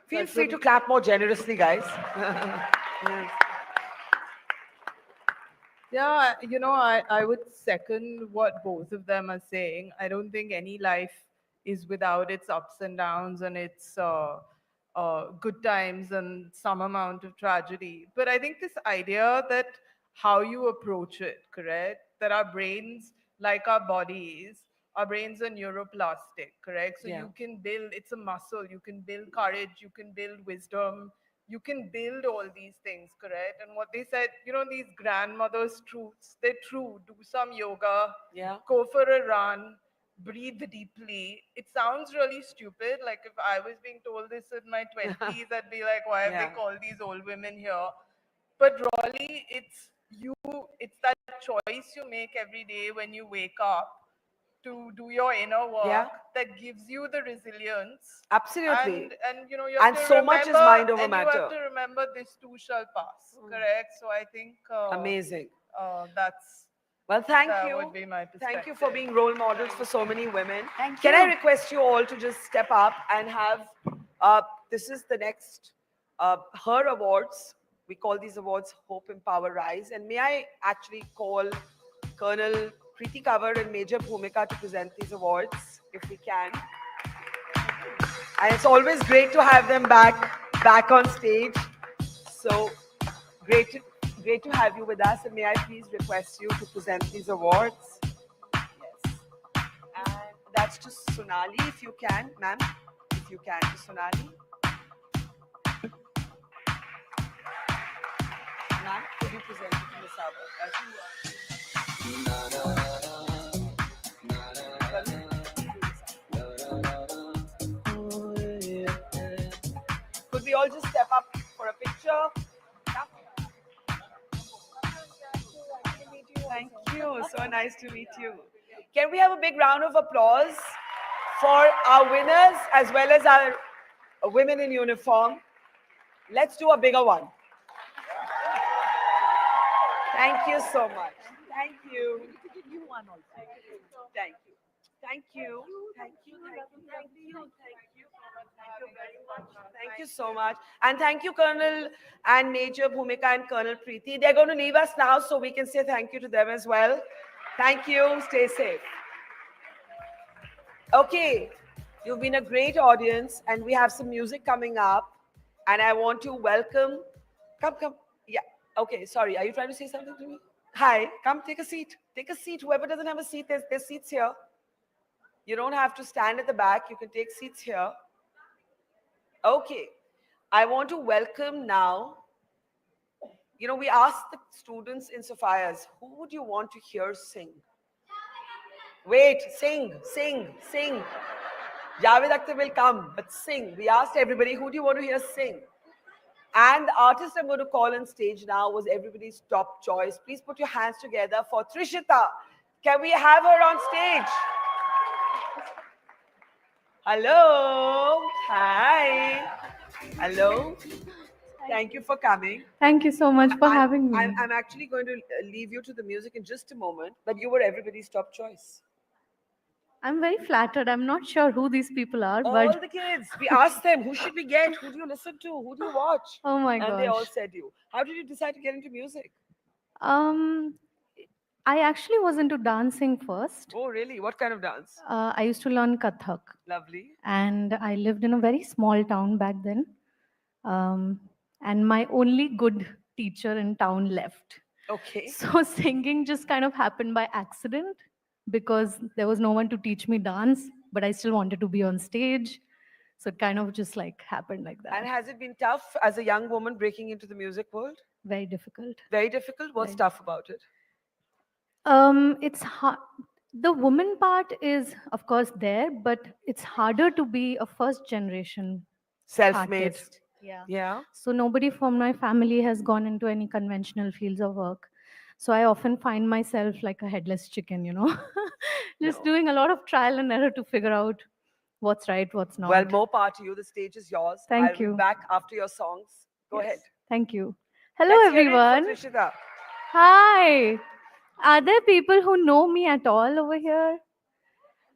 Feel free to clap more generously, guys. Yeah, I would second what both of them are saying. I don't think any life is without its ups and downs and its good times and some amount of tragedy. But I think this idea that how you approach it, correct? That our brains, like our brains are neuroplastic, correct? So you can build, it's a muscle, you can build courage, you can build wisdom, you can build all these things, correct? And what they said, these grandmothers' truths, they're true. Do some yoga, go for a run, breathe deeply. It sounds really stupid. Like if I was being told this in my 20s, I'd be like, why have they called these old women here? But really, it's that choice you make every day when you wake up to do your inner work that gives you the resilience. Absolutely. And you have to so remember, much is mind over and matter. you have to remember this too shall pass. Correct. So I think amazing. That's well. Thank that you. Would be my perspective. Thank you for being role models for so many women. Thank Can you. I request you all to just step up and have? This is the next her awards. We call these awards Hope, Empower, Rise. And may I actually call Colonel Kriti Sanon and Major Bhumika to present these awards, if we can. And it's always great to have them back on stage. So great to have you with us. And may I please request you to present these awards? Yes. And that's to Sonali, if you can, ma'am. If you can, to Sonali. Ma'am, could you present it to Nisaba? Could we all just step up for a picture? Thank you. So nice to meet you. Can we have a big round of applause for our winners as well as our women in uniform? Let's do a bigger one. Thank you so much. Thank you. You one also. Thank you. Thank you. Thank you. Thank you. Thank you. Thank you. Thank you very much. Thank you so much. And thank you, Colonel and Major Bhumika and Colonel Preeti. They're going to leave us now so we can say thank you to them as well. Thank you. Stay safe. Okay. You've been a great audience and we have some music coming up. And I want to welcome. Come. Yeah. Okay. Sorry. Are you trying to say something to me? Hi. Come take a seat. Take a seat. Whoever doesn't have a seat, there's seats here. You don't have to stand at the back. You can take seats here. Okay. I want to welcome now. We asked the students in Sophia's, who would you want to hear sing? Wait, sing. Javed Akhtar will come, but sing. We asked everybody, who do you want to hear sing? And the artist I'm going to call on stage now was everybody's top choice. Please put your hands together for Trishita. Can we have her on stage? Hello. Hi. Hello. Thank you for coming. Thank you so much for having me. I'm actually going to leave you to the music in just a moment, but you were everybody's top choice. I'm very flattered. I'm not sure who these people are, All but the kids. We asked them, who should we get? Who do you listen to? Who do you watch? oh my And they all gosh. said you. How did you decide to get into music? I actually was into dancing first. Oh, really? What kind of dance? I used to learn Kathak. Lovely. And I lived in a very small town back then. And my only good teacher in town left. Okay. So singing just kind of happened by accident because there was no one to teach me dance, but I still wanted to be on stage. So it kind of just like happened like that. And has it been tough as a young woman breaking into the music world? Very difficult. Very difficult? What's tough about it? It's hard. The woman part is, of course, there, but it's harder to be a first generation Self-made. artist. Yeah. Yeah. So nobody from my family has gone into any conventional fields of work. So I often find myself like a headless chicken, you know, just doing a lot of trial and error to figure out what's right, what's not. Well, more power to you. The stage is yours. Thank I'll you. be back after your songs. Go ahead. Thank you. Hello, Let's hear it for everyone. Trishita. Hi. Are there people who know me at all over here?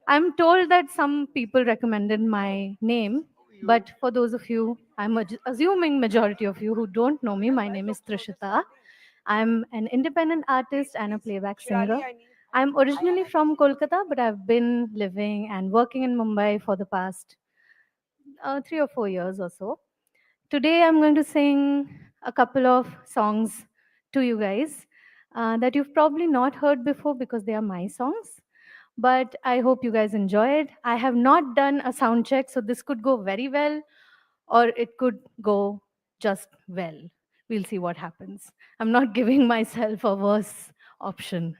I'm told that some people recommended my name, but for those of you, I'm assuming majority of you who don't know me, my name is Trishita. I'm an independent artist and a playback singer. I'm originally from Kolkata, but I've been living and working in Mumbai for the past 3 or 4 years or so. Today, I'm going to sing a couple of songs to you guys that you've probably not heard before because they are my songs. But I hope you guys enjoy it. I have not done a sound check, so this could go very well or it could go just well. We'll see what happens. I'm not giving myself a worse option.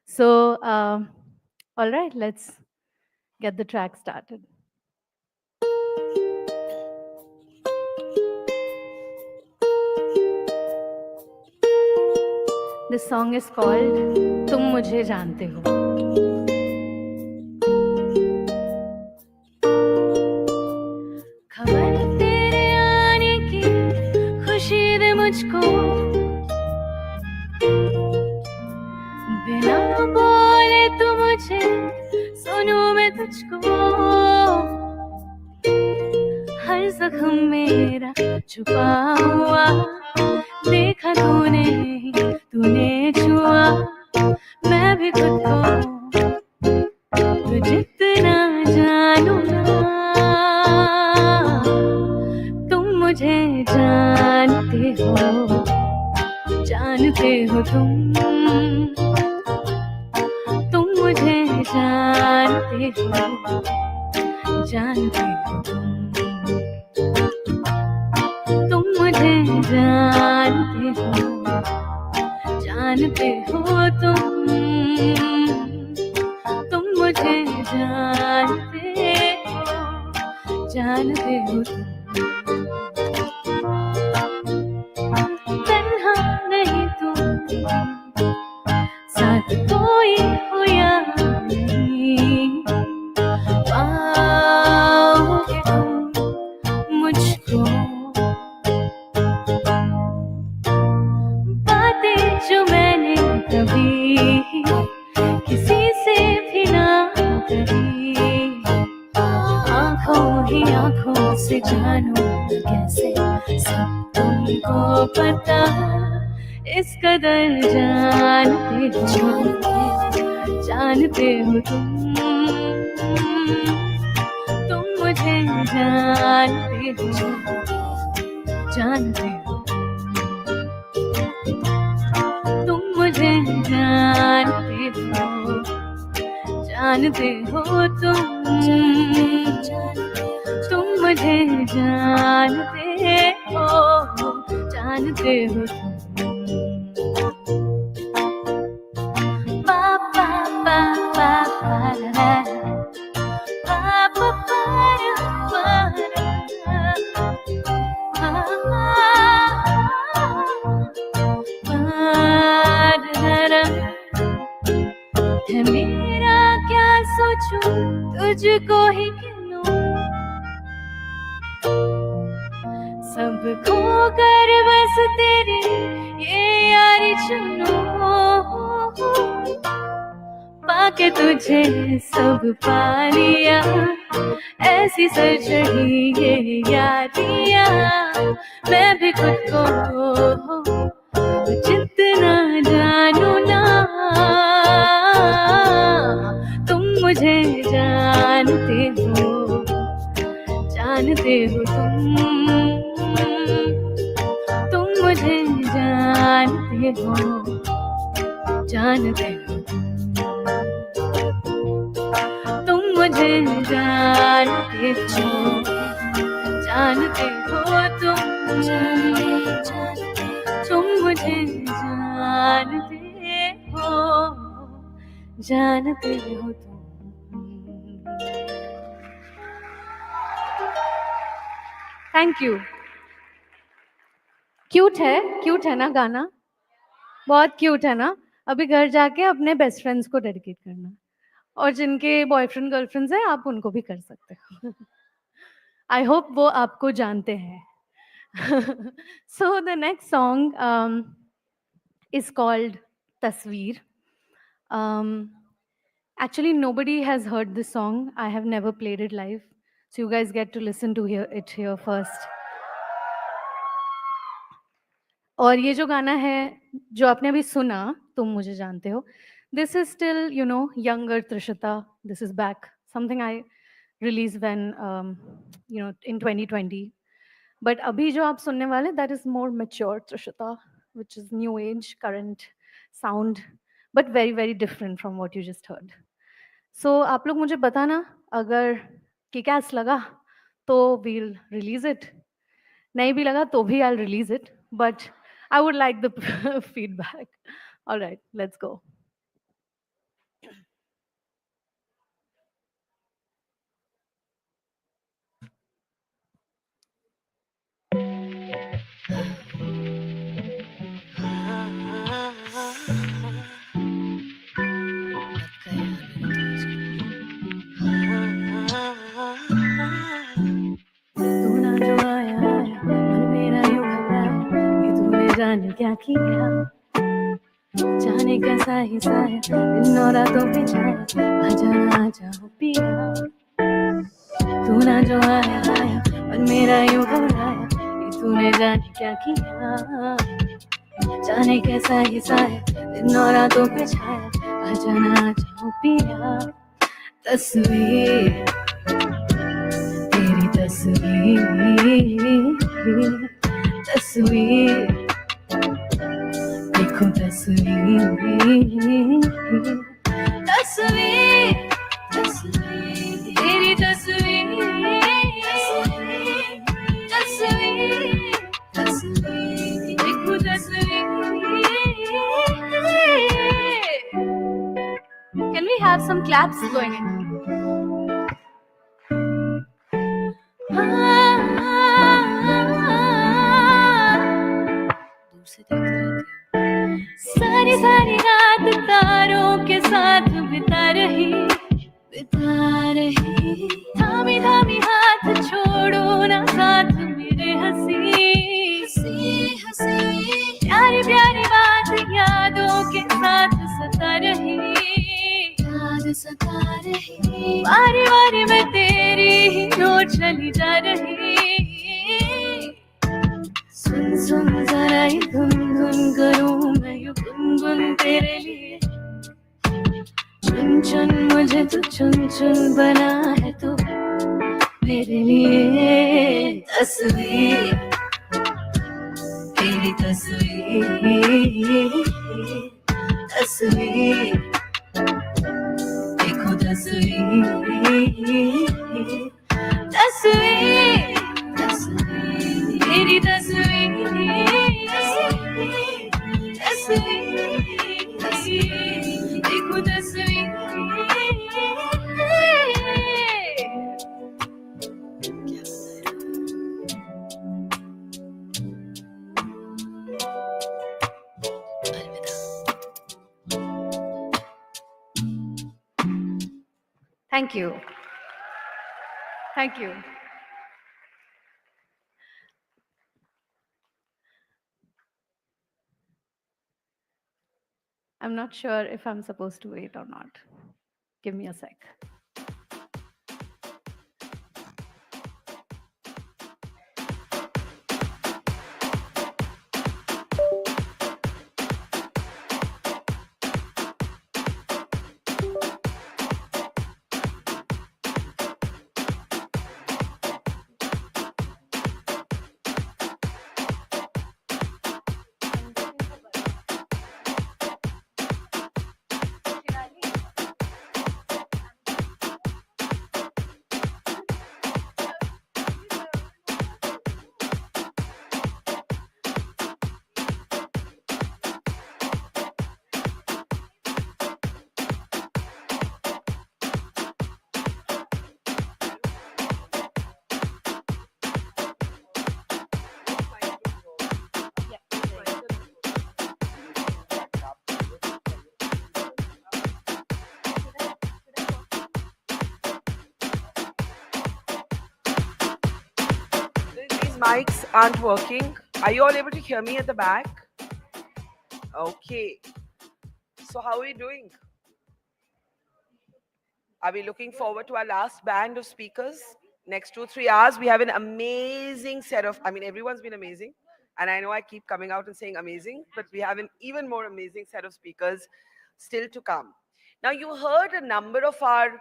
So, all right, let's get the track started. This song is called तुम मुझे जानते हो. खबर तेरे आने की खुशी दे मुझको, बिना बोले तू मुझे सुनूं मैं तुझको. हर जख्म मेरा छुपा हुआ देखा तूने छुआ. मैं भी खुद को तू जितना जानू ना, तुम मुझे जानते हो तुम मुझे जानते हो तुम मुझे जानते हो तुम मुझे जानते हो तन्हा नहीं तुम साथ कोई हो या नहीं, पाओगे तुम मुझको. बातें जो मैंने कभी किसी से भी ना कही, आंखों से जानूं कैसे सब तुमको पता. इस कदर जानते हो तुम मुझे जानते हो तुम मुझे जानते हो तुम मुझे जानते हो मेरा क्या सोचूं तुझको ही गिनूं, सब खो कर बस तेरी ये यारी चुनूं. पाके तुझे सब पा लिया, ऐसी सर चढ़ी ये यारियां. मैं भी खुद को जितना जान जानते हो जानते हो तुम मुझे जानते हो तुम मुझे जानते हो तुम। Thank you. क्यूट है ना गाना, बहुत क्यूट है ना। अभी घर जाके अपने बेस्ट फ्रेंड्स को डेडिकेट करना, और जिनके बॉयफ्रेंड गर्लफ्रेंड्स हैं आप उनको भी कर सकते हो। आई होप वो आपको जानते हैं। So the next song is called Tasveer. Actually, nobody has heard this song. I have never played it live. So you guys get to listen to it here first. और ये जो गाना है जो आपने अभी सुना, तुम मुझे जानते हो, this is still, you know, younger Trishita. This is back. Something I released when, you know, in 2020. But अभी जो आप सुनने वाले, that is more mature Trishita, which is new age, current sound, but very, very different from what you just heard. So आप लोग मुझे बताना अगर किक-एस लगा तो we'll release it. नहीं भी लगा तो भी I'll release it. But I would like the feedback. All right, let's go. तू ना जो आया आया, मन मेरा यूं घबराया, ये तूने जाने क्या किया, जाने कैसा ही साया, दिन और रातों पे छाया, आजा ना आजा हो पिया। तू ना जो आया आया, मन मेरा यूं घबराया, ये तूने जाने क्या किया, जाने कैसा ही साया, दिन और रातों पे छाया, आजा ना आजा हो पिया। तस्वीर तेरी तस्वीर तस्वीर देखो तस्वीर तस्वीर तस्वीर तेरी तस्वीर तस्वीर तस्वीर देखो तस्वीर। Can we have some claps going in? सारी सारी रात तारों के साथ बिता रही थामी थामी हाथ छोड़ो ना साथ मेरे हंसी प्यारी प्यारी बात यादों के साथ सता रही बारी बारी मैं तेरी ही ओर चली जा रही। सुन सुन जरा ये धुन धुन करूं मैं यूं गुनगुन तेरे लिए, चुन चुन मुझे तू चुन चुन बना है तू मेरे लिए। तस्वीर तेरी तस्वीर तस्वीर देखो तस्वीर तस्वीर तस्वीर तेरी तस्वीर तस्वीर तस्वीर देखो तस्वीर। Thank you. Thank you. I'm not sure if I'm supposed to wait or not. Give me a sec. mics aren't working. Are you all able to hear me at the back? Okay. So how are we doing? Are we looking forward to our last band of speakers? Next 2-3 hours, we have an amazing set of, everyone's been amazing. And I know I keep coming out and saying amazing, but we have an even more amazing set of speakers still to come. Now, you heard a number of our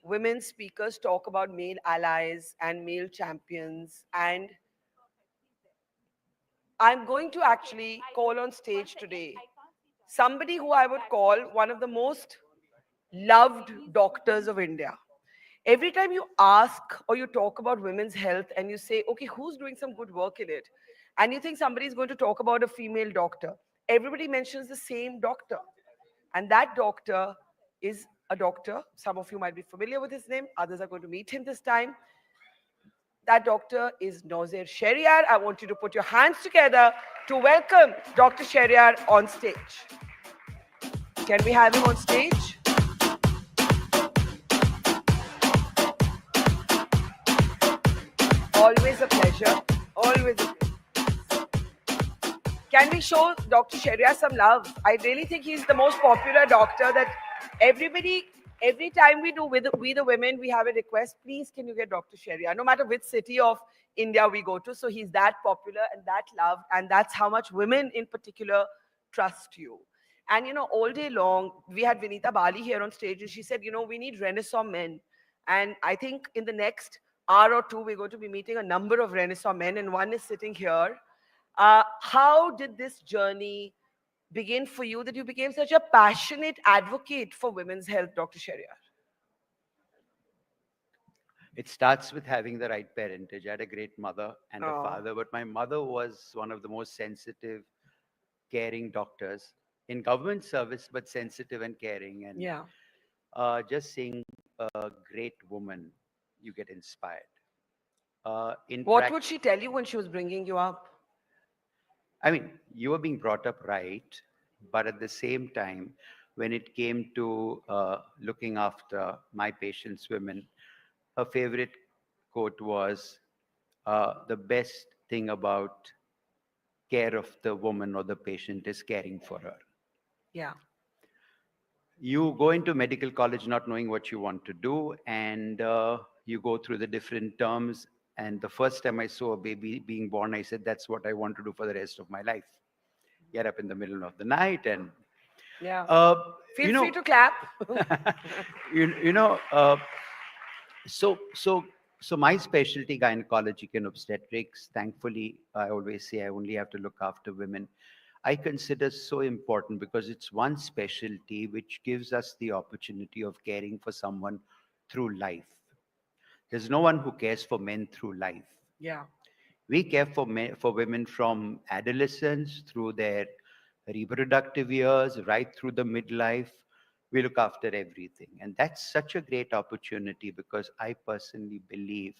women speakers talk about male allies and male champions. And I'm going to actually call on stage today somebody who I would call one of the most loved doctors of India. Every time you ask or you talk about women's health and you say, okay, who's doing some good work in it? And you think somebody is going to talk about a female doctor. Everybody mentions the same doctor. And that doctor is a doctor. Some of you might be familiar with his name. Others are going to meet him this time. That doctor is Nausir Sheriar. I want you to put your hands together to welcome Dr. Sheriar on stage. Can we have him on stage? Always a pleasure. Always a pleasure. Can we show Dr. Sheriar some love? I really think he's the most popular doctor that everybody, every time we do with We the Women, we have a request, please can you get Dr. Sheriar, no matter which city of India we go to. So he's that popular and that loved, and that's how much women in particular trust you. And all day long, we had Vinita Bali here on stage and she said, we need Renaissance men. And I think in the next hour or two, we're going to be meeting a number of Renaissance men, and one is sitting here. How did this journey begin for you that you became such a passionate advocate for women's health, Dr. Sheriar? It starts with having the right parentage. I had a great mother and a Oh. father, but my mother was one of the most sensitive, caring doctors in government service, but sensitive and caring. And Yeah. Just seeing a great woman, you get inspired. What would she tell you when she was bringing you up? I mean, you were being brought up right, but at the same time, when it came to looking after my patients' women, her favorite quote was, the best thing about care of the woman or the patient is caring for her. Yeah. You go into medical college not knowing what you want to do, and you go through the different terms. And the first time I saw a baby being born, I said, that's what I want to do for the rest of my life. Get up in the middle of the night and Yeah. you Feel know, free to clap. So my specialty, gynecology and obstetrics. Thankfully, I always say I only have to look after women. I consider so important because it's one specialty which gives us the opportunity of caring for someone through life. There's no one who cares for men through life. Yeah. We care for women from adolescence through their reproductive years, right through the midlife. We look after everything. And that's such a great opportunity because I personally believe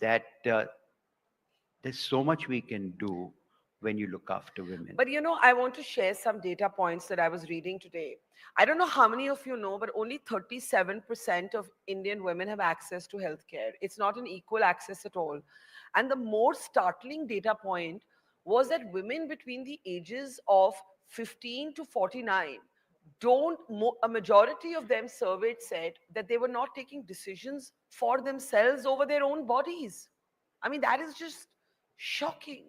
that there's so much we can do when you look after women. But I want to share some data points that I was reading today. I don't know how many of you know, but only 37% of Indian women have access to healthcare. It's not an equal access at all. And the more startling data point was that women between the ages of 15 to 49 a majority of them surveyed said that they were not taking decisions for themselves over their own bodies. I mean, that is just shocking.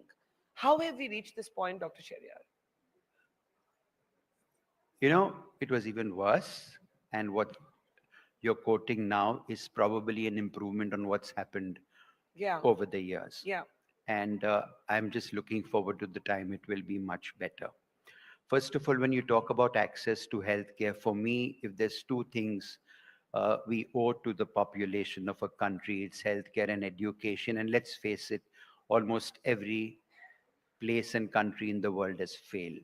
How have we reached this point, Dr. Sheriar? It was even worse. And what you're quoting now is probably an improvement on what's happened over the years. Yeah. And I'm just looking forward to the time it will be much better. First of all, when you talk about access to healthcare, for me, if there's two things we owe to the population of a country, it's healthcare and education. And let's face it, almost every place and country in the world has failed.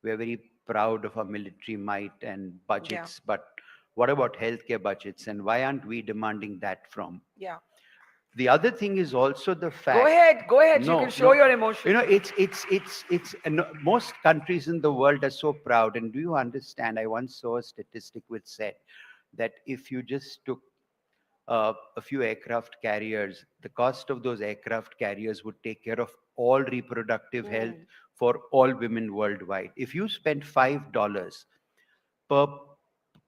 We are very proud of our military might and budgets, but what about healthcare budgets? And why aren't we demanding that from? Yeah. The other thing is also the fact. Go ahead. You can show your emotion. Most countries in the world are so proud. And do you understand? I once saw a statistic which said that if you just took a few aircraft carriers, the cost of those aircraft carriers would take care of all reproductive health for all women worldwide. If you spend $5 per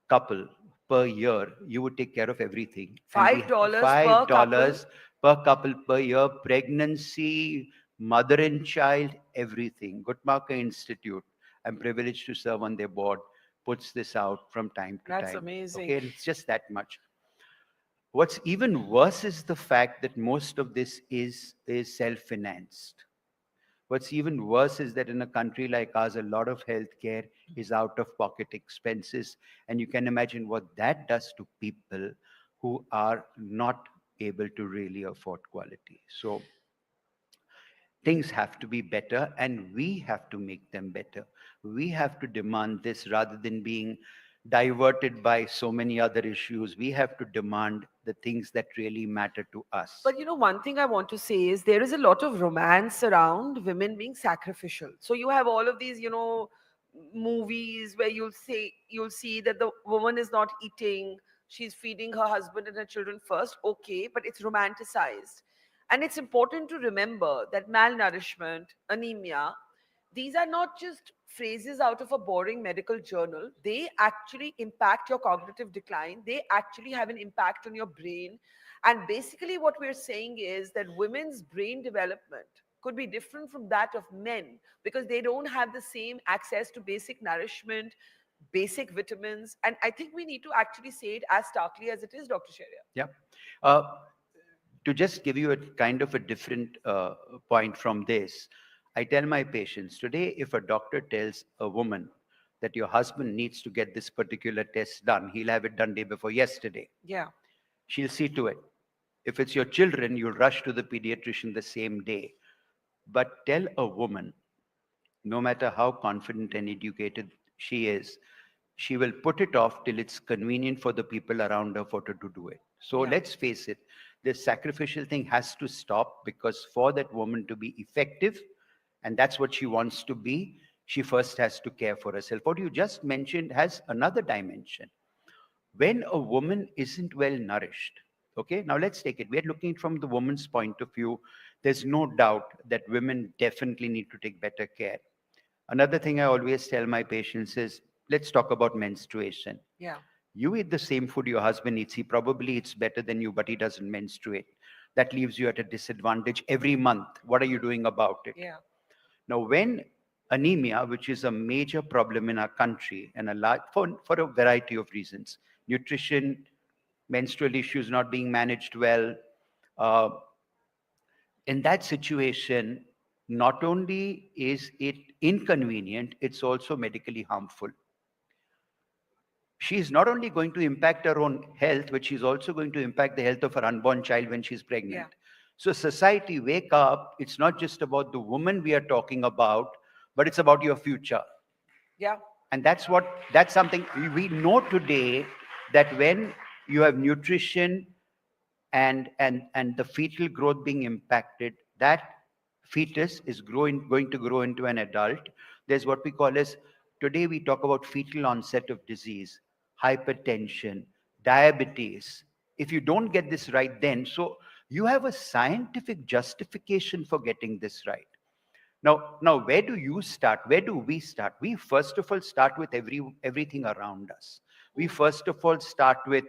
couple per year, you would take care of everything. $5 per couple? $5 per couple per year, pregnancy, mother and child, everything. Guttmacher Institute, I'm privileged to serve on their board, puts this out from time to time. That's amazing. Okay, and it's just that much. What's even worse is the fact that most of this is self-financed. What's even worse is that in a country like ours, a lot of healthcare is out-of-pocket expenses, and you can imagine what that does to people who are not able to really afford quality. So things have to be better, and we have to make them better. We have to demand this rather than being diverted by so many other issues. We have to demand the things that really matter to us. But you know, one thing I want to say is there is a lot of romance around women being sacrificial. So you have all of these, you know, movies where you'll see that the woman is not eating, she's feeding her husband and her children first. Okay, but it's romanticized. And it's important to remember that malnourishment, anemia, these are not just phrases out of a boring medical journal. They actually impact your cognitive decline. They actually have an impact on your brain. And basically, what we're saying is that women's brain development could be different from that of men because they don't have the same access to basic nourishment, basic vitamins. And I think we need to actually say it as starkly as it is, Dr. Sharia. Yeah. To just give you a kind of a different point from this, I tell my patients today, if a doctor tells a woman that your husband needs to get this particular test done, he'll have it done day before yesterday. Yeah. She'll see to it. If it's your children, you'll rush to the pediatrician the same day. But tell a woman, no matter how confident and educated she is, she will put it off till it's convenient for the people around her for her to do it. So let's face it, this sacrificial thing has to stop because for that woman to be effective, and that's what she wants to be, she first has to care for herself. What you just mentioned has another dimension. When a woman isn't well nourished, okay, now let's take it. We're looking from the woman's point of view. There's no doubt that women definitely need to take better care. Another thing I always tell my patients is, let's talk about menstruation. Yeah. You eat the same food your husband eats. He probably eats better than you, but he doesn't menstruate. That leaves you at a disadvantage every month. What are you doing about it? Yeah. Now, when anemia, which is a major problem in our country, and for a variety of reasons, nutrition, menstrual issues not being managed well, in that situation, not only is it inconvenient, it's also medically harmful. She is not only going to impact her own health, but she's also going to impact the health of her unborn child when she's pregnant. Yeah. So society, wake up. It's not just about the woman we are talking about, but it's about your future. Yeah. And that's something we know today, that when you have nutrition and the fetal growth being impacted, that fetus is going to grow into an adult. There's what we call as, today we talk about fetal onset of disease, hypertension, diabetes. If you don't get this right then, so you have a scientific justification for getting this right. Now, where do you start? Where do we start? We first of all start with everything around us. We first of all start with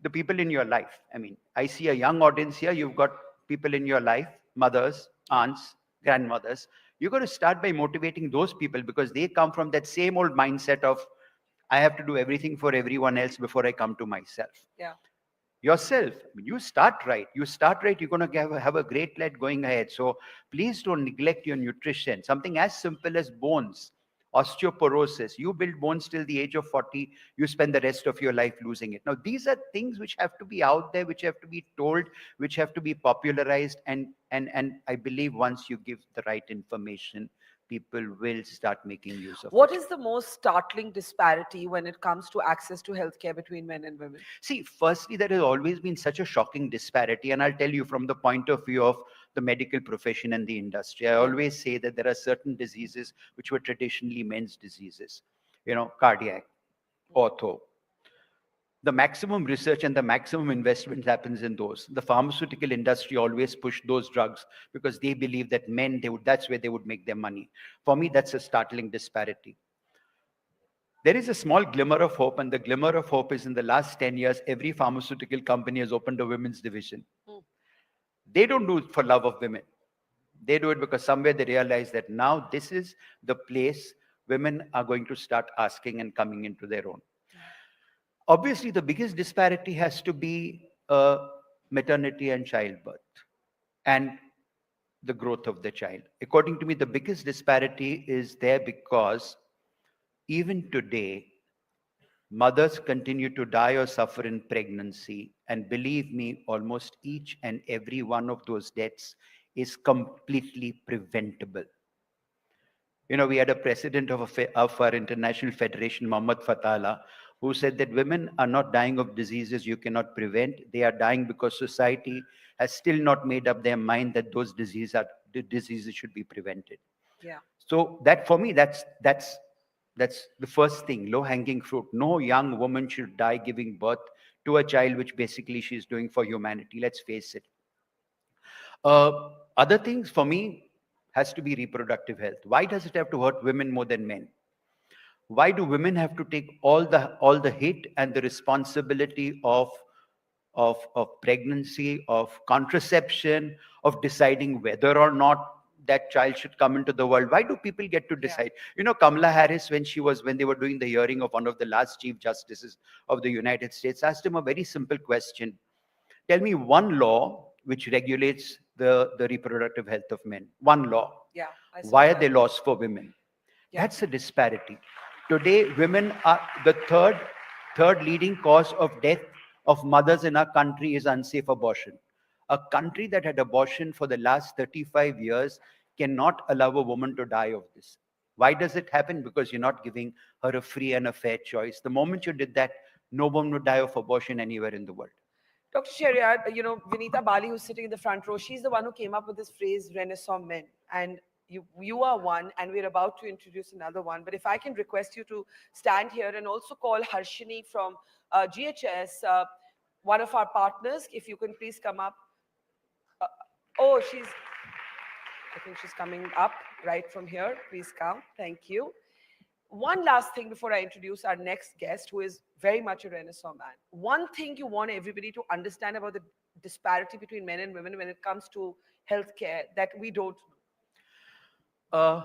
the people in your life. I mean, I see a young audience here. You've got people in your life, mothers, aunts, grandmothers. You've got to start by motivating those people because they come from that same old mindset of, I have to do everything for everyone else before I come to myself. Yeah. Yourself, you start right. You're going to have a great life going ahead. So please don't neglect your nutrition. Something as simple as bones, osteoporosis. You build bones till the age of 40. You spend the rest of your life losing it. Now, these are things which have to be out there, which have to be told, which have to be popularized. And I believe once you give the right information, people will start making use of it. What is the most startling disparity when it comes to access to healthcare between men and women? See, firstly, there has always been such a shocking disparity. And I'll tell you from the point of view of the medical profession and the industry, I always say that there are certain diseases which were traditionally men's diseases, cardiac, ortho, the maximum research and the maximum investment happens in those. The pharmaceutical industry always pushed those drugs because they believe that men, that's where they would make their money. For me, that's a startling disparity. There is a small glimmer of hope, and the glimmer of hope is in the last 10 years, every pharmaceutical company has opened a women's division. They don't do it for love of women. They do it because somewhere they realize that now this is the place women are going to start asking and coming into their own. Obviously, the biggest disparity has to be maternity and childbirth and the growth of the child. According to me, the biggest disparity is there because even today, mothers continue to die or suffer in pregnancy. And believe me, almost each and every one of those deaths is completely preventable. You know, we had a president of our international federation, Mohammad Fatala, who said that women are not dying of diseases you cannot prevent. They are dying because society has still not made up their mind that those diseases should be prevented. Yeah. So that, for me, that's the first thing, low-hanging fruit. No young woman should die giving birth to a child, which basically she's doing for humanity. Let's face it. Other things for me has to be reproductive health. Why does it have to hurt women more than men? Why do women have to take all the hit and the responsibility of pregnancy, of contraception, of deciding whether or not that child should come into the world? Why do people get to decide? You know, Kamala Harris, when they were doing the hearing of one of the last chief justices of the United States, asked him a very simple question. Tell me one law which regulates the reproductive health of men. One law. Yeah. Why are there laws for women? That's a disparity. Today, women are the third leading cause of death of mothers in our country is unsafe abortion. A country that had abortion for the last 35 years cannot allow a woman to die of this. Why does it happen? Because you're not giving her a free and a fair choice. The moment you did that, no woman would die of abortion anywhere in the world. Dr. Shariat, you know, Vinita Bali, who's sitting in the front row, she's the one who came up with this phrase, Renaissance men. And you are one, and we're about to introduce another one. But if I can request you to stand here and also call Harshini from GHS, one of our partners, if you can please come up. I think she's coming up right from here. Please come. Thank you. One last thing before I introduce our next guest, who is very much a Renaissance man. One thing you want everybody to understand about the disparity between men and women when it comes to healthcare that we don't know.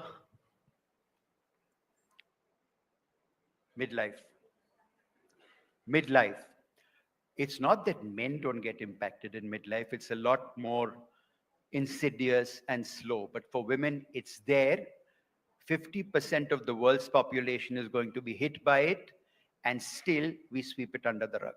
Midlife. It's not that men don't get impacted in midlife. It's a lot more insidious and slow. But for women, it's there. 50% of the world's population is going to be hit by it, and still we sweep it under the rug.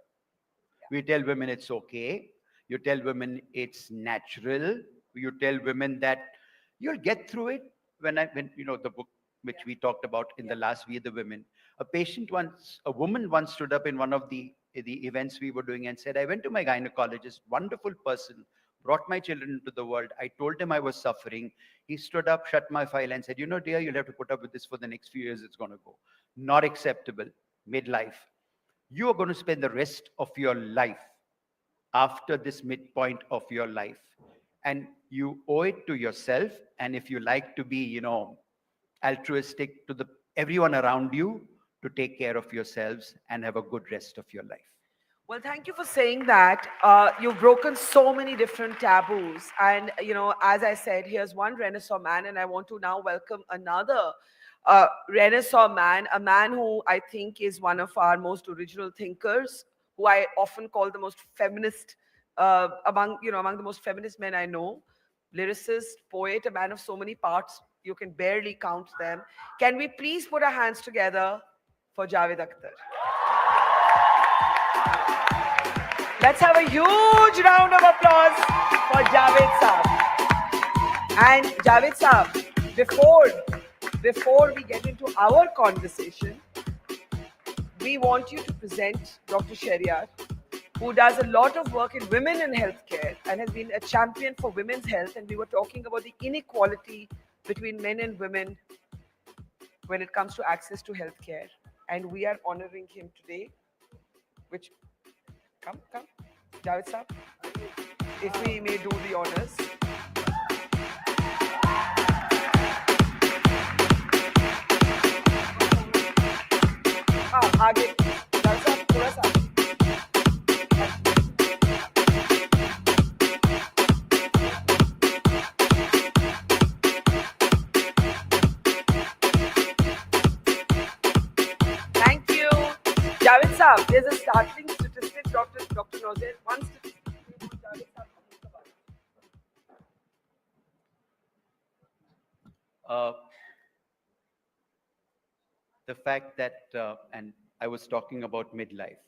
We tell women it's okay. You tell women it's natural. You tell women that you'll get through it. When you know the book which we talked about in the last We the Women, a woman once stood up in one of the events we were doing and said, I went to my gynecologist, wonderful person, brought my children into the world. I told him I was suffering. He stood up, shut my file and said, you know, dear, you'll have to put up with this for the next few years. It's going to go. Not acceptable. Midlife. You are going to spend the rest of your life after this midpoint of your life. And you owe it to yourself. And if you like to be, you know, altruistic to everyone around you, to take care of yourselves and have a good rest of your life. Well, thank you for saying that. You've broken so many different taboos. And, you know, as I said, here's one Renaissance man, and I want to now welcome another Renaissance man, a man who I think is one of our most original thinkers, who I often call the most feminist, among the most feminist men I know. Lyricist, poet, a man of so many parts, you can barely count them. Can we please put our hands together for Javed Akhtar? Let's have a huge round of applause for Javed Saab. And Javed Saab, before we get into our conversation, we want you to present Dr. Shariat, who does a lot of work in women in healthcare and has been a champion for women's health. And we were talking about the inequality between men and women when it comes to access to healthcare. And we are honoring him today, which Come. Javed sir, if we may do the honors. आगे Javed sir, थोड़ा सा. Thank you. Javed sir, there's a startling statistic, Dr. Nauzir. One statistic. Javed sir, The fact that, and I was talking about midlife.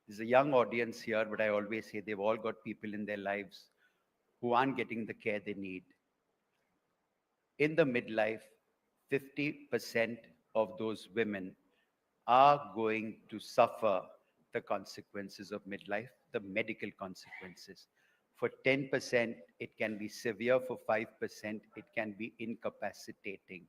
There's a young audience here, but I always say they've all got people in their lives who aren't getting the care they need. In the midlife, 50% of those women are going to suffer the consequences of midlife, the medical consequences. For 10%, it can be severe. For 5%, it can be incapacitating.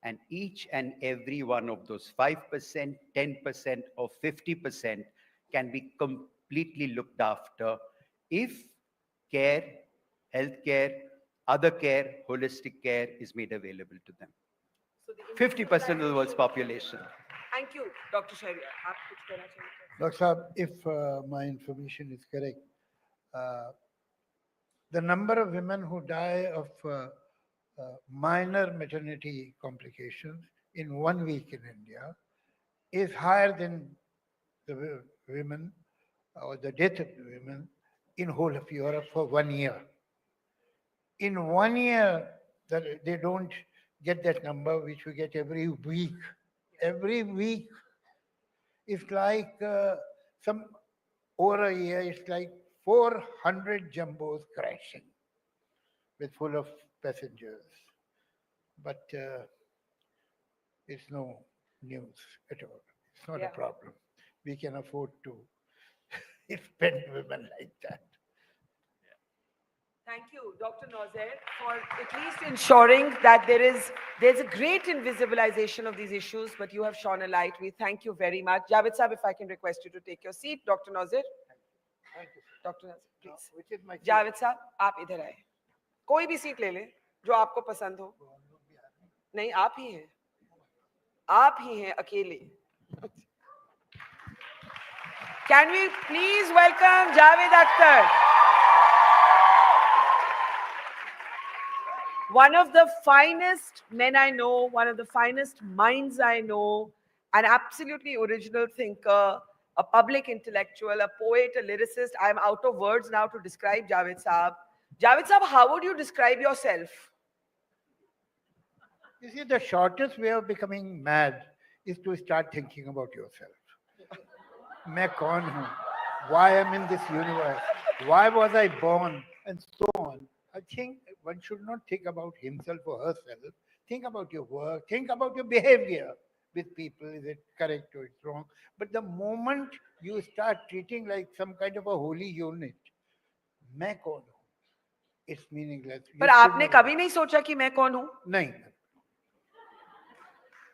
And each and every one of those 5%, 10%, or 50% can be completely looked after if care, healthcare, other care, holistic care is made available to them. 50% of the world's population. Thank you, Dr. Sharia. आप कुछ कहना चाहेंगे? Dr. Saab, if my information is correct, the number of women who die of minor maternity complications in 1 week in India is higher than the women or the death of the women in whole of Europe for 1 year. In 1 year, that they don't get that number which we get every week. Every week, it's like over a year, it's like 400 jumbos crashing with full of passengers. But it's no news at all. It's not a problem. We can afford to spend women like that. Thank you, Dr. Nauzir, for at least ensuring that there's a great invisibilization of these issues, but you have shone a light. We thank you very much. Javed Saab, if I can request you to take your seat. Dr. Nauzir. Thank you. Dr. Nauzir, please. Which is my seat? Javed Saab, आप इधर आए. कोई भी seat ले ले, जो आपको पसंद हो. नहीं, आप ही हैं. आप ही हैं अकेले. Can we please welcome Javed Akhtar? One of the finest men I know, one of the finest minds I know, an absolutely original thinker, a public intellectual, a poet, a lyricist. I'm out of words now to describe Javed Saab. Javed Saab, how would you describe yourself? You see, the shortest way of becoming mad is to start thinking about yourself. मैं कौन हूँ? Why am I in this universe? Why was I born? And so on. I think one should not think about himself or herself. Think about your work. Think about your behavior with people. Is it correct or it's wrong? But the moment you start treating like some kind of a holy unit, मैं कौन हूँ? It's meaningless. पर आपने कभी नहीं सोचा कि मैं कौन हूँ? नहीं.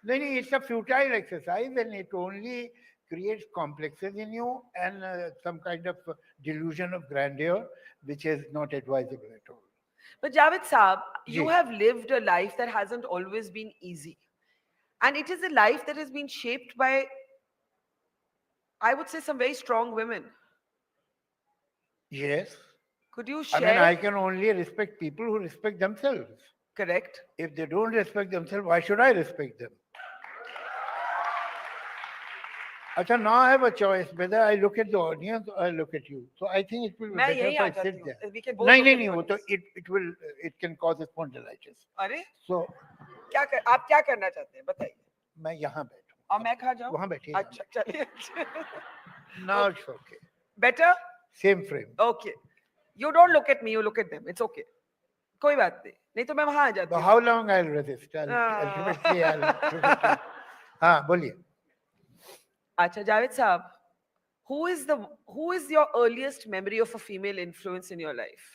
नहीं, it's a futile exercise and it only creates complexes in you and some kind of delusion of grandeur, which is not advisable at all. But Javed Saab, you have lived a life that hasn't always been easy. And it is a life that has been shaped by, I would say, some very strong women. Yes. Could you share? I mean, I can only respect people who respect themselves. Correct. If they don't respect themselves, why should I respect them? Achha, now I have a choice whether I look at the audience or I look at you. So I think it will be better if I sit there. No, it can cause spondylitis. अरे? So आप क्या करना चाहते हैं? बताइए. मैं यहाँ बैठूँ. और मैं कहाँ जाऊँ? वहाँ बैठिए. अच्छा, चलिए. Now it's okay. Better? Same frame. Okay. You don't look at me, you look at them. It's okay. कोई बात नहीं. नहीं तो मैं वहाँ आ जाती हूँ. How long I'll resist? Ultimately, I'll. हाँ, बोलिए. Acha, Javed Saab, who is your earliest memory of a female influence in your life?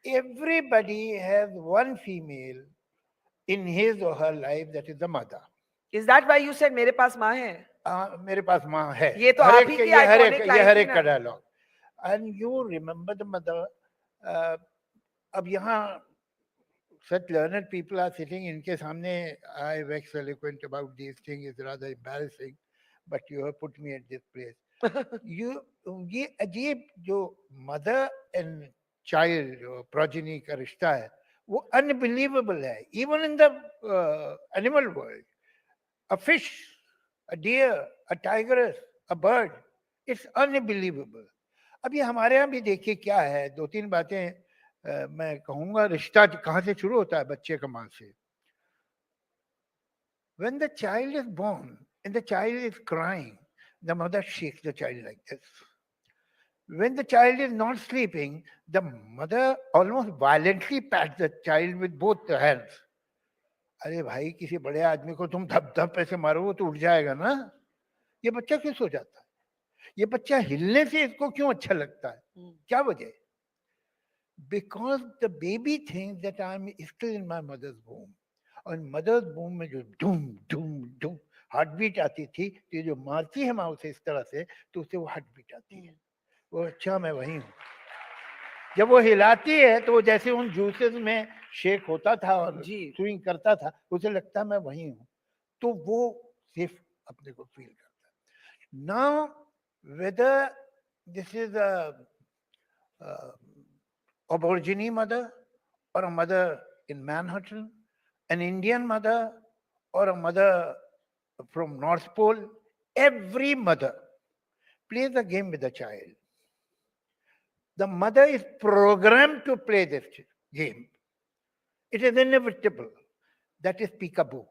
Everybody has one female in his or her life that is the mother. Is that why you said मेरे पास माँ है? मेरे पास माँ है. ये तो आप ही की iconic line हर थी एक ना. का dialogue. And you remember the mother. अब यहाँ such learned people are sitting, इनके सामने I wax eloquent about these things is rather embarrassing, but you have put me at this place. ये अजीब जो mother and child progeny का रिश्ता है वो unbelievable है. Even in the animal world, a fish, a deer, a tigress, a bird, it's unbelievable. अब ये हमारे यहाँ भी देखिए क्या है. दो तीन बातें मैं कहूँगा. रिश्ता कहाँ से शुरू होता है? बच्चे का माँ से. When the child is born and the child is crying, the mother shakes the child like this. When the child is not sleeping, the mother almost violently pats the child with both the hands. अरे भाई किसी बड़े आदमी को तुम धप धप ऐसे मारोगे तो उठ जाएगा ना. ये बच्चा क्यों सो जाता है? ये बच्चा हिलने से इसको क्यों अच्छा लगता है? क्या वजह? Because the baby thinks that I am still in my mother's womb. और मदर्स वूम में जो डूम डूम डूम हार्ट बीट आती थी, तो ये जो मारती है माँ उसे इस तरह से, तो उसे वो हार्ट बीट आती है. वो अच्छा मैं वही हूँ. जब वो हिलाती है तो वो जैसे उन जूसेस में शेक होता था और स्विंग करता था, उसे लगता मैं वही हूँ. तो वो सिर्फ अपने को फील करता है. Now whether this is Aborigine mother or a mother in Manhattan, an Indian mother or a mother from North Pole, every mother plays a game with the child. The mother is programmed to play this game. It is inevitable. That is peekaboo.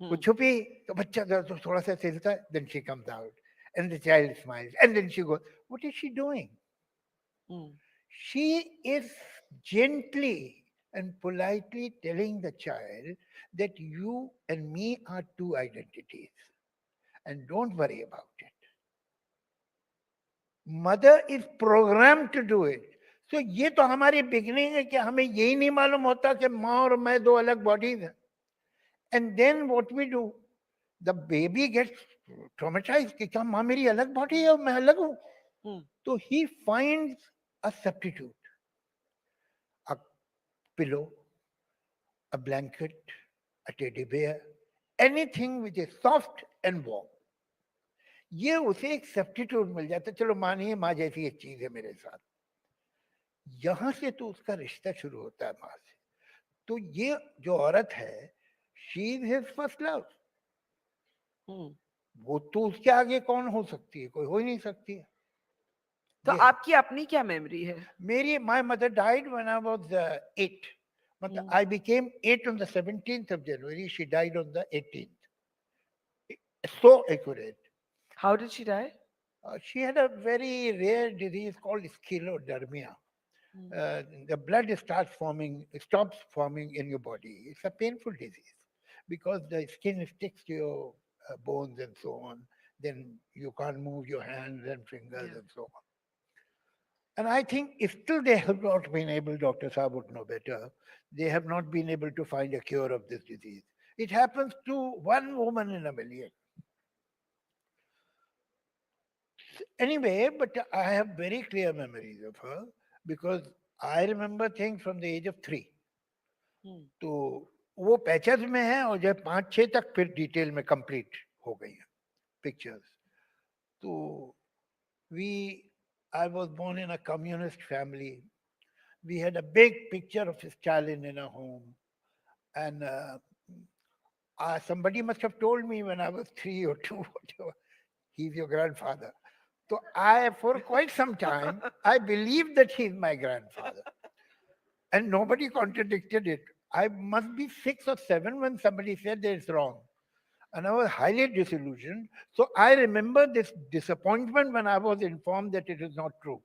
वो छुपी तो बच्चा थोड़ा सा हिलता है, then she comes out and the child smiles and then she goes, what is she doing? She is gently and politely telling the child that you and me are two identities and don't worry about it. Mother is programmed to do it. So ये तो हमारी beginning है कि हमें यही नहीं मालूम होता कि माँ और मैं दो अलग bodies हैं. And then what we do, the baby gets traumatized कि क्या माँ मेरी अलग body है और मैं अलग हूँ. So he finds a substitute. A pillow, a blanket, a teddy bear, anything which is soft and warm. ये उसे एक सब्स्टिट्यूट मिल जाता है. चलो मानिए माँ जैसी एक चीज है मेरे साथ. यहाँ से तो उसका रिश्ता शुरू होता है माँ से. तो ये जो औरत है, she is his first love. वो तो उसके आगे कौन हो सकती है? कोई हो ही नहीं सकती है. तो आपकी अपनी क्या मेमोरी है? मेरी my mother died when I was 8. मतलब I became 8 on the 17th of January. She died on the 18th. So accurate. How did she die? She had a very rare disease called sclerodermia. The blood stops forming in your body. It's a painful disease because the skin sticks to your bones and so on. Then you can't move your hands and fingers and so on. And I think if still they have not been able, Dr. Saab would know better, they have not been able to find a cure of this disease. It happens to one woman in a million. Anyway, but I have very clear memories of her because I remember things from the age of 3. तो वो patches में है और जब 5-6 तक फिर detail में complete हो गई है पिक्चर्स. तो I was born in a communist family. We had a big picture of Stalin in our home. And somebody must have told me when I was 3 or 2, whatever, he's your grandfather. So for quite some time, I believed that he's my grandfather. And nobody contradicted it. I must be 6 or 7 when somebody said that it's wrong. And I was highly disillusioned. So I remember this disappointment when I was informed that it is not true.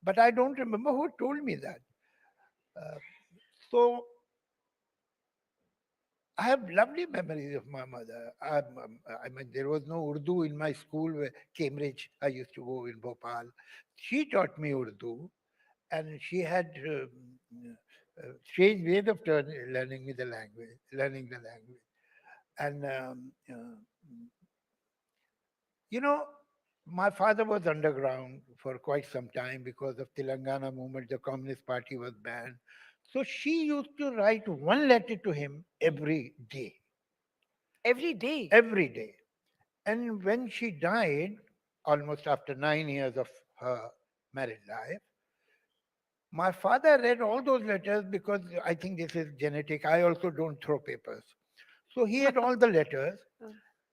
But I don't remember who told me that. So I have lovely memories of my mother. I mean, there was no Urdu in my school, Cambridge. I used to go in Bhopal. She taught me Urdu, and she had strange ways of learning the language. And, you know, my father was underground for quite some time because of Telangana movement. The Communist Party was banned. So she used to write one letter to him every day. Every day? Every day. And when she died, almost after 9 years of her married life, my father read all those letters because I think this is genetic. I also don't throw papers. So he had all the letters,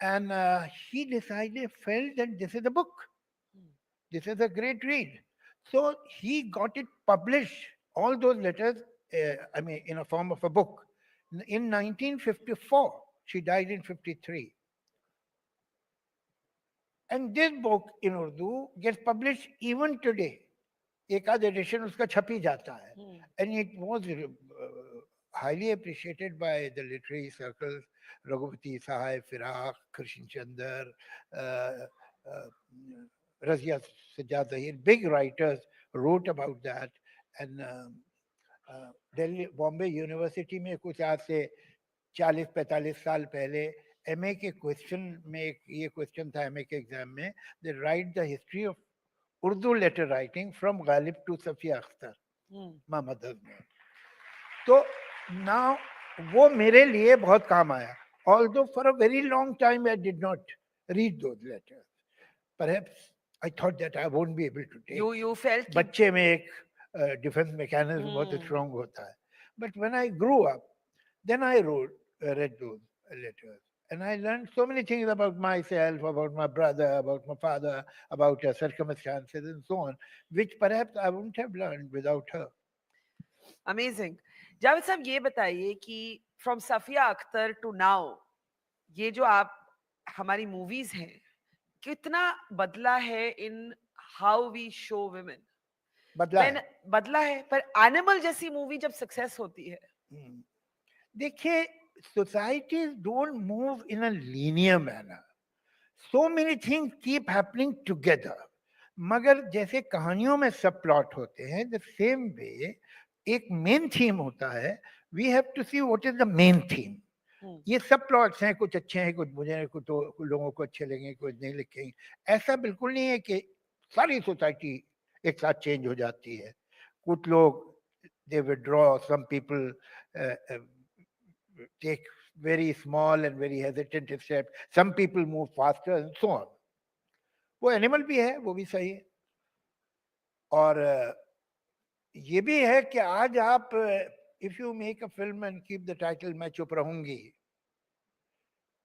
and he decided, felt that this is a book. This is a great read. So he got it published, all those letters, I mean, in a form of a book. In 1954, she died in 53. And this book in Urdu gets published even today. एक आध edition उसका छप ही जाता है. And it was highly appreciated by the literary circles. Raghupati Sahai, Firaq, Krishan Chandar, Razia Sajjad Zahir, big writers wrote about that. And Delhi, Bombay University में कुछ आज से 40-45 साल पहले MA के क्वेश्चन में एक ये क्वेश्चन था MA के एग्जाम में, they write the history of Urdu letter writing from Ghalib to Safiya Akhtar, my mother's name. So now वो मेरे लिए बहुत काम आया. Although for a very long time I did not read those letters. Perhaps I thought that I won't be able to take. You felt बच्चे में एक defense mechanism बहुत strong होता है. But when I grew up, then I read those letters. And I learned so many things about myself, about my brother, about my father, about circumstances and so on, which perhaps I wouldn't have learned without her. Amazing. Javed साहब ये बताइए कि from Safiya Akhtar to now, ये जो आप हमारी movies हैं, कितना बदला है in how we show women? बदला है, पर Animal जैसी movie जब success होती है. देखिए, societies don't move in a linear manner. So many things keep happening together. मगर जैसे कहानियों में सब प्लॉट होते हैं, the same way एक मेन थीम होता है. We have to see what is the main theme. ये सब प्लॉट्स हैं, कुछ अच्छे हैं, कुछ बुरे हैं, कुछ लोगों को अच्छे लगेंगे, कुछ नहीं लगेंगे. ऐसा बिल्कुल नहीं है कि सारी सोसाइटी एक साथ चेंज हो जाती है. कुछ लोग they withdraw, some people take very small and very hesitant steps, some people move faster and so on. वो एनिमल भी है, वो भी सही है. और ये भी है कि आज आप if you make a film and keep the title मैं चुप रहूंगी,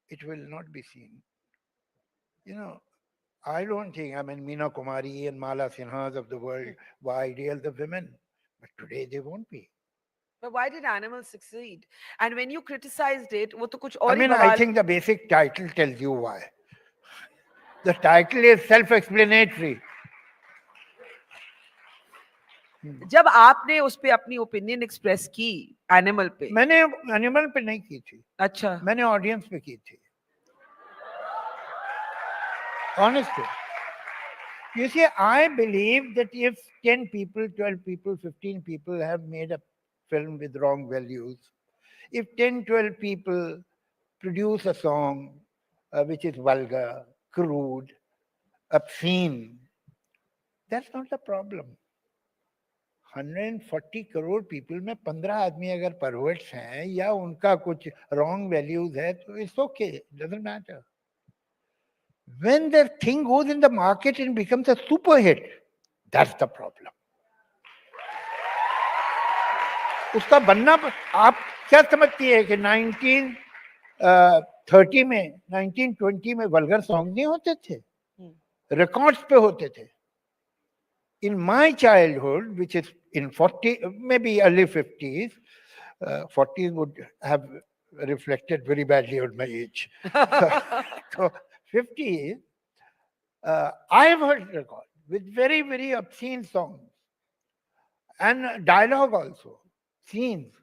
it will not be seen. You know, I don't think, I mean, Meena Kumari and Mala Sinhas of the world were ideals of women, but today they won't be. But why did Animal succeed? And when you criticized it, वो तो कुछ और I he mean, बवाल. I think the basic title tells you why. The title is self-explanatory. जब आपने उस पे अपनी ओपिनियन एक्सप्रेस की एनिमल पे, मैंने एनिमल पे नहीं की थी. अच्छा, मैंने ऑडियंस पे की थी. Honestly, you see, I believe that if 10 people, 12 people, 15 people have made a film with wrong values, if 10, 12 people produce a song which is vulgar, crude, obscene, that's not the problem. 140 crore people में 15 आदमी अगर perverts हैं या उनका कुछ wrong values है, तो it's okay, it doesn't matter. When the thing goes in the market and becomes a super hit, that's the problem. उसका बनना, आप क्या समझती है कि 1930 में, 1920 में वल्गर सॉन्ग नहीं होते थे, रिकॉर्ड्स पे होते थे. In my childhood, which is in 40, maybe early 50s, 40s would have reflected very badly on my age. So 50s, I have heard records with very, very obscene songs and dialogue also, scenes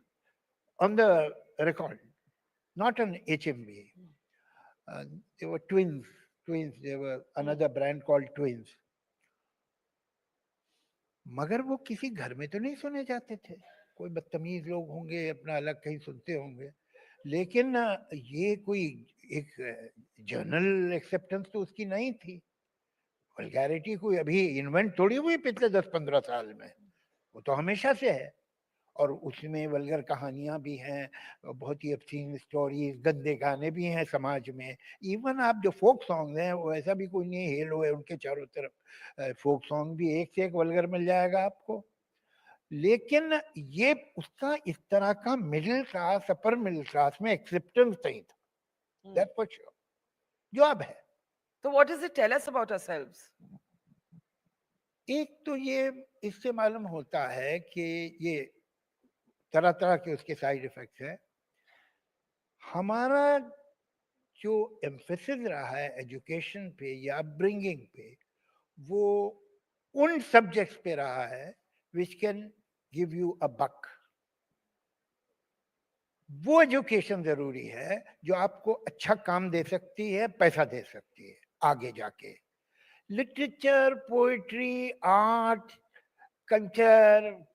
on the record, not on HMV. They were twins. There were another brand called Twins. मगर वो किसी घर में तो नहीं सुने जाते थे. कोई बदतमीज लोग होंगे, अपना अलग कहीं सुनते होंगे. लेकिन ये कोई एक जनरल एक्सेप्टेंस तो उसकी नहीं थी। वल्गैरिटी कोई अभी इन्वेंट थोड़ी हुई पिछले 10-15 साल में, वो तो हमेशा से है। और उसमें वल्गर कहानियां भी हैं, बहुत ही obscene स्टोरीज, गंदे गाने भी हैं समाज में। इवन आप जो फोक सॉन्ग हैं, वो ऐसा भी कोई नहीं हेलो है उनके चारों तरफ, फोक सॉन्ग भी एक से एक वल्गर मिल जाएगा आपको। लेकिन ये उसका इस तरह का middle class, upper middle class में एक्सेप्टेंस नहीं था, दैट फॉर श्योर, जो अब है। तो what does it tell us about ourselves? एक तो ये इससे मालूम होता है कि ये तरह तरह के उसके साइड इफेक्ट्स है। हमारा जो एम्फेसिस रहा है एजुकेशन पे या अपब्रिंगिंग पे, वो उन सब्जेक्ट्स पे रहा है which can give you a buck. वो एजुकेशन जरूरी है जो आपको अच्छा काम दे सकती है, पैसा दे सकती है आगे जाके। Literature, poetry, art, culture,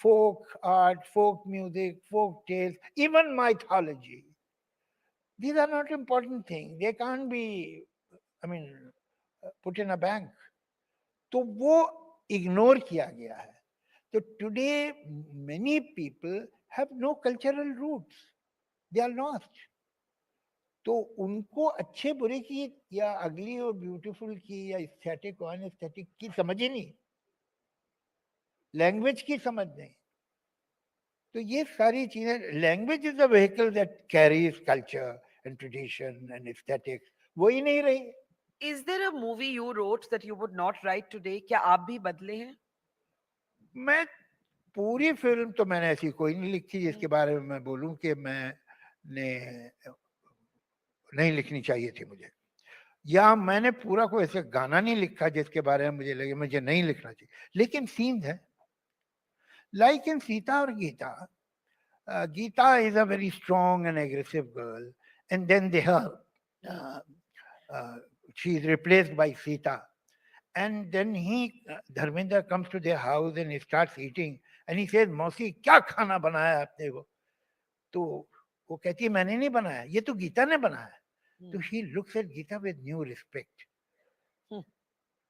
folk art, folk music, folk tales, even mythology. These are not important things. They can't be, put in a bank. तो वो इग्नोर किया गया है। तो today many people have no cultural roots. They are lost. तो उनको अच्छे बुरे की या अगली और ब्यूटीफुल की या एस्थेटिक और अनएस्थेटिक की समझ ही नहीं, लैंग्वेज की समझ नहीं। तो ये सारी चीजें, language is the vehicle that carries culture and tradition and aesthetics, वो ही नहीं रही। Is there a movie you wrote that you would not write today? क्या आप भी बदले हैं? मैं पूरी फिल्म तो मैंने ऐसी कोई नहीं लिखी जिसके बारे में मैं बोलूं कि मैंने नहीं लिखनी चाहिए थी मुझे, या मैंने पूरा कोई ऐसे गाना नहीं लिखा जिसके बारे में मुझे लगे मुझे नहीं लिखना चाहिए। लेकिन सीन है, लाइक इन सीता और Gita. Gita is a very strong and aggressive girl, and then she is replaced by Sita, and then Dharmendra comes to their house and he starts eating, and he says, "मौसी क्या खाना बनाया आपने वो?" तो वो कहती है, मैंने नहीं बनाया, ये तो गीता ने बनाया। तो he looks at Gita with new respect.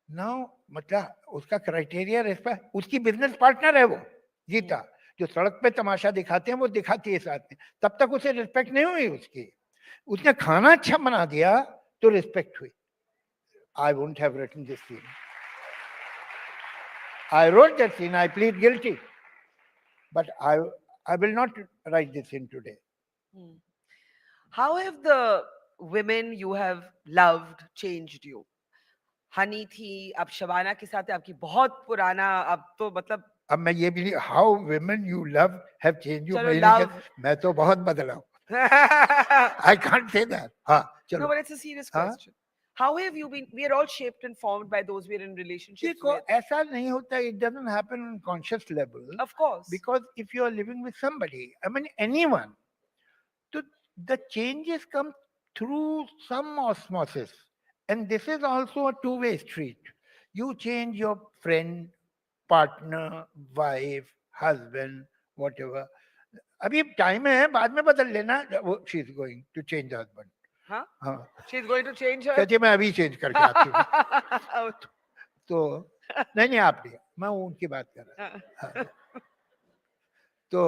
Now मतलब उसका क्राइटेरिया रेस्पेक्ट, उसकी बिजनेस पार्टनर है वो गीता, जो सड़क पे तमाशा दिखाते हैं वो दिखाती है साथ में, तब तक उसे रिस्पेक्ट नहीं हुई उसकी। उसने खाना अच्छा बना दिया तो रिस्पेक्ट हुई। I wouldn't have written this scene. I wrote that scene, I plead guilty, but I will not write this scene today. How have the women you have loved changed you? Honey थी, अब शबाना के साथ है, आपकी बहुत पुराना, अब तो मतलब अब मैं ये भी नहीं, how women you love have changed you, चलो love, मैं तो बहुत बदला हूँ। I can't say that. हाँ चलो। No, but it's a serious question. How have you been? We are all shaped and formed by those we're in relationships देखो with. ऐसा नहीं होता, it doesn't happen on conscious level. Of course. Because if you are living with somebody, I mean anyone, so the changes come through some osmosis, and this is also a two-way street. You change your friend, partner, wife, husband, whatever. अभी time है, बाद में बदल लेना। She is going to change the husband. हाँ? हाँ। She is going to change her. कहती है मैं अभी चेंज करके आती हूँ। तो नहीं आप नहीं, मैं उनकी बात कर रहा हूँ। तो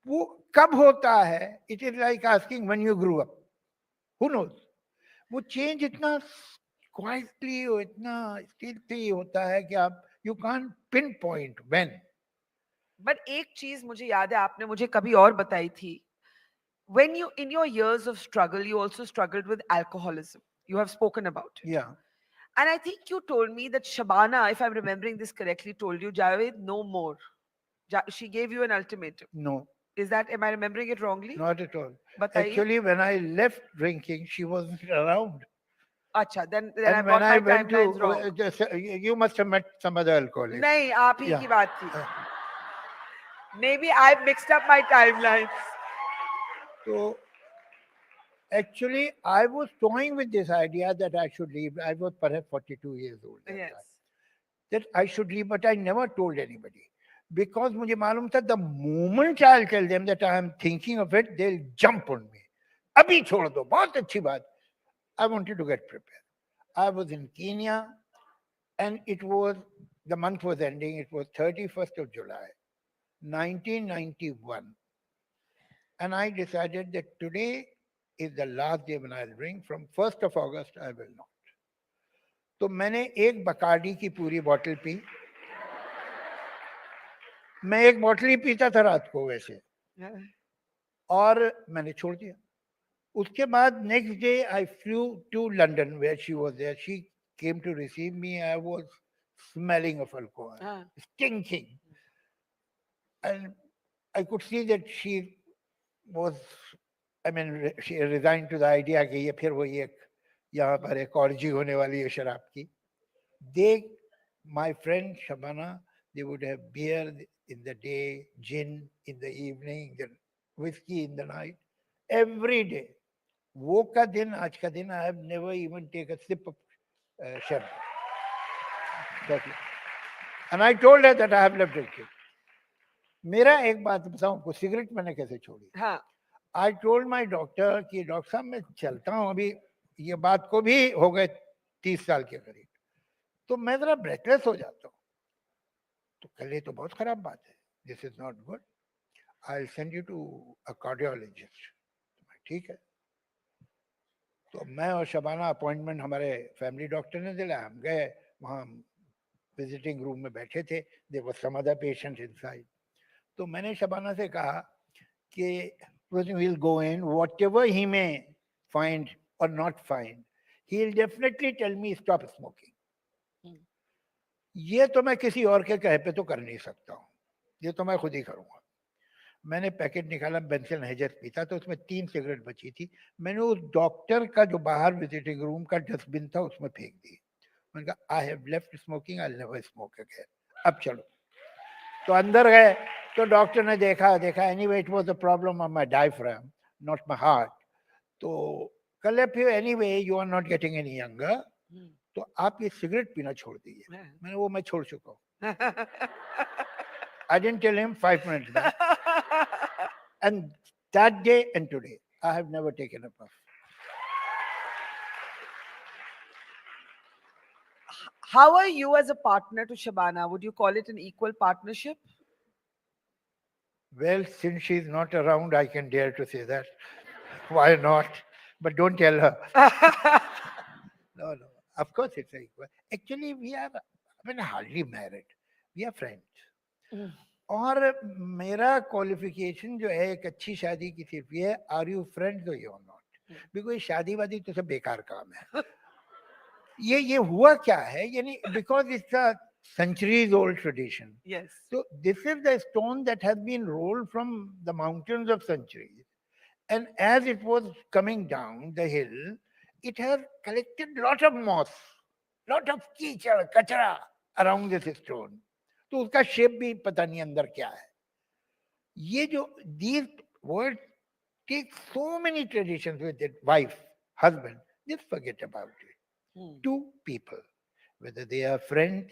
वो कब होता है? It is like asking when you grew up, who knows. वो चेंज इतना क्वाइटली और इतना स्टिल्थी होता है कि आप you can't pinpoint when. But एक चीज मुझे याद है, आपने मुझे कभी और बताई थी, when you in your years of struggle you also struggled with alcoholism, you have spoken about it. Yeah. And I think you told me that Shabana, if I'm remembering this correctly, told you, Javed, no more. She gave you an ultimatum. No. Is that, am I remembering it wrongly? Not at all. Bataiye. Actually, when I left drinking, she wasn't around. Acha, then And I when got I my went timelines to, wrong. you must have met some other alcoholics. Nahi, aap hi Yeah. ki baat thi. Maybe I've mixed up my timelines. So, actually, I was toying with this idea that I should leave. I was perhaps 42 years old. Yes. That I should leave, but I never told anybody. because मुझे मालूम था the moment I'll tell them that I am thinking of it, they'll jump on me. अभी छोड़ दो, बहुत अच्छी बात. I wanted to get prepared. I was in Kenya, and the month was ending. It was 31st of July, 1991. And I decided that today is the last day when I'll drink. From 1st of August, I will not. तो मैंने एक Bacardi की पूरी bottle P. मैं एक bottle ही पीता था रात को वैसे, और मैंने छोड़ दिया. उसके बाद next day I flew to London where she was there. She came to receive me. I was smelling of alcohol, stinking. And I could see that she was, she resigned to the idea कि ये फिर वही एक यहाँ पर एक orgy होने वाली है शराब की. My friend Shabana, they would have beer in the day, gin in the evening, whiskey in the night, every day. वो का दिन आज का दिन, I have never even taken a sip of champagne. And I told her that I have left drinking. मेरा एक बात बताऊं आपको, सिगरेट मैंने कैसे छोड़ी. I told my doctor कि डॉक्टर साहब मैं चलता हूँ अभी, ये बात को भी हो गए 30 साल के करीब, तो मैं जरा ब्रेथलेस हो जाता हूँ. तो कल ये तो बहुत खराब बात है. This is not good. I'll send you to a cardiologist. ठीक है. तो मैं और शबाना अपॉइंटमेंट हमारे फैमिली डॉक्टर ने दिला. हम गए वहाँ, विजिटिंग रूम में बैठे थे. There was some other patient inside. तो मैंने शबाना से कहा कि we'll go in, whatever he may find or not find, he'll definitely tell me stop smoking. ये तो मैं किसी और के कहे पे तो कर नहीं सकता हूँ, ये तो मैं खुद ही करूँगा. मैंने पैकेट निकाला, बेंसिल हेजर पीता, तो उसमें 3 सिगरेट बची थी. मैंने उस डॉक्टर का जो बाहर विजिटिंग रूम का डस्टबिन था उसमें फेंक दी. मैंने कहा I have left smoking, I will never smoke again. अब चलो. तो अंदर गए तो डॉक्टर ने देखा anyway it was a problem of my diaphragm, not my heart. तो कल फिर anyway you are not getting any younger, तो आप ये सिगरेट पीना छोड़ दीजिए. मैंने वो मैं छोड़ चुका हूँ. I didn't tell him 5 minutes back. And that day and today, I have never taken a puff. How are you as a partner to Shabana? Would you call it an equal partnership? Well, since she's not around, I can dare to say that. Why not? But don't tell her. No. Of course it's equal. Actually, we are, hardly married. We are friends. और मेरा qualification जो है एक अच्छी शादी की सिर्फ ये, आर यू फ्रेंड्स और यू आर नॉट. बिकॉज शादी वादी तो सब बेकार काम है. ये हुआ क्या है, यानी because it's a centuries old tradition. Yes. So this is the stone that has been rolled from the mountains of centuries, and as it was coming down the hill, it has collected lot of moss, lot of kachara around this stone. तो उसका shape भी पता नहीं अंदर क्या है. ये जो these words take so many traditions with it. Wife, husband, just forget about it. Two people, whether they are friends,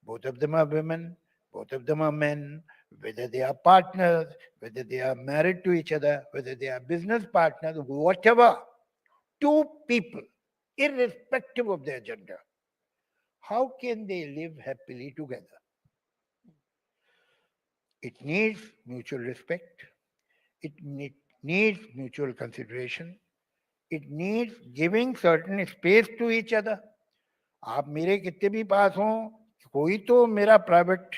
both of them are women, both of them are men, whether they are partners, whether they are married to each other, whether they are business partners, whatever, two people, irrespective of their gender, how can they live happily together? It needs mutual respect. It needs mutual consideration. It needs giving certain space to each other. आप मेरे कितने भी पास हों, कोई तो मेरा private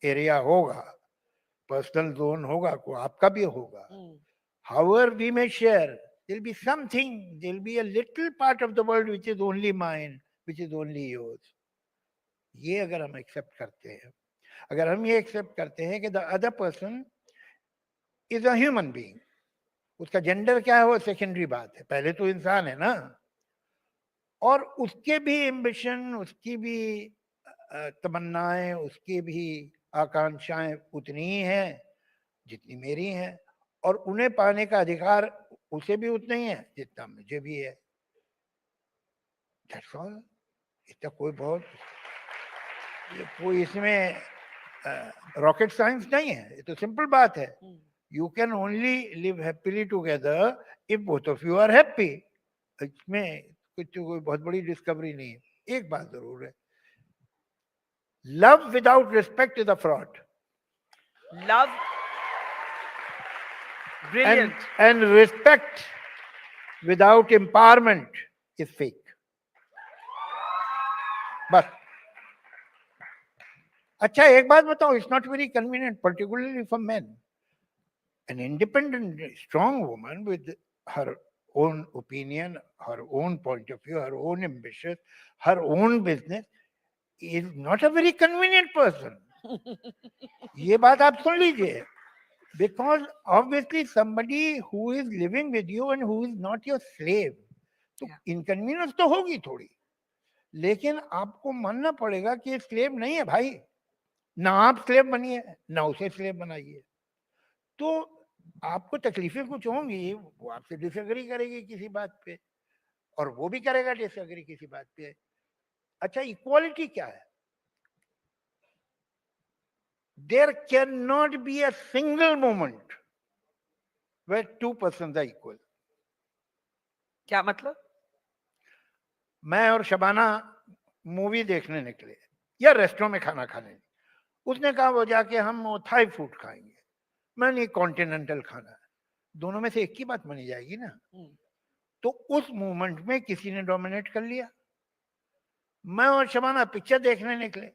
area होगा, personal zone होगा, कोई आपका भी होगा. However we may share, there'll be something, there'll be a little part of the world which is only mine, which is only yours. ये अगर हम एक्सेप्ट करते हैं, अगर हम ये एक्सेप्ट करते हैं कि the other person is a human being, उसका जेंडर क्या है वो सेकेंडरी बात है, पहले तो इंसान है ना, और उसके भी एम्बिशन, उसकी भी तमन्नाएं, उसकी भी आकांक्षाएं उतनी ही हैं जितनी मेरी हैं, और उन्हें पाने का अधिकार उसे भी उतना ही है जितना मुझे भी है. That's all. इसका कोई बहुत कोई इसमें रॉकेट साइंस नहीं है, ये तो सिंपल बात है. You can only live happily together if both of you are happy. इसमें कुछ कोई बहुत बड़ी डिस्कवरी नहीं है. एक बात जरूर है, love without respect is a fraud. Love. Brilliant. And respect without empowerment is fake. बस. अच्छा एक बात बताओ, it's not very convenient, particularly for men. An independent, strong woman with her own opinion, her own point of view, her own ambitions, her own business is not a very convenient person. ये बात आप सुन लीजिए. Because obviously somebody who is living with you and who is not your slave, तो inconvenience तो होगी थोड़ी, लेकिन आपको मानना पड़ेगा कि ये स्लेव नहीं है भाई. ना आप स्लेव बनिए, ना उसे स्लेव बनाइए. तो आपको तकलीफें कुछ होंगी, वो आपसे डिसएग्री करेगी किसी बात पे, और वो भी करेगा डिसएग्री किसी बात पे. अच्छा, इक्वालिटी क्या है? There cannot be a single moment where two persons are equal. क्या मतलब? मैं और शबाना मूवी देखने निकले या रेस्टोरेंट में खाना खाने. उसने कहा वो जाके हम थाई फूड खाएंगे, मैंने कॉन्टिनेंटल खाना है. दोनों में से एक की बात मानी जाएगी ना. तो उस मूवमेंट में किसी ने डोमिनेट कर लिया. मैं और शबाना पिक्चर देखने निकले,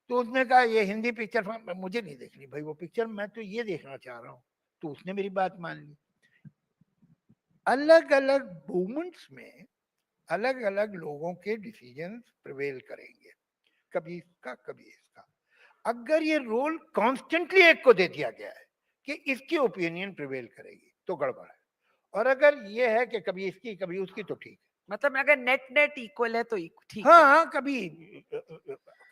तो उसने कहा ये हिंदी पिक्चर मुझे नहीं देखनी भाई, वो पिक्चर मैं तो ये देखना चाह रहा हूँ. तो उसने मेरी बात मान ली. अलग अलग मूवमेंट्स में अलग अलग लोगों के डिसीजंस प्रिवेल करेंगे, कभी इसका कभी इसका. अगर ये रोल कॉन्स्टेंटली एक को दे दिया गया है कि इसकी ओपिनियन प्रिवेल करेगी तो गड़बड़ है, और अगर ये है कि कभी इसकी कभी उसकी तो ठीक है. मतलब अगर नेट नेट इक्वल है तो ठीक हाँ है. हाँ,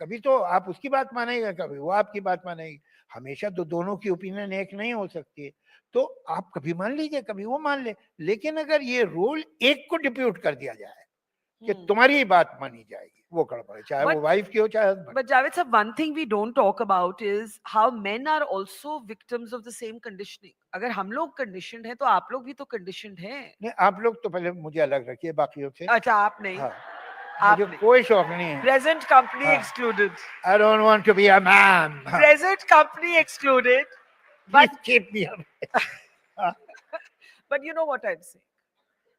कभी तो आप उसकी बात मानेगा, कभी वो आपकी बात मानेगी. हमेशा तो दोनों की ओपिनियन एक नहीं हो सकती है. तो आप कभी मान लीजिए, कभी वो मान ले. लेकिन अगर ये रोल एक को डिप्यूट कर दिया जाए कि तुम्हारी ही बात मानी जाएगी, वो गड़बड़ है, चाहे वो वाइफ की हो चाहे husband. But Javed sir, one thing we don't talk about is how men are also victims of the same conditioning. अगर हम लोग conditioned हैं तो आप लोग भी तो conditioned हैं. नहीं, आप लोग तो पहले मुझे अलग रखिए बाकियों से. अच्छा, आप नहीं. हाँ, आप मुझे नहीं. कोई शौक नहीं है. Present company हाँ. excluded. I don't want to be a man. हाँ. Present company excluded. But keep me away. But you know what I'm saying?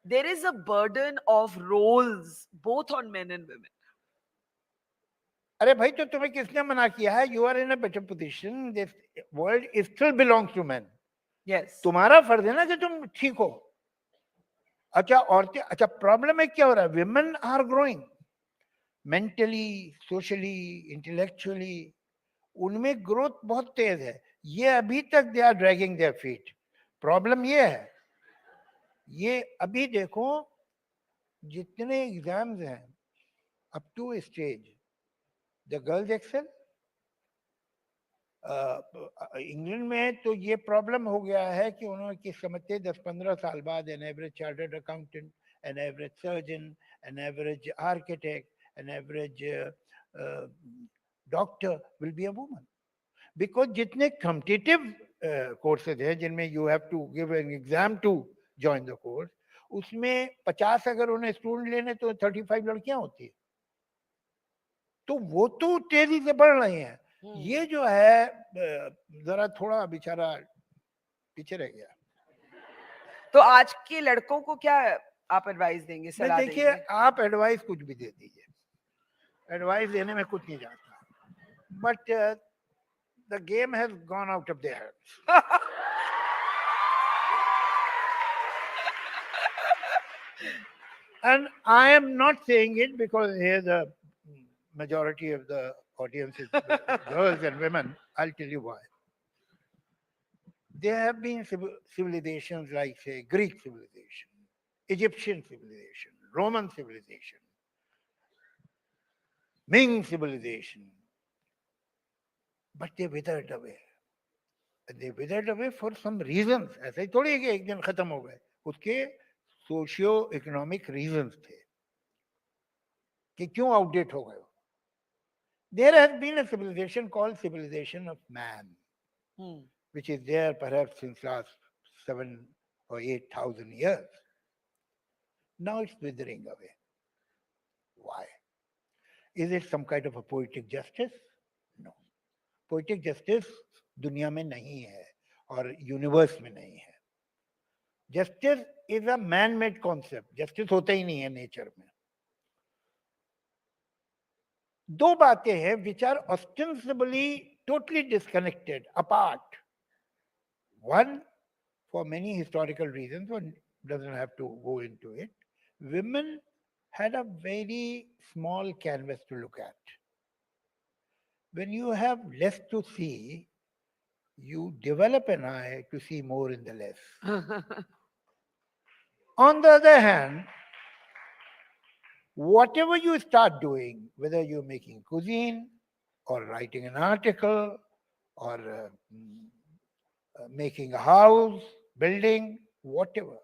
There is a burden of roles both on men and women. अरे भाई, तो तुम्हें किसने मना किया है? You are in a better position. This world still belongs to men. Yes. तुम्हारा फर्ज है ना कि तुम ठीक हो. अच्छा, औरतें, अच्छा प्रॉब्लम है क्या हो रहा है? Women are growing mentally, socially, intellectually. उनमें ग्रोथ बहुत तेज है. ये अभी तक they are dragging their feet. Problem ये है, ये अभी देखो जितने एग्जाम्स हैं up to stage, the girls excel. England में तो ये प्रॉब्लम हो गया है कि उन्होंने कि समझते 10-15 साल बाद an average chartered accountant, an average surgeon, an average architect, an average doctor will be a woman. Because जितने कॉम्पिटिटिव कोर्सेज हैं जिनमें you have to give an exam to join the course, उसमें 50 अगर उन्हें स्टूडेंट लेने तो 35 लड़कियां होती है. तो वो तो तेजी से बढ़ रही हैं. ये जो है जरा थोड़ा बेचारा पीछे रह गया. तो आज के लड़कों को क्या आप एडवाइस देंगे, सलाह देखिए, देंगे? आप एडवाइस कुछ भी दे दीजिए, एडवाइस देने में कुछ नहीं जाता. But the game has gone out of their hands. And I am not saying it because here the majority of the audience is girls and women. I'll tell you why. There have been civilizations like, say, Greek civilization, Egyptian civilization, Roman civilization, Ming civilization, but they withered away. And they withered away for some reasons. ऐसा ही थोड़ी है कि एक दिन खत्म हो गए. उसके सोशियो इकोनॉमिक रीजंस थे कि क्यों आउटडेट हो गए. There has been a civilization called civilization of man, Hmm. which is there perhaps since last 7 or 8 thousand years. Now it's withering away. Why? Is it some kind of a poetic justice? No. Poetic justice दुनिया में नहीं है और universe में नहीं है. Justice is a man-made concept. Justice होता ही नहीं है नेचर में. दो बातें हैं which are ostensibly totally disconnected, apart. One, for many historical reasons, one doesn't have to go into it. Women had a very small canvas to look at. When you have less to see, you develop an eye to see more in the less. On the other hand, whatever you start doing, whether you're making cuisine or writing an article or making a house, building, whatever,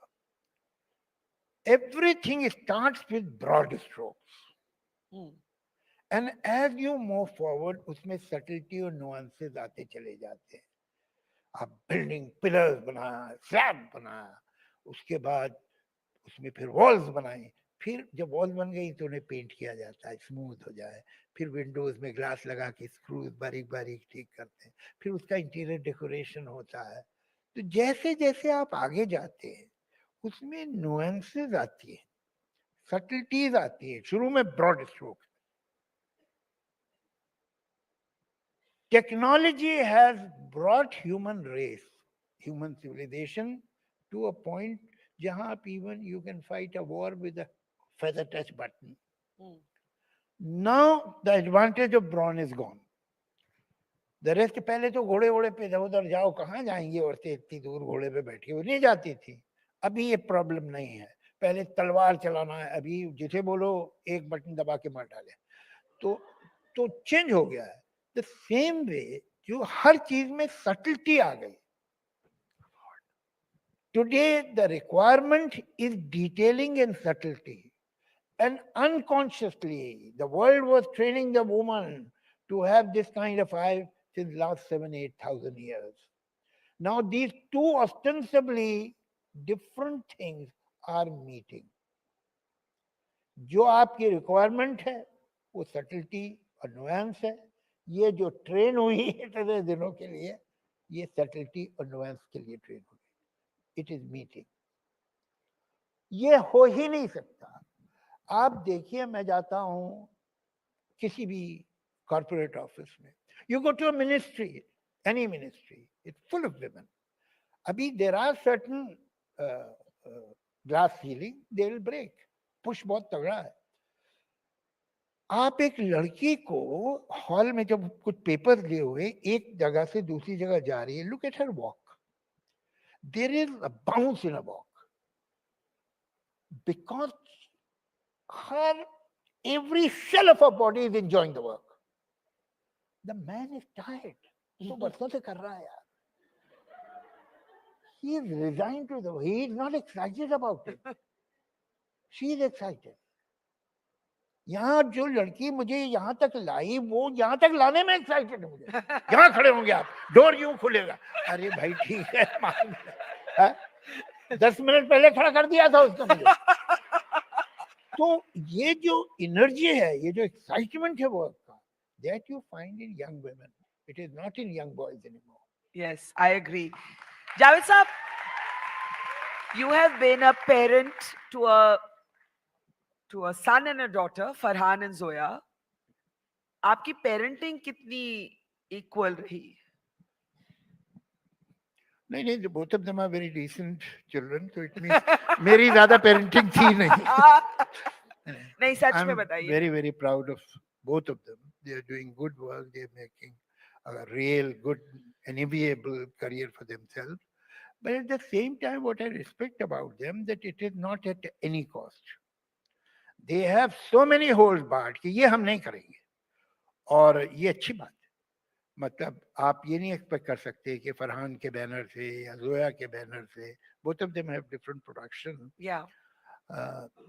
everything starts with broad strokes. And as you move forward, उसमें subtlety और nuances आते चले जाते हैं. आप building pillars बनाया, slab बनाया, उसके बाद उसमें फिर walls बनाई, फिर जब walls बन गई तो उन्हें पेंट किया जाता है, स्मूथ हो जाए, फिर विंडोज में ग्लास लगा के स्क्रूज बारीक बारीक ठीक करते हैं, फिर उसका इंटीरियर डेकोरेशन होता है. तो जैसे जैसे आप आगे जाते हैं उसमें nuances आती है, subtleties आती है. शुरू में broad strokes. Technology has brought human race, human civilization to a point जहाँ even you can fight a war with a feather touch button. Now the advantage of brawn is gone. The rest पहले तो घोड़े वोड़े पे इधर उधर जाओ, कहाँ जाएंगी औरतें इतनी दूर घोड़े पे बैठी हुई नहीं जाती थी. अभी ये प्रॉब्लम नहीं है. पहले तलवार चलाना है, अभी जिसे बोलो एक बटन दबा के मार डाले. तो चेंज हो गया है. The same way जो हर चीज में subtlety आ गई. Today the requirement is detailing and subtlety, and unconsciously the world was training the woman to have this kind of eye since last 7-8 thousand years. Now these two ostensibly different things are meeting. जो आपकी requirement है वो subtlety और nuance है. ये जो train हुई है इतने दिनों के लिए, ये subtlety और nuance के लिए ट्रेन हुई. It is meeting. ये हो ही नहीं सकता. आप देखिए, मैं जाता हूँ किसी भी corporate office में. You go to a ministry, any ministry, it's full of women. अभी there are certain glass ceiling, they will break. Push बहुत तगड़ा है. आप एक लड़की को हॉल में जब कुछ पेपर लिए हुए एक जगह से दूसरी जगह जा रही है, look at her walk. There is a bounce in a walk because her every cell of her body is enjoying the work. The man is tired. तो बरसों से कर रहा है यार. He is resigned to the. He is not excited about it. She is excited. यहाँ जो लड़की मुझे यहाँ तक लाई, वो यहाँ तक लाने में एक्साइटेड है. मुझे यहाँ खड़े होंगे आप, डोर यूं खुलेगा. अरे भाई ठीक है, मान 10 मिनट पहले खड़ा कर दिया था उसको मुझे. तो ये जो एनर्जी है, ये जो एक्साइटमेंट है वर्क का, that you find in young women. It is not in young boys anymore. Yes, I agree. Javed Saab, you have been a parent to a son and a daughter, Farhan and Zoya. आपकी parenting कितनी equal रही? नहीं, both of them are very decent children, so it means मेरी ज़्यादा parenting थी नहीं. नहीं, सच में बताइए. I'm very, very proud of both of them. They are doing good work. They are making a real good, enviable career for themselves. But at the same time, what I respect about them, that it is not at any cost. They have so many holes barred कि ये हम नहीं करेंगे. और ये अच्छी बात है. मतलब आप ये नहीं एक्सपेक्ट कर सकते कि फरहान के बैनर से या जोया के बैनर से, both of them have different production. Yeah.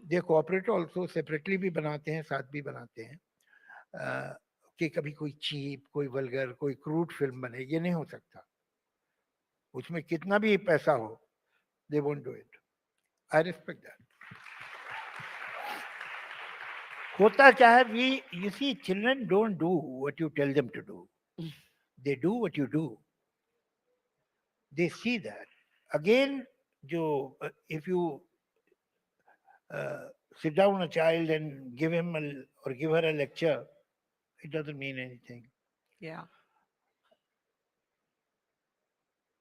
They cooperate also, separately भी बनाते हैं, साथ भी बनाते हैं. कि कभी कोई चीप, कोई वल्गर, कोई क्रूड फिल्म बने, ये नहीं हो सकता। उसमें कितना भी पैसा हो, they won't do it. I respect that. होता क्या है, you see, children don't do what you tell them to do. They do what you do. They see that. Again, if you sit down a child and give him or give her a lecture, it doesn't mean anything. Yeah.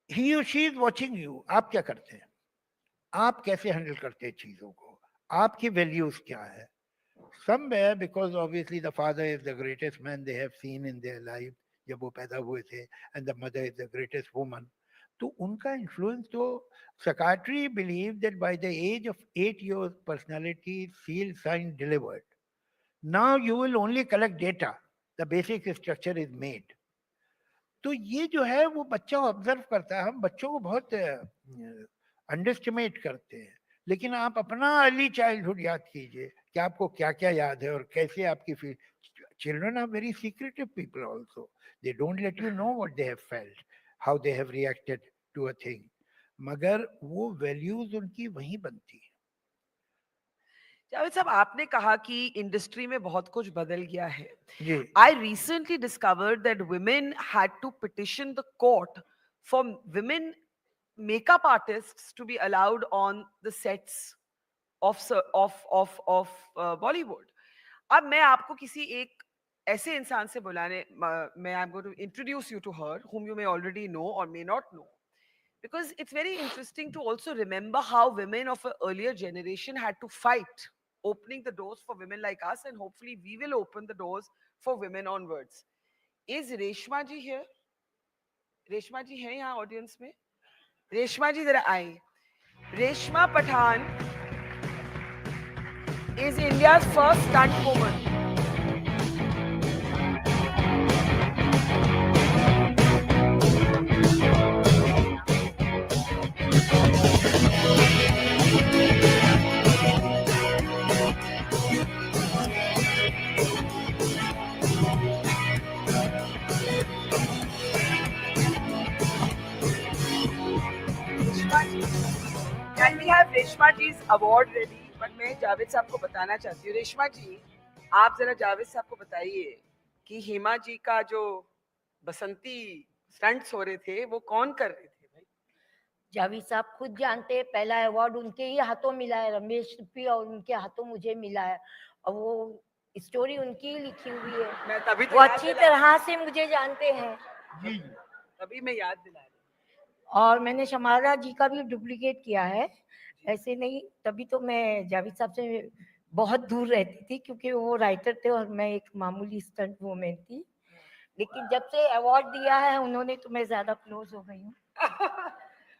He or she is watching you. आप क्या करते हैं? आप कैसे handle करते हैं चीजों को? आपकी वैल्यूज क्या है? Somewhere, because obviously the father is the greatest man they have seen in their life, जब वो पैदा हुए थे, and the mother is the greatest woman, तो उनका influence तो psychiatry believe that by the age of 8 years personality seal sign delivered. Now you will only collect data. The basic structure is made. तो ये जो है वो बच्चा observe करता है. हम बच्चों को बहुत अंडरस्टिमेट करते हैं, लेकिन आप अपना अर्ली चाइल्डहुड याद कीजिए कि आपको क्या क्या याद है और कैसे आपकी feel. Children are very secretive people also. They don't let you know what they have felt, how they have reacted to a thing. मगर वो वैल्यूज उनकी वहीं बनती है. जावेद साहब, आपने कहा कि इंडस्ट्री में बहुत कुछ बदल गया है. जी. I recently discovered that women had to petition the court for women makeup artists to be allowed on the sets of Bollywood. अब मैं आपको किसी एक ऐसे इंसान से बुलाने, मैं I'm going to introduce you to her, whom you may already know or may not know, because it's very interesting to also remember how women of an earlier generation had to fight opening the doors for women like us, and hopefully we will open the doors for women onwards. Is Reshma ji here? Reshma ji है यहाँ audience में? Reshma ji जरा आए. Reshma Pathan is India's first stunt woman. Can we have Reshma ji's award ready? But मैं जावेद साहब को बताना चाहती हूँ. रेशमा जी, आप जरा जावेद साहब को बताइए कि हेमा जी का जो बसंती स्टंट्स हो रहे थे वो कौन कर रहे थे भाई? जावेद साहब खुद जानते हैं, पहला अवार्ड उनके ही हाथों मिला है, रमेश सिप्पी, और उनके हाथों मुझे मिला है, और वो स्टोरी उनकी ही लिखी हुई है. मैं तभी वो अच्छी तरह से मुझे जानते हैं. जी, तभी मैं याद दिला रही. और मैंने शमारा जी का भी डुप्लीकेट किया है, ऐसे नहीं. तभी तो मैं जावेद साहब से बहुत दूर रहती थी, क्योंकि वो राइटर थे और मैं एक मामूली स्टंट वूमेन थी. लेकिन जब से अवार्ड दिया है उन्होंने, तो मैं ज्यादा क्लोज हो गई हूँ.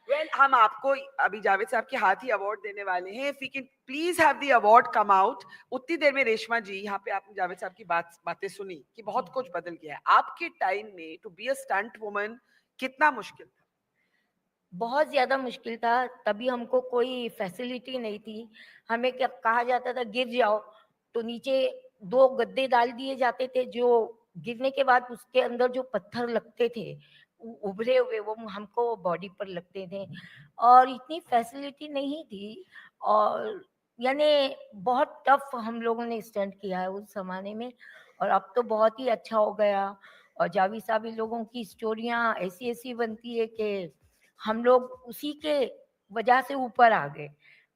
Well, हम आपको अभी जावेद साहब के हाथ ही अवार्ड देने वाले हैं. If we can please have the award come out. उतनी देर में रेशमा जी, यहाँ पे आपने जावेद साहब की बातें सुनी कि बहुत कुछ बदल गया है. आपके टाइम में to be a stunt woman कितना मुश्किल था? बहुत ज्यादा मुश्किल था. तभी हमको कोई फैसिलिटी नहीं थी. हमें क्या कहा जाता था, गिर जाओ तो नीचे 2 गद्दे डाल दिए जाते थे, जो गिरने के बाद उसके अंदर जो पत्थर लगते थे उभरे हुए, वो हमको बॉडी पर लगते थे, और इतनी फैसिलिटी नहीं थी. और यानी बहुत टफ हम लोगों ने स्टंट किया है उस जमाने में, और अब तो बहुत ही अच्छा हो गया. और जावेद साहब इन लोगों की स्टोरियां ऐसी ऐसी बनती है कि हम लोग उसी के वजह से ऊपर आ गए.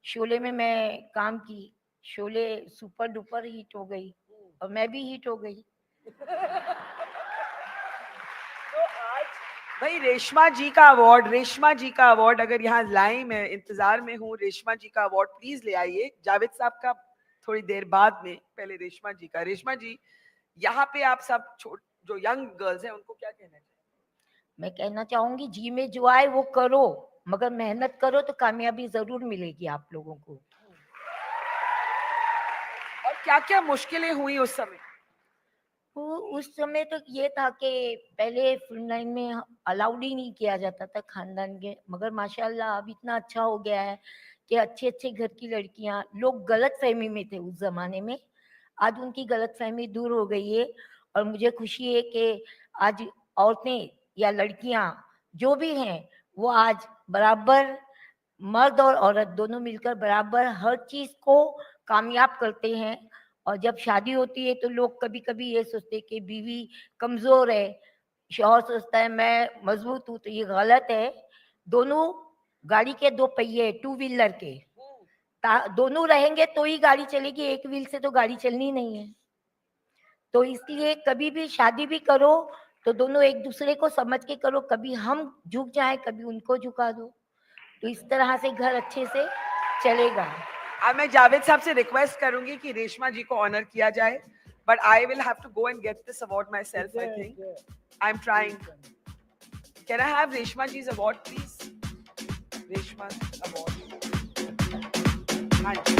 शोले में मैं काम की, शोले सुपर डुपर हिट हो गई और मैं भी हिट हो गई. तो आज भाई रेशमा जी का अवार्ड अगर यहाँ लाए, मैं इंतजार में हूँ. रेशमा जी का अवार्ड प्लीज ले आइए. जावेद साहब का थोड़ी देर बाद में, पहले रेशमा जी का. रेशमा जी, यहाँ पे आप सब जो यंग गर्ल्स हैं उनको क्या कहना चाहिए? मैं कहना चाहूंगी, जी में जो आए वो करो, मगर मेहनत करो तो कामयाबी जरूर मिलेगी आप लोगों को. और क्या क्या मुश्किलें हुई उस समय? उस समय तो ये था कि पहले फिल्म लाइन में अलाउड ही नहीं किया जाता था खानदान के, मगर माशाल्लाह अब इतना अच्छा हो गया है कि अच्छे अच्छे घर की लड़कियां, लोग गलत फहमी में थे उस जमाने में, आज उनकी गलत फहमी दूर हो गई है. और मुझे खुशी है कि आज औरतें या लड़कियां जो भी हैं वो आज बराबर, मर्द और औरत दोनों मिलकर बराबर हर चीज को कामयाब करते हैं। और जब शादी होती है तो लोग कभी कभी ये सोचते हैं कि बीवी कमजोर है, शौहर सोचता है मैं मजबूत हूँ, तो ये गलत है। दोनों गाड़ी के दो पहिए, टू व्हीलर के, दोनों रहेंगे तो ही गाड़ी चलेगी, एक व्हील से तो गाड़ी चलनी नहीं है। तो इसलिए कभी भी शादी भी करो तो दोनों एक दूसरे को समझ के करो, कभी हम झुक जाए कभी उनको झुका दो, तो इस तरह से घर अच्छे से चलेगा। अब मैं जावेद साहब से रिक्वेस्ट करूंगी कि रेशमा जी को ऑनर किया जाए, but I will have to go and get this award myself. I think I am trying. Can I have Reshma ji's award please? Reshma award. हाँ जी।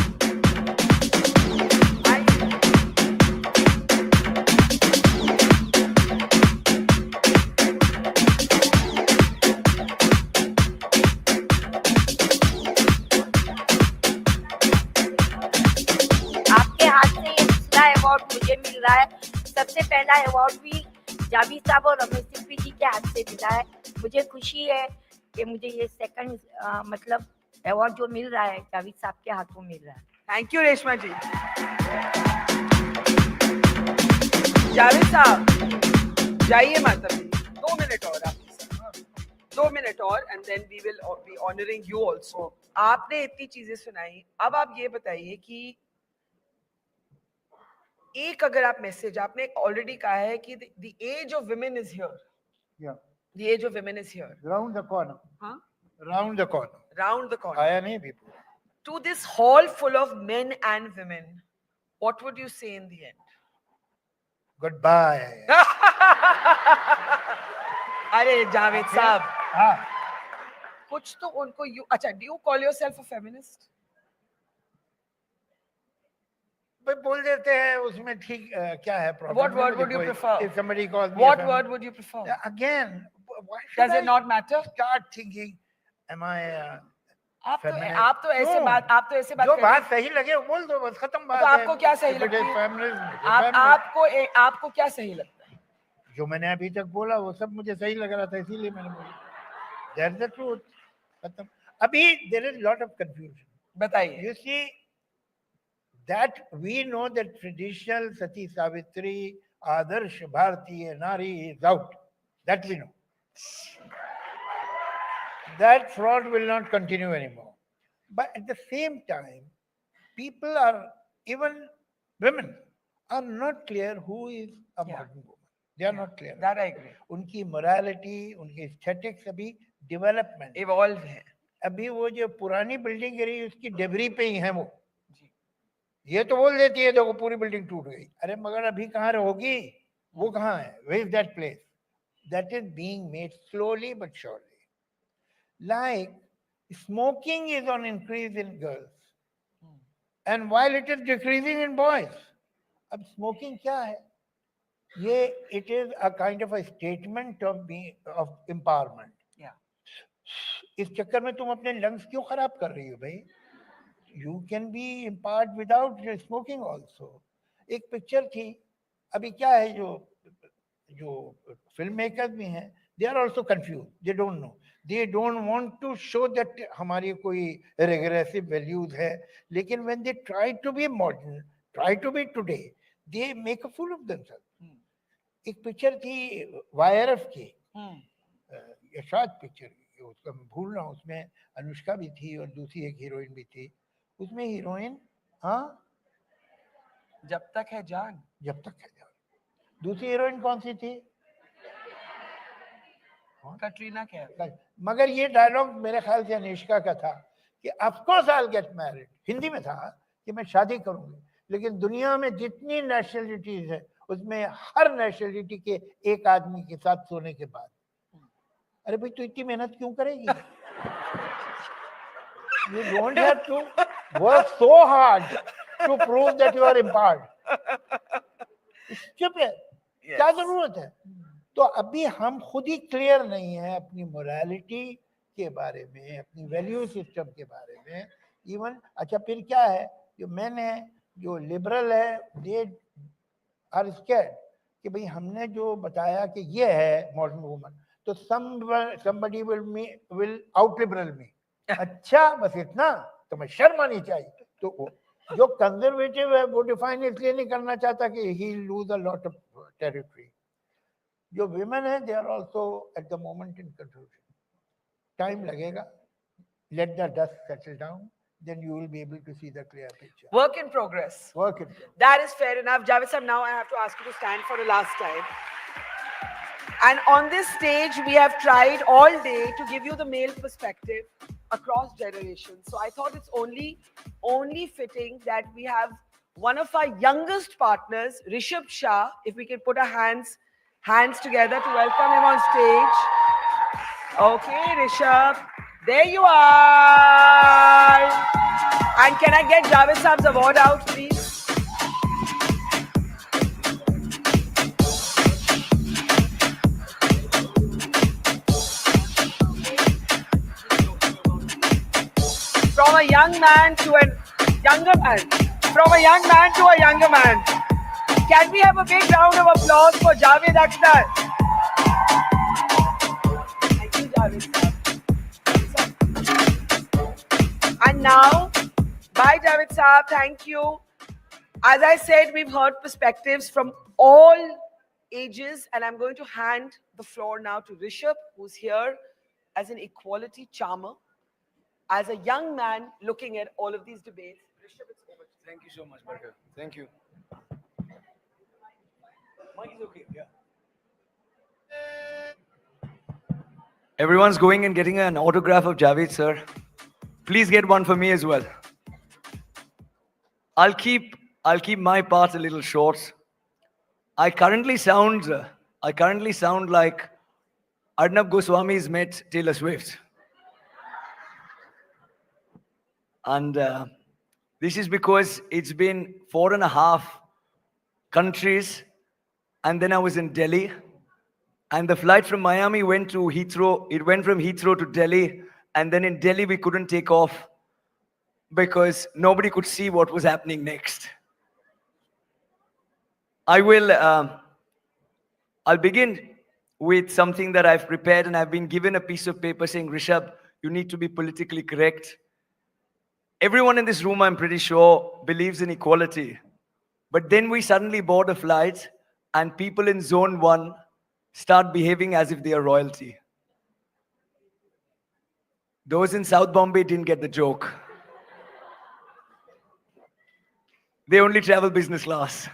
अवार्ड मुझे मिल रहा है। सबसे पहला अवार्ड भी जावेद साहब और रमेश सिप्पी जी के हाथ से मिला है। मुझे खुशी है कि मुझे ये सेकंड मतलब अवार्ड जो मिल रहा है जावेद साहब के हाथों मिल रहा है। थैंक यू रेशमा जी। जावेद साहब जाइए माता जी, 2 मिनट और आपके साथ, 2 मिनट और, and then we will be honouring you also. आपने इतनी चीजें सुनाई, अब आप ये बताइए कि एक अगर आप मैसेज, आपने ऑलरेडी कहा है कि the age of women is here. Yeah. The age of women is here. Round the corner. Huh? Round the corner. Round the corner. आया नहीं अभी पूरा। To this hall full of men and women, what would you say in the end? Goodbye. अरे जावेद साहब, हाँ, कुछ तो उनको अच्छा, do you call yourself a feminist? भाई बोल देते हैं उसमें, ठीक क्या है problem? What word would you prefer? If somebody calls me What word would you prefer? Again, why should Does I it not matter? start thinking, am I आप feminist? तो ऐसे No. बात, आप तो ऐसे बात जो कर रहे हैं। बात सही लगे वो बोल दो, बस खत्म बात तो है। आपको क्या सही If it is लगती है? feminism, आपको क्या सही लगता है? जो मैंने अभी तक बोला वो सब मुझे सही लग रहा था, इसीलिए मैंने बोला। That's the truth. खत्म। अभी there is lot of confusion. बताइए। You see, that we know that traditional Sati Savitri, Adarsh Bharatiya Nari is out. That we know. That fraud will not continue anymore. But at the same time, people are, even women, are not clear who is a modern woman. They are not clear. That I agree. उनकी morality, उनकी aesthetics अभी development. Evolve है। अभी वो जो पुरानी building गिरी उसकी debris पे ही है वो। ये तो बोल देती है देखो पूरी बिल्डिंग टूट गई, अरे मगर अभी कहाँ होगी, वो कहाँ है? Where is that place? That is being made slowly but surely. Like smoking is on increase in girls, and while it is decreasing in boys. अब smoking क्या है? ये it is a kind of a statement of being of empowerment. Yeah. इस चक्कर में तुम अपने lungs क्यों खराब कर रही हो भाई? You can be empowered without smoking also. एक पिक्चर थी, अभी क्या है जो फिल्म मेकर्स भी हैं, they are also confused. They don't know. They don't want to show that हमारी कोई regressive values है, लेकिन when they try to be modern, try to be today, they make a fool of themselves. एक picture थी YRF की, यशाद picture, उसका मैं भूल रहा हूँ, उसमें अनुष्का भी थी और दूसरी एक हीरोइन भी थी। उसमें हीरोइन, हाँ, जब तक है जान, जब तक है जान। दूसरी हीरोइन कौन सी थी? कटरीना कैफ। मगर ये डायलॉग मेरे ख्याल से अनुष्का का था कि of course I will get married, Hindi में था कि मैं शादी करूंगी, लेकिन दुनिया में जितनी नेशनलिटीज है उसमें हर नेशनलिटी के एक आदमी के साथ सोने के बाद। अरे भाई तू इतनी मेहनत क्यों करेगी? You don't have to work so hard to prove that you are empowered. Stupid. क्या जरूरत है? तो अभी हम खुद ही क्लियर नहीं है अपनी मोरालिटी के बारे में, अपनी वैल्यू सिस्टम के बारे में। इवन अच्छा फिर क्या है, जो मैन है, जो लिबरल है, दे आर स्कैर्ड कि कि भाई हमने जो बताया कि ये है मॉडर्न वुमन, तो somebody will out liberal me. अच्छा बस इतना, तुम्हें शर्म आनी चाहिए. तो जो कंजर्वेटिव है वो डिफाइन इसलिए नहीं करना चाहता कि he lose a lot of territory. जो women है they are also at the moment in confusion. Time लगेगा. Let the dust settle down, then you will be able to see the clear picture. Work in progress. Work in progress. That is fair enough. Javed sir, now I have to ask you to stand for the last time. And on this stage, we have tried all day to give you the male perspective across generations. So I thought it's only fitting that we have one of our youngest partners, Rishabh Shah, if we can put our hands together to welcome him on stage. Okay, Rishabh, there you are. And can I get Javed Saab's award out, please? From a young man to a younger man. From a young man to a younger man. Can we have a big round of applause for Javed Akhtar? Thank you, Javed sir. And now, bye Javed Saab, thank you. As I said, we've heard perspectives from all ages, and I'm going to hand the floor now to Rishabh, who's here as an equality charmer, as a young man looking at all of these debates. Rishabh, it's over. Thank you so much, Barkha. Thank you. Mike is okay, yeah. Everyone's going and getting an autograph of Javed, sir. Please get one for me as well. I'll keep my part a little short. I currently sound like Arnab Goswami's met Taylor Swift. And this is because it's been 4.5 countries, and then I was in Delhi, and the flight from Miami went to Heathrow. It went from Heathrow to Delhi, and then in Delhi we couldn't take off because nobody could see what was happening next. I'll begin with something that I've prepared, and I've been given a piece of paper saying, Rishabh, you need to be politically correct. Everyone in this room, I'm pretty sure, believes in equality. But then we suddenly board a flight and people in zone 1 start behaving as if they are royalty. Those in South Bombay didn't get the joke. They only travel business class.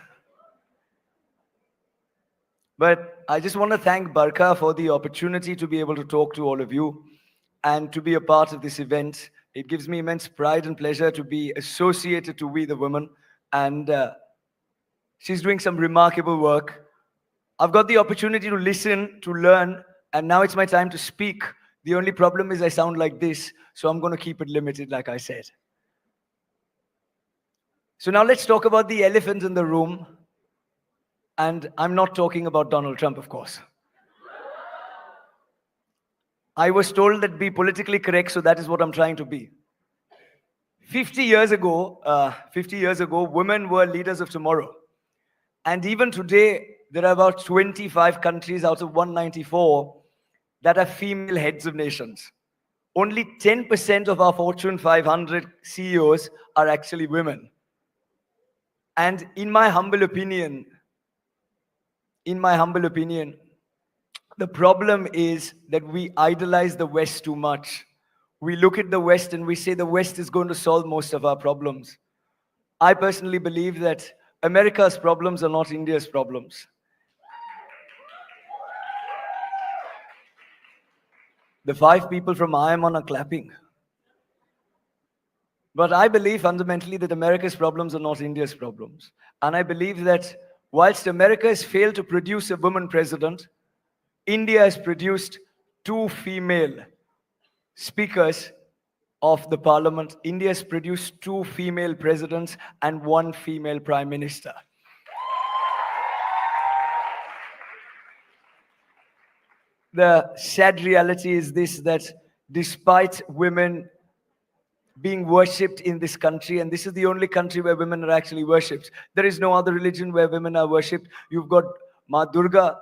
But I just want to thank Barkha for the opportunity to be able to talk to all of you and to be a part of this event. It gives me immense pride and pleasure to be associated to We the Women, and she's doing some remarkable work. I've got the opportunity to listen, to learn, and now it's my time to speak. The only problem is I sound like this, so I'm going to keep it limited, like I said. So now let's talk about the elephant in the room, and I'm not talking about Donald Trump, of course. I was told that be politically correct, so that is what I'm trying to be. 50 years ago, women were leaders of tomorrow. And even today, there are about 25 countries out of 194 that are female heads of nations. Only 10% of our Fortune 500 CEOs are actually women. And in my humble opinion, the problem is that we idolize the West too much. We look at the West and we say the West is going to solve most of our problems. I personally believe that America's problems are not India's problems. The 5 people from IMON are clapping. But I believe fundamentally that America's problems are not India's problems. And I believe that whilst America has failed to produce a woman president, India has produced 2 female speakers of the parliament. India has produced 2 female presidents and 1 female prime minister. The sad reality is this, that despite women being worshipped in this country, and this is the only country where women are actually worshipped. There is no other religion where women are worshipped. You've got Ma Durga,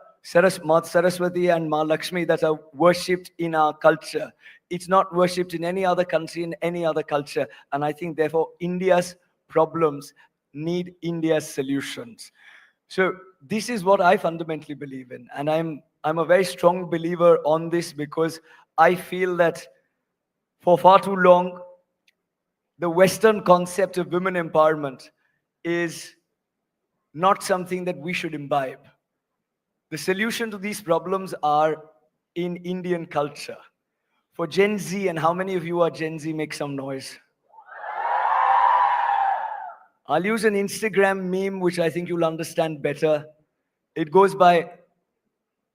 Ma Saraswati and Ma Lakshmi that are worshipped in our culture. It's not worshipped in any other country, in any other culture. And I think, therefore, India's problems need India's solutions. So this is what I fundamentally believe in. And I'm a very strong believer on this because I feel that for far too long, the Western concept of women empowerment is not something that we should imbibe. The solution to these problems are in Indian culture. For Gen Z, and how many of you are Gen Z, make some noise. I'll use an Instagram meme, which I think you'll understand better. It goes by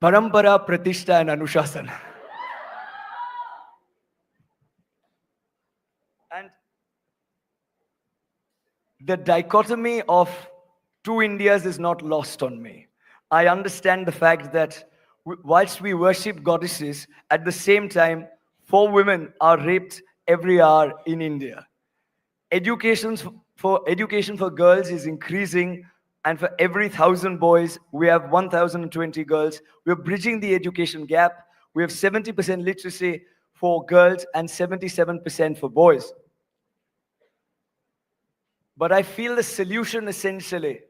Parampara, Pratishtha, and Anushasana. And the dichotomy of two Indias is not lost on me. I understand the fact that whilst we worship goddesses, at the same time, 4 women are raped every hour in India. Education for girls is increasing, and for every 1,000 boys, we have 1,020 girls. We're bridging the education gap. We have 70% literacy for girls and 77% for boys. But I feel the solution essentially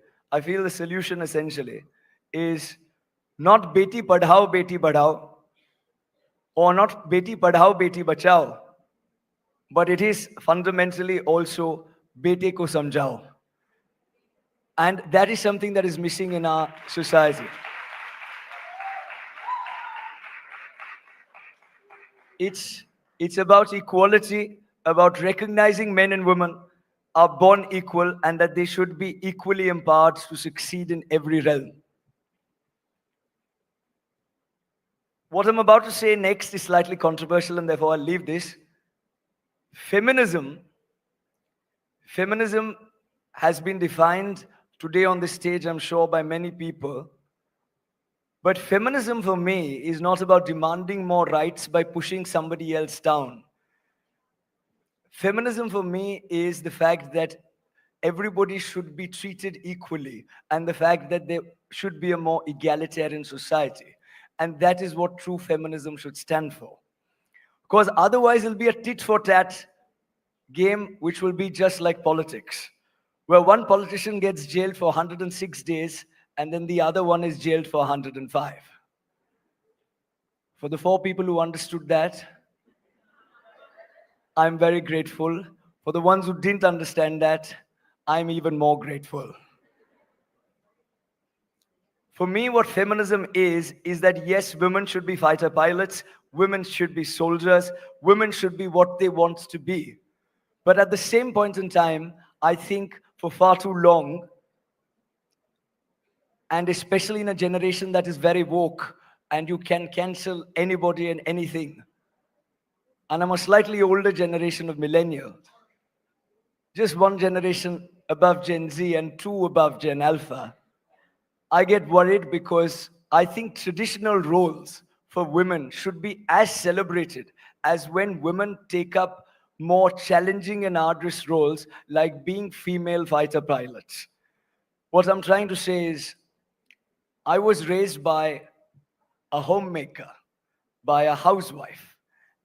is not Beti Padhao, or not Beti Padhao, Beti Bachao, but it is fundamentally also Bete Ko Samjhao. And that is something that is missing in our society. It's about equality, about recognizing men and women are born equal and that they should be equally empowered to succeed in every realm. What I'm about to say next is slightly controversial, and therefore I'll leave this. Feminism has been defined today on this stage, I'm sure, by many people. But feminism for me is not about demanding more rights by pushing somebody else down. Feminism for me is the fact that everybody should be treated equally, and the fact that there should be a more egalitarian society. And that is what true feminism should stand for. Because otherwise it'll be a tit-for-tat game, which will be just like politics, where one politician gets jailed for 106 days and then the other one is jailed for 105. For the 4 people who understood that, I'm very grateful. For the ones who didn't understand that, I'm even more grateful. For me, what feminism is that yes, women should be fighter pilots, women should be soldiers, women should be what they want to be. But at the same point in time, I think for far too long, and especially in a generation that is very woke, and you can cancel anybody and anything. And I'm a slightly older generation of millennials, just one generation above Gen Z and 2 above Gen Alpha. I get worried because I think traditional roles for women should be as celebrated as when women take up more challenging and arduous roles like being female fighter pilots. What I'm trying to say is, I was raised by a homemaker, by a housewife,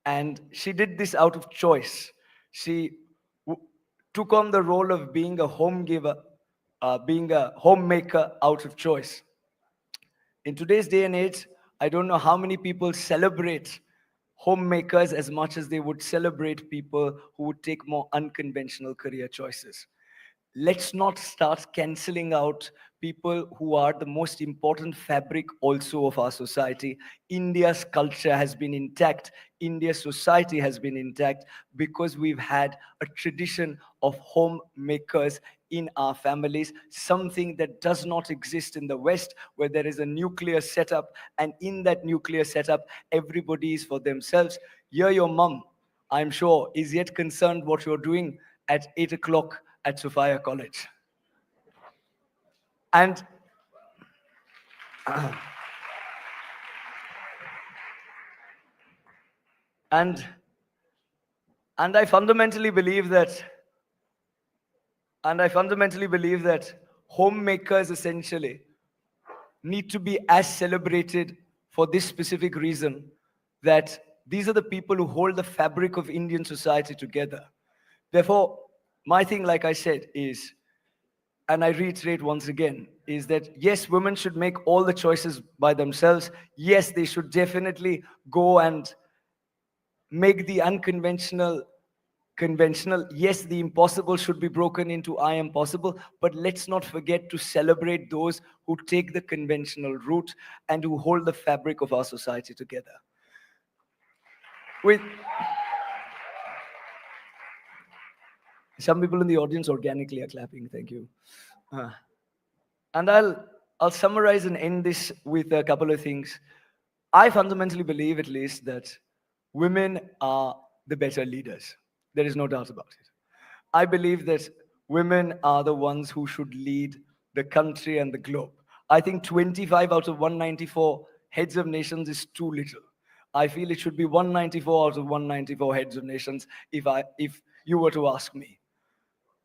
and she did this out of choice. She took on the role of being a home giver, being a homemaker out of choice. In today's day and age, I don't know how many people celebrate homemakers as much as they would celebrate people who would take more unconventional career choices. Let's not start canceling out people who are the most important fabric also of our society. India's culture has been intact. India's society has been intact because we've had a tradition of homemakers in our families, something that does not exist in the West, where there is a nuclear setup, and in that nuclear setup, everybody is for themselves. Here, your mum, I'm sure, is yet concerned what you're doing at 8 o'clock at Sophia College. And and I fundamentally believe that homemakers essentially need to be as celebrated for this specific reason, that these are the people who hold the fabric of Indian society together. Therefore, my thing, like I said, is, and I reiterate once again, is that yes, women should make all the choices by themselves. Yes, they should definitely go and make the unconventional conventional. Yes, the impossible should be broken into I am possible, but let's not forget to celebrate those who take the conventional route and who hold the fabric of our society together. With some people in the audience organically are clapping, thank you. And I'll summarize and end this with a couple of things. I fundamentally believe, at least, that women are the better leaders. There is no doubt about it. I believe that women are the ones who should lead the country and the globe. I think 25 out of 194 heads of nations is too little. I feel it should be 194 out of 194 heads of nations if you were to ask me.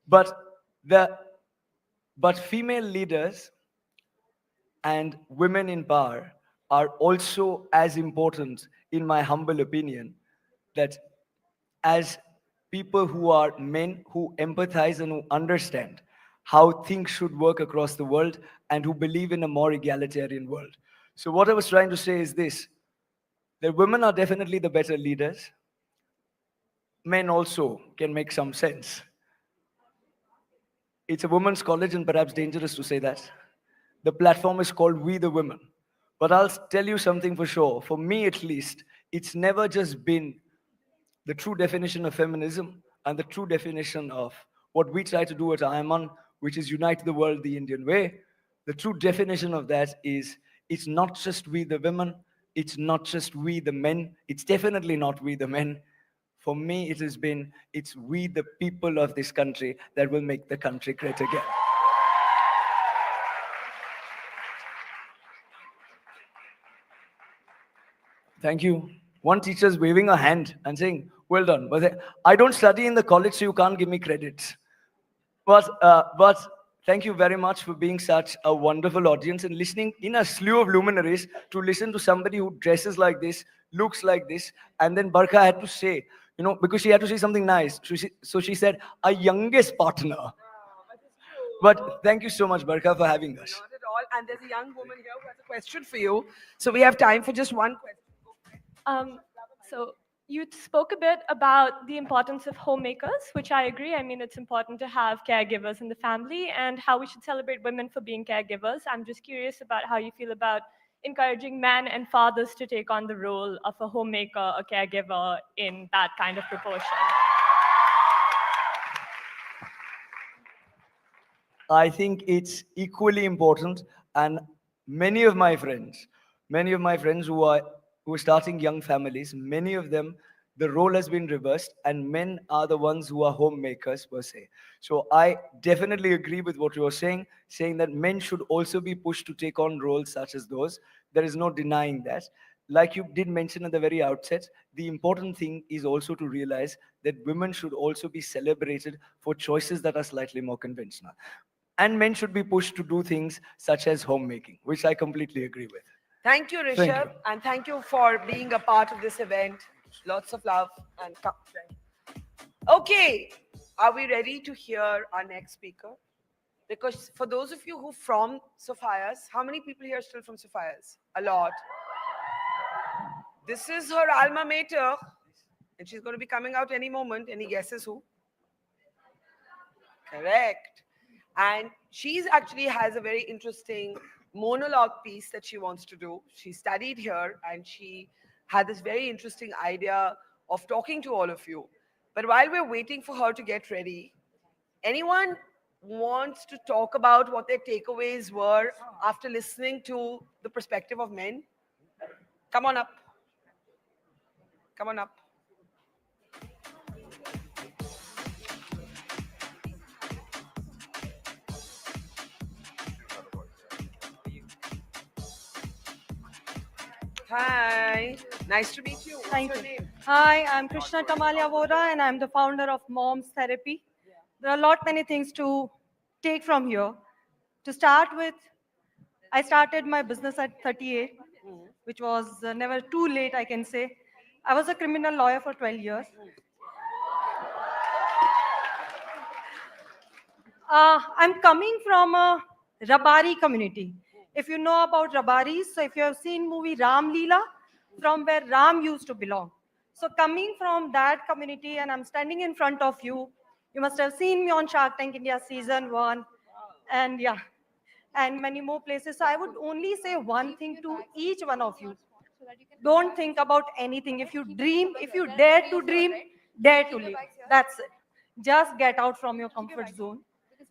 But female leaders and women in power are also as important, in my humble opinion, that as people who are men who empathize and who understand how things should work across the world and who believe in a more egalitarian world. So what I was trying to say is this, that women are definitely the better leaders. Men also can make some sense. It's a women's college and perhaps dangerous to say that. The platform is called We the Women. But I'll tell you something for sure. For me, at least, it's never just been the true definition of feminism and the true definition of what we try to do at Ayaman, which is unite the world the Indian way. The true definition of that is, it's not just we the women, it's not just we the men, it's definitely not we the men. For me, it has been, it's we the people of this country that will make the country great again. Thank you. One teacher is waving a hand and saying, well done. But I don't study in the college, so you can't give me credit. But thank you very much for being such a wonderful audience and listening in a slew of luminaries to listen to somebody who dresses like this, looks like this. And then Barkha had to say, because she had to say something nice. So she said, a youngest partner. But thank you so much, Barkha, for having us. Not at all. And there's a young woman here who has a question for you. So we have time for just one question. So you spoke a bit about the importance of homemakers, which I agree. I mean, it's important to have caregivers in the family and how we should celebrate women for being caregivers. I'm just curious about how you feel about encouraging men and fathers to take on the role of a homemaker, a caregiver in that kind of proportion. I think it's equally important, and many of my friends who are starting young families, many of them, the role has been reversed, and men are the ones who are homemakers per se. So I definitely agree with what you are saying that men should also be pushed to take on roles such as those. There is no denying that. Like you did mention at the very outset, the important thing is also to realize that women should also be celebrated for choices that are slightly more conventional. And men should be pushed to do things such as homemaking, which I completely agree with. Thank you, Rishabh, and thank you for being a part of this event. Lots of love and come. Okay, are we ready to hear our next speaker? Because for those of you who from Sophia's, how many people here are still from Sophia's? A lot. This is her alma mater, and she's going to be coming out any moment. Any guesses who? Correct. And she's actually has a very interesting monologue piece that she wants to do. She studied here and she had this very interesting idea of talking to all of you. But while we're waiting for her to get ready, anyone wants to talk about what their takeaways were after listening to the perspective of men? Come on up. Come on up. Hi, nice to meet you. Thank What's you. your name? Hi, I'm Krishna Kamalia Vora and I'm the founder of Moms Therapy. There are many things to take from here. To start with, I started my business at 38, which was never too late, I can say. I was a criminal lawyer for 12 years. I'm coming from a Rabari community. If you know about Rabaris, so if you have seen movie Ram Leela, from where Ram used to belong. So coming from that community, and I'm standing in front of you, you must have seen me on Shark Tank India season 1, and yeah, and many more places. So I would only say one thing to each one of you. Don't think about anything. If you dream, if you dare to dream, dare to live. That's it. Just get out from your comfort zone.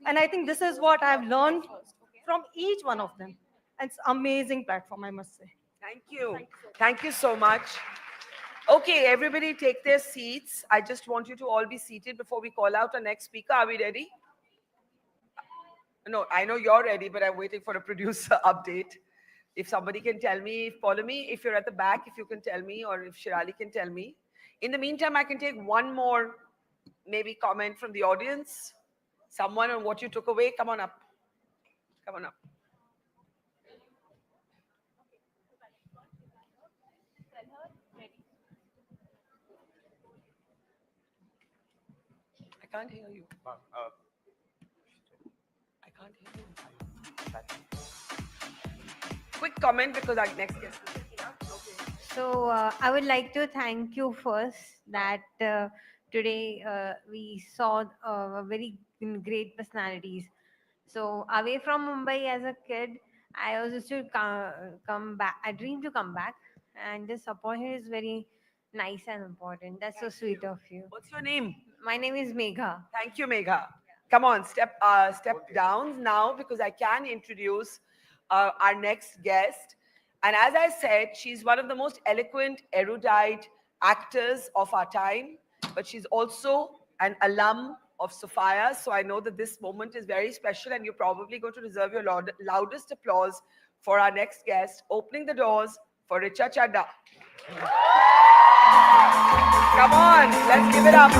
And I think this is what I've learned from each one of them. And it's amazing platform, I must say. Thank you. Thank you so much. Okay, everybody take their seats. I just want you to all be seated before we call out our next speaker. Are we ready? No, I know you're ready, but I'm waiting for a producer update. If somebody can tell me, follow me. If you're at the back, if you can tell me, or if Shirali can tell me. In the meantime, I can take one more maybe comment from the audience. Someone on what you took away. Come on up. Come on up. I can't hear you. I can't hear you. Quick comment because our next guest is picking up. Okay. So I would like to thank you first that today we saw very great personalities. So away from Mumbai as a kid, I was used to come back. I dreamed to come back, and this opportunity is very nice and important. That's so sweet of you. What's your name? My name is Megha. Thank you, Megha. Come on, step down now because I can introduce our next guest. And as I said, she's one of the most eloquent, erudite actors of our time, but she's also an alum of Sophia. So I know that this moment is very special and you're probably going to reserve your loudest applause for our next guest, opening the doors for Richa Chadda. Come on, let's give it up.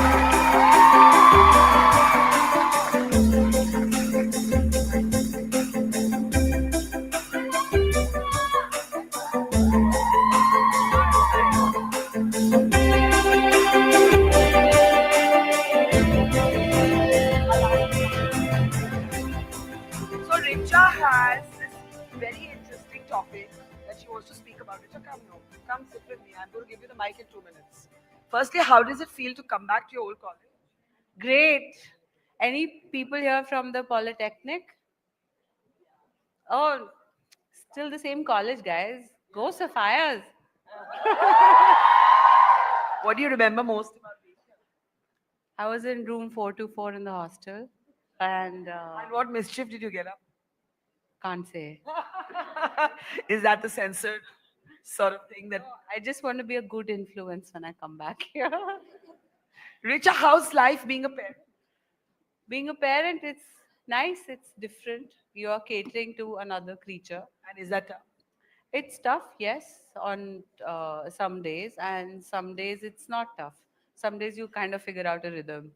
So Richa has this very interesting topic that she wants to speak about. Richa, come sit with me. I'm going to give you the mic in 2 minutes. Firstly, how does it feel to come back to your old college? Great. Any people here from the Polytechnic? Oh, still the same college, guys. Go Sapphires. What do you remember most about being here? I was in room 424 in the hostel. And what mischief did you get up? Can't say. Is that the censored sort of thing that... I just want to be a good influence when I come back here. Richa, how's life being a parent? Being a parent, it's nice, it's different. You are catering to another creature. And is that tough? It's tough, yes, on some days, and some days it's not tough. Some days you kind of figure out a rhythm.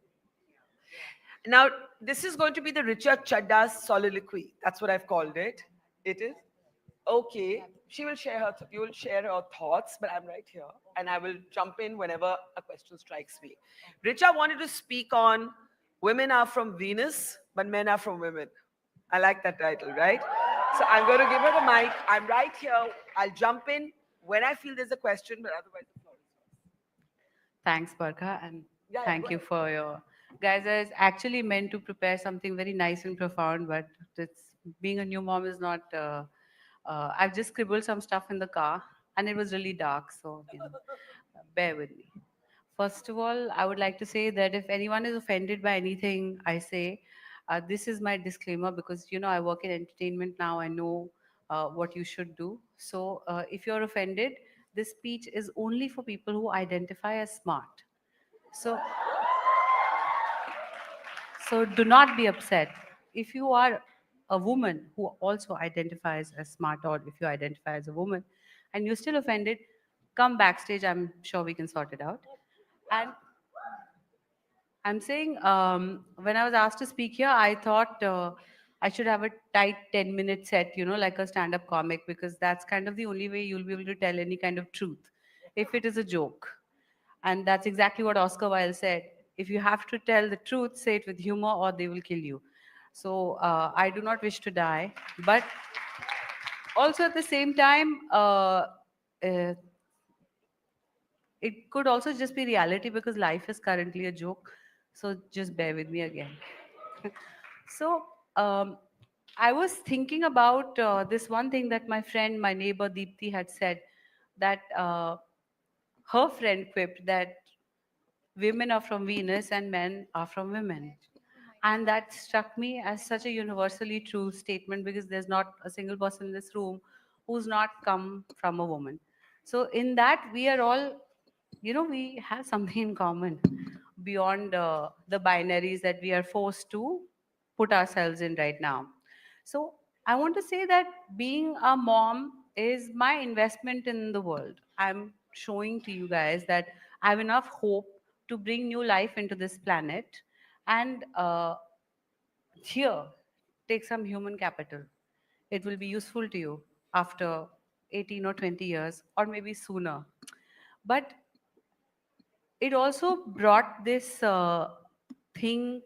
Now, this is going to be the Richa Chadda's soliloquy. That's what I've called it. It is? Okay. She will share her, you will share her thoughts, but I'm right here. And I will jump in whenever a question strikes me. Richa wanted to speak on women are from Venus, but men are from women. I like that title, right? So I'm going to give her the mic. I'm right here. I'll jump in when I feel there's a question, but otherwise the floor is yours. Thanks, Barkha, and Yeah, thank go you ahead. for your... Guys, I was actually meant to prepare something very nice and profound, but it's, being a new mom is not... I've just scribbled some stuff in the car, and it was really dark, so bear with me. First of all, I would like to say that if anyone is offended by anything I say, this is my disclaimer because, I work in entertainment now. I know what you should do. So if you're offended, this speech is only for people who identify as smart. So do not be upset. If you are a woman who also identifies as smart, or if you identify as a woman and you're still offended, come backstage. I'm sure we can sort it out. And I'm saying, when I was asked to speak here, I thought I should have a tight 10-minute set, like a stand-up comic, because that's kind of the only way you'll be able to tell any kind of truth, if it is a joke. And that's exactly what Oscar Wilde said. If you have to tell the truth, say it with humor or they will kill you. So I do not wish to die. But also at the same time, uh, it could also just be reality because life is currently a joke. So just bear with me again. So I was thinking about this one thing that my friend, my neighbor Deepthi had said, that her friend quipped that women are from Venus and men are from women. And that struck me as such a universally true statement, because there's not a single person in this room who's not come from a woman. So in that, we are all, we have something in common beyond the binaries that we are forced to put ourselves in right now. So I want to say that being a mom is my investment in the world. I'm showing to you guys that I have enough hope to bring new life into this planet. And here, take some human capital. It will be useful to you after 18 or 20 years, or maybe sooner. But it also brought this thing.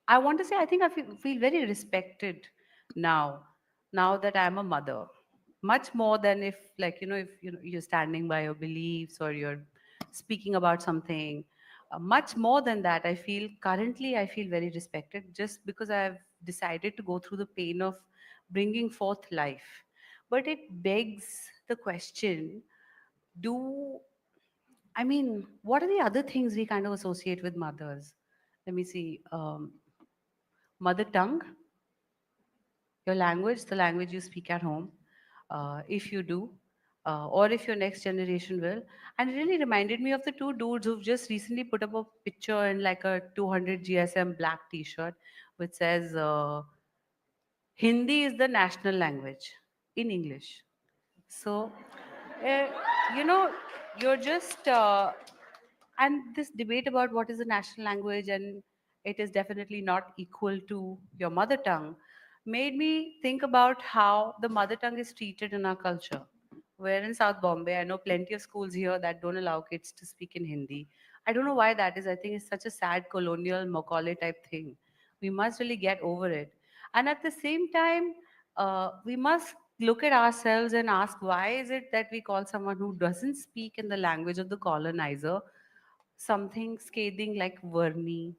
I want to say, I think I feel very respected now that I'm a mother, much more than if, like, if you're standing by your beliefs or you're speaking about something. Much more than that, I feel very respected just because I've decided to go through the pain of bringing forth life. But it begs the question, do what are the other things we kind of associate with mothers? Let me see. Mother tongue, your language, the language you speak at home, if you do, or if your next generation will. And it really reminded me of the two dudes who've just recently put up a picture in like a 200 GSM black t-shirt, which says, Hindi is the national language in English. So, uh, you know, you're just, and this debate about what is the national language and it is definitely not equal to your mother tongue made me think about how the mother tongue is treated in our culture. Where in South Bombay, I know plenty of schools here that don't allow kids to speak in Hindi. I don't know why that is. I think it's such a sad colonial Macaulay type thing. We must really get over it. And at the same time, we must look at ourselves and ask, why is it that we call someone who doesn't speak in the language of the colonizer something scathing like verny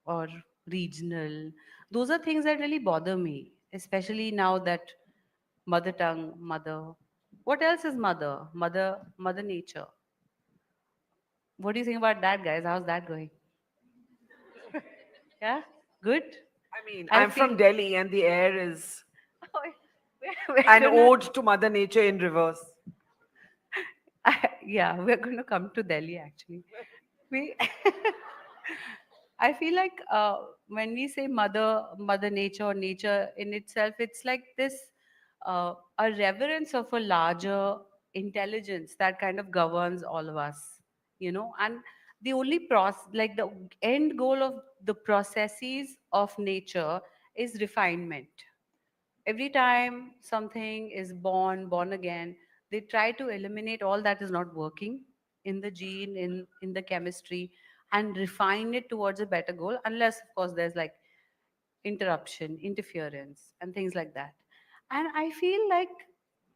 or regional? Those are things that really bother me, especially now that mother tongue, mother. What else is mother? Mother nature. What do you think about that, guys? How's that going? Yeah? Good? I mean, I I'm from feel- Delhi and the air is We're an gonna- ode to Mother Nature in reverse. Yeah, we're going to come to Delhi actually. We, I feel like when we say mother nature or nature in itself, it's like this a reverence of a larger intelligence that kind of governs all of us, and the only like the end goal of the processes of nature is refinement. Every time something is born again, they try to eliminate all that is not working in the gene, in the chemistry, and refine it towards a better goal, unless of course there's like interruption, interference, and things like that. And I feel like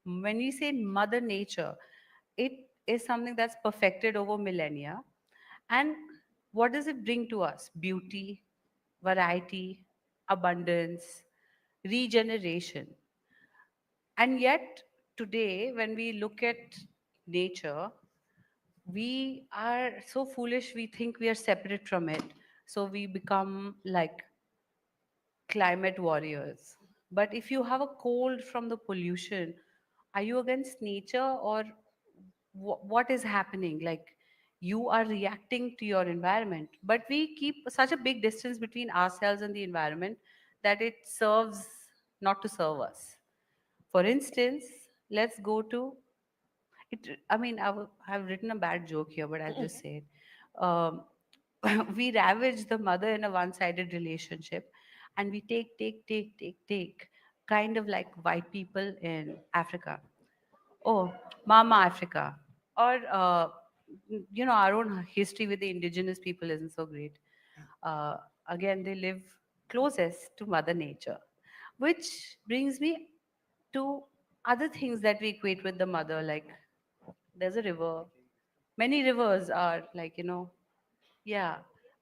when we say mother nature, it is something that's perfected over millennia. And what does it bring to us? Beauty, variety, abundance, regeneration. And yet, today, when we look at nature, we are so foolish, we think we are separate from it. So we become like climate warriors. But if you have a cold from the pollution, are you against nature, or what is happening? Like, you are reacting to your environment. But we keep such a big distance between ourselves and the environment that it serves not to serve us. For instance, let's go to it. I mean, I've written a bad joke here, but I'll just say it. We ravage the mother in a one sided relationship. and we take, kind of like white people in Africa. Oh, Mama Africa. Or, our own history with the indigenous people isn't so great. Uh, Again, they live closest to Mother Nature, which brings me to other things that we equate with the mother. Like, there's a river. Many rivers are like, yeah.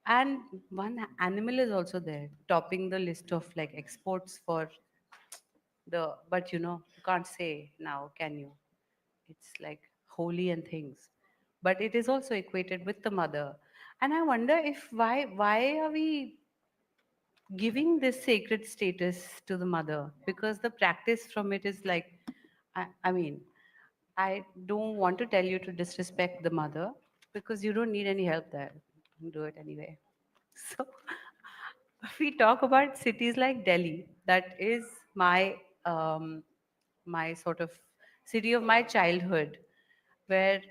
And one animal is also there, topping the list of like exports for but you can't say now, can you? It's like holy and things. But it is also equated with the mother. And I wonder if why are we giving this sacred status to the mother? Because the practice from it is like, I mean, I don't want to tell you to disrespect the mother because you don't need any help there. Do it anyway. So we talk about cities like Delhi. That is um, my sort of city of my childhood, where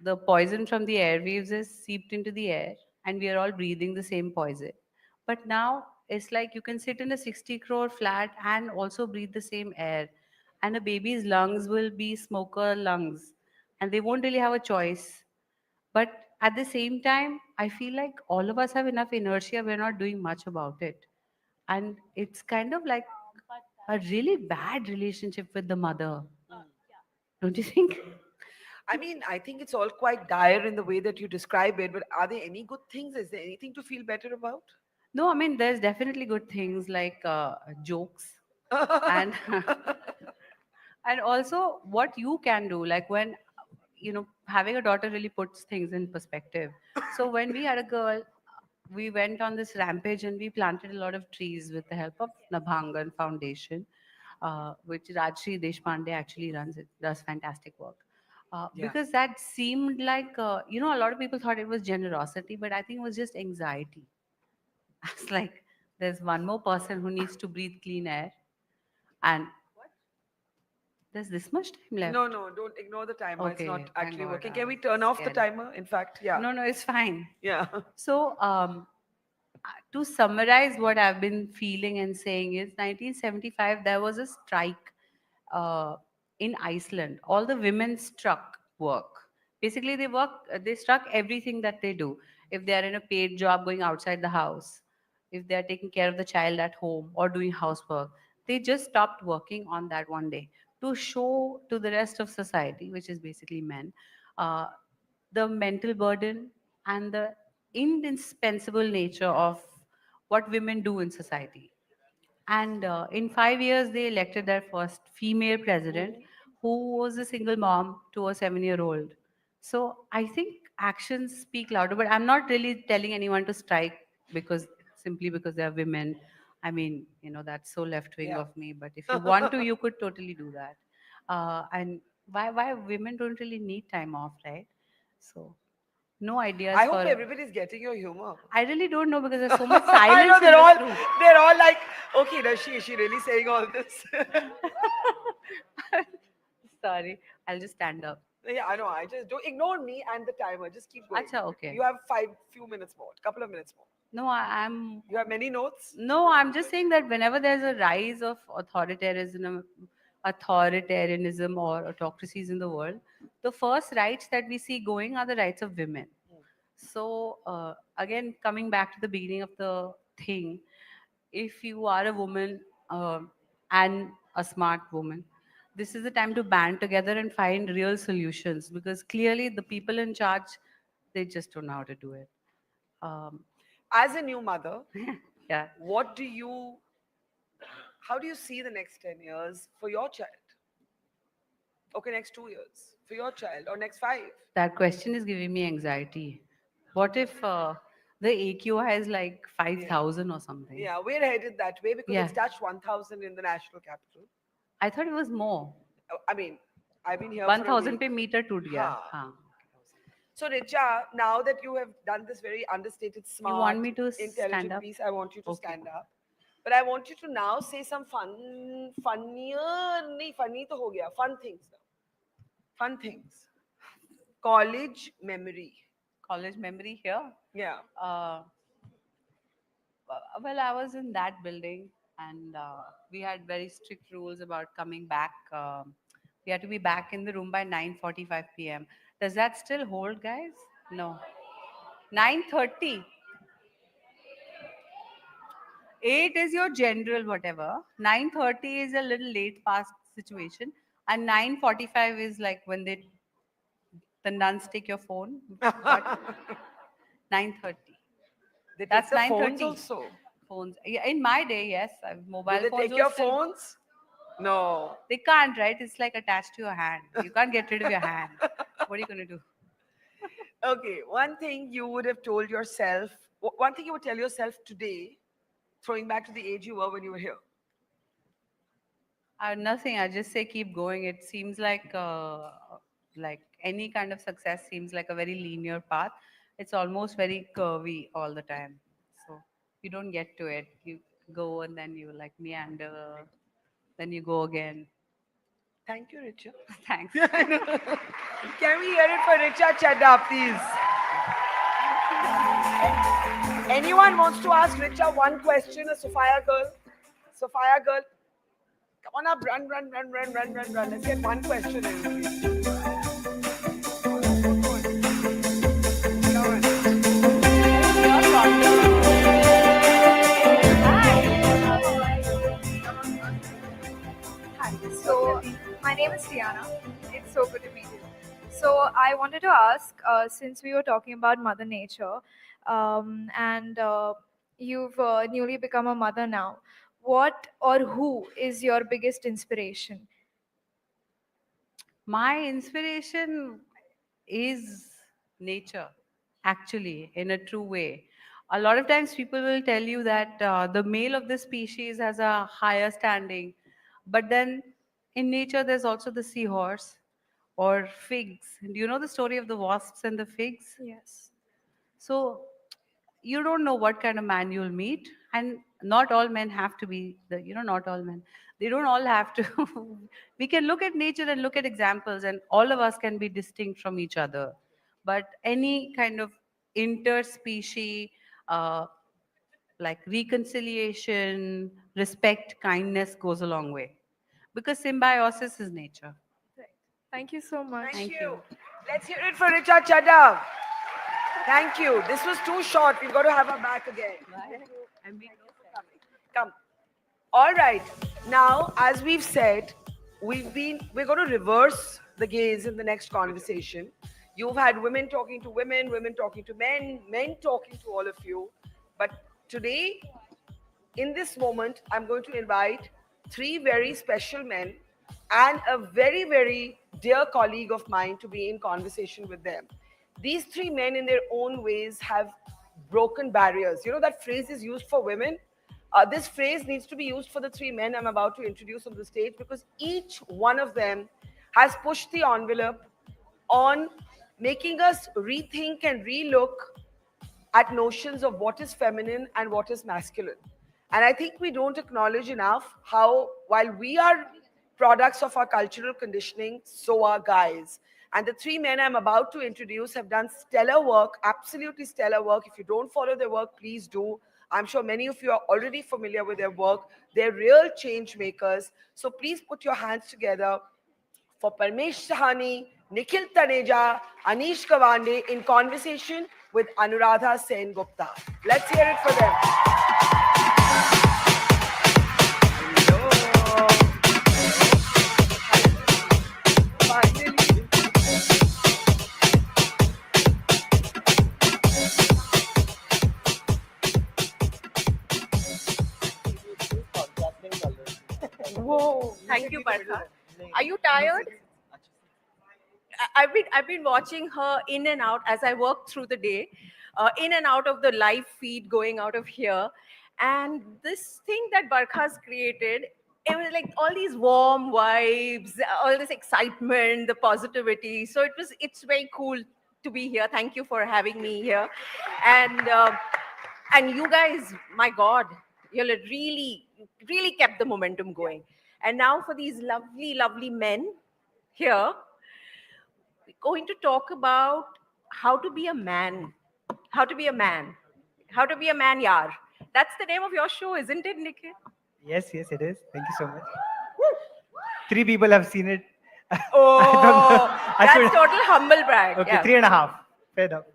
the poison from the airwaves is seeped into the air, and we are all breathing the same poison. But now it's like you can sit in a 60 crore flat and also breathe the same air, and a baby's lungs will be smoker lungs, and they won't really have a choice. But at the same time, I feel like all of us have enough inertia, we're not doing much about it. And it's kind of like a really bad relationship with the mother. Don't you think? I mean, I think it's all quite dire in the way that you describe it, but are there any good things? Is there anything to feel better about? No, I mean, there's definitely good things like jokes and and also what you can do. Like when, having a daughter really puts things in perspective. So when we had a girl, we went on this rampage and we planted a lot of trees with the help of Nabhangan Foundation, which Rajshri Deshpande actually runs. It does fantastic work. Yeah. Because that seemed like, a lot of people thought it was generosity, but I think it was just anxiety. It's like there's one more person who needs to breathe clean air, and there's this much time left. No, no, don't ignore the timer. It's Okay, not thank actually God, working. I Can we was turn off the scared. timer? In fact, yeah. No, no, it's fine. Yeah. So, to summarize what I've been feeling and saying is 1975, there was a strike uh, in Iceland. All the women struck work. Basically, they struck everything that they do. If they are in a paid job going outside the house, if they are taking care of the child at home or doing housework, they just stopped working on that one day to show to the rest of society, which is basically men, uh, the mental burden and the indispensable nature of what women do in society. And in 5 years, they elected their first female president, who was a single mom to a 7-year-old. So I think actions speak louder, but I'm not really telling anyone to strike because simply because they are women. I mean, that's so left wing Yeah. of me. But if you want to, you could totally do that. And why women don't really need time off, right? So no ideas I for. hope everybody's getting your humor. I really don't know because there's so much I know silence in this room. they're all like, okay, does is she really saying all this? Sorry, I'll just stand up. Yeah, I know. I just don't ignore me and the timer. Just keep going. Acha, okay. You have few minutes more, couple of minutes more. No, I'm. You have many notes? No, I'm just saying that whenever there's a rise of authoritarianism or autocracies in the world, the first rights that we see going are the rights of women. So again, coming back to the beginning of the thing, if you are a woman and a smart woman, this is the time to band together and find real solutions because clearly the people in charge, they just don't know how to do it. As a new mother, Yeah. how do you see the next 10 years for your child? Okay, next 2 years for your child or next 5? That question is giving me anxiety. What if the AQI is like 5,000 or something? Yeah, we're headed that way because Yeah. it's touched 1,000 in the national capital. I thought it was more. I mean, I've been here 1,000 for a pe week. meter toot gaya. Haan. Haan. So Richa, now that you have done this very understated, smart, want me to intelligent stand up? piece, I want you to Okay. stand up. But I want you to now say some funnier, nahi, funny to ho gaya, fun things now. Fun things. College memory. College memory here. Yeah. Well, I was in that building, and we had very strict rules about coming back. We had to be back in the room by 9:45 p.m. Does that still hold, guys? No. 9:30. 8 is your general whatever. 9:30 is a little late past situation, and 9:45 is like when the nuns take your phone. But 9:30. They take That's the phones 9:30. also. Phones. Yeah, in my day, yes. Mobile Do they phones take were your still- phones? No. They can't, right? It's like attached to your hand. You can't get rid of your hand. What are you going to do? Okay, one thing you would have told yourself, one thing you would tell yourself today, throwing back to the age you were when you were here. Nothing. I just say keep going. It seems like any kind of success seems like a very linear path. It's almost very curvy all the time. So you don't get to it. You go and then you like meander, then you go again. Thank you, Richa. Thanks. Can we hear it for Richa Chadda, please? Anyone wants to ask Richa one question, a Sophia girl? Sophia girl, come on up, run. Let's get one question in, please. Hi. So my name is Tiana. It's so good to meet you. So I wanted to ask, since we were talking about Mother Nature, and you've newly become a mother now, what or who is your biggest inspiration? My inspiration is nature, actually, in a true way. A lot of times people will tell you that the male of the species has a higher standing, but then in nature there's also the seahorse or figs. Do you know the story of the wasps and the figs? Yes. So you don't know what kind of man you'll meet, and not all men have to be not all men, they don't all have to we can look at nature and look at examples, and all of us can be distinct from each other, but any kind of interspecies uh, like reconciliation, respect, kindness goes a long way, because symbiosis is nature. Thank you so much. Thank you. Let's hear it for Richa Chadda. Thank you. This was too short. We've got to have her back again. Come. All right. Now, as we've said, we're going to reverse the gaze in the next conversation. You've had women talking to women, women talking to men, men talking to all of you. But today, in this moment, I'm going to invite three very special men and a very, very dear colleague of mine to be in conversation with them. These three men, in their own ways, have broken barriers. You know that phrase is used for women? This phrase needs to be used for the three men I'm about to introduce on the stage, because each one of them has pushed the envelope on making us rethink and relook at notions of what is feminine and what is masculine. And I think we don't acknowledge enough how, while we are products of our cultural conditioning, so are guys. And the three men I'm about to introduce have done stellar work, absolutely stellar work. If you don't follow their work, please do. I'm sure many of you are already familiar with their work. They're real change makers. So please put your hands together for Parmesh Sahani, Nikhil Taneja, Anish Kawande in conversation with Anuradha Sen Gupta. Let's hear it for them. Whoa. Thank you, Barkha. Are you tired? I've been watching her in and out as I work through the day, in and out of the live feed going out of here. And this thing that Barkha's created, it was like all these warm vibes, all this excitement, the positivity. So it's very cool to be here. Thank you for having me here. And you guys, my God, you really kept the momentum going. And now for these lovely, lovely men here, we're going to talk about how to be a man. How to be a man. How to be a man, yaar. That's the name of your show, isn't it, Nikhil? Yes, yes, it is. Thank you so much. 3 people have seen it. Oh, I that's should- total humble brag. Okay, Yeah. 3.5. Fair enough.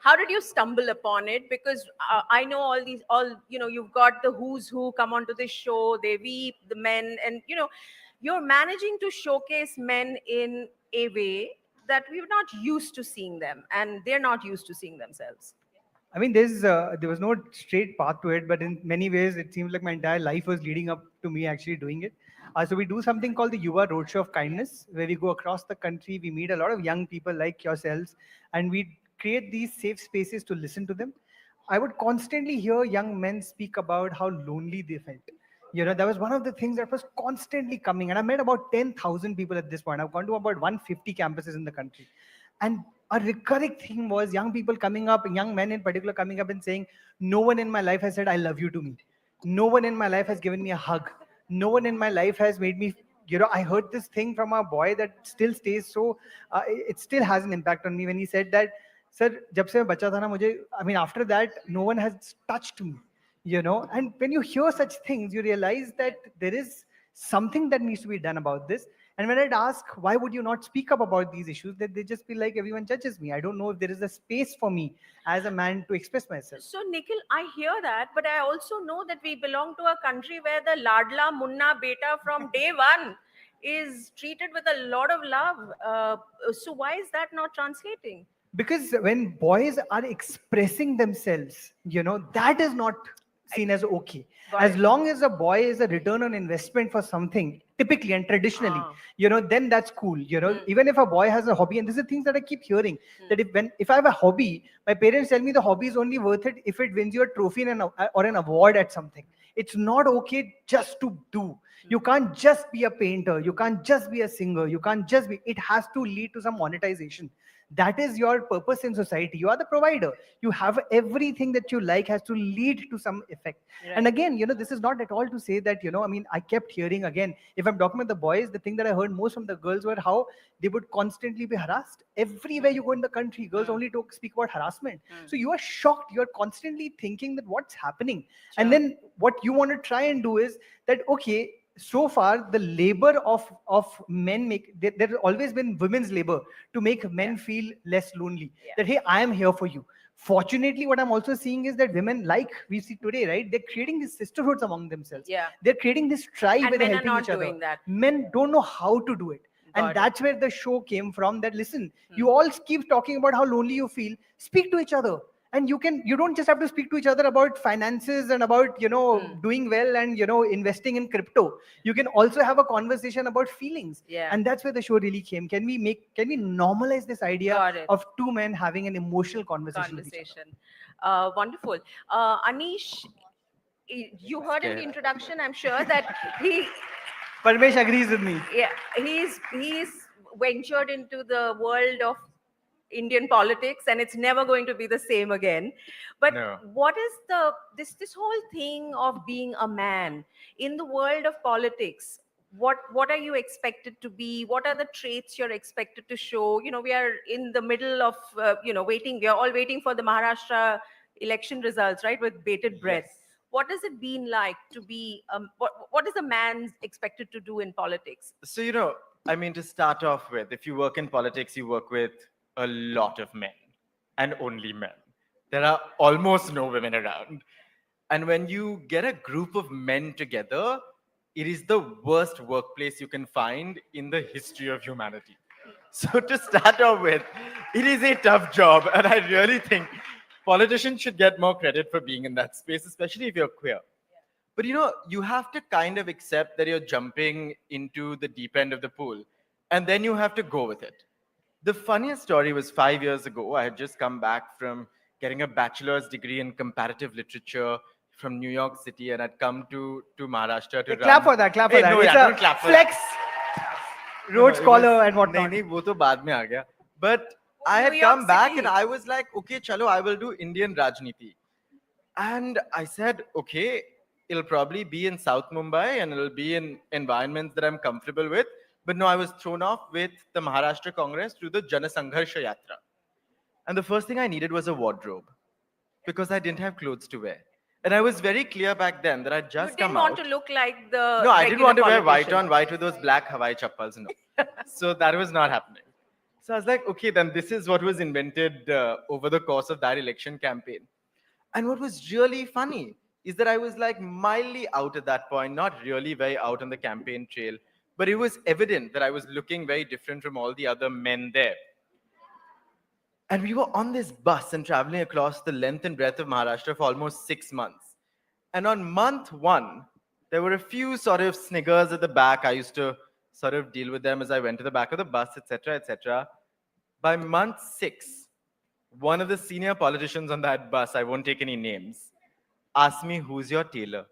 How did you stumble upon it? Because I know you've got the who's who come onto this show, they weep, the men, and you're managing to showcase men in a way that we're not used to seeing them, and they're not used to seeing themselves. I mean, there was no straight path to it, but in many ways, it seems like my entire life was leading up to me actually doing it. So we do something called the Yuva Roadshow of Kindness, where we go across the country, we meet a lot of young people like yourselves, and we create these safe spaces to listen to them. I would constantly hear young men speak about how lonely they felt. That was one of the things that was constantly coming. And I met about 10,000 people at this point. I've gone to about 150 campuses in the country. And a recurring theme was young people coming up, young men in particular coming up and saying, no one in my life has said, I love you to me. No one in my life has given me a hug. No one in my life has made me, I heard this thing from a boy that still stays so, it still has an impact on me when he said that, sir, jab se main bacha tha na, I mean, after that, no one has touched me, and when you hear such things, you realize that there is something that needs to be done about this. And when I'd ask, why would you not speak up about these issues, that they just feel like everyone judges me. I don't know if there is a space for me as a man to express myself. So, Nikhil, I hear that, but I also know that we belong to a country where the Ladla Munna Beta from day one is treated with a lot of love. So why is that not translating? Because when boys are expressing themselves, that is not seen as okay. As long as a boy is a return on investment for something, typically and traditionally, then that's cool. Even if a boy has a hobby, and these are things that I keep hearing, that if I have a hobby, my parents tell me the hobby is only worth it if it wins you a trophy or an award at something. It's not okay just to do. You can't just be a painter. You can't just be a singer. You can't just be. It has to lead to some monetization. That is your purpose in society. You are the provider. You have everything that you like has to lead to some effect. Right. And again, this is not at all to say that, I mean, I kept hearing again, if I'm talking about the boys, the thing that I heard most from the girls were how they would constantly be harassed. Everywhere you go in the country, girls only speak about harassment. So you are shocked. You're constantly thinking that what's happening. And then what you want to try and do is that, okay, so far the labor of men there's always been women's labor to make men feel less lonely, that hey, I am here for you. Fortunately, what I'm also seeing is that women, like we see today, right, they're creating these sisterhoods among themselves. They're creating this tribe And where they're men are helping not each other. doing that. Men don't know how to do it. Got And it. that's where the show came from, that listen, you all keep talking about how lonely you feel, speak to each other. And you don't just have to speak to each other about finances and about, doing well and, investing in crypto. You can also have a conversation about feelings. Yeah. And that's where the show really came. Can we normalize this idea of two men having an emotional conversation with each other? Wonderful. Anish, you heard in the introduction, I'm sure, that he Parmesh agrees with me. Yeah, he's ventured into the world of Indian politics, and it's never going to be the same again. But what is this whole thing of being a man in the world of politics? What are you expected to be? What are the traits you're expected to show? We are in the middle of waiting. We are all waiting for the Maharashtra election results, right? With bated breath. Yes. What has it been like to be? What is a man expected to do in politics? So, I mean, to start off with, if you work in politics, you work with a lot of men and only men. There are almost no women around. And when you get a group of men together, it is the worst workplace you can find in the history of humanity. So to start off with, it is a tough job. And I really think politicians should get more credit for being in that space, especially if you're queer. But you have to kind of accept that you're jumping into the deep end of the pool, and then you have to go with it. The funniest story was 5 years ago. I had just come back from getting a bachelor's degree in comparative literature from New York City, and I'd come to Maharashtra to run. Clap for that, clap for that. No, It's don't a clap for flex, that. road it scholar was- and whatnot. नहीं, वो तो बाद में आ गया. But I had New York come back City. and I was like, okay, chalo, I will do Indian Rajniti. And I said, okay, it'll probably be in South Mumbai and it'll be in environments that I'm comfortable with. But no, I was thrown off with the Maharashtra Congress to the Janasangharsha Yatra. And the first thing I needed was a wardrobe because I didn't have clothes to wear. And I was very clear back then that I'd You just didn't come want out. to look like the No, I didn't want to wear white politician. on white with those black Hawaii chappals. No. So that was not happening. So I was like, okay, then this is what was invented over the course of that election campaign. And what was really funny is that I was like mildly out at that point, not really very out on the campaign trail, but it was evident that I was looking very different from all the other men there. And we were on this bus and traveling across the length and breadth of Maharashtra for almost 6 months. And on month one, there were a few sort of sniggers at the back. I used to sort of deal with them as I went to the back of the bus, etc., etc. By month 6, one of the senior politicians on that bus, I won't take any names, asked me, "Who's your tailor?"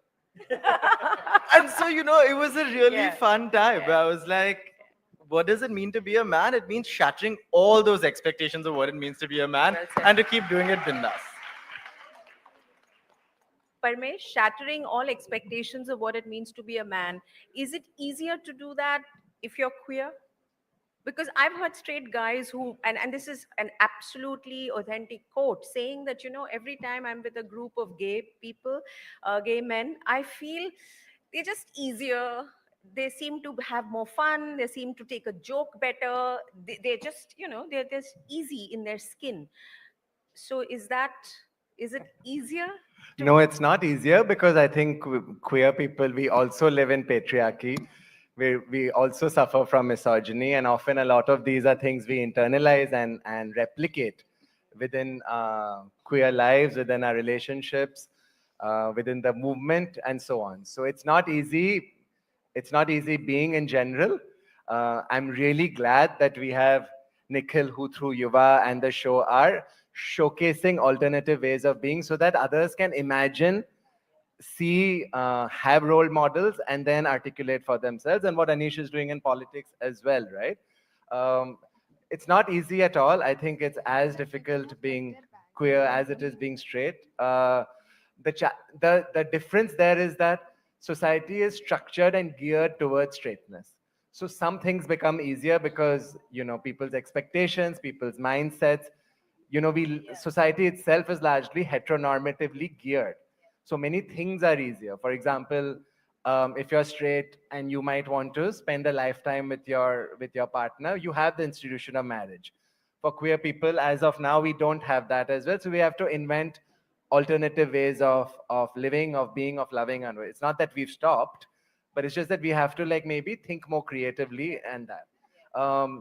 And so, it was a really fun time. I was like, what does it mean to be a man? It means shattering all those expectations of what it means to be a man and to keep doing it bindas. Parmesh, shattering all expectations of what it means to be a man. Is it easier to do that if you're queer? Because I've heard straight guys who, and this is an absolutely authentic quote, saying that, every time I'm with a group of gay people, gay men, I feel they're just easier. They seem to have more fun. They seem to take a joke better. They're just, they're just easy in their skin. So is it easier? No, it's not easier because I think queer people, we also live in patriarchy. We also suffer from misogyny, and often a lot of these are things we internalize and replicate within queer lives, within our relationships, within the movement, and so on. So it's not easy. It's not easy being in general. I'm really glad that we have Nikhil, who through Yuva and the show are showcasing alternative ways of being so that others can imagine, see, have role models, and then articulate for themselves. And what Anish is doing in politics as well, right? It's not easy at all. I think it's as difficult being queer as it is being straight. The difference there is that society is structured and geared towards straightness. So some things become easier because, people's expectations, people's mindsets, society itself is largely heteronormatively geared. So many things are easier. For example, if you're straight and you might want to spend a lifetime with your partner, you have the institution of marriage. For queer people, as of now, we don't have that as well. So we have to invent alternative ways of living, of being, of loving. And it's not that we've stopped, but it's just that we have to maybe think more creatively and that.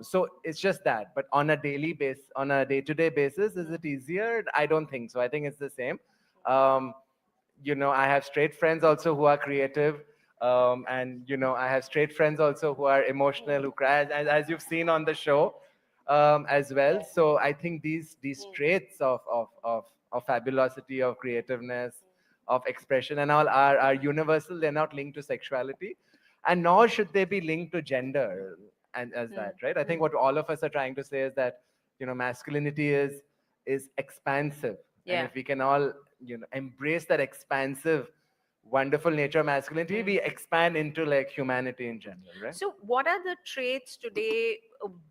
So it's just that. But on a day-to-day basis, is it easier? I don't think so. I think it's the same. I have straight friends also who are creative. And I have straight friends also who are emotional, who cry, as you've seen on the show as well. So I think these traits of fabulosity, of creativeness, of expression and all are universal. They're not linked to sexuality, and nor should they be linked to gender and as that, right? I think what all of us are trying to say is that masculinity is expansive. Yeah. And if we can all embrace that expansive, wonderful nature of masculinity, we expand into humanity in general, right? So what are the traits today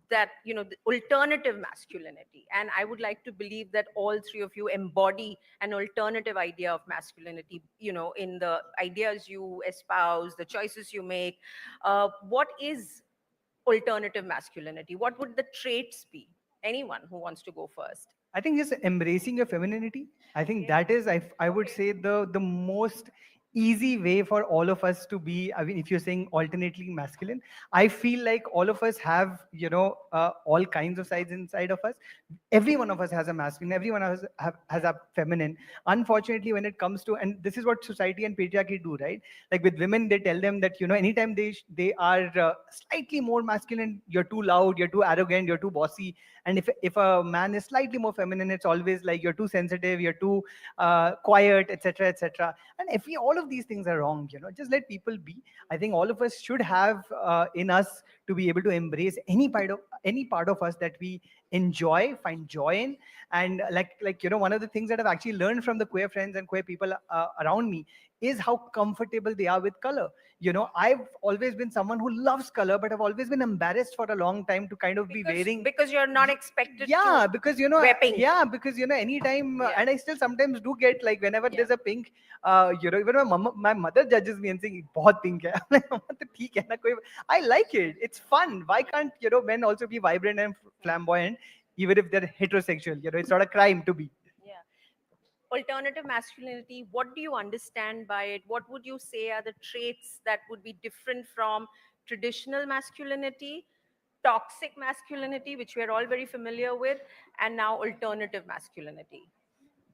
that, the alternative masculinity? And I would like to believe that all three of you embody an alternative idea of masculinity, in the ideas you espouse, the choices you make. What is alternative masculinity? What would the traits be? Anyone who wants to go first? I think just embracing your femininity. I think that is, I would say, the most easy way for all of us to be. I mean, if you're saying alternately masculine, I feel like all of us have, all kinds of sides inside of us. Every one of us has a masculine, every one of us has a feminine. Unfortunately, when it comes to, and this is what society and patriarchy do, right? Like with women, they tell them that, anytime they are slightly more masculine, you're too loud, you're too arrogant, you're too bossy. And if a man is slightly more feminine, it's always like you're too sensitive, you're too quiet, etc., etc. And if all of these things are wrong, just let people be. I think all of us should have in us to be able to embrace any part of us that we enjoy, find joy in. And one of the things that I've actually learned from the queer friends and queer people around me is how comfortable they are with color. You know, I've always been someone who loves color, but I've always been embarrassed for a long time to kind of be wearing. Because you're not expected Yeah, to because you know, wear pink. because you know, anytime, and I still sometimes do get like whenever there's a pink, you know, even my mother judges me and saying, "बहुत pink है." I'm like, "मम्मा, तो ठीक है ना, कोई." I like it. It's fun. Why can't, you know, men also be vibrant and flamboyant, even if they're heterosexual? You know, it's not a crime to be. Alternative masculinity, what do you understand by it? What would you say are the traits that would be different from traditional masculinity, toxic masculinity, which we're all very familiar with, and now alternative masculinity?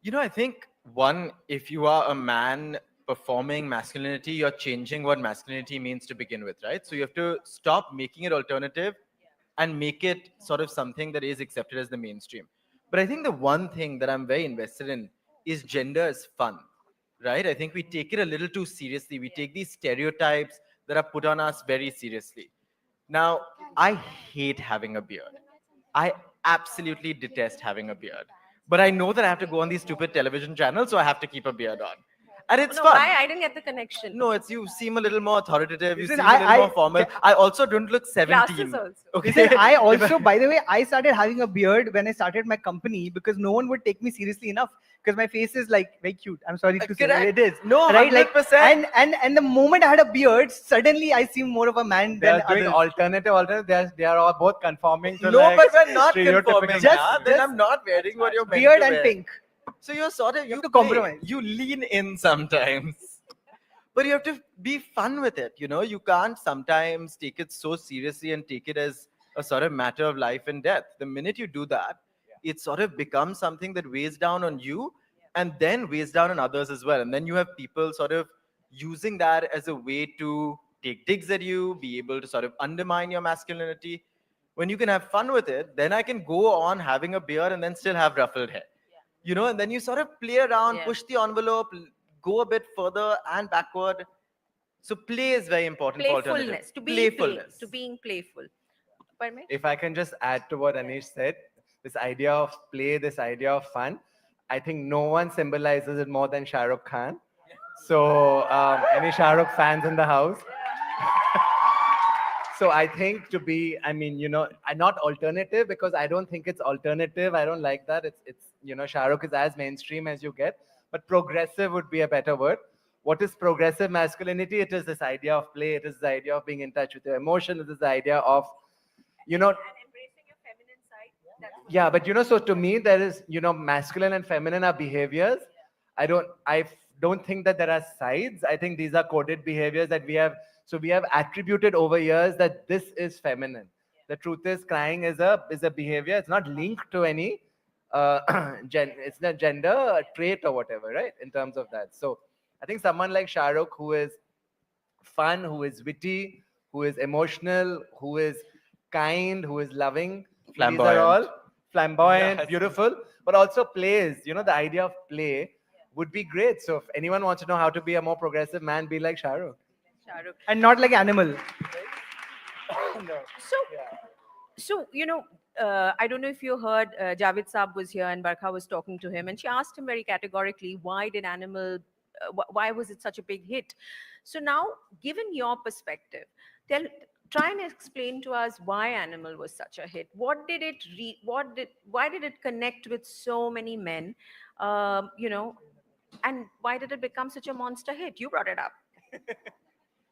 You know, I think one, if you are a man performing masculinity, you're changing what masculinity means to begin with, right? So you have to stop making it alternative and make it sort of something that is accepted as the mainstream. But I think the one thing that I'm very invested in is gender as fun, right? I think we take it a little too seriously. We take these stereotypes that are put on us very seriously. Now, I hate having a beard. I absolutely detest having a beard. But I know that I have to go on these stupid television channels, so I have to keep a beard on. And it's No, fun. I didn't get the connection. No, it's you seem a little more authoritative. You Listen, seem a little more formal. I also don't look 17. Glasses also. Okay. Listen, I also, by the way, I started having a beard when I started my company because no one would take me seriously enough because my face is like very cute. I'm sorry to say, Correct. it is. No, right? 100%. And the moment I had a beard, suddenly I seem more of a man They than are doing others. alternative. They are all both conforming to No, like but we're not stereotypical conforming. masculinity. Then I'm not wearing what you're meant Beard to and wear. pink. So you're sort of, you to play. compromise. You lean in sometimes. But you have to be fun with it. You know, you can't sometimes take it so seriously and take it as a sort of matter of life and death. The minute you do that, it sort of becomes something that weighs down on you and then weighs down on others as well. And then you have people sort of using that as a way to take digs at you, be able to sort of undermine your masculinity. When you can have fun with it, then I can go on having a beard and then still have ruffled hair. You know, and then you sort of play around, push the envelope, go a bit further and backward. So play is very important for alternative. Playfulness, to being Playfulness. to being playful. Pardon me? If I can just add to what Anish said, this idea of play, this idea of fun, I think no one symbolizes it more than Shah Rukh Khan. So any Shah Rukh fans in the house? So I think to be, I mean, you know, not alternative because I don't think it's alternative. I don't like that. It's you know, Shah Rukh is as mainstream as you get, but progressive would be a better word. What is progressive masculinity? It is this idea of play. It is the idea of being in touch with your emotion. It is the idea of, you know, yeah, but you know, so to me, there is, you know, masculine and feminine are behaviors. I don't think that there are sides. I think these are coded behaviors that we have. So we have attributed over years that this is feminine. The truth is, crying is a behavior. It's not linked to any it's not gender trait or whatever, right? In terms of that. So I think someone like Shah Rukh, who is fun, who is witty, who is emotional, who is kind, who is loving, these Flamboyant. are all flamboyant, Yes. beautiful, but also plays. You know, the idea of play would be great. So if anyone wants to know how to be a more progressive man, be like Shah Rukh. And not like animal. So, you know, I don't know if you heard Javed Saab was here and Barkha was talking to him and she asked him very categorically, why did Animal, why was it such a big hit? So now, given your perspective, try and explain to us why Animal was such a hit. What did it, why did it connect with so many men? You know, and why did it become such a monster hit? You brought it up.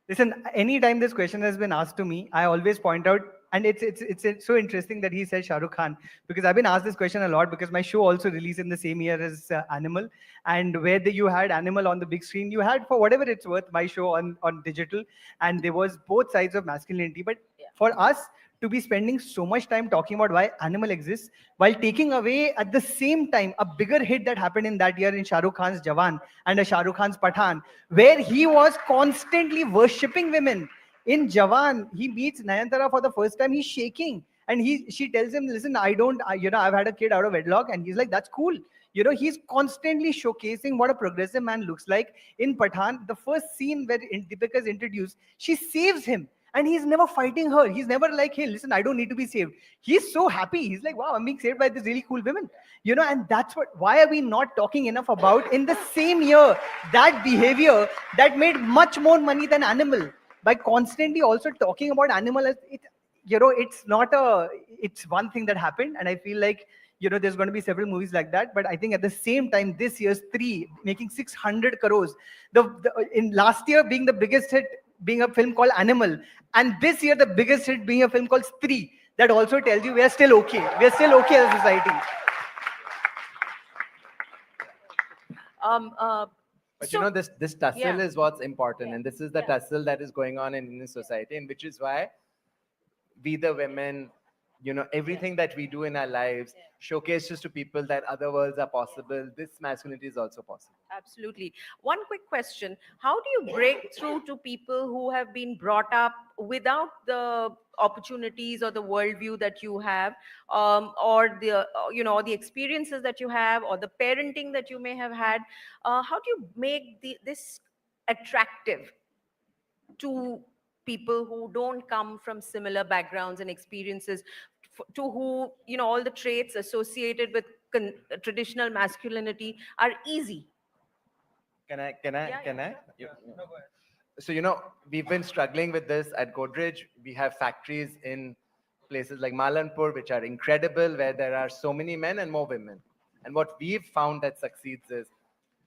Listen, anytime this question has been asked to me, I always point out, and it's so interesting that he said Shah Rukh Khan, because I've been asked this question a lot because my show also released in the same year as Animal, and where you had Animal on the big screen, you had, for whatever it's worth, my show on digital, and there was both sides of masculinity. But for us to be spending so much time talking about why Animal exists, while taking away at the same time a bigger hit that happened in that year in Shah Rukh Khan's Jawan and Shah Rukh Khan's Pathan, where he was constantly worshipping women. In Jawan, he meets Nayanthara for the first time, he's shaking. And she tells him, listen, I've had a kid out of wedlock. And he's like, that's cool. You know, he's constantly showcasing what a progressive man looks like. In Pathan, the first scene where Deepika is introduced, she saves him. And he's never fighting her. He's never like, hey, listen, I don't need to be saved. He's so happy. He's like, wow, I'm being saved by this really cool women. And that's why are we not talking enough about in the same year that behavior that made much more money than Animal, by constantly also talking about Animal as it's one thing that happened. And I feel like, there's going to be several movies like that. But I think at the same time, this year's Three making 600 crores, in last year being the biggest hit, being a film called Animal, and this year the biggest hit being a film called Three. That also tells you we are still okay. We are still okay as a society. But this tussle yeah. is what's important, and this is the tussle that is going on in Indian society, and which is why we the women, everything that we do in our lives showcases to people that other worlds are possible. This masculinity is also possible. Absolutely. One quick question. How do you break through to people who have been brought up without the opportunities or the worldview that you have, or the experiences that you have, or the parenting that you may have had? How do you make this attractive to people who don't come from similar backgrounds and experiences, to who all the traits associated with traditional masculinity are easy? Can I? So, we've been struggling with this at Godrej. We have factories in places like Malanpur, which are incredible, where there are so many men and more women. And what we've found that succeeds is,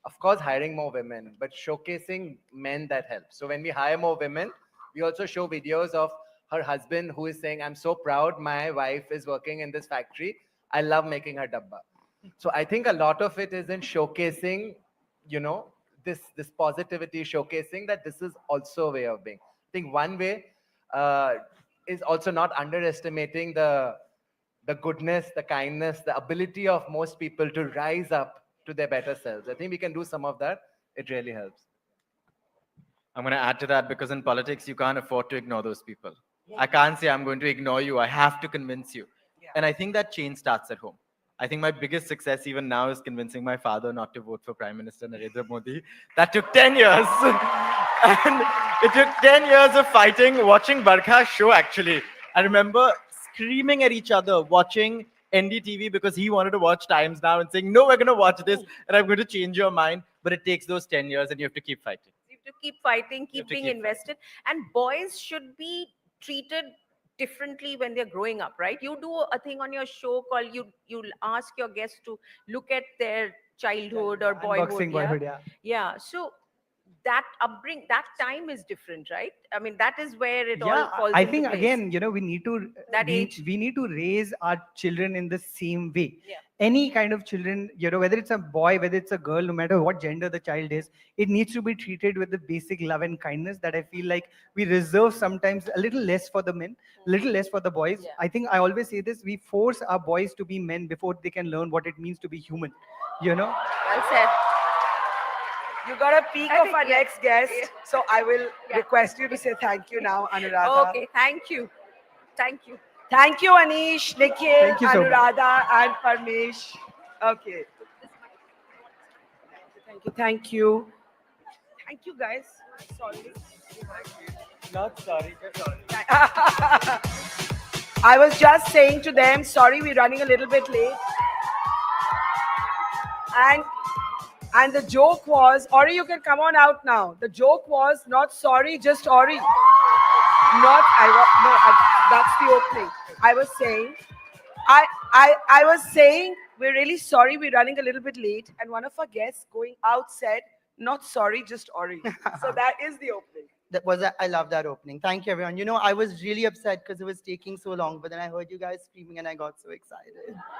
of course, hiring more women, but showcasing men that help. So when we hire more women, we also show videos of her husband who is saying, I'm so proud my wife is working in this factory. I love making her dabba. So I think a lot of it is in showcasing, this positivity, showcasing that this is also a way of being. I think one way is also not underestimating the goodness, the kindness, the ability of most people to rise up to their better selves. I think we can do some of that. It really helps. I'm going to add to that, because in politics, you can't afford to ignore those people. I can't say I'm going to ignore you. I have to convince you. And I think that change starts at home. I think my biggest success even now is convincing my father not to vote for Prime Minister Narendra Modi. That took 10 years. And it took 10 years of fighting, watching Barkha's show, actually. I remember screaming at each other, watching NDTV, because he wanted to watch Times Now and saying, no, we're going to watch this and I'm going to change your mind. But it takes those 10 years and you have to keep fighting. You have to keep fighting, keep being invested. And boys should be treated differently when they're growing up, right? You do a thing on your show called, you'll ask your guests to look at their childhood or boyhood. Unboxing boyhood, yeah. Yeah. So that upbringing, that time is different, right? I mean, that is where it all falls I into think place. again, we need to we need to raise our children in the same way. Any kind of children, whether it's a boy, whether it's a girl, no matter what gender the child is, it needs to be treated with the basic love and kindness that I feel like we reserve sometimes a little less for the men, a little less for the boys. I think I always say this: we force our boys to be men before they can learn what it means to be human. Well said. You got a peek of our next guest, so I will request you to say thank you now, Anuradha. Okay, thank you. Thank you. Thank you, Anish, Nikhil, Thank you so much. Anuradha, and Parmesh. Okay. Thank you. Thank you. Thank you, guys. Sorry. Not sorry, sorry. I was just saying to them, sorry, we're running a little bit late. And the joke was, Ori, you can come on out now. The joke was not sorry, just Ori. That's the opening. I was saying, we're really sorry, we're running a little bit late. And one of our guests going out said, not sorry, just Ori. So that is the opening. I love that opening. Thank you, everyone. I was really upset because it was taking so long, but then I heard you guys screaming and I got so excited.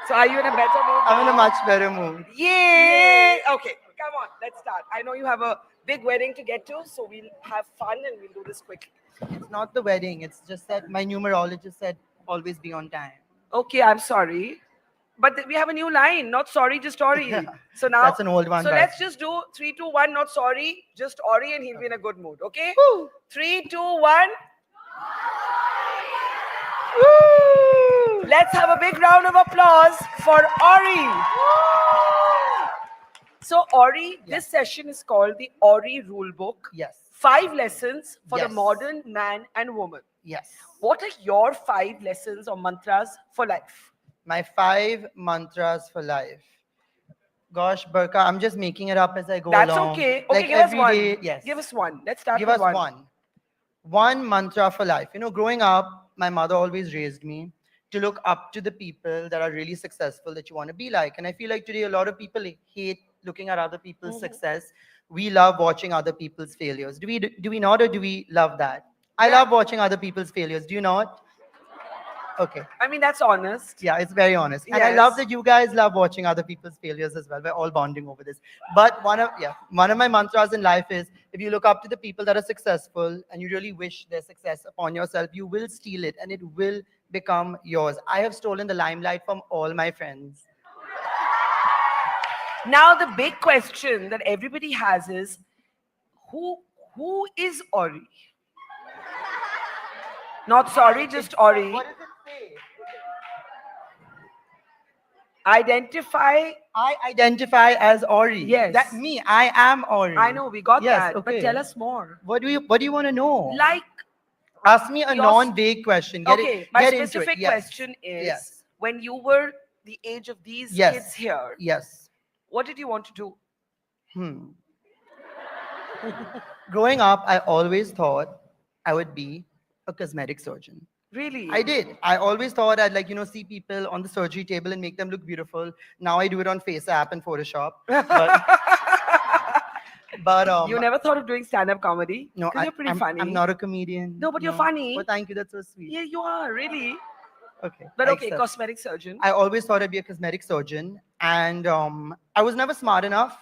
So are you in a better mood? I'm in a much better mood. Yay! Okay, come on, let's start. I know you have a big wedding to get to, so we'll have fun and we'll do this quickly. It's not the wedding. It's just that my numerologist said always be on time. Okay, I'm sorry. But we have a new line, not sorry, just Ori. So now, that's an old one. So let's just do 3, 2, 1, not sorry, just Ori, and he'll be in a good mood. Okay? Woo. 3, 2, 1. Woo. Let's have a big round of applause for Ori. So Ori, this session is called the Ori Rule Book. Yes. 5 lessons for the Yes. modern man and woman. Yes. What are your 5 lessons or mantras for life? My 5 mantras for life. Gosh, Barkha, I'm just making it up as I go That's along. okay. Okay, Like give us every one. day, yes. Give us one. Let's start Give with us one. one. One mantra for life. You know, growing up, my mother always raised me to look up to the people that are really successful that you want to be like. And I feel like today a lot of people hate looking at other people's success. We love watching other people's failures. Do we not, or do we love that? I love watching other people's failures. Do you not? Okay. I mean, that's honest. Yeah, it's very honest. And I love Yes. that you guys love watching other people's failures as well. We're all bonding over this. But one of my mantras in life is if you look up to the people that are successful and you really wish their success upon yourself, you will steal it and it will become yours. I have stolen the limelight from all my friends. Now the big question that everybody has is, who is Ori? Not sorry, just Ori. What does it say? Identify. I identify as Ori. Yes. That me. I am Ori. I know, we got Yes, that. okay. But tell us more. What do you want to know? Like, ask me a your- non-vague question. okay, my get into it. specific Yes. question is, Yes. when you were the age of these Yes. kids here, Yes. what did you want to do? Growing up, I always thought I would be a cosmetic surgeon. Really? I did. I always thought I'd see people on the surgery table and make them look beautiful. Now I do it on Face App and Photoshop. But you never thought of doing stand-up comedy? no, Because you're pretty funny. I'm not a comedian. No, but you're funny. Well, thank you. That's so sweet. Yeah, you are, really. Okay. But I okay, accept. cosmetic surgeon. I always thought I'd be a cosmetic surgeon, and I was never smart enough.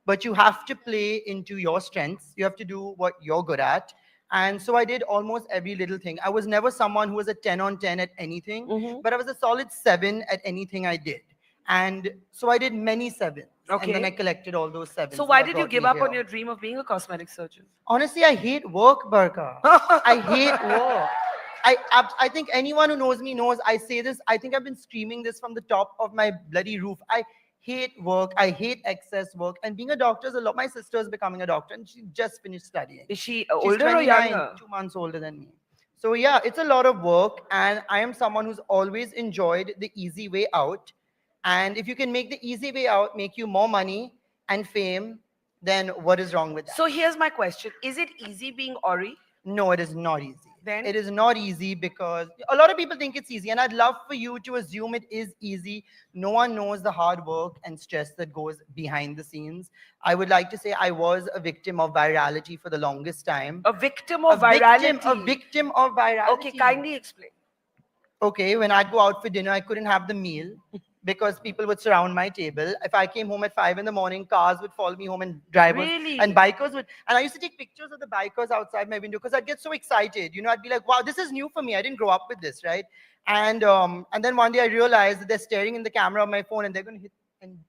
But you have to play into your strengths. You have to do what you're good at. And so I did almost every little thing. I was never someone who was a 10 on 10 at anything, but I was a solid 7 at anything I did. And so I did many 7s. Okay. And then I collected all those 7s. So why that did you brought give me up on here. your dream of being a cosmetic surgeon? Honestly, I hate work, Barkha. I hate work. I think anyone who knows me knows I say this. I think I've been screaming this from the top of my bloody roof. I hate work. I hate excess work. And being a doctor is a lot. My sister is becoming a doctor and she just finished studying. Is she She's older or 29, younger? 2 months older than me. So yeah, it's a lot of work. And I am someone who's always enjoyed the easy way out. And if you can make the easy way out, make you more money and fame, then what is wrong with that? So here's my question. Is it easy being Ori? No, it is not easy. Then? It is not easy because a lot of people think it's easy, and I'd love for you to assume it is easy. No one knows the hard work and stress that goes behind the scenes. I would like to say I was a victim of virality for the longest time. A victim of virality? A victim of virality. Okay, kindly explain. Okay, when I'd go out for dinner, I couldn't have the meal because people would surround my table. If I came home at 5 in the morning, cars would follow me home and drivers Really? and bikers would. And I used to take pictures of the bikers outside my window because I'd get so excited. You know, I'd be like, wow, this is new for me. I didn't grow up with this, right? And then one day I realized that they're staring in the camera of my phone and they're going to hit. And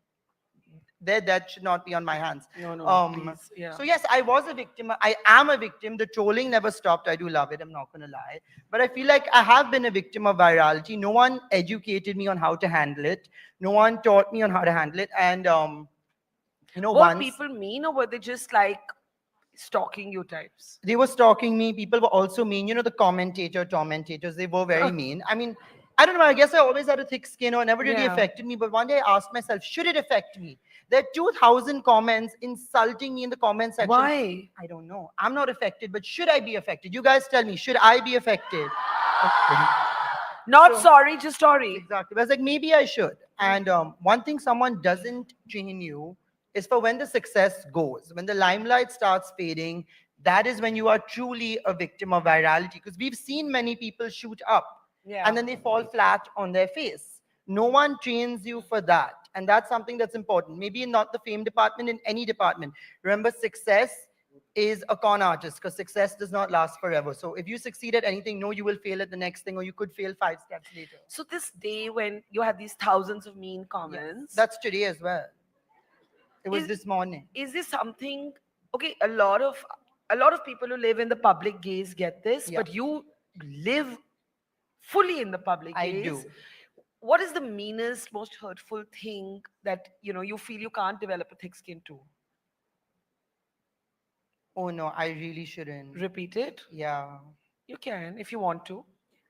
that should not be on my hands. No, please. Yeah. So yes, I was a victim. I am a victim. The trolling never stopped. I do love it. I'm not going to lie. But I feel like I have been a victim of virality. No one educated me on how to handle it. No one taught me on how to handle it. And, you know, What once people mean, or were they just like stalking you types? they were stalking me, people were also mean. You know, the tormentators, they were very mean. I mean, I don't know. I guess I always had a thick skin or it never really Yeah. affected me. But one day I asked myself, should it affect me? There are 2,000 comments insulting me in the comment section. Why? I don't know. I'm not affected, but should I be affected? You guys tell me, should I be affected? Not sorry, just sorry. Exactly. I was like, maybe I should. And one thing someone doesn't train you is for when the success goes, when the limelight starts fading, that is when you are truly a victim of virality. Because we've seen many people shoot up and then they fall flat on their face. No one trains you for that. And that's something that's important. Maybe in not the fame department, in any department. Remember, success is a con artist because success does not last forever. So if you succeed at anything, no, you will fail at the next thing or you could fail 5 steps later. So this day when you had these thousands of mean comments. That's today as well. It was this morning. Is this something, okay, a lot of people who live in the public gaze get this, but you live fully in the public gaze. I do. What is the meanest, most hurtful thing that you feel you can't develop a thick skin to? Oh no, I really shouldn't. Repeat it. Yeah. You can if you want to.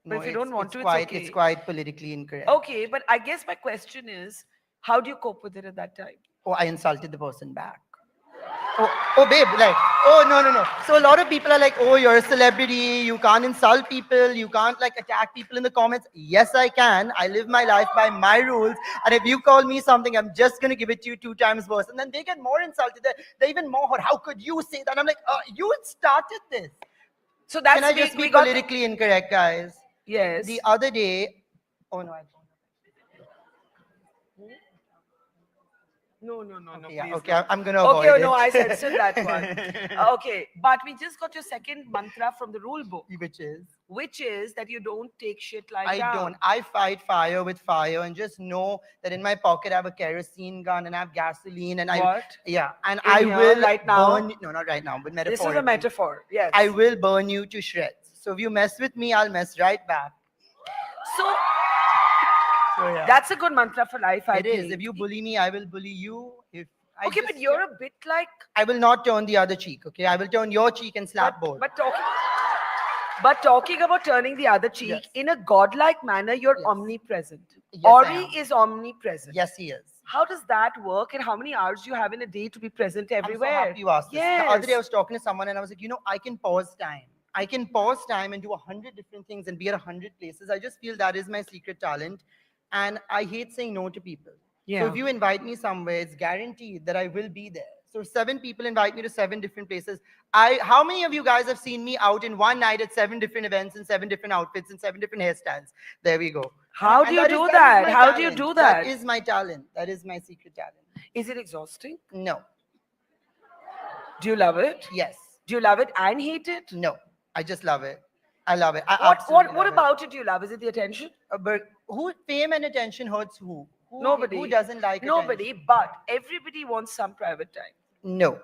But No, if you don't want to, it's quite politically incorrect. Okay, but I guess my question is, how do you cope with it at that time? Oh, I insulted the person back. Oh, babe, like, oh, no. So a lot of people are like, oh, you're a celebrity. You can't insult people. You can't like attack people in the comments. Yes, I can. I live my life by my rules. And if you call me something, I'm just going to give it to you 2 times worse. And then they get more insulted. They're even more hurt. How could you say that? I'm like, you started this. So that's Can I just be politically incorrect, guys? Yes. The other day, oh no, I don't. No, Yeah, please okay, no. I'm gonna avoid it. No, I censored that one. Okay, but we just got your second mantra from the rule book. Which is that you don't take shit lying I down. don't. I fight fire with fire, and just know that in my pocket I have a kerosene gun and I have gasoline, and I will right now? burn. No, not right now, but metaphorically. This is a metaphor. Yes. I will burn you to shreds. So if you mess with me, I'll mess right back. So yeah. That's a good mantra for life. I It is. think. If you bully me, I will bully you. If I Okay, but you're a bit like. I will not turn the other cheek. Okay, I will turn your cheek and slap both. But talking about turning the other cheek, in a godlike manner, you're omnipresent. Yes, I Ori am. is omnipresent. Yes, he is. How does that work, and how many hours do you have in a day to be present everywhere? I'm so happy you asked this. Yes. The other day I was talking to someone and I was like, I can pause time. I can pause time and do 100 different things and be at 100 places. I just feel that is my secret talent. And I hate saying no to people. Yeah. So if you invite me somewhere, it's guaranteed that I will be there. So 7 people invite me to 7 different places. How many of you guys have seen me out in one night at 7 different events and 7 different outfits and 7 different hairstyles? There we go. How do you do that? How do you do that? That is my talent. That is my secret talent. Is it exhausting? No. Do you love it? Yes. Do you love it and hate it? No. I just love it. I love it. What about it do you love? Is it the attention? But fame and attention hurts who? Nobody. Who doesn't like Nobody, but everybody wants some private time. No.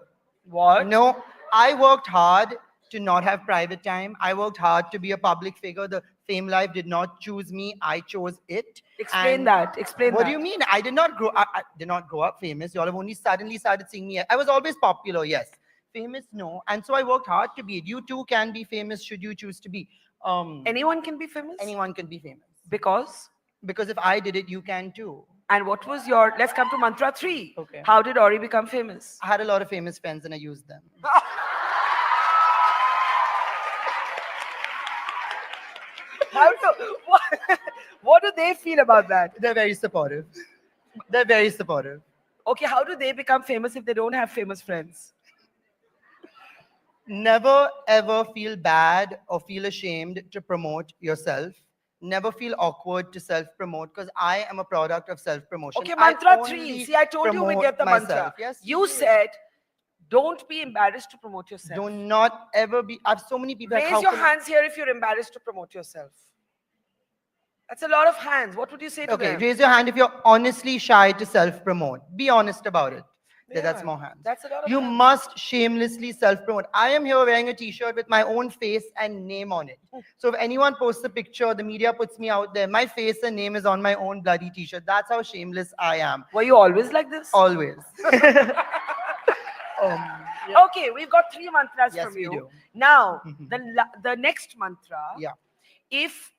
What? No. I worked hard to not have private time. I worked hard to be a public figure. The fame life did not choose me. I chose it. Explain that. Explain What that. do you mean? I did not grow up famous. You all have only suddenly started seeing me. I was always popular, yes. Famous, no. And so I worked hard to be it. You too can be famous should you choose to be. Anyone can be famous? Anyone can be famous. Because? Because if I did it, you can too. And what was your, let's come to mantra 3. Okay. How did Ori become famous? I had a lot of famous friends and I used them. What do they feel about that? They're very supportive. They're very supportive. Okay, how do they become famous if they don't have famous friends? Never ever feel bad or feel ashamed to promote yourself. Never feel awkward to self-promote because I am a product of self-promotion. Okay, mantra I 3. only See, I told you we get the promote mantra. myself. Yes, you said, don't be embarrassed to promote yourself. Do not ever be. I have so many people. Raise your hands here if you're embarrassed to promote yourself. That's a lot of hands. What would you say to Okay, them? raise your hand if you're honestly shy to self-promote. Be honest about it. That's more hands. That's a lot of You hands. must shamelessly self-promote. I am here wearing a t-shirt with my own face and name on it. So if anyone posts a picture, the media puts me out there, my face and name is on my own bloody t-shirt. That's how shameless I am. Were you always like this? Always. Okay, we've got 3 mantras Yes, from we you. do. Now, the next mantra, Yeah. if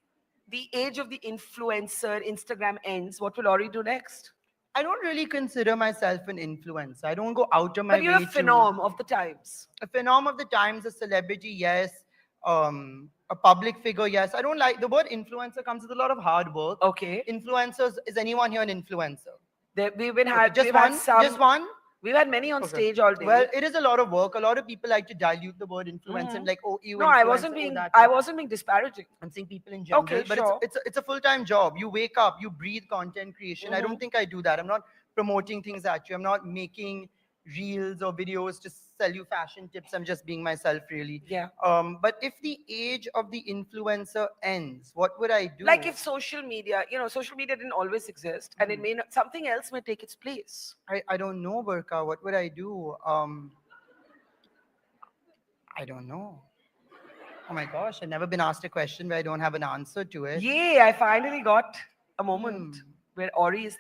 the age of the influencer Instagram ends, what will Ori do next? I don't really consider myself an influencer. I don't go out of my But you're way a phenom of the times. A phenom of the times, a celebrity, yes. A public figure, yes. I don't like the word influencer comes with a lot of hard work. Okay. Influencers, is anyone here an influencer? We've been Just one? Just one? We've had many on stage all day. Well, it is a lot of work. A lot of people like to dilute the word influencer and like, oh, you No, I influencer, wasn't oh, being. that, I that. wasn't being disparaging. I'm saying people in general, Okay, but sure. it's a full-time job. You wake up, you breathe content creation. I don't think I do that. I'm not promoting things at you. I'm not making reels or videos to sell you fashion tips. I'm just being myself, really. Yeah. But if the age of the influencer ends, what would I do? Like if social media, social media didn't always exist, and it may not, something else may take its place. I don't know, Barkha. What would I do? I don't know. Oh my gosh, I've never been asked a question where I don't have an answer to it. Yay, I finally got a moment. where Ori is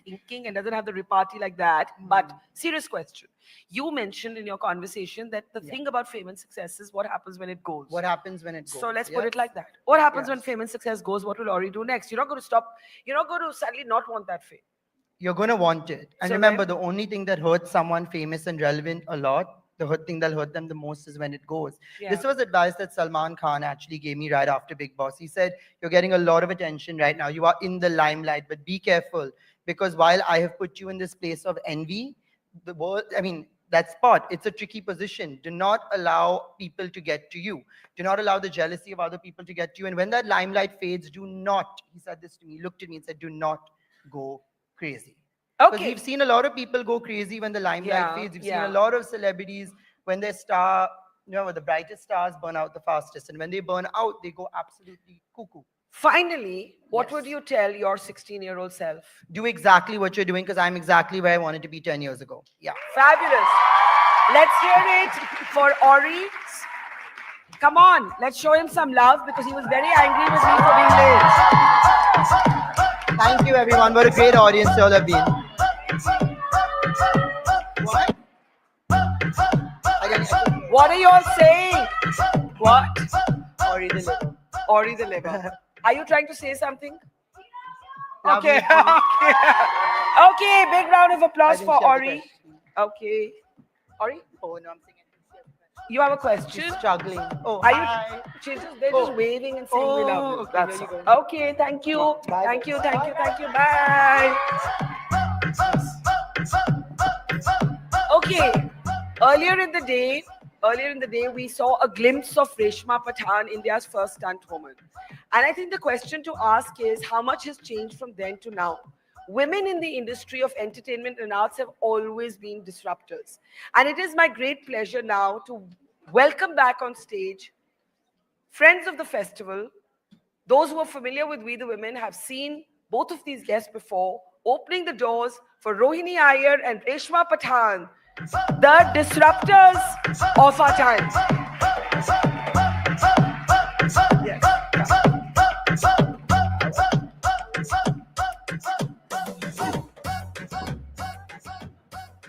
thinking and doesn't have the repartee like that. But serious question. You mentioned in your conversation that the thing about fame and success is what happens when it goes. What happens when it goes? So let's put Yes. it like that. What happens Yes. when fame and success goes? What will Ori do next? You're not going to stop. You're not going to suddenly not want that fame. You're going to want it. And So remember, then- the only thing that hurts someone famous and relevant a lot, the thing that'll hurt them the most is when it goes. Yeah. This was advice that Salman Khan actually gave me right after Big Boss. He said, you're getting a lot of attention right now. You are in the limelight, but be careful, because while I have put you in this place of envy, the world, I mean, that spot, it's a tricky position. Do not allow people to get to you. Do not allow the jealousy of other people to get to you. And when that limelight fades, do not, he said this to me, he looked at me and said, do not go crazy. Because Okay. we've seen a lot of people go crazy when the limelight Yeah, fades. We've yeah. seen a lot of celebrities when their star, the brightest stars burn out the fastest. And when they burn out, they go absolutely cuckoo. Finally, what would you tell your 16-year-old self? Do exactly what you're doing, because I'm exactly where I wanted to be 10 years ago. Yeah. Fabulous. Let's hear it for Ori. Come on, let's show him some love because he was very angry with me for being late. Thank you, everyone. What a great audience you all have been. What are you all saying? What? Ori the liver. Ori the liver. Are you trying to say something? Love Okay. you too. Okay, big round of applause I think for she has a Ori. Okay. Ori? Oh, no, I'm thinking. You have a question? She's struggling. Oh, Are hi. you? They're just waving and saying we love you. Okay, That's here you all. Okay, thank you. Bye. Thank you, thank you, thank you. Bye. Okay. Earlier in the day, we saw a glimpse of Reshma Pathan, India's first stunt woman. And I think the question to ask is, how much has changed from then to now? Women in the industry of entertainment and arts have always been disruptors. And it is my great pleasure now to welcome back on stage friends of the festival. Those who are familiar with We the Women have seen both of these guests before, opening the doors for Rohini Iyer and Reshma Pathan, the disruptors of our time. Yes.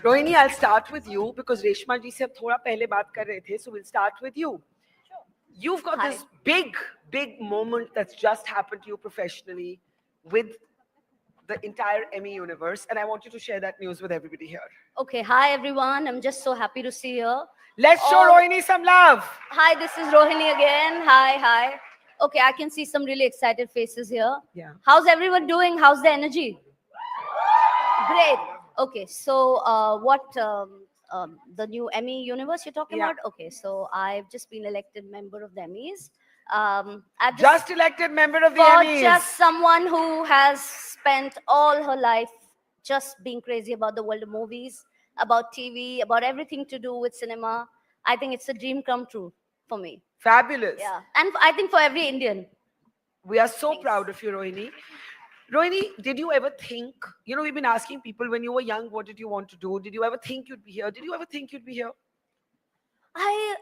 Rohini, I'll start with you because Reshma ji se ab thoda pehle baat kar rahe the, so we'll start with you. You've got this big moment that's just happened to you professionally with the entire Emmy universe, and I want you to share that news with everybody here. Okay, hi everyone. I'm just so happy to see you. Let's show Rohini some love. Hi, this is Rohini again. Hi. Okay, I can see some really excited faces here. Yeah. How's everyone doing? How's the energy? Great. Okay, so the new Emmy universe you're talking Yeah. about? Okay, so I've just been elected member of the Emmys. I've Just elected member of the for Emmys. just someone who has spent all her life just being crazy about the world of movies, about TV, about everything to do with cinema. I think it's a dream come true for me. Fabulous. Yeah, and I think for every Indian. We are so proud of you, Rohini. Rohini, did you ever think, we've been asking people when you were young, what did you want to do? Did you ever think you'd be here? Did you ever think you'd be here? I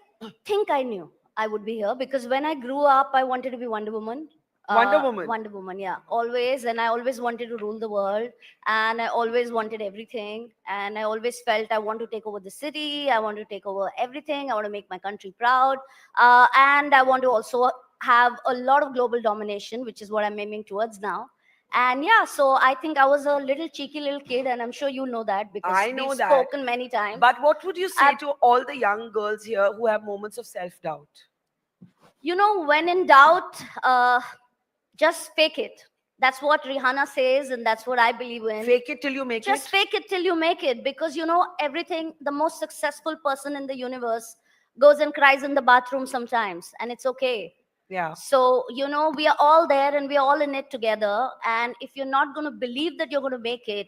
think I knew I would be here because when I grew up, I wanted to be Wonder Woman. Wonder Woman? Wonder Woman, yeah. Always. And I always wanted to rule the world. And I always wanted everything. And I always felt I want to take over the city. I want to take over everything. I want to make my country proud. And I want to also have a lot of global domination, which is what I'm aiming towards now. And yeah, so I think I was a little cheeky little kid, and I'm sure you know that because I know we've that. spoken many times. But what would you say to all the young girls here who have moments of self-doubt? When in doubt, just fake it. That's what Rihanna says, and that's what I believe in. Fake it till you make it? Just fake it till you make it, because everything, the most successful person in the universe goes and cries in the bathroom sometimes, and it's okay. Yeah. So, we are all there and we are all in it together. And if you're not going to believe that you're going to make it,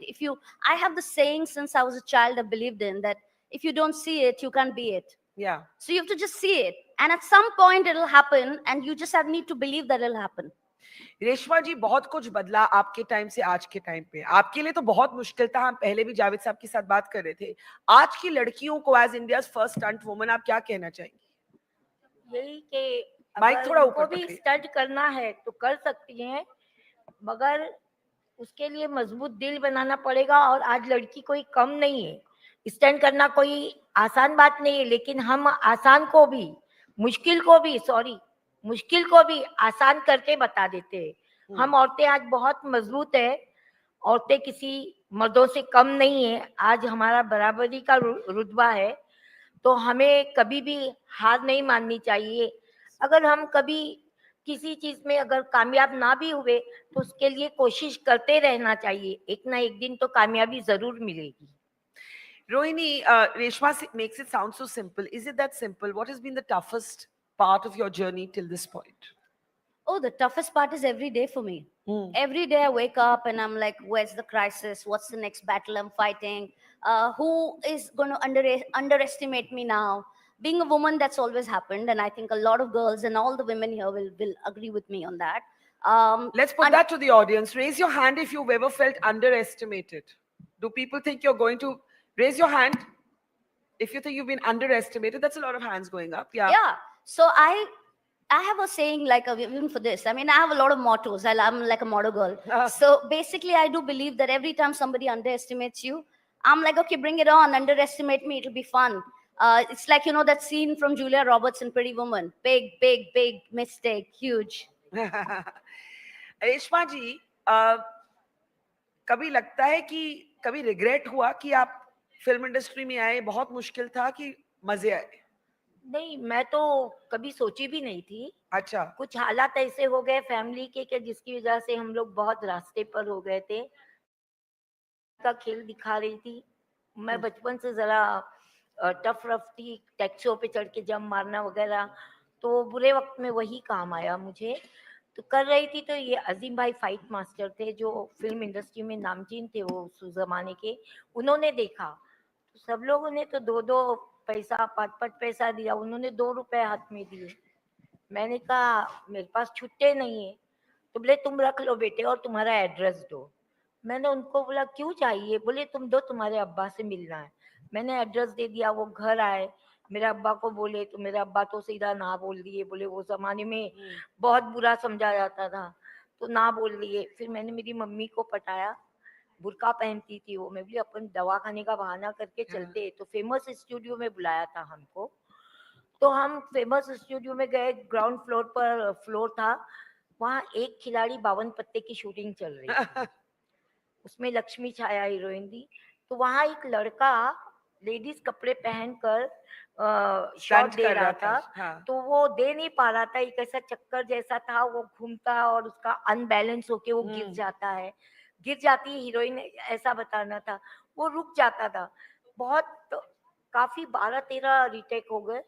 I have the saying since I was a child I believed in that if you don't see it, you can't be it. Yeah. So you have to just see it. And at some point it'll happen and you just need to believe that it'll happen. Reshma जी बहुत कुछ बदला आपके time से आज के time पे आपके लिए तो बहुत मुश्किल था हम पहले भी जावेद साहब के साथ बात कर रहे थे आज की लड़कियों को as India's first stunt woman आप क्या कहना चाहेंगी यही कि माइक थोड़ा उनको ऊपर भी पकड़िए। स्टंट करना है तो कर सकती हैं मगर उसके लिए मजबूत दिल बनाना पड़ेगा। और आज लड़की कोई कम नहीं है, स्टैंड करना कोई आसान बात नहीं है, लेकिन हम आसान को भी मुश्किल को भी आसान करके बता देते हैं। हम औरतें आज बहुत मजबूत है, औरतें किसी मर्दों से कम नहीं है, आज हमारा बराबरी का रुतबा है। तो हमें कभी भी हार नहीं माननी चाहिए। अगर हम कभी किसी चीज में अगर कामयाब ना भी हुए तो उसके लिए कोशिश करते रहना चाहिए, एक ना एक दिन तो कामयाबी जरूर मिलेगी। Rohini, Reshma makes it sound so simple. Is it that simple? What has been the toughest part of your journey till this point? Oh, the toughest part is every day for me. Every day I wake up and I'm like, where's the crisis? What's the next battle I'm fighting? Who is going to underestimate me now? Being a woman, that's always happened. And I think a lot of girls and all the women here will agree with me on that. Let's put that to the audience. Raise your hand if you've ever felt underestimated. Do people think you're going to... Raise your hand if you think you've been underestimated. That's a lot of hands going up. Yeah. Yeah. So I have a saying, like, even for this. I mean, I have a lot of mottos. I'm like a motto girl. So basically, I do believe that every time somebody underestimates you, I'm like, okay, bring it on. Underestimate me. It'll be fun. It's like, that scene from Julia Roberts in Pretty Woman. Big, big, big mistake. Huge. Reshma जी, कभी लगता है कि कभी regret हुआ कि आप film industry में आए, बहुत मुश्किल था, कि मजे आए? नहीं, मैं तो कभी सोची भी नहीं थी। अच्छा। कुछ हालात ऐसे हो गए फैमिली के जिसकी वजह से हम लोग बहुत रास्ते पर हो गए थे। का खेल दिखा रही थी। मैं बचपन से जरा टफ रफ थी, टैक्सियों पे चढ़ के जंप मारना वगैरह, तो बुरे वक्त में वही काम आया मुझे। तो कर रही थी, तो ये अजीम भाई फाइट मास्टर थे जो फिल्म इंडस्ट्री में नामचीन थे वो उस जमाने के, उन्होंने देखा तो सब लोगों ने तो 2-2 पैसा 5-5 पैसा दिया, उन्होंने 2 रुपए हाथ में दिए। मैंने कहा मेरे पास छुट्टे नहीं है, तो बोले तुम रख लो बेटे और तुम्हारा एड्रेस दो। मैंने उनको बोला क्यों चाहिए? बोले तुम दो, तुम्हारे अब्बा से मिलना है। मैंने एड्रेस दे दिया, वो घर आए, मेरे अब्बा को बोले तो मेरे अब्बा तो सीधा ना बोल दिए, बोले वो जमाने में बहुत बुरा समझा जाता था, तो ना बोल दिए। फिर मैंने मेरी मम्मी को पटाया, बुर्का पहनती थी वो, मैं बोली अपन दवा खाने का बहाना करके चलते। तो फेमस स्टूडियो में बुलाया था हमको, तो हम फेमस स्टूडियो में गए। ग्राउंड फ्लोर पर फ्लोर था, वहाँ एक खिलाड़ी 52 पत्ते की शूटिंग चल रही थी। उसमें लक्ष्मी छाया हीरोइन थी। तो वहाँ एक लड़का लेडीज कपड़े पहनकर शॉट दे रहा था। हाँ। तो वो दे नहीं पा रहा था, एक ऐसा चक्कर जैसा था, वो घूमता और उसका अनबैलेंस होके वो गिर जाता है, गिर जाती है हीरोइन, ऐसा बताना था। वो रुक जाता था। बहुत काफी 12-13 रीटेक हो गए।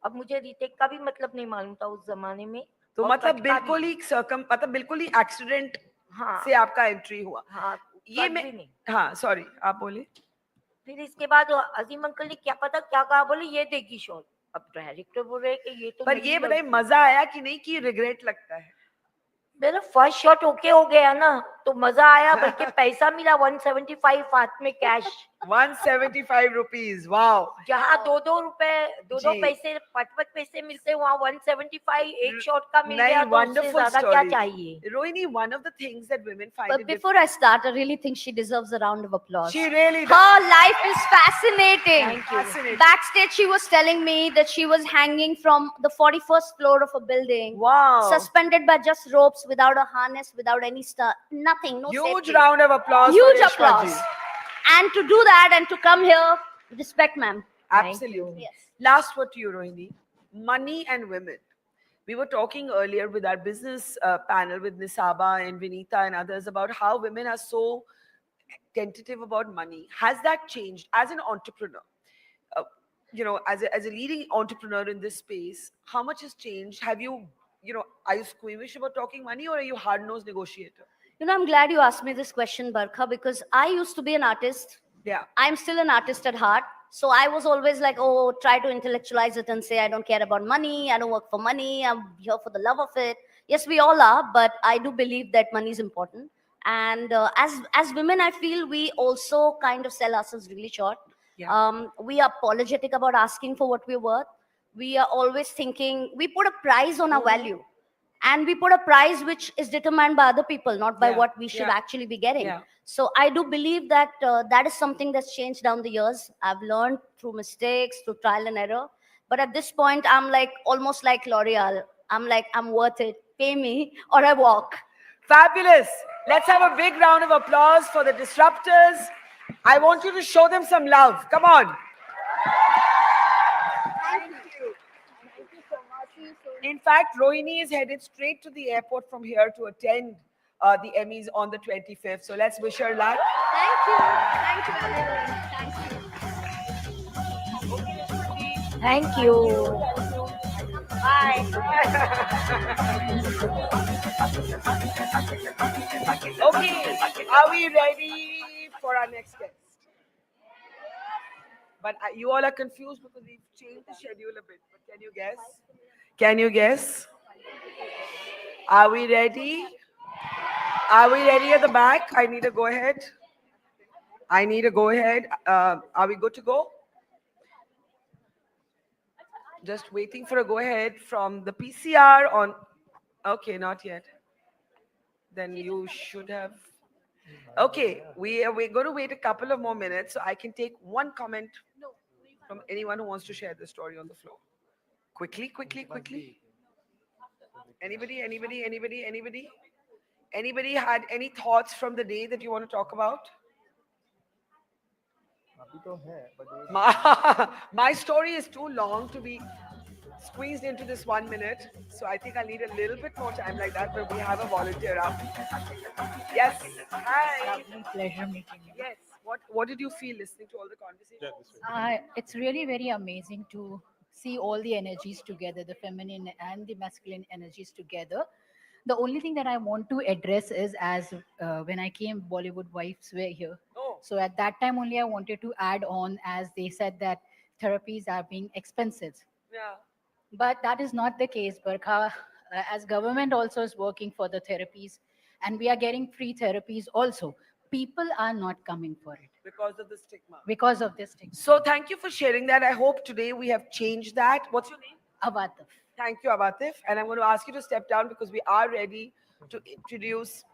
अब मुझे रीटेक का भी मतलब नहीं मालूम था उस जमाने में। तो और मतलब कटका बिल्कुल भी। ही मतलब बिल्कुल ही एक्सीडेंट हाँ। से आपका एंट्री हुआ। हाँ, ये मैं... हाँ, सॉरी, आप बोले। फिर इसके बाद अजीम अंकल ने क्या पता क्या कहा, बोले ये देगी शॉट। अब डायरेक्टर बोल रहे कि ये तो पर ये बताइए, मजा आया कि नहीं, कि रिग्रेट लगता है? मेरा फर्स्ट शॉट ओके हो गया ना, तो मजा आया, बल्कि पैसा मिला 175 हाथ में कैश। 175 rupees, wow. जहाँ 2-2 रुपए 2-2 पैसे 5-5 पैसे मिलते, वहाँ 175 एक शॉट का मिल गया, तो उससे ज्यादा क्या चाहिए? Rohini, one of the things that women find But it before I start, I really think she deserves a round of applause. She really does. Her life is fascinating. Thank you. Fascinating. Backstage, she was telling me that she was hanging from the 41st floor of a building. Wow. Suspended by just ropes, without a harness, without any stuff, nothing, no Huge safety. round of applause. Huge for Reshma applause. ji. And to do that and to come here, respect, ma'am. Absolutely. Yes. Last word to you, Rohini. Money and women. We were talking earlier with our business panel with Nisaba and Vinita and others about how women are so tentative about money. Has that changed as an entrepreneur? As a leading entrepreneur in this space, how much has changed? Have you, are you squeamish about talking money, or are you hard-nosed negotiator? I'm glad you asked me this question, Barkha, because I used to be an artist. Yeah. I'm still an artist at heart. So I was always like, try to intellectualize it and say, I don't care about money. I don't work for money. I'm here for the love of it. Yes, we all are, but I do believe that money is important. And as women, I feel we also kind of sell ourselves really short. Yeah. We are apologetic about asking for what we're worth. We are always thinking, we put a price on our value. and we put a prize which is determined by other people, not by Yeah, what we should yeah, actually be getting. yeah. So I do believe that that is something that's changed down the years. I've learned through mistakes, through trial and error. But at this point, I'm like almost like L'Oreal. I'm like, I'm worth it. Pay me or I walk. Fabulous. Let's have a big round of applause for the Disruptors. I want you to show them some love. Come on. Thank you. Thank you so much. In fact, Rohini is headed straight to the airport from here to attend the Emmys on the 25th. So let's wish her luck. Thank you. Thank you, everyone. Thank you. Thank you. Bye. Okay, are we ready for our next guest? But you all are confused because we've changed the schedule a bit. But can you guess? Can you guess? Are we ready? Are we ready at the back? I need a go ahead. I need a go ahead. Are we good to go? Just waiting for a go ahead from the PCR on. Okay, not yet. Then you should have. Okay, we're going to wait a couple of more minutes so I can take one comment from anyone who wants to share the story on the floor. Quickly, quickly, quickly. Anybody, anybody, anybody, anybody? Anybody had any thoughts from the day that you want to talk about? My story is too long to be squeezed into this 1 minute. So I think I need a little bit more time like that, but we have a volunteer up. Yes. Hi. Lovely pleasure meeting you. Yes. What did you feel listening to all the conversations? It's really very amazing to see all the energies together, the feminine and the masculine energies together. The only thing that I want to address is as when I came, Bollywood Wives were here. Oh. So at that time only I wanted to add on, as they said that therapies are being expensive. Yeah. But that is not the case, Barkha. As government also is working for the therapies, and we are getting free therapies also. People are not coming for it Because of the stigma. because of this thing. So thank you for sharing that. I hope today we have changed that. What's your name? Avatif. Thank you, Avatif. And I'm going to ask you to step down because we are ready to introduce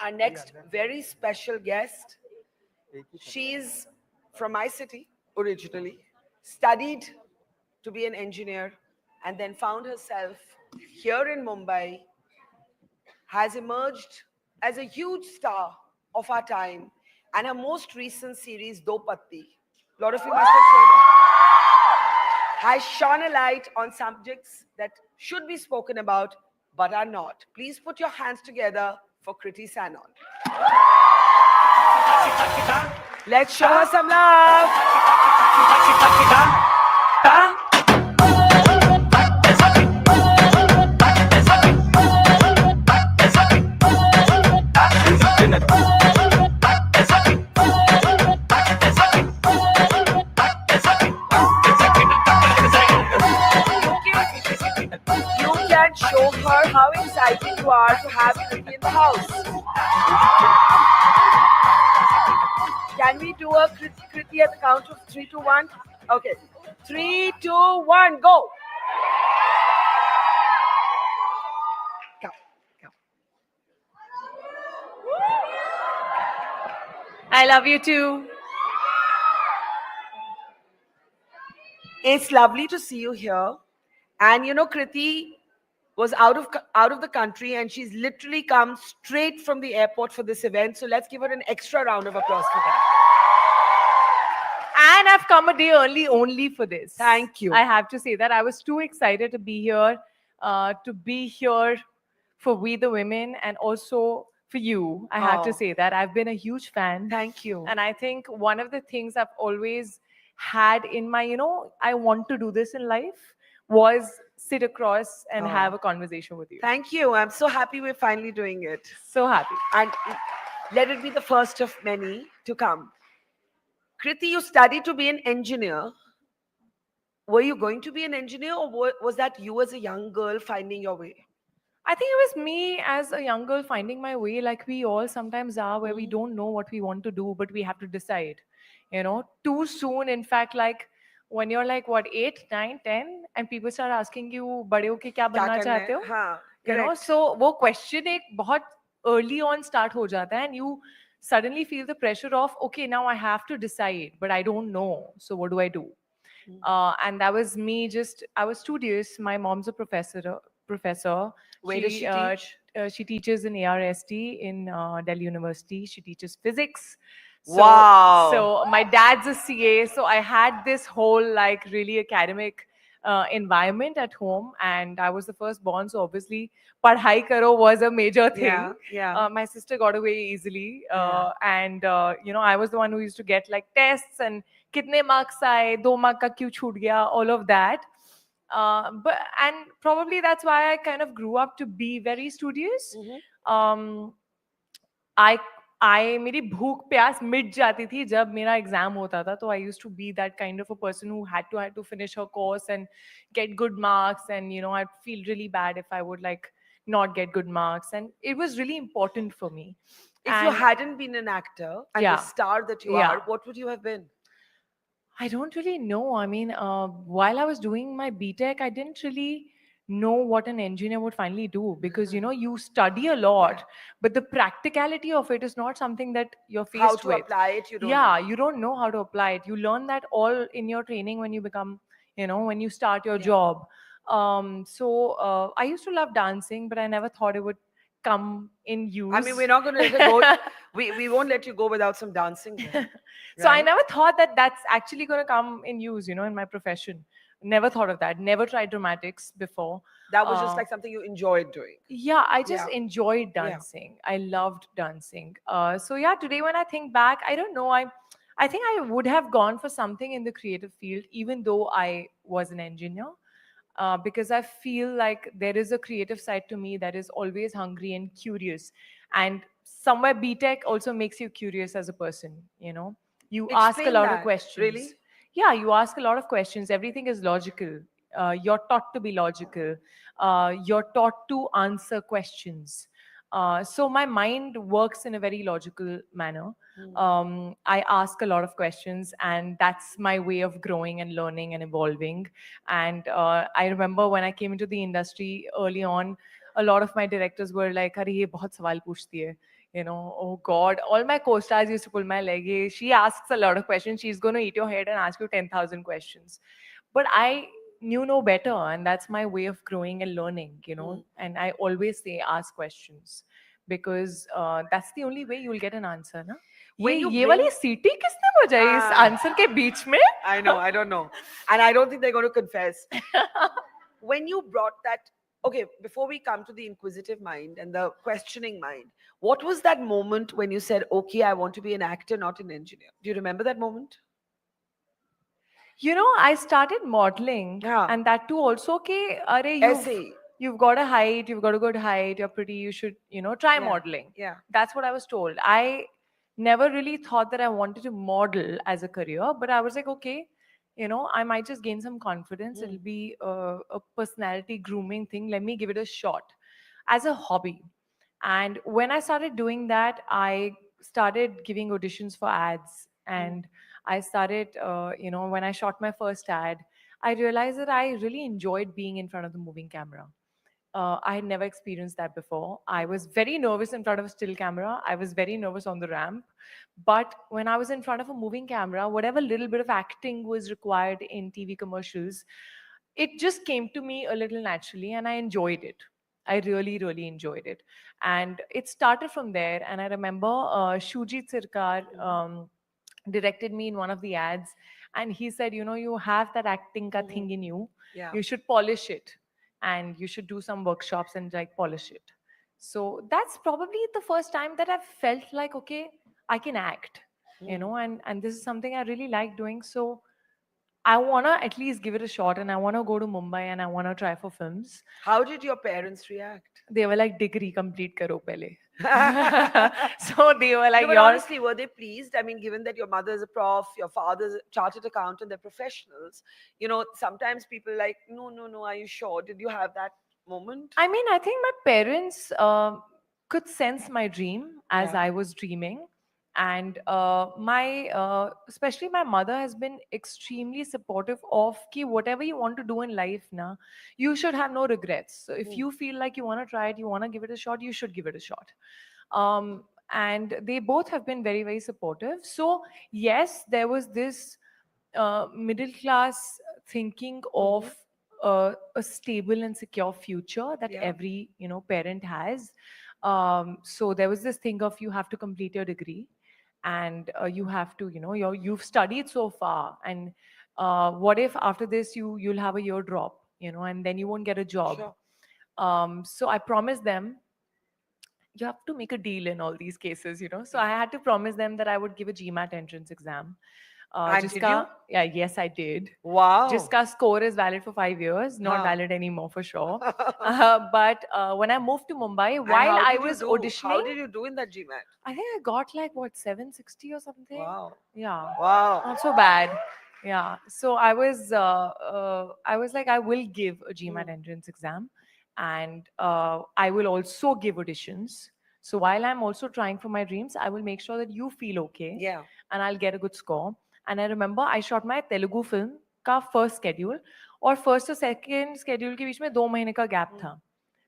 our next very special guest. She's from my city originally, studied to be an engineer, and then found herself here in Mumbai, has emerged as a huge star of our time, and her most recent series, Do Patti, a lot of you must have seen it, has shone a light on subjects that should be spoken about but are not. Please put your hands together for Kriti Sanon. Let's show her some love. You can show her how excited you are to have Kriti in the house. Can we do a Kriti at the count of 3, 2, 1? Okay. 3, 2, 1, go. Come. I love you too. It's lovely to see you here. And you know, Kriti was out of the country, and she's literally come straight from the airport for this event. So let's give her an extra round of applause for that. And I've come a day early only for this. Thank you. I have to say that I was too excited to be here for We the Women and also for you. I have to Oh. say that I've been a huge fan. Thank you. And I think one of the things I've always had in my, I want to do this in life was sit across and Oh. have a conversation with you. Thank you. I'm so happy we're finally doing it. So happy. And let it be the first of many to come. Kriti, you studied to be an engineer. Were you going to be an engineer, or was that you as a young girl finding your way? I think it was me as a young girl finding my way, like we all sometimes are, where we don't know what we want to do, but we have to decide. Too soon. In fact, like when you're like, what, 8, 9, 10, and people start asking you, "Bade ho ke kya banna Kya karna chahte ho?" hai? Haan. you know. Correct. So वो question एक बहुत early on start हो जाता है, and you suddenly feel the pressure of, okay, now I have to decide, but I don't know, so what do I do? And that was me. I was studious. My mom's a professor. Where does she teach? She teaches in ARST in Delhi University. She teaches physics. So, Wow. So my dad's a CA. So I had this whole like really academic environment at home, and I was the firstborn. So obviously, padhai karo was a major thing. Yeah. My sister got away easily, Yeah. and you know, I was the one who used to get like tests and kitne marks aaye, 2 mark ka kyun chhut gaya, all of that. And probably that's why I kind of grew up to be very studious. Um, I I मेरी भूख प्यास मिट जाती थी जब मेरा exam होता था, तो I used to be that kind of a person who had to finish her course and get good marks, and you know, I'd feel really bad if I would like not get good marks, and it was really important for me. If you hadn't been an actor and the star that you are, what would you have been? I don't really know. I mean, while I was doing my BTech, I didn't really know what an engineer would finally do, because you know, you study a lot, but the practicality of it is not something that you're faced How with. to apply it, you don't Yeah, know. you don't know how to apply it. You learn that all in your training when you become, you know, when you start your job. I used to love dancing, but I never thought it would come in use. I mean, we're not going to let it go. We won't let you go without some dancing. Then, So I right? never thought that that's actually going to come in use, you know, in my profession. Never thought of that. Never tried dramatics before. That was just like something you enjoyed doing. Yeah, I just Yeah. enjoyed Yeah. dancing. I loved dancing. So yeah, today when I think back, I don't know. I think I would have gone for something in the creative field, even though I was an engineer. Because I feel like there is a creative side to me that is always hungry and curious. And somewhere BTech also makes you curious as a person, you know. You ask a Explain lot of that. questions. Really? Yeah, you ask a lot of questions. Everything is logical. You're taught to be logical. You're taught to answer questions. So my mind works in a very logical manner. I ask a lot of questions, and that's my way of growing and learning and evolving. And I remember when I came into the industry early on, a lot of my directors were like, "Arey, ye bahut sawal पूछती है." You know, oh God, all my co-stars used to pull my leg. "Hey, she asks a lot of questions. She's going to eat your head and ask you 10,000 questions." But I knew no better, and that's my way of growing and learning, you know. And I always say, ask questions, because that's the only way you'll get an answer, na? When you ये bring- वाली सीटी किसने बजाई इस answer के बीच में? I know, I don't know. And I don't think they're going to confess. When you brought that, okay, before we come to the inquisitive mind and the questioning mind, what was that moment when you said, okay, I want to be an actor, not an engineer? Do you remember that moment? You know, I started modeling, and that too also, okay, Essay. you've got a height, you've got a good height, you're pretty, you should, you know, try Yeah, modeling. yeah. That's what I was told. I never really thought that I wanted to model as a career, but I was like, okay, you know, I might just gain some confidence. It'll be a personality grooming thing. Let me give it a shot as a hobby. And when I started doing that, I started giving auditions for ads. And I started, you know, when I shot my first ad, I realized that I really enjoyed being in front of the moving camera. I had never experienced that before. I was very nervous in front of a still camera. I was very nervous on the ramp. But when I was in front of a moving camera, whatever little bit of acting was required in TV commercials, it just came to me a little naturally, and I enjoyed it. I really, really enjoyed it. And it started from there. And I remember Shujit Sirkar directed me in one of the ads. And he said, you know, you have that acting ka thing in you. Yeah. You should polish it. And you should do some workshops and like polish it. So that's probably the first time that I've felt like, okay, I can act, you know, and this is something I really like doing. So I want to at least give it a shot, and I want to go to Mumbai and I want to try for films. How did your parents react? They were like, degree complete karo pehle. So they were like, No, but "You're-" honestly, were they pleased? I mean, given that your mother is a prof, your father's a chartered accountant, they're professionals. You know, sometimes people like, no, are you sure? Did you have that moment? I mean, I think my parents could sense my dream as Yeah. I was dreaming. And especially my mother has been extremely supportive of ki whatever you want to do in life na, you should have no regrets. So if you feel like you want to try it, you want to give it a shot, you should give it a shot. And they both have been very, very supportive. So yes, there was this middle class thinking of a stable and secure future that every parent has. So there was this thing of you have to complete your degree, and you have to you've studied so far, and what if after this you'll have a year drop, and then you won't get a job. Sure. So I promised them, you have to make a deal in all these cases, so I had to promise them that I would give a GMAT entrance exam. And did you? Yeah, yes, I did. Wow. Jiska score is valid for 5 years, not Huh. valid anymore for sure. But when I moved to Mumbai, And while how I did you was do? auditioning, How did you do in that GMAT? I think I got like what 760 or something. Wow. Yeah. Wow. Not so bad. Yeah. So I was like, I will give a GMAT entrance exam, and I will also give auditions. So while I'm also trying for my dreams, I will make sure that you feel okay. Yeah. And I'll get a good score. And I remember I shot my Telugu film का first schedule, और first और second schedule के बीच में 2 महीने का gap था.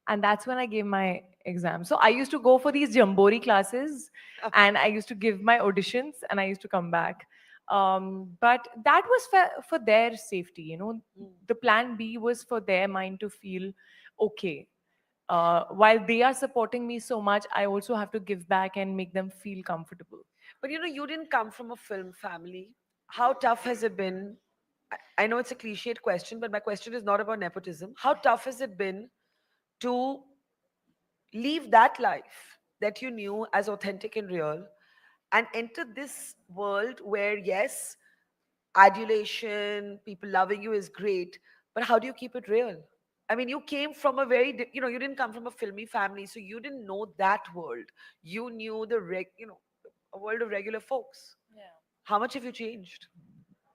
And that's when I gave my exam. So I used to go for these Jambori classes, and I used to give my auditions, and I used to come back. But that was for their safety, The plan B was for their mind to feel okay. While they are supporting me so much, I also have to give back and make them feel comfortable. But you didn't come from a film family. How tough has it been? I know it's a cliched question, but my question is not about nepotism. How tough has it been to leave that life that you knew as authentic and real and enter this world where, yes, adulation, people loving you is great, but how do you keep it real? I mean, you came from a you didn't come from a filmy family, so you didn't know that world. You knew a world of regular folks. Yeah. How much have you changed?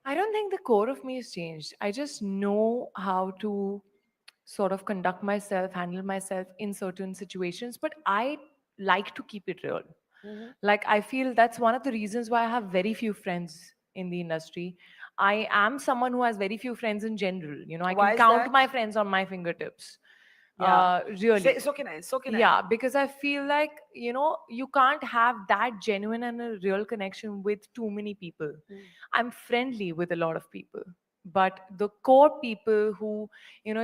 I don't think the core of me has changed. I just know how to sort of conduct myself, handle myself in certain situations, but I like to keep it real. Like, I feel that's one of the reasons why I have very few friends in the industry. I am someone who has very few friends in general. I Why can is count that? my friends on my fingertips. Yeah. Really. So can I. So can I. Yeah, because I feel like, you can't have that genuine and a real connection with too many people. I'm friendly with a lot of people, but the core people who,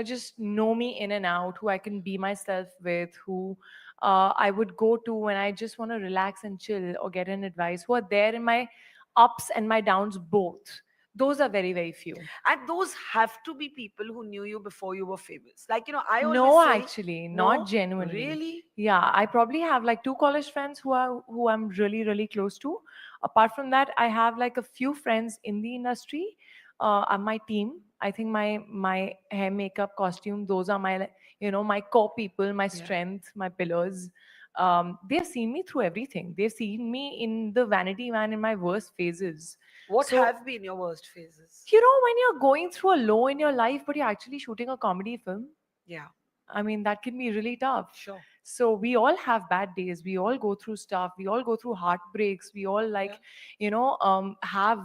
just know me in and out, who I can be myself with, who I would go to when I just want to relax and chill or get an advice, who are there in my ups and my downs both. Those are very, very few. And those have to be people who knew you before you were famous. Like, I always No, say, actually, no? not genuinely. Really? Yeah, I probably have like 2 college friends who I'm really, really close to. Apart from that, I have like a few friends in the industry. My team. I think my hair, makeup, costume. Those are my my core people, my strength, my pillars. They've seen me through everything. They've seen me in the vanity van in my worst phases. What So, have been your worst phases? when you're going through a low in your life, but you're actually shooting a comedy film, Yeah. I mean, that can be really tough. Sure. So we all have bad days. We all go through stuff. We all go through heartbreaks. We all have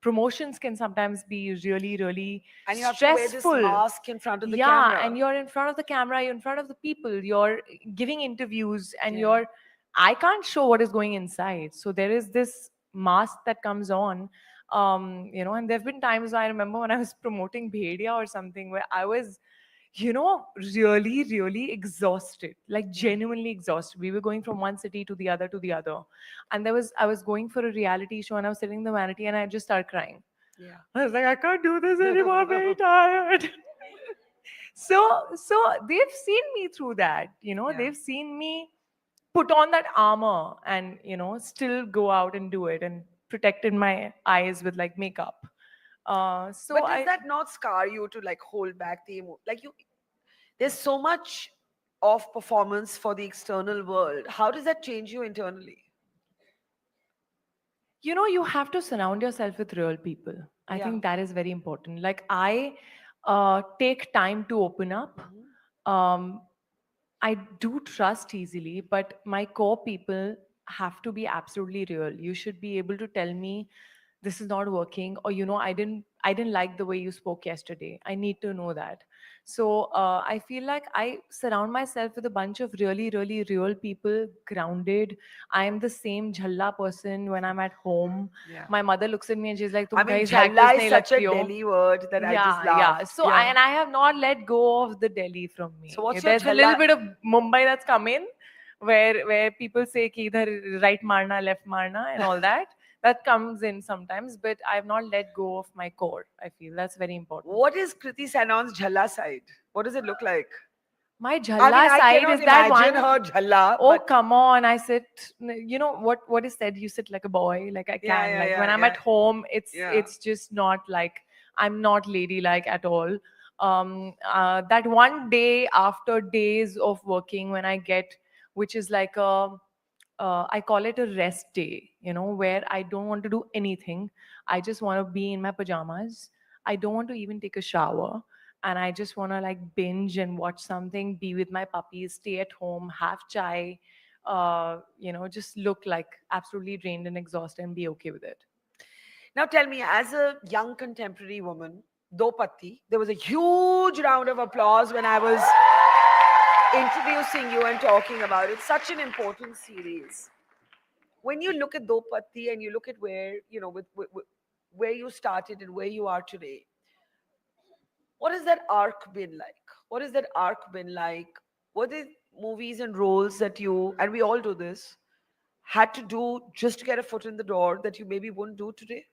promotions can sometimes be really, really And you have to wear this stressful. mask in front of the Yeah, camera. and you're in front of the camera, you're in front of the people, you're giving interviews, and Yeah. I can't show what is going inside. So there is this mask that comes on. And there have been times I remember when I was promoting Bhedia or something where I was really, really exhausted, like genuinely exhausted. We were going from one city to the other to the other. And I was going for a reality show, and I was sitting in the vanity, and I just started crying. Yeah. I was like, I can't do this anymore, I'm very tired. So they've seen me through that, they've seen me put on that armor and, still go out and do it and protected my eyes with like makeup. So But does that not scar you to like hold back the there's so much of performance for the external world. How does that change you internally? You have to surround yourself with real people. I Yeah. think that is very important. Like, I take time to open up. I do trust easily, but my core people have to be absolutely real. You should be able to tell me this is not working, or I didn't like the way you spoke yesterday. I need to know that. So I feel like I surround myself with a bunch of really, really real people, grounded. I am the same jhalla person when I'm at home. Yeah. My mother looks at me and she's like, I "Tum mean, kahin se jhalla actors is nahi such a lagti ho." Delhi word that I just Yeah, yeah. laughed. So I have not let go of the Delhi from me. So what's your There's a little jhalla? bit of Mumbai that's come in, where people say ki idhar right marna, left marna, and all that. That comes in sometimes, but I've not let go of my core. I feel that's very important. What is Kriti Sanon's jhalla side? What does it look like? My I mean, jhalla I side cannot is that imagine one. her jhalla. Oh, but come on. I sit, you know what is said? You sit like a boy. Like I Yeah, can. yeah, Like yeah, when I'm yeah. at home, Yeah. it's just not like, I'm not ladylike at all. That one day after days of working, when I get, which is like I call it a rest day, where I don't want to do anything. I just want to be in my pajamas. I don't want to even take a shower. And I just want to like binge and watch something, be with my puppies, stay at home, have chai, just look like absolutely drained and exhausted and be okay with it. Now tell me, as a young contemporary woman, Do Patti, there was a huge round of applause when I was introducing you and talking about it. Such an important series. When you look at Do Patti and you look at where, where you started and where you are today, what has that arc been like? What has that arc been like? What are movies and roles that you, and we all do this, had to do just to get a foot in the door that you maybe wouldn't do today?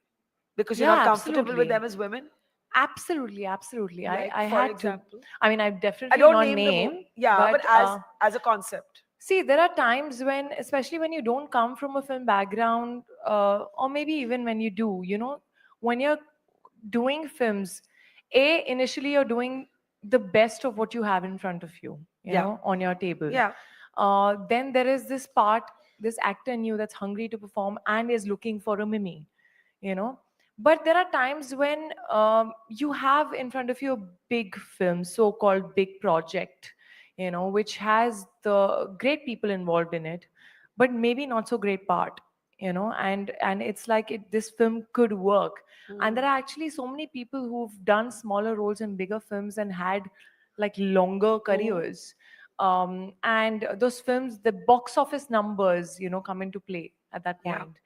Because you're Yeah, not comfortable with absolutely. them as women? Absolutely, absolutely. Like, I for had example? to. I mean, I I definitely don't not name the movie. name, Yeah, but as a concept. see, there are times when, especially when you don't come from a film background, or maybe even when you do, when you're doing films, initially you're doing the best of what you have in front of you, Yeah. on your table. Yeah. Then there is this part, this actor in you that's hungry to perform and is looking for a mimi, you know. But there are times when you have in front of you a big film, so-called big project, which has the great people involved in it, but maybe not so great part, and it's like this film could work. And there are actually so many people who've done smaller roles in bigger films and had like longer careers. And those films, the box office numbers, come into play at that Yeah. point.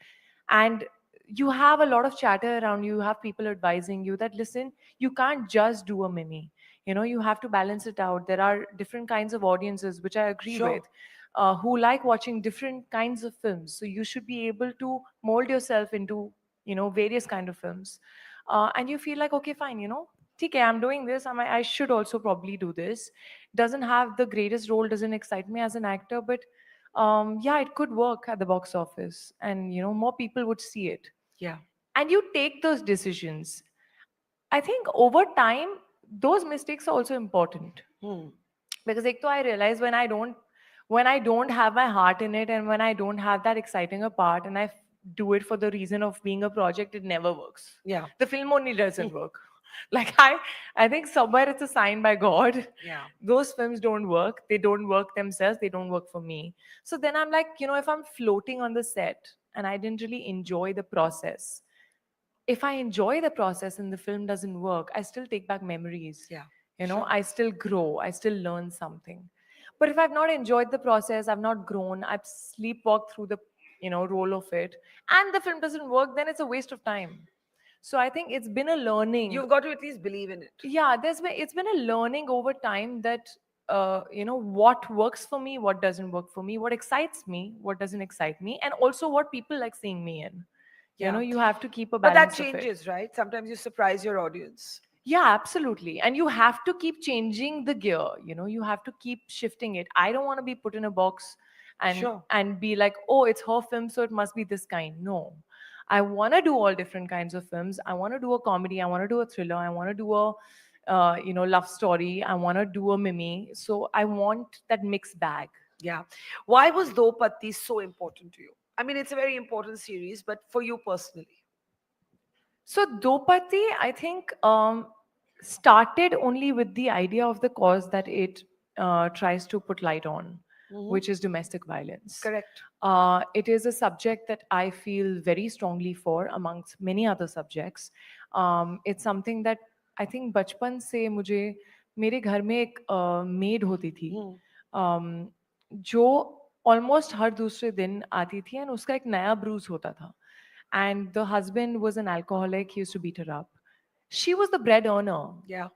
And you have a lot of chatter around you. You have people advising you that, listen, you can't just do a mimi. You have to balance it out. There are different kinds of audiences, which I agree Sure. with, who like watching different kinds of films. So you should be able to mold yourself into, various kind of films. And you feel like, okay, fine, okay, I'm doing this. I should also probably do this. Doesn't have the greatest role, doesn't excite me as an actor, but yeah, it could work at the box office, and more people would see it. Yeah. And you take those decisions. I think over time, those mistakes are also important, because ek to I realize when I don't have my heart in it, and when I don't have that exciting a part, and I do it for the reason of being a project, it never works. Yeah. The film only doesn't work. Like I think somewhere it's a sign by God. Yeah. Those films don't work. They don't work themselves. They don't work for me. So then I'm like, if I'm floating on the set and I didn't really enjoy the process, if I enjoy the process and the film doesn't work, I still take back memories. Yeah. Sure. I still grow, I still learn something. But if I've not enjoyed the process, I've not grown, I've sleepwalked through the, role of it, and the film doesn't work, then it's a waste of time. So I think it's been a learning. You've got to at least believe in it. Yeah, it's been a learning over time that what works for me, what doesn't work for me, what excites me, what doesn't excite me, and also what people like seeing me in. Yeah. You have to keep a But balance that of it. changes, right? Sometimes you surprise your audience. Yeah, absolutely. And you have to keep changing the gear, you have to keep shifting it. I don't want to be put in a box and Sure. and be like, oh, it's her film, so it must be this kind. No. I want to do all different kinds of films. I want to do a comedy, I want to do a thriller, I want to do a love story, I want to do a mimi. So I want that mixed bag. Yeah. Why was Do Patti so important to you? I mean, it's a very important series, but for you personally. So Dopati, I think, started only with the idea of the cause that it tries to put light on. which is domestic violence. Correct. It is a subject that I feel very strongly for amongst many other subjects. It's something that I think बचपन से मुझे मेरे घर में एक maid होती थी जो almost हर दूसरे दिन आती थी and उसका एक नया bruise होता था. And the husband was an alcoholic. He used to beat her up. She was the bread earner. Yeah.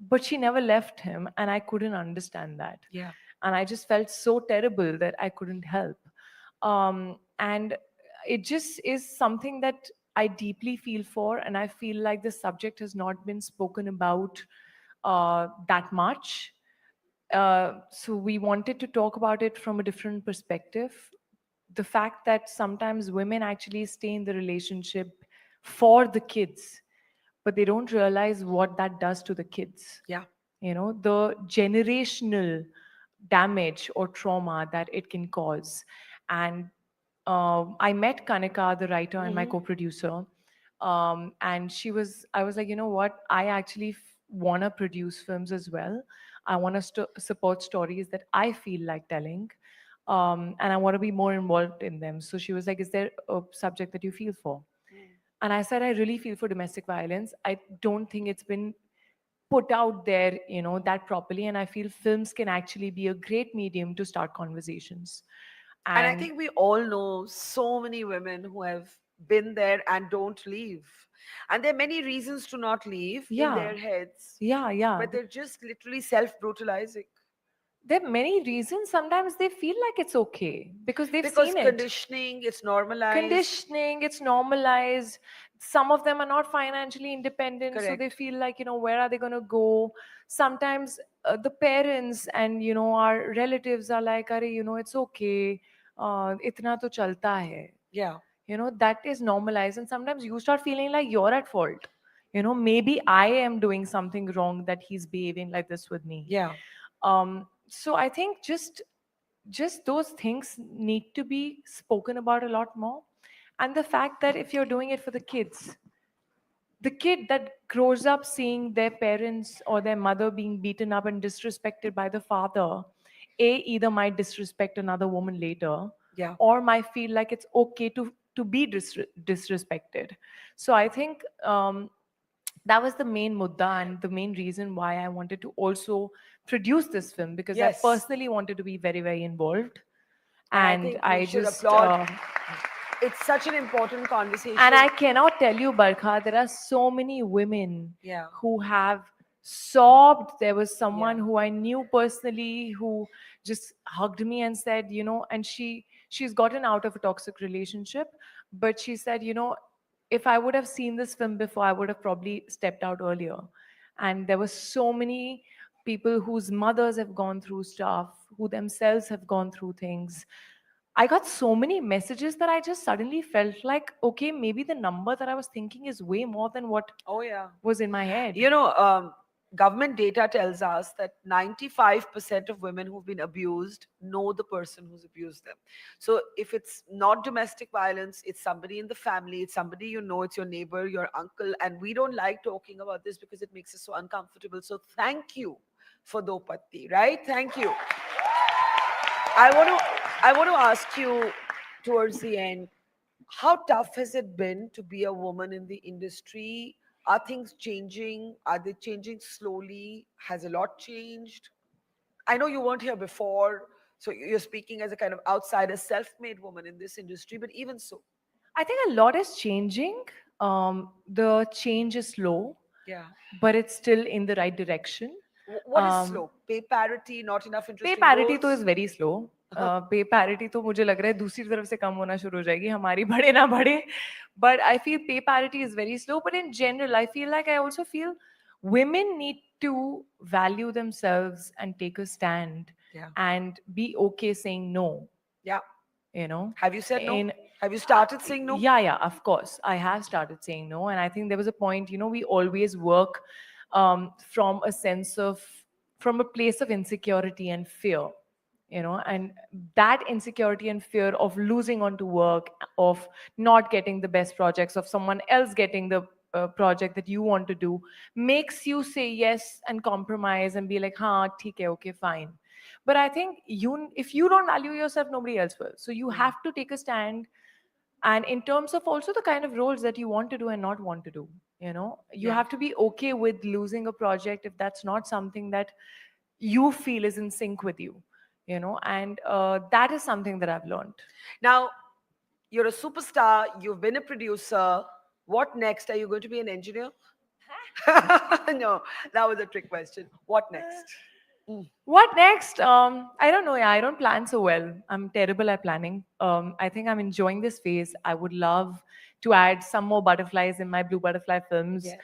But she never left him, and I couldn't understand that. Yeah. And I just felt so terrible that I couldn't help. And it just is something that I deeply feel for, and I feel like the subject has not been spoken about that much. So we wanted to talk about it from a different perspective. The fact that sometimes women actually stay in the relationship for the kids, but they don't realize what that does to the kids. Yeah. You know, the generational damage or trauma that it can cause. And I met Kanika, the writer and my co-producer, and I was like, you know what? I actually want to produce films as well. I want to support stories that I feel like telling. And I want to be more involved in them. So she was like, is there a subject that you feel for? And I said, I really feel for domestic violence. I don't think it's been put out there, you know, that properly. And I feel films can actually be a great medium to start conversations. And I think we all know so many women who have been there and don't leave. And there are many reasons to not leave in their heads. Yeah. But they're just literally self-brutalizing. There are many reasons. Sometimes they feel like it's okay because they've Because seen it. conditioning, it's normalized. Conditioning, it's normalized. Some of them are not financially independent, so they Correct. feel like, you know, where are they going to go? Sometimes the parents and, you know, our relatives are like, Are, you know, it's okay. Itna to chalta hai. Yeah. You know, that is normalized. And sometimes you start feeling like you're at fault. You know, maybe I am doing something wrong that he's behaving like this with me. Yeah. So I think just those things need to be spoken about a lot more. And the fact that if you're doing it for the kids, the kid that grows up seeing their parents or their mother being beaten up and disrespected by the father, either might disrespect another woman later, Yeah. or might feel like it's okay to be disrespected. So I think that was the main mudda and the main reason why I wanted to also produce this film, because Yes. I personally wanted to be very, very involved. And And I I think we should just applaud. It's such an important conversation. and I cannot tell you, Barkha, there are so many women Yeah. who have sobbed. There was someone who I knew personally who just hugged me and said, you know, and she's gotten out of a toxic relationship, but she said, you know, if I would have seen this film before, I would have probably stepped out earlier. And there were so many people whose mothers have gone through stuff, who themselves have gone through things. I got so many messages that I just suddenly felt like, okay, maybe the number that I was thinking is way more than what was in my head. You know, government data tells us that 95% of women who've been abused know the person who's abused them. So if it's not domestic violence, it's somebody in the family, it's somebody you know, it's your neighbor, your uncle. And we don't like talking about this because it makes us so uncomfortable. So thank you for Dopatti, right? Thank you. I want to ask you towards the end, how tough has it been to be a woman in the industry? Are things changing? Are they changing slowly? Has a lot changed? I know you weren't here before, so you're speaking as a kind of outsider, self-made woman in this industry, but even so. I think a lot is changing. The change is slow, Yeah. but it's still in the right direction. What is slow? Pay parity, not enough interesting पे parity तो roles? Is very slow पे parity तो मुझे लग रहा है दूसरी तरफ से कम होना शुरू हो जाएगी, हमारी बढ़े ना बढ़े. But I feel pay parity is very slow. But in general, I feel like I also feel women need to value themselves and take a stand Yeah. and be okay saying no. Yeah. You know, Have you said no? Have you started saying no? Yeah, of course. I have started saying no. And I think there was a point, you know, we always work from a sense of, from a place of insecurity and fear, you know, and that insecurity and fear of losing onto work, of not getting the best projects, of someone else getting the project that you want to do, makes you say yes and compromise and be like, ha, theek hai, okay, fine. But I think if you don't value yourself, nobody else will. So you have to take a stand. And in terms of also the kind of roles that you want to do and not want to do, you have to be okay with losing a project if that's not something that you feel is in sync with you, and that is something that I've learned. Now, you're a superstar, you've been a producer. What next? Are you going to be an engineer? No, that was a trick question. What next? What next? I don't know. Yeah, I don't plan so well. I'm terrible at planning. I think I'm enjoying this phase. I would love to add some more butterflies in my Blue Butterfly films. Yes.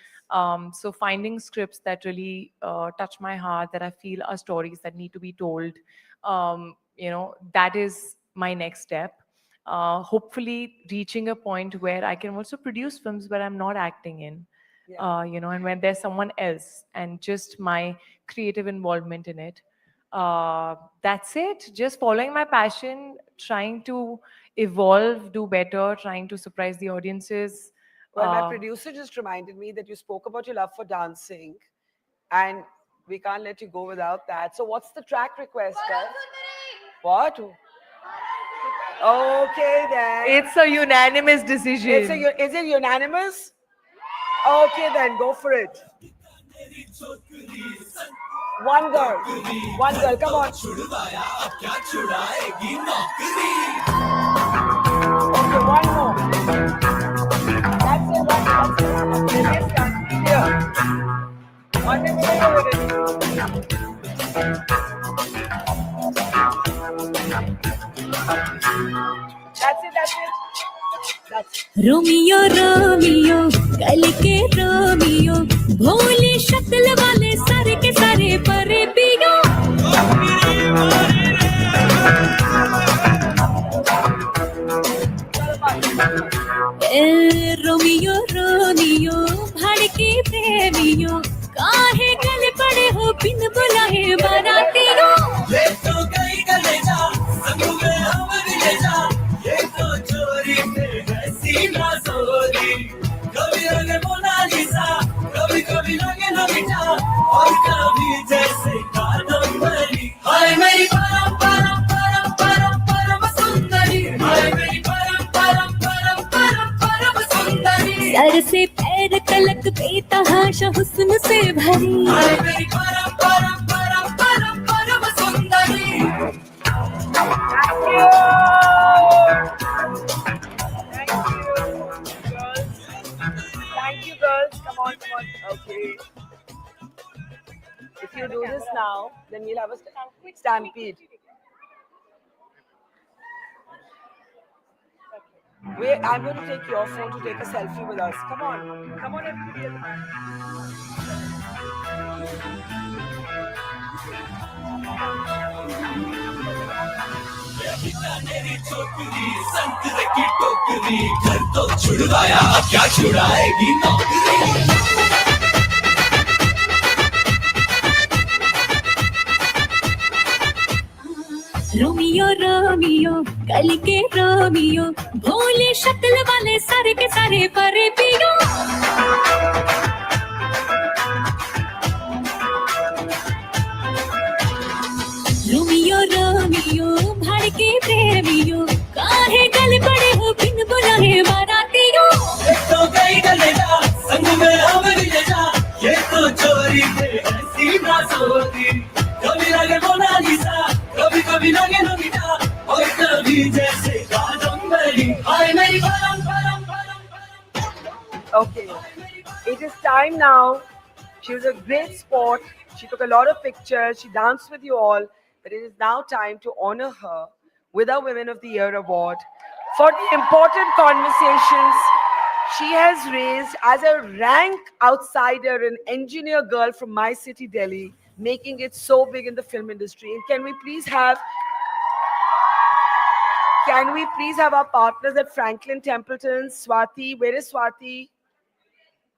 So finding scripts that really touch my heart, that I feel are stories that need to be told. That is my next step. Hopefully reaching a point where I can also produce films where I'm not acting in. And when there's someone else and just my creative involvement in it. That's it. Just following my passion, trying to evolve, do better, trying to surprise the audiences. Well, my producer just reminded me that you spoke about your love for dancing, and we can't let you go without that. So what's the track request, guys? What? Okay, then. It's a unanimous decision. Is it unanimous? Okay, then, go for it. One girl, come on. Okay, one more. That's it. Let's start here. On the middle with it. That's it. Romeo Romeo कल के Romeo भोले शक्ल वाले सारे के सारे परे पियो Romeo Romeo भड़के प्रेमियो काहे गले पड़े हो बिन बुलाए बारातियों ये तो गई गले जा संग में हम ले जा ये तो चोरी सीमा सोरी कभी लगे मोनालिसा कभी कभी लगे नमिता और कभी जैसे कादम्बरी हाय मेरी परम परम परम परम परम सुंदरी हाय मेरी परम परम परम परम परम सुंदरी सर से पैर तलक बेतहाशा हुस्न से भरी हाय मेरी परम परम परम परम परम सुंदरी Thank you, girls. Come on. Okay. If you do this now, then we'll have a stampede. Wait, I'm going to take your phone to take a selfie with us. Come on, everybody. मेरी छोकरी संतरे की टोकरी घर तो छुड़वाया क्या छुड़ाएगी नौकरी Romeo Romeo कल के रोमियो भोले शक्ल वाले सारे के सारे परे पियो रोमियो रोमियो भड़के प्रेमियो काहे गले पड़े हो बिन बुलाए बारातियों ये तो गई गले जा संग में हम ले जा ये तो चोरी ऐसी ना सोती कभी लगे मोनालिसा कभी कभी लगे नमिता और कभी जैसे कादम्बरी हाय मेरी परम परम परम Okay, it is time now. She was a great sport. She took a lot of pictures. She danced with you all. But it is now time to honor her with our Women of the Year award for the important conversations she has raised as a rank outsider, an engineer girl from my city, Delhi, making it so big in the film industry. And can we please have our partners at Franklin Templeton, Swati? Where is Swati?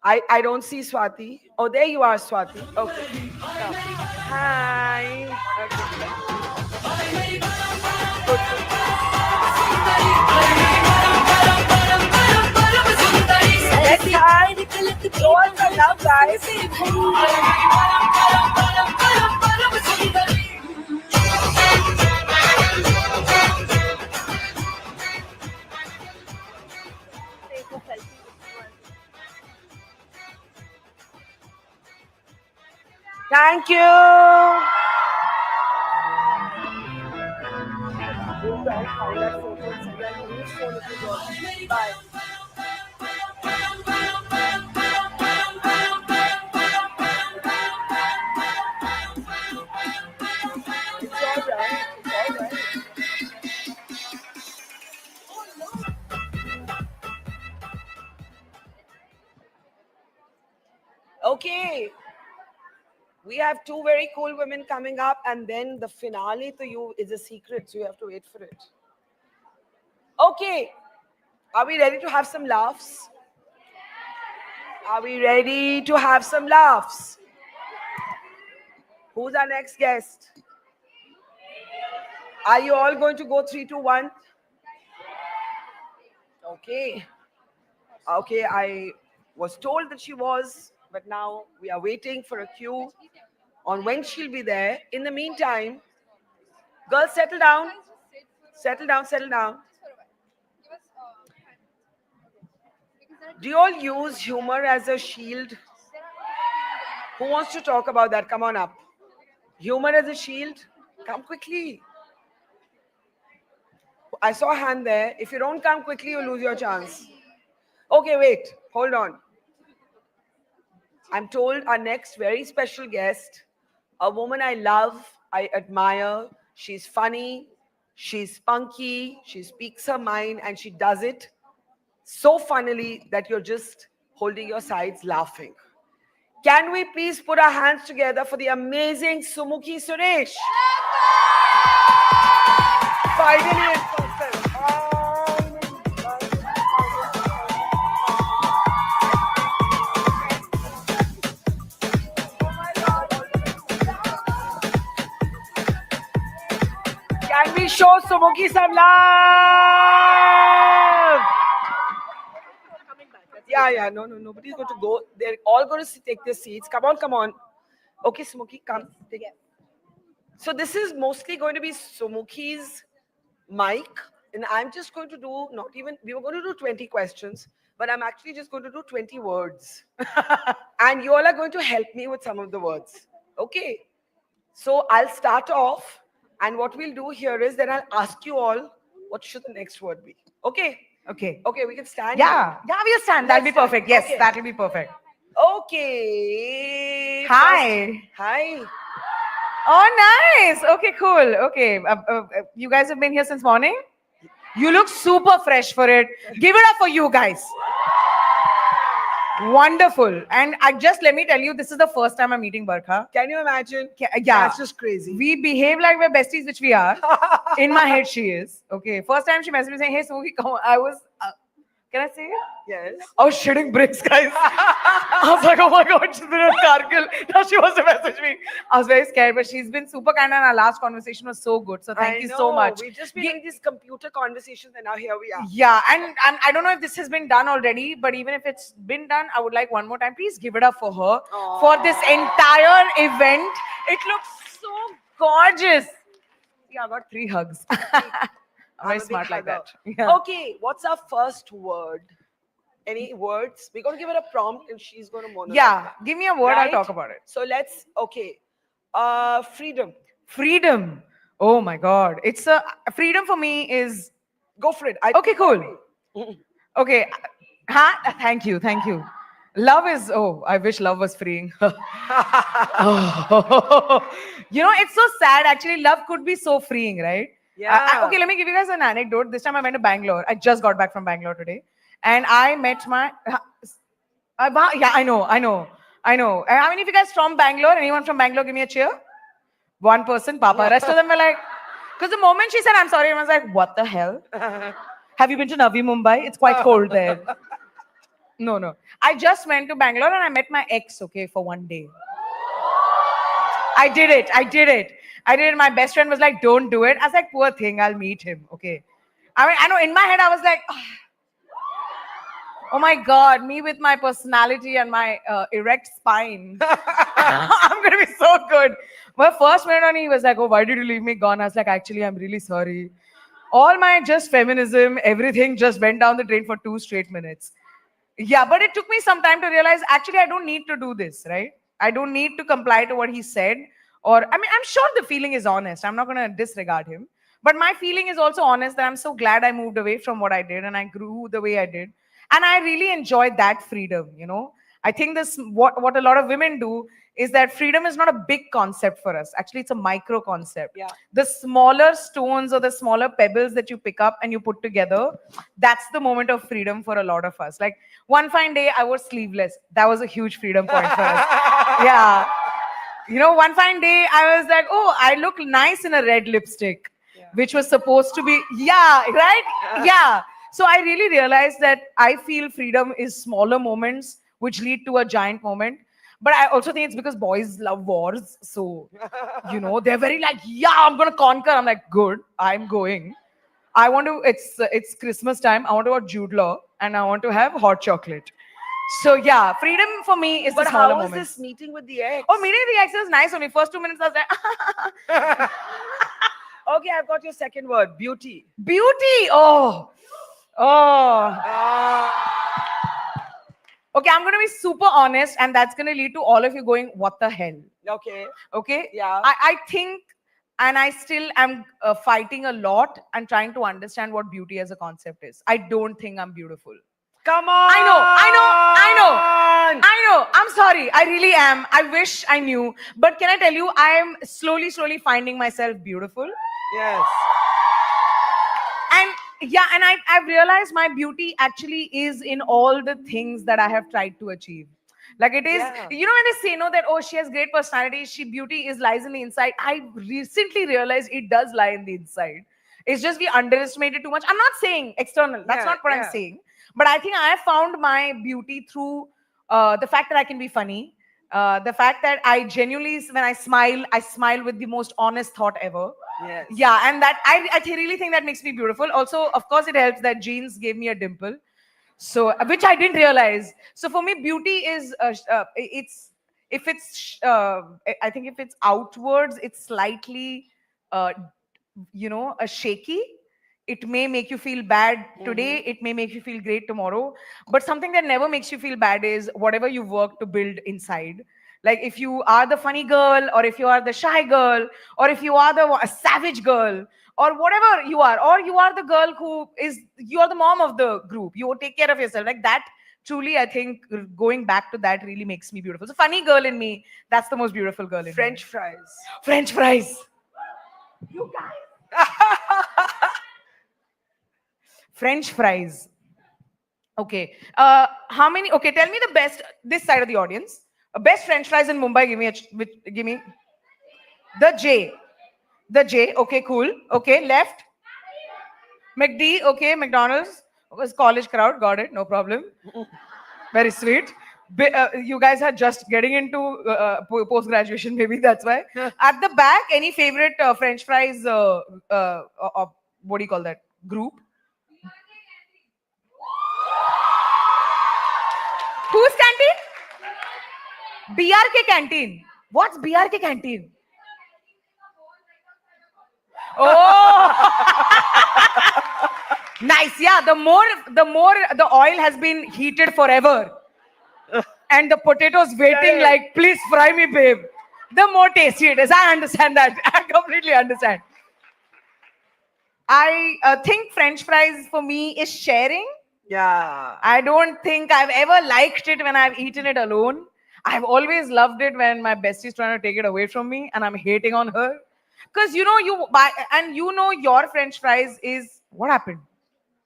I don't see Swati. Oh, there you are, Swati. Okay. Hi. Let's show us some love, guys. Thank you. Bye. Okay. We have two very cool women coming up, and then the finale to you is a secret, so you have to wait for it. Okay. Are we ready to have some laughs? Are we ready to have some laughs? Who's our next guest? Are you all going to go 3, 2, 1? Okay. Okay, I was told that she was, but now we are waiting for a cue on when she'll be there. In the meantime, girls, settle down. Settle down, settle down. Do you all use humor as a shield? Who wants to talk about that? Come on up. Humor as a shield? Come quickly. I saw a hand there. If you don't come quickly, you lose your chance. Okay, wait. Hold on. I'm told our next very special guest, a woman I love, I admire. She's funny, she's spunky, she speaks her mind, and she does it so funnily that you're just holding your sides laughing. Can we please put our hands together for the amazing Sumukhi Suresh? Finally in person. Can we show Sumukhi some love? Yeah, no, nobody's going to go. They're all going to take their seats. Come on. Okay, Sumukhi, come. Take it. So this is mostly going to be Sumukhi's mic, and I'm just going to do, we were going to do 20 questions, but I'm actually just going to do 20 words. And you all are going to help me with some of the words. Okay. So I'll start off, and what we'll do here is that I'll ask you all, what should the next word be? Okay. Okay, we can stand. Yeah, we'll stand. That'll be perfect. Yes, Okay. that'll be perfect. Okay. Hi. Hi. Oh, nice. Okay, cool. Okay, you guys have been here since morning? You look super fresh for it. Give it up for you guys. Wonderful. And let me tell you, this is the first time I'm meeting Barkha. Can you imagine? Yeah. That's just crazy. We behave like we're besties, which we are. In my head, she is. Okay. First time she messaged me saying, hey, Suki, come on. I was, can I say it? Yes. I was shitting bricks, guys. I was like, oh my God, she's been at Kargil. Now she wants to message me. I was very scared, but she's been super kind, and our last conversation was so good. So thank you so much. We've just been doing these computer conversations, and now here we are. Yeah, and I don't know if this has been done already, but even if it's been done, I would like one more time, please give it up for her for this entire event. It looks so gorgeous. Yeah, I got 3 hugs. I'm very smart like that. Yeah. Okay, what's our first word? Any words? We're going to give her a prompt, and she's going to monologue. Yeah, give me a word, Right? I'll talk about it. So freedom. Freedom. Oh my God. Freedom for me is... Go for it. Okay, cool. Okay. Thank you. Love is... Oh, I wish love was freeing. Oh. You know, it's so sad. Actually, love could be so freeing, right? Yeah. Okay, let me give you guys an anecdote. This time I went to Bangalore. I just got back from Bangalore today. And I met my... Yeah, I know. How many of you guys from Bangalore? Anyone from Bangalore? Give me a cheer. One person, Papa. Rest of them were like... Because the moment she said, I'm sorry, I was like, what the hell? Have you been to Navi Mumbai? It's quite cold there. No. I just went to Bangalore and I met my ex, okay, for one day. I did it. My best friend was like, don't do it. I was like, poor thing, I'll meet him, okay. I mean, I know in my head, I was like... Oh my God, me with my personality and my erect spine. I'm going to be so good. My first minute on, he was like, oh, why did you leave me gone? I was like, actually, I'm really sorry. All my just feminism, everything just went down the drain for 2 straight minutes. Yeah, but it took me some time to realize, actually, I don't need to do this, right? I don't need to comply to what he said. Or, I mean, I'm sure the feeling is honest. I'm not going to disregard him. But my feeling is also honest that I'm so glad I moved away from what I did and I grew the way I did. And I really enjoyed that freedom, you know. I think this what a lot of women do is that freedom is not a big concept for us. Actually, it's a micro concept. Yeah. The smaller stones or the smaller pebbles that you pick up and you put together, that's the moment of freedom for a lot of us. Like one fine day, I was sleeveless. That was a huge freedom point for us. Yeah. You know, one fine day, I was like, oh, I look nice in a red lipstick, which was supposed to be, yeah, right? Yeah. So I really realized that I feel freedom is smaller moments which lead to a giant moment. But I also think it's because boys love wars. So, you know, they're very like, yeah, I'm going to conquer. I'm like, good, I'm going. I want to, it's Christmas time. I want to watch Jude Law and I want to have hot chocolate. So yeah, freedom for me is But the smaller how was moments. this meeting with the ex? Oh, meeting the ex was nice only. First 2 minutes I was like, Okay, I've got your second word, beauty. beauty. Oh. Okay, I'm going to be super honest and that's going to lead to all of you going, what the hell? Okay. Okay? Yeah. I think, and I still am fighting a lot and trying to understand what beauty as a concept is. I don't think I'm beautiful. Come on! I know. I'm sorry. I really am. I wish I knew. But can I tell you, I am slowly finding myself beautiful. Yes. And yeah, and I've realized my beauty actually is in all the things that I have tried to achieve. Like it is, you know, when they say no that, oh, she has great personality, beauty lies in the inside. I recently realized it does lie in the inside. It's just we underestimate it too much. I'm not saying external. That's not what I'm saying. But I think I have found my beauty through the fact that I can be funny. The fact that I genuinely, when I smile with the most honest thought ever. Yes. Yeah, and that I really think that makes me beautiful. Also, of course, it helps that genes gave me a dimple. So, which I didn't realize. So for me, beauty is, I think if it's outwards, it's slightly, shaky. It may make you feel bad today. It may make you feel great tomorrow. But something that never makes you feel bad is whatever you work to build inside. Like if you are the funny girl, or if you are the shy girl, or if you are the savage girl, or whatever you are, or you are the girl you are the mom of the group. You take care of yourself. Like that, truly, I think going back to that really makes me beautiful. So funny girl in me, that's the most beautiful girl in me. French fries. French fries. You guys. French fries. Okay. How many? Okay, tell me the best, this side of the audience. Best French fries in Mumbai. Give me. The J. The J. Okay, cool. Okay, left. McD. Okay, McDonald's. Was college crowd. Got it. No problem. Very sweet. You guys are just getting into post-graduation. Maybe that's why. At the back, any favorite French fries? What do you call that? Group. Whose canteen? BRK canteen. What's BRK canteen? Oh, nice. Yeah, the more the oil has been heated forever, and the potatoes waiting like, please fry me, babe. The more tasty it is. I understand that. I completely understand. I think French fries for me is sharing. Yeah. I don't think I've ever liked it when I've eaten it alone. I've always loved it when my bestie's trying to take it away from me and I'm hating on her. Because you know you buy and you know your French fries is what happened?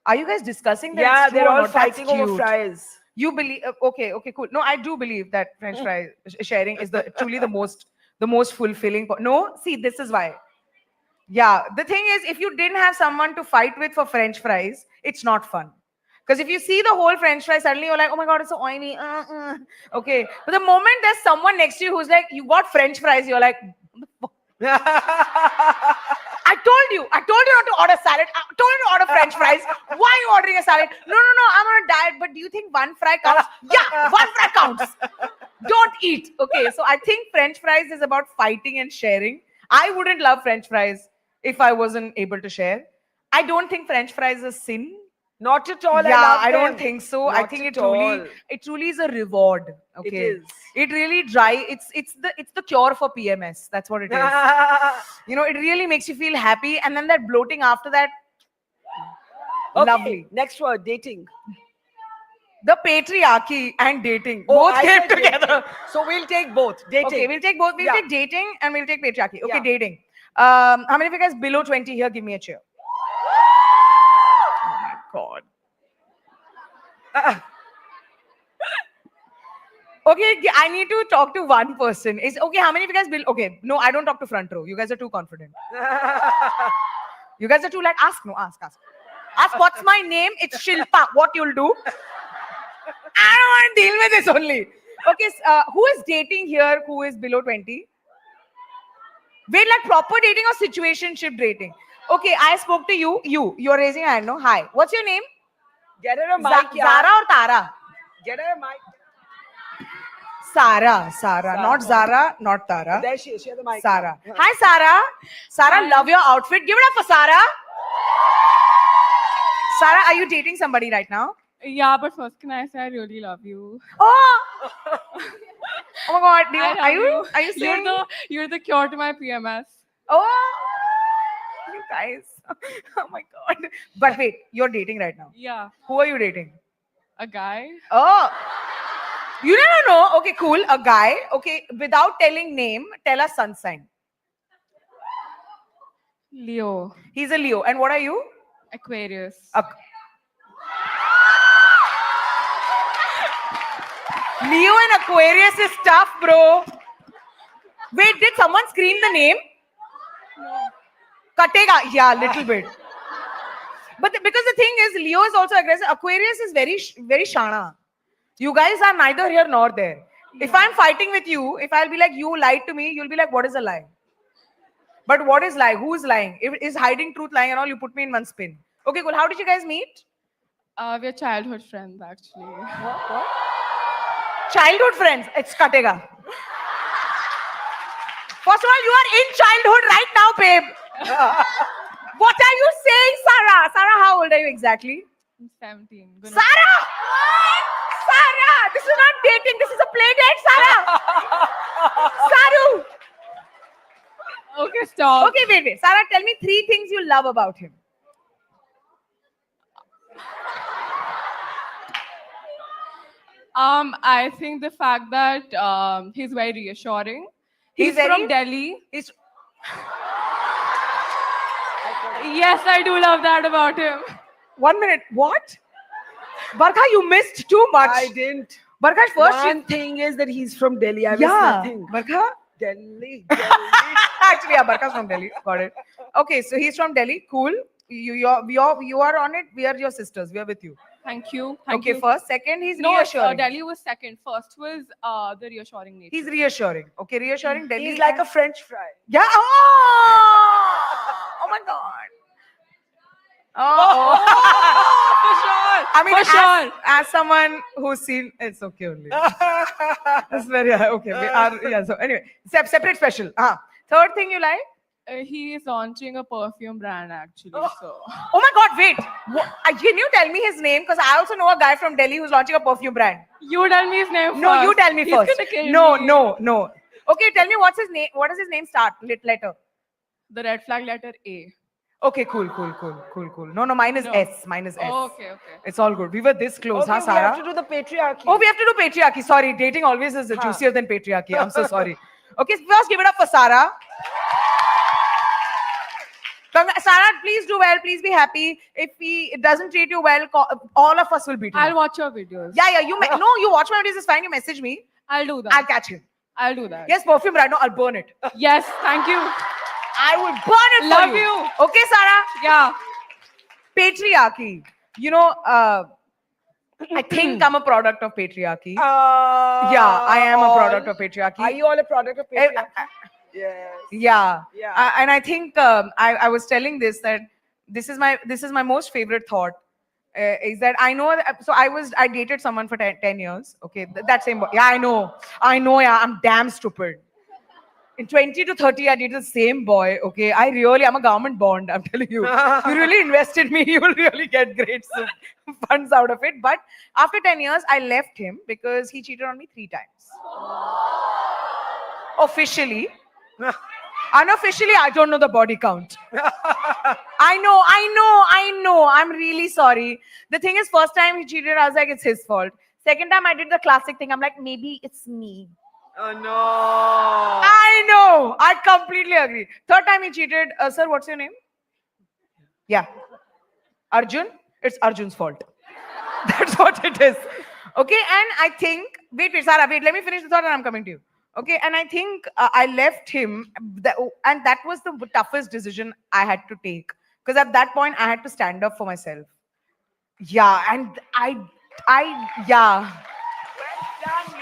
Are you guys discussing that? Yeah, it's true they're or all not? That's fighting over cute. fries. You believe? Okay, cool. No, I do believe that French fry sharing is truly the most fulfilling. No, see, this is why. Yeah, the thing is, if you didn't have someone to fight with for French fries, it's not fun. Because if you see the whole French fry, suddenly you're like, oh my God, it's so oily. Okay. But the moment there's someone next to you who's like, you got French fries, you're like, I told you not to order salad. I told you to order French fries. Why are you ordering a salad? No, I'm on a diet. But do you think one fry counts? Yeah, one fry counts. Don't eat. Okay, so I think French fries is about fighting and sharing. I wouldn't love French fries if I wasn't able to share. I don't think French fries is a sin. Not at all. Yeah, I love I don't them. think so. I Not think at it truly is a reward. Okay, is. It really it's the cure for PMS. That's what it is. You know, it really makes you feel happy, and then that bloating after that. Okay, Lovely. next word, dating. The patriarchy and dating Oh, both I came said together. dating. So we'll take both. Dating. Okay, we'll take both. We'll Yeah. take dating and we'll take patriarchy. Okay, Yeah. dating. How many of you guys below 20 here? Give me a cheer. Oh my God. Okay, I need to talk to one person. Is okay. How many of you guys will? Okay, no, I don't talk to front row. You guys are too confident. You guys are too like ask. No, ask. Ask what's my name? It's Shilpa. What you'll do? I don't want to deal with this only. Okay, who is dating here? Who is below 20? Wait, like proper dating or situationship dating? Okay, I spoke to you. You're raising a hand. No, hi. What's your name? Get her a mic. Zara or Tara? Get her a mic. Sarah, not Zara, not Tara. There she is. She has the mic. Sarah. Yeah. Hi, Sarah. Sarah, love your outfit. Give it up for Sarah. Sarah, are you dating somebody right now? Yeah, but first, can I say I really love you? Oh! Oh my God! I love Are you saying? You're the cure to my PMS. Oh! You guys! Oh my God! But wait, you're dating right now. Yeah. Who are you dating? A guy. Oh! You never know. Okay, cool. A guy. Okay, without telling name, tell us sun sign. Leo. He's a Leo. And what are you? Aquarius. Leo and Aquarius is tough, bro. Wait, did someone scream the name? No. Katega. Yeah, little bit. But because the thing is, Leo is also aggressive. Aquarius is very shana. You guys are neither here nor there. If I'm fighting with you, if I'll be like, you lied to me, you'll be like, what is a lie? But what is lie? Who is lying? If is hiding truth, lying and all, you put me in one spin. Okay, cool. How did you guys meet? We're childhood friends, actually. What? Childhood friends. It's Katega. First of all, you are in childhood right now, babe. What are you saying, Sarah? Sarah, how old are you exactly? I'm 17. Sarah! Sarah! This is not dating. This is a play date, Sarah. Saru! Okay, stop. Okay, wait. Sarah, tell me 3 things you love about him. I think the fact that he's very reassuring. He's from Delhi. Yes, I do love that about him. 1 minute. What? Barkha, you missed too much. I didn't. Barkha, first One thing is that he's from Delhi. I missed yeah. nothing. Barkha? Delhi. Actually, yeah, Barkha's from Delhi. Got it. Okay, so he's from Delhi. Cool. You are on it. We are your sisters. We are with you. Thank you. Okay, first. Second, he's No, reassuring. Delhi was second. First was the reassuring nature. He's reassuring. Okay, reassuring. Delhi. He's like a French fry. Yeah. Oh my God. Oh. For sure. I mean, For sure. as someone who's seen, it's okay only. It's very okay. Yeah. So anyway, separate special. Third thing you like? He is launching a perfume brand actually. So. Oh my God! Wait. Can you tell me his name? Because I also know a guy from Delhi who's launching a perfume brand. You tell me his name first. No, you tell me He's first. gonna kill No. me. Okay, tell me what's his name. What does his name start? Letter. The red flag letter A. Okay, cool. No, mine is S. Mine is S. Oh, okay. It's all good. We were this close, Okay, huh, we Sarah? have to do the patriarchy. Oh, we have to do patriarchy. Sorry, dating always is juicier than patriarchy. I'm so sorry. Okay, first give it up for Sarah. Sarah, please do well. Please be happy. If he doesn't treat you well, all of us will beat him. I'll watch your videos. Yeah. You watch my videos. It's fine. You message me. I'll do that. I'll catch him. I'll do that. Yes, perfume right now. I'll burn it. Yes, thank you. I will burn it Love for you. you. Okay, Sarah? Yeah. Patriarchy. I think I'm a product of patriarchy. Yeah, I am a product of patriarchy. Are you all a product of patriarchy? Yes. Yeah. Yeah. And I think I was telling this that this is my most favorite thought. Is that I know that, so I dated someone for 10 years. Okay, that same boy. Yeah, I know. Yeah, I'm damn stupid. in 20 to 30, I dated the same boy. Okay, I'm a government bond. I'm telling you, you really invest in me, you will really get great funds out of it. But after 10 years, I left him because he cheated on me 3 times. Officially. Unofficially, I don't know the body count. I know. I'm really sorry. The thing is, first time he cheated, I was like, it's his fault. Second time, I did the classic thing. I'm like, maybe it's me. Oh no. I know. I completely agree. Third time he cheated. Sir, what's your name? Yeah. Arjun? It's Arjun's fault. That's what it is. Okay, and I think, wait, Sarah, let me finish the thought and I'm coming to you. Okay, and I think I left him, and that was the toughest decision I had to take. Because at that point, I had to stand up for myself. Yeah, and yeah.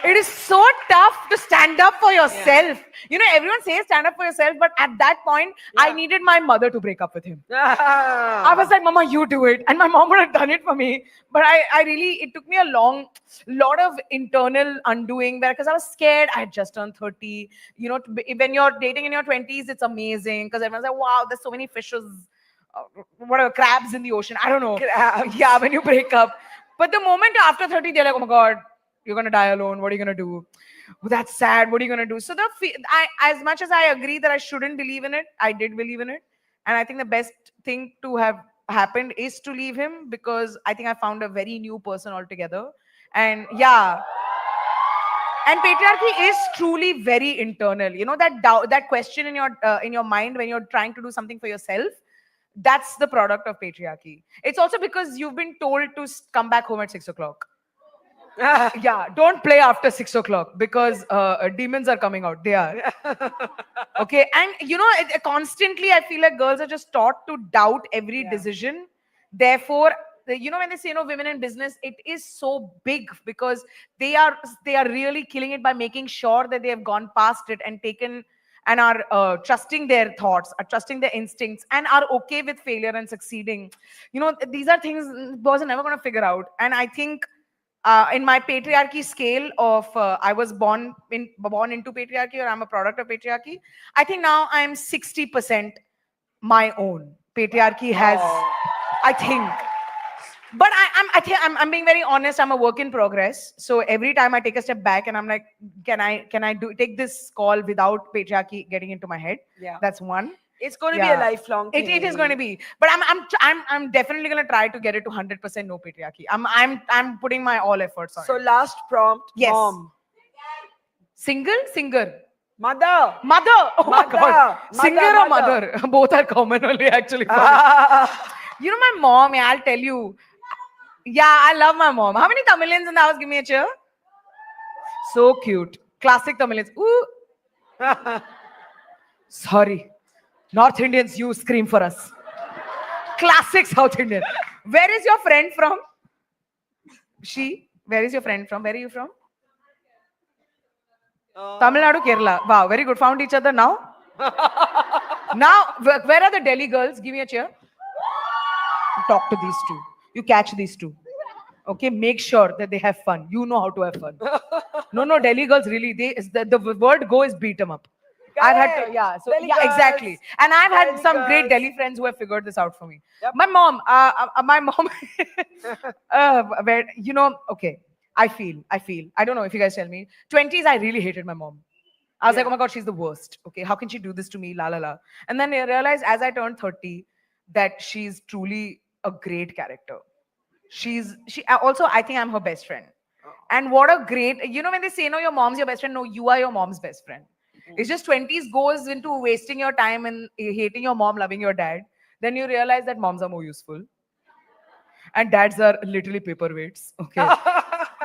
It is so tough to stand up for yourself. Yeah. You know, everyone says stand up for yourself, but at that point, I needed my mother to break up with him. I was like, Mama, you do it. And my mom would have done it for me. But I really, it took me a lot of internal undoing because I was scared. I had just turned 30. You know, when you're dating in your 20s, it's amazing because everyone's like, wow, there's so many fishes, whatever, crabs in the ocean. I don't know. Crabs. Yeah, when you break up. But the moment after 30, they're like, oh my God, you're going to die alone. What are you going to do? That's sad. What are you going to do? So as much as I agree that I shouldn't believe in it, I did believe in it. And I think the best thing to have happened is to leave him because I think I found a very new person altogether. And yeah. And patriarchy is truly very internal. You know, that question in your mind when you're trying to do something for yourself, that's the product of patriarchy. It's also because you've been told to come back home at 6 o'clock. Yeah, don't play after 6 o'clock because demons are coming out. They are. Okay, and you know, constantly I feel like girls are just taught to doubt every decision. Therefore, you know, when they say, you know, women in business, it is so big because they are really killing it by making sure that they have gone past it and taken and are trusting their thoughts, are trusting their instincts, and are okay with failure and succeeding. You know, these are things boys are never going to figure out. And I think in my patriarchy scale of I was born into patriarchy or I'm a product of patriarchy, I think now I'm 60% my own. Patriarchy has, I think. But I'm being very honest. I'm a work in progress. So every time I take a step back and I'm like, can I take this call without patriarchy getting into my head? Yeah, that's one. It's going to be a lifelong thing. It is going to be. But I'm definitely going to try to get it to 100% no patriarchy. I'm putting my all efforts on it. So last prompt, yes. Mom. Singer? Mother. Oh my God. Singer or mother? Both are common only actually. You know my mom, yeah, I'll tell you. Yeah, I love my mom. How many Tamilians in the house? Give me a cheer. So cute. Classic Tamilians. Ooh. Sorry. North Indians, you scream for us. Classic South Indian. Where is your friend from? Where is your friend from? Where are you from? Tamil Nadu, Kerala. Wow, very good. Found each other now? Now, where are the Delhi girls? Give me a cheer. Talk to these two. You catch these two. Okay, make sure that they have fun. You know how to have fun. No, Delhi girls really, the word go is beat them up. I've had to, yeah, exactly. And I've had some great Delhi friends who have figured this out for me. Yep. My mom, you know, okay, I feel, I don't know if you guys tell me, 20s, I really hated my mom. I was like, oh my God, she's the worst. Okay, how can she do this to me? La la la. And then I realized as I turned 30 that she's truly a great character. She also, I think I'm her best friend. And what a great, you know, when they say, no, your mom's your best friend, no, you are your mom's best friend. It's just 20s goes into wasting your time and hating your mom, loving your dad. Then you realize that moms are more useful. And dads are literally paperweights. Okay.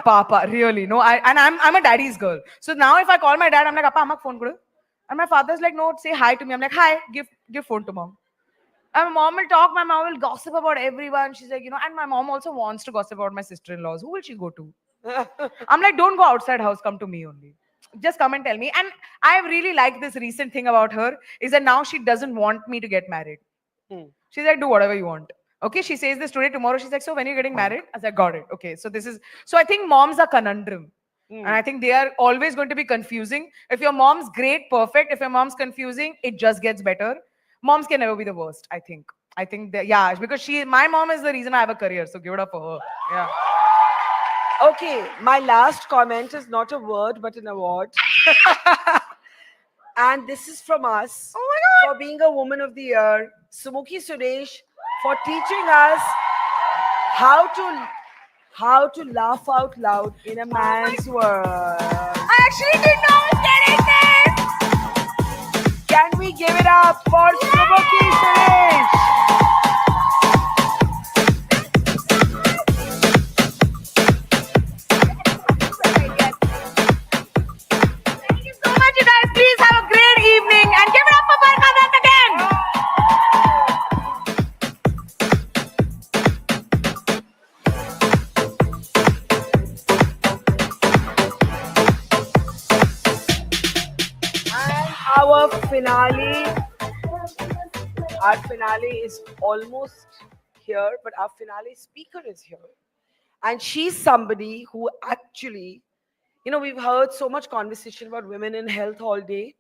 Papa, really. No, I'm a daddy's girl. So now if I call my dad, I'm like, Appa, amak phone kudu. And my father's like, no, say hi to me. I'm like, hi, give phone to mom. And my mom will talk, my mom will gossip about everyone. She's like, you know, and my mom also wants to gossip about my sister-in-laws. Who will she go to? I'm like, don't go outside house, come to me only. Just come and tell me. And I really like this recent thing about her is that now she doesn't want me to get married. She's like, do whatever you want. Okay, she says this today, tomorrow she's like, so when are you getting married? I was like, got it. Okay, so I think moms are conundrum. And I think they are always going to be confusing. If your mom's great, perfect. If your mom's confusing, it just gets better. Moms can never be the worst, I think. I think that, yeah, because my mom is the reason I have a career. So give it up for her. Yeah. Okay, my last comment is not a word but an award. And this is from us for being a Woman of the Year, Sumukhi Suresh, for teaching us how to laugh out loud in a man's world. I actually did not get it. Can we give it up for Sumukhi Suresh? So much, you guys. Please have a great evening and give it up for Barkha Dutt again. And our finale is almost here, but our finale speaker is here. And she's somebody who actually, we've heard so much conversation about women in health all day.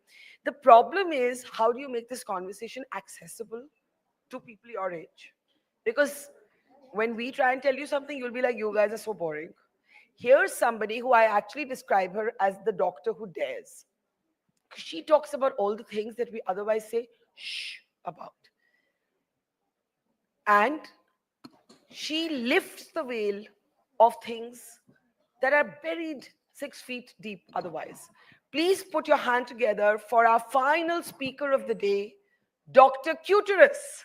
The problem is, how do you make this conversation accessible to people your age? Because when we try and tell you something, you'll be like, you guys are so boring. Here's somebody who I actually describe her as the doctor who dares. She talks about all the things that we otherwise say shh about. And she lifts the veil of things that are buried 6 feet deep otherwise. Please put your hand together for our final speaker of the day, Dr. Cuterus.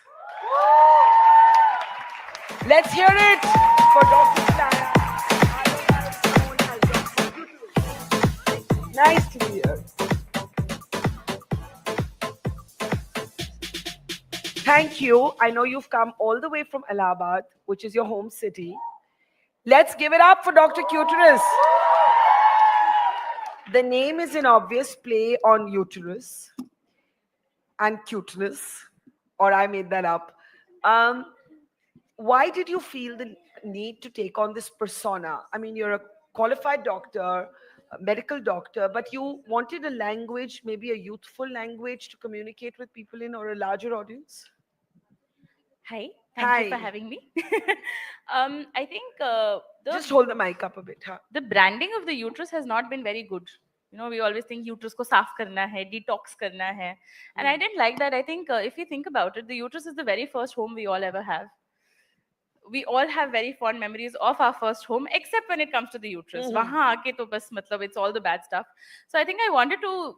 Let's hear it for Dr. Anaya. Nice to be here. Thank you. I know you've come all the way from Allahabad, which is your home city. Let's give it up for Dr. Cuterus. The name is an obvious play on uterus and cuteness, or I made that up. Why did you feel the need to take on this persona? I mean, you're a qualified doctor, a medical doctor, but you wanted a language, maybe a youthful language to communicate with people in, or a larger audience? Hi, thank you for having me. I think just hold the mic up a bit. Huh? The branding of the uterus has not been very good. We always think uterus ko saaf karna hai, detox karna hai, and I didn't like that. I think if you think about it, the uterus is the very first home we all ever have. We all have very fond memories of our first home, except when it comes to the uterus. Wahan aake to bas matlab it's all the bad stuff. So I think I wanted to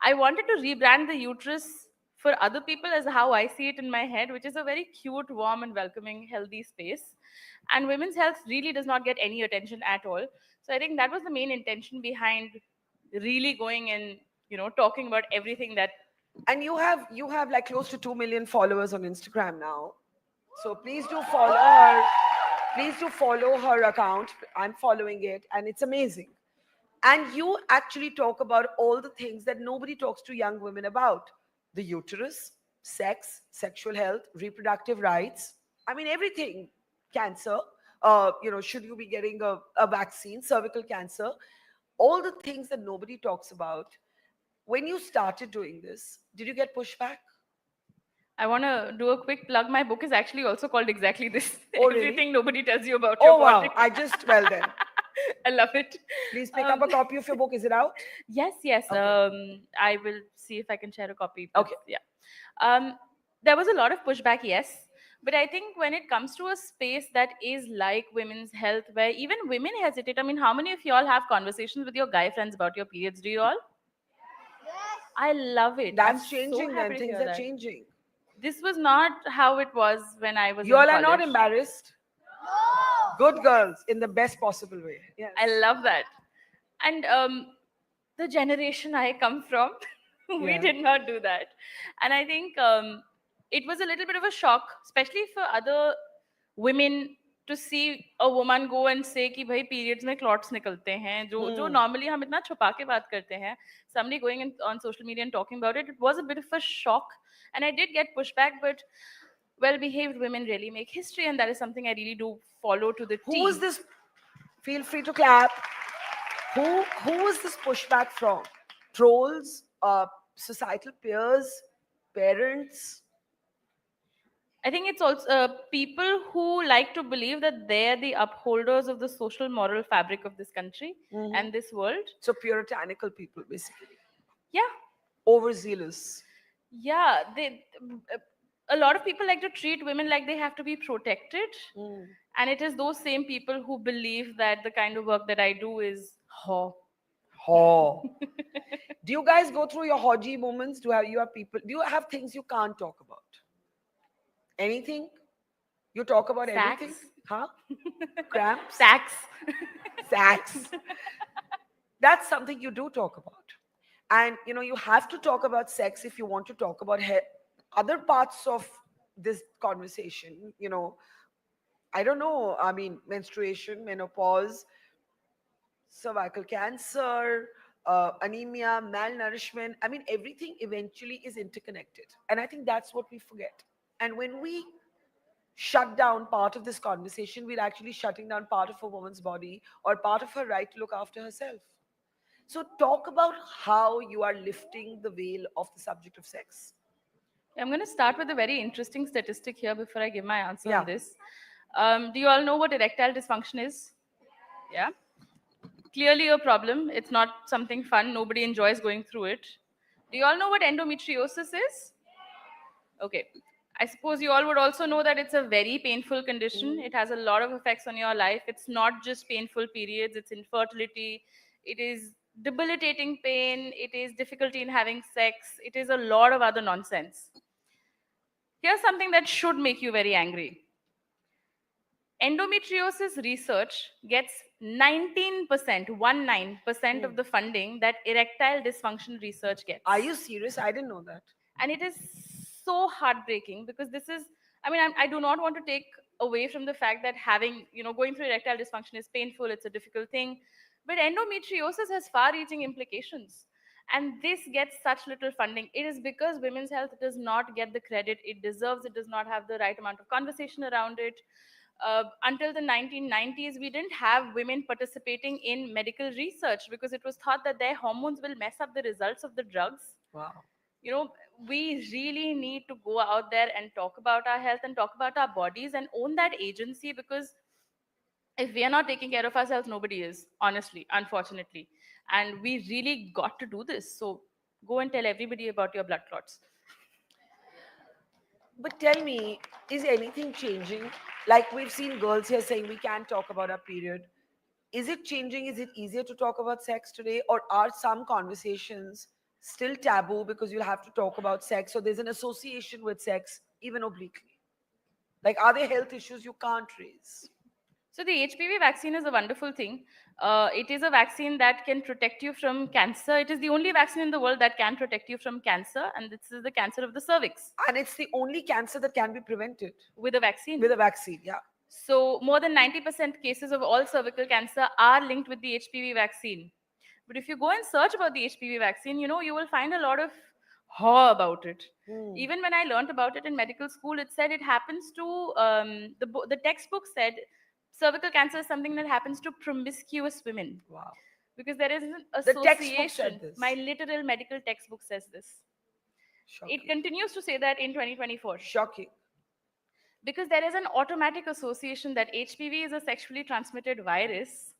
rebrand the uterus for other people as how I see it in my head, which is a very cute, warm and welcoming, healthy space. And women's health really does not get any attention at all. So I think that was the main intention behind really going and, talking about everything that. And you have like close to 2 million followers on Instagram now. So please do follow her. Please do follow her account. I'm following it and it's amazing. And you actually talk about all the things that nobody talks to young women about. The uterus, sex, sexual health, reproductive rights. I mean, everything. Cancer. Should you be getting a vaccine? Cervical cancer. All the things that nobody talks about. When you started doing this, did you get pushback? I want to do a quick plug. My book is actually also called exactly this. Oh, Everything really? nobody tells you about Oh, your wow. body. Well then. I love it. Please pick up a copy of your book. Is it out? Yes. Okay. I will see if I can share a copy. Okay. Yeah. There was a lot of pushback, yes. But I think when it comes to a space that is like women's health, where even women hesitate. I mean, how many of you all have conversations with your guy friends about your periods? Do you all? Yes. I love it. That's I'm changing so then. happy to Things hear are that. changing. This was not how it was when I was You all in are not college. embarrassed? No. Good girls in the best possible way. Yes. I love that. And the generation I come from, we Yeah. did not do that. And I think it was a little bit of a shock, especially for other women, to see a woman go and say कि भाई periods में clots निकलते हैं, जो normally हम इतना छुपा के बात करते हैं. Somebody going on social media and talking about it, it was a bit of a shock. And I did get pushback, but well-behaved women really make history, and that is something I really do follow to the T. Who is this? Feel free to clap. Who was this pushback from? Trolls, societal peers, parents? I think it's also people who like to believe that they're the upholders of the social moral fabric of this country and this world. So puritanical people, basically. Yeah. Overzealous. Yeah, a lot of people like to treat women like they have to be protected, and it is those same people who believe that the kind of work that I do is Do you guys go through your hodgy moments? Do you have people? Do you have things you can't talk about? Anything? You talk about everything? Huh? Cramps? Sacks. That's something you do talk about. And you have to talk about sex if you want to talk about other parts of this conversation. I don't know. I mean, menstruation, menopause, cervical cancer, anemia, malnourishment. I mean, everything eventually is interconnected. And I think that's what we forget. And when we shut down part of this conversation, we're actually shutting down part of a woman's body or part of her right to look after herself. So talk about how you are lifting the veil of the subject of sex. I'm going to start with a very interesting statistic here before I give my answer on this. Do you all know what erectile dysfunction is? Yeah. Clearly a problem. It's not something fun. Nobody enjoys going through it. Do you all know what endometriosis is? Okay. I suppose you all would also know that it's a very painful condition. It has a lot of effects on your life. It's not just painful periods, it's infertility, it is debilitating pain, it is difficulty in having sex, it is a lot of other nonsense. Here's something that should make you very angry. Endometriosis research gets 19% of the funding that erectile dysfunction research gets. Are you serious? I didn't know that. And it is so heartbreaking because this is, I do not want to take away from the fact that going through erectile dysfunction is painful, it's a difficult thing, but endometriosis has far-reaching implications. And this gets such little funding. It is because women's health does not get the credit it deserves. It does not have the right amount of conversation around it. Until the 1990s, we didn't have women participating in medical research because it was thought that their hormones will mess up the results of the drugs. Wow. We really need to go out there and talk about our health and talk about our bodies and own that agency, because if we are not taking care of ourselves, nobody is, honestly, unfortunately. And we really got to do this. So go and tell everybody about your blood clots. But tell me, is anything changing? Like we've seen girls here saying we can't talk about our period. Is it changing? Is it easier to talk about sex today? Or are some conversations still taboo because you'll have to talk about sex? So there's an association with sex, even obliquely. Like, are there health issues you can't raise? So the HPV vaccine is a wonderful thing. It is a vaccine that can protect you from cancer. It is the only vaccine in the world that can protect you from cancer, and this is the cancer of the cervix. And it's the only cancer that can be prevented. With a vaccine. With a vaccine, yeah. So more than 90% cases of all cervical cancer are linked with the HPV vaccine. But if you go and search about the HPV vaccine, you will find a lot of horror about it. Even when I learned about it in medical school, it said it happens to, the textbook said, cervical cancer is something that happens to promiscuous women. Wow. Because there is an The textbook association. said this. My literal medical textbook says this. Shocking. It continues to say that in 2024. Shocking. Because there is an automatic association that HPV is a sexually transmitted virus.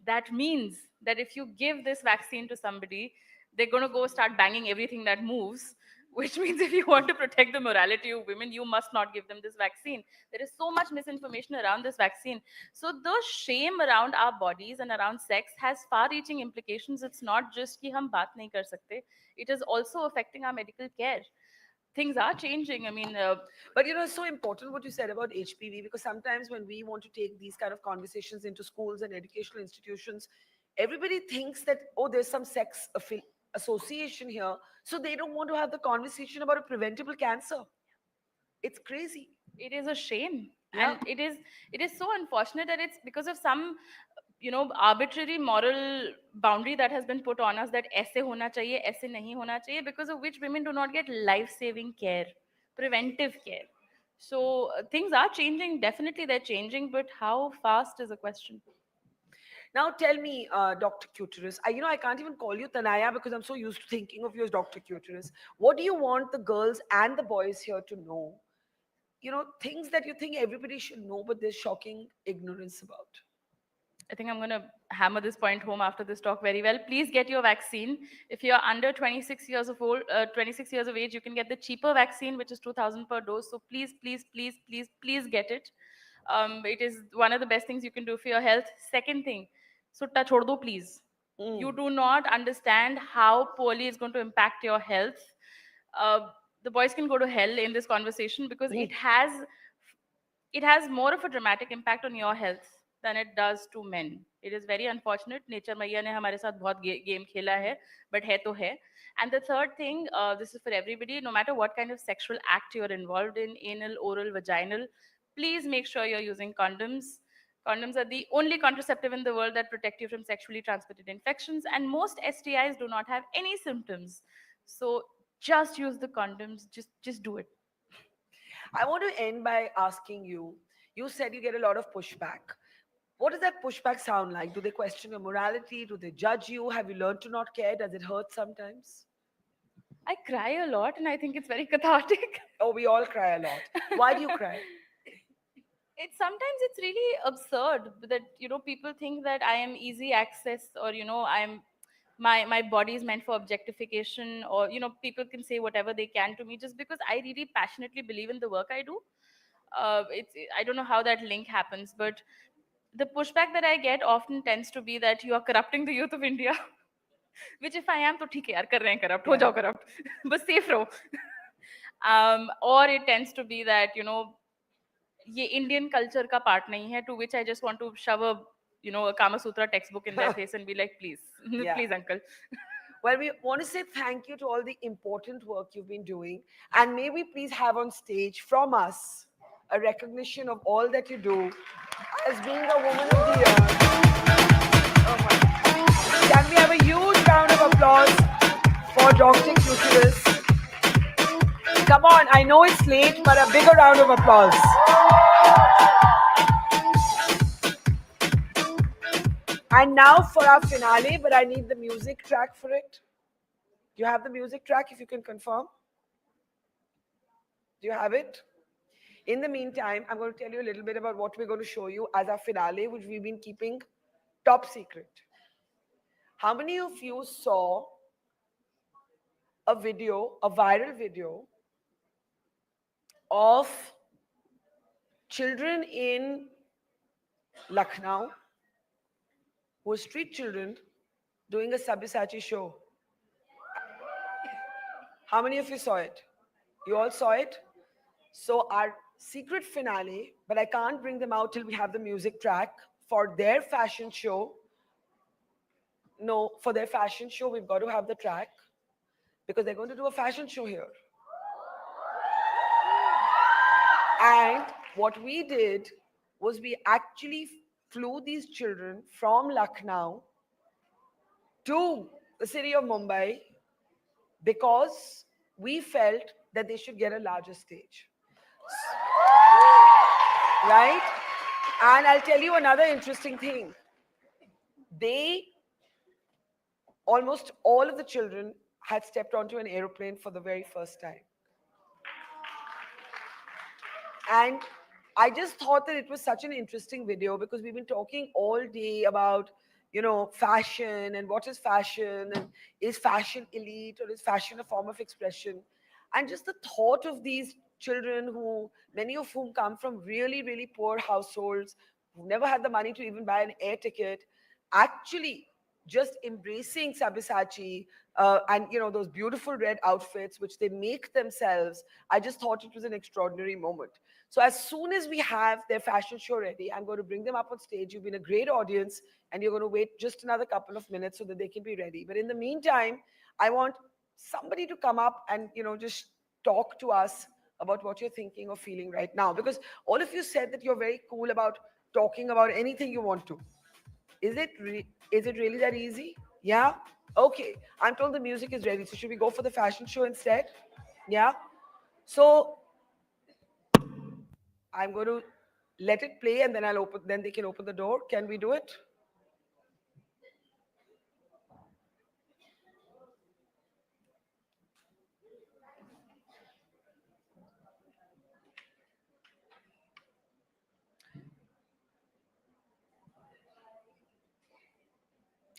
That means that if you give this vaccine to somebody, they're going to go start banging everything that moves, which means if you want to protect the morality of women, you must not give them this vaccine. There is so much misinformation around this vaccine. So the shame around our bodies and around sex has far-reaching implications. It's not just ki hum baat nahi kar sakte. It is also affecting our medical care. Things are changing. But it's so important what you said about HPV, because sometimes when we want to take these kind of conversations into schools and educational institutions, everybody thinks that, oh, there's some sex association here, so they don't want to have the conversation about a preventable cancer. It's crazy. It is a shame. Yeah. And it is so unfortunate that it's because of some arbitrary moral boundary that has been put on us, that aise hona chahiye, aise nahi hona chahiye, because of which women do not get life-saving care, preventive care. So things are changing. Definitely they're changing, but how fast is a question. Now tell me, Dr. Cuterus, I can't even call you Tanaya because I'm so used to thinking of you as Dr. Cuterus. What do you want the girls and the boys here to know? Things that you think everybody should know, but there's shocking ignorance about. I think I'm going to hammer this point home after this talk very well. Please get your vaccine. If you're under 26 years of 26 years of age, you can get the cheaper vaccine, which is 2,000 per dose. So please, please, please, please, please get it. It is one of the best things you can do for your health. Second thing, sutta chhod do, please. You do not understand how poorly it's going to impact your health. The boys can go to hell in this conversation because it has more of a dramatic impact on your health than it does to men. It is very unfortunate. Nature Maiya ne hamare sath bahut game khela hai, but hai to hai. And the third thing, this is for everybody, no matter what kind of sexual act you're involved in, anal, oral, vaginal, please make sure you're using condoms. Condoms are the only contraceptive in the world that protect you from sexually transmitted infections, and most STIs do not have any symptoms. So just use the condoms. Just do it. I want to end by asking you, you said you get a lot of pushback. What does that pushback sound like? Do they question your morality? Do they judge you? Have you learned to not care? Does it hurt sometimes? I cry a lot and I think it's very cathartic. Oh, we all cry a lot. Why do you cry? Sometimes it's really absurd that people think that I am easy access, or I'm my body is meant for objectification, or people can say whatever they can to me just because I really passionately believe in the work I do. I don't know how that link happens, but the pushback that I get often tends to be that you are corrupting the youth of India. Which if I am, तो ठीक है यार, कर रहे हैं corrupt, हो जाओ corrupt, बस safe रहो. Or it tends to be that ये Indian culture का part नहीं है, to which I just want to shove a Kama Sutra textbook in their face and be like, please, Yeah. please, uncle. Well, we want to say thank you to all the important work you've been doing. And may we please have on stage from us a recognition of all that you do as being a woman of the year. Oh my. Can we have a huge round of applause for Dr. Cuterus? Come on, I know it's late, but a bigger round of applause. And now for our finale, but I need the music track for it. Do you have the music track, if you can confirm? Do you have it? In the meantime, I'm going to tell you a little bit about what we're going to show you as our finale, which we've been keeping top secret. How many of you saw a viral video of children in Lucknow, who were street children, doing a Sabyasachi show? How many of you saw it? You all saw it? So our secret finale, but I can't bring them out till we have the music track for their fashion show. No, for their fashion show, we've got to have the track because they're going to do a fashion show here. And what we did was we actually flew these children from Lucknow to the city of Mumbai because we felt that they should get a larger stage. Right? And I'll tell you another interesting thing. Almost all of the children had stepped onto an aeroplane for the very first time. And I just thought that it was such an interesting video because we've been talking all day about, fashion and what is fashion and is fashion elite or is fashion a form of expression? And just the thought of these children many of whom come from really, really poor households, who never had the money to even buy an air ticket, actually just embracing Sabyasachi and those beautiful red outfits which they make themselves. I just thought it was an extraordinary moment. So as soon as we have their fashion show ready, I'm going to bring them up on stage. You've been a great audience, and you're going to wait just another couple of minutes so that they can be ready. But in the meantime, I want somebody to come up and just talk to us about what you're thinking or feeling right now, because all of you said that you're very cool about talking about anything you want to. Is it really that easy? Yeah? Okay. I'm told the music is ready. So should we go for the fashion show instead? Yeah? So I'm going to let it play and then then they can open the door. Can we do it?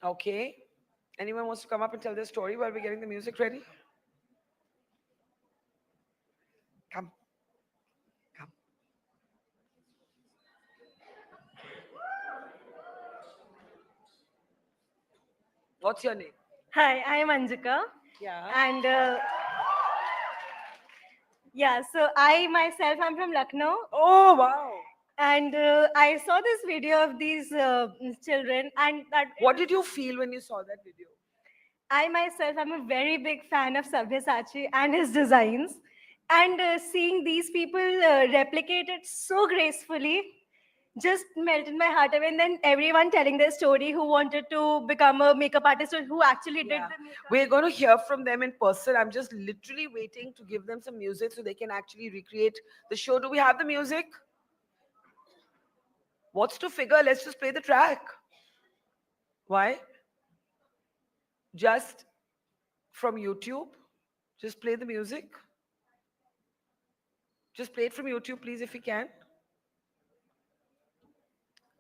Okay. Anyone wants to come up and tell their story while we're getting the music ready? Come. What's your name? Hi, I am Anjika. Yeah. And yeah, so I myself am from Lucknow. Oh, wow. And I saw this video of these children, and that. What did you feel when you saw that video? I myself am a very big fan of Sabyasachi and his designs, and seeing these people replicate it so gracefully just melted my heart away. And then everyone telling their story who wanted to become a makeup artist or who actually did the makeup. We're going to hear from them in person. I'm just literally waiting to give them some music so they can actually recreate the show. Do we have the music? What's to figure? Let's just play the track. Why? Just from YouTube. Just play the music. Just play it from YouTube, please, if you can.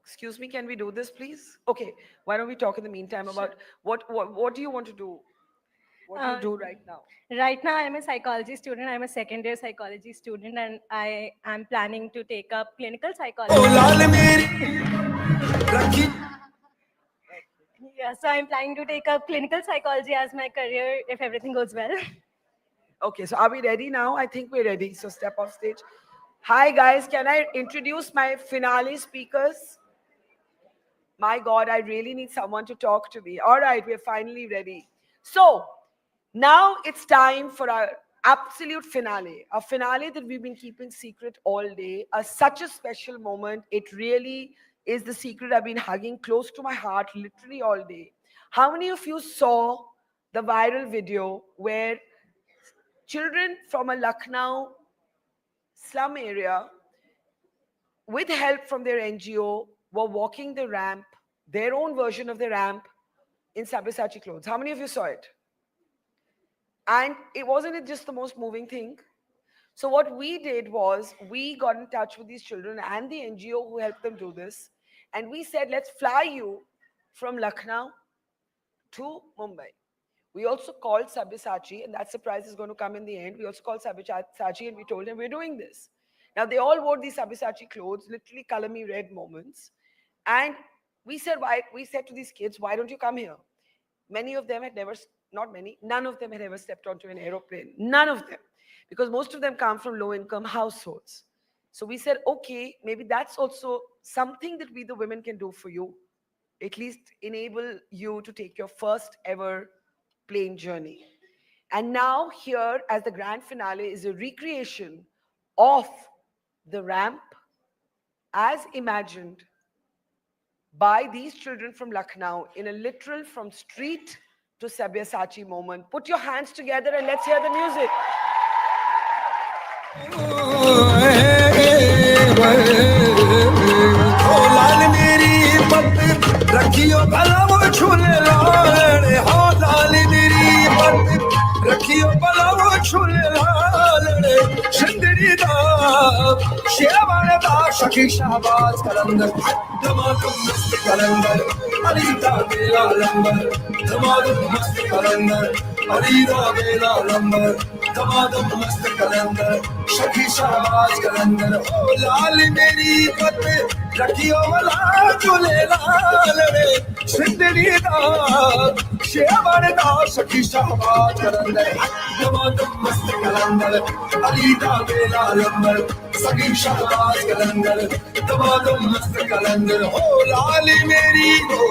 Excuse me, can we do this, please? Okay, why don't we talk in the meantime about what do you want to do? What do you do right now? Right now, I'm a psychology student. I'm a second-year psychology student, and I am planning to take up clinical psychology. Yeah, so I'm planning to take up clinical psychology as my career if everything goes well. Okay, so are we ready now? I think we're ready. So step off stage. Hi, guys. Can I introduce my finale speakers? My God, I really need someone to talk to me. All right, we're finally ready. So now it's time for our absolute finale, a finale that we've been keeping secret all day, such a special moment. It really is the secret I've been hugging close to my heart literally all day. How many of you saw the viral video where children from a Lucknow slum area, with help from their NGO, were walking the ramp, their own version of the ramp, in Sabyasachi clothes? How many of you saw it? And wasn't it just the most moving thing? So what we did was we got in touch with these children and the NGO who helped them do this. And we said, let's fly you from Lucknow to Mumbai. We also called Sabyasachi, and that surprise is going to come in the end. We also called Sabyasachi and we told him we're doing this. Now, they all wore these Sabyasachi clothes, literally color me red moments. And we said to these kids, why don't you come here? Many of them had never, not many, none of them had ever stepped onto an aeroplane. None of them. Because most of them come from low-income households. So we said, okay, maybe that's also something that we, the women, can do for you. At least enable you to take your first ever plane journey. And now here, as the grand finale, is a recreation of the ramp as imagined by these children from Lucknow in a literal from street to Sabyasachi moment. Put your hands together and let's hear the music. रखियो भला वो छुले लालड़े शिंदड़ी दा शेवाने दा shaky Shahbaz कलंदर धमाधम मस्त कलंदर अली दा बेला lumbar धमाधम मस्त कलंदर अली दा बेला लंबर धमाधम मस्त कलंदर शकी शाहबाज कलंदर ओ लाल मेरी पत रखियो भला छुले लालड़े शिंदड़ी दा शेवाने दा शकी शाहबाज कलंदर धमाधम मस्त कलंदर अली दा बेला लंबर सगी शाहबाज कलंदर धमाधम मस्त कलंदर हो लाली मेरी हो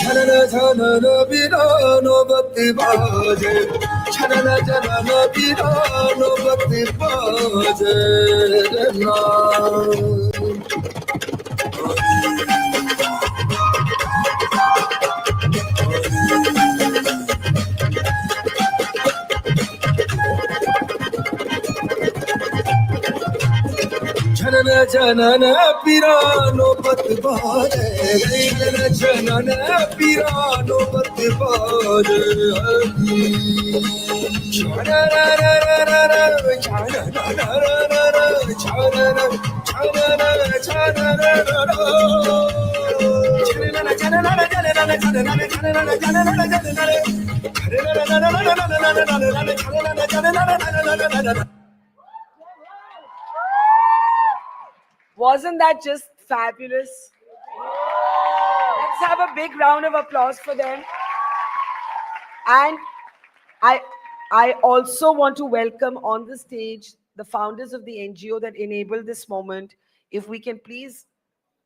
झनन झनन बिरानो बत्ती बाजे झनन झनन बिरानो बत्ती बाजे ना झनन जनन पिरानो पतवार जनन पिरानो पतवार Wasn't that just fabulous? Let's have a big round of applause for them. And I also want to welcome on the stage the founders of the NGO that enabled this moment. If we can please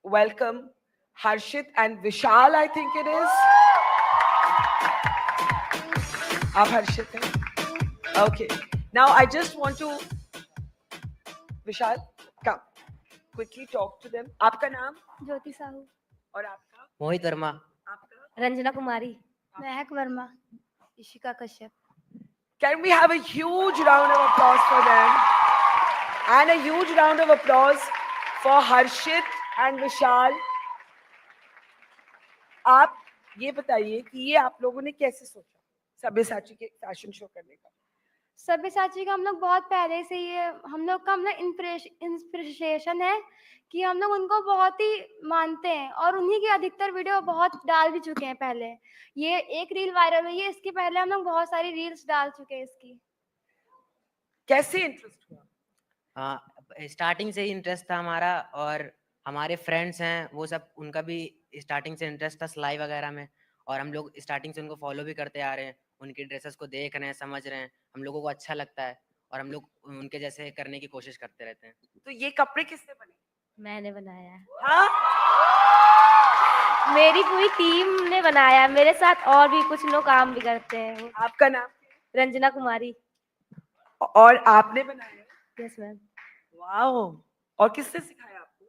welcome Harshit and Vishal, I think it is. Aap Harshit hai? Okay. Now I just want to, Vishal, come. Quickly talk to them. Aapka naam? Jyoti Sahu, Aur aapka? Mohit Verma, Ranjana Kumari, Mahak Verma, Ishika Kashyap. Can we have a huge round of applause for them? And a huge round of applause for Harshit and Vishal. आप ये बताइए कि ये आप लोगों ने कैसे सोचा सब्यसाची के फैशन शो करने का? सब्यसाची का हम लोग बहुत पहले से ये हम लोग का इंस्पिरेशन है कि हम लोग उनको बहुत ही मानते हैं और उन्हीं की अधिकतर वीडियो बहुत डाल भी चुके हैं पहले. ये एक रील वायरल हुई है, इसके पहले हम लोग बहुत सारी रील्स डाल चुके हैं इसकी. कैसे इंटरेस्ट हुआ? हाँ, स्टार्टिंग से ही इंटरेस्ट था हमारा और हमारे फ्रेंड्स हैं वो सब, उनका भी स्टार्टिंग से इंटरेस्ट था सिलाई वगैरह में और हम लोग स्टार्टिंग से उनको फॉलो भी करते आ रहे हैं. उनकी ड्रेसेस को देख रहे हैं, समझ रहे हैं, हम लोगों को अच्छा लगता है और हम लोग उनके जैसे करने की कोशिश करते रहते हैं. तो ये कपड़े किसने बने? मैंने बनाया है. हाँ? मेरी पूरी टीम ने बनाया. मेरे साथ और भी कुछ लोग काम भी करते हैं. आपका नाम? रंजना कुमारी. और आपने बनाया? Yes ma'am. वाओ. और किसने सिखाया आपको?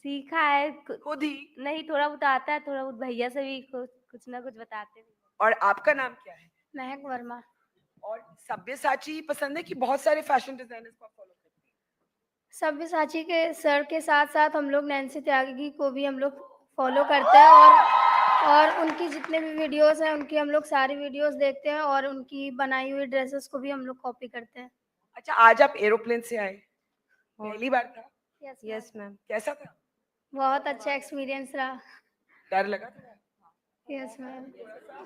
सीखा है खुद ही? नहीं, थोड़ा बहुत आता है, थोड़ा बहुत भैया से भी कुछ ना कुछ बताते हैं. और आपका नाम क्या है? महक वर्मा. और सब्यसाची पसंद है कि बहुत सारे फैशन डिजाइनर्स को फॉलो करते हैं? सब्यसाची के सर के साथ साथ हम लोग नैन्सी त्यागी को भी हम लोग फॉलो करते हैं और उनकी जितने भी वीडियोस हैं उनकी हम लोग सारी वीडियोस देखते हैं और उनकी बनाई हुई ड्रेसेस को भी हम लोग कॉपी करते हैं. अच्छा, आज आप एरोप्लेन से आए, पहली बार था? Yes ma'am. कैसा था? बहुत अच्छा एक्सपीरियंस रहा. डर लगा था? Yes ma'am.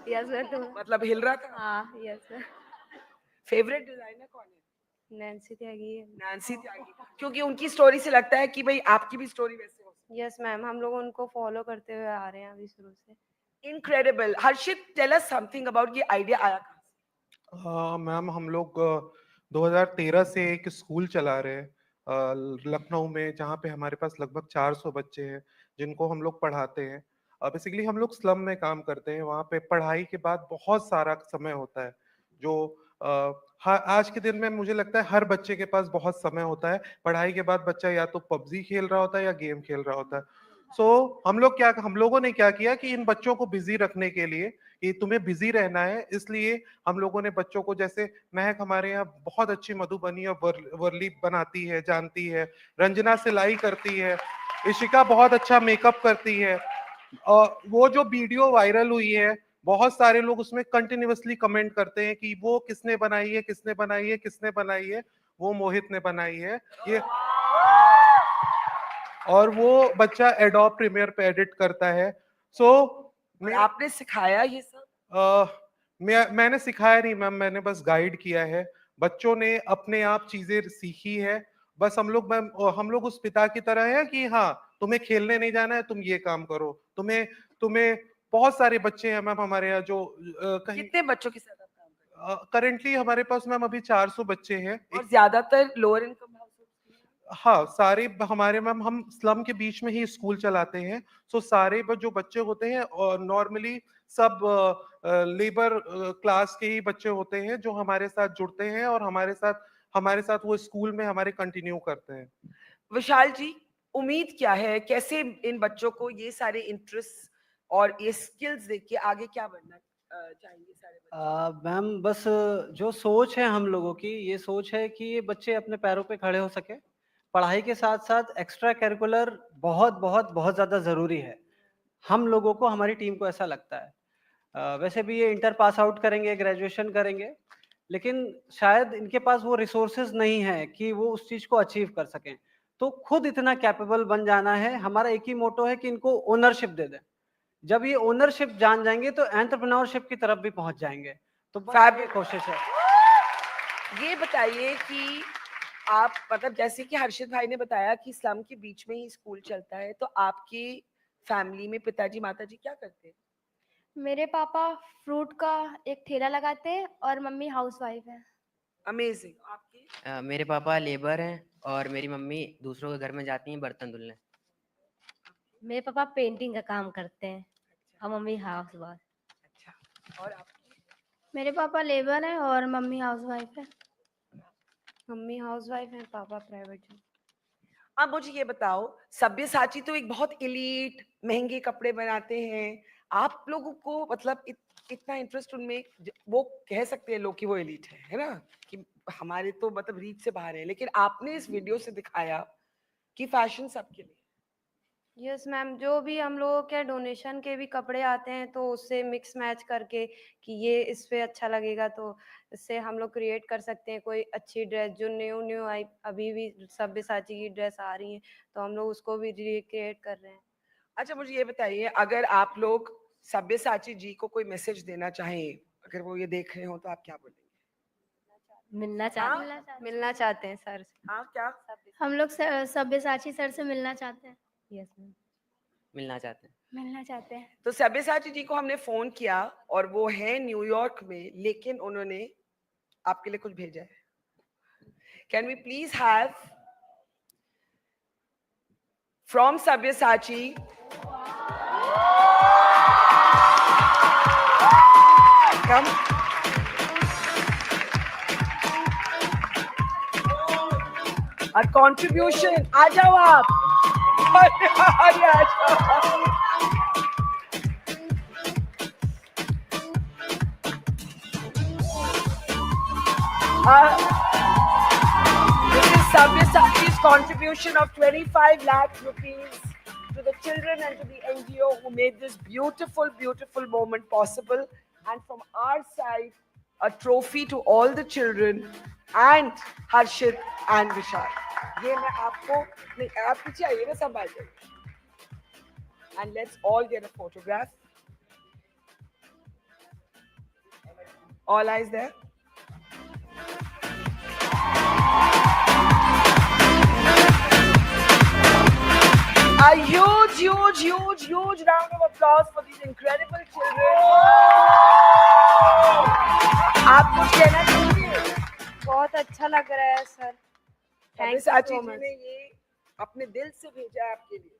Yes ma'am. मतलब हिल रहा था? हाँ, यस मैम. फेवरेट डिजाइनर कौन है? नैन्सी त्यागी है. नैन्सी त्यागी, क्योंकि उनकी स्टोरी से लगता है कि भाई आपकी भी स्टोरी वैसे हो. यस मैम, हम लोग उनको फॉलो करते हुए आ रहे हैं अभी शुरू से. Incredible. Harshit, tell us something about ये आइडिया आया कहाँ से? मैम हम लोग 2013 से एक स्कूल चला रहे हैं लखनऊ में, जहाँ पे हमारे पास लगभग 400 बच्चे हैं जिनको हम लोग पढ़ाते हैं. बेसिकली हम लोग स्लम में काम करते हैं. वहाँ पे पढ़ाई के बाद बहुत सारा समय होता है जो आज के दिन में मुझे लगता है हर बच्चे के पास बहुत समय होता है. पढ़ाई के बाद बच्चा या तो पबजी खेल रहा होता है या गेम खेल रहा होता है. हम लोगों ने क्या किया कि इन बच्चों को बिजी रखने के लिए कि तुम्हें बिजी रहना है, इसलिए हम लोगों ने बच्चों को, जैसे महक हमारे यहाँ बहुत अच्छी मधुबनी और वर्ली बनाती है, जानती है, रंजना सिलाई करती है, इशिका बहुत अच्छा मेकअप करती है. वो जो वीडियो वायरल हुई है, बहुत सारे लोग उसमें कंटिन्यूअसली कमेंट करते हैं कि वो किसने बनाई है, किसने बनाई है, किसने बनाई है. वो मोहित ने बनाई है ये, और वो बच्चा एडोब प्रीमियर पे एडिट करता है. आपने सिखाया ये सब? मैंने सिखाया नहीं मैम, मैंने बस गाइड किया है. बच्चों ने अपने आप चीजें सीखी है. बस हम लोग उस पिता की तरह है कि हाँ तुम्हें खेलने नहीं जाना है, तुम ये काम करो. तुम्हें बहुत सारे बच्चे हैं मैम हमारे यहाँ जो कितने बच्चों के साथ आप काम कर रहे हैं? करेंटली हमारे पास मैम अभी 400 बच्चे हैं. और ज्यादातर लोअर इनकम? हाँ, सारे हमारे मैम, हम स्लम के बीच में ही स्कूल चलाते हैं. सारे जो बच्चे होते हैं नॉर्मली सब लेबर क्लास के ही बच्चे होते हैं जो हमारे साथ जुड़ते हैं और हमारे साथ वो स्कूल में हमारे कंटिन्यू करते हैं. विशाल जी, उम्मीद क्या है, कैसे इन बच्चों को ये सारे इंटरेस्ट और ये स्किल्स देख के आगे क्या बनना चाहिए सारे बच्चे? मैम बस जो सोच है हम लोगों की, ये सोच है कि ये बच्चे अपने पैरों पे खड़े हो सके पढ़ाई के साथ साथ एक्स्ट्रा करिकुलर बहुत बहुत बहुत ज़्यादा ज़रूरी है। हम लोगों को, हमारी टीम को ऐसा लगता है। वैसे भी ये इंटर पास आउट करेंगे, ग्रेजुएशन करेंगे, लेकिन शायद इनके पास वो रिसोर्सेज नहीं है कि वो उस चीज़ को अचीव कर सकें। तो खुद इतना कैपेबल बन जाना है। हमारा एक ही मोटो है कि इनको ओनरशिप दे दें। जब ये ओनरशिप जान जाएंगे तो एंटरप्रेन्योरशिप की तरफ भी पहुंच जाएंगे। तो बस ये कोशिश है। ये बताइए कि आप मतलब जैसे कि हर्षित भाई ने बताया कि स्लम के बीच में ही स्कूल चलता है, तो आपकी फैमिली में पिताजी माताजी क्या करते हैं? मेरे पापा फ्रूट का एक ठेला लगाते हैं और मम्मी हाउसवाइफ है। अमेजिंग। आपकी? मेरे पापा लेबर हैं और मेरी मम्मी दूसरों के घर में जाती हैं बर्तन धुलने। मेरे पापा पेंटिंग का काम करते हैं और मम्मी हाउस वाइफ। अच्छा। और आपकी? मेरे पापा लेबर है और मम्मी हाउसवाइफ है। मम्मी हाउसवाइफ है, पापा प्राइवेट जॉब। अब मुझे ये बताओ, सब्यसाची तो एक बहुत इलीट महंगे कपड़े बनाते हैं, आप लोगों को मतलब इतना इंटरेस्ट उनमें, वो कह सकते हैं लोग कि वो एलीट है ना, कि हमारे तो मतलब रीच से बाहर है, लेकिन आपने इस वीडियो से दिखाया कि फैशन सबके लिए। यस मैम, जो भी हम लोगों के डोनेशन के भी कपड़े आते हैं तो उससे मिक्स मैच करके कि ये इस पे अच्छा लगेगा, तो इससे हम लोग क्रिएट कर सकते हैं कोई अच्छी ड्रेस जो न्यू न्यू आई, अभी भी सब्यसाची की ड्रेस आ रही है तो हम लोग उसको भी रिक्रिएट कर रहे हैं। अच्छा, मुझे ये बताइए, अगर आप लोग सब्यसाची जी को कोई मैसेज देना चाहें, अगर वो ये देख रहे हो, तो आप क्या बोलेंगे? मिलना चाहते हैं सर से। हाँ, क्या? हम लोग सब्यसाची सर से मिलना चाहते हैं। यस मैम, मिलना चाहते हैं। मिलना चाहते हैं। तो सब्यसाची जी को हमने फोन किया और वो है न्यूयॉर्क में, लेकिन उन्होंने आपके लिए कुछ भेजा है। Can we please have from Sabyasachi come a contribution? आ जाओ आप। अरे आ जाओ। This is Sabyasachi's contribution of 25 lakh rupees to the children and to the NGO who made this beautiful, beautiful moment possible. And from our side, a trophy to all the children and Harshit and Vishal. ये मैं आपको नहीं, आप पीछे आइए ना, संभाल जाइए। And let's all get a photograph. All eyes there. A huge, huge, huge, huge round of applause for these incredible children. आप कुछ कहना चाहेंगे? बहुत अच्छा लग रहा है sir. Thank you Sabyasachi so ji much. ने ये अपने दिल से भेजा है आपके लिए।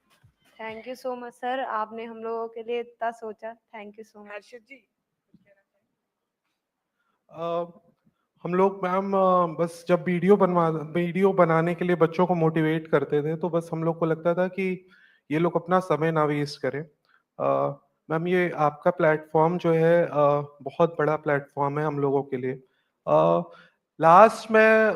Thank you so much sir, आपने हम लोगों के लिए इतना सोचा। Thank you so much. Harshit ji, हम लोग मैम बस जब वीडियो बनाने के लिए बच्चों को मोटिवेट करते थे, तो बस हम लोग को लगता था कि ये लोग अपना समय ना वेस्ट करें। मैम ये आपका प्लेटफॉर्म जो है बहुत बड़ा प्लेटफॉर्म है हम लोगों के लिए। लास्ट में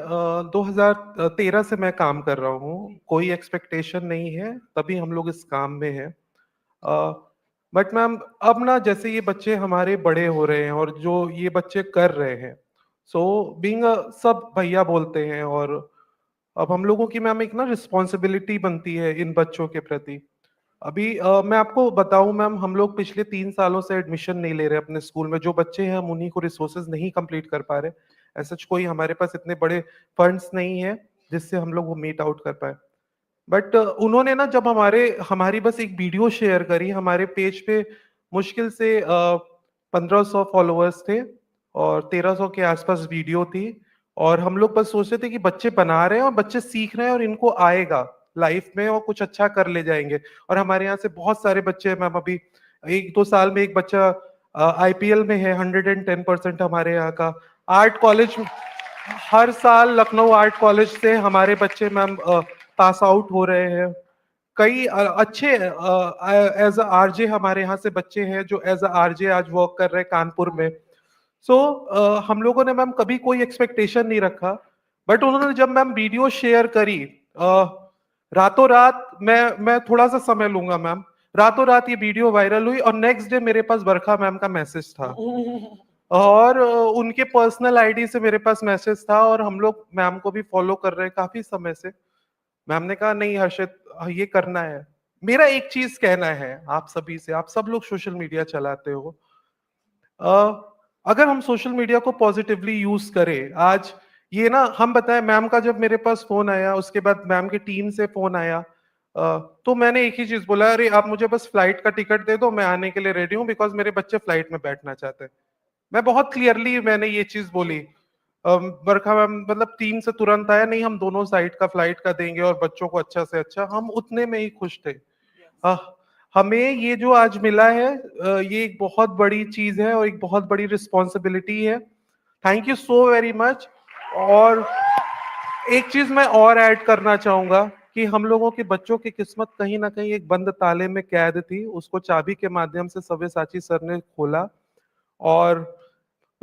2013 से मैं काम कर रहा हूँ, कोई एक्सपेक्टेशन नहीं है, तभी हम लोग इस काम में हैं। बट मैम अब ना जैसे ये बच्चे हमारे बड़े हो रहे हैं और जो ये बच्चे कर रहे हैं, सो बीइंग सब भैया बोलते हैं, और अब हम लोगों की मैम एक ना रिस्पॉन्सिबिलिटी बनती है इन बच्चों के प्रति। अभी मैं आपको बताऊं मैम, हम लोग पिछले 3 सालों से एडमिशन नहीं ले रहे अपने स्कूल में। जो बच्चे हैं हम उन्हीं को रिसोर्सेज नहीं कंप्लीट कर पा रहे। ऐसा कोई हमारे पास इतने बड़े फंड्स नहीं है जिससे हम लोग वो मीट आउट कर पाए। बट उन्होंने ना जब हमारी बस एक वीडियो शेयर करी, हमारे पेज पे मुश्किल से 1500 फॉलोअर्स थे और 1300 के आसपास वीडियो थी, और हम लोग बस सोच रहे थे कि बच्चे बना रहे हैं और बच्चे सीख रहे हैं और इनको आएगा लाइफ में और कुछ अच्छा कर ले जाएंगे। और हमारे यहाँ से बहुत सारे बच्चे हैं मैम, अभी 1-2 साल में एक बच्चा IPL में है, 110% हमारे यहाँ का। आर्ट कॉलेज, हर साल लखनऊ आर्ट कॉलेज से हमारे बच्चे मैम पास आउट हो रहे हैं। कई अच्छे एज अ RJ हमारे यहाँ से बच्चे हैं जो एज अ RJ आज वर्क कर रहे हैं कानपुर में। सो हम लोगों ने मैम कभी कोई एक्सपेक्टेशन नहीं रखा, बट उन्होंने जब मैम वीडियो शेयर करी रातों रात मैं थोड़ा सा समय लूंगा मैम, रातों रात ये वीडियो वायरल हुई और नेक्स्ट डे मेरे पास बरखा मैम का मैसेज था और उनके पर्सनल आईडी से मेरे पास मैसेज था और हम लोग मैम को भी फॉलो कर रहे हैं काफी समय से। मैम ने कहा नहीं हर्षित ये करना है। मेरा एक चीज कहना है आप सभी से, आप सब लोग सोशल मीडिया चलाते हो, अगर हम सोशल मीडिया को पॉजिटिवली यूज करें, आज ये ना हम बताएं, मैम का जब मेरे पास फोन आया उसके बाद मैम की टीम से फोन आया तो मैंने एक ही चीज बोला, अरे आप मुझे बस फ्लाइट का टिकट दे दो, मैं आने के लिए रेडी हूँ बिकॉज मेरे बच्चे फ्लाइट में बैठना चाहते हैं। मैं बहुत क्लियरली मैंने ये चीज बोली। बरखा मैम मतलब टीम से तुरंत आया, नहीं हम दोनों साइड का फ्लाइट का देंगे और बच्चों को अच्छा से अच्छा, हम उतने में ही खुश थे। हमें ये जो आज मिला है ये एक बहुत बड़ी चीज है और एक बहुत बड़ी रिस्पॉन्सिबिलिटी है। Thank you so very much. और एक चीज मैं और ऐड करना चाहूंगा कि हम लोगों के बच्चों की किस्मत कहीं ना कहीं एक बंद ताले में कैद थी, उसको चाबी के माध्यम से सव्यसाची सर ने खोला और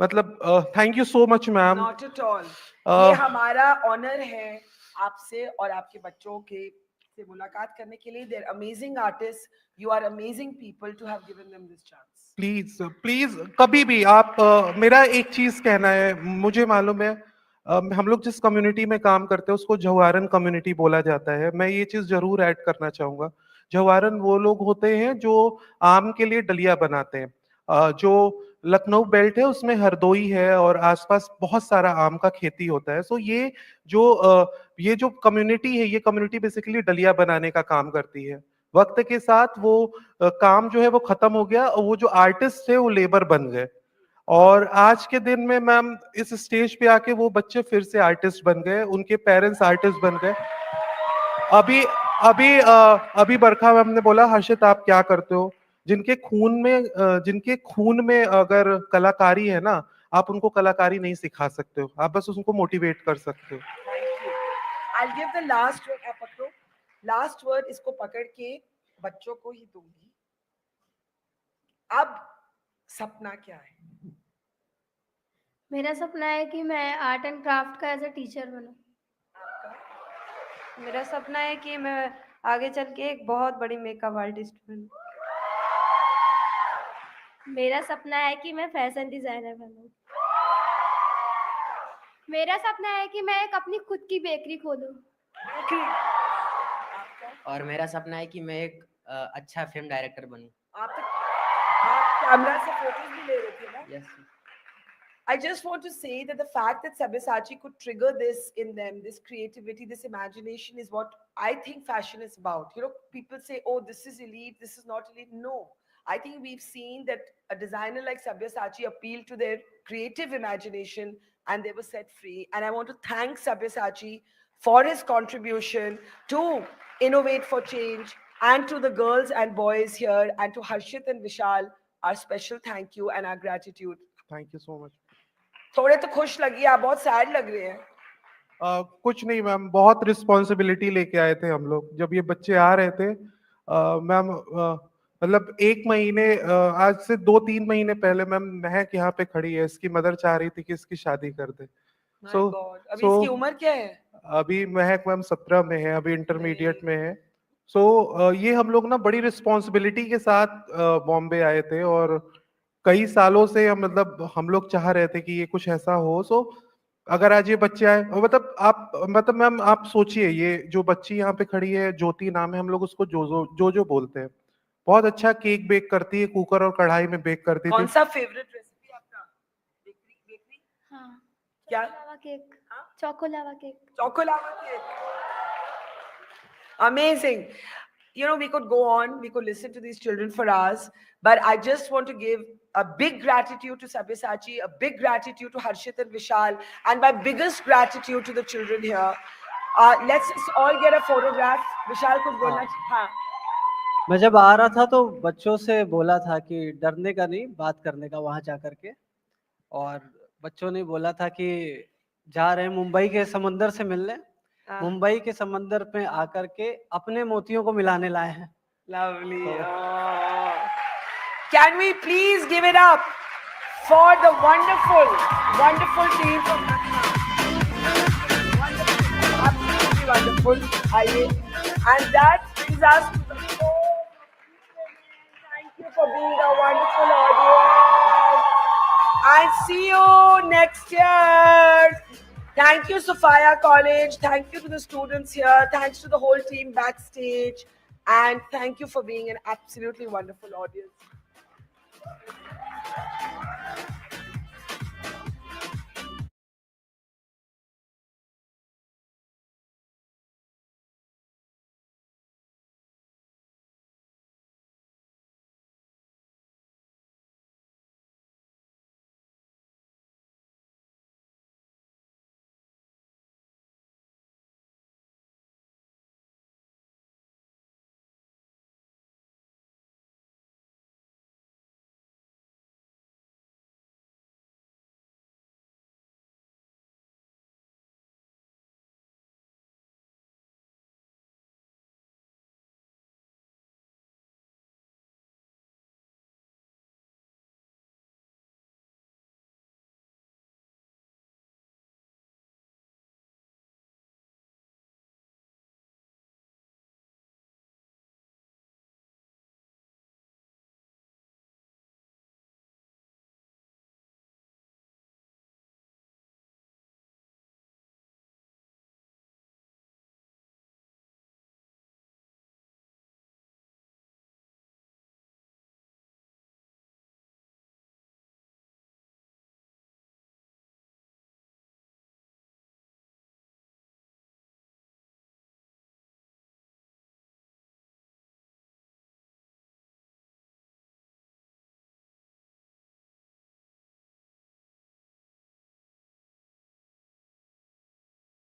मतलब thank you so much ma'am. Not at all, ये हमारा ऑनर है आपसे और आपके बच्चों के से मुलाकात करने के लिए। They're amazing artists, you are amazing people to have given them this chance. Please please कभी भी आप मेरा एक चीज कहना है, मुझे मालूम है हम लोग जिस कम्युनिटी में काम करते हैं उसको जवारन कम्युनिटी बोला जाता है। मैं ये चीज जरूर ऐड करना चाहूंगा, जवारन वो लोग होते हैं जो आम के लिए डलिया बनाते हैं। जो लखनऊ बेल्ट है उसमें हरदोई है और आसपास बहुत सारा आम का खेती होता है। सो ये जो कम्युनिटी है, ये कम्युनिटी बेसिकली डलिया बनाने का काम करती है। वक्त के साथ वो काम जो है वो खत्म हो गया और वो जो आर्टिस्ट थे वो लेबर बन गए और आज के दिन में मैम इस स्टेज पे आके वो बच्चे फिर से आर्टिस्ट बन गए, उनके पेरेंट्स आर्टिस्ट बन गए। अभी बरखा मैम ने बोला हर्षित आप क्या करते हो, जिनके खून में अगर कलाकारी है ना, आप उनको कलाकारी नहीं सिखा सकते हो, आप बस उनको मोटिवेट कर सकते हो। I'll give the last word, आप पकड़ो, लास्ट वर्ड इसको पकड़ के बच्चों को ही दूंगी। अब सपना क्या है? मेरा सपना है कि मैं आर्ट एंड क्राफ्ट का एज अ टीचर बनूं। मेरा सपना है कि मैं आगे चल के एक बहुत बड़ी मेकअप आर्टिस्ट बनूं। मेरा सपना है कि मैं फैशन डिजाइनर बनूं। मेरा सपना है कि मैं एक अपनी खुद की बेकरी खोलूं। और मेरा सपना है कि मैं एक अच्छा फिल्म डायरेक्टर बनूं। आप कैमरा से फोटोज भी ले रहे थे ना? Yes. I just want to say that the fact that Sabyasachi could trigger this in them, this creativity, this imagination is what I think fashion is about. You know, people say, oh, this is elite, this is not elite. No, I think we've seen that a designer like Sabyasachi appealed to their creative imagination and they were set free. And I want to thank Sabyasachi for his contribution to Innovate for Change and to the girls and boys here and to Harshit and Vishal, our special thank you and our gratitude. Thank you so much. थोड़े तो खुश लगी, आप बहुत sad लग रहे हैं। कुछ नहीं मैम, बहुत रिस्पॉन्सिबिलिटी लेके आए थे हम लोग। जब ये बच्चे आ रहे थे मैम, मतलब एक महीने आज से 2-3 महीने पहले मैम महक यहाँ पे खड़ी है, इसकी मदर चाह रही थी कि इसकी शादी कर दे। अभी इसकी उम्र क्या है? अभी महक मैम 17 में है, अभी इंटरमीडिएट में है। सो ये हम लोग ना बड़ी रिस्पॉन्सिबिलिटी के साथ बॉम्बे आए थे और कई सालों से हम लोग चाह रहे थे कि ये कुछ ऐसा हो। सो अगर आज ये बच्चे आए, मतलब मैम आप सोचिए, ये जो बच्ची यहाँ पे खड़ी है, ज्योति नाम है, हम लोग उसको जो बोलते हैं, बहुत अच्छा केक बेक करती है, कुकर और कढ़ाई में बेक करती थी। कौन सा फेवरेट रेसिपी आपका? बेकरी? हाँ, क्या? लावा cake. Choco lava cake. Chocolava cake. Amazing. You know, we could go on, we could listen to these children for hours, but I just want to give a big gratitude to Sabyasachi, a big gratitude to Harshit and Vishal, and my biggest gratitude to the children here. Let's all get a photograph. Vishal could go next. हाँ. मैं जब आ रहा था तो बच्चों से बोला था कि डरने का नहीं, बात करने का वहां जा करके, और बच्चों ने बोला था कि जा रहे हैं मुंबई के समंदर से मिलने, मुंबई के समंदर पे आकर के अपने मोतियों को मिलाने लाए हैं। Lovely. Can we please give it up for the wonderful, wonderful team from Lucknow? Wonderful, absolutely wonderful. wonderful. And that brings us to the floor. Thank you for being a wonderful audience. And see you next year. Thank you, Sophia College. Thank you to the students here. Thanks to the whole team backstage. And thank you for being an absolutely wonderful audience.